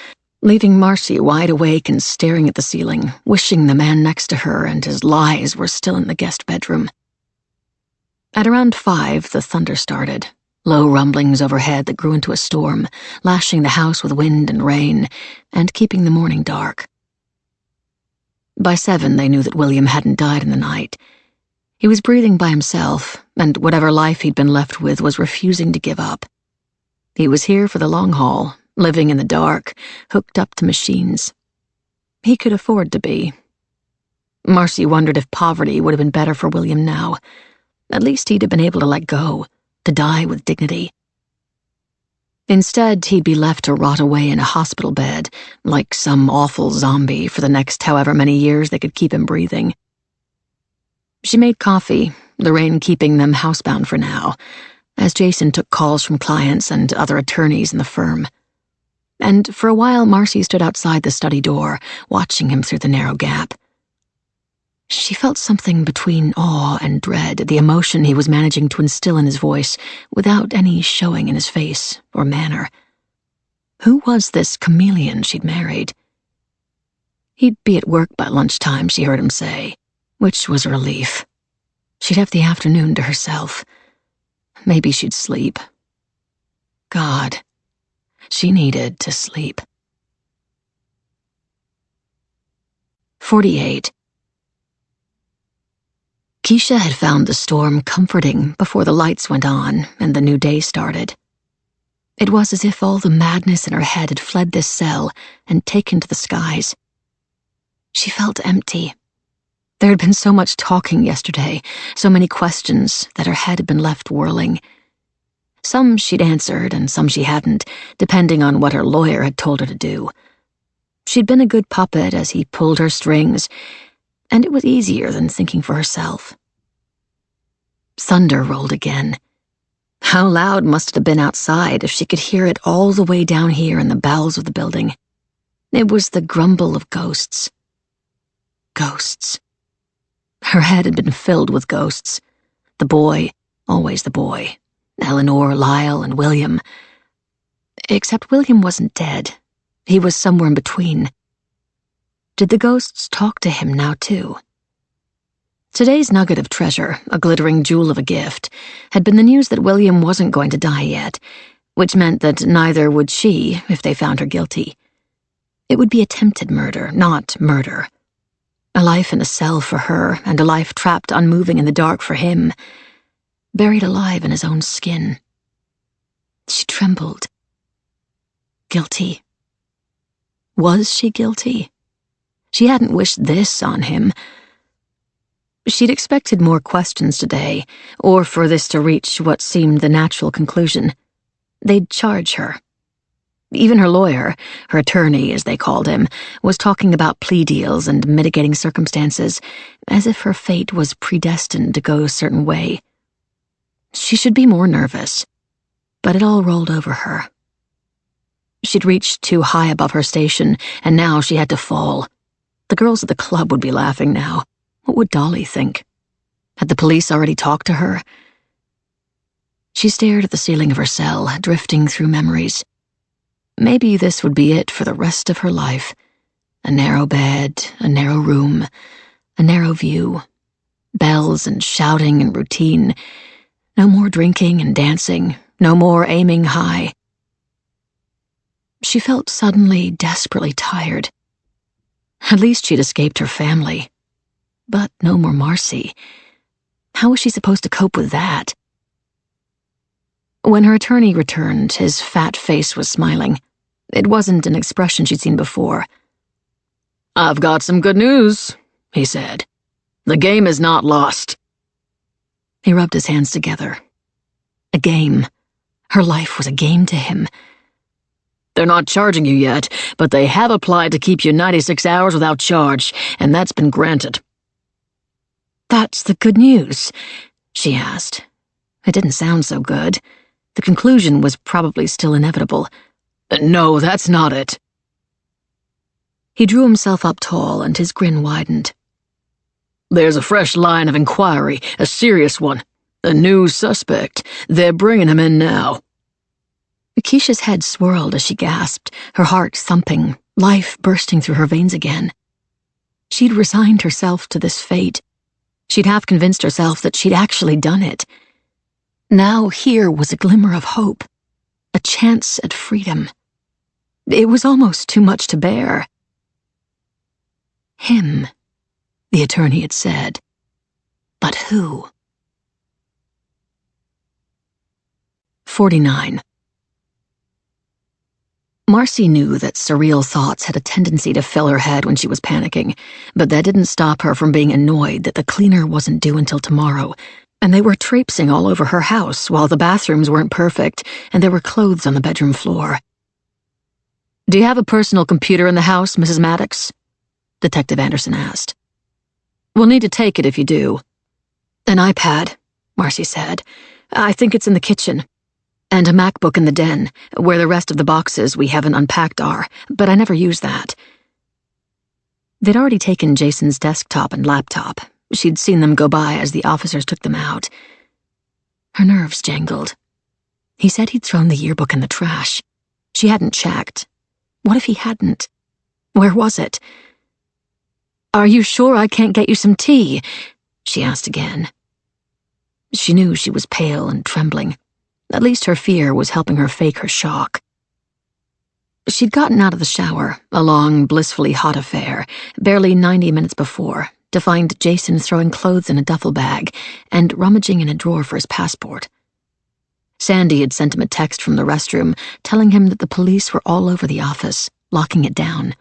leaving Marcy wide awake and staring at the ceiling, wishing the man next to her and his lies were still in the guest bedroom. At around 5, the thunder started. low rumblings overhead that grew into a storm, lashing the house with wind and rain, and keeping the morning dark. By 7, they knew that William hadn't died in the night. He was breathing by himself, and whatever life he'd been left with was refusing to give up. He was here for the long haul, living in the dark, hooked up to machines. He could afford to be. Marcy wondered if poverty would have been better for William now. At least he'd have been able to let go, to die with dignity. Instead, he'd be left to rot away in a hospital bed, like some awful zombie for the next however many years they could keep him breathing. She made coffee, the rain keeping them housebound for now, as Jason took calls from clients and other attorneys in the firm. And for a while, Marcy stood outside the study door, watching him through the narrow gap. She felt something between awe and dread, the emotion he was managing to instill in his voice, without any showing in his face or manner. Who was this chameleon she'd married? He'd be at work by lunchtime, she heard him say, which was a relief. She'd have the afternoon to herself. Maybe she'd sleep. God, she needed to sleep. 48. Keisha had found the storm comforting before the lights went on and the new day started. It was as if all the madness in her head had fled this cell and taken to the skies. She felt empty. There had been so much talking yesterday, so many questions that her head had been left whirling. Some she'd answered and some she hadn't, depending on what her lawyer had told her to do. She'd been a good puppet as he pulled her strings, and it was easier than thinking for herself. Thunder rolled again. How loud must it have been outside if she could hear it all the way down here in the bowels of the building? It was the grumble of ghosts. Ghosts. Her head had been filled with ghosts. The boy, always the boy. Eleanor, Lyle, and William. Except William wasn't dead. He was somewhere in between. Did the ghosts talk to him now, too? Today's nugget of treasure, a glittering jewel of a gift, had been the news that William wasn't going to die yet, which meant that neither would she if they found her guilty. It would be attempted murder, not murder. A life in a cell for her, and a life trapped unmoving in the dark for him, buried alive in his own skin. She trembled. Guilty. Was she guilty? She hadn't wished this on him. She'd expected more questions today, or for this to reach what seemed the natural conclusion. They'd charge her. Even her lawyer, her attorney as they called him, was talking about plea deals and mitigating circumstances, as if her fate was predestined to go a certain way. She should be more nervous, but it all rolled over her. She'd reached too high above her station, and now she had to fall. The girls at the club would be laughing now. What would Dolly think? Had the police already talked to her? She stared at the ceiling of her cell, drifting through memories. Maybe this would be it for the rest of her life. A narrow bed, a narrow room, a narrow view. Bells and shouting and routine. No more drinking and dancing, no more aiming high. She felt suddenly desperately tired. At least she'd escaped her family. But no more Marcy. How was she supposed to cope with that? When her attorney returned, his fat face was smiling. It wasn't an expression she'd seen before. "I've got some good news," he said. "The game is not lost." He rubbed his hands together. A game. Her life was a game to him. "They're not charging you yet, but they have applied to keep you 96 hours without charge, and that's been granted." "That's the good news?" she asked. It didn't sound so good. The conclusion was probably still inevitable. "No, that's not it." He drew himself up tall, and his grin widened. "There's a fresh line of inquiry, a serious one. A new suspect. They're bringing him in now." Keisha's head swirled as she gasped, her heart thumping, life bursting through her veins again. She'd resigned herself to this fate. She'd half convinced herself that she'd actually done it. Now here was a glimmer of hope, a chance at freedom. It was almost too much to bear. Him, the attorney had said. But who? 49. Marcy knew that surreal thoughts had a tendency to fill her head when she was panicking, but that didn't stop her from being annoyed that the cleaner wasn't due until tomorrow, and they were traipsing all over her house while the bathrooms weren't perfect and there were clothes on the bedroom floor. "Do you have a personal computer in the house, Mrs. Maddox?" Detective Anderson asked. "We'll need to take it if you do." "An iPad," Marcy said. "I think it's in the kitchen. And a MacBook in the den, where the rest of the boxes we haven't unpacked are, but I never use that." They'd already taken Jason's desktop and laptop. She'd seen them go by as the officers took them out. Her nerves jangled. He said he'd thrown the yearbook in the trash. She hadn't checked. What if he hadn't? Where was it? "Are you sure I can't get you some tea?" she asked again. She knew she was pale and trembling. At least her fear was helping her fake her shock. She'd gotten out of the shower, a long, blissfully hot affair, barely 90 minutes before, to find Jason throwing clothes in a duffel bag and rummaging in a drawer for his passport. Sandy had sent him a text from the restroom telling him that the police were all over the office, locking it down.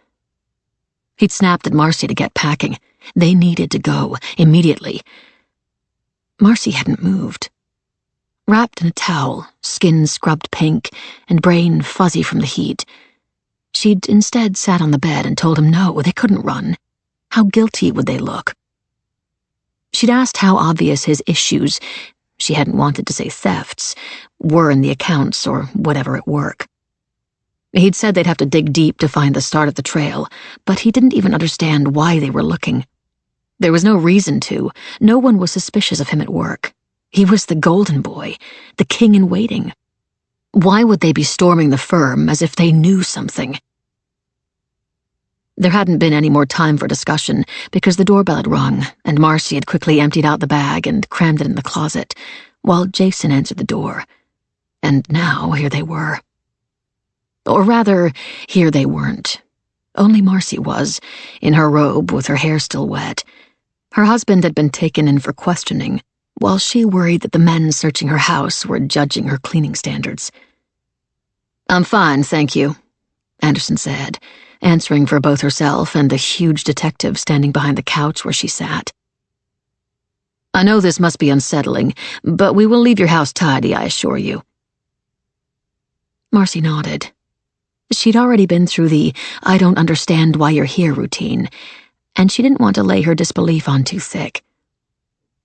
He'd snapped at Marcy to get packing. They needed to go, immediately. Marcy hadn't moved. Wrapped in a towel, skin scrubbed pink, and brain fuzzy from the heat, she'd instead sat on the bed and told him no, they couldn't run. How guilty would they look? She'd asked how obvious his issues, she hadn't wanted to say thefts, were in the accounts or whatever at work. He'd said they'd have to dig deep to find the start of the trail, but he didn't even understand why they were looking. There was no reason to. No one was suspicious of him at work. He was the golden boy, the king in waiting. Why would they be storming the firm as if they knew something? There hadn't been any more time for discussion because the doorbell had rung and Marcy had quickly emptied out the bag and crammed it in the closet, while Jason answered the door. And now here they were. Or rather, here they weren't. Only Marcy was, in her robe with her hair still wet. Her husband had been taken in for questioning, while she worried that the men searching her house were judging her cleaning standards. "I'm fine, thank you," Anderson said, answering for both herself and the huge detective standing behind the couch where she sat. "I know this must be unsettling, but we will leave your house tidy, I assure you." Marcy nodded. She'd already been through the "I don't understand why you're here" routine, and she didn't want to lay her disbelief on too thick.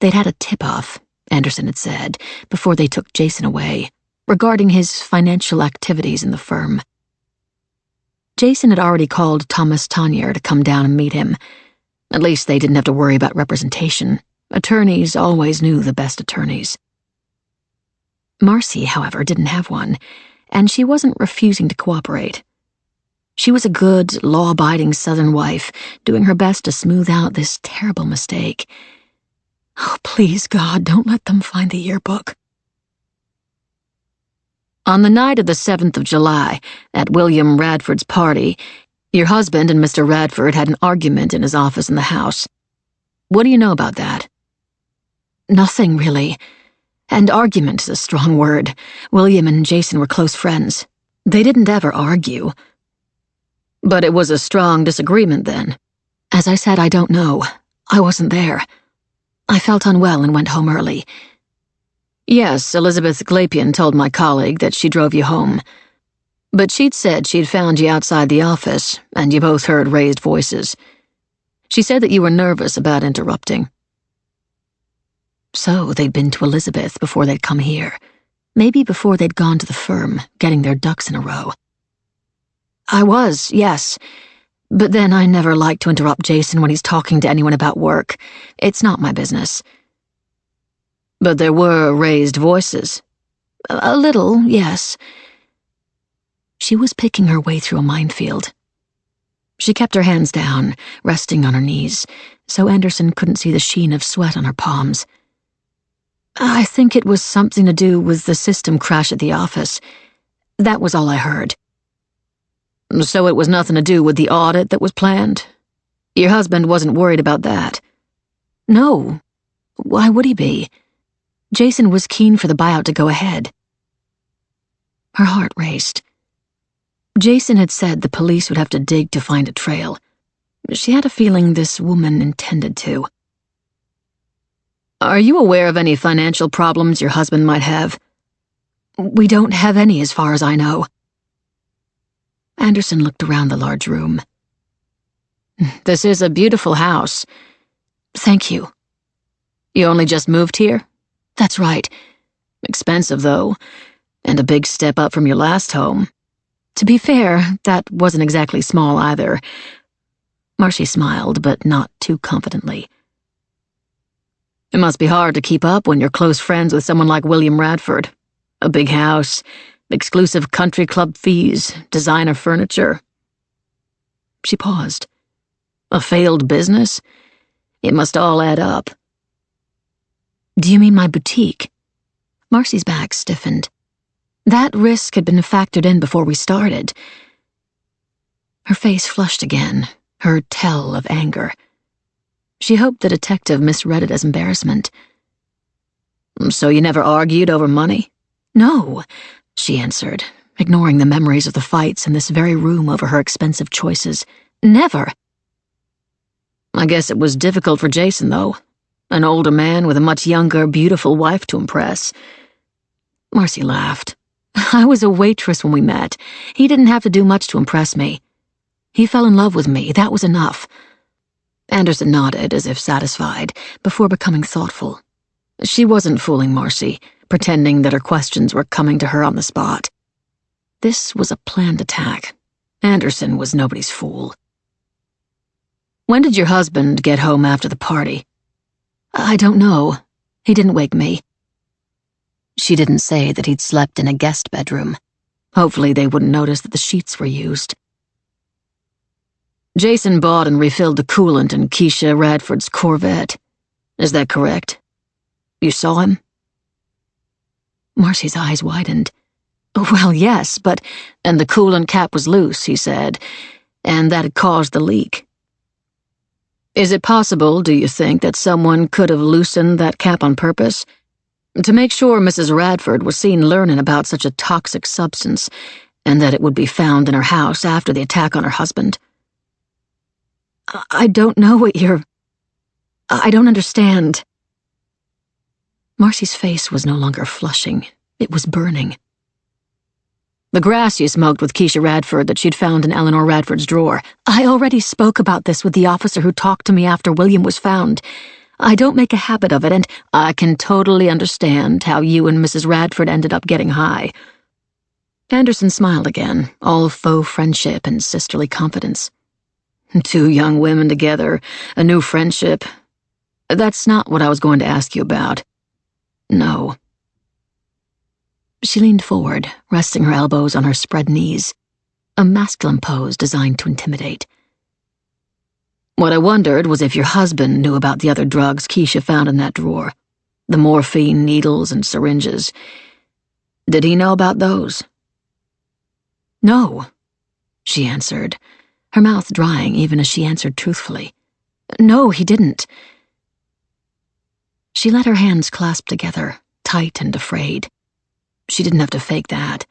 They'd had a tip-off, Anderson had said, before they took Jason away, regarding his financial activities in the firm. Jason had already called Thomas Tonyer to come down and meet him. At least they didn't have to worry about representation. Attorneys always knew the best attorneys. Marcy, however, didn't have one, and she wasn't refusing to cooperate. She was a good, law-abiding Southern wife, doing her best to smooth out this terrible mistake. Oh, please, God, don't let them find the yearbook. "On the night of the 7th of July, at William Radford's party, your husband and Mr. Radford had an argument in his office in the house. What do you know about that?" "Nothing, really. And argument is a strong word. William and Jason were close friends. They didn't ever argue." "But it was a strong disagreement, then?" "As I said, I don't know. I wasn't there. I felt unwell and went home early." "Yes, Elizabeth Glapian told my colleague that she drove you home. But she'd said she'd found you outside the office, and you both heard raised voices. She said that you were nervous about interrupting." So they'd been to Elizabeth before they'd come here. Maybe before they'd gone to the firm, getting their ducks in a row. "I was, yes. But then I never like to interrupt Jason when he's talking to anyone about work. It's not my business." "But there were raised voices." "A little, yes." She was picking her way through a minefield. She kept her hands down, resting on her knees, so Anderson couldn't see the sheen of sweat on her palms. I think it was something to do with the system crash at the office. That was all I heard. So it was nothing to do with the audit that was planned? Your husband wasn't worried about that? No. Why would he be? Jason was keen for the buyout to go ahead. Her heart raced. Jason had said the police would have to dig to find a trail. She had a feeling this woman intended to. Are you aware of any financial problems your husband might have? We don't have any as far as I know. Anderson looked around the large room. This is a beautiful house. Thank you. You only just moved here? That's right. Expensive, though, and a big step up from your last home. To be fair, that wasn't exactly small either. Marcy smiled, but not too confidently. It must be hard to keep up when you're close friends with someone like William Radford. A big house, exclusive country club fees, designer furniture. She paused. A failed business? It must all add up. Do you mean my boutique? Marcy's back stiffened. That risk had been factored in before we started. Her face flushed again, her tell of anger. She hoped the detective misread it as embarrassment. So you never argued over money? No, she answered, ignoring the memories of the fights in this very room over her expensive choices. Never. I guess it was difficult for Jason, though. An older man with a much younger, beautiful wife to impress. Marcy laughed. I was a waitress when we met. He didn't have to do much to impress me. He fell in love with me, that was enough. Anderson nodded, as if satisfied, before becoming thoughtful. She wasn't fooling Marcy, pretending that her questions were coming to her on the spot. This was a planned attack. Anderson was nobody's fool. When did your husband get home after the party? I don't know. He didn't wake me. She didn't say that he'd slept in a guest bedroom. Hopefully they wouldn't notice that the sheets were used. Jason bought and refilled the coolant in Keisha Radford's Corvette. Is that correct? You saw him? Marcy's eyes widened. Well, yes, but... And the coolant cap was loose, he said, and that had caused the leak. Is it possible, do you think, that someone could have loosened that cap on purpose? To make sure Mrs. Radford was seen learning about such a toxic substance, and that it would be found in her house after the attack on her husband? I don't know what you're... I don't understand. Marcy's face was no longer flushing. It was burning. The grass you smoked with Keisha Radford that she'd found in Eleanor Radford's drawer. I already spoke about this with the officer who talked to me after William was found. I don't make a habit of it, and I can totally understand how you and Mrs. Radford ended up getting high. Anderson smiled again, all faux friendship and sisterly confidence. Two young women together, a new friendship. That's not what I was going to ask you about. No. She leaned forward, resting her elbows on her spread knees, a masculine pose designed to intimidate. What I wondered was if your husband knew about the other drugs Keisha found in that drawer, the morphine needles and syringes. Did he know about those? No, she answered, her mouth drying even as she answered truthfully. No, he didn't. She let her hands clasp together, tight and afraid. She didn't have to fake that.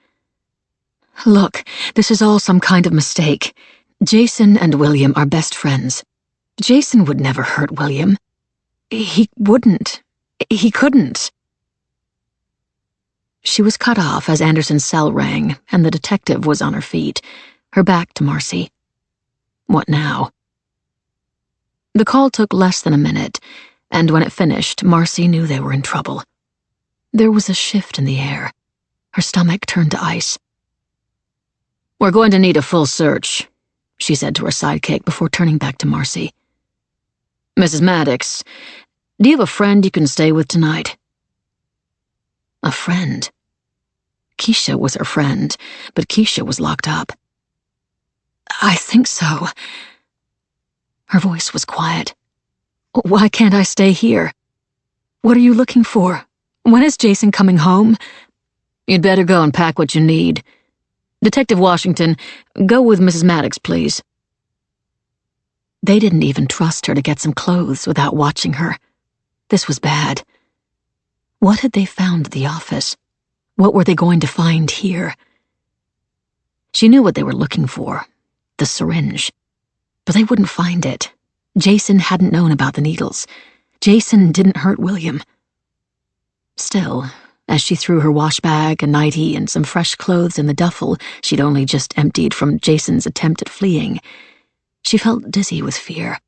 Look, this is all some kind of mistake. Jason and William are best friends. Jason would never hurt William. He wouldn't. He couldn't. She was cut off as Anderson's cell rang, and the detective was on her feet, her back to Marcy. What now? The call took less than a minute, and when it finished, Marcy knew they were in trouble. There was a shift in the air. Her stomach turned to ice. We're going to need a full search, she said to her sidekick before turning back to Marcy. Mrs. Maddox, do you have a friend you can stay with tonight? A friend? Keisha was her friend, but Keisha was locked up. I think so. Her voice was quiet. Why can't I stay here? What are you looking for? When is Jason coming home? You'd better go and pack what you need. Detective Washington, go with Mrs. Maddox, please. They didn't even trust her to get some clothes without watching her. This was bad. What had they found at the office? What were they going to find here? She knew what they were looking for, the syringe. But they wouldn't find it. Jason hadn't known about the needles. Jason didn't hurt William. Still, as she threw her wash bag, a nightie, and some fresh clothes in the duffel she'd only just emptied from Jason's attempt at fleeing, she felt dizzy with fear.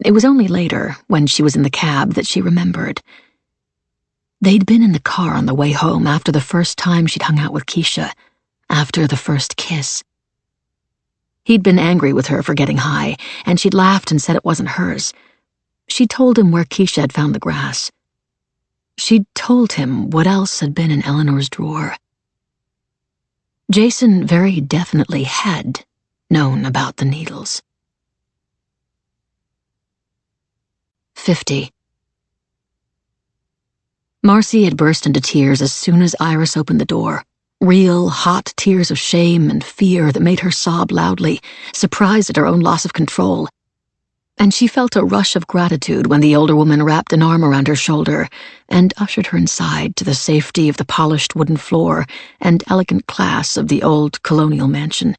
It was only later, when she was in the cab, that she remembered. They'd been in the car on the way home after the first time she'd hung out with Keisha, after the first kiss. He'd been angry with her for getting high, and she'd laughed and said it wasn't hers. She'd told him where Keisha had found the grass. She'd told him what else had been in Eleanor's drawer. Jason very definitely had known about the needles. 50. Marcy had burst into tears as soon as Iris opened the door. Real, hot tears of shame and fear that made her sob loudly, surprised at her own loss of control. And she felt a rush of gratitude when the older woman wrapped an arm around her shoulder and ushered her inside to the safety of the polished wooden floor and elegant class of the old colonial mansion.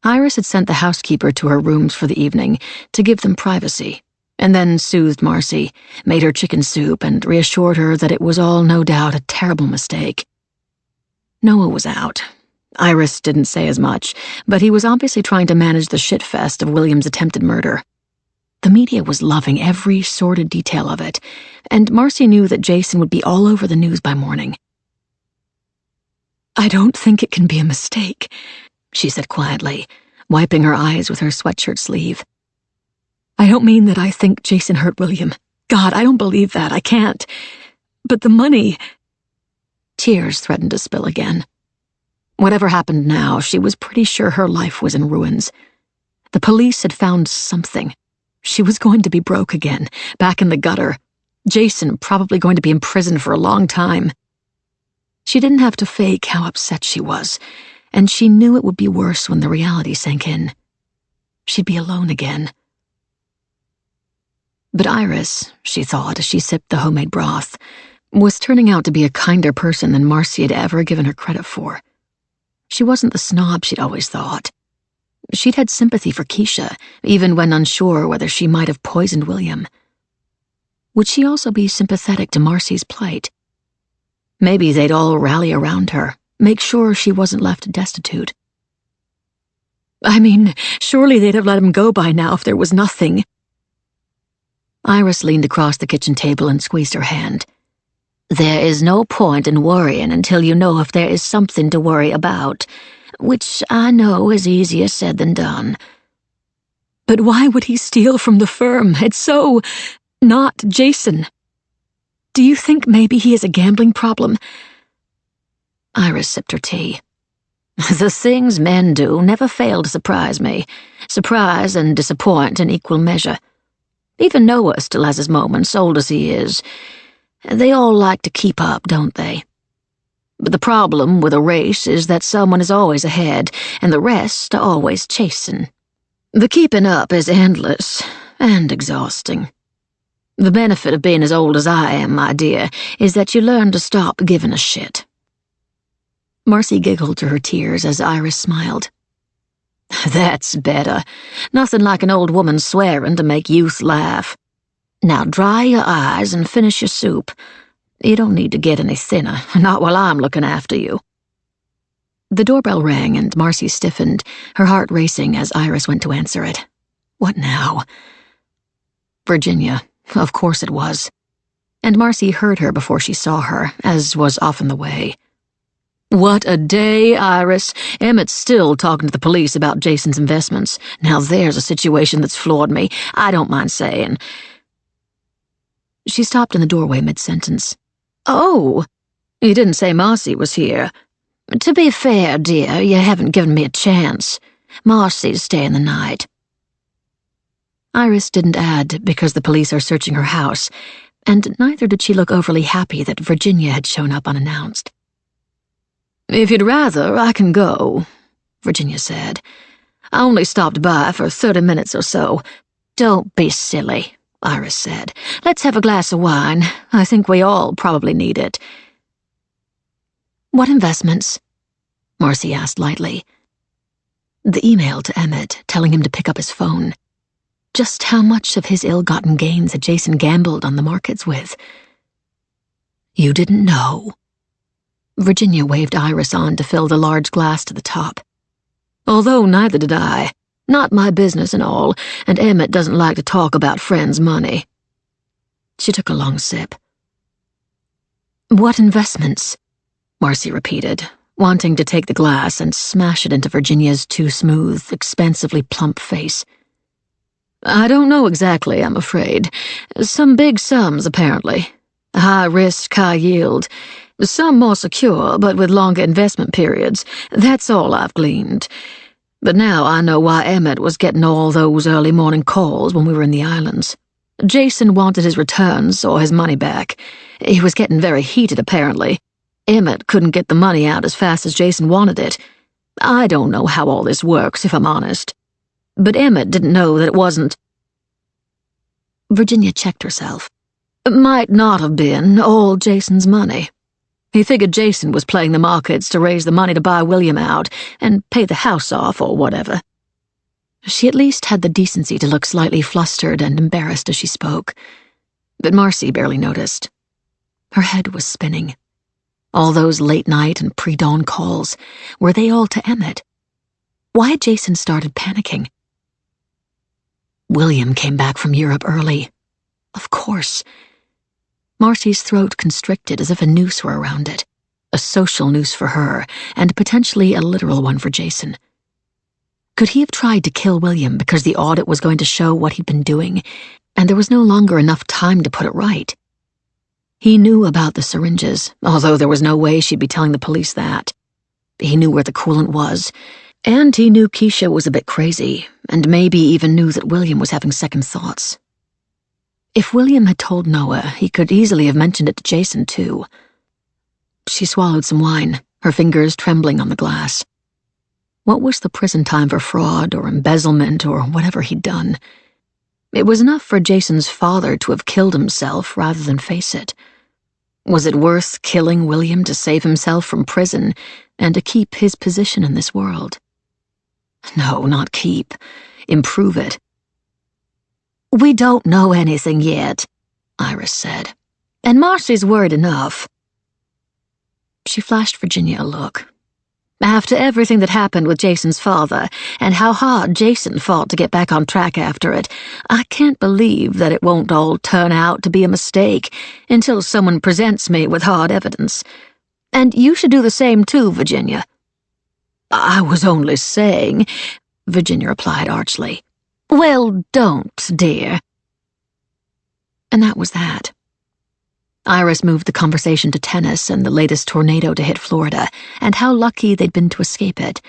Iris had sent the housekeeper to her rooms for the evening to give them privacy, and then soothed Marcy, made her chicken soup, and reassured her that it was all no doubt a terrible mistake. Noah was out. Iris didn't say as much, but he was obviously trying to manage the shitfest of William's attempted murder. The media was loving every sordid detail of it, and Marcy knew that Jason would be all over the news by morning. "I don't think it can be a mistake," she said quietly, wiping her eyes with her sweatshirt sleeve. "I don't mean that I think Jason hurt William. God, I don't believe that. I can't. But the money—" Tears threatened to spill again. Whatever happened now, she was pretty sure her life was in ruins. The police had found something. She was going to be broke again, back in the gutter. Jason probably going to be in prison for a long time. She didn't have to fake how upset she was, and she knew it would be worse when the reality sank in. She'd be alone again. But Iris, she thought as she sipped the homemade broth, was turning out to be a kinder person than Marcy had ever given her credit for. She wasn't the snob she'd always thought. She'd had sympathy for Keisha, even when unsure whether she might have poisoned William. Would she also be sympathetic to Marcy's plight? Maybe they'd all rally around her, make sure she wasn't left destitute. I mean, surely they'd have let him go by now if there was nothing. Iris leaned across the kitchen table and squeezed her hand. "There is no point in worrying until you know if there is something to worry about, which I know is easier said than done." "But why would he steal from the firm? It's so not Jason. Do you think maybe he has a gambling problem?" Iris sipped her tea. "The things men do never fail to surprise me. Surprise and disappoint in equal measure. Even Noah still has his moments, old as he is. They all like to keep up, don't they? But the problem with a race is that someone is always ahead, and the rest are always chasing. The keeping up is endless and exhausting. The benefit of being as old as I am, my dear, is that you learn to stop giving a shit." Marcy giggled to her tears as Iris smiled. "That's better. Nothing like an old woman swearing to make youth laugh. Now dry your eyes and finish your soup. You don't need to get any thinner, not while I'm looking after you." The doorbell rang and Marcy stiffened, her heart racing as Iris went to answer it. What now? Virginia, of course it was. And Marcy heard her before she saw her, as was often the way. "What a day, Iris. Emmett's still talking to the police about Jason's investments. Now there's a situation that's floored me, I don't mind saying." She stopped in the doorway mid-sentence. "Oh, you didn't say Marcy was here." "To be fair, dear, you haven't given me a chance. Marcy's staying the night." Iris didn't add, because the police are searching her house, and neither did she look overly happy that Virginia had shown up unannounced. "If you'd rather, I can go," Virginia said. "I only stopped by for 30 minutes or so." "Don't be silly," Iris said. "Let's have a glass of wine. I think we all probably need it." "What investments?" Marcy asked lightly. The email to Emmett telling him to pick up his phone. Just how much of his ill-gotten gains had Jason gambled on the markets with? "You didn't know?" Virginia waved Iris on to fill the large glass to the top. "Although neither did I. Not my business and all, and Emmett doesn't like to talk about friends' money." She took a long sip. "What investments?" Marcy repeated, wanting to take the glass and smash it into Virginia's too smooth, expansively plump face. "I don't know exactly, I'm afraid. Some big sums, apparently. High risk, high yield. Some more secure, but with longer investment periods. That's all I've gleaned. But now I know why Emmett was getting all those early morning calls when we were in the islands. Jason wanted his returns or his money back. He was getting very heated, apparently. Emmett couldn't get the money out as fast as Jason wanted it. I don't know how all this works, if I'm honest. But Emmett didn't know that it wasn't—" Virginia checked herself. "It might not have been all Jason's money. He figured Jason was playing the markets to raise the money to buy William out and pay the house off or whatever." She at least had the decency to look slightly flustered and embarrassed as she spoke, but Marcy barely noticed. Her head was spinning. All those late-night and pre-dawn calls, were they all to Emmett? Why had Jason started panicking? William came back from Europe early. Of course. Marcy's throat constricted as if a noose were around it. A social noose for her, and potentially a literal one for Jason. Could he have tried to kill William because the audit was going to show what he'd been doing, and there was no longer enough time to put it right? He knew about the syringes, although there was no way she'd be telling the police that. He knew where the coolant was, and he knew Keisha was a bit crazy, and maybe even knew that William was having second thoughts. If William had told Noah, he could easily have mentioned it to Jason, too. She swallowed some wine, her fingers trembling on the glass. What was the prison time for fraud or embezzlement or whatever he'd done? It was enough for Jason's father to have killed himself rather than face it. Was it worth killing William to save himself from prison and to keep his position in this world? No, not keep. Improve it. "We don't know anything yet," Iris said. "And Marcy's worried enough." She flashed Virginia a look. "After everything that happened with Jason's father, and how hard Jason fought to get back on track after it, I can't believe that it won't all turn out to be a mistake until someone presents me with hard evidence. And you should do the same too, Virginia." "I was only saying," Virginia replied archly. "Well, don't, dear." And that was that. Iris moved the conversation to tennis and the latest tornado to hit Florida, and how lucky they'd been to escape it.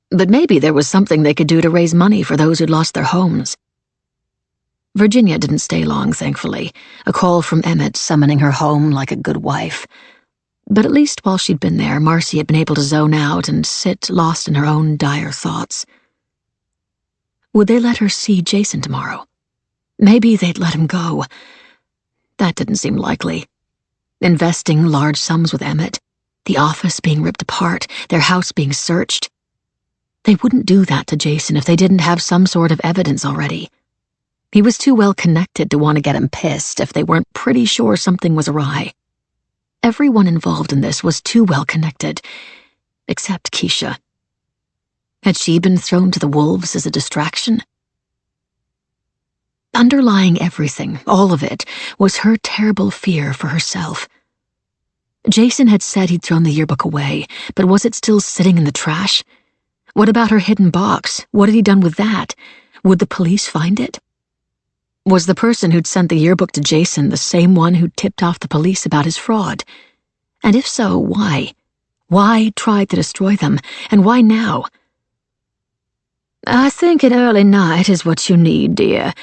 But maybe there was something they could do to raise money for those who'd lost their homes. Virginia didn't stay long, thankfully, a call from Emmett summoning her home like a good wife. But at least while she'd been there, Marcy had been able to zone out and sit lost in her own dire thoughts. Would they let her see Jason tomorrow? Maybe they'd let him go. That didn't seem likely. Investing large sums with Emmett, the office being ripped apart, their house being searched. They wouldn't do that to Jason if they didn't have some sort of evidence already. He was too well connected to want to get him pissed if they weren't pretty sure something was awry. Everyone involved in this was too well connected, except Keisha. Had she been thrown to the wolves as a distraction? Underlying everything, all of it, was her terrible fear for herself. Jason had said he'd thrown the yearbook away, but was it still sitting in the trash? What about her hidden box? What had he done with that? Would the police find it? Was the person who'd sent the yearbook to Jason the same one who'd tipped off the police about his fraud? And if so, why? Why try to destroy them, and why now? "I think an early night is what you need, dear,"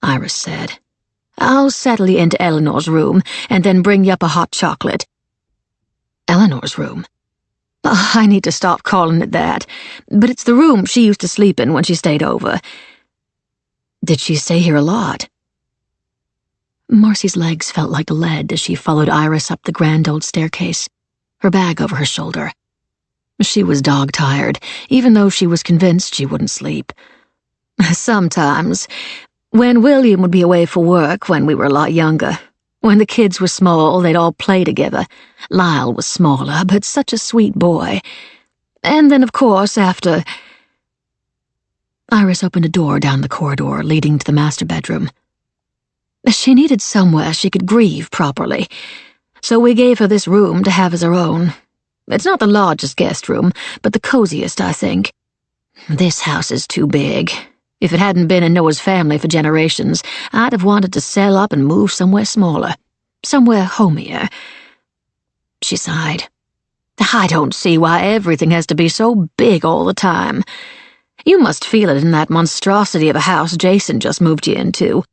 Iris said. I'll settle you into Eleanor's room and then bring you up a hot chocolate." Eleanor's room? I need to stop calling it that, but it's the room she used to sleep in when she stayed over. Did she stay here a lot? Marcy's legs felt like lead as she followed Iris up the grand old staircase, her bag over her shoulder. She was dog-tired, even though she was convinced she wouldn't sleep. Sometimes, when William would be away for work when we were a lot younger, when the kids were small, they'd all play together. Lyle was smaller, but such a sweet boy. And then, of course, after... Iris opened a door down the corridor leading to the master bedroom. She needed somewhere she could grieve properly, so we gave her this room to have as her own. It's not the largest guest room, but the coziest, I think. This house is too big. If it hadn't been in Noah's family for generations, I'd have wanted to sell up and move somewhere smaller, somewhere homier. She sighed. I don't see why everything has to be so big all the time. You must feel it in that monstrosity of a house Jason just moved you into.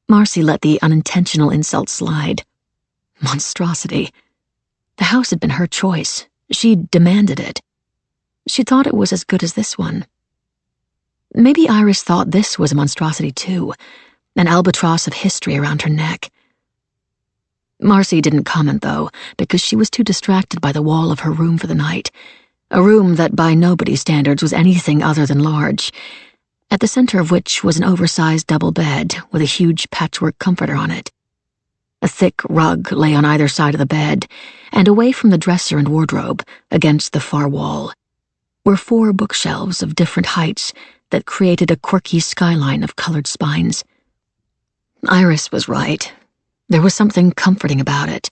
Marcy let the unintentional insult slide. Monstrosity. The house had been her choice. She demanded it. She thought it was as good as this one. Maybe Iris thought this was a monstrosity too, an albatross of history around her neck. Marcy didn't comment, though, because she was too distracted by the wall of her room for the night, a room that by nobody's standards was anything other than large, at the center of which was an oversized double bed with a huge patchwork comforter on it. A thick rug lay on either side of the bed, and away from the dresser and wardrobe, against the far wall, were 4 bookshelves of different heights that created a quirky skyline of colored spines. Iris was right. There was something comforting about it.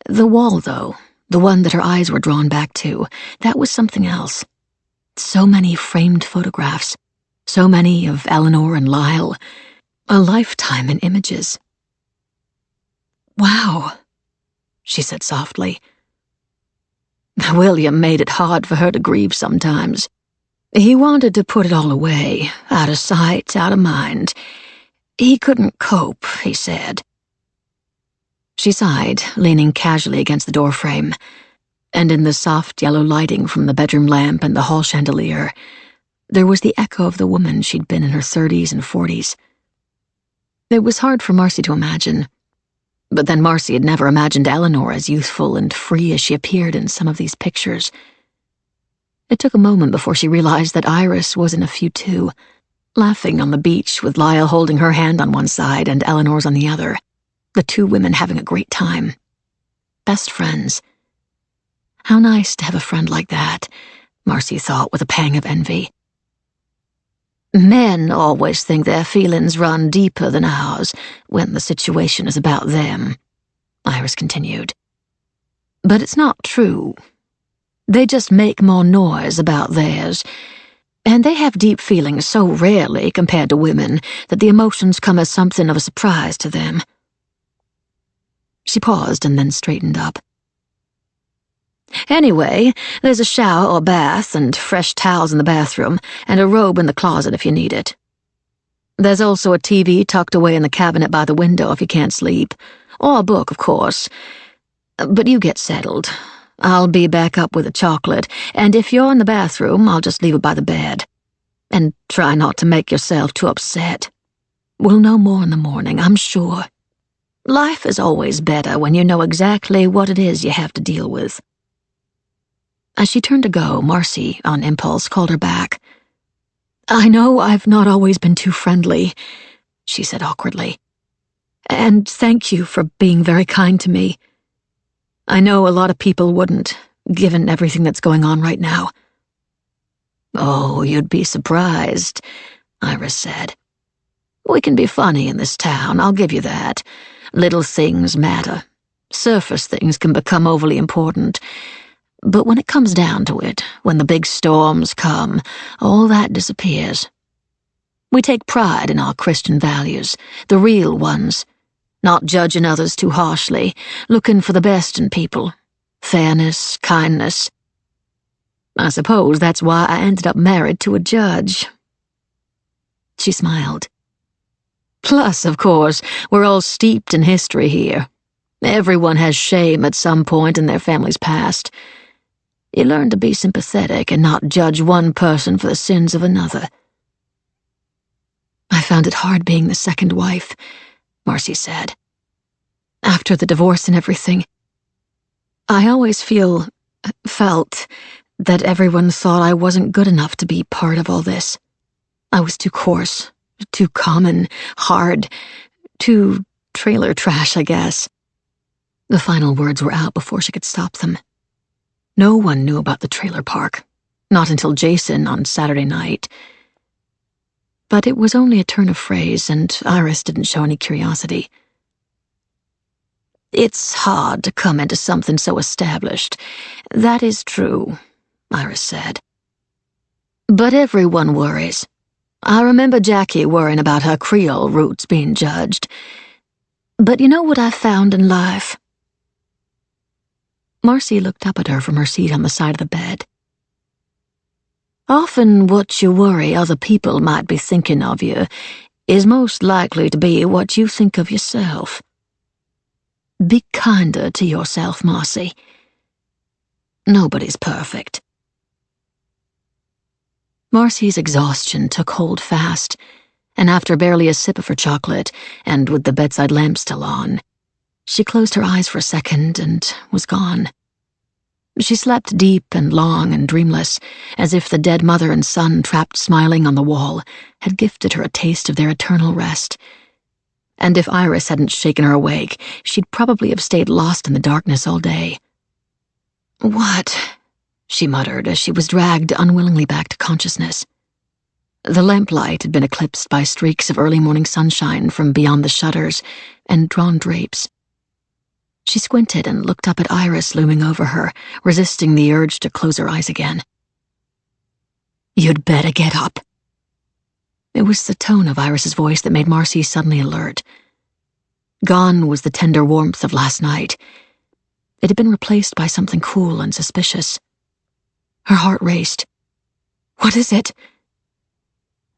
The wall, though, the one that her eyes were drawn back to, that was something else. So many framed photographs, so many of Eleanor and Lyle, a lifetime in images. "Wow," she said softly. William made it hard for her to grieve sometimes. He wanted to put it all away, out of sight, out of mind. He couldn't cope, he said. She sighed, leaning casually against the doorframe, and in the soft yellow lighting from the bedroom lamp and the hall chandelier, there was the echo of the woman she'd been in her 30s and 40s. It was hard for Marcy to imagine, but then Marcy had never imagined Eleanor as youthful and free as she appeared in some of these pictures. It took a moment before she realized that Iris was in a few too, laughing on the beach with Lyle holding her hand on one side and Eleanor's on the other, the 2 women having a great time. Best friends. How nice to have a friend like that, Marcy thought with a pang of envy. Men always think their feelings run deeper than ours when the situation is about them, Iris continued. But it's not true. They just make more noise about theirs, and they have deep feelings so rarely compared to women that the emotions come as something of a surprise to them. She paused and then straightened up. Anyway, there's a shower or bath and fresh towels in the bathroom and a robe in the closet if you need it. There's also a TV tucked away in the cabinet by the window if you can't sleep, or a book, of course. But you get settled. I'll be back up with a chocolate, and if you're in the bathroom, I'll just leave it by the bed. And try not to make yourself too upset. We'll know more in the morning, I'm sure. Life is always better when you know exactly what it is you have to deal with. As she turned to go, Marcy, on impulse, called her back. "I know I've not always been too friendly," she said awkwardly. "And thank you for being very kind to me. I know a lot of people wouldn't, given everything that's going on right now." "Oh, you'd be surprised," Iris said. "We can be funny in this town, I'll give you that. Little things matter. Surface things can become overly important. But when it comes down to it, when the big storms come, all that disappears. We take pride in our Christian values, the real ones, not judging others too harshly, looking for the best in people, fairness, kindness. I suppose that's why I ended up married to a judge." She smiled. Plus, of course, we're all steeped in history here. Everyone has shame at some point in their family's past. You learn to be sympathetic and not judge one person for the sins of another. I found it hard being the second wife, Marcy said. After the divorce and everything, I always felt that everyone thought I wasn't good enough to be part of all this. I was too coarse, too common, hard, too trailer trash, I guess. The final words were out before she could stop them. No one knew about the trailer park, not until Jason on Saturday night. But it was only a turn of phrase, and Iris didn't show any curiosity. It's hard to come into something so established. That is true, Iris said. But everyone worries. I remember Jackie worrying about her Creole roots being judged. But you know what I've found in life? Marcy looked up at her from her seat on the side of the bed. Often what you worry other people might be thinking of you is most likely to be what you think of yourself. Be kinder to yourself, Marcy. Nobody's perfect. Marcy's exhaustion took hold fast, and after barely a sip of her chocolate, and with the bedside lamp still on, she closed her eyes for a second and was gone. She slept deep and long and dreamless, as if the dead mother and son trapped smiling on the wall had gifted her a taste of their eternal rest. And if Iris hadn't shaken her awake, she'd probably have stayed lost in the darkness all day. "What?" she muttered as she was dragged unwillingly back to consciousness. The lamplight had been eclipsed by streaks of early morning sunshine from beyond the shutters and drawn drapes. She squinted and looked up at Iris looming over her, resisting the urge to close her eyes again. "You'd better get up." It was the tone of Iris's voice that made Marcy suddenly alert. Gone was the tender warmth of last night. It had been replaced by something cool and suspicious. Her heart raced. "What is it?"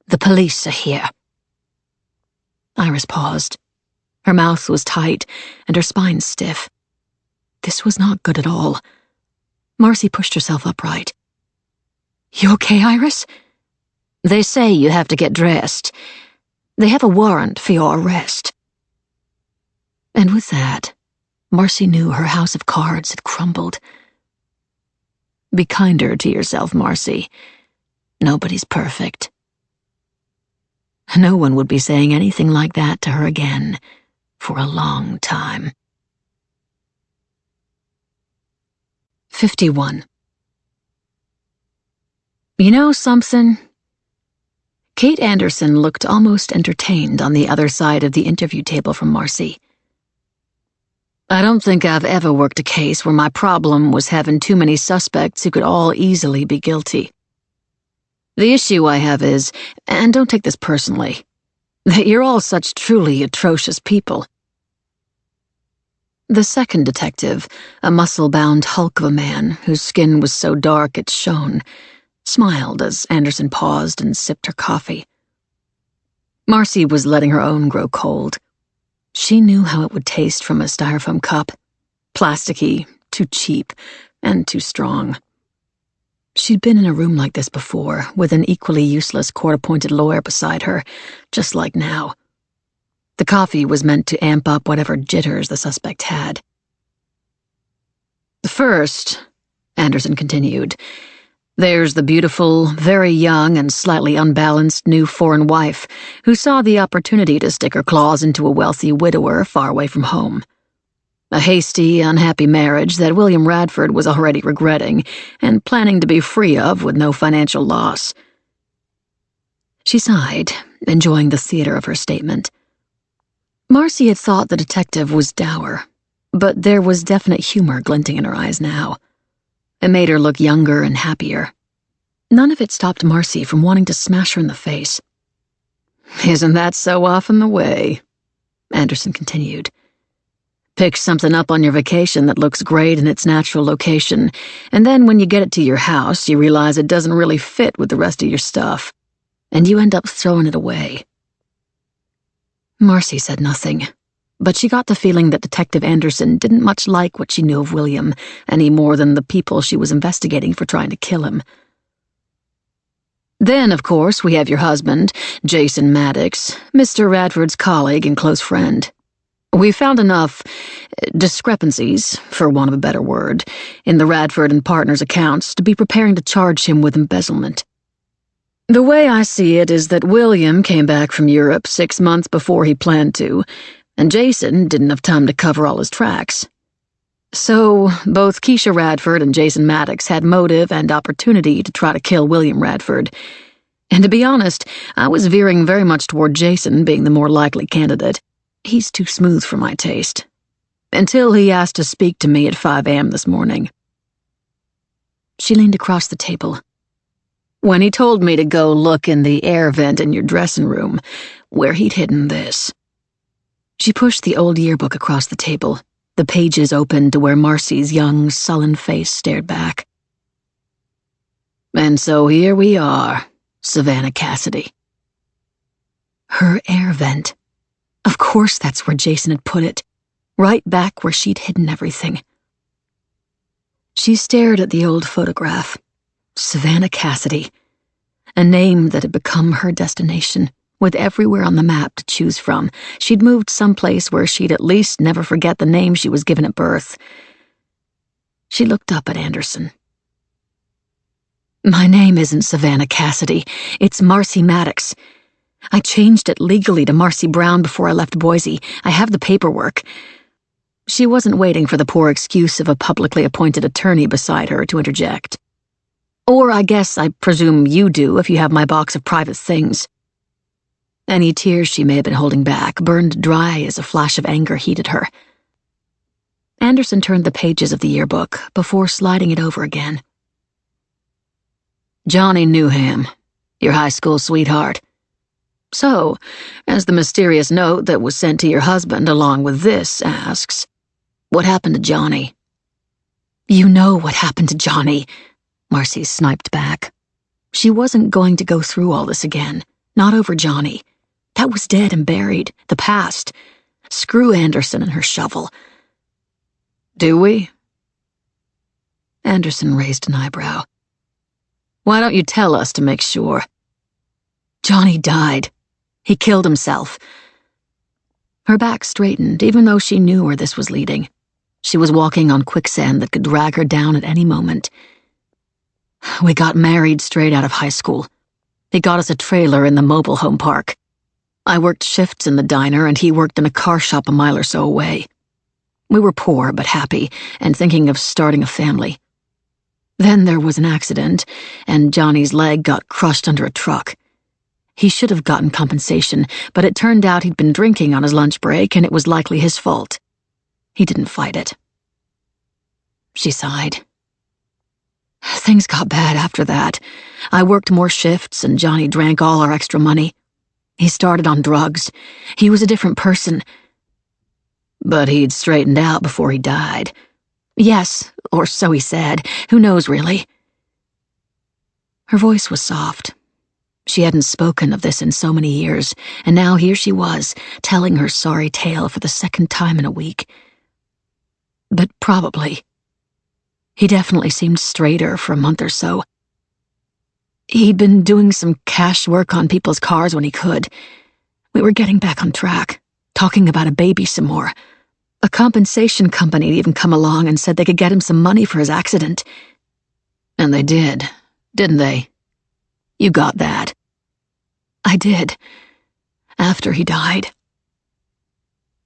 "The police are here." Iris paused. Her mouth was tight, and her spine stiff. This was not good at all. Marcy pushed herself upright. "You okay, Iris?" "They say you have to get dressed. They have a warrant for your arrest." And with that, Marcy knew her house of cards had crumbled. Be kinder to yourself, Marcy. Nobody's perfect. No one would be saying anything like that to her again. For a long time. 51. You know something? Kate Anderson looked almost entertained on the other side of the interview table from Marcy. I don't think I've ever worked a case where my problem was having too many suspects who could all easily be guilty. The issue I have is, and don't take this personally, that you're all such truly atrocious people. The second detective, a muscle-bound hulk of a man whose skin was so dark it shone, smiled as Anderson paused and sipped her coffee. Marcy was letting her own grow cold. She knew how it would taste from a styrofoam cup. Plasticky, too cheap, and too strong. She'd been in a room like this before, with an equally useless court-appointed lawyer beside her, just like now. The coffee was meant to amp up whatever jitters the suspect had. First, Anderson continued, there's the beautiful, very young and slightly unbalanced new foreign wife who saw the opportunity to stick her claws into a wealthy widower far away from home. A hasty, unhappy marriage that William Radford was already regretting and planning to be free of with no financial loss. She sighed, enjoying the theater of her statement. Marcy had thought the detective was dour, but there was definite humor glinting in her eyes now. It made her look younger and happier. None of it stopped Marcy from wanting to smash her in the face. Isn't that so often the way? Anderson continued. Pick something up on your vacation that looks great in its natural location, and then when you get it to your house, you realize it doesn't really fit with the rest of your stuff, and you end up throwing it away. Marcy said nothing, but she got the feeling that Detective Anderson didn't much like what she knew of William, any more than the people she was investigating for trying to kill him. Then, of course, we have your husband, Jason Maddox, Mr. Radford's colleague and close friend. We found enough discrepancies, for want of a better word, in the Radford and Partners accounts to be preparing to charge him with embezzlement. The way I see it is that William came back from Europe 6 months before he planned to, and Jason didn't have time to cover all his tracks. So, both Keisha Radford and Jason Maddox had motive and opportunity to try to kill William Radford. And to be honest, I was veering very much toward Jason being the more likely candidate. He's too smooth for my taste. Until he asked to speak to me at 5 a.m. this morning. She leaned across the table. When he told me to go look in the air vent in your dressing room, where he'd hidden this. She pushed the old yearbook across the table, the pages open to where Marcy's young, sullen face stared back. And so here we are, Savannah Cassidy. Her air vent. Of course that's where Jason had put it, right back where she'd hidden everything. She stared at the old photograph. Savannah Cassidy. A name that had become her destination. With everywhere on the map to choose from, she'd moved someplace where she'd at least never forget the name she was given at birth. She looked up at Anderson. My name isn't Savannah Cassidy. It's Marcy Maddox. I changed it legally to Marcy Brown before I left Boise. I have the paperwork. She wasn't waiting for the poor excuse of a publicly appointed attorney beside her to interject. Or I guess I presume you do if you have my box of private things. Any tears she may have been holding back burned dry as a flash of anger heated her. Anderson turned the pages of the yearbook before sliding it over again. Johnny Newham, your high school sweetheart. So, as the mysterious note that was sent to your husband along with this asks, what happened to Johnny? You know what happened to Johnny, Marcy sniped back. She wasn't going to go through all this again, not over Johnny. That was dead and buried, the past. Screw Anderson and her shovel. Do we? Anderson raised an eyebrow. Why don't you tell us to make sure? Johnny died. He killed himself. Her back straightened, even though she knew where this was leading. She was walking on quicksand that could drag her down at any moment. We got married straight out of high school. He got us a trailer in the mobile home park. I worked shifts in the diner and he worked in a car shop a mile or so away. We were poor but happy and thinking of starting a family. Then there was an accident and Johnny's leg got crushed under a truck. He should have gotten compensation, but it turned out he'd been drinking on his lunch break and it was likely his fault. He didn't fight it. She sighed. Things got bad after that. I worked more shifts and Johnny drank all our extra money. He started on drugs. He was a different person. But he'd straightened out before he died. Yes, or so he said. Who knows, really? Her voice was soft. She hadn't spoken of this in so many years, and now here she was, telling her sorry tale for the second time in a week. But probably. He definitely seemed straighter for a month or so. He'd been doing some cash work on people's cars when he could. We were getting back on track, talking about a baby some more. A compensation company had even come along and said they could get him some money for his accident. And they did, didn't they? You got that. I did. After he died.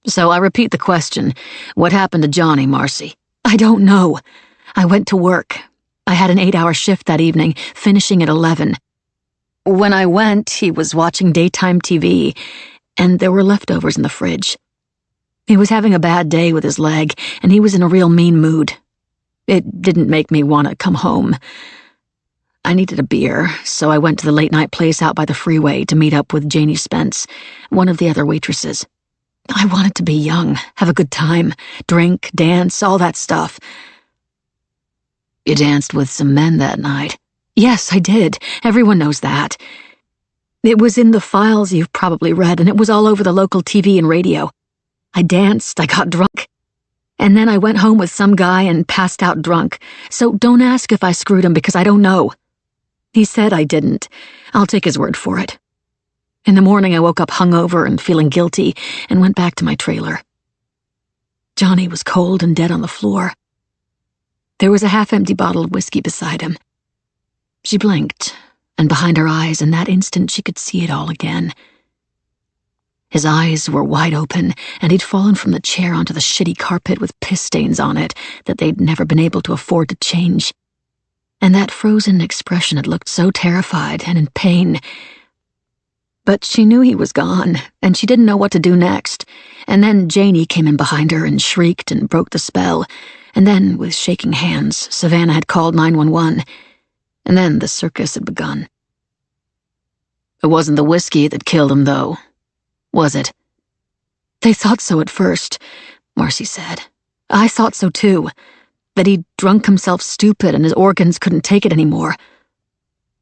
So I repeat the question. What happened to Johnny, Marcy? I don't know. I went to work. I had an 8-hour shift that evening, finishing at 11. When I went, he was watching daytime TV, and there were leftovers in the fridge. He was having a bad day with his leg, and he was in a real mean mood. It didn't make me want to come home. I needed a beer, so I went to the late-night place out by the freeway to meet up with Janie Spence, one of the other waitresses. I wanted to be young, have a good time, drink, dance, all that stuff. You danced with some men that night. Yes, I did. Everyone knows that. It was in the files you've probably read, and it was all over the local TV and radio. I danced, I got drunk, and then I went home with some guy and passed out drunk, so don't ask if I screwed him because I don't know. He said I didn't. I'll take his word for it. In the morning, I woke up hungover and feeling guilty and went back to my trailer. Johnny was cold and dead on the floor. There was a half-empty bottle of whiskey beside him. She blinked, and behind her eyes, in that instant, she could see it all again. His eyes were wide open, and he'd fallen from the chair onto the shitty carpet with piss stains on it that they'd never been able to afford to change. And that frozen expression had looked so terrified and in pain. But she knew he was gone, and she didn't know what to do next. And then Janie came in behind her and shrieked and broke the spell. And then, with shaking hands, Savannah had called 911. And then the circus had begun. It wasn't the whiskey that killed him, though, was it? They thought so at first, Marcy said. I thought so too. That he'd drunk himself stupid and his organs couldn't take it anymore.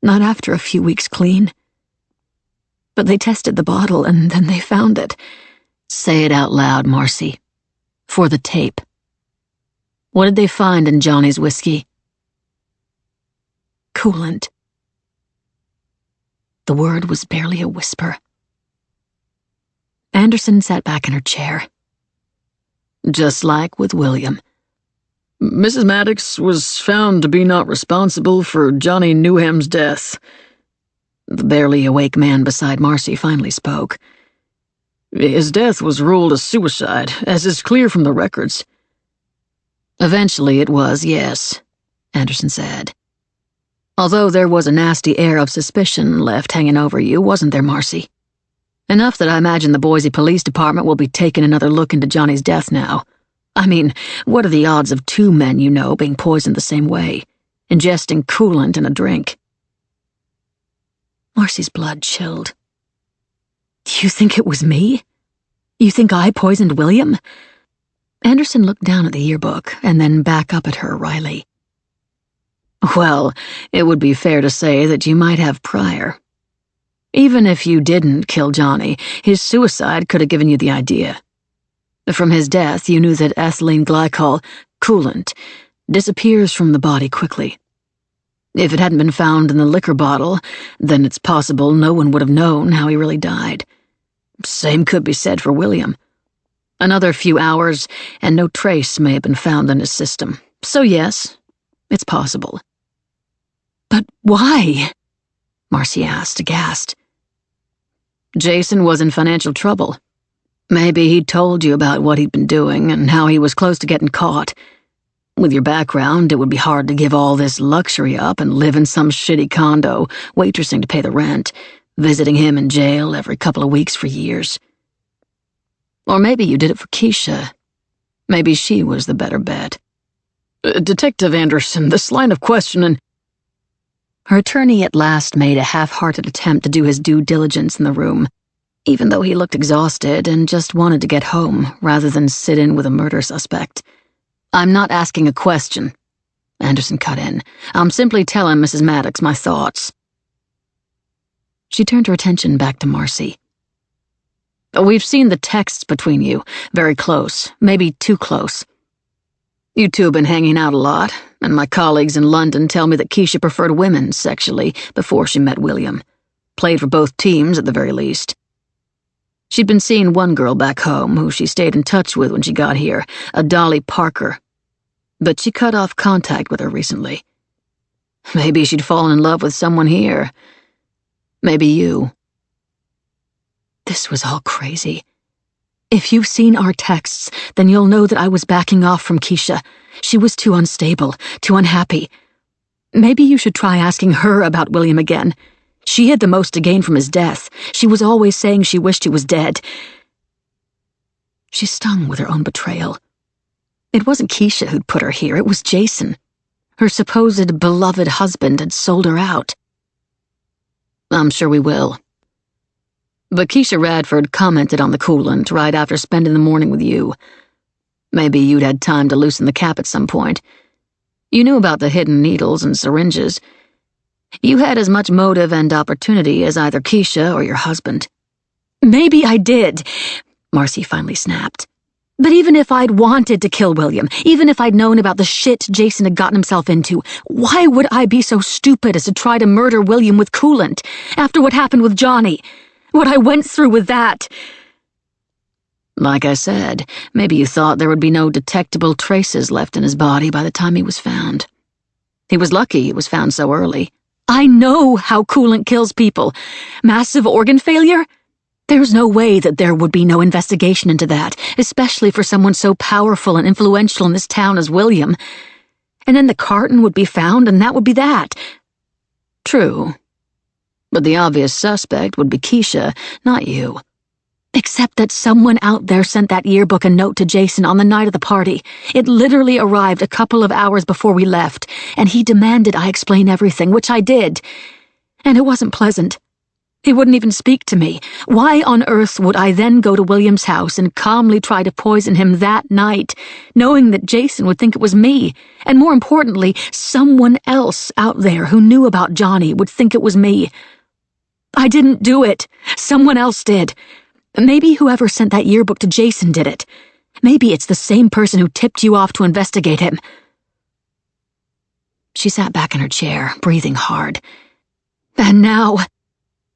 Not after a few weeks clean. But they tested the bottle and then they found it. Say it out loud, Marcy. For the tape. What did they find in Johnny's whiskey? Coolant. The word was barely a whisper. Anderson sat back in her chair. Just like with William. Mrs. Maddox was found to be not responsible for Johnny Newham's death. The barely awake man beside Marcy finally spoke. His death was ruled a suicide, as is clear from the records. Eventually it was, yes, Anderson said. Although there was a nasty air of suspicion left hanging over you, wasn't there, Marcy? Enough that I imagine the Boise Police Department will be taking another look into Johnny's death now. I mean, what are the odds of two men you know being poisoned the same way, ingesting coolant in a drink? Marcy's blood chilled. You think it was me? You think I poisoned William? Anderson looked down at the yearbook and then back up at her wryly. Well, it would be fair to say that you might have prior. Even if you didn't kill Johnny, his suicide could have given you the idea. From his death, you knew that ethylene glycol, coolant, disappears from the body quickly. If it hadn't been found in the liquor bottle, then it's possible no one would have known how he really died. Same could be said for William. Another few hours, and no trace may have been found in his system. So yes, it's possible. But why? Marcy asked, aghast. Jason was in financial trouble. Maybe he'd told you about what he'd been doing and how he was close to getting caught. With your background, it would be hard to give all this luxury up and live in some shitty condo, waitressing to pay the rent, visiting him in jail every couple of weeks for years. Or maybe you did it for Keisha. Maybe she was the better bet. Detective Anderson, this line of questioning... Her attorney at last made a half-hearted attempt to do his due diligence in the room, even though he looked exhausted and just wanted to get home rather than sit in with a murder suspect. I'm not asking a question, Anderson cut in. I'm simply telling Mrs. Maddox my thoughts. She turned her attention back to Marcy. We've seen the texts between you, very close, maybe too close. You two have been hanging out a lot, and my colleagues in London tell me that Keisha preferred women sexually before she met William. Played for both teams at the very least. She'd been seeing one girl back home who she stayed in touch with when she got here, a Dolly Parker. But she cut off contact with her recently. Maybe she'd fallen in love with someone here. Maybe you. This was all crazy. If you've seen our texts, then you'll know that I was backing off from Keisha. She was too unstable, too unhappy. Maybe you should try asking her about William again. She had the most to gain from his death. She was always saying she wished he was dead. She stung with her own betrayal. It wasn't Keisha who'd put her here, it was Jason. Her supposed beloved husband had sold her out. I'm sure we will. But Keisha Radford commented on the coolant right after spending the morning with you. Maybe you'd had time to loosen the cap at some point. You knew about the hidden needles and syringes. You had as much motive and opportunity as either Keisha or your husband. Maybe I did, Marcy finally snapped. But even if I'd wanted to kill William, even if I'd known about the shit Jason had gotten himself into, why would I be so stupid as to try to murder William with coolant after what happened with Johnny? What I went through with that. Like I said, maybe you thought there would be no detectable traces left in his body by the time he was found. He was lucky he was found so early. I know how coolant kills people. Massive organ failure? There's no way that there would be no investigation into that, especially for someone so powerful and influential in this town as William. And then the carton would be found, and that would be that. True. But the obvious suspect would be Keisha, not you. Except that someone out there sent that yearbook a note to Jason on the night of the party. It literally arrived a couple of hours before we left, and he demanded I explain everything, which I did. And it wasn't pleasant. He wouldn't even speak to me. Why on earth would I then go to William's house and calmly try to poison him that night, knowing that Jason would think it was me, and more importantly, someone else out there who knew about Johnny would think it was me? I didn't do it. Someone else did. Maybe whoever sent that yearbook to Jason did it. Maybe it's the same person who tipped you off to investigate him. She sat back in her chair, breathing hard. And now,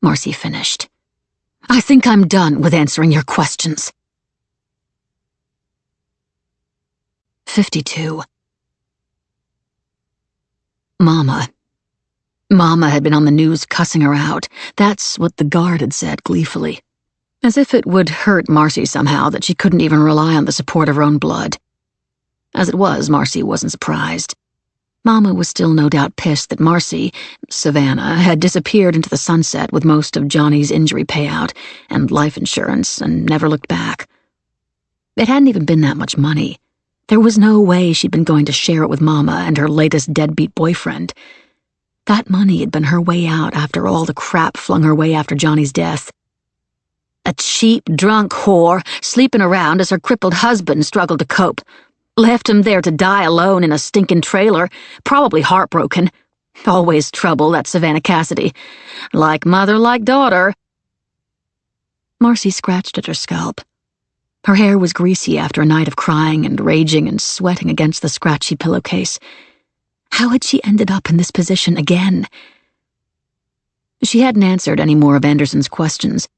Marcy finished, I think I'm done with answering your questions. 52. Mama had been on the news cussing her out. That's what the guard had said gleefully. As if it would hurt Marcy somehow that she couldn't even rely on the support of her own blood. As it was, Marcy wasn't surprised. Mama was still no doubt pissed that Marcy, Savannah, had disappeared into the sunset with most of Johnny's injury payout and life insurance and never looked back. It hadn't even been that much money. There was no way she'd been going to share it with Mama and her latest deadbeat boyfriend. That money had been her way out after all the crap flung her way after Johnny's death. A cheap, drunk whore sleeping around as her crippled husband struggled to cope. Left him there to die alone in a stinking trailer, probably heartbroken. Always trouble, that Savannah Cassidy. Like mother, like daughter. Marcy scratched at her scalp. Her hair was greasy after a night of crying and raging and sweating against the scratchy pillowcase. How had she ended up in this position again? She hadn't answered any more of Anderson's questions.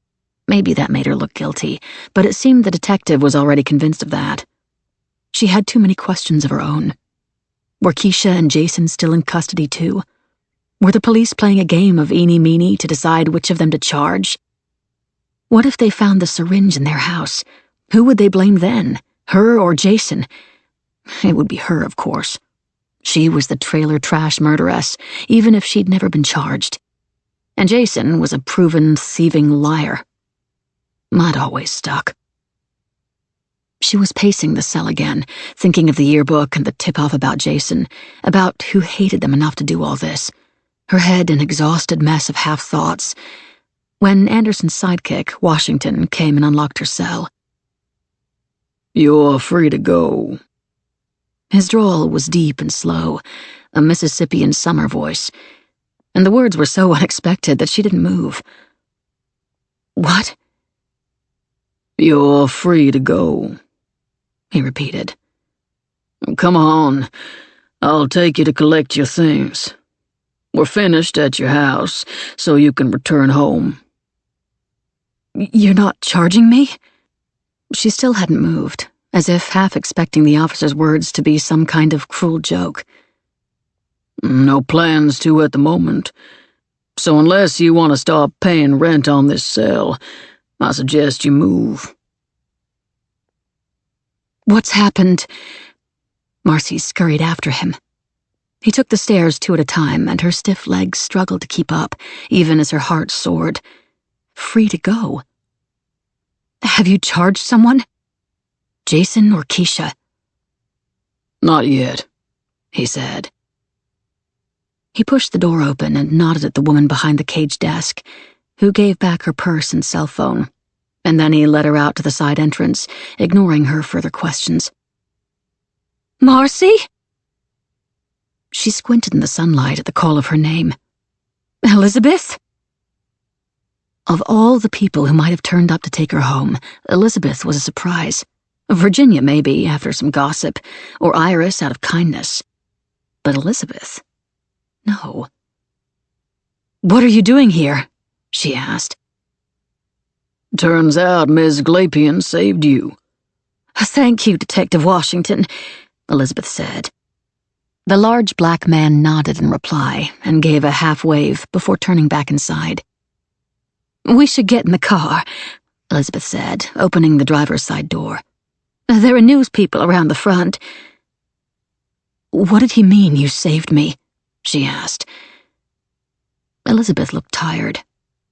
Maybe that made her look guilty, but it seemed the detective was already convinced of that. She had too many questions of her own. Were Keisha and Jason still in custody too? Were the police playing a game of eeny-meeny to decide which of them to charge? What if they found the syringe in their house? Who would they blame then? Her or Jason? It would be her, of course. She was the trailer trash murderess, even if she'd never been charged. And Jason was a proven thieving liar. Mud always stuck. She was pacing the cell again, thinking of the yearbook and the tip-off about Jason, about who hated them enough to do all this, her head an exhausted mess of half-thoughts, when Anderson's sidekick, Washington, came and unlocked her cell. "You're free to go." His drawl was deep and slow, a Mississippian summer voice, and the words were so unexpected that she didn't move. What? "You're free to go," he repeated. "Come on, I'll take you to collect your things. We're finished at your house, so you can return home." You're not charging me? She still hadn't moved, as if half expecting the officer's words to be some kind of cruel joke. "No plans to at the moment. So unless you want to stop paying rent on this cell, I suggest you move." What's happened? Marcy scurried after him. He took the stairs 2 at a time, and her stiff legs struggled to keep up, even as her heart soared. Free to go. Have you charged someone? Jason or Keisha? "Not yet," he said. He pushed the door open and nodded at the woman behind the cage desk, who gave back her purse and cell phone, and then he led her out to the side entrance, ignoring her further questions. Marcy? She squinted in the sunlight at the call of her name. Elizabeth? Of all the people who might have turned up to take her home, Elizabeth was a surprise. Virginia, maybe, after some gossip, or Iris out of kindness. But Elizabeth? No. "What are you doing here?" she asked. "Turns out Miss Glapian saved you." "Thank you, Detective Washington," Elizabeth said. The large black man nodded in reply and gave a half-wave before turning back inside. "We should get in the car," Elizabeth said, opening the driver's side door. "There are news people around the front." "What did he mean, you saved me?" she asked. Elizabeth looked tired.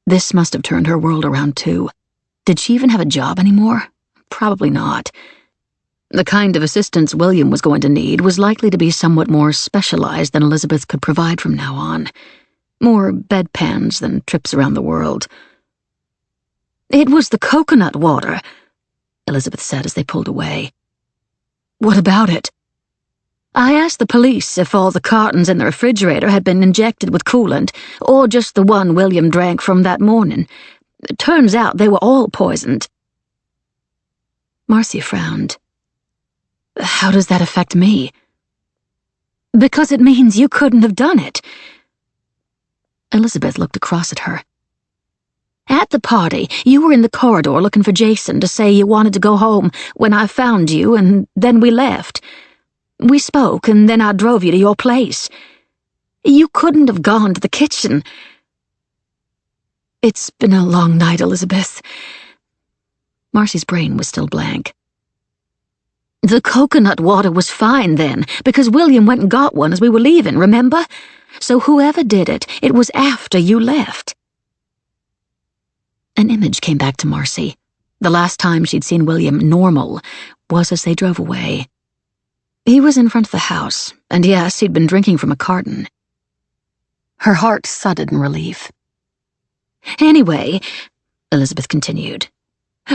This must have turned her world around too. Did she even have a job anymore? Probably not. The kind of assistance William was going to need was likely to be somewhat more specialized than Elizabeth could provide from now on. More bedpans than trips around the world. "It was the coconut water," Elizabeth said as they pulled away. "What about it?" "I asked the police if all the cartons in the refrigerator had been injected with coolant, or just the one William drank from that morning. It turns out they were all poisoned." Marcy frowned. "How does that affect me?" "Because it means you couldn't have done it." Elizabeth looked across at her. "At the party, you were in the corridor looking for Jason to say you wanted to go home when I found you, and then we left. We spoke, and then I drove you to your place. You couldn't have gone to the kitchen." "It's been a long night, Elizabeth." Marcy's brain was still blank. "The coconut water was fine then, because William went and got one as we were leaving, remember? So whoever did it, it was after you left." An image came back to Marcy. The last time she'd seen William normal was as they drove away. He was in front of the house, and yes, he'd been drinking from a carton. Her heart thudded in relief. "Anyway," Elizabeth continued,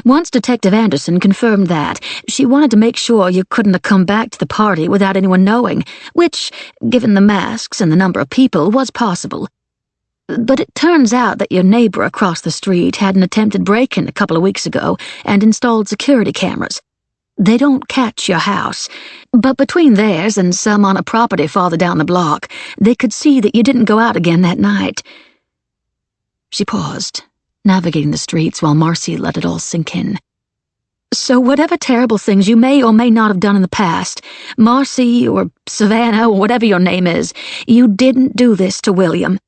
"once Detective Anderson confirmed that, she wanted to make sure you couldn't have come back to the party without anyone knowing, which, given the masks and the number of people, was possible. But it turns out that your neighbor across the street had an attempted break-in a couple of weeks ago and installed security cameras. They don't catch your house, but between theirs and some on a property farther down the block, they could see that you didn't go out again that night." She paused, navigating the streets while Marcy let it all sink in. "So whatever terrible things you may or may not have done in the past, Marcy or Savannah or whatever your name is, you didn't do this to William."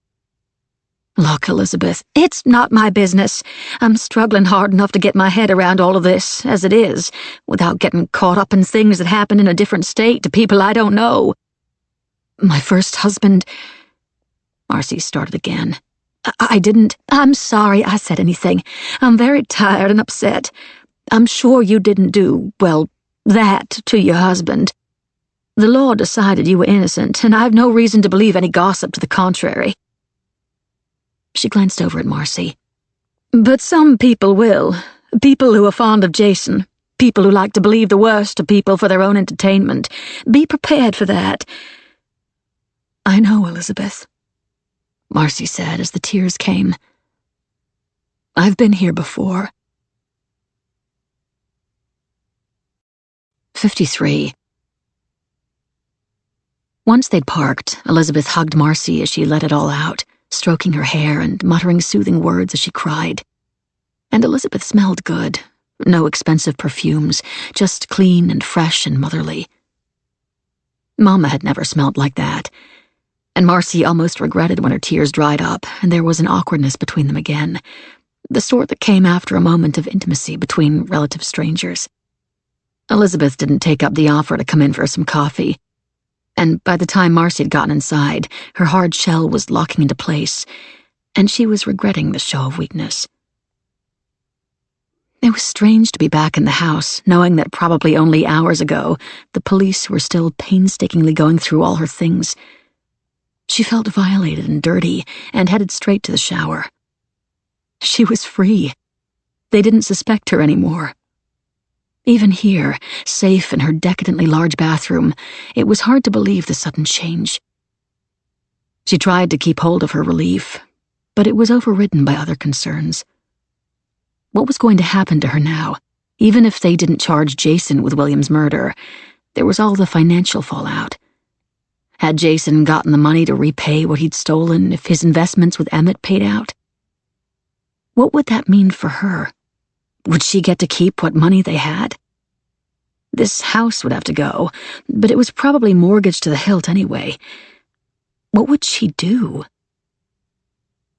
"Look, Elizabeth, it's not my business. I'm struggling hard enough to get my head around all of this, as it is, without getting caught up in things that happen in a different state to people I don't know." "My first husband—" Marcy started again. I didn't— I'm sorry I said anything. I'm very tired and upset. I'm sure you didn't do, well, that to your husband. The law decided you were innocent, and I've no reason to believe any gossip to the contrary." She glanced over at Marcy. "But some people will. People who are fond of Jason. People who like to believe the worst of people for their own entertainment. Be prepared for that." "I know, Elizabeth," Marcy said as the tears came. "I've been here before." 53. Once they'd parked, Elizabeth hugged Marcy as she let it all out, stroking her hair and muttering soothing words as she cried. And Elizabeth smelled good. No expensive perfumes, just clean and fresh and motherly. Mama had never smelled like that, and Marcy almost regretted when her tears dried up and there was an awkwardness between them again, the sort that came after a moment of intimacy between relative strangers. Elizabeth didn't take up the offer to come in for some coffee, and by the time Marcy had gotten inside, her hard shell was locking into place, and she was regretting the show of weakness. It was strange to be back in the house, knowing that probably only hours ago, the police were still painstakingly going through all her things. She felt violated and dirty, and headed straight to the shower. She was free. They didn't suspect her anymore. Even here, safe in her decadently large bathroom, it was hard to believe the sudden change. She tried to keep hold of her relief, but it was overridden by other concerns. What was going to happen to her now? Even if they didn't charge Jason with William's murder, there was all the financial fallout. Had Jason gotten the money to repay what he'd stolen if his investments with Emmett paid out? What would that mean for her? Would she get to keep what money they had? This house would have to go, but it was probably mortgaged to the hilt anyway. What would she do?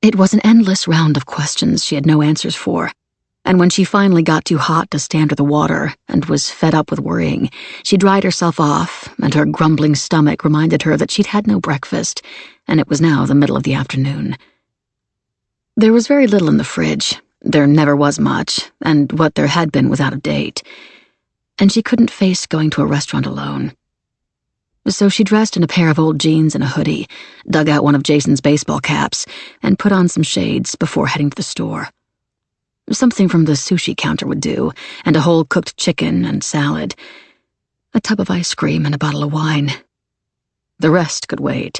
It was an endless round of questions she had no answers for, and when she finally got too hot to stand under the water and was fed up with worrying, she dried herself off, and her grumbling stomach reminded her that she'd had no breakfast, and it was now the middle of the afternoon. There was very little in the fridge. There never was much, and what there had been was out of date, and she couldn't face going to a restaurant alone. So she dressed in a pair of old jeans and a hoodie, dug out one of Jason's baseball caps, and put on some shades before heading to the store. Something from the sushi counter would do, and a whole cooked chicken and salad, a tub of ice cream and a bottle of wine. The rest could wait.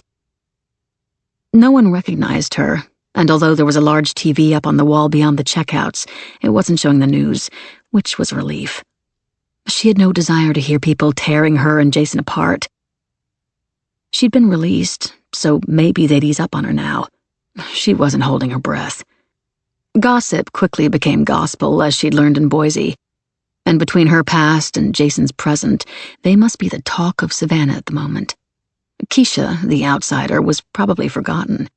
No one recognized her, and although there was a large TV up on the wall beyond the checkouts, it wasn't showing the news, which was a relief. She had no desire to hear people tearing her and Jason apart. She'd been released, so maybe they'd ease up on her now. She wasn't holding her breath. Gossip quickly became gospel, as she'd learned in Boise, and between her past and Jason's present, they must be the talk of Savannah at the moment. Keisha, the outsider, was probably forgotten.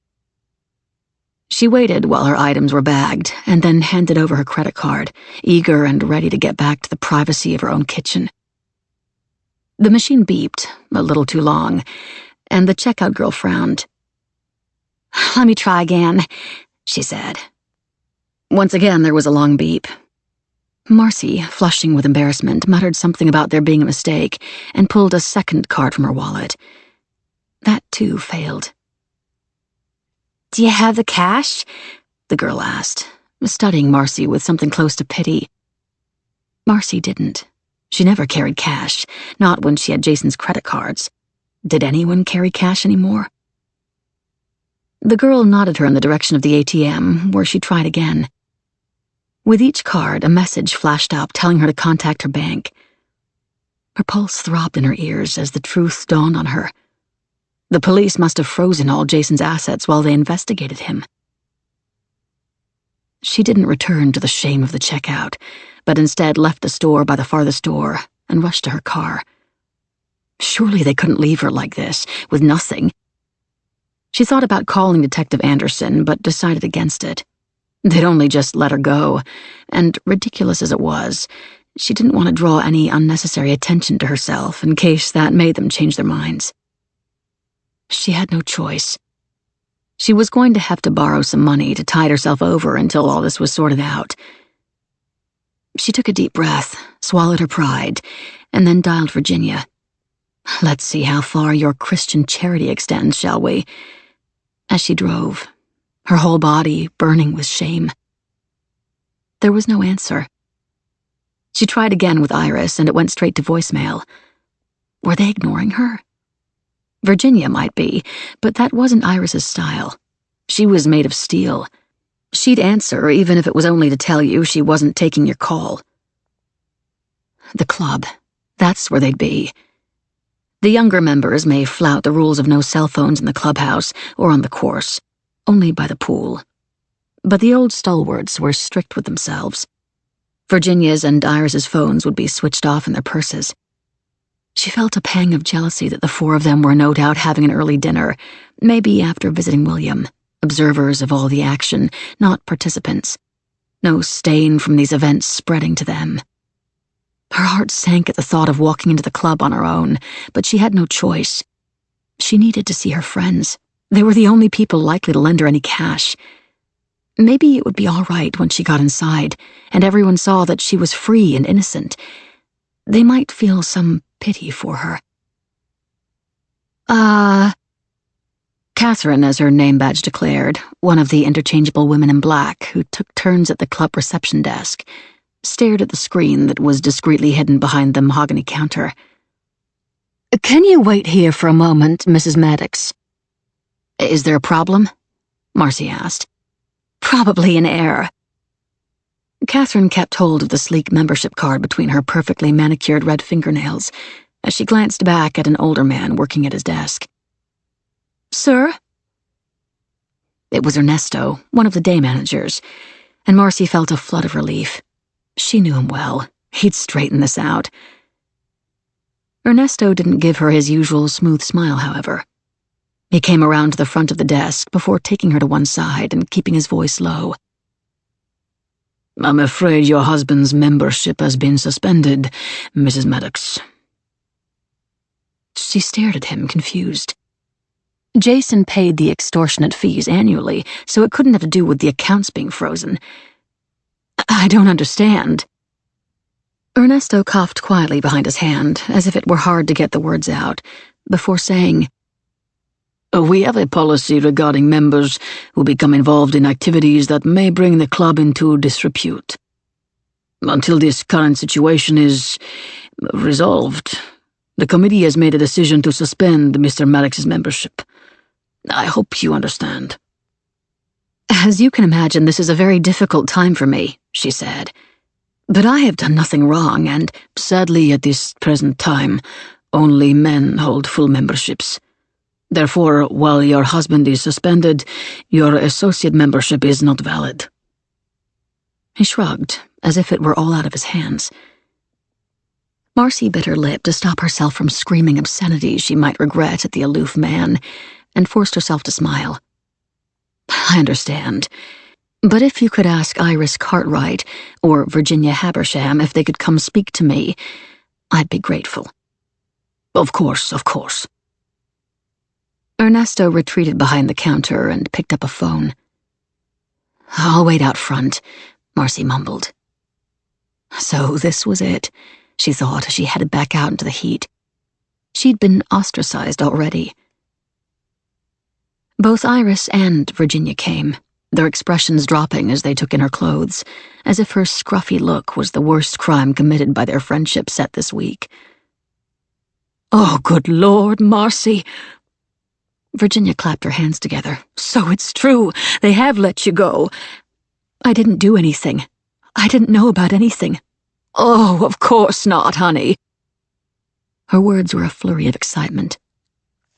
She waited while her items were bagged, and then handed over her credit card, eager and ready to get back to the privacy of her own kitchen. The machine beeped, a little too long, and the checkout girl frowned. "Let me try again," she said. Once again there was a long beep. Marcy, flushing with embarrassment, muttered something about there being a mistake and pulled a second card from her wallet. That, too, failed. "Do you have the cash?" the girl asked, studying Marcy with something close to pity. Marcy didn't. She never carried cash, not when she had Jason's credit cards. Did anyone carry cash anymore? The girl nodded her in the direction of the ATM, where she tried again. With each card, a message flashed up telling her to contact her bank. Her pulse throbbed in her ears as the truth dawned on her. The police must have frozen all Jason's assets while they investigated him. She didn't return to the shame of the checkout, but instead left the store by the farthest door and rushed to her car. Surely they couldn't leave her like this, with nothing. She thought about calling Detective Anderson, but decided against it. They'd only just let her go, and ridiculous as it was, she didn't want to draw any unnecessary attention to herself in case that made them change their minds. She had no choice. She was going to have to borrow some money to tide herself over until all this was sorted out. She took a deep breath, swallowed her pride, and then dialed Virginia. "Let's see how far your Christian charity extends, shall we?" As she drove, her whole body burning with shame. There was no answer. She tried again with Iris, and it went straight to voicemail. Were they ignoring her? Virginia might be, but that wasn't Iris's style. She was made of steel. She'd answer, even if it was only to tell you she wasn't taking your call. The club. That's where they'd be. The younger members may flout the rules of no cell phones in the clubhouse or on the course, only by the pool. But the old stalwarts were strict with themselves. Virginia's and Iris's phones would be switched off in their purses. She felt a pang of jealousy that the four of them were no doubt having an early dinner, maybe after visiting William, observers of all the action, not participants. No stain from these events spreading to them. Her heart sank at the thought of walking into the club on her own, but she had no choice. She needed to see her friends. They were the only people likely to lend her any cash. Maybe it would be all right when she got inside, and everyone saw that she was free and innocent. They might feel some pity for her. Catherine, as her name badge declared, one of the interchangeable women in black who took turns at the club reception desk, stared at the screen that was discreetly hidden behind the mahogany counter. "Can you wait here for a moment, Mrs. Maddox?" "Is there a problem?" Marcy asked. Probably an heir. Catherine kept hold of the sleek membership card between her perfectly manicured red fingernails as she glanced back at an older man working at his desk. "Sir?" It was Ernesto, one of the day managers, and Marcy felt a flood of relief. She knew him well. He'd straighten this out. Ernesto didn't give her his usual smooth smile, however. He came around to the front of the desk before taking her to one side and keeping his voice low. "I'm afraid your husband's membership has been suspended, Mrs. Maddox." She stared at him, confused. Jason paid the extortionate fees annually, so it couldn't have to do with the accounts being frozen. "I don't understand." Ernesto coughed quietly behind his hand, as if it were hard to get the words out, before saying, "We have a policy regarding members who become involved in activities that may bring the club into disrepute. Until this current situation is resolved, the committee has made a decision to suspend Mr. Maddox's membership. I hope you understand." "As you can imagine, this is a very difficult time for me," she said. "But I have done nothing wrong, and Sadly, at this present time, only men hold full memberships. Therefore, while your husband is suspended, your associate membership is not valid." He shrugged, as if it were all out of his hands. Marcy bit her lip to stop herself from screaming obscenities she might regret at the aloof man, and forced herself to smile. "I understand. But if you could ask Iris Cartwright or Virginia Habersham if they could come speak to me, I'd be grateful." Of course, of course." Ernesto retreated behind the counter and picked up a phone. "I'll wait out front," Marcy mumbled. So this was it, she thought as she headed back out into the heat. She'd been ostracized already. Both Iris and Virginia came, their expressions dropping as they took in her clothes, as if her scruffy look was the worst crime committed by their friendship set this week. "Oh, good Lord, Marcy!" Virginia clapped her hands together. "So it's true. They have let you go." "I didn't do anything. I didn't know about anything." "Oh, of course not, honey." Her words were a flurry of excitement.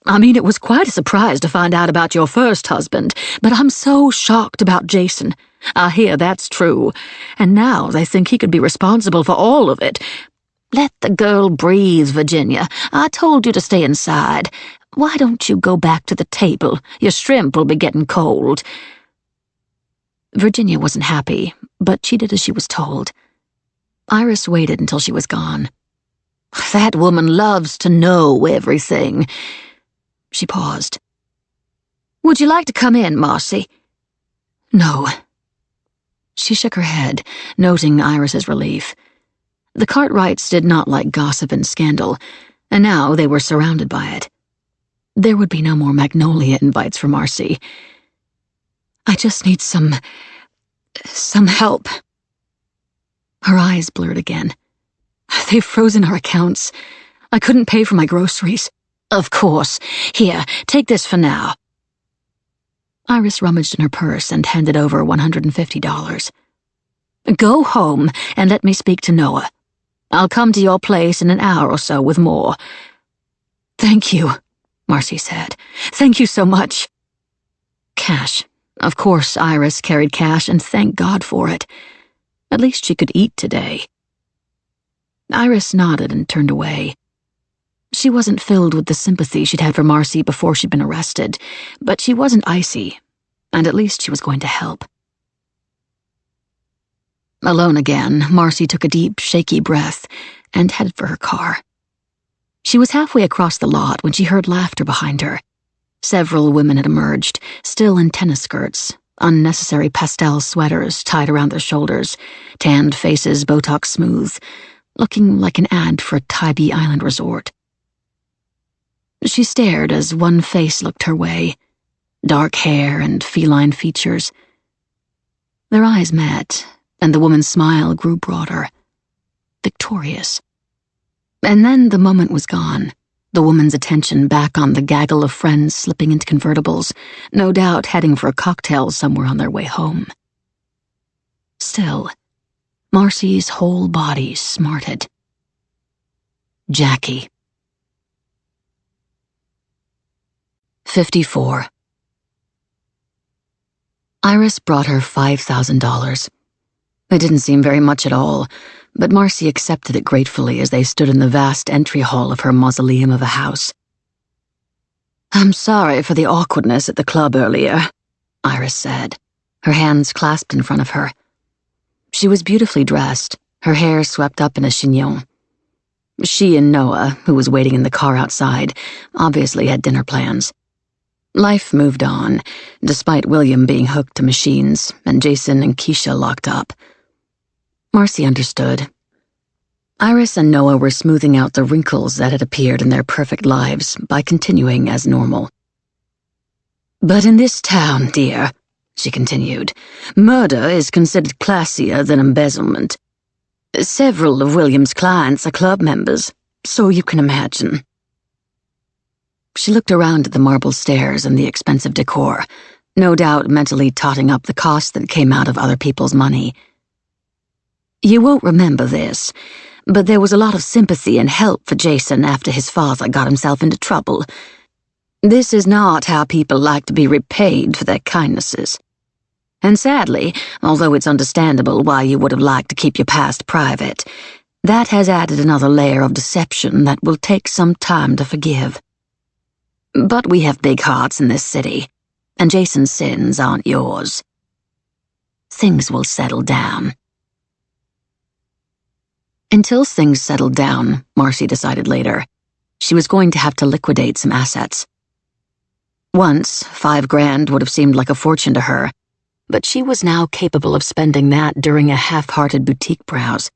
"I mean, it was quite a surprise to find out about your first husband, but I'm so shocked about Jason. I hear that's true, and now they think he could be responsible for all of it. Let the girl breathe, Virginia. I told you to stay inside. Why don't you go back to the table? Your shrimp will be getting cold." Virginia wasn't happy, but she did as she was told. Iris waited until she was gone. "That woman loves to know everything." She paused. "Would you like to come in, Marcy?" "No." She shook her head, noting Iris's relief. The Cartwrights did not like gossip and scandal, and now they were surrounded by it. There would be no more Magnolia invites for Marcy. "I just need some help." Her eyes blurred again. "They've frozen our accounts. I couldn't pay for my groceries." "Of course. Here, take this for now." Iris rummaged in her purse and handed over $150. "Go home and let me speak to Noah. I'll come to your place in an hour or so with more." "Thank you," Marcy said. "Thank you so much." Cash. Of course, Iris carried cash, and thank God for it. At least she could eat today. Iris nodded and turned away. She wasn't filled with the sympathy she'd had for Marcy before she'd been arrested, but she wasn't icy, and at least she was going to help. Alone again, Marcy took a deep, shaky breath and headed for her car. She was halfway across the lot when she heard laughter behind her. Several women had emerged, still in tennis skirts, unnecessary pastel sweaters tied around their shoulders, tanned faces Botox smooth, looking like an ad for a Tybee Island resort. She stared as one face looked her way, dark hair and feline features. Their eyes met, and the woman's smile grew broader, victorious. And then the moment was gone, the woman's attention back on the gaggle of friends slipping into convertibles, no doubt heading for a cocktail somewhere on their way home. Still, Marcy's whole body smarted. Jackie. 54. Iris brought her $5,000. It didn't seem very much at all, but Marcy accepted it gratefully as they stood in the vast entry hall of her mausoleum of a house. "I'm sorry for the awkwardness at the club earlier," Iris said, her hands clasped in front of her. She was beautifully dressed, her hair swept up in a chignon. She and Noah, who was waiting in the car outside, obviously had dinner plans. Life moved on, despite William being hooked to machines and Jason and Keisha locked up. Marcy understood. Iris and Noah were smoothing out the wrinkles that had appeared in their perfect lives by continuing as normal. "But in this town, dear," she continued, "murder is considered classier than embezzlement. Several of William's clients are club members, so you can imagine." She looked around at the marble stairs and the expensive decor, no doubt mentally totting up the cost that came out of other people's money. "You won't remember this, but there was a lot of sympathy and help for Jason after his father got himself into trouble. This is not how people like to be repaid for their kindnesses. And sadly, although it's understandable why you would have liked to keep your past private, that has added another layer of deception that will take some time to forgive. But we have big hearts in this city, and Jason's sins aren't yours. Things will settle down." Until things settled down, Marcy decided later, she was going to have to liquidate some assets. Once, $5,000 would have seemed like a fortune to her, but she was now capable of spending that during a half-hearted boutique browse.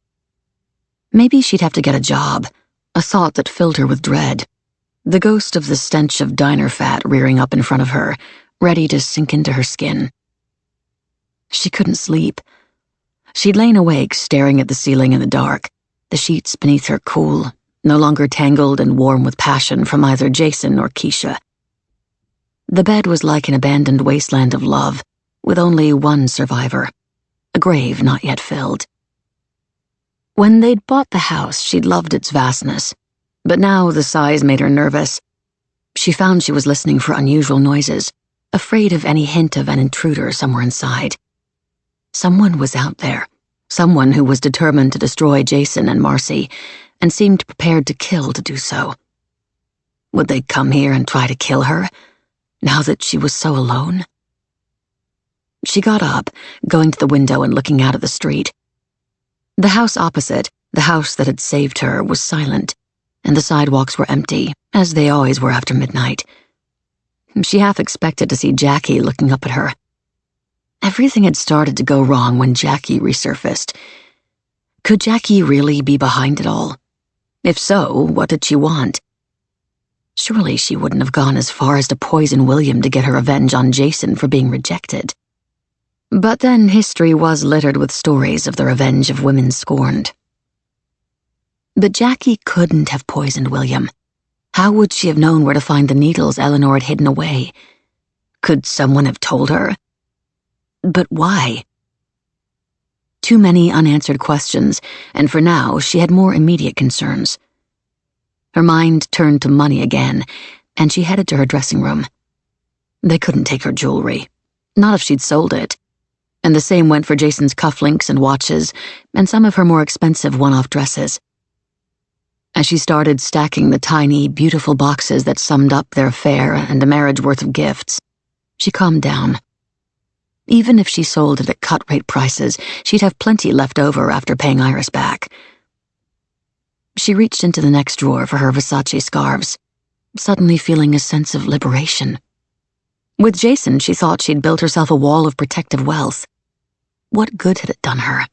Maybe she'd have to get a job, a thought that filled her with dread. The ghost of the stench of diner fat rearing up in front of her, ready to sink into her skin. She couldn't sleep. She'd lain awake staring at the ceiling in the dark, the sheets beneath her cool, no longer tangled and warm with passion from either Jason or Keisha. The bed was like an abandoned wasteland of love, with only one survivor, a grave not yet filled. When they'd bought the house, she'd loved its vastness. But now the size made her nervous. She found she was listening for unusual noises, afraid of any hint of an intruder somewhere inside. Someone was out there, someone who was determined to destroy Jason and Marcy, and seemed prepared to kill to do so. Would they come here and try to kill her, now that she was so alone? She got up, going to the window and looking out at the street. The house opposite, the house that had saved her, was silent, and the sidewalks were empty, as they always were after midnight. She half expected to see Jackie looking up at her. Everything had started to go wrong when Jackie resurfaced. Could Jackie really be behind it all? If so, what did she want? Surely she wouldn't have gone as far as to poison William to get her revenge on Jason for being rejected. But then history was littered with stories of the revenge of women scorned. But Jackie couldn't have poisoned William. How would she have known where to find the needles Eleanor had hidden away? Could someone have told her? But why? Too many unanswered questions, and for now she had more immediate concerns. Her mind turned to money again, and she headed to her dressing room. They couldn't take her jewelry, not if she'd sold it. And the same went for Jason's cufflinks and watches, and some of her more expensive one-off dresses. As she started stacking the tiny, beautiful boxes that summed up their affair and a marriage worth of gifts, she calmed down. Even if she sold it at cut-rate prices, she'd have plenty left over after paying Iris back. She reached into the next drawer for her Versace scarves, suddenly feeling a sense of liberation. With Jason, she thought she'd built herself a wall of protective wealth. What good had it done her?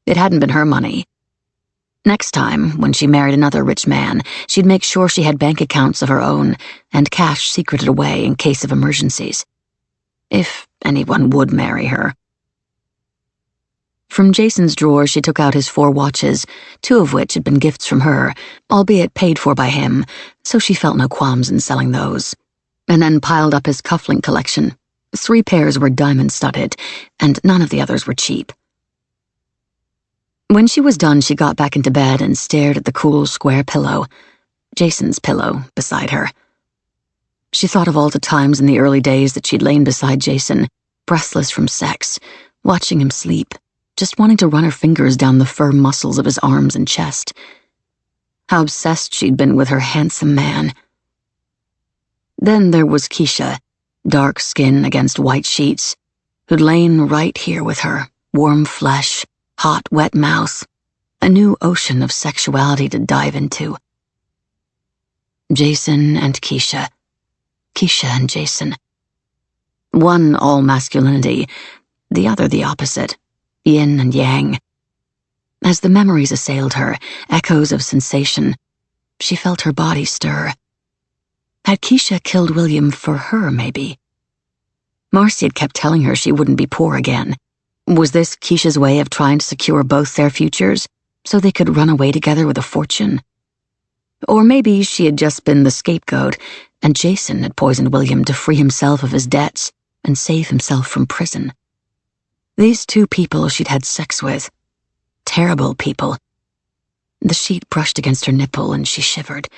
It hadn't been her money. Next time, when she married another rich man, she'd make sure she had bank accounts of her own and cash secreted away in case of emergencies. If anyone would marry her. From Jason's drawer, she took out his 4 watches, 2 of which had been gifts from her, albeit paid for by him, so she felt no qualms in selling those, and then piled up his cufflink collection. 3 pairs were diamond-studded, and none of the others were cheap. When she was done, she got back into bed and stared at the cool, square pillow, Jason's pillow, beside her. She thought of all the times in the early days that she'd lain beside Jason, breathless from sex, watching him sleep, just wanting to run her fingers down the firm muscles of his arms and chest. How obsessed she'd been with her handsome man. Then there was Keisha, dark skin against white sheets, who'd lain right here with her, warm flesh, hot, wet mouth, a new ocean of sexuality to dive into. Jason and Keisha. Keisha and Jason. One all masculinity, the other the opposite, yin and yang. As the memories assailed her, echoes of sensation, she felt her body stir. Had Keisha killed William for her, maybe? Marcy had kept telling her she wouldn't be poor again. Was this Keisha's way of trying to secure both their futures, so they could run away together with a fortune? Or maybe she had just been the scapegoat, and Jason had poisoned William to free himself of his debts and save himself from prison. These 2 people she'd had sex with. Terrible people. The sheet brushed against her nipple and she shivered.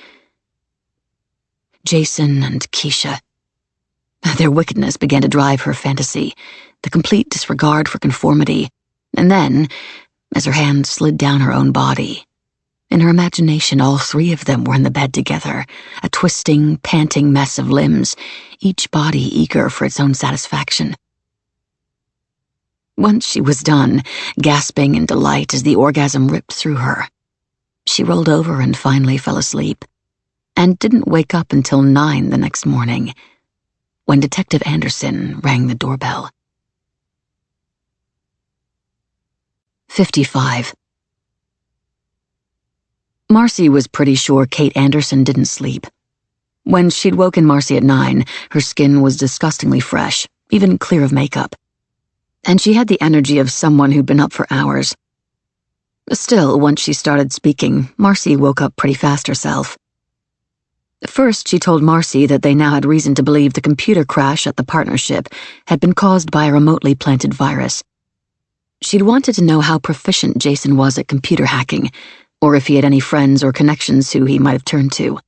Jason and Keisha. Their wickedness began to drive her fantasy, the complete disregard for conformity, and then, as her hand slid down her own body, in her imagination all 3 of them were in the bed together, a twisting, panting mess of limbs, each body eager for its own satisfaction. Once she was done, gasping in delight as the orgasm ripped through her, she rolled over and finally fell asleep, and didn't wake up until 9 the next morning, when Detective Anderson rang the doorbell. 55. Marcy was pretty sure Kate Anderson didn't sleep. When she'd woken Marcy at 9, her skin was disgustingly fresh, even clear of makeup, and she had the energy of someone who'd been up for hours. Still, once she started speaking, Marcy woke up pretty fast herself. First, she told Marcy that they now had reason to believe the computer crash at the partnership had been caused by a remotely planted virus. She'd wanted to know how proficient Jason was at computer hacking, or if he had any friends or connections who he might have turned to.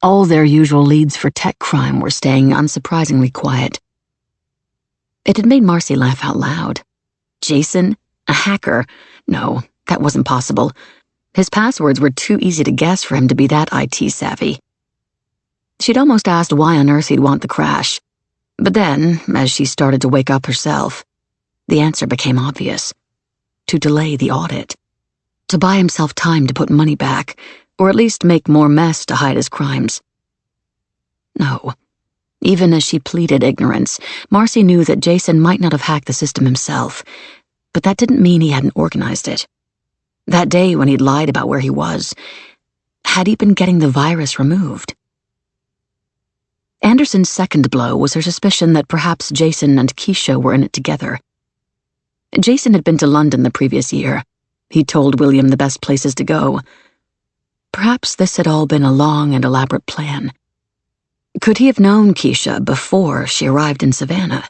All their usual leads for tech crime were staying unsurprisingly quiet. It had made Marcy laugh out loud. Jason? A hacker? No, that wasn't possible. His passwords were too easy to guess for him to be that IT savvy. She'd almost asked why on earth he'd want the crash. But then, as she started to wake up herself, the answer became obvious. To delay the audit. To buy himself time to put money back, or at least make more mess to hide his crimes. No. Even as she pleaded ignorance, Marcy knew that Jason might not have hacked the system himself, but that didn't mean he hadn't organized it. That day when he'd lied about where he was, had he been getting the virus removed? Anderson's second blow was her suspicion that perhaps Jason and Keisha were in it together. Jason had been to London the previous year. He'd told William the best places to go. Perhaps this had all been a long and elaborate plan. Could he have known Keisha before she arrived in Savannah?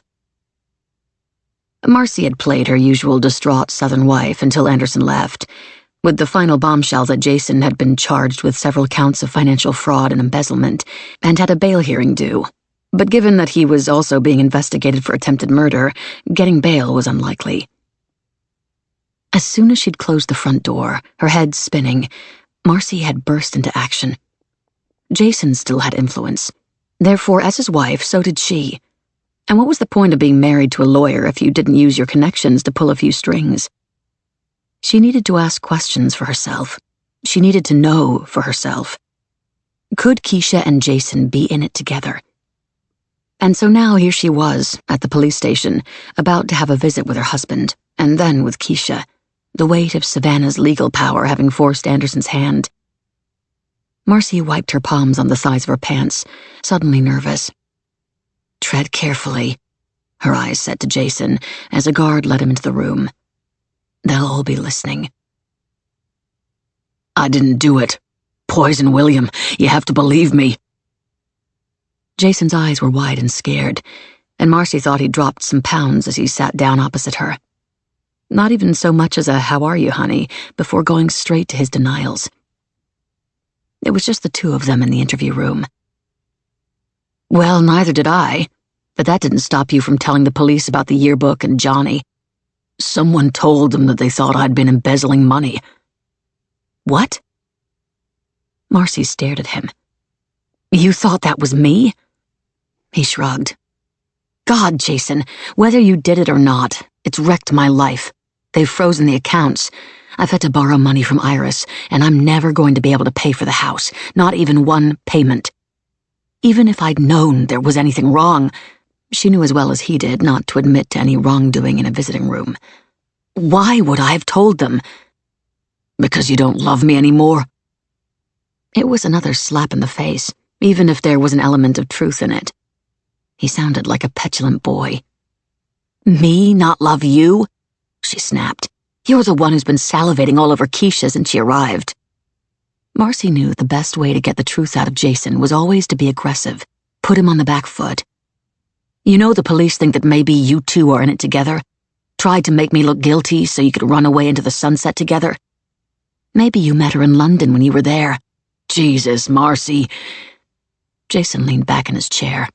Marcy had played her usual distraught Southern wife until Anderson left, with the final bombshell that Jason had been charged with several counts of financial fraud and embezzlement, and had a bail hearing due. But given that he was also being investigated for attempted murder, getting bail was unlikely. As soon as she'd closed the front door, her head spinning, Marcy had burst into action. Jason still had influence. Therefore, as his wife, so did she. And what was the point of being married to a lawyer if you didn't use your connections to pull a few strings? She needed to ask questions for herself. She needed to know for herself. Could Keisha and Jason be in it together? And so now here she was, at the police station, about to have a visit with her husband, and then with Keisha, the weight of Savannah's legal power having forced Anderson's hand. Marcy wiped her palms on the thighs of her pants, suddenly nervous. "Tread carefully," her eyes said to Jason as a guard led him into the room. They'll all be listening. I didn't do it. Poison William. You have to believe me. Jason's eyes were wide and scared, and Marcy thought he'd dropped some pounds as he sat down opposite her. Not even so much as a "how are you, honey," before going straight to his denials. It was just the two of them in the interview room. "Well, neither did I, but that didn't stop you from telling the police about the yearbook and Johnny. Someone told them that they thought I'd been embezzling money." "What?" Marcy stared at him. "You thought that was me?" He shrugged. "God, Jason, whether you did it or not, it's wrecked my life. They've frozen the accounts. I've had to borrow money from Iris, and I'm never going to be able to pay for the house, not even one payment. Even if I'd known there was anything wrong," she knew as well as he did not to admit to any wrongdoing in a visiting room. "Why would I have told them?" "Because you don't love me anymore." It was another slap in the face, even if there was an element of truth in it. He sounded like a petulant boy. "Me not love you?" she snapped. "You're the one who's been salivating all over Keisha since she arrived." Marcy knew the best way to get the truth out of Jason was always to be aggressive, put him on the back foot. "You know the police think that maybe you two are in it together? Tried to make me look guilty so you could run away into the sunset together? Maybe you met her in London when you were there." "Jesus, Marcy." Jason leaned back in his chair.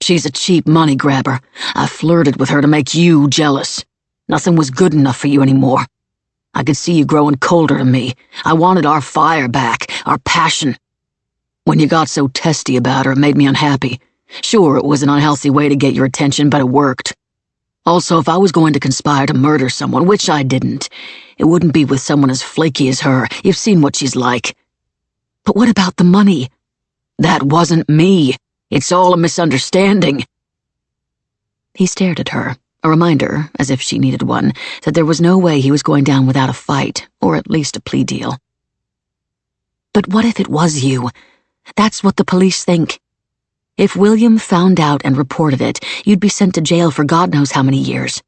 "She's a cheap money grabber. I flirted with her to make you jealous. Nothing was good enough for you anymore. I could see you growing colder to me. I wanted our fire back, our passion. When you got so testy about her, it made me unhappy. Sure, it was an unhealthy way to get your attention, but it worked. Also, if I was going to conspire to murder someone, which I didn't, it wouldn't be with someone as flaky as her. You've seen what she's like." "But what about the money?" "That wasn't me. It's all a misunderstanding." He stared at her, a reminder, as if she needed one, that there was no way he was going down without a fight, or at least a plea deal. "But what if it was you? That's what the police think. If William found out and reported it, you'd be sent to jail for God knows how many years.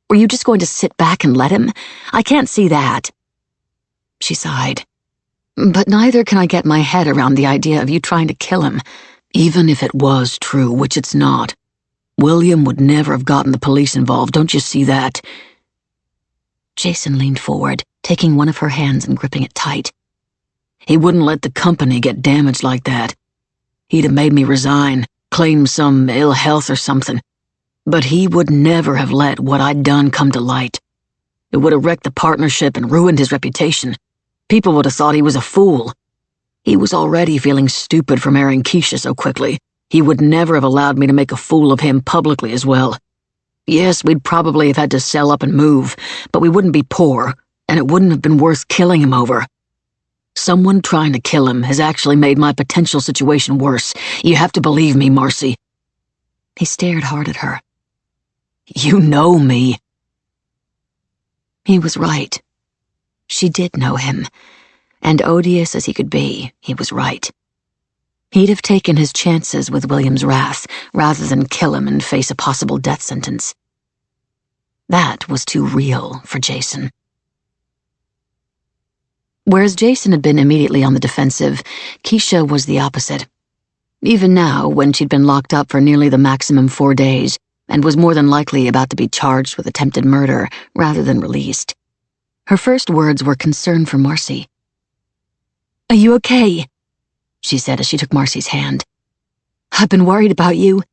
Were you just going to sit back and let him? I can't see that." She sighed. "But neither can I get my head around the idea of you trying to kill him." "Even if it was true, which it's not, William would never have gotten the police involved, don't you see that?" Jason leaned forward, taking one of her hands and gripping it tight. "He wouldn't let the company get damaged like that. He'd have made me resign, claim some ill health or something. But he would never have let what I'd done come to light. It would have wrecked the partnership and ruined his reputation. People would have thought he was a fool. He was already feeling stupid for marrying Keisha so quickly. He would never have allowed me to make a fool of him publicly as well. Yes, we'd probably have had to sell up and move, but we wouldn't be poor, and it wouldn't have been worth killing him over. Someone trying to kill him has actually made my potential situation worse. You have to believe me, Marcy." He stared hard at her. "You know me." He was right. She did know him, and odious as he could be, he was right. He'd have taken his chances with William's wrath rather than kill him and face a possible death sentence. That was too real for Jason. Whereas Jason had been immediately on the defensive, Keisha was the opposite. Even now, when she'd been locked up for nearly the maximum 4 days and was more than likely about to be charged with attempted murder rather than released, her first words were concern for Marcy. "Are you okay?" she said as she took Marcy's hand. "I've been worried about you,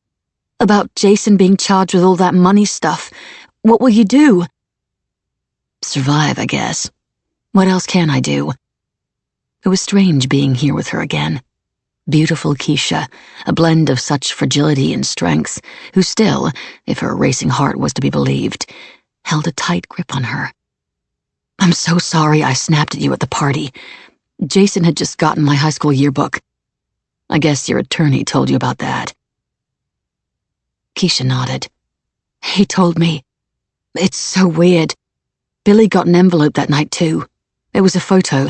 about Jason being charged with all that money stuff. What will you do?" "Survive, I guess. What else can I do?" It was strange being here with her again. Beautiful Keisha, a blend of such fragility and strength, who still, if her racing heart was to be believed, held a tight grip on her. "I'm so sorry I snapped at you at the party. Jason had just gotten my high school yearbook. I guess your attorney told you about that." Keisha nodded. "He told me. It's so weird. Billy got an envelope that night, too. It was a photo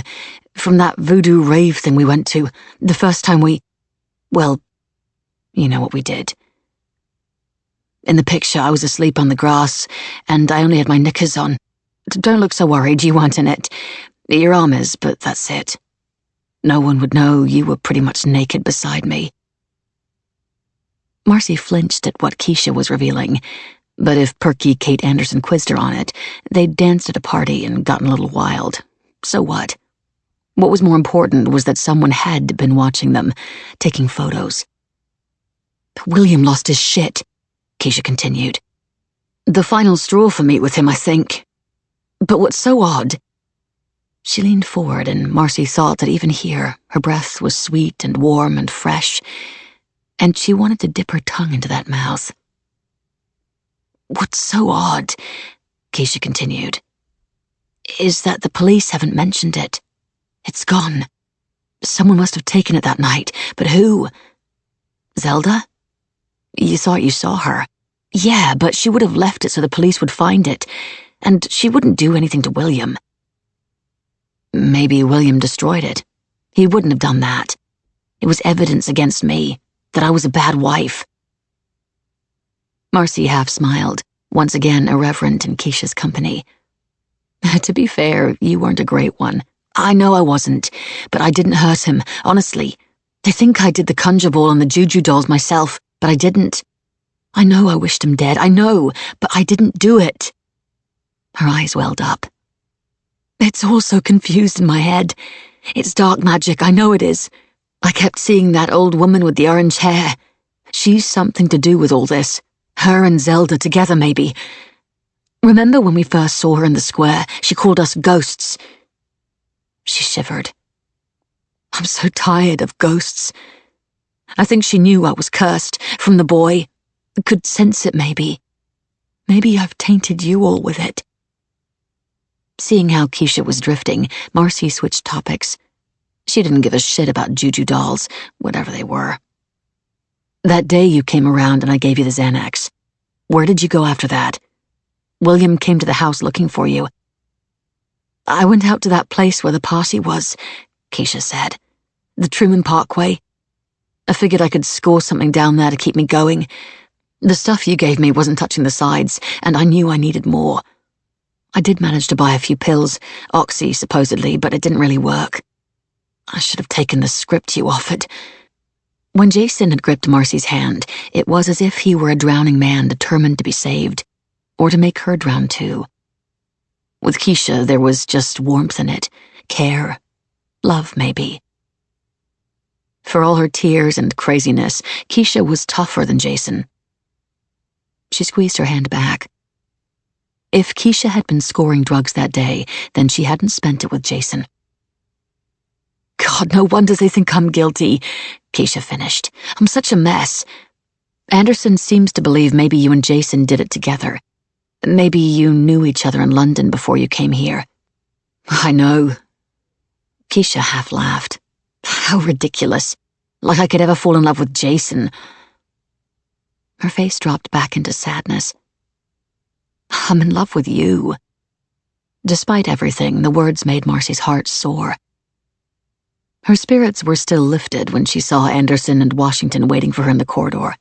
from that voodoo rave thing we went to, the first time well, you know what we did. In the picture, I was asleep on the grass, and I only had my knickers on. Don't look so worried, you weren't in it. Your arm is, but that's it. No one would know you were pretty much naked beside me." Marcy flinched at what Keisha was revealing, but if perky Kate Anderson quizzed her on it, they'd danced at a party and gotten a little wild. So what? What was more important was that someone had been watching them, taking photos. "William lost his shit," Keisha continued. "The final straw for me with him, I think. But what's so odd..." She leaned forward, and Marcy thought that even here, her breath was sweet and warm and fresh, and she wanted to dip her tongue into that mouth. "What's so odd," Keisha continued, "is that the police haven't mentioned it. It's gone. Someone must have taken it that night, but who? Zelda? You thought you saw her. Yeah, but she would have left it so the police would find it, and she wouldn't do anything to William. Maybe William destroyed it. He wouldn't have done that. It was evidence against me, that I was a bad wife." Marcy half smiled, once again irreverent in Keisha's company. "To be fair, you weren't a great one. I know I wasn't, but I didn't hurt him, honestly. They think I did the conjure ball and the juju dolls myself, but I didn't. I know I wished him dead, I know, but I didn't do it." Her eyes welled up. "It's all so confused in my head. It's dark magic, I know it is. I kept seeing that old woman with the orange hair. She's something to do with all this. Her and Zelda together, maybe. Remember when we first saw her in the square? She called us ghosts." She shivered. "I'm so tired of ghosts. I think she knew I was cursed, from the boy. Could sense it, maybe. Maybe I've tainted you all with it." Seeing how Keisha was drifting, Marcy switched topics. She didn't give a shit about juju dolls, whatever they were. "That day you came around and I gave you the Xanax. Where did you go after that? William came to the house looking for you." "I went out to that place where the party was," Keisha said. "The Truman Parkway. I figured I could score something down there to keep me going. The stuff you gave me wasn't touching the sides, and I knew I needed more. I did manage to buy a few pills, oxy supposedly, but it didn't really work. I should have taken the script you offered." When Jason had gripped Marcy's hand, it was as if he were a drowning man determined to be saved, or to make her drown too. With Keisha, there was just warmth in it, care, love maybe. For all her tears and craziness, Keisha was tougher than Jason. She squeezed her hand back. If Keisha had been scoring drugs that day, then she hadn't spent it with Jason. "God, no wonder they think I'm guilty," Keisha finished. "I'm such a mess. Anderson seems to believe maybe you and Jason did it together. Maybe you knew each other in London before you came here." "I know." Keisha half laughed. "How ridiculous. Like I could ever fall in love with Jason." Her face dropped back into sadness. "I'm in love with you." Despite everything, the words made Marcy's heart soar. Her spirits were still lifted when she saw Anderson and Washington waiting for her in the corridor.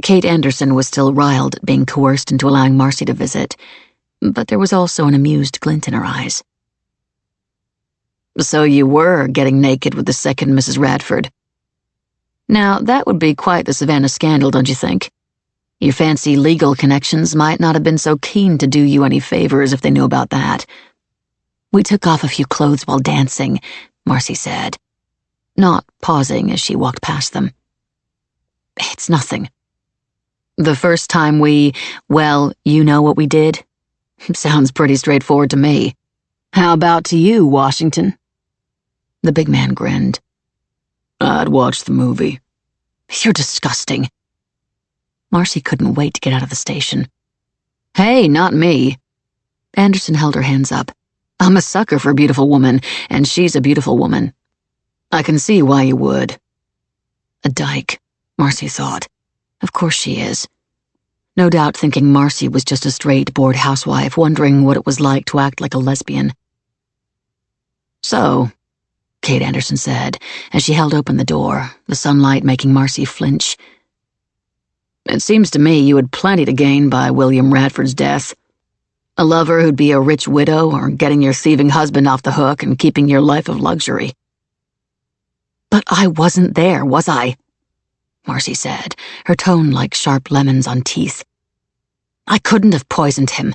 Kate Anderson was still riled at being coerced into allowing Marcy to visit, but there was also an amused glint in her eyes. "So you were getting naked with the second Mrs. Radford. Now, that would be quite the Savannah scandal, don't you think? Your fancy legal connections might not have been so keen to do you any favors if they knew about that." "We took off a few clothes while dancing," Marcy said, not pausing as she walked past them. "It's nothing. The first time well, you know what we did? Sounds pretty straightforward to me. How about to you, Washington?" The big man grinned. "I'd watch the movie." "You're disgusting." Marcy couldn't wait to get out of the station. "Hey, not me." Anderson held her hands up. "I'm a sucker for a beautiful woman, and she's a beautiful woman. I can see why you would." A dyke, Marcy thought. Of course she is. No doubt thinking Marcy was just a straight, bored housewife wondering what it was like to act like a lesbian. "So," Kate Anderson said, as she held open the door, the sunlight making Marcy flinch, "it seems to me you had plenty to gain by William Radford's death. A lover who'd be a rich widow or getting your thieving husband off the hook and keeping your life of luxury. But I wasn't there, was I? Marcy said, her tone like sharp lemons on teeth. I couldn't have poisoned him.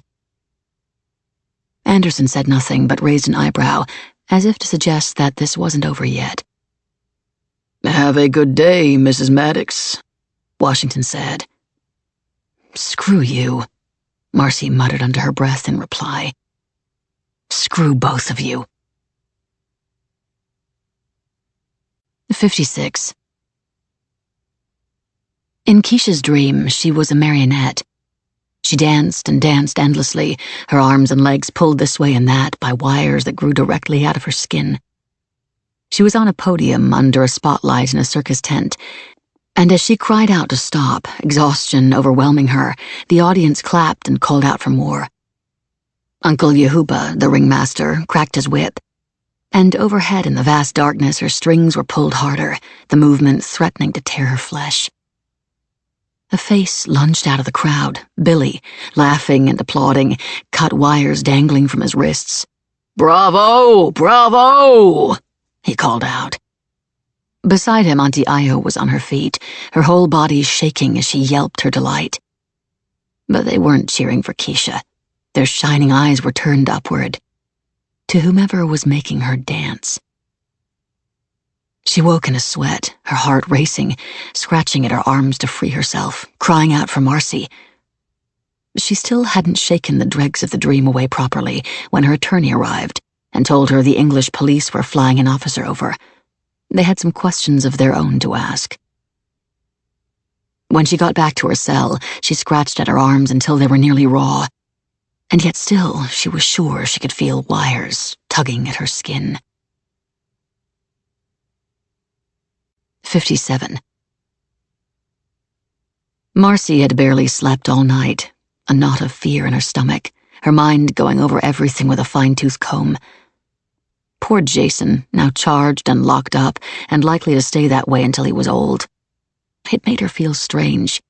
Anderson said nothing but raised an eyebrow, as if to suggest that this wasn't over yet. Have a good day, Mrs. Maddox, Washington said. Screw you, Marcy muttered under her breath in reply. Screw both of you. 56. In Keisha's dream, she was a marionette. She danced and danced endlessly, her arms and legs pulled this way and that by wires that grew directly out of her skin. She was on a podium under a spotlight in a circus tent, and as she cried out to stop, exhaustion overwhelming her, the audience clapped and called out for more. Uncle Yehuba, the ringmaster, cracked his whip, and overhead in the vast darkness her strings were pulled harder, the movement threatening to tear her flesh. A face lunged out of the crowd, Billy, laughing and applauding, cut wires dangling from his wrists. Bravo! Bravo! He called out. Beside him, Auntie Io was on her feet, her whole body shaking as she yelped her delight. But they weren't cheering for Keisha. Their shining eyes were turned upward, to whomever was making her dance. She woke in a sweat, her heart racing, scratching at her arms to free herself, crying out for Marcy. She still hadn't shaken the dregs of the dream away properly when her attorney arrived and told her the English police were flying an officer over. They had some questions of their own to ask. When she got back to her cell, she scratched at her arms until they were nearly raw, and yet still she was sure she could feel wires tugging at her skin. 57. Marcy had barely slept all night, a knot of fear in her stomach, her mind going over everything with a fine-tooth comb. Poor Jason, now charged and locked up, and likely to stay that way until he was old. It made her feel strange,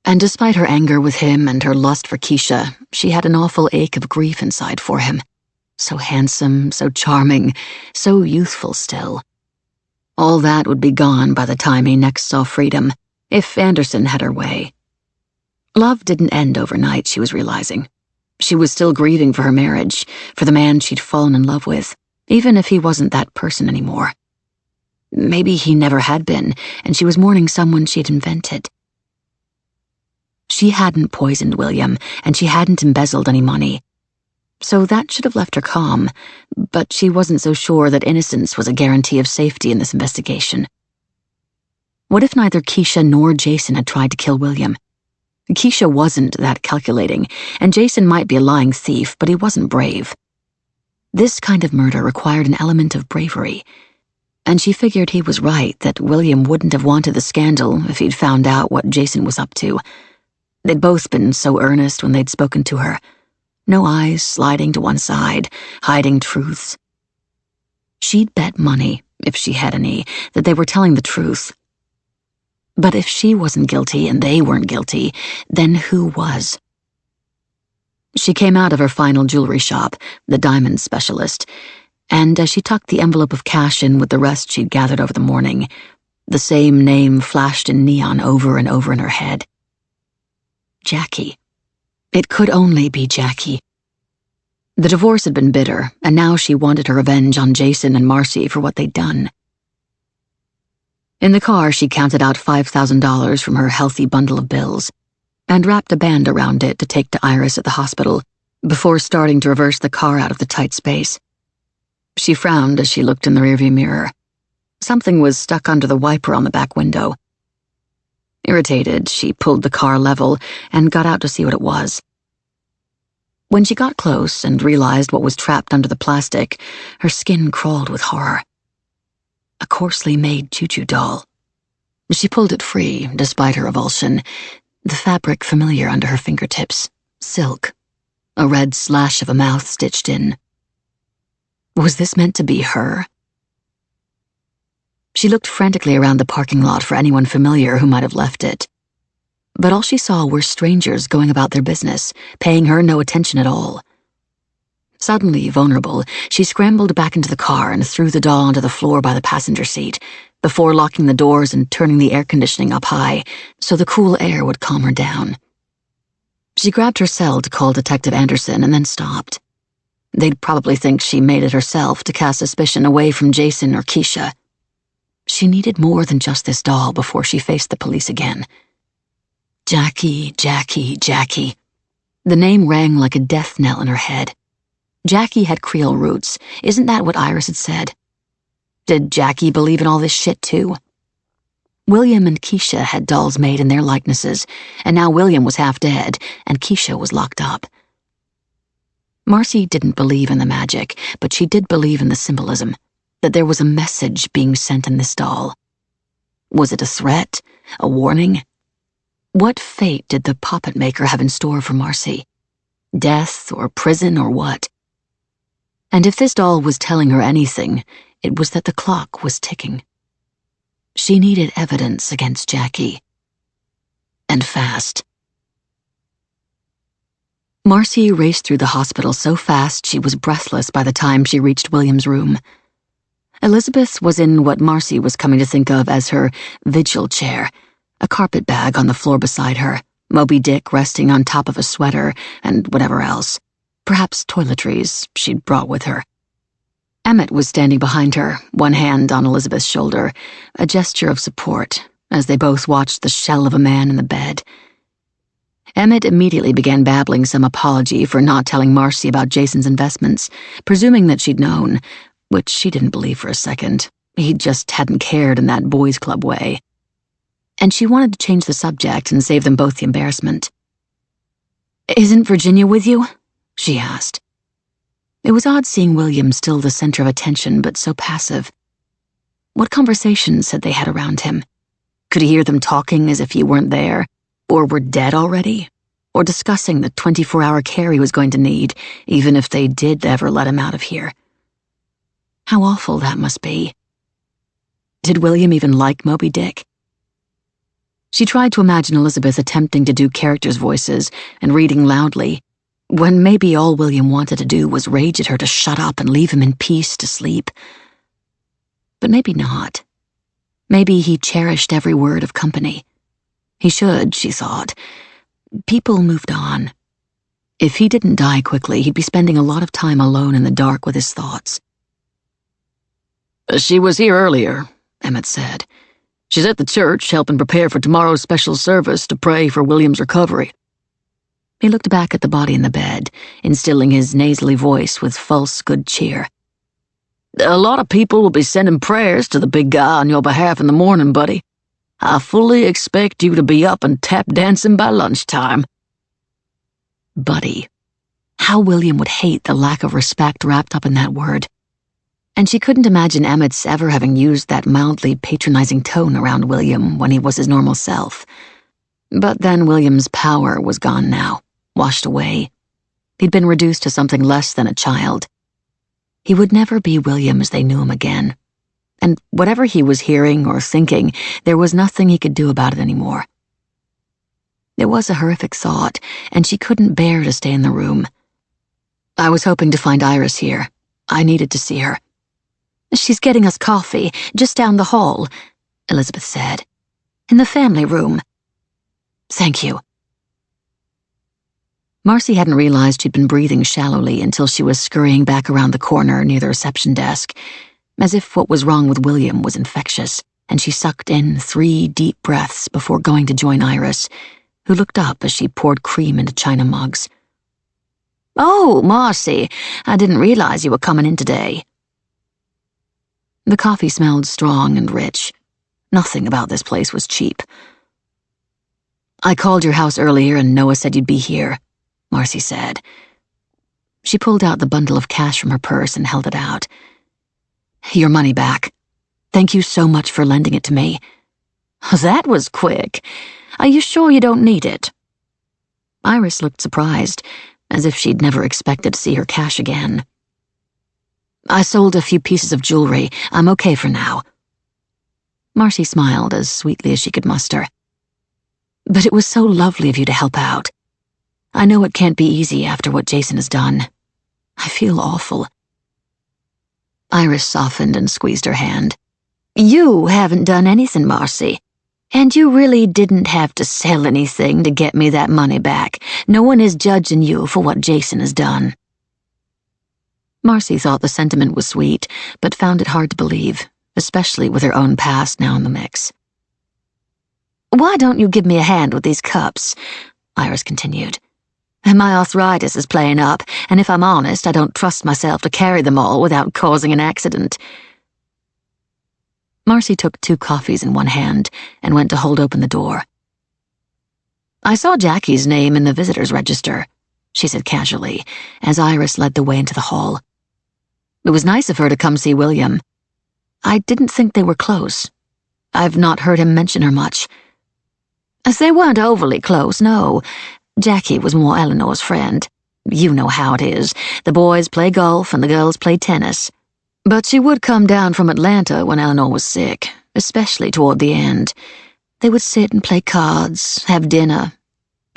and despite her anger with him and her lust for Keisha, she had an awful ache of grief inside for him. So handsome, so charming, so youthful still. All that would be gone by the time he next saw freedom, if Anderson had her way. Love didn't end overnight, she was realizing. She was still grieving for her marriage, for the man she'd fallen in love with, even if he wasn't that person anymore. Maybe he never had been, and she was mourning someone she'd invented. She hadn't poisoned William, and she hadn't embezzled any money. So that should have left her calm, but she wasn't so sure that innocence was a guarantee of safety in this investigation. What if neither Keisha nor Jason had tried to kill William? Keisha wasn't that calculating, and Jason might be a lying thief, but he wasn't brave. This kind of murder required an element of bravery, and she figured he was right that William wouldn't have wanted the scandal if he'd found out what Jason was up to. They'd both been so earnest when they'd spoken to her. No eyes sliding to one side, hiding truths. She'd bet money, if she had any, that they were telling the truth. But if she wasn't guilty and they weren't guilty, then who was? She came out of her final jewelry shop, the diamond specialist, and as she tucked the envelope of cash in with the rest she'd gathered over the morning, the same name flashed in neon over and over in her head. Jackie. It could only be Jackie. The divorce had been bitter, and now she wanted her revenge on Jason and Marcy for what they'd done. In the car, she counted out $5,000 from her healthy bundle of bills and wrapped a band around it to take to Iris at the hospital before starting to reverse the car out of the tight space. She frowned as she looked in the rearview mirror. Something was stuck under the wiper on the back window. Irritated, she pulled the car level and got out to see what it was. When she got close and realized what was trapped under the plastic, her skin crawled with horror. A coarsely made choo-choo doll. She pulled it free, despite her revulsion, the fabric familiar under her fingertips, silk, a red slash of a mouth stitched in. Was this meant to be her? She looked frantically around the parking lot for anyone familiar who might have left it. But all she saw were strangers going about their business, paying her no attention at all, Suddenly vulnerable, she scrambled back into the car and threw the doll onto the floor by the passenger seat, before locking the doors and turning the air conditioning up high so the cool air would calm her down. She grabbed her cell to call Detective Anderson and then stopped. They'd probably think she made it herself to cast suspicion away from Jason or Keisha. She needed more than just this doll before she faced the police again. Jackie, Jackie, Jackie. The name rang like a death knell in her head. Jackie had Creole roots. Isn't that what Iris had said? Did Jackie believe in all this shit too? William and Keisha had dolls made in their likenesses, and now William was half dead, and Keisha was locked up. Marcy didn't believe in the magic, but she did believe in the symbolism, that there was a message being sent in this doll. Was it a threat? A warning? What fate did the puppet maker have in store for Marcy? Death or prison or what? And if this doll was telling her anything, it was that the clock was ticking. She needed evidence against Jackie. And fast. Marcy raced through the hospital so fast she was breathless by the time she reached William's room. Elizabeth was in what Marcy was coming to think of as her vigil chair, a carpet bag on the floor beside her, Moby Dick resting on top of a sweater, and whatever else, perhaps toiletries she'd brought with her. Emmett was standing behind her, one hand on Elizabeth's shoulder, a gesture of support, as they both watched the shell of a man in the bed. Emmett immediately began babbling some apology for not telling Marcy about Jason's investments, presuming that she'd known, which she didn't believe for a second. He just hadn't cared in that boys' club way. And she wanted to change the subject and save them both the embarrassment. "Isn't Virginia with you?" she asked. It was odd seeing William still the center of attention, but so passive. What conversations had they had around him? Could he hear them talking as if he weren't there, or were dead already, or discussing the 24-hour care he was going to need, even if they did ever let him out of here? How awful that must be. Did William even like Moby Dick? She tried to imagine Elizabeth attempting to do characters' voices and reading loudly, when maybe all William wanted to do was rage at her to shut up and leave him in peace to sleep. But maybe not. Maybe he cherished every word of company. He should, she thought. People moved on. If he didn't die quickly, he'd be spending a lot of time alone in the dark with his thoughts. "She was here earlier," Emmett said. "She's at the church helping prepare for tomorrow's special service to pray for William's recovery." He looked back at the body in the bed, instilling his nasally voice with false good cheer. "A lot of people will be sending prayers to the big guy on your behalf in the morning, buddy. I fully expect you to be up and tap dancing by lunchtime." Buddy. How William would hate the lack of respect wrapped up in that word. And she couldn't imagine Emmett's ever having used that mildly patronizing tone around William when he was his normal self. But then William's power was gone now, washed away. He'd been reduced to something less than a child. He would never be William as they knew him again. And whatever he was hearing or thinking, there was nothing he could do about it anymore. It was a horrific thought, and she couldn't bear to stay in the room. "I was hoping to find Iris here. I needed to see her." "She's getting us coffee, just down the hall," Elizabeth said. "In the family room." "Thank you." Marcy hadn't realized she'd been breathing shallowly until she was scurrying back around the corner near the reception desk, as if what was wrong with William was infectious, and she sucked in 3 deep breaths before going to join Iris, who looked up as she poured cream into china mugs. "Oh, Marcy, I didn't realize you were coming in today." The coffee smelled strong and rich. Nothing about this place was cheap. "I called your house earlier and Noah said you'd be here," Marcy said. She pulled out the bundle of cash from her purse and held it out. "Your money back. Thank you so much for lending it to me." "That was quick. Are you sure you don't need it?" Iris looked surprised, as if she'd never expected to see her cash again. "I sold a few pieces of jewelry. I'm okay for now." Marcy smiled as sweetly as she could muster. "But it was so lovely of you to help out. I know it can't be easy after what Jason has done. I feel awful." Iris softened and squeezed her hand. "You haven't done anything, Marcy. And you really didn't have to sell anything to get me that money back. No one is judging you for what Jason has done." Marcy thought the sentiment was sweet, but found it hard to believe, especially with her own past now in the mix. "Why don't you give me a hand with these cups?" Iris continued. "My arthritis is playing up, and if I'm honest, I don't trust myself to carry them all without causing an accident." Marcy took 2 coffees in one hand and went to hold open the door. "I saw Jackie's name in the visitor's register," she said casually, as Iris led the way into the hall. "It was nice of her to come see William. I didn't think they were close. I've not heard him mention her much." "As they weren't overly close, no. Jackie was more Eleanor's friend. You know how it is. The boys play golf and the girls play tennis. But she would come down from Atlanta when Eleanor was sick, especially toward the end. They would sit and play cards, have dinner.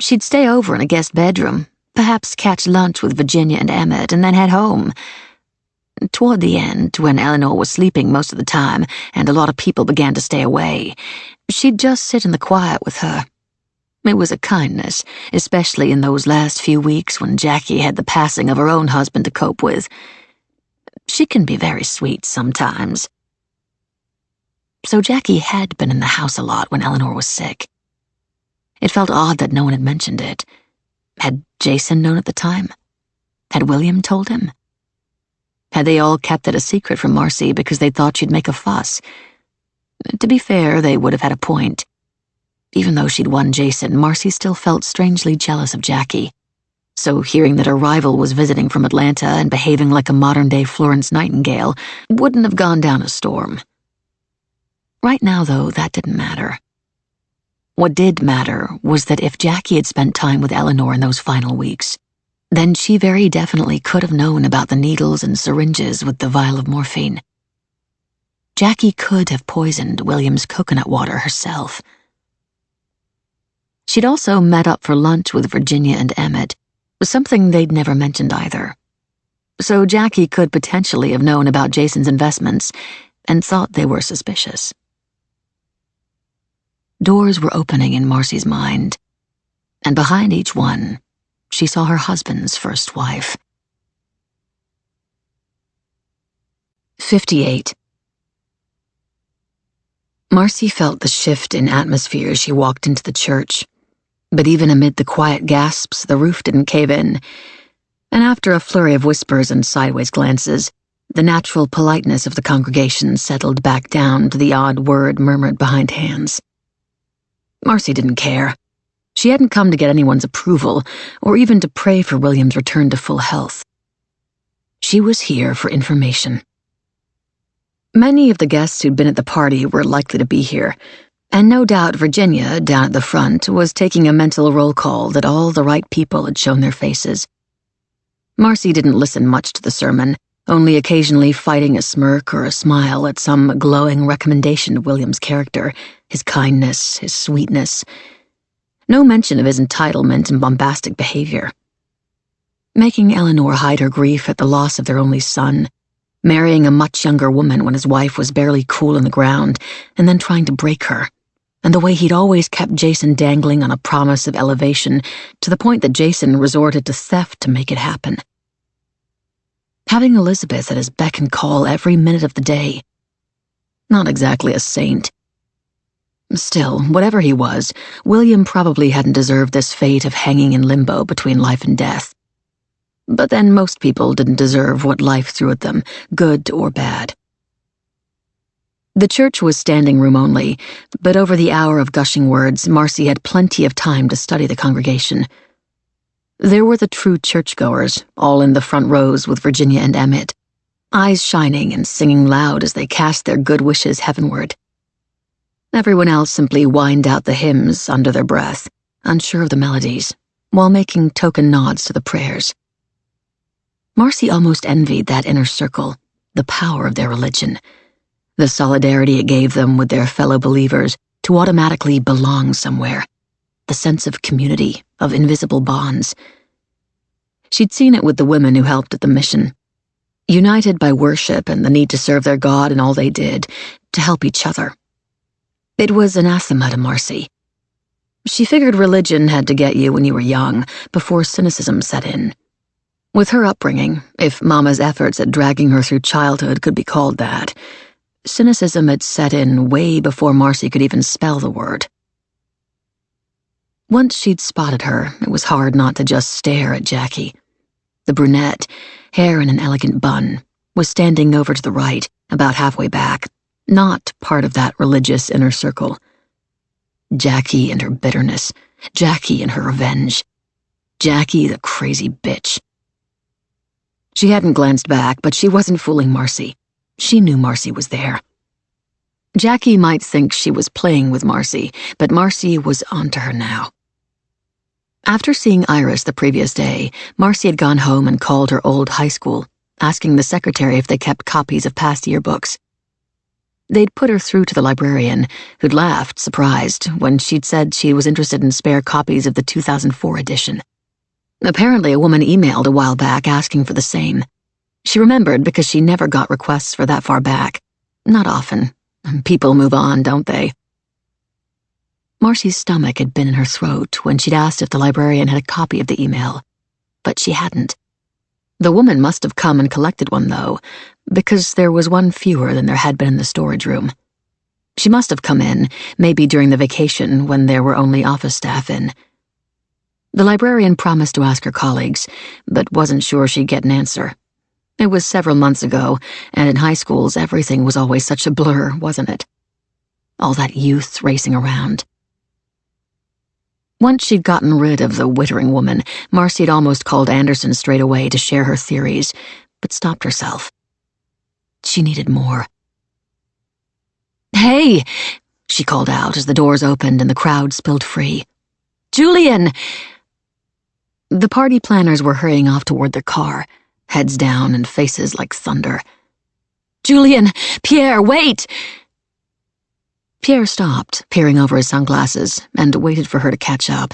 She'd stay over in a guest bedroom, perhaps catch lunch with Virginia and Emmett, and then head home. Toward the end, when Eleanor was sleeping most of the time and a lot of people began to stay away, she'd just sit in the quiet with her. It was a kindness, especially in those last few weeks when Jackie had the passing of her own husband to cope with. She can be very sweet sometimes." So Jackie had been in the house a lot when Eleanor was sick. It felt odd that no one had mentioned it. Had Jason known at the time? Had William told him? Had they all kept it a secret from Marcy because they thought she'd make a fuss? To be fair, they would have had a point. Even though she'd won Jason, Marcy still felt strangely jealous of Jackie. So hearing that her rival was visiting from Atlanta and behaving like a modern-day Florence Nightingale wouldn't have gone down a storm. Right now, though, that didn't matter. What did matter was that if Jackie had spent time with Eleanor in those final weeks, then she very definitely could have known about the needles and syringes with the vial of morphine. Jackie could have poisoned William's coconut water herself. She'd also met up for lunch with Virginia and Emmett, something they'd never mentioned either. So Jackie could potentially have known about Jason's investments and thought they were suspicious. Doors were opening in Marcy's mind, and behind each one, she saw her husband's first wife. 58. Marcy felt the shift in atmosphere as she walked into the church. But even amid the quiet gasps, the roof didn't cave in. And after a flurry of whispers and sideways glances, the natural politeness of the congregation settled back down to the odd word murmured behind hands. Marcy didn't care. She hadn't come to get anyone's approval, or even to pray for William's return to full health. She was here for information. Many of the guests who'd been at the party were likely to be here, and no doubt Virginia, down at the front, was taking a mental roll call that all the right people had shown their faces. Marcy didn't listen much to the sermon, only occasionally fighting a smirk or a smile at some glowing recommendation of William's character, his kindness, his sweetness. No mention of his entitlement and bombastic behavior. Making Eleanor hide her grief at the loss of their only son, marrying a much younger woman when his wife was barely cool in the ground, and then trying to break her. And the way he'd always kept Jason dangling on a promise of elevation, to the point that Jason resorted to theft to make it happen. Having Elizabeth at his beck and call every minute of the day. Not exactly a saint. Still, whatever he was, William probably hadn't deserved this fate of hanging in limbo between life and death. But then most people didn't deserve what life threw at them, good or bad. The church was standing room only, but over the hour of gushing words, Marcy had plenty of time to study the congregation. There were the true churchgoers, all in the front rows with Virginia and Emmett, eyes shining and singing loud as they cast their good wishes heavenward. Everyone else simply whined out the hymns under their breath, unsure of the melodies, while making token nods to the prayers. Marcy almost envied that inner circle, the power of their religion, the solidarity it gave them with their fellow believers to automatically belong somewhere, the sense of community, of invisible bonds. She'd seen it with the women who helped at the mission. United by worship and the need to serve their God in all they did, to help each other. It was anathema to Marcy. She figured religion had to get you when you were young, before cynicism set in. With her upbringing, if Mama's efforts at dragging her through childhood could be called that, cynicism had set in way before Marcy could even spell the word. Once she'd spotted her, it was hard not to just stare at Jackie. The brunette, hair in an elegant bun, was standing over to the right, about halfway back, not part of that religious inner circle. Jackie and her bitterness, Jackie and her revenge, Jackie the crazy bitch. She hadn't glanced back, but she wasn't fooling Marcy. She knew Marcy was there. Jackie might think she was playing with Marcy, but Marcy was onto her now. After seeing Iris the previous day, Marcy had gone home and called her old high school, asking the secretary if they kept copies of past yearbooks. They'd put her through to the librarian, who'd laughed, surprised, when she'd said she was interested in spare copies of the 2004 edition. Apparently, a woman emailed a while back asking for the same. She remembered because she never got requests for that far back. Not often. People move on, don't they? Marcy's stomach had been in her throat when she'd asked if the librarian had a copy of the email, but she hadn't. The woman must have come and collected one, though, because there was one fewer than there had been in the storage room. She must have come in, maybe during the vacation when there were only office staff in. The librarian promised to ask her colleagues, but wasn't sure she'd get an answer. It was several months ago, and in high schools everything was always such a blur, wasn't it? All that youth racing around. Once she'd gotten rid of the wittering woman, Marcy had almost called Anderson straight away to share her theories, but stopped herself. She needed more. "Hey!" she called out as the doors opened and the crowd spilled free. "Julian!" The party planners were hurrying off toward their car, heads down and faces like thunder. "Julian! Pierre, wait!" Pierre stopped, peering over his sunglasses, and waited for her to catch up.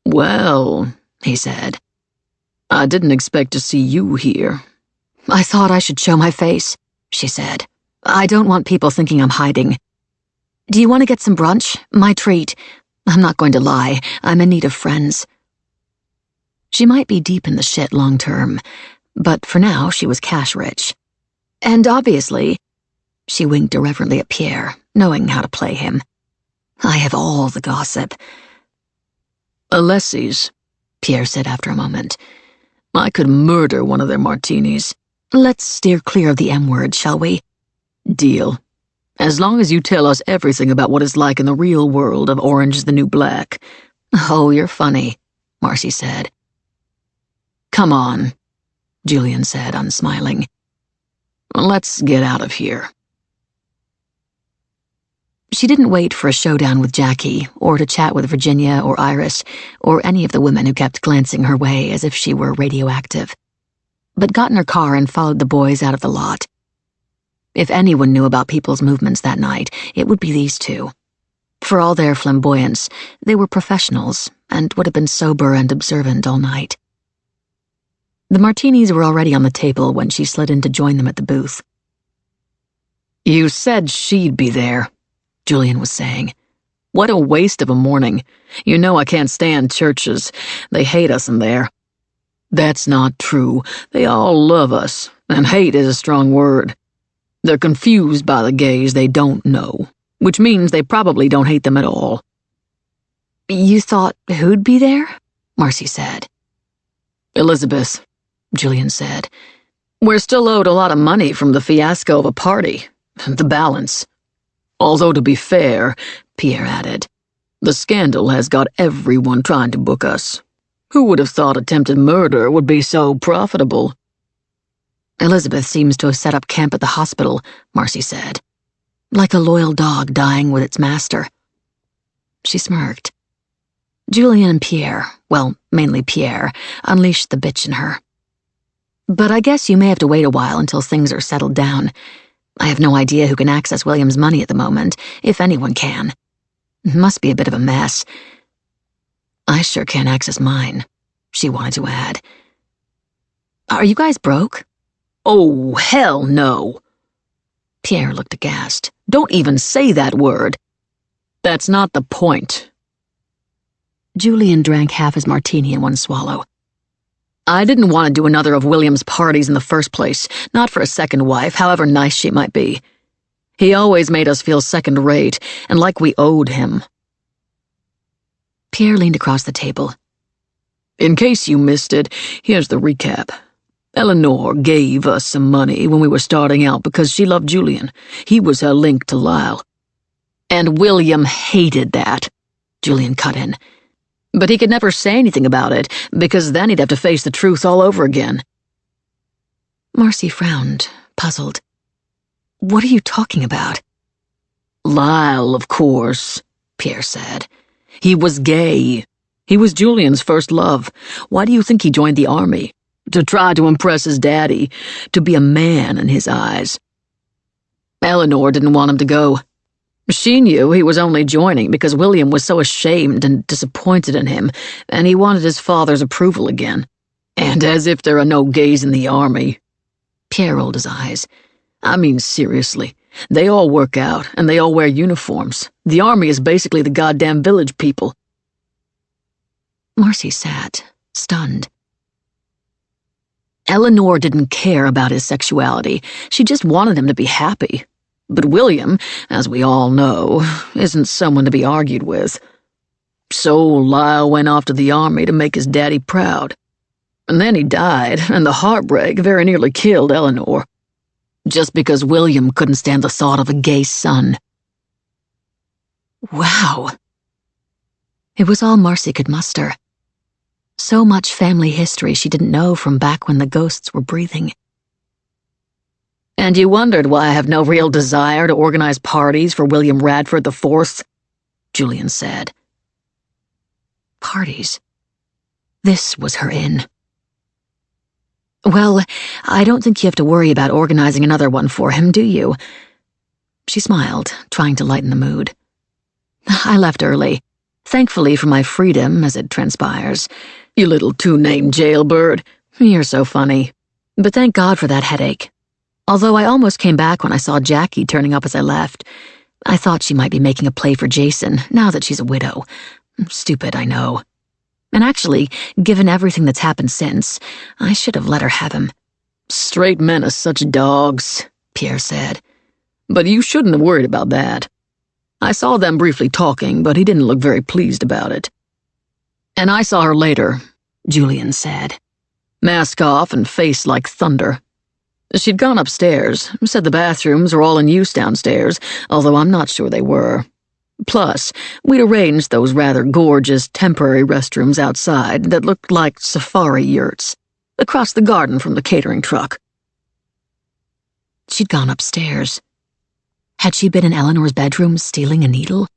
"Well," he said, "I didn't expect to see you here." "I thought I should show my face," she said. "I don't want people thinking I'm hiding. Do you want to get some brunch? My treat. I'm not going to lie, I'm in need of friends." She might be deep in the shit long term, but for now she was cash rich. And obviously, she winked irreverently at Pierre, knowing how to play him. "I have all the gossip." "Elise's," Pierre said after a moment. "I could murder one of their martinis." "Let's steer clear of the M-word, shall we?" "Deal. As long as you tell us everything about what it's like in the real world of Orange is the New Black." "Oh, you're funny," Marcy said. "Come on," Julian said, unsmiling. "Let's get out of here." She didn't wait for a showdown with Jackie, or to chat with Virginia or Iris, or any of the women who kept glancing her way as if she were radioactive, but got in her car and followed the boys out of the lot. If anyone knew about people's movements that night, it would be these two. For all their flamboyance, they were professionals and would have been sober and observant all night. The martinis were already on the table when she slid in to join them at the booth. "You said she'd be there," Julian was saying. "What a waste of a morning. You know I can't stand churches. They hate us in there." "That's not true. They all love us, and hate is a strong word. They're confused by the gays they don't know, which means they probably don't hate them at all." "You thought who'd be there?" Marcy said. "Elizabeth," Julian said. "We're still owed a lot of money from the fiasco of a party. The balance. Although to be fair," Pierre added, "the scandal has got everyone trying to book us. Who would have thought attempted murder would be so profitable?" "Elizabeth seems to have set up camp at the hospital," Marcy said. "Like a loyal dog dying with its master." She smirked. Julian and Pierre, well, mainly Pierre, unleashed the bitch in her. "But I guess you may have to wait a while until things are settled down. I have no idea who can access William's money at the moment, if anyone can. It must be a bit of a mess." "I sure can't access mine," she wanted to add. Are you guys broke? Oh, hell no. Pierre looked aghast. Don't even say that word. That's not the point. Julian drank half his martini in one swallow. I didn't want to do another of William's parties in the first place, not for a second wife, however nice she might be. He always made us feel second-rate, and like we owed him. Pierre leaned across the table. In case you missed it, here's the recap. Eleanor gave us some money when we were starting out because she loved Julian. He was her link to Lyle. And William hated that, Julian cut in. But he could never say anything about it, because then he'd have to face the truth all over again. Marcy frowned, puzzled. What are you talking about? Lyle, of course, Pierre said. He was gay. He was Julian's first love. Why do you think he joined the army? To try to impress his daddy, to be a man in his eyes. Eleanor didn't want him to go. She knew he was only joining because William was so ashamed and disappointed in him, and he wanted his father's approval again. And as if there are no gays in the army. Pierre rolled his eyes. I mean, seriously. They all work out, and they all wear uniforms. The army is basically the goddamn village people. Marcy sat, stunned. Eleanor didn't care about his sexuality. She just wanted him to be happy. But William, as we all know, isn't someone to be argued with. So Lyle went off to the army to make his daddy proud. And then he died, and the heartbreak very nearly killed Eleanor. Just because William couldn't stand the thought of a gay son. Wow. It was all Marcy could muster. So much family history she didn't know from back when the ghosts were breathing. And you wondered why I have no real desire to organize parties for William Radford IV? Julian said. Parties? This was her in. Well, I don't think you have to worry about organizing another one for him, do you? She smiled, trying to lighten the mood. I left early. Thankfully for my freedom, as it transpires. You little two-named jailbird. You're so funny. But thank God for that headache. Although I almost came back when I saw Jackie turning up as I left. I thought she might be making a play for Jason, now that she's a widow. Stupid, I know. And actually, given everything that's happened since, I should have let her have him. Straight men are such dogs, Pierre said. But you shouldn't have worried about that. I saw them briefly talking, but he didn't look very pleased about it. And I saw her later, Julian said. Mask off and face like thunder. She'd gone upstairs, said the bathrooms were all in use downstairs, although I'm not sure they were. Plus, we'd arranged those rather gorgeous temporary restrooms outside that looked like safari yurts, across the garden from the catering truck. She'd gone upstairs. Had she been in Eleanor's bedroom stealing a needle?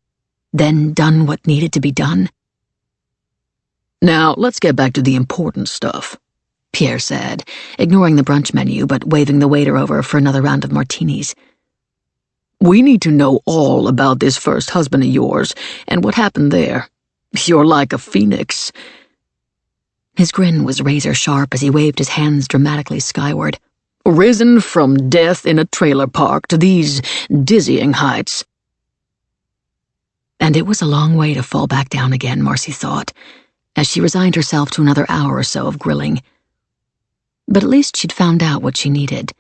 Then done what needed to be done? Now, let's get back to the important stuff, Pierre said, ignoring the brunch menu but waving the waiter over for another round of martinis. We need to know all about this first husband of yours and what happened there. You're like a phoenix. His grin was razor-sharp as he waved his hands dramatically skyward. Risen from death in a trailer park to these dizzying heights. And it was a long way to fall back down again, Marcy thought, as she resigned herself to another hour or so of grilling. But at least she'd found out what she needed.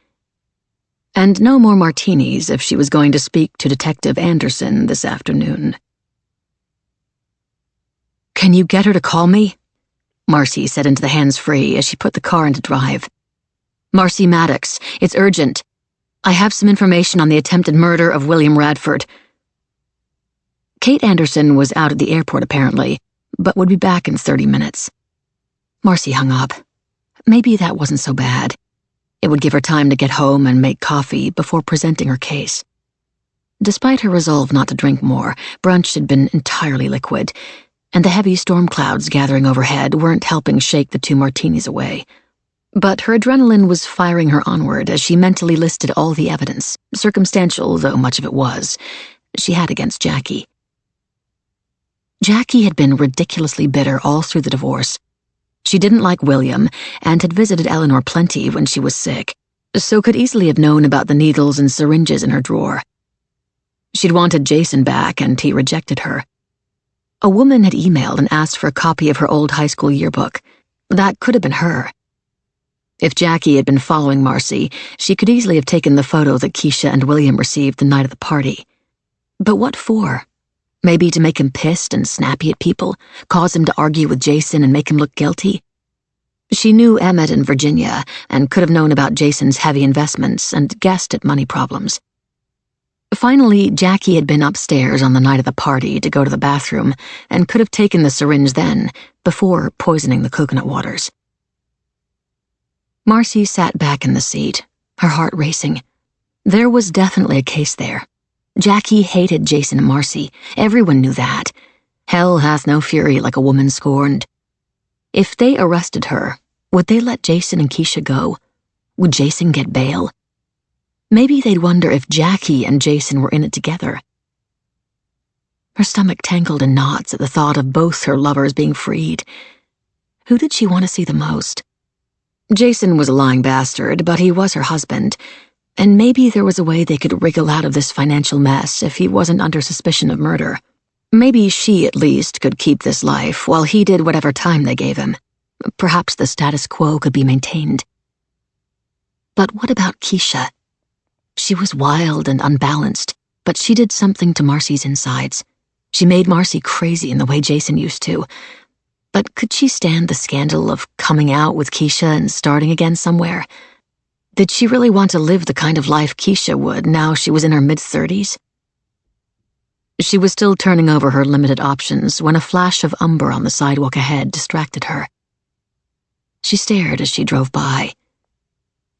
And no more martinis if she was going to speak to Detective Anderson this afternoon. "Can you get her to call me?" Marcy said into the hands-free as she put the car into drive. "Marcy Maddox, it's urgent. I have some information on the attempted murder of William Radford." Kate Anderson was out at the airport apparently, but would be back in 30 minutes. Marcy hung up. Maybe that wasn't so bad. It would give her time to get home and make coffee before presenting her case. Despite her resolve not to drink more, brunch had been entirely liquid, and the heavy storm clouds gathering overhead weren't helping shake the 2 martinis away. But her adrenaline was firing her onward as she mentally listed all the evidence, circumstantial though much of it was, she had against Jackie. Jackie had been ridiculously bitter all through the divorce. She didn't like William and had visited Eleanor plenty when she was sick, so could easily have known about the needles and syringes in her drawer. She'd wanted Jason back, and he rejected her. A woman had emailed and asked for a copy of her old high school yearbook. That could have been her. If Jackie had been following Marcy, she could easily have taken the photo that Keisha and William received the night of the party. But what for? Maybe to make him pissed and snappy at people, cause him to argue with Jason and make him look guilty? She knew Emmett and Virginia and could have known about Jason's heavy investments and guessed at money problems. Finally, Jackie had been upstairs on the night of the party to go to the bathroom and could have taken the syringe then, before poisoning the coconut waters. Marcy sat back in the seat, her heart racing. There was definitely a case there. Jackie hated Jason and Marcy. Everyone knew that. Hell hath no fury like a woman scorned. If they arrested her, would they let Jason and Keisha go? Would Jason get bail? Maybe they'd wonder if Jackie and Jason were in it together. Her stomach tangled in knots at the thought of both her lovers being freed. Who did she want to see the most? Jason was a lying bastard, but he was her husband, and maybe there was a way they could wriggle out of this financial mess if he wasn't under suspicion of murder. Maybe she, at least, could keep this life while he did whatever time they gave him. Perhaps the status quo could be maintained. But what about Keisha? She was wild and unbalanced, but she did something to Marcy's insides. She made Marcy crazy in the way Jason used to. But could she stand the scandal of coming out with Keisha and starting again somewhere? Did she really want to live the kind of life Keisha would now she was in her mid-30s? She was still turning over her limited options when a flash of umber on the sidewalk ahead distracted her. She stared as she drove by.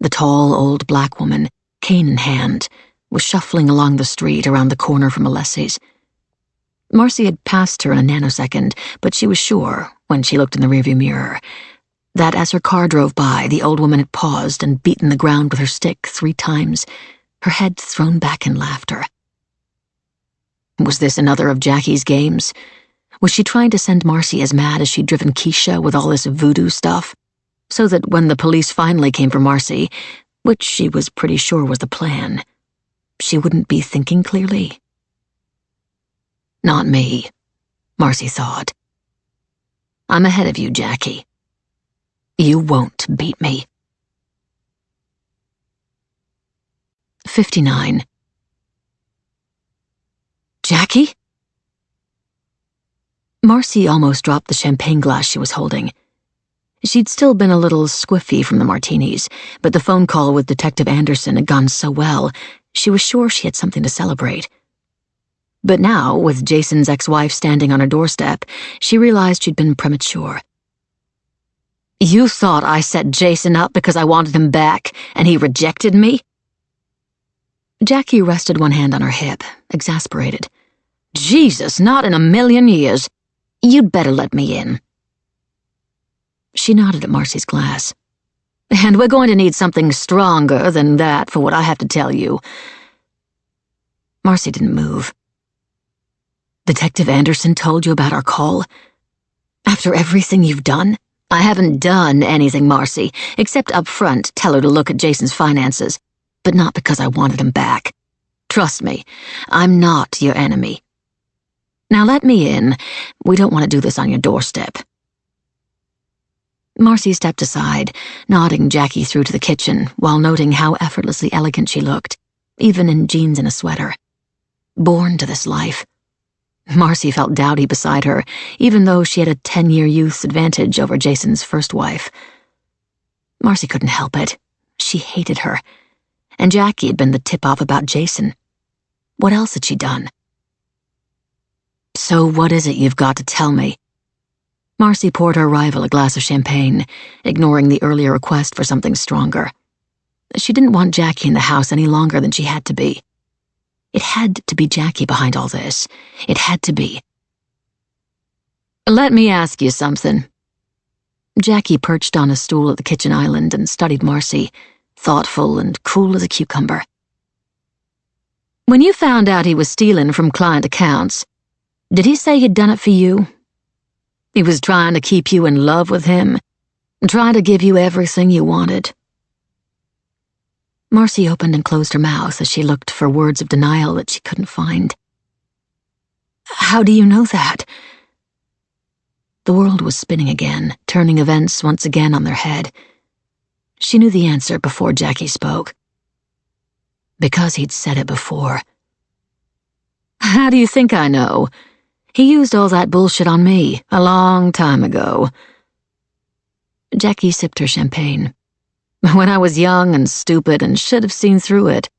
The tall, old black woman, cane in hand, was shuffling along the street around the corner from Alessi's. Marcy had passed her in a nanosecond, but she was sure, when she looked in the rearview mirror, that as her car drove by, the old woman had paused and beaten the ground with her stick 3 times, her head thrown back in laughter. Was this another of Jackie's games? Was she trying to send Marcy as mad as she'd driven Keisha with all this voodoo stuff, so that when the police finally came for Marcy, which she was pretty sure was the plan, she wouldn't be thinking clearly? Not me, Marcy thought. I'm ahead of you, Jackie. You won't beat me. 59. Jackie? Marcy almost dropped the champagne glass she was holding. She'd still been a little squiffy from the martinis, but the phone call with Detective Anderson had gone so well, she was sure she had something to celebrate. But now, with Jason's ex-wife standing on her doorstep, she realized she'd been premature. You thought I set Jason up because I wanted him back, and he rejected me? Jackie rested one hand on her hip, exasperated. Jesus, not in a million years. You'd better let me in. She nodded at Marcy's glass. And we're going to need something stronger than that for what I have to tell you. Marcy didn't move. Detective Anderson told you about our call? After everything you've done? I haven't done anything, Marcy, except up front tell her to look at Jason's finances, but not because I wanted him back. Trust me, I'm not your enemy. Now let me in. We don't want to do this on your doorstep. Marcy stepped aside, nodding Jackie through to the kitchen while noting how effortlessly elegant she looked, even in jeans and a sweater. Born to this life. Marcy felt dowdy beside her, even though she had a 10-year youth's advantage over Jason's first wife. Marcy couldn't help it. She hated her. And Jackie had been the tip-off about Jason. What else had she done? So what is it you've got to tell me? Marcy poured her rival a glass of champagne, ignoring the earlier request for something stronger. She didn't want Jackie in the house any longer than she had to be. It had to be Jackie behind all this. It had to be. Let me ask you something. Jackie perched on a stool at the kitchen island and studied Marcy, thoughtful and cool as a cucumber. When you found out he was stealing from client accounts, did he say he'd done it for you? He was trying to keep you in love with him, Try to give you everything you wanted." Marcy opened and closed her mouth as she looked for words of denial that she couldn't find. "How do you know that?" The world was spinning again, turning events once again on their head. She knew the answer before Jackie spoke. Because he'd said it before. "How do you think I know? He used all that bullshit on me a long time ago." Jackie sipped her champagne. "When I was young and stupid and should have seen through it."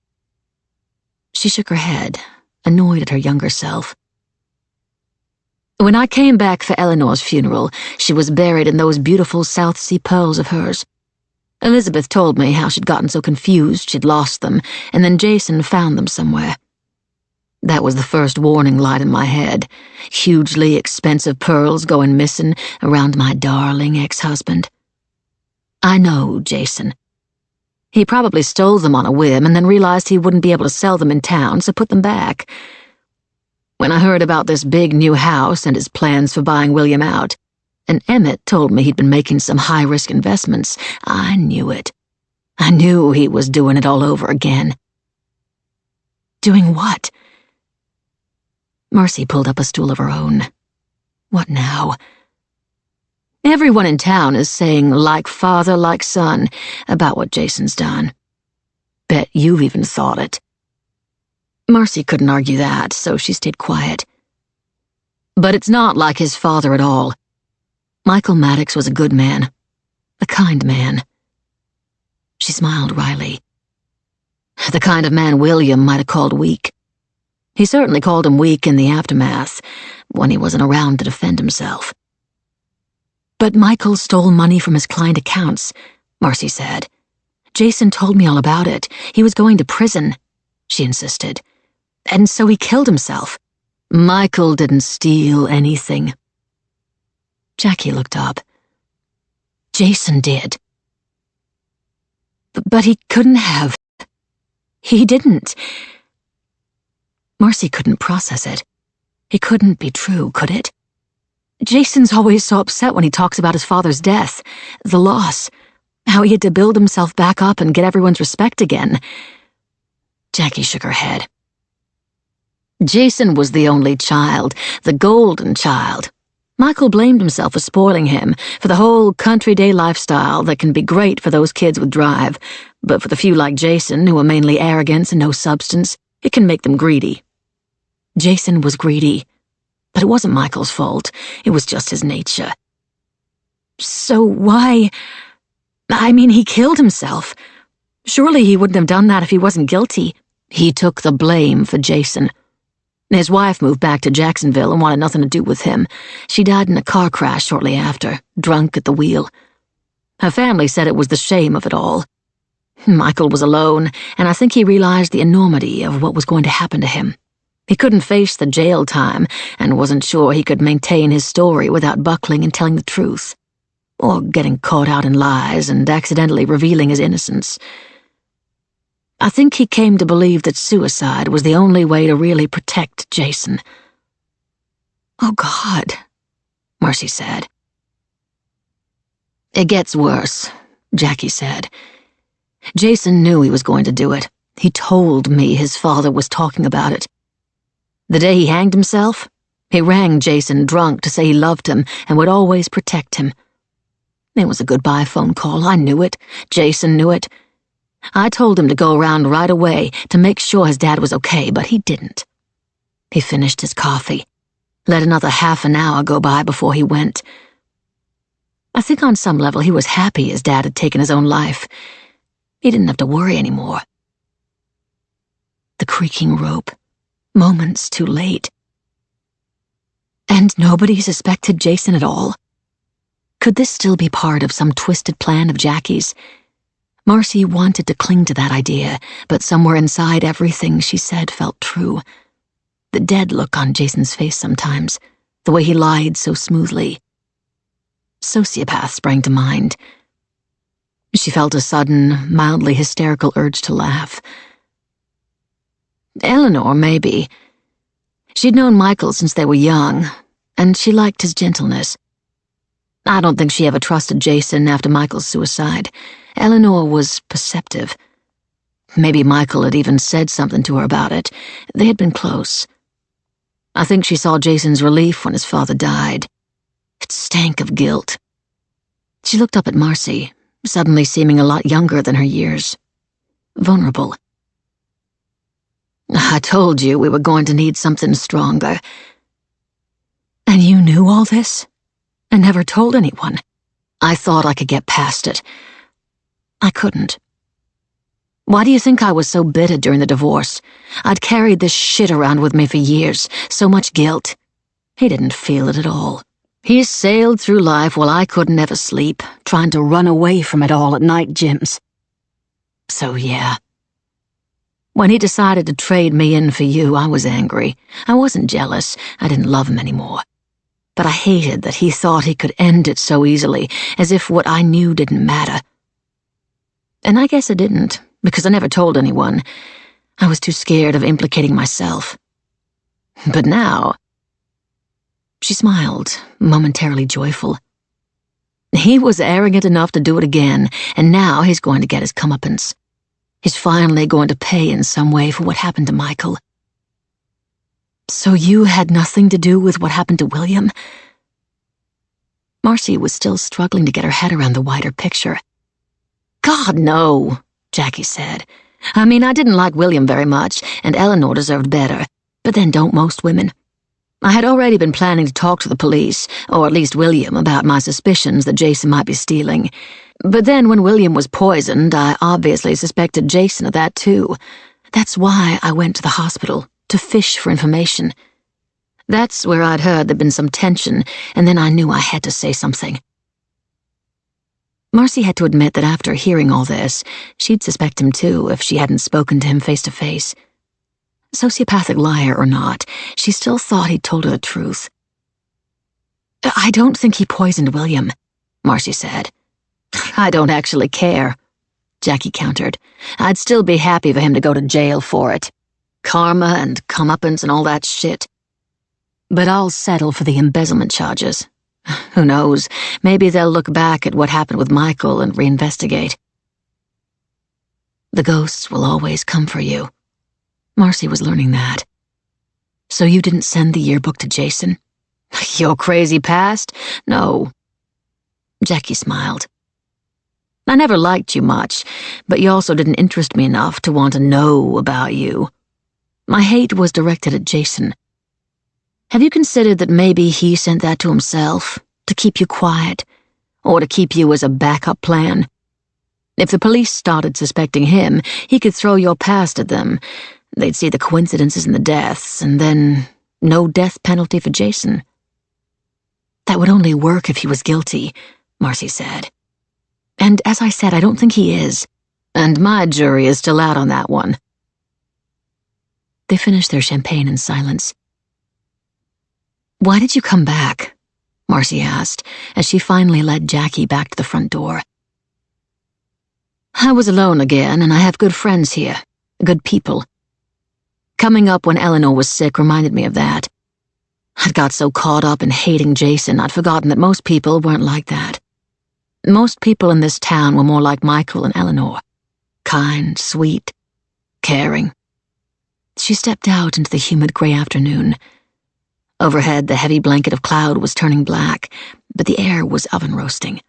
She shook her head, annoyed at her younger self. "When I came back for Eleanor's funeral, she was buried in those beautiful South Sea pearls of hers. Elizabeth told me how she'd gotten so confused she'd lost them, and then Jason found them somewhere. That was the first warning light in my head. Hugely expensive pearls going missing around my darling ex-husband. I know Jason. He probably stole them on a whim and then realized he wouldn't be able to sell them in town, so put them back. When I heard about this big new house and his plans for buying William out, and Emmett told me he'd been making some high-risk investments, I knew it. I knew he was doing it all over again." "Doing what?" Marcy pulled up a stool of her own. "What now?" "Everyone in town is saying like father, like son about what Jason's done. Bet you've even thought it." Marcy couldn't argue that, so she stayed quiet. "But it's not like his father at all. Michael Maddox was a good man, a kind man." She smiled wryly. "The kind of man William might have called weak. He certainly called him weak in the aftermath, when he wasn't around to defend himself." "But Michael stole money from his client accounts," Marcy said. "Jason told me all about it. He was going to prison," she insisted. "And so he killed himself." "Michael didn't steal anything." Jackie looked up. "Jason did." But he couldn't have. He didn't." Marcy couldn't process it. It couldn't be true, could it? Jason's always so upset when he talks about his father's death, the loss, how he had to build himself back up and get everyone's respect again. Jackie shook her head. Jason was the only child, the golden child. Michael blamed himself for spoiling him, for the whole country day lifestyle that can be great for those kids with drive, but for the few like Jason, who are mainly arrogance and no substance, it can make them greedy. Jason was greedy, but it wasn't Michael's fault. It was just his nature. So why? I mean, he killed himself. Surely he wouldn't have done that if he wasn't guilty. He took the blame for Jason. His wife moved back to Jacksonville and wanted nothing to do with him. She died in a car crash shortly after, drunk at the wheel. Her family said it was the shame of it all. Michael was alone, and I think he realized the enormity of what was going to happen to him. He couldn't face the jail time and wasn't sure he could maintain his story without buckling and telling the truth, or getting caught out in lies and accidentally revealing his innocence. I think he came to believe that suicide was the only way to really protect Jason. "Oh, God," Marcy said. "It gets worse," Jackie said. "Jason knew he was going to do it. He told me his father was talking about it. The day he hanged himself, he rang Jason drunk to say he loved him and would always protect him. It was a goodbye phone call. I knew it. Jason knew it. I told him to go around right away to make sure his dad was okay, but he didn't. He finished his coffee, let another half an hour go by before he went. I think on some level he was happy his dad had taken his own life. He didn't have to worry anymore." The creaking rope, moments too late. And nobody suspected Jason at all? Could this still be part of some twisted plan of Jackie's? Marcy wanted to cling to that idea, but somewhere inside everything she said felt true. The dead look on Jason's face sometimes, the way he lied so smoothly. Sociopath sprang to mind. She felt a sudden, mildly hysterical urge to laugh. Eleanor, maybe. She'd known Michael since they were young, and she liked his gentleness. I don't think she ever trusted Jason after Michael's suicide. Eleanor was perceptive. Maybe Michael had even said something to her about it. They had been close. I think she saw Jason's relief when his father died. It stank of guilt. She looked up at Marcy, suddenly seeming a lot younger than her years. Vulnerable. I told you we were going to need something stronger. And you knew all this? And never told anyone? I thought I could get past it. I couldn't. Why do you think I was so bitter during the divorce? I'd carried this shit around with me for years, so much guilt. He didn't feel it at all. He sailed through life while I couldn't ever sleep, trying to run away from it all at night gyms. So yeah. When he decided to trade me in for you, I was angry. I wasn't jealous. I didn't love him anymore. But I hated that he thought he could end it so easily, as if what I knew didn't matter. And I guess it didn't, because I never told anyone. I was too scared of implicating myself. But now... She smiled, momentarily joyful. He was arrogant enough to do it again, and now he's going to get his comeuppance. He's finally going to pay in some way for what happened to Michael. So you had nothing to do with what happened to William? Marcy was still struggling to get her head around the wider picture. God, no, Jackie said. I mean, I didn't like William very much, and Eleanor deserved better, but then don't most women? I had already been planning to talk to the police, or at least William, about my suspicions that Jason might be stealing. But then when William was poisoned, I obviously suspected Jason of that too. That's why I went to the hospital, to fish for information. That's where I'd heard there'd been some tension, and then I knew I had to say something. Marcy had to admit that after hearing all this, she'd suspect him too if she hadn't spoken to him face to face. Sociopathic liar or not, she still thought he'd told her the truth. I don't think he poisoned William, Marcy said. I don't actually care, Jackie countered. I'd still be happy for him to go to jail for it. Karma and comeuppance and all that shit. But I'll settle for the embezzlement charges. Who knows, maybe they'll look back at what happened with Michael and reinvestigate. The ghosts will always come for you. Marcy was learning that. So you didn't send the yearbook to Jason? Your crazy past? No. Jackie smiled. I never liked you much, but you also didn't interest me enough to want to know about you. My hate was directed at Jason. Have you considered that maybe he sent that to himself, to keep you quiet, or to keep you as a backup plan? If the police started suspecting him, he could throw your past at them. They'd see the coincidences in the deaths, and then no death penalty for Jason. That would only work if he was guilty, Marcy said. And as I said, I don't think he is. And my jury is still out on that one. They finished their champagne in silence. Why did you come back? Marcy asked, as she finally led Jackie back to the front door. I was alone again, and I have good friends here. Good people. Coming up when Eleanor was sick reminded me of that. I'd got so caught up in hating Jason, I'd forgotten that most people weren't like that. Most people in this town were more like Michael and Eleanor. Kind, sweet, caring. She stepped out into the humid gray afternoon. Overhead, the heavy blanket of cloud was turning black, but the air was oven roasting.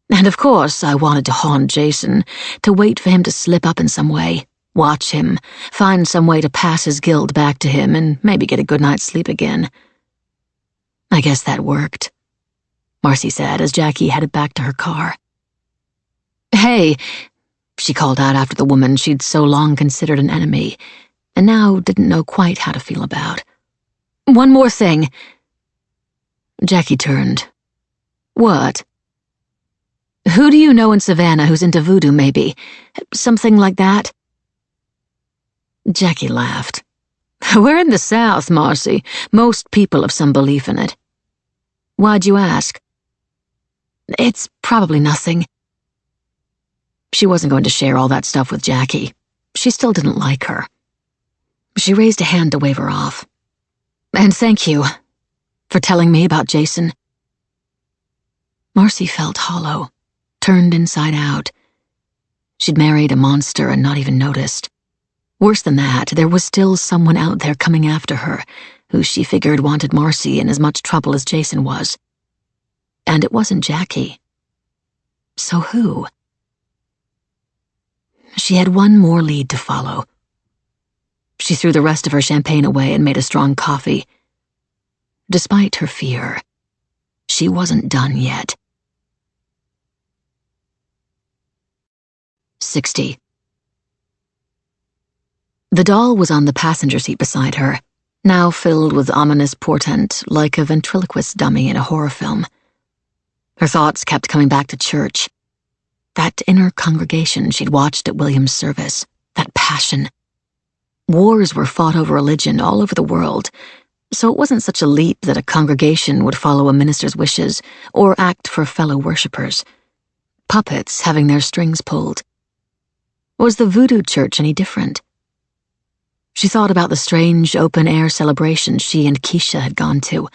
And of course, I wanted to haunt Jason, to wait for him to slip up in some way, watch him, find some way to pass his guilt back to him, and maybe get a good night's sleep again. I guess that worked, Marcy said as Jackie headed back to her car. Hey, she called out after the woman she'd so long considered an enemy, and now didn't know quite how to feel about. One more thing. Jackie turned. What? Who do you know in Savannah who's into voodoo, maybe? Something like that? Jackie laughed. We're in the South, Marcy. Most people have some belief in it. Why'd you ask? It's probably nothing. She wasn't going to share all that stuff with Jackie. She still didn't like her. She raised a hand to wave her off. And thank you for telling me about Jason. Marcy felt hollow, turned inside out. She'd married a monster and not even noticed. Worse than that, there was still someone out there coming after her, who she figured wanted Marcy in as much trouble as Jason was. And it wasn't Jackie. So who? She had one more lead to follow. She threw the rest of her champagne away and made a strong coffee. Despite her fear, she wasn't done yet. 60. The doll was on the passenger seat beside her, now filled with ominous portent like a ventriloquist dummy in a horror film. Her thoughts kept coming back to church. That inner congregation she'd watched at William's service, that passion. Wars were fought over religion all over the world, so it wasn't such a leap that a congregation would follow a minister's wishes or act for fellow worshippers. Puppets having their strings pulled. Was the voodoo church any different? She thought about the strange open-air celebrations she and Keisha had gone to.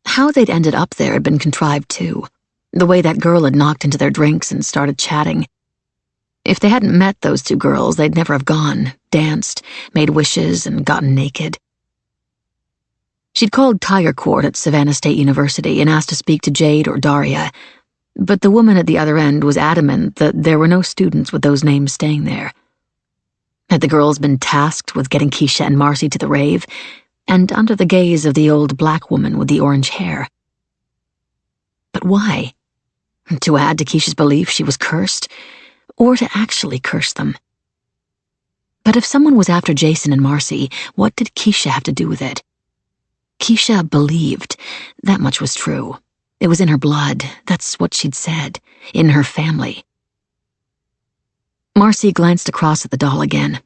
How they'd ended up there had been contrived too, the way that girl had knocked into their drinks and started chatting. If they hadn't met those two girls, they'd never have gone, danced, made wishes, and gotten naked. She'd called Tiger Court at Savannah State University and asked to speak to Jade or Daria, but the woman at the other end was adamant that there were no students with those names staying there. Had the girls been tasked with getting Keisha and Marcy to the rave, and under the gaze of the old black woman with the orange hair? But why? To add to Keisha's belief she was cursed, or to actually curse them? But if someone was after Jason and Marcy, what did Keisha have to do with it? Keisha believed. That much was true. It was in her blood. That's what she'd said. In her family. Marcy glanced across at the doll again.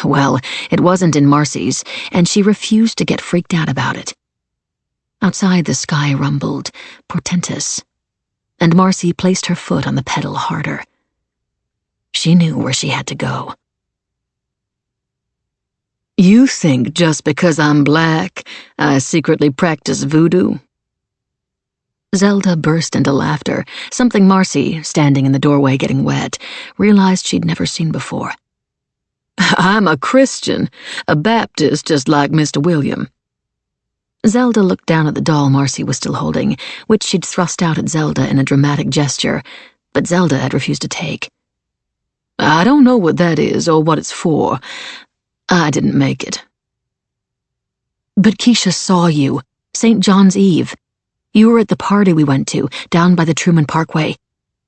Well, it wasn't in Marcy's, and she refused to get freaked out about it. Outside, the sky rumbled, portentous, and Marcy placed her foot on the pedal harder. She knew where she had to go. You think just because I'm black, I secretly practice voodoo? Zelda burst into laughter, something Marcy, standing in the doorway getting wet, realized she'd never seen before. I'm a Christian, a Baptist just like Mr. William. Zelda looked down at the doll Marcy was still holding, which she'd thrust out at Zelda in a dramatic gesture, but Zelda had refused to take. I don't know what that is or what it's for. I didn't make it. But Keisha saw you, St. John's Eve. You were at the party we went to, down by the Truman Parkway,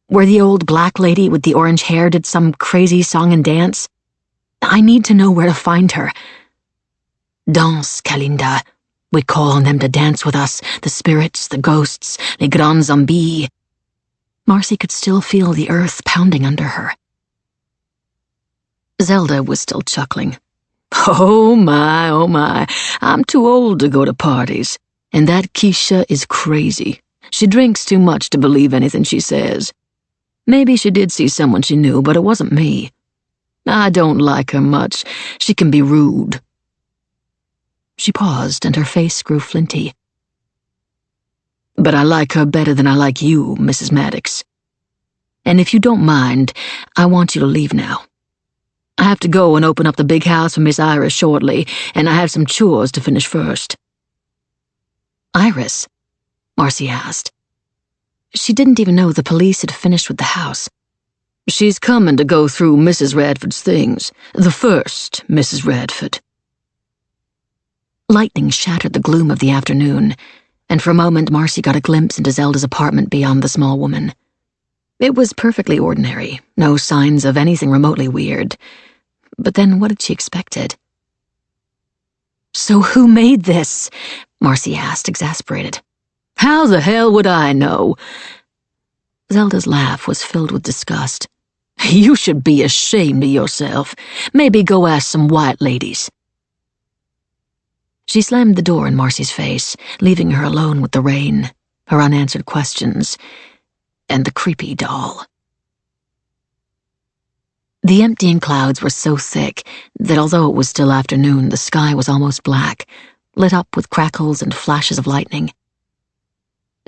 where the old black lady with the orange hair did some crazy song and dance. I need to know where to find her. Danse, Kalinda. We call on them to dance with us, the spirits, the ghosts, les grands zombies. Marcy could still feel the earth pounding under her. Zelda was still chuckling. Oh my, I'm too old to go to parties. And that Keisha is crazy. She drinks too much to believe anything she says. Maybe she did see someone she knew, but it wasn't me. I don't like her much. She can be rude. She paused, and her face grew flinty. But I like her better than I like you, Mrs. Maddox. And if you don't mind, I want you to leave now. I have to go and open up the big house for Miss Iris shortly, and I have some chores to finish first. Iris? Marcy asked. She didn't even know the police had finished with the house. She's coming to go through Mrs. Radford's things. The first Mrs. Radford. Lightning shattered the gloom of the afternoon, and for a moment Marcy got a glimpse into Zelda's apartment beyond the small woman. It was perfectly ordinary, no signs of anything remotely weird. But then what had she expected? So who made this? Marcy asked, exasperated. How the hell would I know? Zelda's laugh was filled with disgust. You should be ashamed of yourself. Maybe go ask some white ladies. She slammed the door in Marcy's face, leaving her alone with the rain, her unanswered questions, and the creepy doll. The emptying clouds were so thick that although it was still afternoon, the sky was almost black, lit up with crackles and flashes of lightning.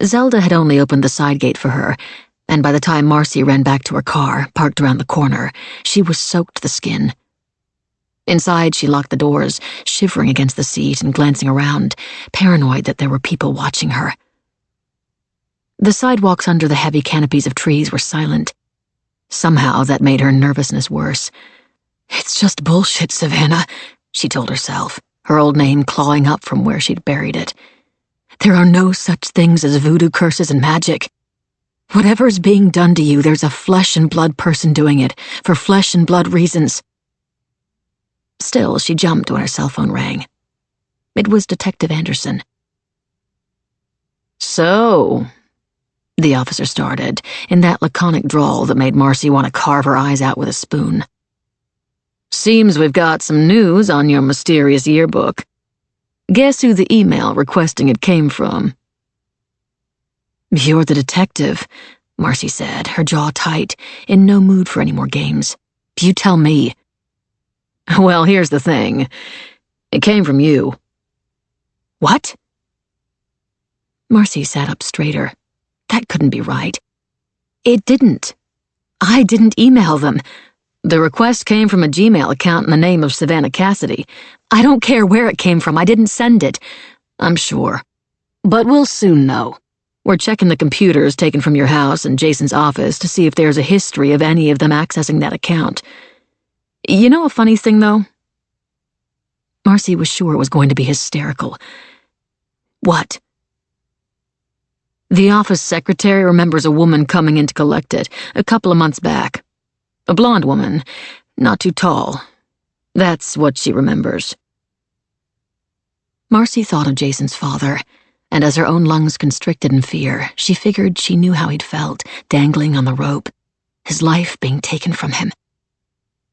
Zelda had only opened the side gate for her, and by the time Marcy ran back to her car, parked around the corner, she was soaked to the skin. Inside, she locked the doors, shivering against the seat and glancing around, paranoid that there were people watching her. The sidewalks under the heavy canopies of trees were silent. Somehow, that made her nervousness worse. "It's just bullshit, Savannah," she told herself, her old name clawing up from where she'd buried it. "There are no such things as voodoo curses and magic. Whatever's being done to you, there's a flesh and blood person doing it, for flesh and blood reasons." Still, she jumped when her cell phone rang. It was Detective Anderson. "So," the officer started, in that laconic drawl that made Marcy want to carve her eyes out with a spoon. "Seems we've got some news on your mysterious yearbook. Guess who the email requesting it came from?" "You're the detective," Marcy said, her jaw tight, in no mood for any more games. "You tell me." "Well, here's the thing. It came from you." "What?" Marcy sat up straighter. That couldn't be right. It didn't. I didn't email them. The request came from a Gmail account in the name of Savannah Cassidy. I don't care where it came from. I didn't send it. I'm sure. But we'll soon know. We're checking the computers taken from your house and Jason's office to see if there's a history of any of them accessing that account. You know a funny thing, though? Marcy was sure it was going to be hysterical. What? The office secretary remembers a woman coming in to collect it a couple of months back. A blonde woman, not too tall. That's what she remembers. Marcy thought of Jason's father, and as her own lungs constricted in fear, she figured she knew how he'd felt, dangling on the rope, his life being taken from him.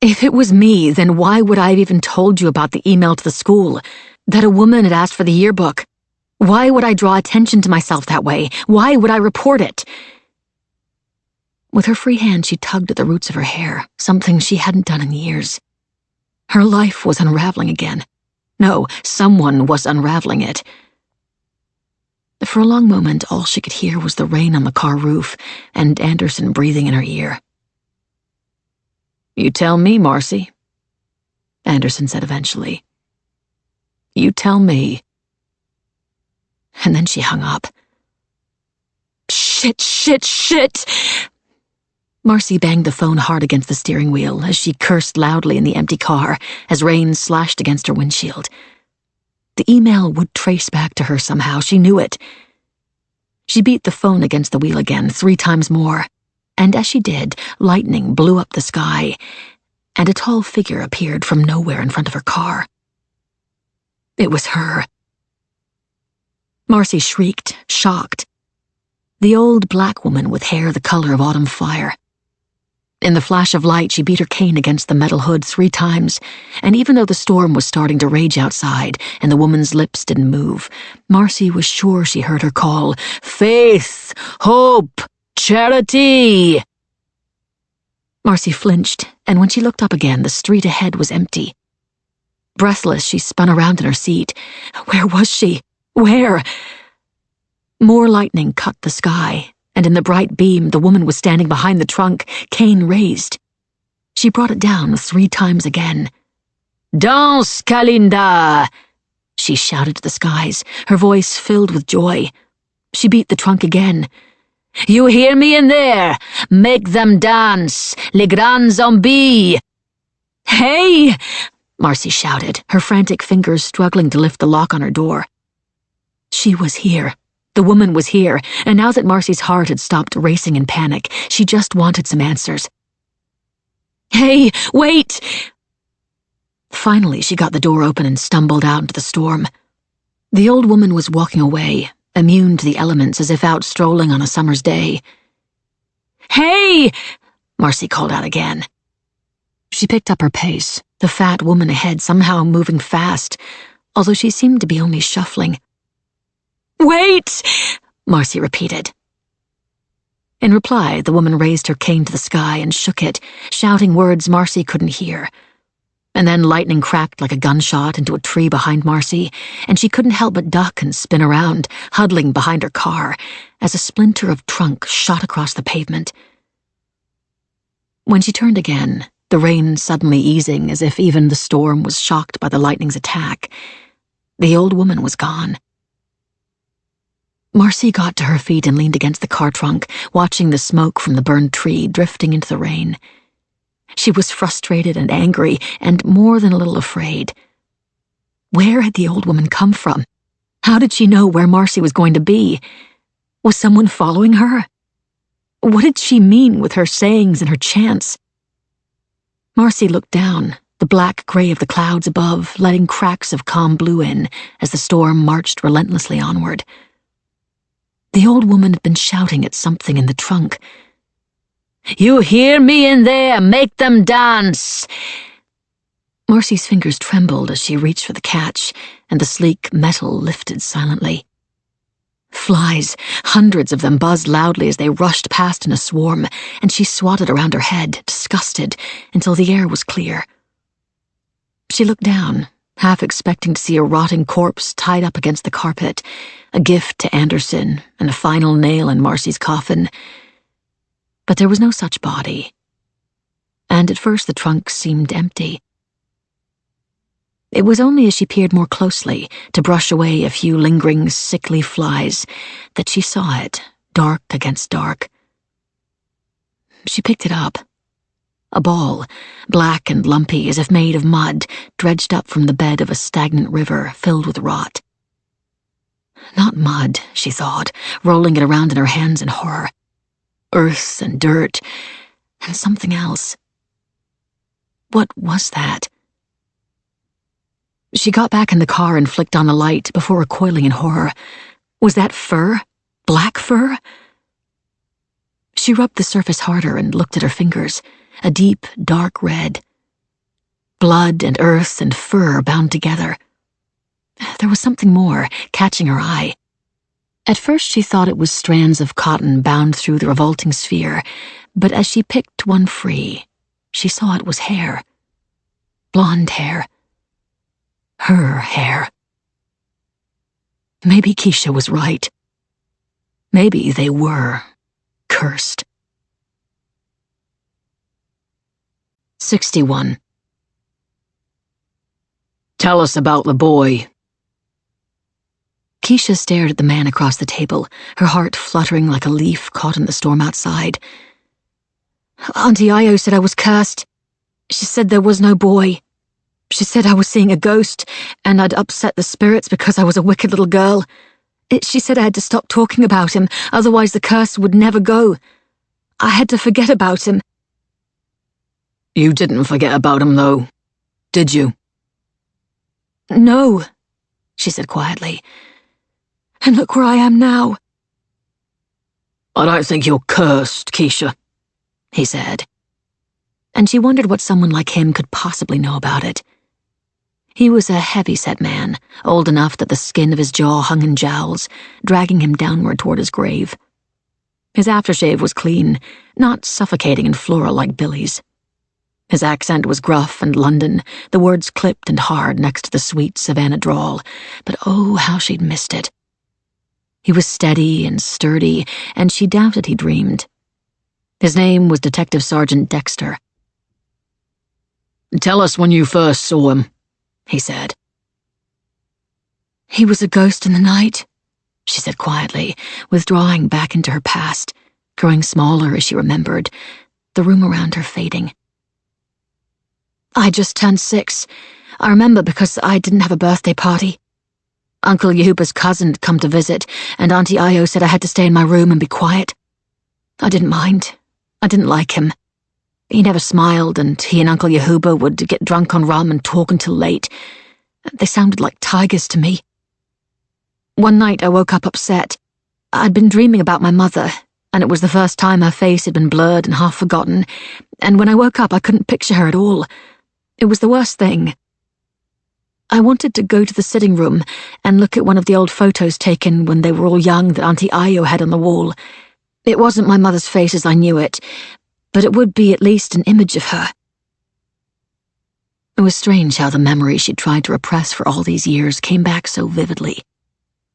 If it was me, then why would I have even told you about the email to the school, that a woman had asked for the yearbook? Why would I draw attention to myself that way? Why would I report it? With her free hand, she tugged at the roots of her hair, something she hadn't done in years. Her life was unraveling again. No, someone was unraveling it. For a long moment, all she could hear was the rain on the car roof and Anderson breathing in her ear. "You tell me, Marcy," Anderson said eventually. "You tell me." And then she hung up. Shit, shit, shit! Marcy banged the phone hard against the steering wheel as she cursed loudly in the empty car as rain slashed against her windshield. The email would trace back to her somehow, she knew it. She beat the phone against the wheel again 3 times more, and as she did, lightning blew up the sky, and a tall figure appeared from nowhere in front of her car. It was her. Marcy shrieked, shocked. The old black woman with hair the color of autumn fire. In the flash of light, she beat her cane against the metal hood 3 times, and even though the storm was starting to rage outside and the woman's lips didn't move, Marcy was sure she heard her call, "Faith! Hope! Charity!" Marcy flinched, and when she looked up again, the street ahead was empty. Breathless, she spun around in her seat. Where was she? Where? More lightning cut the sky, and in the bright beam, the woman was standing behind the trunk, cane raised. She brought it down 3 times again. "Danse, Kalinda!" she shouted to the skies, her voice filled with joy. She beat the trunk again. "You hear me in there? Make them dance, les grands zombies!" "Hey!" Marcy shouted, her frantic fingers struggling to lift the lock on her door. She was here. The woman was here, and now that Marcy's heart had stopped racing in panic, she just wanted some answers. "Hey, wait!" Finally, she got the door open and stumbled out into the storm. The old woman was walking away, immune to the elements as if out strolling on a summer's day. "Hey!" Marcy called out again. She picked up her pace, the fat woman ahead somehow moving fast, although she seemed to be only shuffling. "Wait!" Marcy repeated. In reply, the woman raised her cane to the sky and shook it, shouting words Marcy couldn't hear. And then lightning cracked like a gunshot into a tree behind Marcy, and she couldn't help but duck and spin around, huddling behind her car, as a splinter of trunk shot across the pavement. When she turned again, the rain suddenly easing as if even the storm was shocked by the lightning's attack, the old woman was gone. Marcy got to her feet and leaned against the car trunk, watching the smoke from the burned tree drifting into the rain. She was frustrated and angry, and more than a little afraid. Where had the old woman come from? How did she know where Marcy was going to be? Was someone following her? What did she mean with her sayings and her chants? Marcy looked down, the black gray of the clouds above letting cracks of calm blue in as the storm marched relentlessly onward. The old woman had been shouting at something in the trunk. "You hear me in there? Make them dance!" Marcy's fingers trembled as she reached for the catch, and the sleek metal lifted silently. Flies, hundreds of them, buzzed loudly as they rushed past in a swarm, and she swatted around her head, disgusted, until the air was clear. She looked down, half expecting to see a rotting corpse tied up against the carpet, a gift to Anderson and a final nail in Marcy's coffin. But there was no such body, and at first the trunk seemed empty. It was only as she peered more closely to brush away a few lingering, sickly flies that she saw it, dark against dark. She picked it up. A ball, black and lumpy as if made of mud, dredged up from the bed of a stagnant river filled with rot. Not mud, she thought, rolling it around in her hands in horror. Earth and dirt, and something else. What was that? She got back in the car and flicked on the light before recoiling in horror. Was that fur? Black fur? She rubbed the surface harder and looked at her fingers, a deep, dark red. Blood and earth and fur bound together. There was something more, catching her eye. At first she thought it was strands of cotton bound through the revolting sphere, but as she picked one free, she saw it was hair. Blonde hair. Her hair. Maybe Keisha was right. Maybe they were cursed. 61. Tell us about the boy. Keisha stared at the man across the table, her heart fluttering like a leaf caught in the storm outside. Auntie Io said I was cursed. She said there was no boy. She said I was seeing a ghost, and I'd upset the spirits because I was a wicked little girl. She said I had to stop talking about him, otherwise the curse would never go. I had to forget about him. You didn't forget about him, though, did you? No, she said quietly. And look where I am now. I don't think you're cursed, Keisha, he said. And she wondered what someone like him could possibly know about it. He was a heavy-set man, old enough that the skin of his jaw hung in jowls, dragging him downward toward his grave. His aftershave was clean, not suffocating and floral like Billy's. His accent was gruff and London, the words clipped and hard next to the sweet Savannah drawl, but oh, how she'd missed it. He was steady and sturdy, and she doubted he dreamed. His name was Detective Sergeant Dexter. Tell us when you first saw him, he said. He was a ghost in the night, she said quietly, withdrawing back into her past, growing smaller as she remembered, the room around her fading. I just turned 6. I remember because I didn't have a birthday party. Uncle Yehuba's cousin had come to visit, and Auntie Io said I had to stay in my room and be quiet. I didn't mind. I didn't like him. He never smiled, and he and Uncle Yehuba would get drunk on rum and talk until late. They sounded like tigers to me. One night I woke up upset. I'd been dreaming about my mother, and it was the first time her face had been blurred and half forgotten, and when I woke up I couldn't picture her at all. It was the worst thing. I wanted to go to the sitting room and look at one of the old photos taken when they were all young that Auntie Io had on the wall. It wasn't my mother's face as I knew it, but it would be at least an image of her. It was strange how the memory she'd tried to repress for all these years came back so vividly.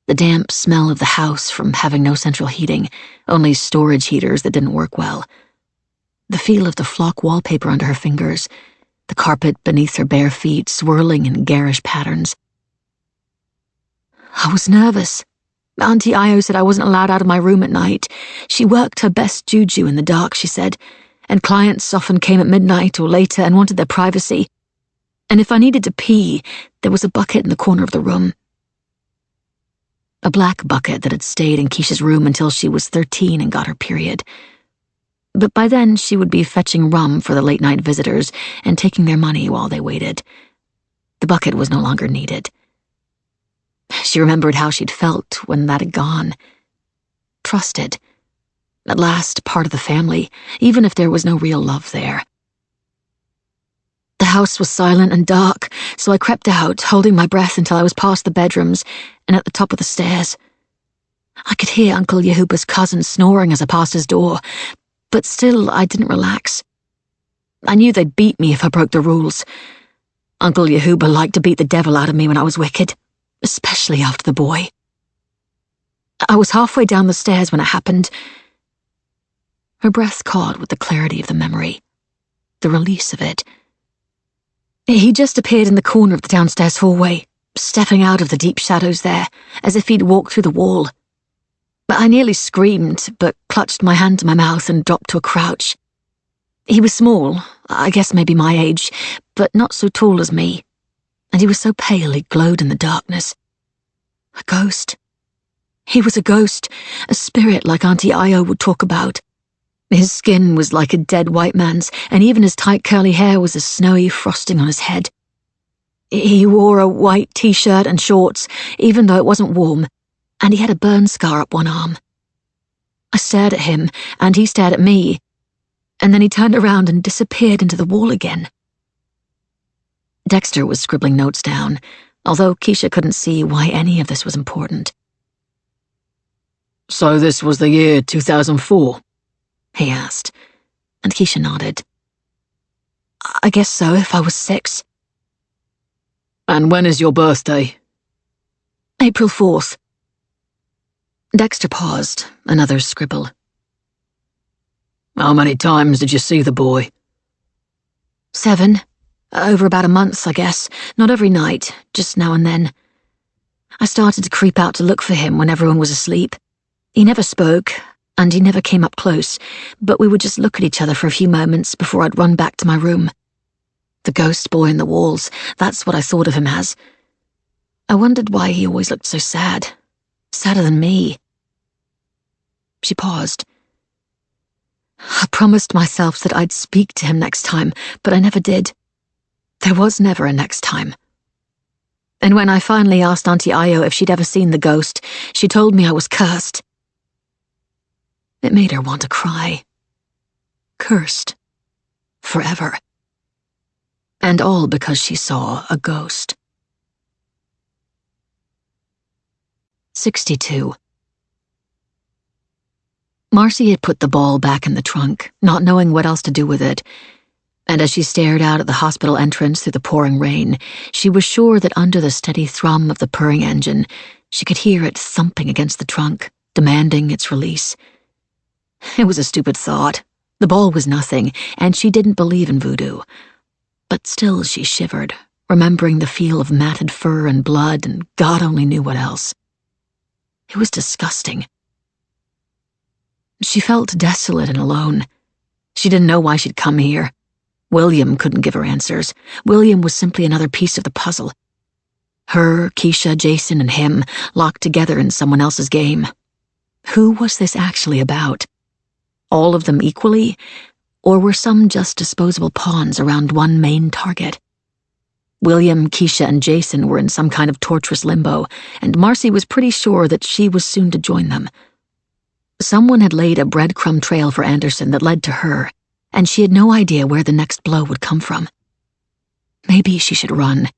The damp smell of the house from having no central heating, only storage heaters that didn't work well. The feel of the flock wallpaper under her fingers, the carpet beneath her bare feet swirling in garish patterns. I was nervous. Auntie Io said I wasn't allowed out of my room at night. She worked her best juju in the dark, she said, and clients often came at midnight or later and wanted their privacy. And if I needed to pee, there was a bucket in the corner of the room. A black bucket that had stayed in Keisha's room until she was 13 and got her period. But by then she would be fetching rum for the late-night visitors and taking their money while they waited. The bucket was no longer needed. She remembered how she'd felt when that had gone. Trusted. At last, part of the family, even if there was no real love there. The house was silent and dark, so I crept out, holding my breath until I was past the bedrooms and at the top of the stairs. I could hear Uncle Yehuba's cousin snoring as I passed his door, but still I didn't relax. I knew they'd beat me if I broke the rules. Uncle Yehuba liked to beat the devil out of me when I was wicked, especially after the boy. I was halfway down the stairs when it happened. Her breath caught with the clarity of the memory, the release of it. He just appeared in the corner of the downstairs hallway, stepping out of the deep shadows there, as if he'd walked through the wall. I nearly screamed, but clutched my hand to my mouth and dropped to a crouch. He was small, I guess maybe my age, but not so tall as me, and he was so pale he glowed in the darkness. A ghost. He was a ghost, a spirit like Auntie Io would talk about. His skin was like a dead white man's, and even his tight curly hair was a snowy frosting on his head. He wore a white t-shirt and shorts, even though it wasn't warm, and he had a burn scar up one arm. I stared at him, and he stared at me, and then he turned around and disappeared into the wall again. Dexter was scribbling notes down, although Keisha couldn't see why any of this was important. So this was the year 2004? He asked, and Keisha nodded. I guess so, if I was 6. And when is your birthday? April 4th. Dexter paused, another scribble. How many times did you see the boy? 7. Over about a month, I guess. Not every night, just now and then. I started to creep out to look for him when everyone was asleep. He never spoke, and he never came up close, but we would just look at each other for a few moments before I'd run back to my room. The ghost boy in the walls, that's what I thought of him as. I wondered why he always looked so sad. Sadder than me. She paused. I promised myself that I'd speak to him next time, but I never did. There was never a next time. And when I finally asked Auntie Io if she'd ever seen the ghost, she told me I was cursed. It made her want to cry. Cursed. Forever. And all because she saw a ghost. 62. Marcy had put the ball back in the trunk, not knowing what else to do with it, and as she stared out at the hospital entrance through the pouring rain, she was sure that under the steady thrum of the purring engine, she could hear it thumping against the trunk, demanding its release. It was a stupid thought. The ball was nothing, and she didn't believe in voodoo. But still she shivered, remembering the feel of matted fur and blood and God only knew what else. It was disgusting. She felt desolate and alone. She didn't know why she'd come here. William couldn't give her answers. William was simply another piece of the puzzle. Her, Keisha, Jason, and him locked together in someone else's game. Who was this actually about? All of them equally? Or were some just disposable pawns around one main target? William, Keisha, and Jason were in some kind of torturous limbo, and Marcy was pretty sure that she was soon to join them. Someone had laid a breadcrumb trail for Anderson that led to her, and she had no idea where the next blow would come from. Maybe she should run.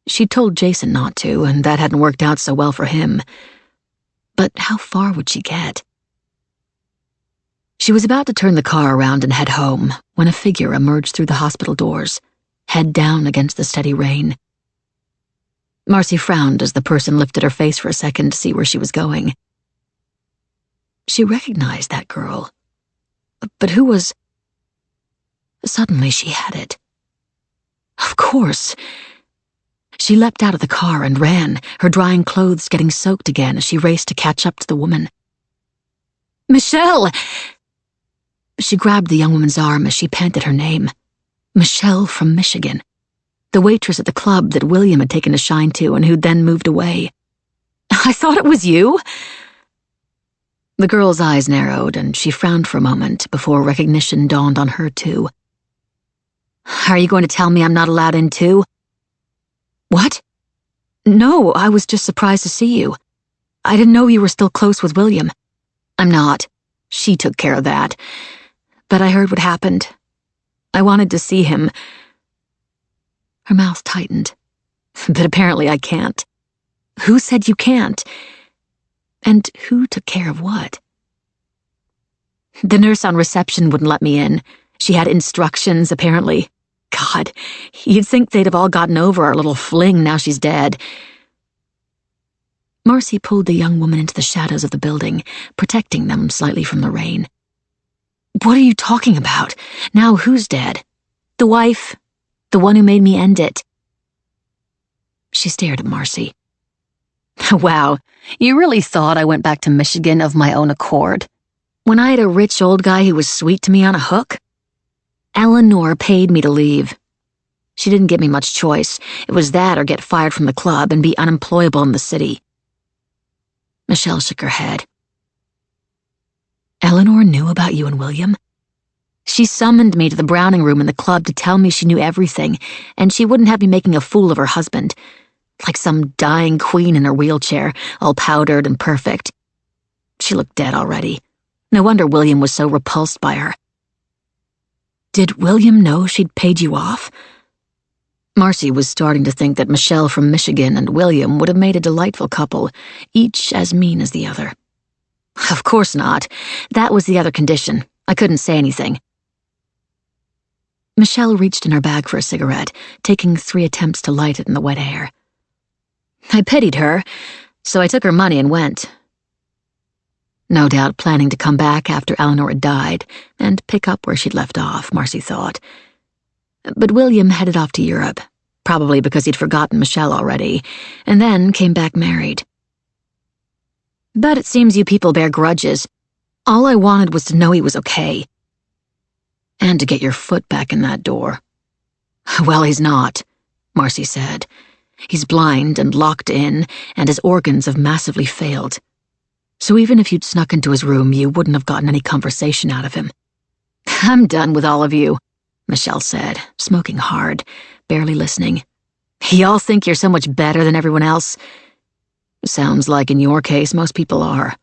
She'd told Jason not to, and that hadn't worked out so well for him. But how far would she get? She was about to turn the car around and head home when a figure emerged through the hospital doors. head down against the steady rain. Marcy frowned as the person lifted her face for a second to see where she was going. She recognized that girl. But who was... Suddenly she had it. Of course. She leapt out of the car and ran, her drying clothes getting soaked again as she raced to catch up to the woman. "Michelle!" She grabbed the young woman's arm as she panted her name. Michelle from Michigan. The waitress at the club that William had taken a shine to and who'd then moved away. "I thought it was you." The girl's eyes narrowed and she frowned for a moment before recognition dawned on her too. "Are you going to tell me I'm not allowed in too?" "What? No, I was just surprised to see you. I didn't know you were still close with William." "I'm not. She took care of that. But I heard what happened. I wanted to see him." Her mouth tightened. "But apparently I can't." "Who said you can't? And who took care of what?" "The nurse on reception wouldn't let me in. She had instructions, apparently. God, you'd think they'd have all gotten over our little fling now she's dead." Marcy pulled the young woman into the shadows of the building, protecting them slightly from the rain. "What are you talking about? Now who's dead?" "The wife. The one who made me end it." She stared at Marcy. "Wow, you really thought I went back to Michigan of my own accord? When I had a rich old guy who was sweet to me on a hook? Eleanor paid me to leave. She didn't give me much choice. It was that or get fired from the club and be unemployable in the city." Michelle shook her head. "Eleanor knew about you and William? She summoned me to the Browning room in the club to tell me she knew everything, and she wouldn't have me making a fool of her husband. Like some dying queen in her wheelchair, all powdered and perfect. She looked dead already. No wonder William was so repulsed by her." "Did William know she'd paid you off?" Marcy was starting to think that Michelle from Michigan and William would have made a delightful couple, each as mean as the other. "Of course not. That was the other condition. I couldn't say anything." Michelle reached in her bag for a cigarette, taking 3 attempts to light it in the wet air. "I pitied her, so I took her money and went." No doubt planning to come back after Eleanor had died and pick up where she'd left off, Marcy thought. But William headed off to Europe, probably because he'd forgotten Michelle already, and then came back married. "But it seems you people bear grudges. All I wanted was to know he was okay. And to get your foot back in that door." "Well, he's not," Marcy said. "He's blind and locked in, and his organs have massively failed. So even if you'd snuck into his room, you wouldn't have gotten any conversation out of him." "I'm done with all of you," Michelle said, smoking hard, barely listening. "Y'all think you're so much better than everyone else. Sounds like in your case most people are."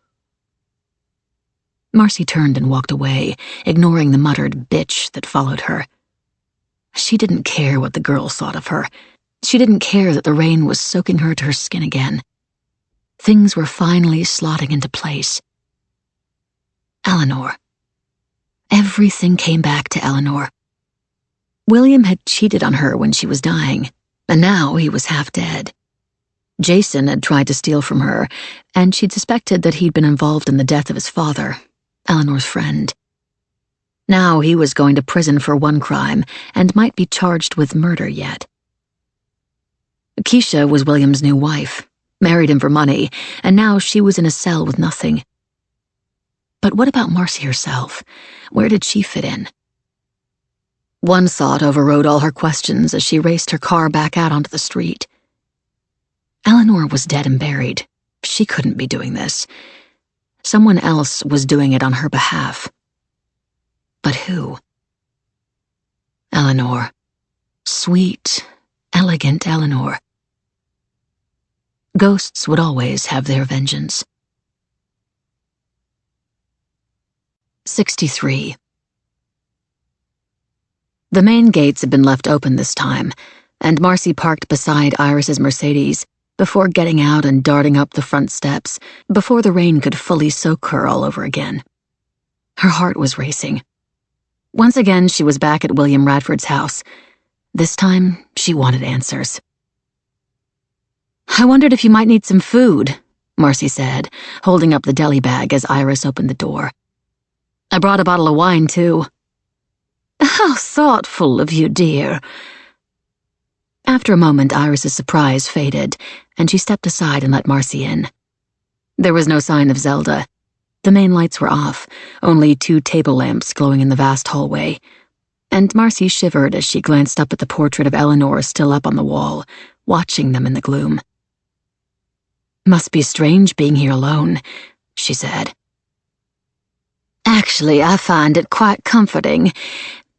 Marcy turned and walked away, ignoring the muttered bitch that followed her. She didn't care what the girl thought of her. She didn't care that the rain was soaking her to her skin again. Things were finally slotting into place. Eleanor. Everything came back to Eleanor. William had cheated on her when she was dying, and now he was half dead. Jason had tried to steal from her, and she'd suspected that he'd been involved in the death of his father, Eleanor's friend. Now he was going to prison for one crime, and might be charged with murder yet. Keisha was William's new wife, married him for money, and now she was in a cell with nothing. But what about Marcy herself? Where did she fit in? One thought overrode all her questions as she raced her car back out onto the street. Eleanor was dead and buried. She couldn't be doing this. Someone else was doing it on her behalf. But who? Eleanor. Sweet, elegant Eleanor. Ghosts would always have their vengeance. 63. The main gates had been left open this time, and Marcy parked beside Iris's Mercedes before getting out and darting up the front steps before the rain could fully soak her all over again. Her heart was racing. Once again, she was back at William Radford's house. This time, she wanted answers. "I wondered if you might need some food," Marcy said, holding up the deli bag as Iris opened the door. "I brought a bottle of wine, too." "How thoughtful of you, dear." After a moment, Iris's surprise faded, and she stepped aside and let Marcy in. There was no sign of Zelda. The main lights were off, only 2 table lamps glowing in the vast hallway, and Marcy shivered as she glanced up at the portrait of Eleanor still up on the wall, watching them in the gloom. "Must be strange being here alone," she said. "Actually, I find it quite comforting,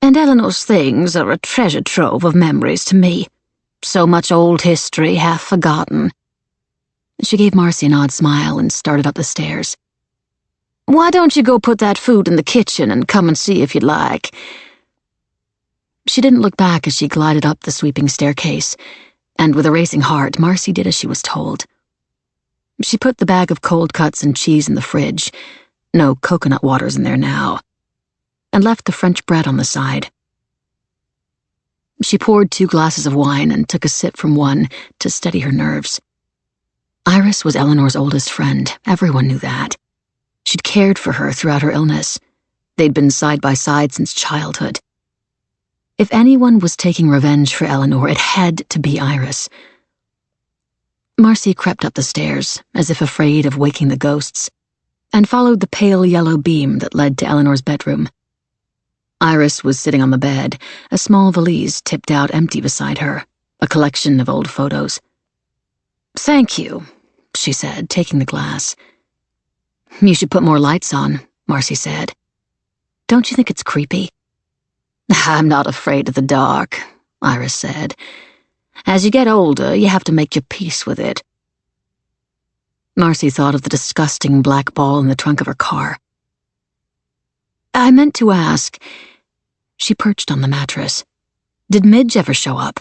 and Eleanor's things are a treasure trove of memories to me. So much old history half forgotten." She gave Marcy an odd smile and started up the stairs. "Why don't you go put that food in the kitchen and come and see if you'd like?" She didn't look back as she glided up the sweeping staircase, and with a racing heart, Marcy did as she was told. She put the bag of cold cuts and cheese in the fridge, no coconut waters in there now, and left the French bread on the side. She poured 2 glasses of wine and took a sip from one to steady her nerves. Iris was Eleanor's oldest friend, everyone knew that. She'd cared for her throughout her illness. They'd been side by side since childhood. If anyone was taking revenge for Eleanor, it had to be Iris. Marcy crept up the stairs, as if afraid of waking the ghosts, and followed the pale yellow beam that led to Eleanor's bedroom. Iris was sitting on the bed, a small valise tipped out empty beside her, a collection of old photos. "Thank you," she said, taking the glass. "You should put more lights on," Marcy said. "Don't you think it's creepy?" "I'm not afraid of the dark," Iris said. "As you get older, you have to make your peace with it." Marcy thought of the disgusting black ball in the trunk of her car. "I meant to ask," she perched on the mattress, "did Midge ever show up?"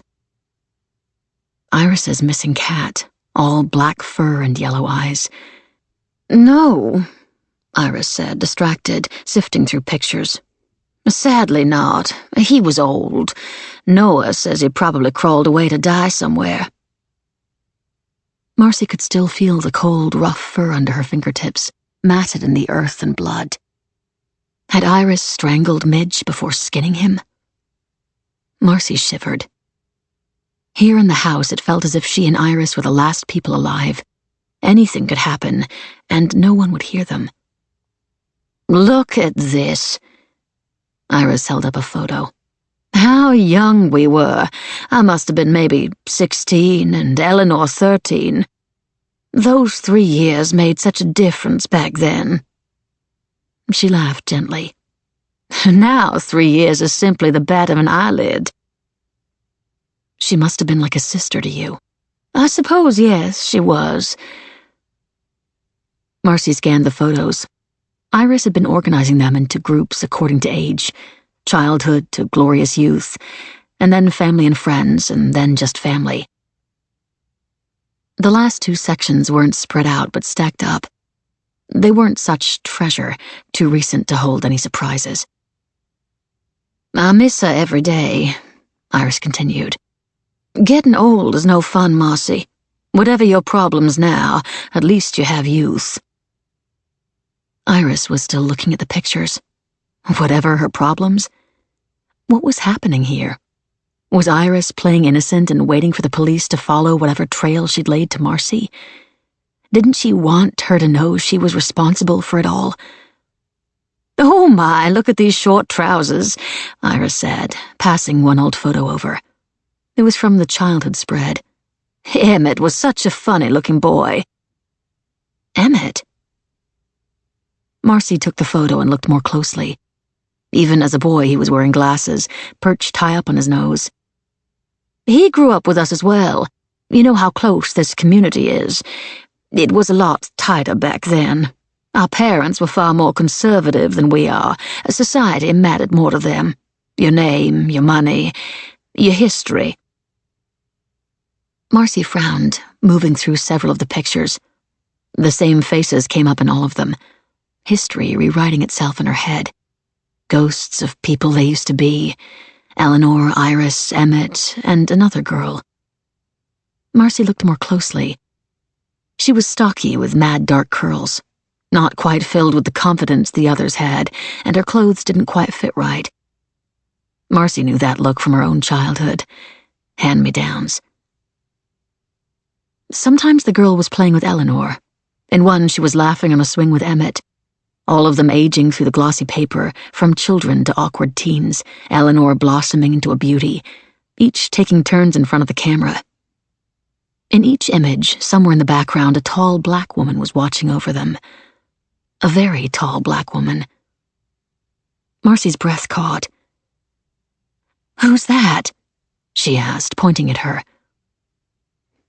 Iris's missing cat, all black fur and yellow eyes. "No," Iris said, distracted, sifting through pictures. "Sadly not. He was old. Noah says he probably crawled away to die somewhere." Marcy could still feel the cold, rough fur under her fingertips, matted in the earth and blood. Had Iris strangled Midge before skinning him? Marcy shivered. Here in the house, it felt as if she and Iris were the last people alive. Anything could happen, and no one would hear them. "Look at this." Iris held up a photo. "How young we were. I must have been maybe 16 and Eleanor 13. Those 3 years made such a difference back then." She laughed gently. "Now 3 years is simply the bat of an eyelid." "She must have been like a sister to you." "I suppose, yes, she was." Marcy scanned the photos. Iris had been organizing them into groups according to age, childhood to glorious youth, and then family and friends, and then just family. The last 2 sections weren't spread out but stacked up. They weren't such treasure, too recent to hold any surprises. "I miss her every day," Iris continued. "Getting old is no fun, Marcy. Whatever your problems now, at least you have youth." Iris was still looking at the pictures. Whatever her problems? What was happening here? Was Iris playing innocent and waiting for the police to follow whatever trail she'd laid to Marcy? Didn't she want her to know she was responsible for it all? "Oh my, look at these short trousers," Iris said, passing one old photo over. It was from the childhood spread. "Emmett was such a funny-looking boy." Emmett? Marcy took the photo and looked more closely. Even as a boy, he was wearing glasses, perched high up on his nose. "He grew up with us as well. You know how close this community is. It was a lot tighter back then. Our parents were far more conservative than we are. Society mattered more to them. Your name, your money, your history." Marcy frowned, moving through several of the pictures. The same faces came up in all of them. History rewriting itself in her head. Ghosts of people they used to be. Eleanor, Iris, Emmett, and another girl. Marcy looked more closely. She was stocky with mad dark curls, not quite filled with the confidence the others had, and her clothes didn't quite fit right. Marcy knew that look from her own childhood. Hand-me-downs. Sometimes the girl was playing with Eleanor. In one, she was laughing on a swing with Emmett. All of them aging through the glossy paper, from children to awkward teens, Eleanor blossoming into a beauty, each taking turns in front of the camera. In each image, somewhere in the background, a tall black woman was watching over them. A very tall black woman. Marcy's breath caught. "Who's that?" she asked, pointing at her.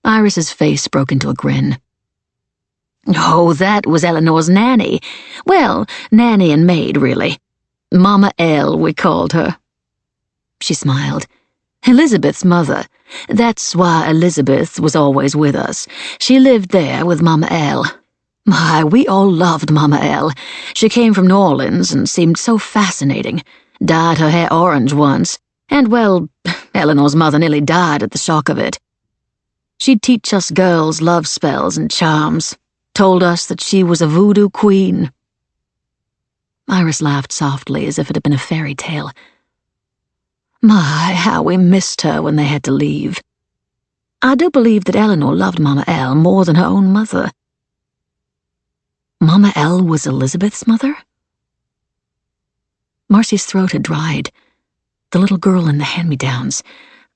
Iris's face broke into a grin. "Oh, that was Eleanor's nanny. Well, nanny and maid, really. Mama L, we called her." She smiled. "Elizabeth's mother. That's why Elizabeth was always with us. She lived there with Mama L. My, we all loved Mama L. She came from New Orleans and seemed so fascinating. Dyed her hair orange once. And, well, Eleanor's mother nearly died at the shock of it. She'd teach us girls love spells and charms. Told us that she was a voodoo queen." Iris laughed softly as if it had been a fairy tale. "My, how we missed her when they had to leave. I do believe that Eleanor loved Mama L more than her own mother." Mama L was Elizabeth's mother? Marcy's throat had dried. The little girl in the hand-me-downs,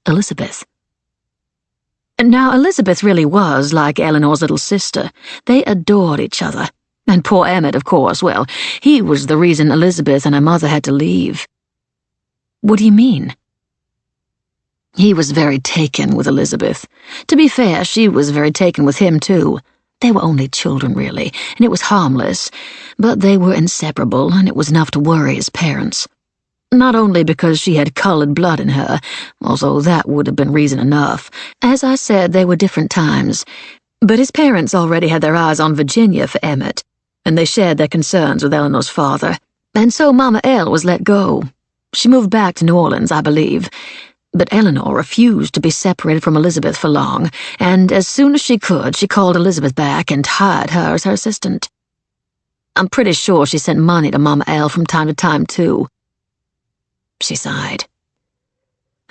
Elizabeth. Now, Elizabeth really was like Eleanor's little sister. They adored each other. And poor Emmett, of course, well, he was the reason Elizabeth and her mother had to leave. What do you mean? He was very taken with Elizabeth. To be fair, she was very taken with him, too. They were only children, really, and it was harmless, but they were inseparable, and it was enough to worry his parents. Not only because she had colored blood in her, although that would have been reason enough. As I said, they were different times. But his parents already had their eyes on Virginia for Emmett, and they shared their concerns with Eleanor's father. And so Mama L was let go. She moved back to New Orleans, I believe. But Eleanor refused to be separated from Elizabeth for long, and as soon as she could, she called Elizabeth back and hired her as her assistant. I'm pretty sure she sent money to Mama L from time to time, too. She sighed.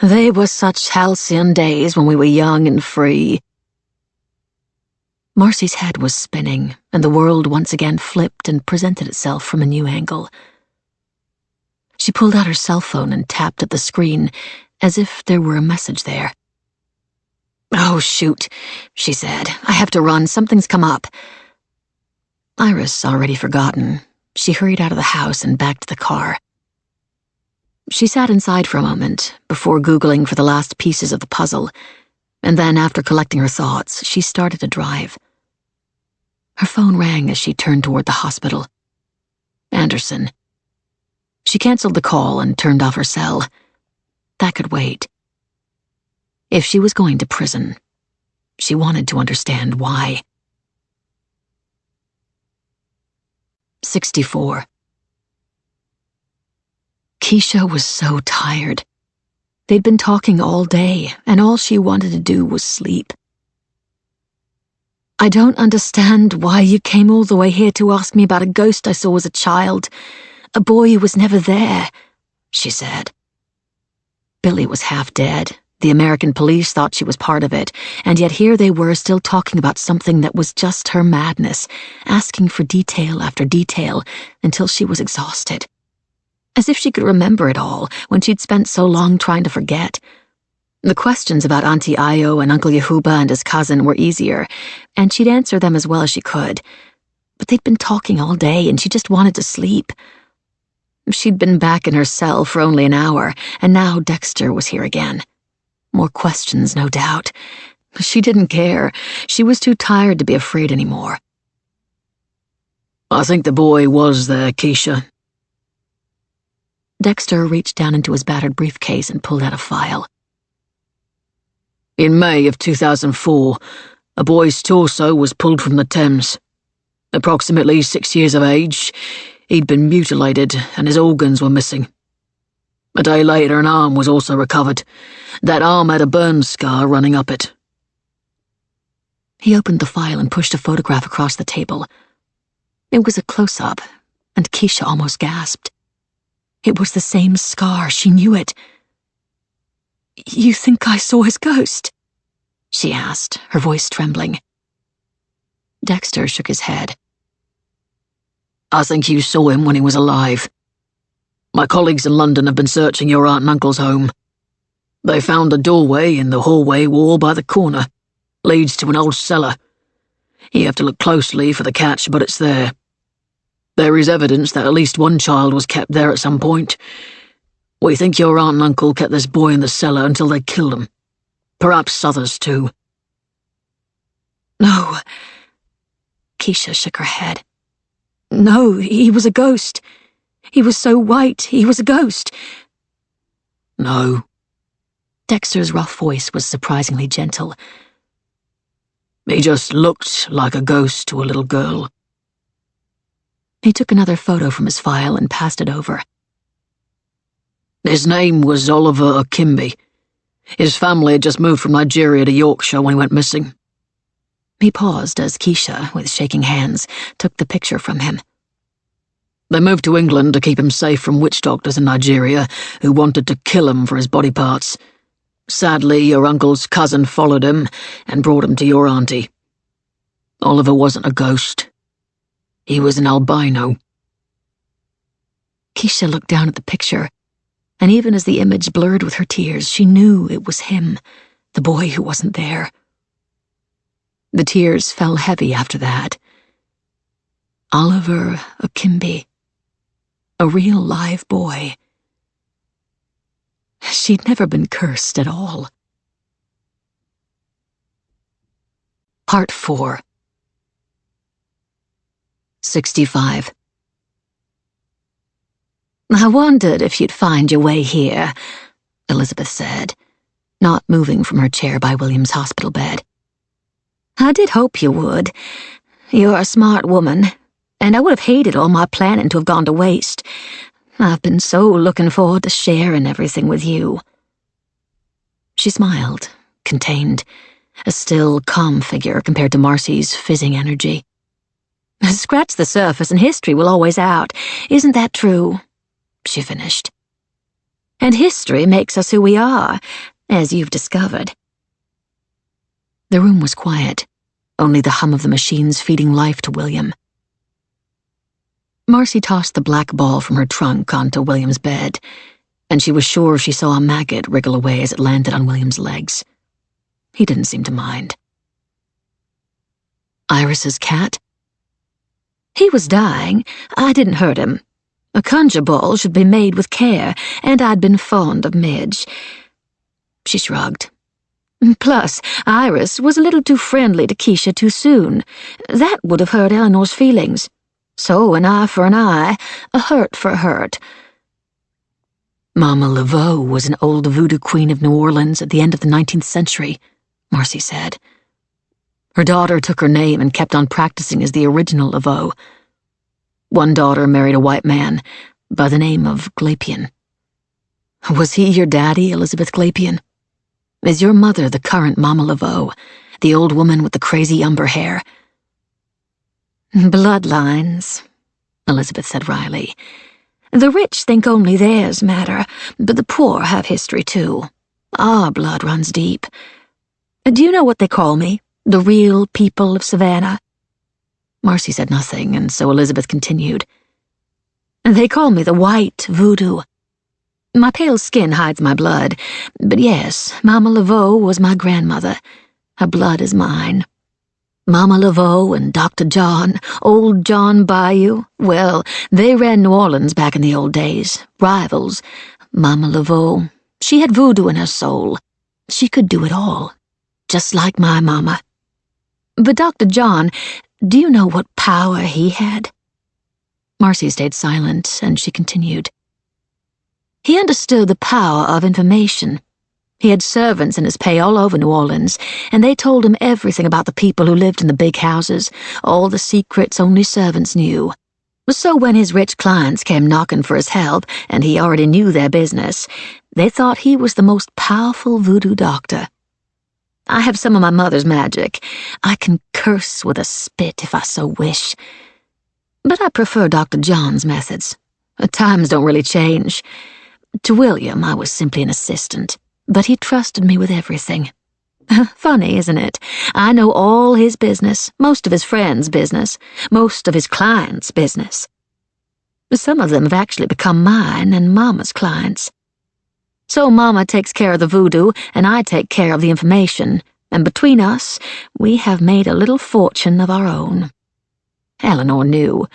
They were such halcyon days when we were young and free. Marcy's head was spinning, and the world once again flipped and presented itself from a new angle. She pulled out her cell phone and tapped at the screen, as if there were a message there. "Oh, shoot," she said. "I have to run. Something's come up." Iris, already forgotten, she hurried out of the house and back to the car. She sat inside for a moment, before Googling for the last pieces of the puzzle, and then, after collecting her thoughts, she started to drive. Her phone rang as she turned toward the hospital. Anderson. She canceled the call and turned off her cell. That could wait. If she was going to prison, she wanted to understand why. 64. Keisha was so tired. They'd been talking all day, and all she wanted to do was sleep. "I don't understand why you came all the way here to ask me about a ghost I saw as a child. A boy who was never there," she said. Billy was half dead. The American police thought she was part of it, and yet here they were still talking about something that was just her madness, asking for detail after detail until she was exhausted. As if she could remember it all when she'd spent so long trying to forget. The questions about Auntie Io and Uncle Yehuba and his cousin were easier, and she'd answer them as well as she could. But they'd been talking all day, and she just wanted to sleep. She'd been back in her cell for only an hour, and now Dexter was here again. More questions, no doubt. She didn't care. She was too tired to be afraid anymore. "I think the boy was there, Keisha." Dexter reached down into his battered briefcase and pulled out a file. "In May of 2004, a boy's torso was pulled from the Thames. Approximately 6 years of age, he'd been mutilated and his organs were missing. A day later, an arm was also recovered. That arm had a burn scar running up it. He opened the file and pushed a photograph across the table. It was a close-up, and Keisha almost gasped. It was the same scar, she knew it. "You think I saw his ghost?" she asked, her voice trembling. Dexter shook his head. "I think you saw him when he was alive. My colleagues in London have been searching your aunt and uncle's home. They found a doorway in the hallway wall by the corner. Leads to an old cellar. You have to look closely for the catch, but it's there. There is evidence that at least one child was kept there at some point. We think your aunt and uncle kept this boy in the cellar until they killed him. Perhaps others too." "No." Keisha shook her head. "No, he was a ghost. He was so white, he was a ghost." "No." Dexter's rough voice was surprisingly gentle. "He just looked like a ghost to a little girl." He took another photo from his file and passed it over. "His name was Oliver Akimbe. His family had just moved from Nigeria to Yorkshire when he went missing." He paused as Keisha, with shaking hands, took the picture from him. "They moved to England to keep him safe from witch doctors in Nigeria who wanted to kill him for his body parts. Sadly, your uncle's cousin followed him and brought him to your auntie. Oliver wasn't a ghost. He was an albino." Keisha looked down at the picture, and even as the image blurred with her tears, she knew it was him, the boy who wasn't there. The tears fell heavy after that. Oliver Akimbe. A real live boy. She'd never been cursed at all. Part 4. 65. "I wondered if you'd find your way here," Elizabeth said, not moving from her chair by William's hospital bed. "I did hope you would. You're a smart woman, and I would have hated all my planning to have gone to waste. I've been so looking forward to sharing everything with you." She smiled, contained, a still, calm figure compared to Marcy's fizzing energy. "Scratch the surface and history will always out. Isn't that true?" she finished. "And history makes us who we are, as you've discovered." The room was quiet, only the hum of the machines feeding life to William. Marcy tossed the black ball from her trunk onto William's bed, and she was sure she saw a maggot wriggle away as it landed on William's legs. He didn't seem to mind. "Iris's cat?" "He was dying. I didn't hurt him. A conjure ball should be made with care, and I'd been fond of Midge." She shrugged. "Plus, Iris was a little too friendly to Keisha too soon. That would have hurt Eleanor's feelings. So an eye for an eye, a hurt for a hurt." "Mama Laveau was an old voodoo queen of New Orleans at the end of the 19th century, Marcy said. "Her daughter took her name and kept on practicing as the original Laveau. One daughter married a white man by the name of Glapian." "Was he your daddy, Elizabeth Glapian? Is your mother the current Mama Laveau, the old woman with the crazy umber hair?" "Bloodlines," Elizabeth said wryly. "The rich think only theirs matter, but the poor have history too. Our blood runs deep. Do you know what they call me? The real people of Savannah?" Marcy said nothing, and so Elizabeth continued. "They call me the White Voodoo. My pale skin hides my blood, but yes, Mama Laveau was my grandmother. Her blood is mine. Mama Laveau and Dr. John, old John Bayou, well, they ran New Orleans back in the old days. Rivals. Mama Laveau, she had voodoo in her soul. She could do it all, just like my mama. But Dr. John, do you know what power he had?" Marcy stayed silent, and she continued. "He understood the power of information. He had servants in his pay all over New Orleans, and they told him everything about the people who lived in the big houses, all the secrets only servants knew. So when his rich clients came knocking for his help, and he already knew their business, they thought he was the most powerful voodoo doctor. I have some of my mother's magic. I can curse with a spit if I so wish. But I prefer Dr. John's methods. Times don't really change. To William, I was simply an assistant, but he trusted me with everything. Funny, isn't it? I know all his business, most of his friends' business, most of his clients' business. Some of them have actually become mine and Mama's clients. So Mama takes care of the voodoo, and I take care of the information, and between us, we have made a little fortune of our own. Eleanor knew.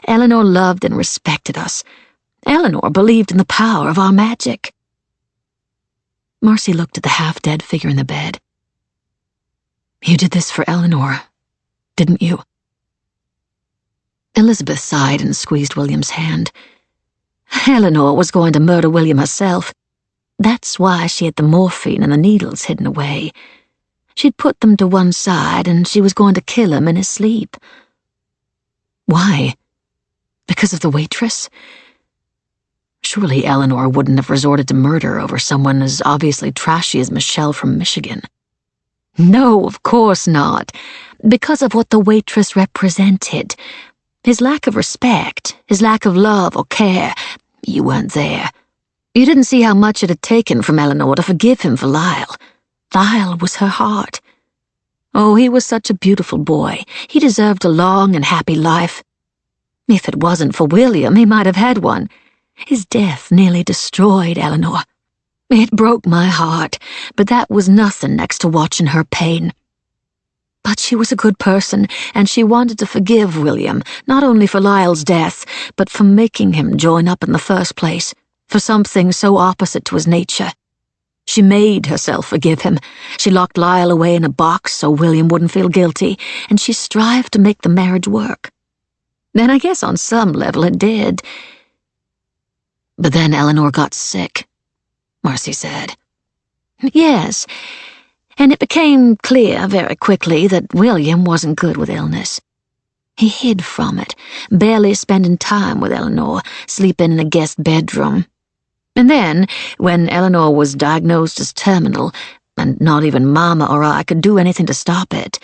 Eleanor loved and respected us. Eleanor believed in the power of our magic. Marcy looked at the half-dead figure in the bed. You did this for Eleanor, didn't you? Elizabeth sighed and squeezed William's hand. Eleanor was going to murder William herself. That's why she had the morphine and the needles hidden away. She'd put them to one side, and she was going to kill him in his sleep. Why? Because of the waitress? Surely Eleanor wouldn't have resorted to murder over someone as obviously trashy as Michelle from Michigan. No, of course not. Because of what the waitress represented. His lack of respect, his lack of love or care. You weren't there. You didn't see how much it had taken from Eleanor to forgive him for Lyle. Lyle was her heart. Oh, he was such a beautiful boy. He deserved a long and happy life. If it wasn't for William, he might have had one. His death nearly destroyed Eleanor. It broke my heart, but that was nothing next to watching her pain. But she was a good person, and she wanted to forgive William, not only for Lyle's death, but for making him join up in the first place, for something so opposite to his nature. She made herself forgive him. She locked Lyle away in a box so William wouldn't feel guilty, and she strived to make the marriage work. Then I guess on some level it did. But then Eleanor got sick, Marcy said. Yes, and it became clear very quickly that William wasn't good with illness. He hid from it, barely spending time with Eleanor, sleeping in a guest bedroom. And then, when Eleanor was diagnosed as terminal, and not even Mama or I could do anything to stop it,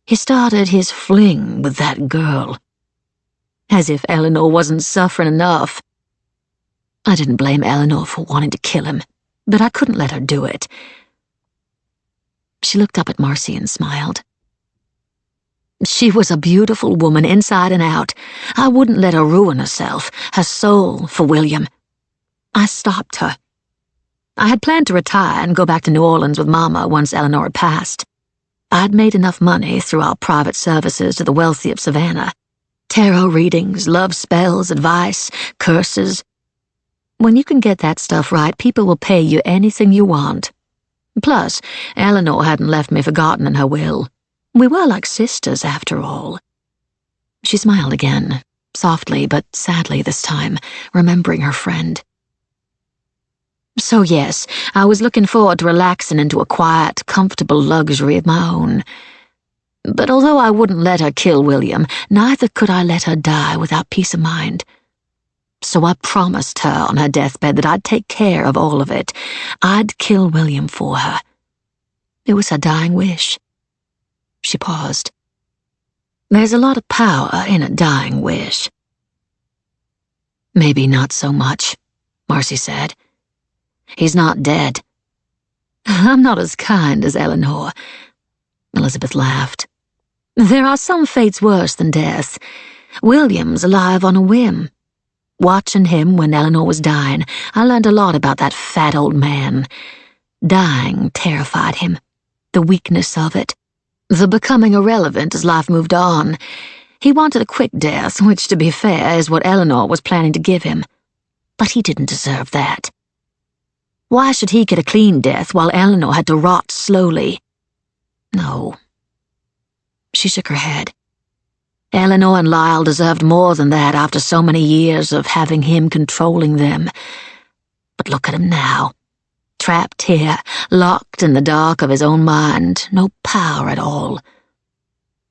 he started his fling with that girl. As if Eleanor wasn't suffering enough. I didn't blame Eleanor for wanting to kill him, but I couldn't let her do it. She looked up at Marcy and smiled. She was a beautiful woman inside and out. I wouldn't let her ruin herself, her soul, for William. I stopped her. I had planned to retire and go back to New Orleans with Mama once Eleanor had passed. I'd made enough money through our private services to the wealthy of Savannah. Tarot readings, love spells, advice, curses. When you can get that stuff right, people will pay you anything you want. Plus, Eleanor hadn't left me forgotten in her will. We were like sisters, after all. She smiled again, softly but sadly this time, remembering her friend. So yes, I was looking forward to relaxing into a quiet, comfortable luxury of my own. But although I wouldn't let her kill William, neither could I let her die without peace of mind. So I promised her on her deathbed that I'd take care of all of it. I'd kill William for her. It was her dying wish. She paused. There's a lot of power in a dying wish. Maybe not so much, Marcy said. He's not dead. I'm not as kind as Eleanor. Elizabeth laughed. There are some fates worse than death. William's alive on a whim. Watching him when Eleanor was dying, I learned a lot about that fat old man. Dying terrified him. The weakness of it. The becoming irrelevant as life moved on. He wanted a quick death, which, to be fair, is what Eleanor was planning to give him. But he didn't deserve that. Why should he get a clean death while Eleanor had to rot slowly? No. She shook her head. Eleanor and Lyle deserved more than that after so many years of having him controlling them. But look at him now. Trapped here, locked in the dark of his own mind, no power at all.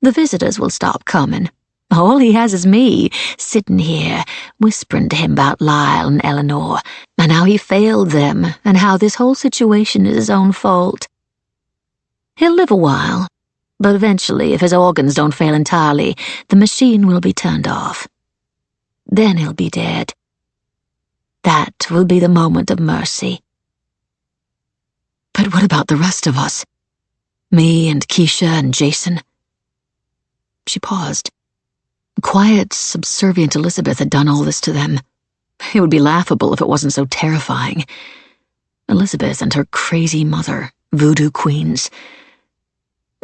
The visitors will stop coming. All he has is me, sitting here, whispering to him about Lyle and Eleanor, and how he failed them, and how this whole situation is his own fault. He'll live a while, but eventually, if his organs don't fail entirely, the machine will be turned off. Then he'll be dead. That will be the moment of mercy. But what about the rest of us? Me and Keisha and Jason? She paused. Quiet, subservient Elizabeth had done all this to them. It would be laughable if it wasn't so terrifying. Elizabeth and her crazy mother, voodoo queens.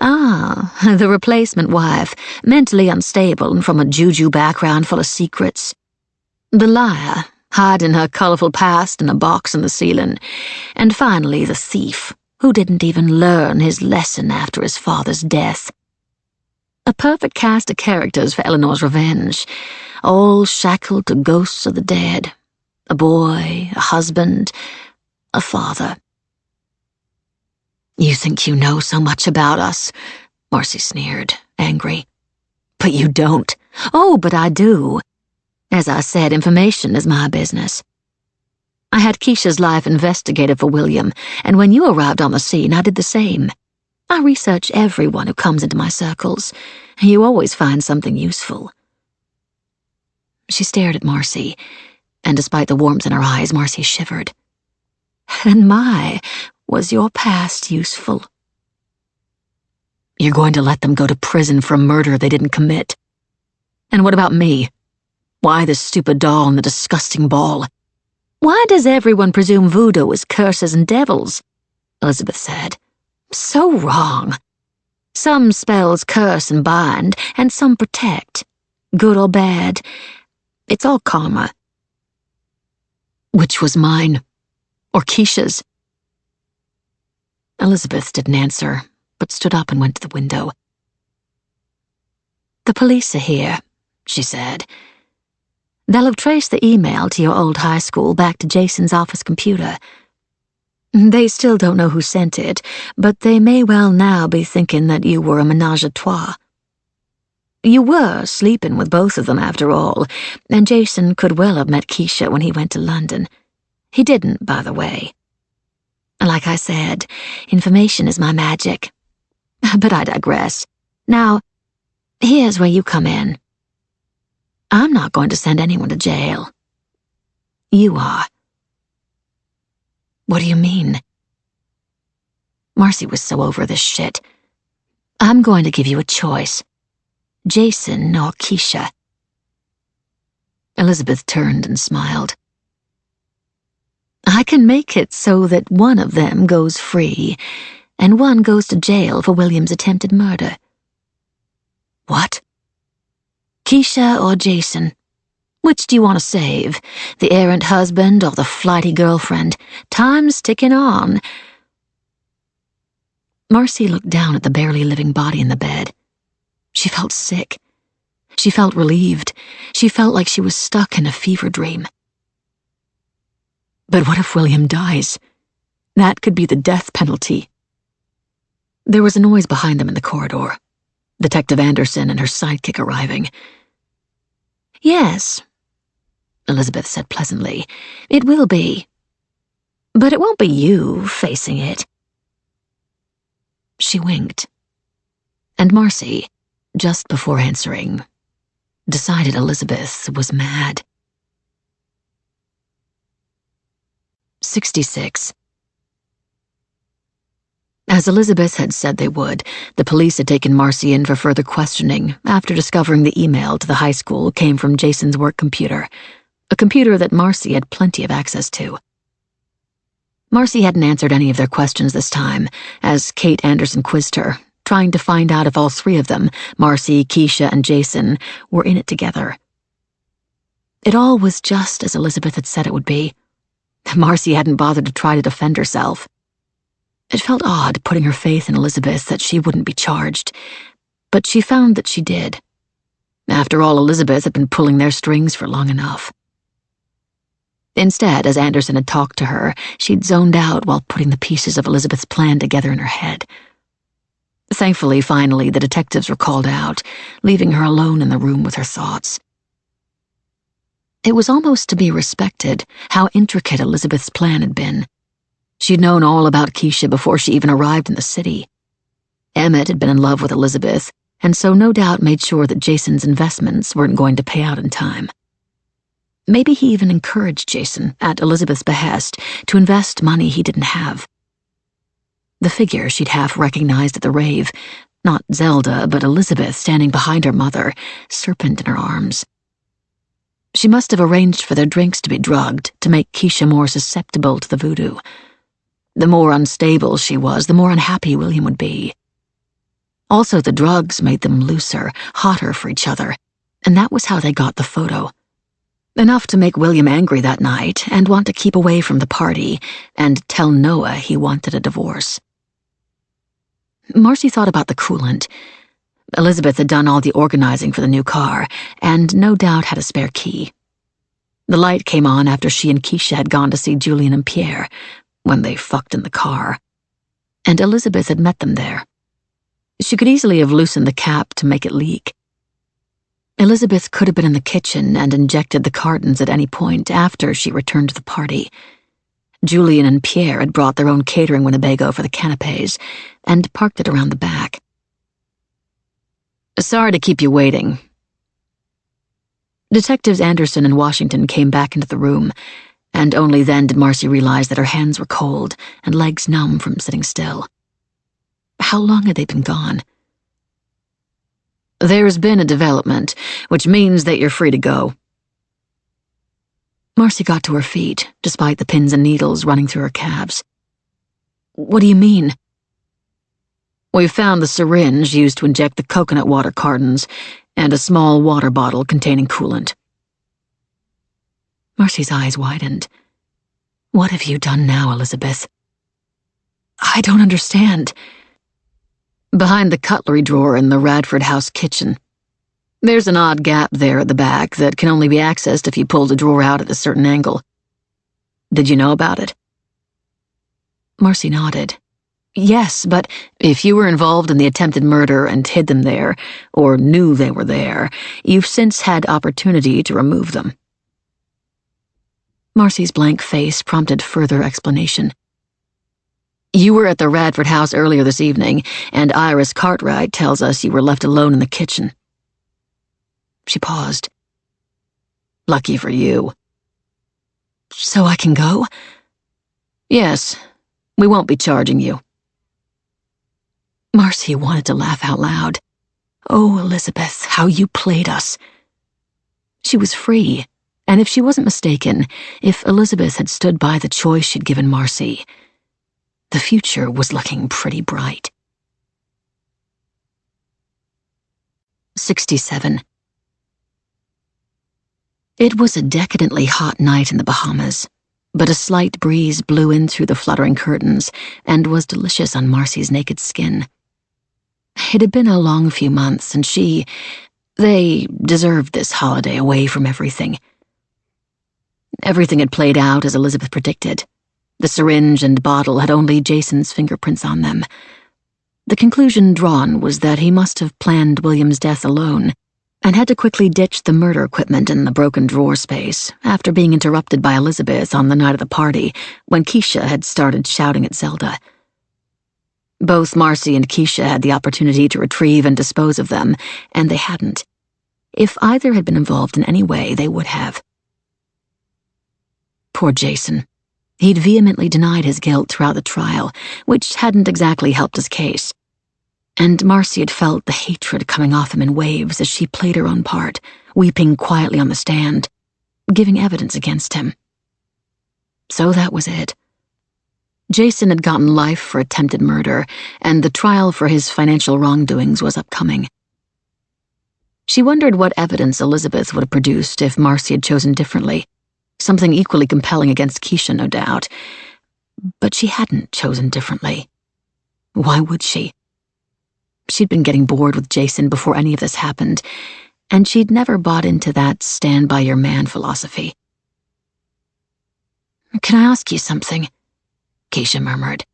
Ah, the replacement wife, mentally unstable and from a juju background full of secrets. The liar, hiding her colorful past in a box in the ceiling. And finally the thief, who didn't even learn his lesson after his father's death. A perfect cast of characters for Eleanor's revenge, all shackled to ghosts of the dead. A boy, a husband, a father. You think you know so much about us, Marcy sneered, angry. But you don't. Oh, but I do. As I said, information is my business. I had Keisha's life investigated for William, and when you arrived on the scene, I did the same. I research everyone who comes into my circles. You always find something useful. She stared at Marcy, and despite the warmth in her eyes, Marcy shivered. And was your past useful? You're going to let them go to prison for a murder they didn't commit. And what about me? Why the stupid doll and the disgusting ball? Why does everyone presume voodoo is curses and devils? Elizabeth said. So wrong. Some spells curse and bind, and some protect. Good or bad. It's all karma. Which was mine? Or Keisha's? Elizabeth didn't answer, but stood up and went to the window. The police are here, she said. They'll have traced the email to your old high school back to Jason's office computer. They still don't know who sent it, but they may well now be thinking that you were a ménage à trois. You were sleeping with both of them after all, and Jason could well have met Keisha when he went to London. He didn't, by the way. Like I said, information is my magic. But I digress. Now, here's where you come in. I'm not going to send anyone to jail. You are. What do you mean? Marcy was so over this shit. I'm going to give you a choice. Jason or Keisha. Elizabeth turned and smiled. I can make it so that one of them goes free, and one goes to jail for William's attempted murder. What? Keisha or Jason? Which do you want to save? The errant husband or the flighty girlfriend? Time's ticking on. Marcy looked down at the barely living body in the bed. She felt sick. She felt relieved. She felt like she was stuck in a fever dream. But what if William dies? That could be the death penalty. There was a noise behind them in the corridor. Detective Anderson and her sidekick arriving. Yes, Elizabeth said pleasantly. It will be. But it won't be you facing it. She winked. And Marcy, just before answering, decided Elizabeth was mad. 66. As Elizabeth had said they would, the police had taken Marcy in for further questioning after discovering the email to the high school came from Jason's work computer, a computer that Marcy had plenty of access to. Marcy hadn't answered any of their questions this time, as Kate Anderson quizzed her, trying to find out if all three of them, Marcy, Keisha, and Jason, were in it together. It all was just as Elizabeth had said it would be. Marcy hadn't bothered to try to defend herself. It felt odd putting her faith in Elizabeth that she wouldn't be charged, but she found that she did. After all, Elizabeth had been pulling their strings for long enough. Instead, as Anderson had talked to her, she'd zoned out while putting the pieces of Elizabeth's plan together in her head. Thankfully, finally, the detectives were called out, leaving her alone in the room with her thoughts. It was almost to be respected how intricate Elizabeth's plan had been. She'd known all about Keisha before she even arrived in the city. Emmett had been in love with Elizabeth, and so no doubt made sure that Jason's investments weren't going to pay out in time. Maybe he even encouraged Jason, at Elizabeth's behest, to invest money he didn't have. The figure she'd half recognized at the rave, not Zelda, but Elizabeth standing behind her mother, serpent in her arms. She must have arranged for their drinks to be drugged to make Keisha more susceptible to the voodoo. The more unstable she was, the more unhappy William would be. Also, the drugs made them looser, hotter for each other, and that was how they got the photo. Enough to make William angry that night and want to keep away from the party and tell Noah he wanted a divorce. Marcy thought about the coolant. Elizabeth had done all the organizing for the new car, and no doubt had a spare key. The light came on after she and Keisha had gone to see Julian and Pierre, when they fucked in the car, and Elizabeth had met them there. She could easily have loosened the cap to make it leak. Elizabeth could have been in the kitchen and injected the cartons at any point after she returned to the party. Julian and Pierre had brought their own catering Winnebago for the canapes and parked it around the back. Sorry to keep you waiting. Detectives Anderson and Washington came back into the room, and only then did Marcy realize that her hands were cold and legs numb from sitting still. How long had they been gone? There's been a development, which means that you're free to go. Marcy got to her feet, despite the pins and needles running through her calves. What do you mean? We found the syringe used to inject the coconut water cartons and a small water bottle containing coolant. Marcy's eyes widened. What have you done now, Elizabeth? I don't understand. Behind the cutlery drawer in the Radford House kitchen. There's an odd gap there at the back that can only be accessed if you pull the drawer out at a certain angle. Did you know about it? Marcy nodded. Yes, but if you were involved in the attempted murder and hid them there, or knew they were there, you've since had opportunity to remove them. Marcy's blank face prompted further explanation. You were at the Radford house earlier this evening, and Iris Cartwright tells us you were left alone in the kitchen. She paused. Lucky for you. So I can go? Yes, we won't be charging you. Marcy wanted to laugh out loud. Oh, Elizabeth, how you played us. She was free, and if she wasn't mistaken, if Elizabeth had stood by the choice she'd given Marcy, the future was looking pretty bright. 67. It was a decadently hot night in the Bahamas, but a slight breeze blew in through the fluttering curtains and was delicious on Marcy's naked skin. It had been a long few months, and they deserved this holiday away from everything. Everything had played out as Elizabeth predicted. The syringe and bottle had only Jason's fingerprints on them. The conclusion drawn was that he must have planned William's death alone, and had to quickly ditch the murder equipment in the broken drawer space after being interrupted by Elizabeth on the night of the party when Keisha had started shouting at Zelda. Both Marcy and Keisha had the opportunity to retrieve and dispose of them, and they hadn't. If either had been involved in any way, they would have. Poor Jason. He'd vehemently denied his guilt throughout the trial, which hadn't exactly helped his case. And Marcy had felt the hatred coming off him in waves as she played her own part, weeping quietly on the stand, giving evidence against him. So that was it. Jason had gotten life for attempted murder, and the trial for his financial wrongdoings was upcoming. She wondered what evidence Elizabeth would have produced if Marcy had chosen differently. Something equally compelling against Keisha, no doubt. But she hadn't chosen differently. Why would she? She'd been getting bored with Jason before any of this happened, and she'd never bought into that stand-by-your-man philosophy. Can I ask you something? Keisha murmured.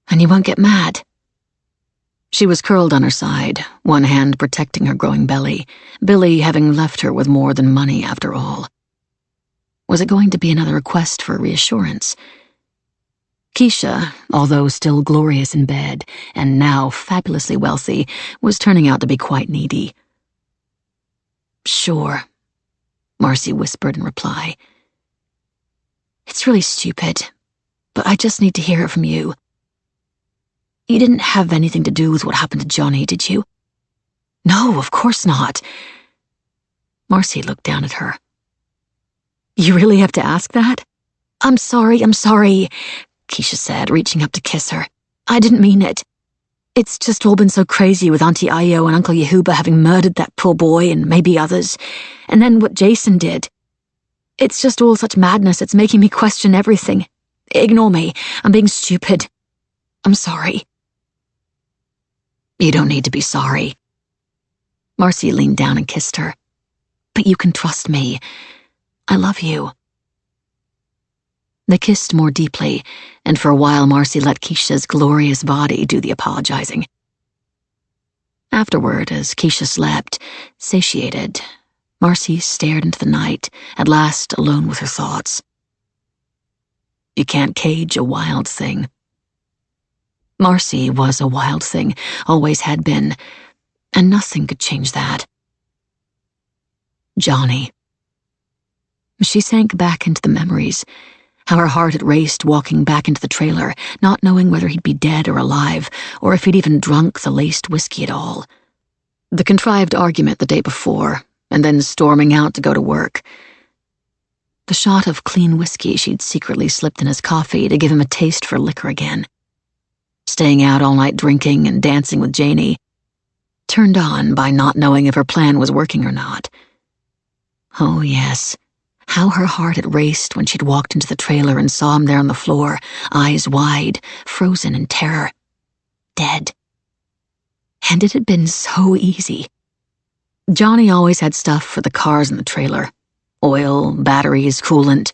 And you won't get mad? She was curled on her side, one hand protecting her growing belly, Billy having left her with more than money after all. Was it going to be another request for reassurance? Keisha, although still glorious in bed, and now fabulously wealthy, was turning out to be quite needy. "Sure," Marcy whispered in reply. "It's really stupid, but I just need to hear it from you. You didn't have anything to do with what happened to Johnny, did you?" "No, of course not." Marcy looked down at her. "You really have to ask that?" I'm sorry, Keisha said, reaching up to kiss her. "I didn't mean it. It's just all been so crazy with Auntie Io and Uncle Yehuba having murdered that poor boy and maybe others, and then what Jason did. It's just all such madness, it's making me question everything. Ignore me, I'm being stupid. I'm sorry." "You don't need to be sorry." Marcy leaned down and kissed her. "But you can trust me. I love you." They kissed more deeply, and for a while Marcy let Keisha's glorious body do the apologizing. Afterward, as Keisha slept, satiated, Marcy stared into the night, at last alone with her thoughts. You can't cage a wild thing. Marcy was a wild thing, always had been, and nothing could change that. Johnny. She sank back into the memories, how her heart had raced walking back into the trailer, not knowing whether he'd be dead or alive, or if he'd even drunk the laced whiskey at all. The contrived argument the day before, and then storming out to go to work. The shot of clean whiskey she'd secretly slipped in his coffee to give him a taste for liquor again. Staying out all night drinking and dancing with Janie. Turned on by not knowing if her plan was working or not. Oh, yes. How her heart had raced when she'd walked into the trailer and saw him there on the floor, eyes wide, frozen in terror. Dead. And it had been so easy. Johnny always had stuff for the cars in the trailer. Oil, batteries, coolant.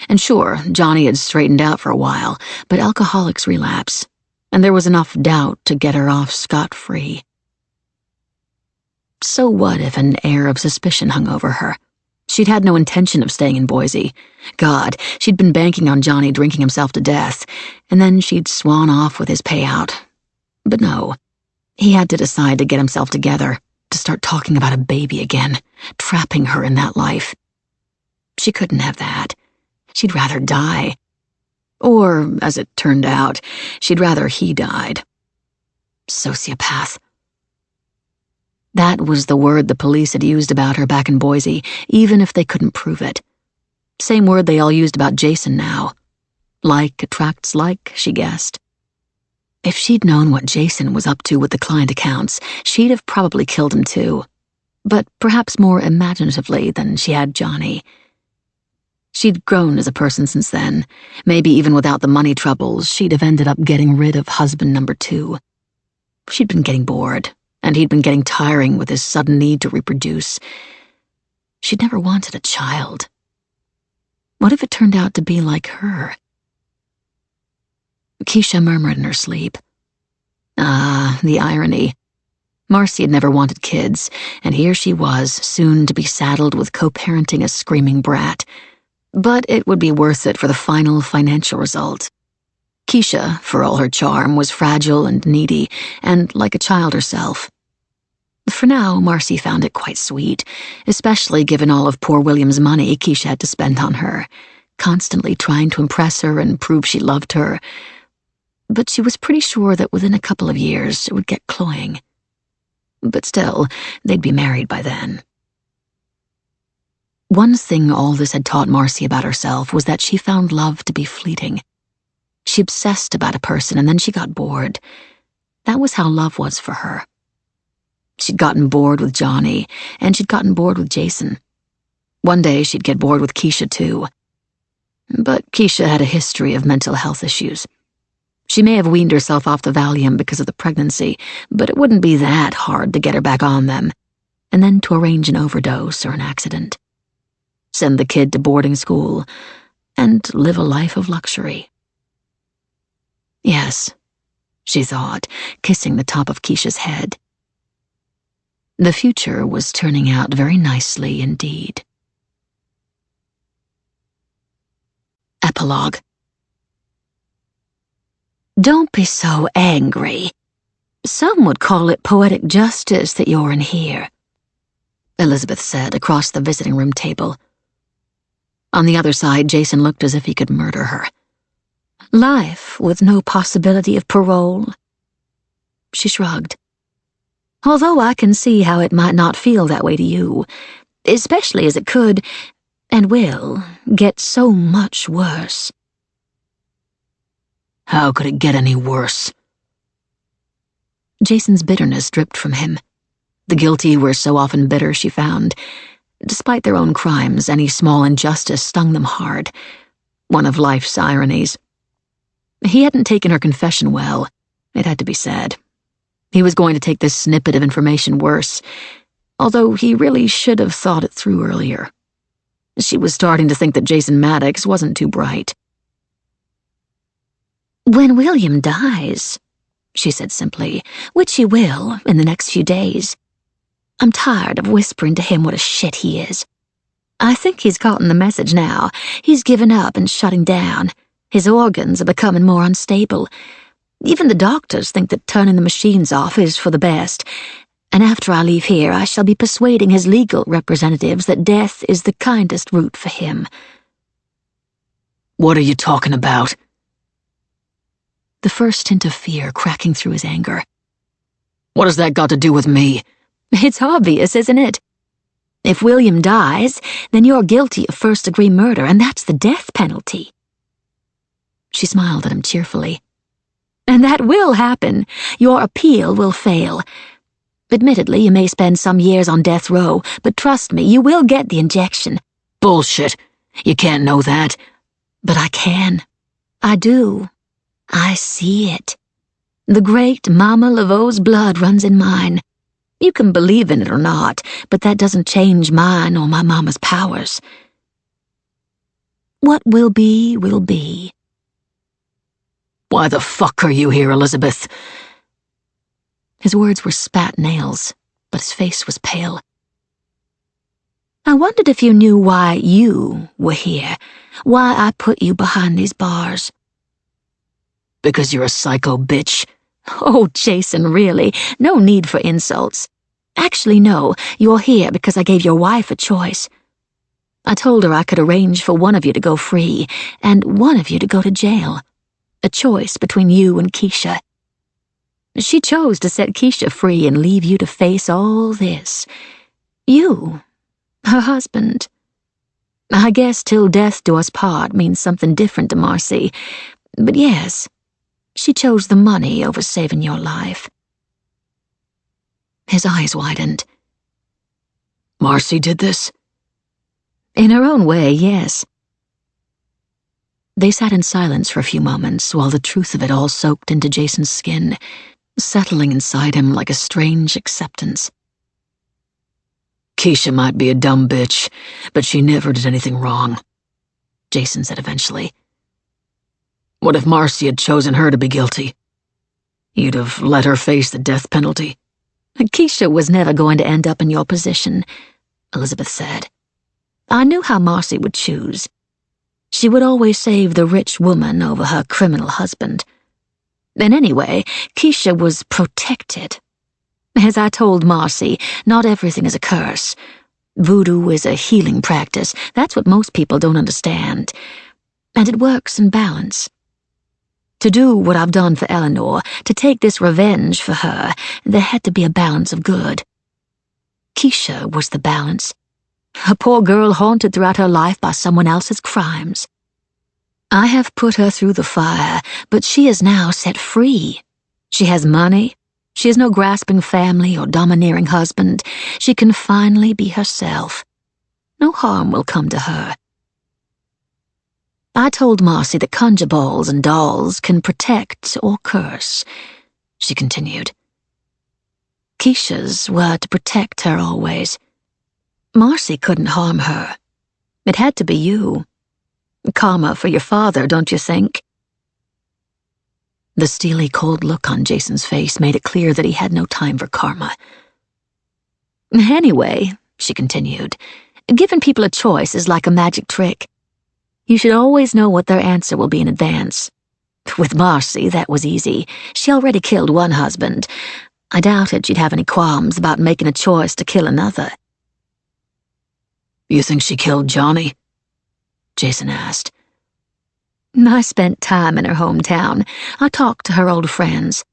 And sure, Johnny had straightened out for a while, but alcoholics relapse, and there was enough doubt to get her off scot-free. So what if an air of suspicion hung over her? She'd had no intention of staying in Boise. God, she'd been banking on Johnny drinking himself to death, and then she'd swan off with his payout. But no, he had to decide to get himself together, to start talking about a baby again, trapping her in that life. She couldn't have that. She'd rather die. Or, as it turned out, she'd rather he died. Sociopath. That was the word the police had used about her back in Boise, even if they couldn't prove it. Same word they all used about Jason now. Like attracts like, she guessed. If she'd known what Jason was up to with the client accounts, she'd have probably killed him too. But perhaps more imaginatively than she had Johnny. She'd grown as a person since then. Maybe even without the money troubles, she'd have ended up getting rid of husband number 2. She'd been getting bored, and he'd been getting tiring with his sudden need to reproduce. She'd never wanted a child. What if it turned out to be like her? Keisha murmured in her sleep. Ah, the irony. Marcy had never wanted kids, and here she was, soon to be saddled with co-parenting a screaming brat. But it would be worth it for the final financial result. Keisha, for all her charm, was fragile and needy, and like a child herself. For now, Marcy found it quite sweet, especially given all of poor William's money Keisha had to spend on her, constantly trying to impress her and prove she loved her. But she was pretty sure that within a couple of years it would get cloying. But still, they'd be married by then. One thing all this had taught Marcy about herself was that she found love to be fleeting. She obsessed about a person and then she got bored. That was how love was for her. She'd gotten bored with Johnny, and she'd gotten bored with Jason. One day she'd get bored with Keisha too. But Keisha had a history of mental health issues. She may have weaned herself off the Valium because of the pregnancy, but it wouldn't be that hard to get her back on them, and then to arrange an overdose or an accident. Send the kid to boarding school, and live a life of luxury. Yes, she thought, kissing the top of Keisha's head. The future was turning out very nicely indeed. Epilogue. Don't be so angry. Some would call it poetic justice that you're in here, Elizabeth said across the visiting room table. On the other side, Jason looked as if he could murder her. Life with no possibility of parole. She shrugged. Although I can see how it might not feel that way to you, especially as it could, and will, get so much worse. How could it get any worse? Jason's bitterness dripped from him. The guilty were so often bitter, she found. Despite their own crimes, any small injustice stung them hard. One of life's ironies. He hadn't taken her confession well, it had to be said. He was going to take this snippet of information worse, although he really should have thought it through earlier. She was starting to think that Jason Maddox wasn't too bright. When William dies, she said simply, which he will in the next few days, I'm tired of whispering to him what a shit he is. I think he's gotten the message now. He's given up and shutting down. His organs are becoming more unstable. Even the doctors think that turning the machines off is for the best, and after I leave here, I shall be persuading his legal representatives that death is the kindest route for him. What are you talking about? The first hint of fear cracking through his anger. What has that got to do with me? It's obvious, isn't it? If William dies, then you're guilty of first-degree murder, and that's the death penalty. She smiled at him cheerfully. And that will happen. Your appeal will fail. Admittedly, you may spend some years on death row, but trust me, you will get the injection. Bullshit. You can't know that. But I can. I do. I see it. The great Mama Laveau's blood runs in mine. You can believe in it or not, but that doesn't change mine or my mama's powers. What will be, will be. Why the fuck are you here, Elizabeth? His words were spat nails, but his face was pale. I wondered if you knew why you were here, why I put you behind these bars. Because you're a psycho bitch. Oh, Jason, really, no need for insults. Actually, no, you're here because I gave your wife a choice. I told her I could arrange for one of you to go free, and one of you to go to jail. A choice between you and Keisha. She chose to set Keisha free and leave you to face all this. You, her husband. I guess till death do us part means something different to Marcy, but yes, she chose the money over saving your life. His eyes widened. Marcy did this? In her own way, yes. They sat in silence for a few moments while the truth of it all soaked into Jason's skin, settling inside him like a strange acceptance. Keisha might be a dumb bitch, but she never did anything wrong, Jason said eventually. What if Marcy had chosen her to be guilty? You'd have let her face the death penalty? Keisha was never going to end up in your position, Elizabeth said. I knew how Marcy would choose. She would always save the rich woman over her criminal husband. And anyway, Keisha was protected. As I told Marcy, not everything is a curse. Voodoo is a healing practice. That's what most people don't understand. And it works in balance. To do what I've done for Eleanor, to take this revenge for her, there had to be a balance of good. Keisha was the balance. A poor girl haunted throughout her life by someone else's crimes. I have put her through the fire, but she is now set free. She has money. She has no grasping family or domineering husband. She can finally be herself. No harm will come to her. I told Marcy that conjure balls and dolls can protect or curse, she continued. Keisha's were to protect her always. Marcy couldn't harm her. It had to be you. Karma for your father, don't you think? The steely, cold look on Jason's face made it clear that he had no time for karma. "Anyway," she continued, "giving people a choice is like a magic trick. You should always know what their answer will be in advance. With Marcy, that was easy. She already killed one husband. I doubted she'd have any qualms about making a choice to kill another." "You think she killed Johnny?" Jason asked. "I spent time in her hometown. I talked to her old friends.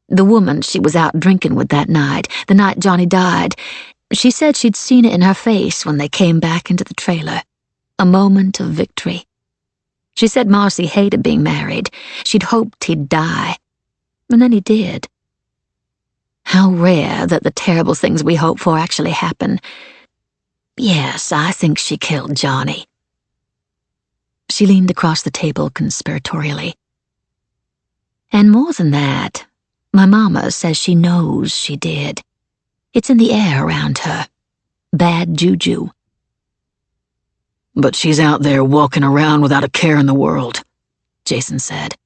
The woman she was out drinking with that night, the night Johnny died, she said she'd seen it in her face when they came back into the trailer. A moment of victory. She said Marcy hated being married. She'd hoped he'd die. And then he did. How rare that the terrible things we hope for actually happen. Yes, I think she killed Johnny." She leaned across the table conspiratorially. "And more than that, my mama says she knows she did. It's in the air around her. Bad juju." "But she's out there walking around without a care in the world," Jason said.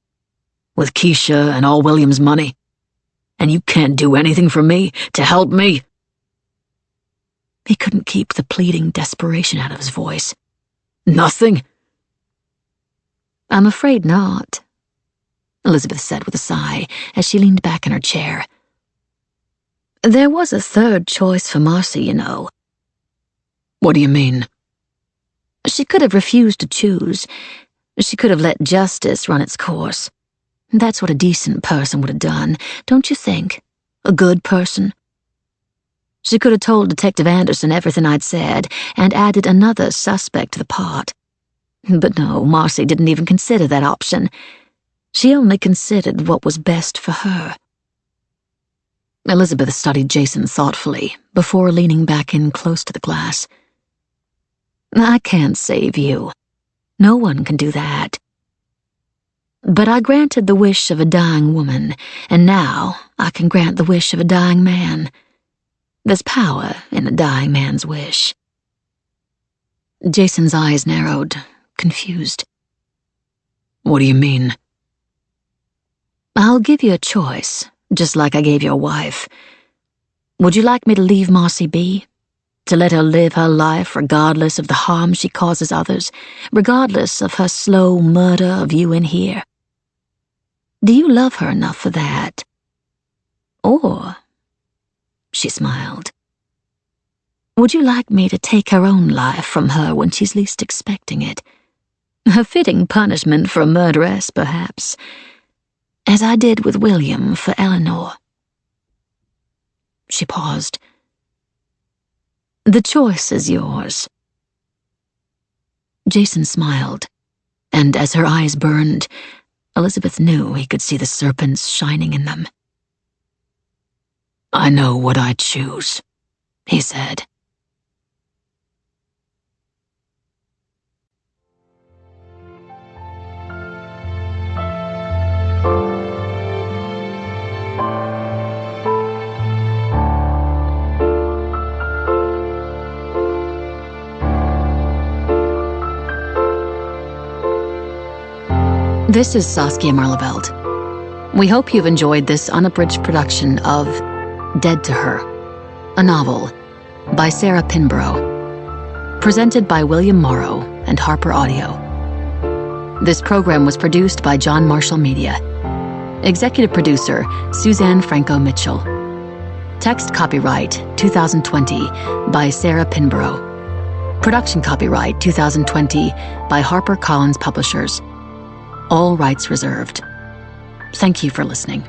"With Keisha and all William's money. And you can't do anything for me, to help me." He couldn't keep the pleading desperation out of his voice. "Nothing?" "I'm afraid not," Elizabeth said with a sigh as she leaned back in her chair. "There was a third choice for Marcy, you know." "What do you mean?" "She could have refused to choose. She could have let justice run its course. That's what a decent person would have done, don't you think? A good person. She could have told Detective Anderson everything I'd said and added another suspect to the pot. But no, Marcy didn't even consider that option. She only considered what was best for her." Elizabeth studied Jason thoughtfully before leaning back in close to the glass. "I can't save you. No one can do that. But I granted the wish of a dying woman, and now I can grant the wish of a dying man. There's power in a dying man's wish." Jason's eyes narrowed, confused. "What do you mean?" "I'll give you a choice, just like I gave your wife. Would you like me to leave Marcy be? To let her live her life regardless of the harm she causes others, regardless of her slow murder of you in here? Do you love her enough for that? Or," she smiled, "would you like me to take her own life from her when she's least expecting it? A fitting punishment for a murderess, perhaps, as I did with William for Eleanor." She paused. "The choice is yours." Jason smiled, and as her eyes burned, Elizabeth knew he could see the serpents shining in them. "I know what I choose," he said. This is Saskia Marleveld. We hope you've enjoyed this unabridged production of Dead to Her, a novel by Sarah Pinborough, presented by William Morrow and Harper Audio. This program was produced by John Marshall Media. Executive producer, Suzanne Franco Mitchell. Text copyright 2020 by Sarah Pinborough. Production copyright 2020 by HarperCollins Publishers. All rights reserved. Thank you for listening.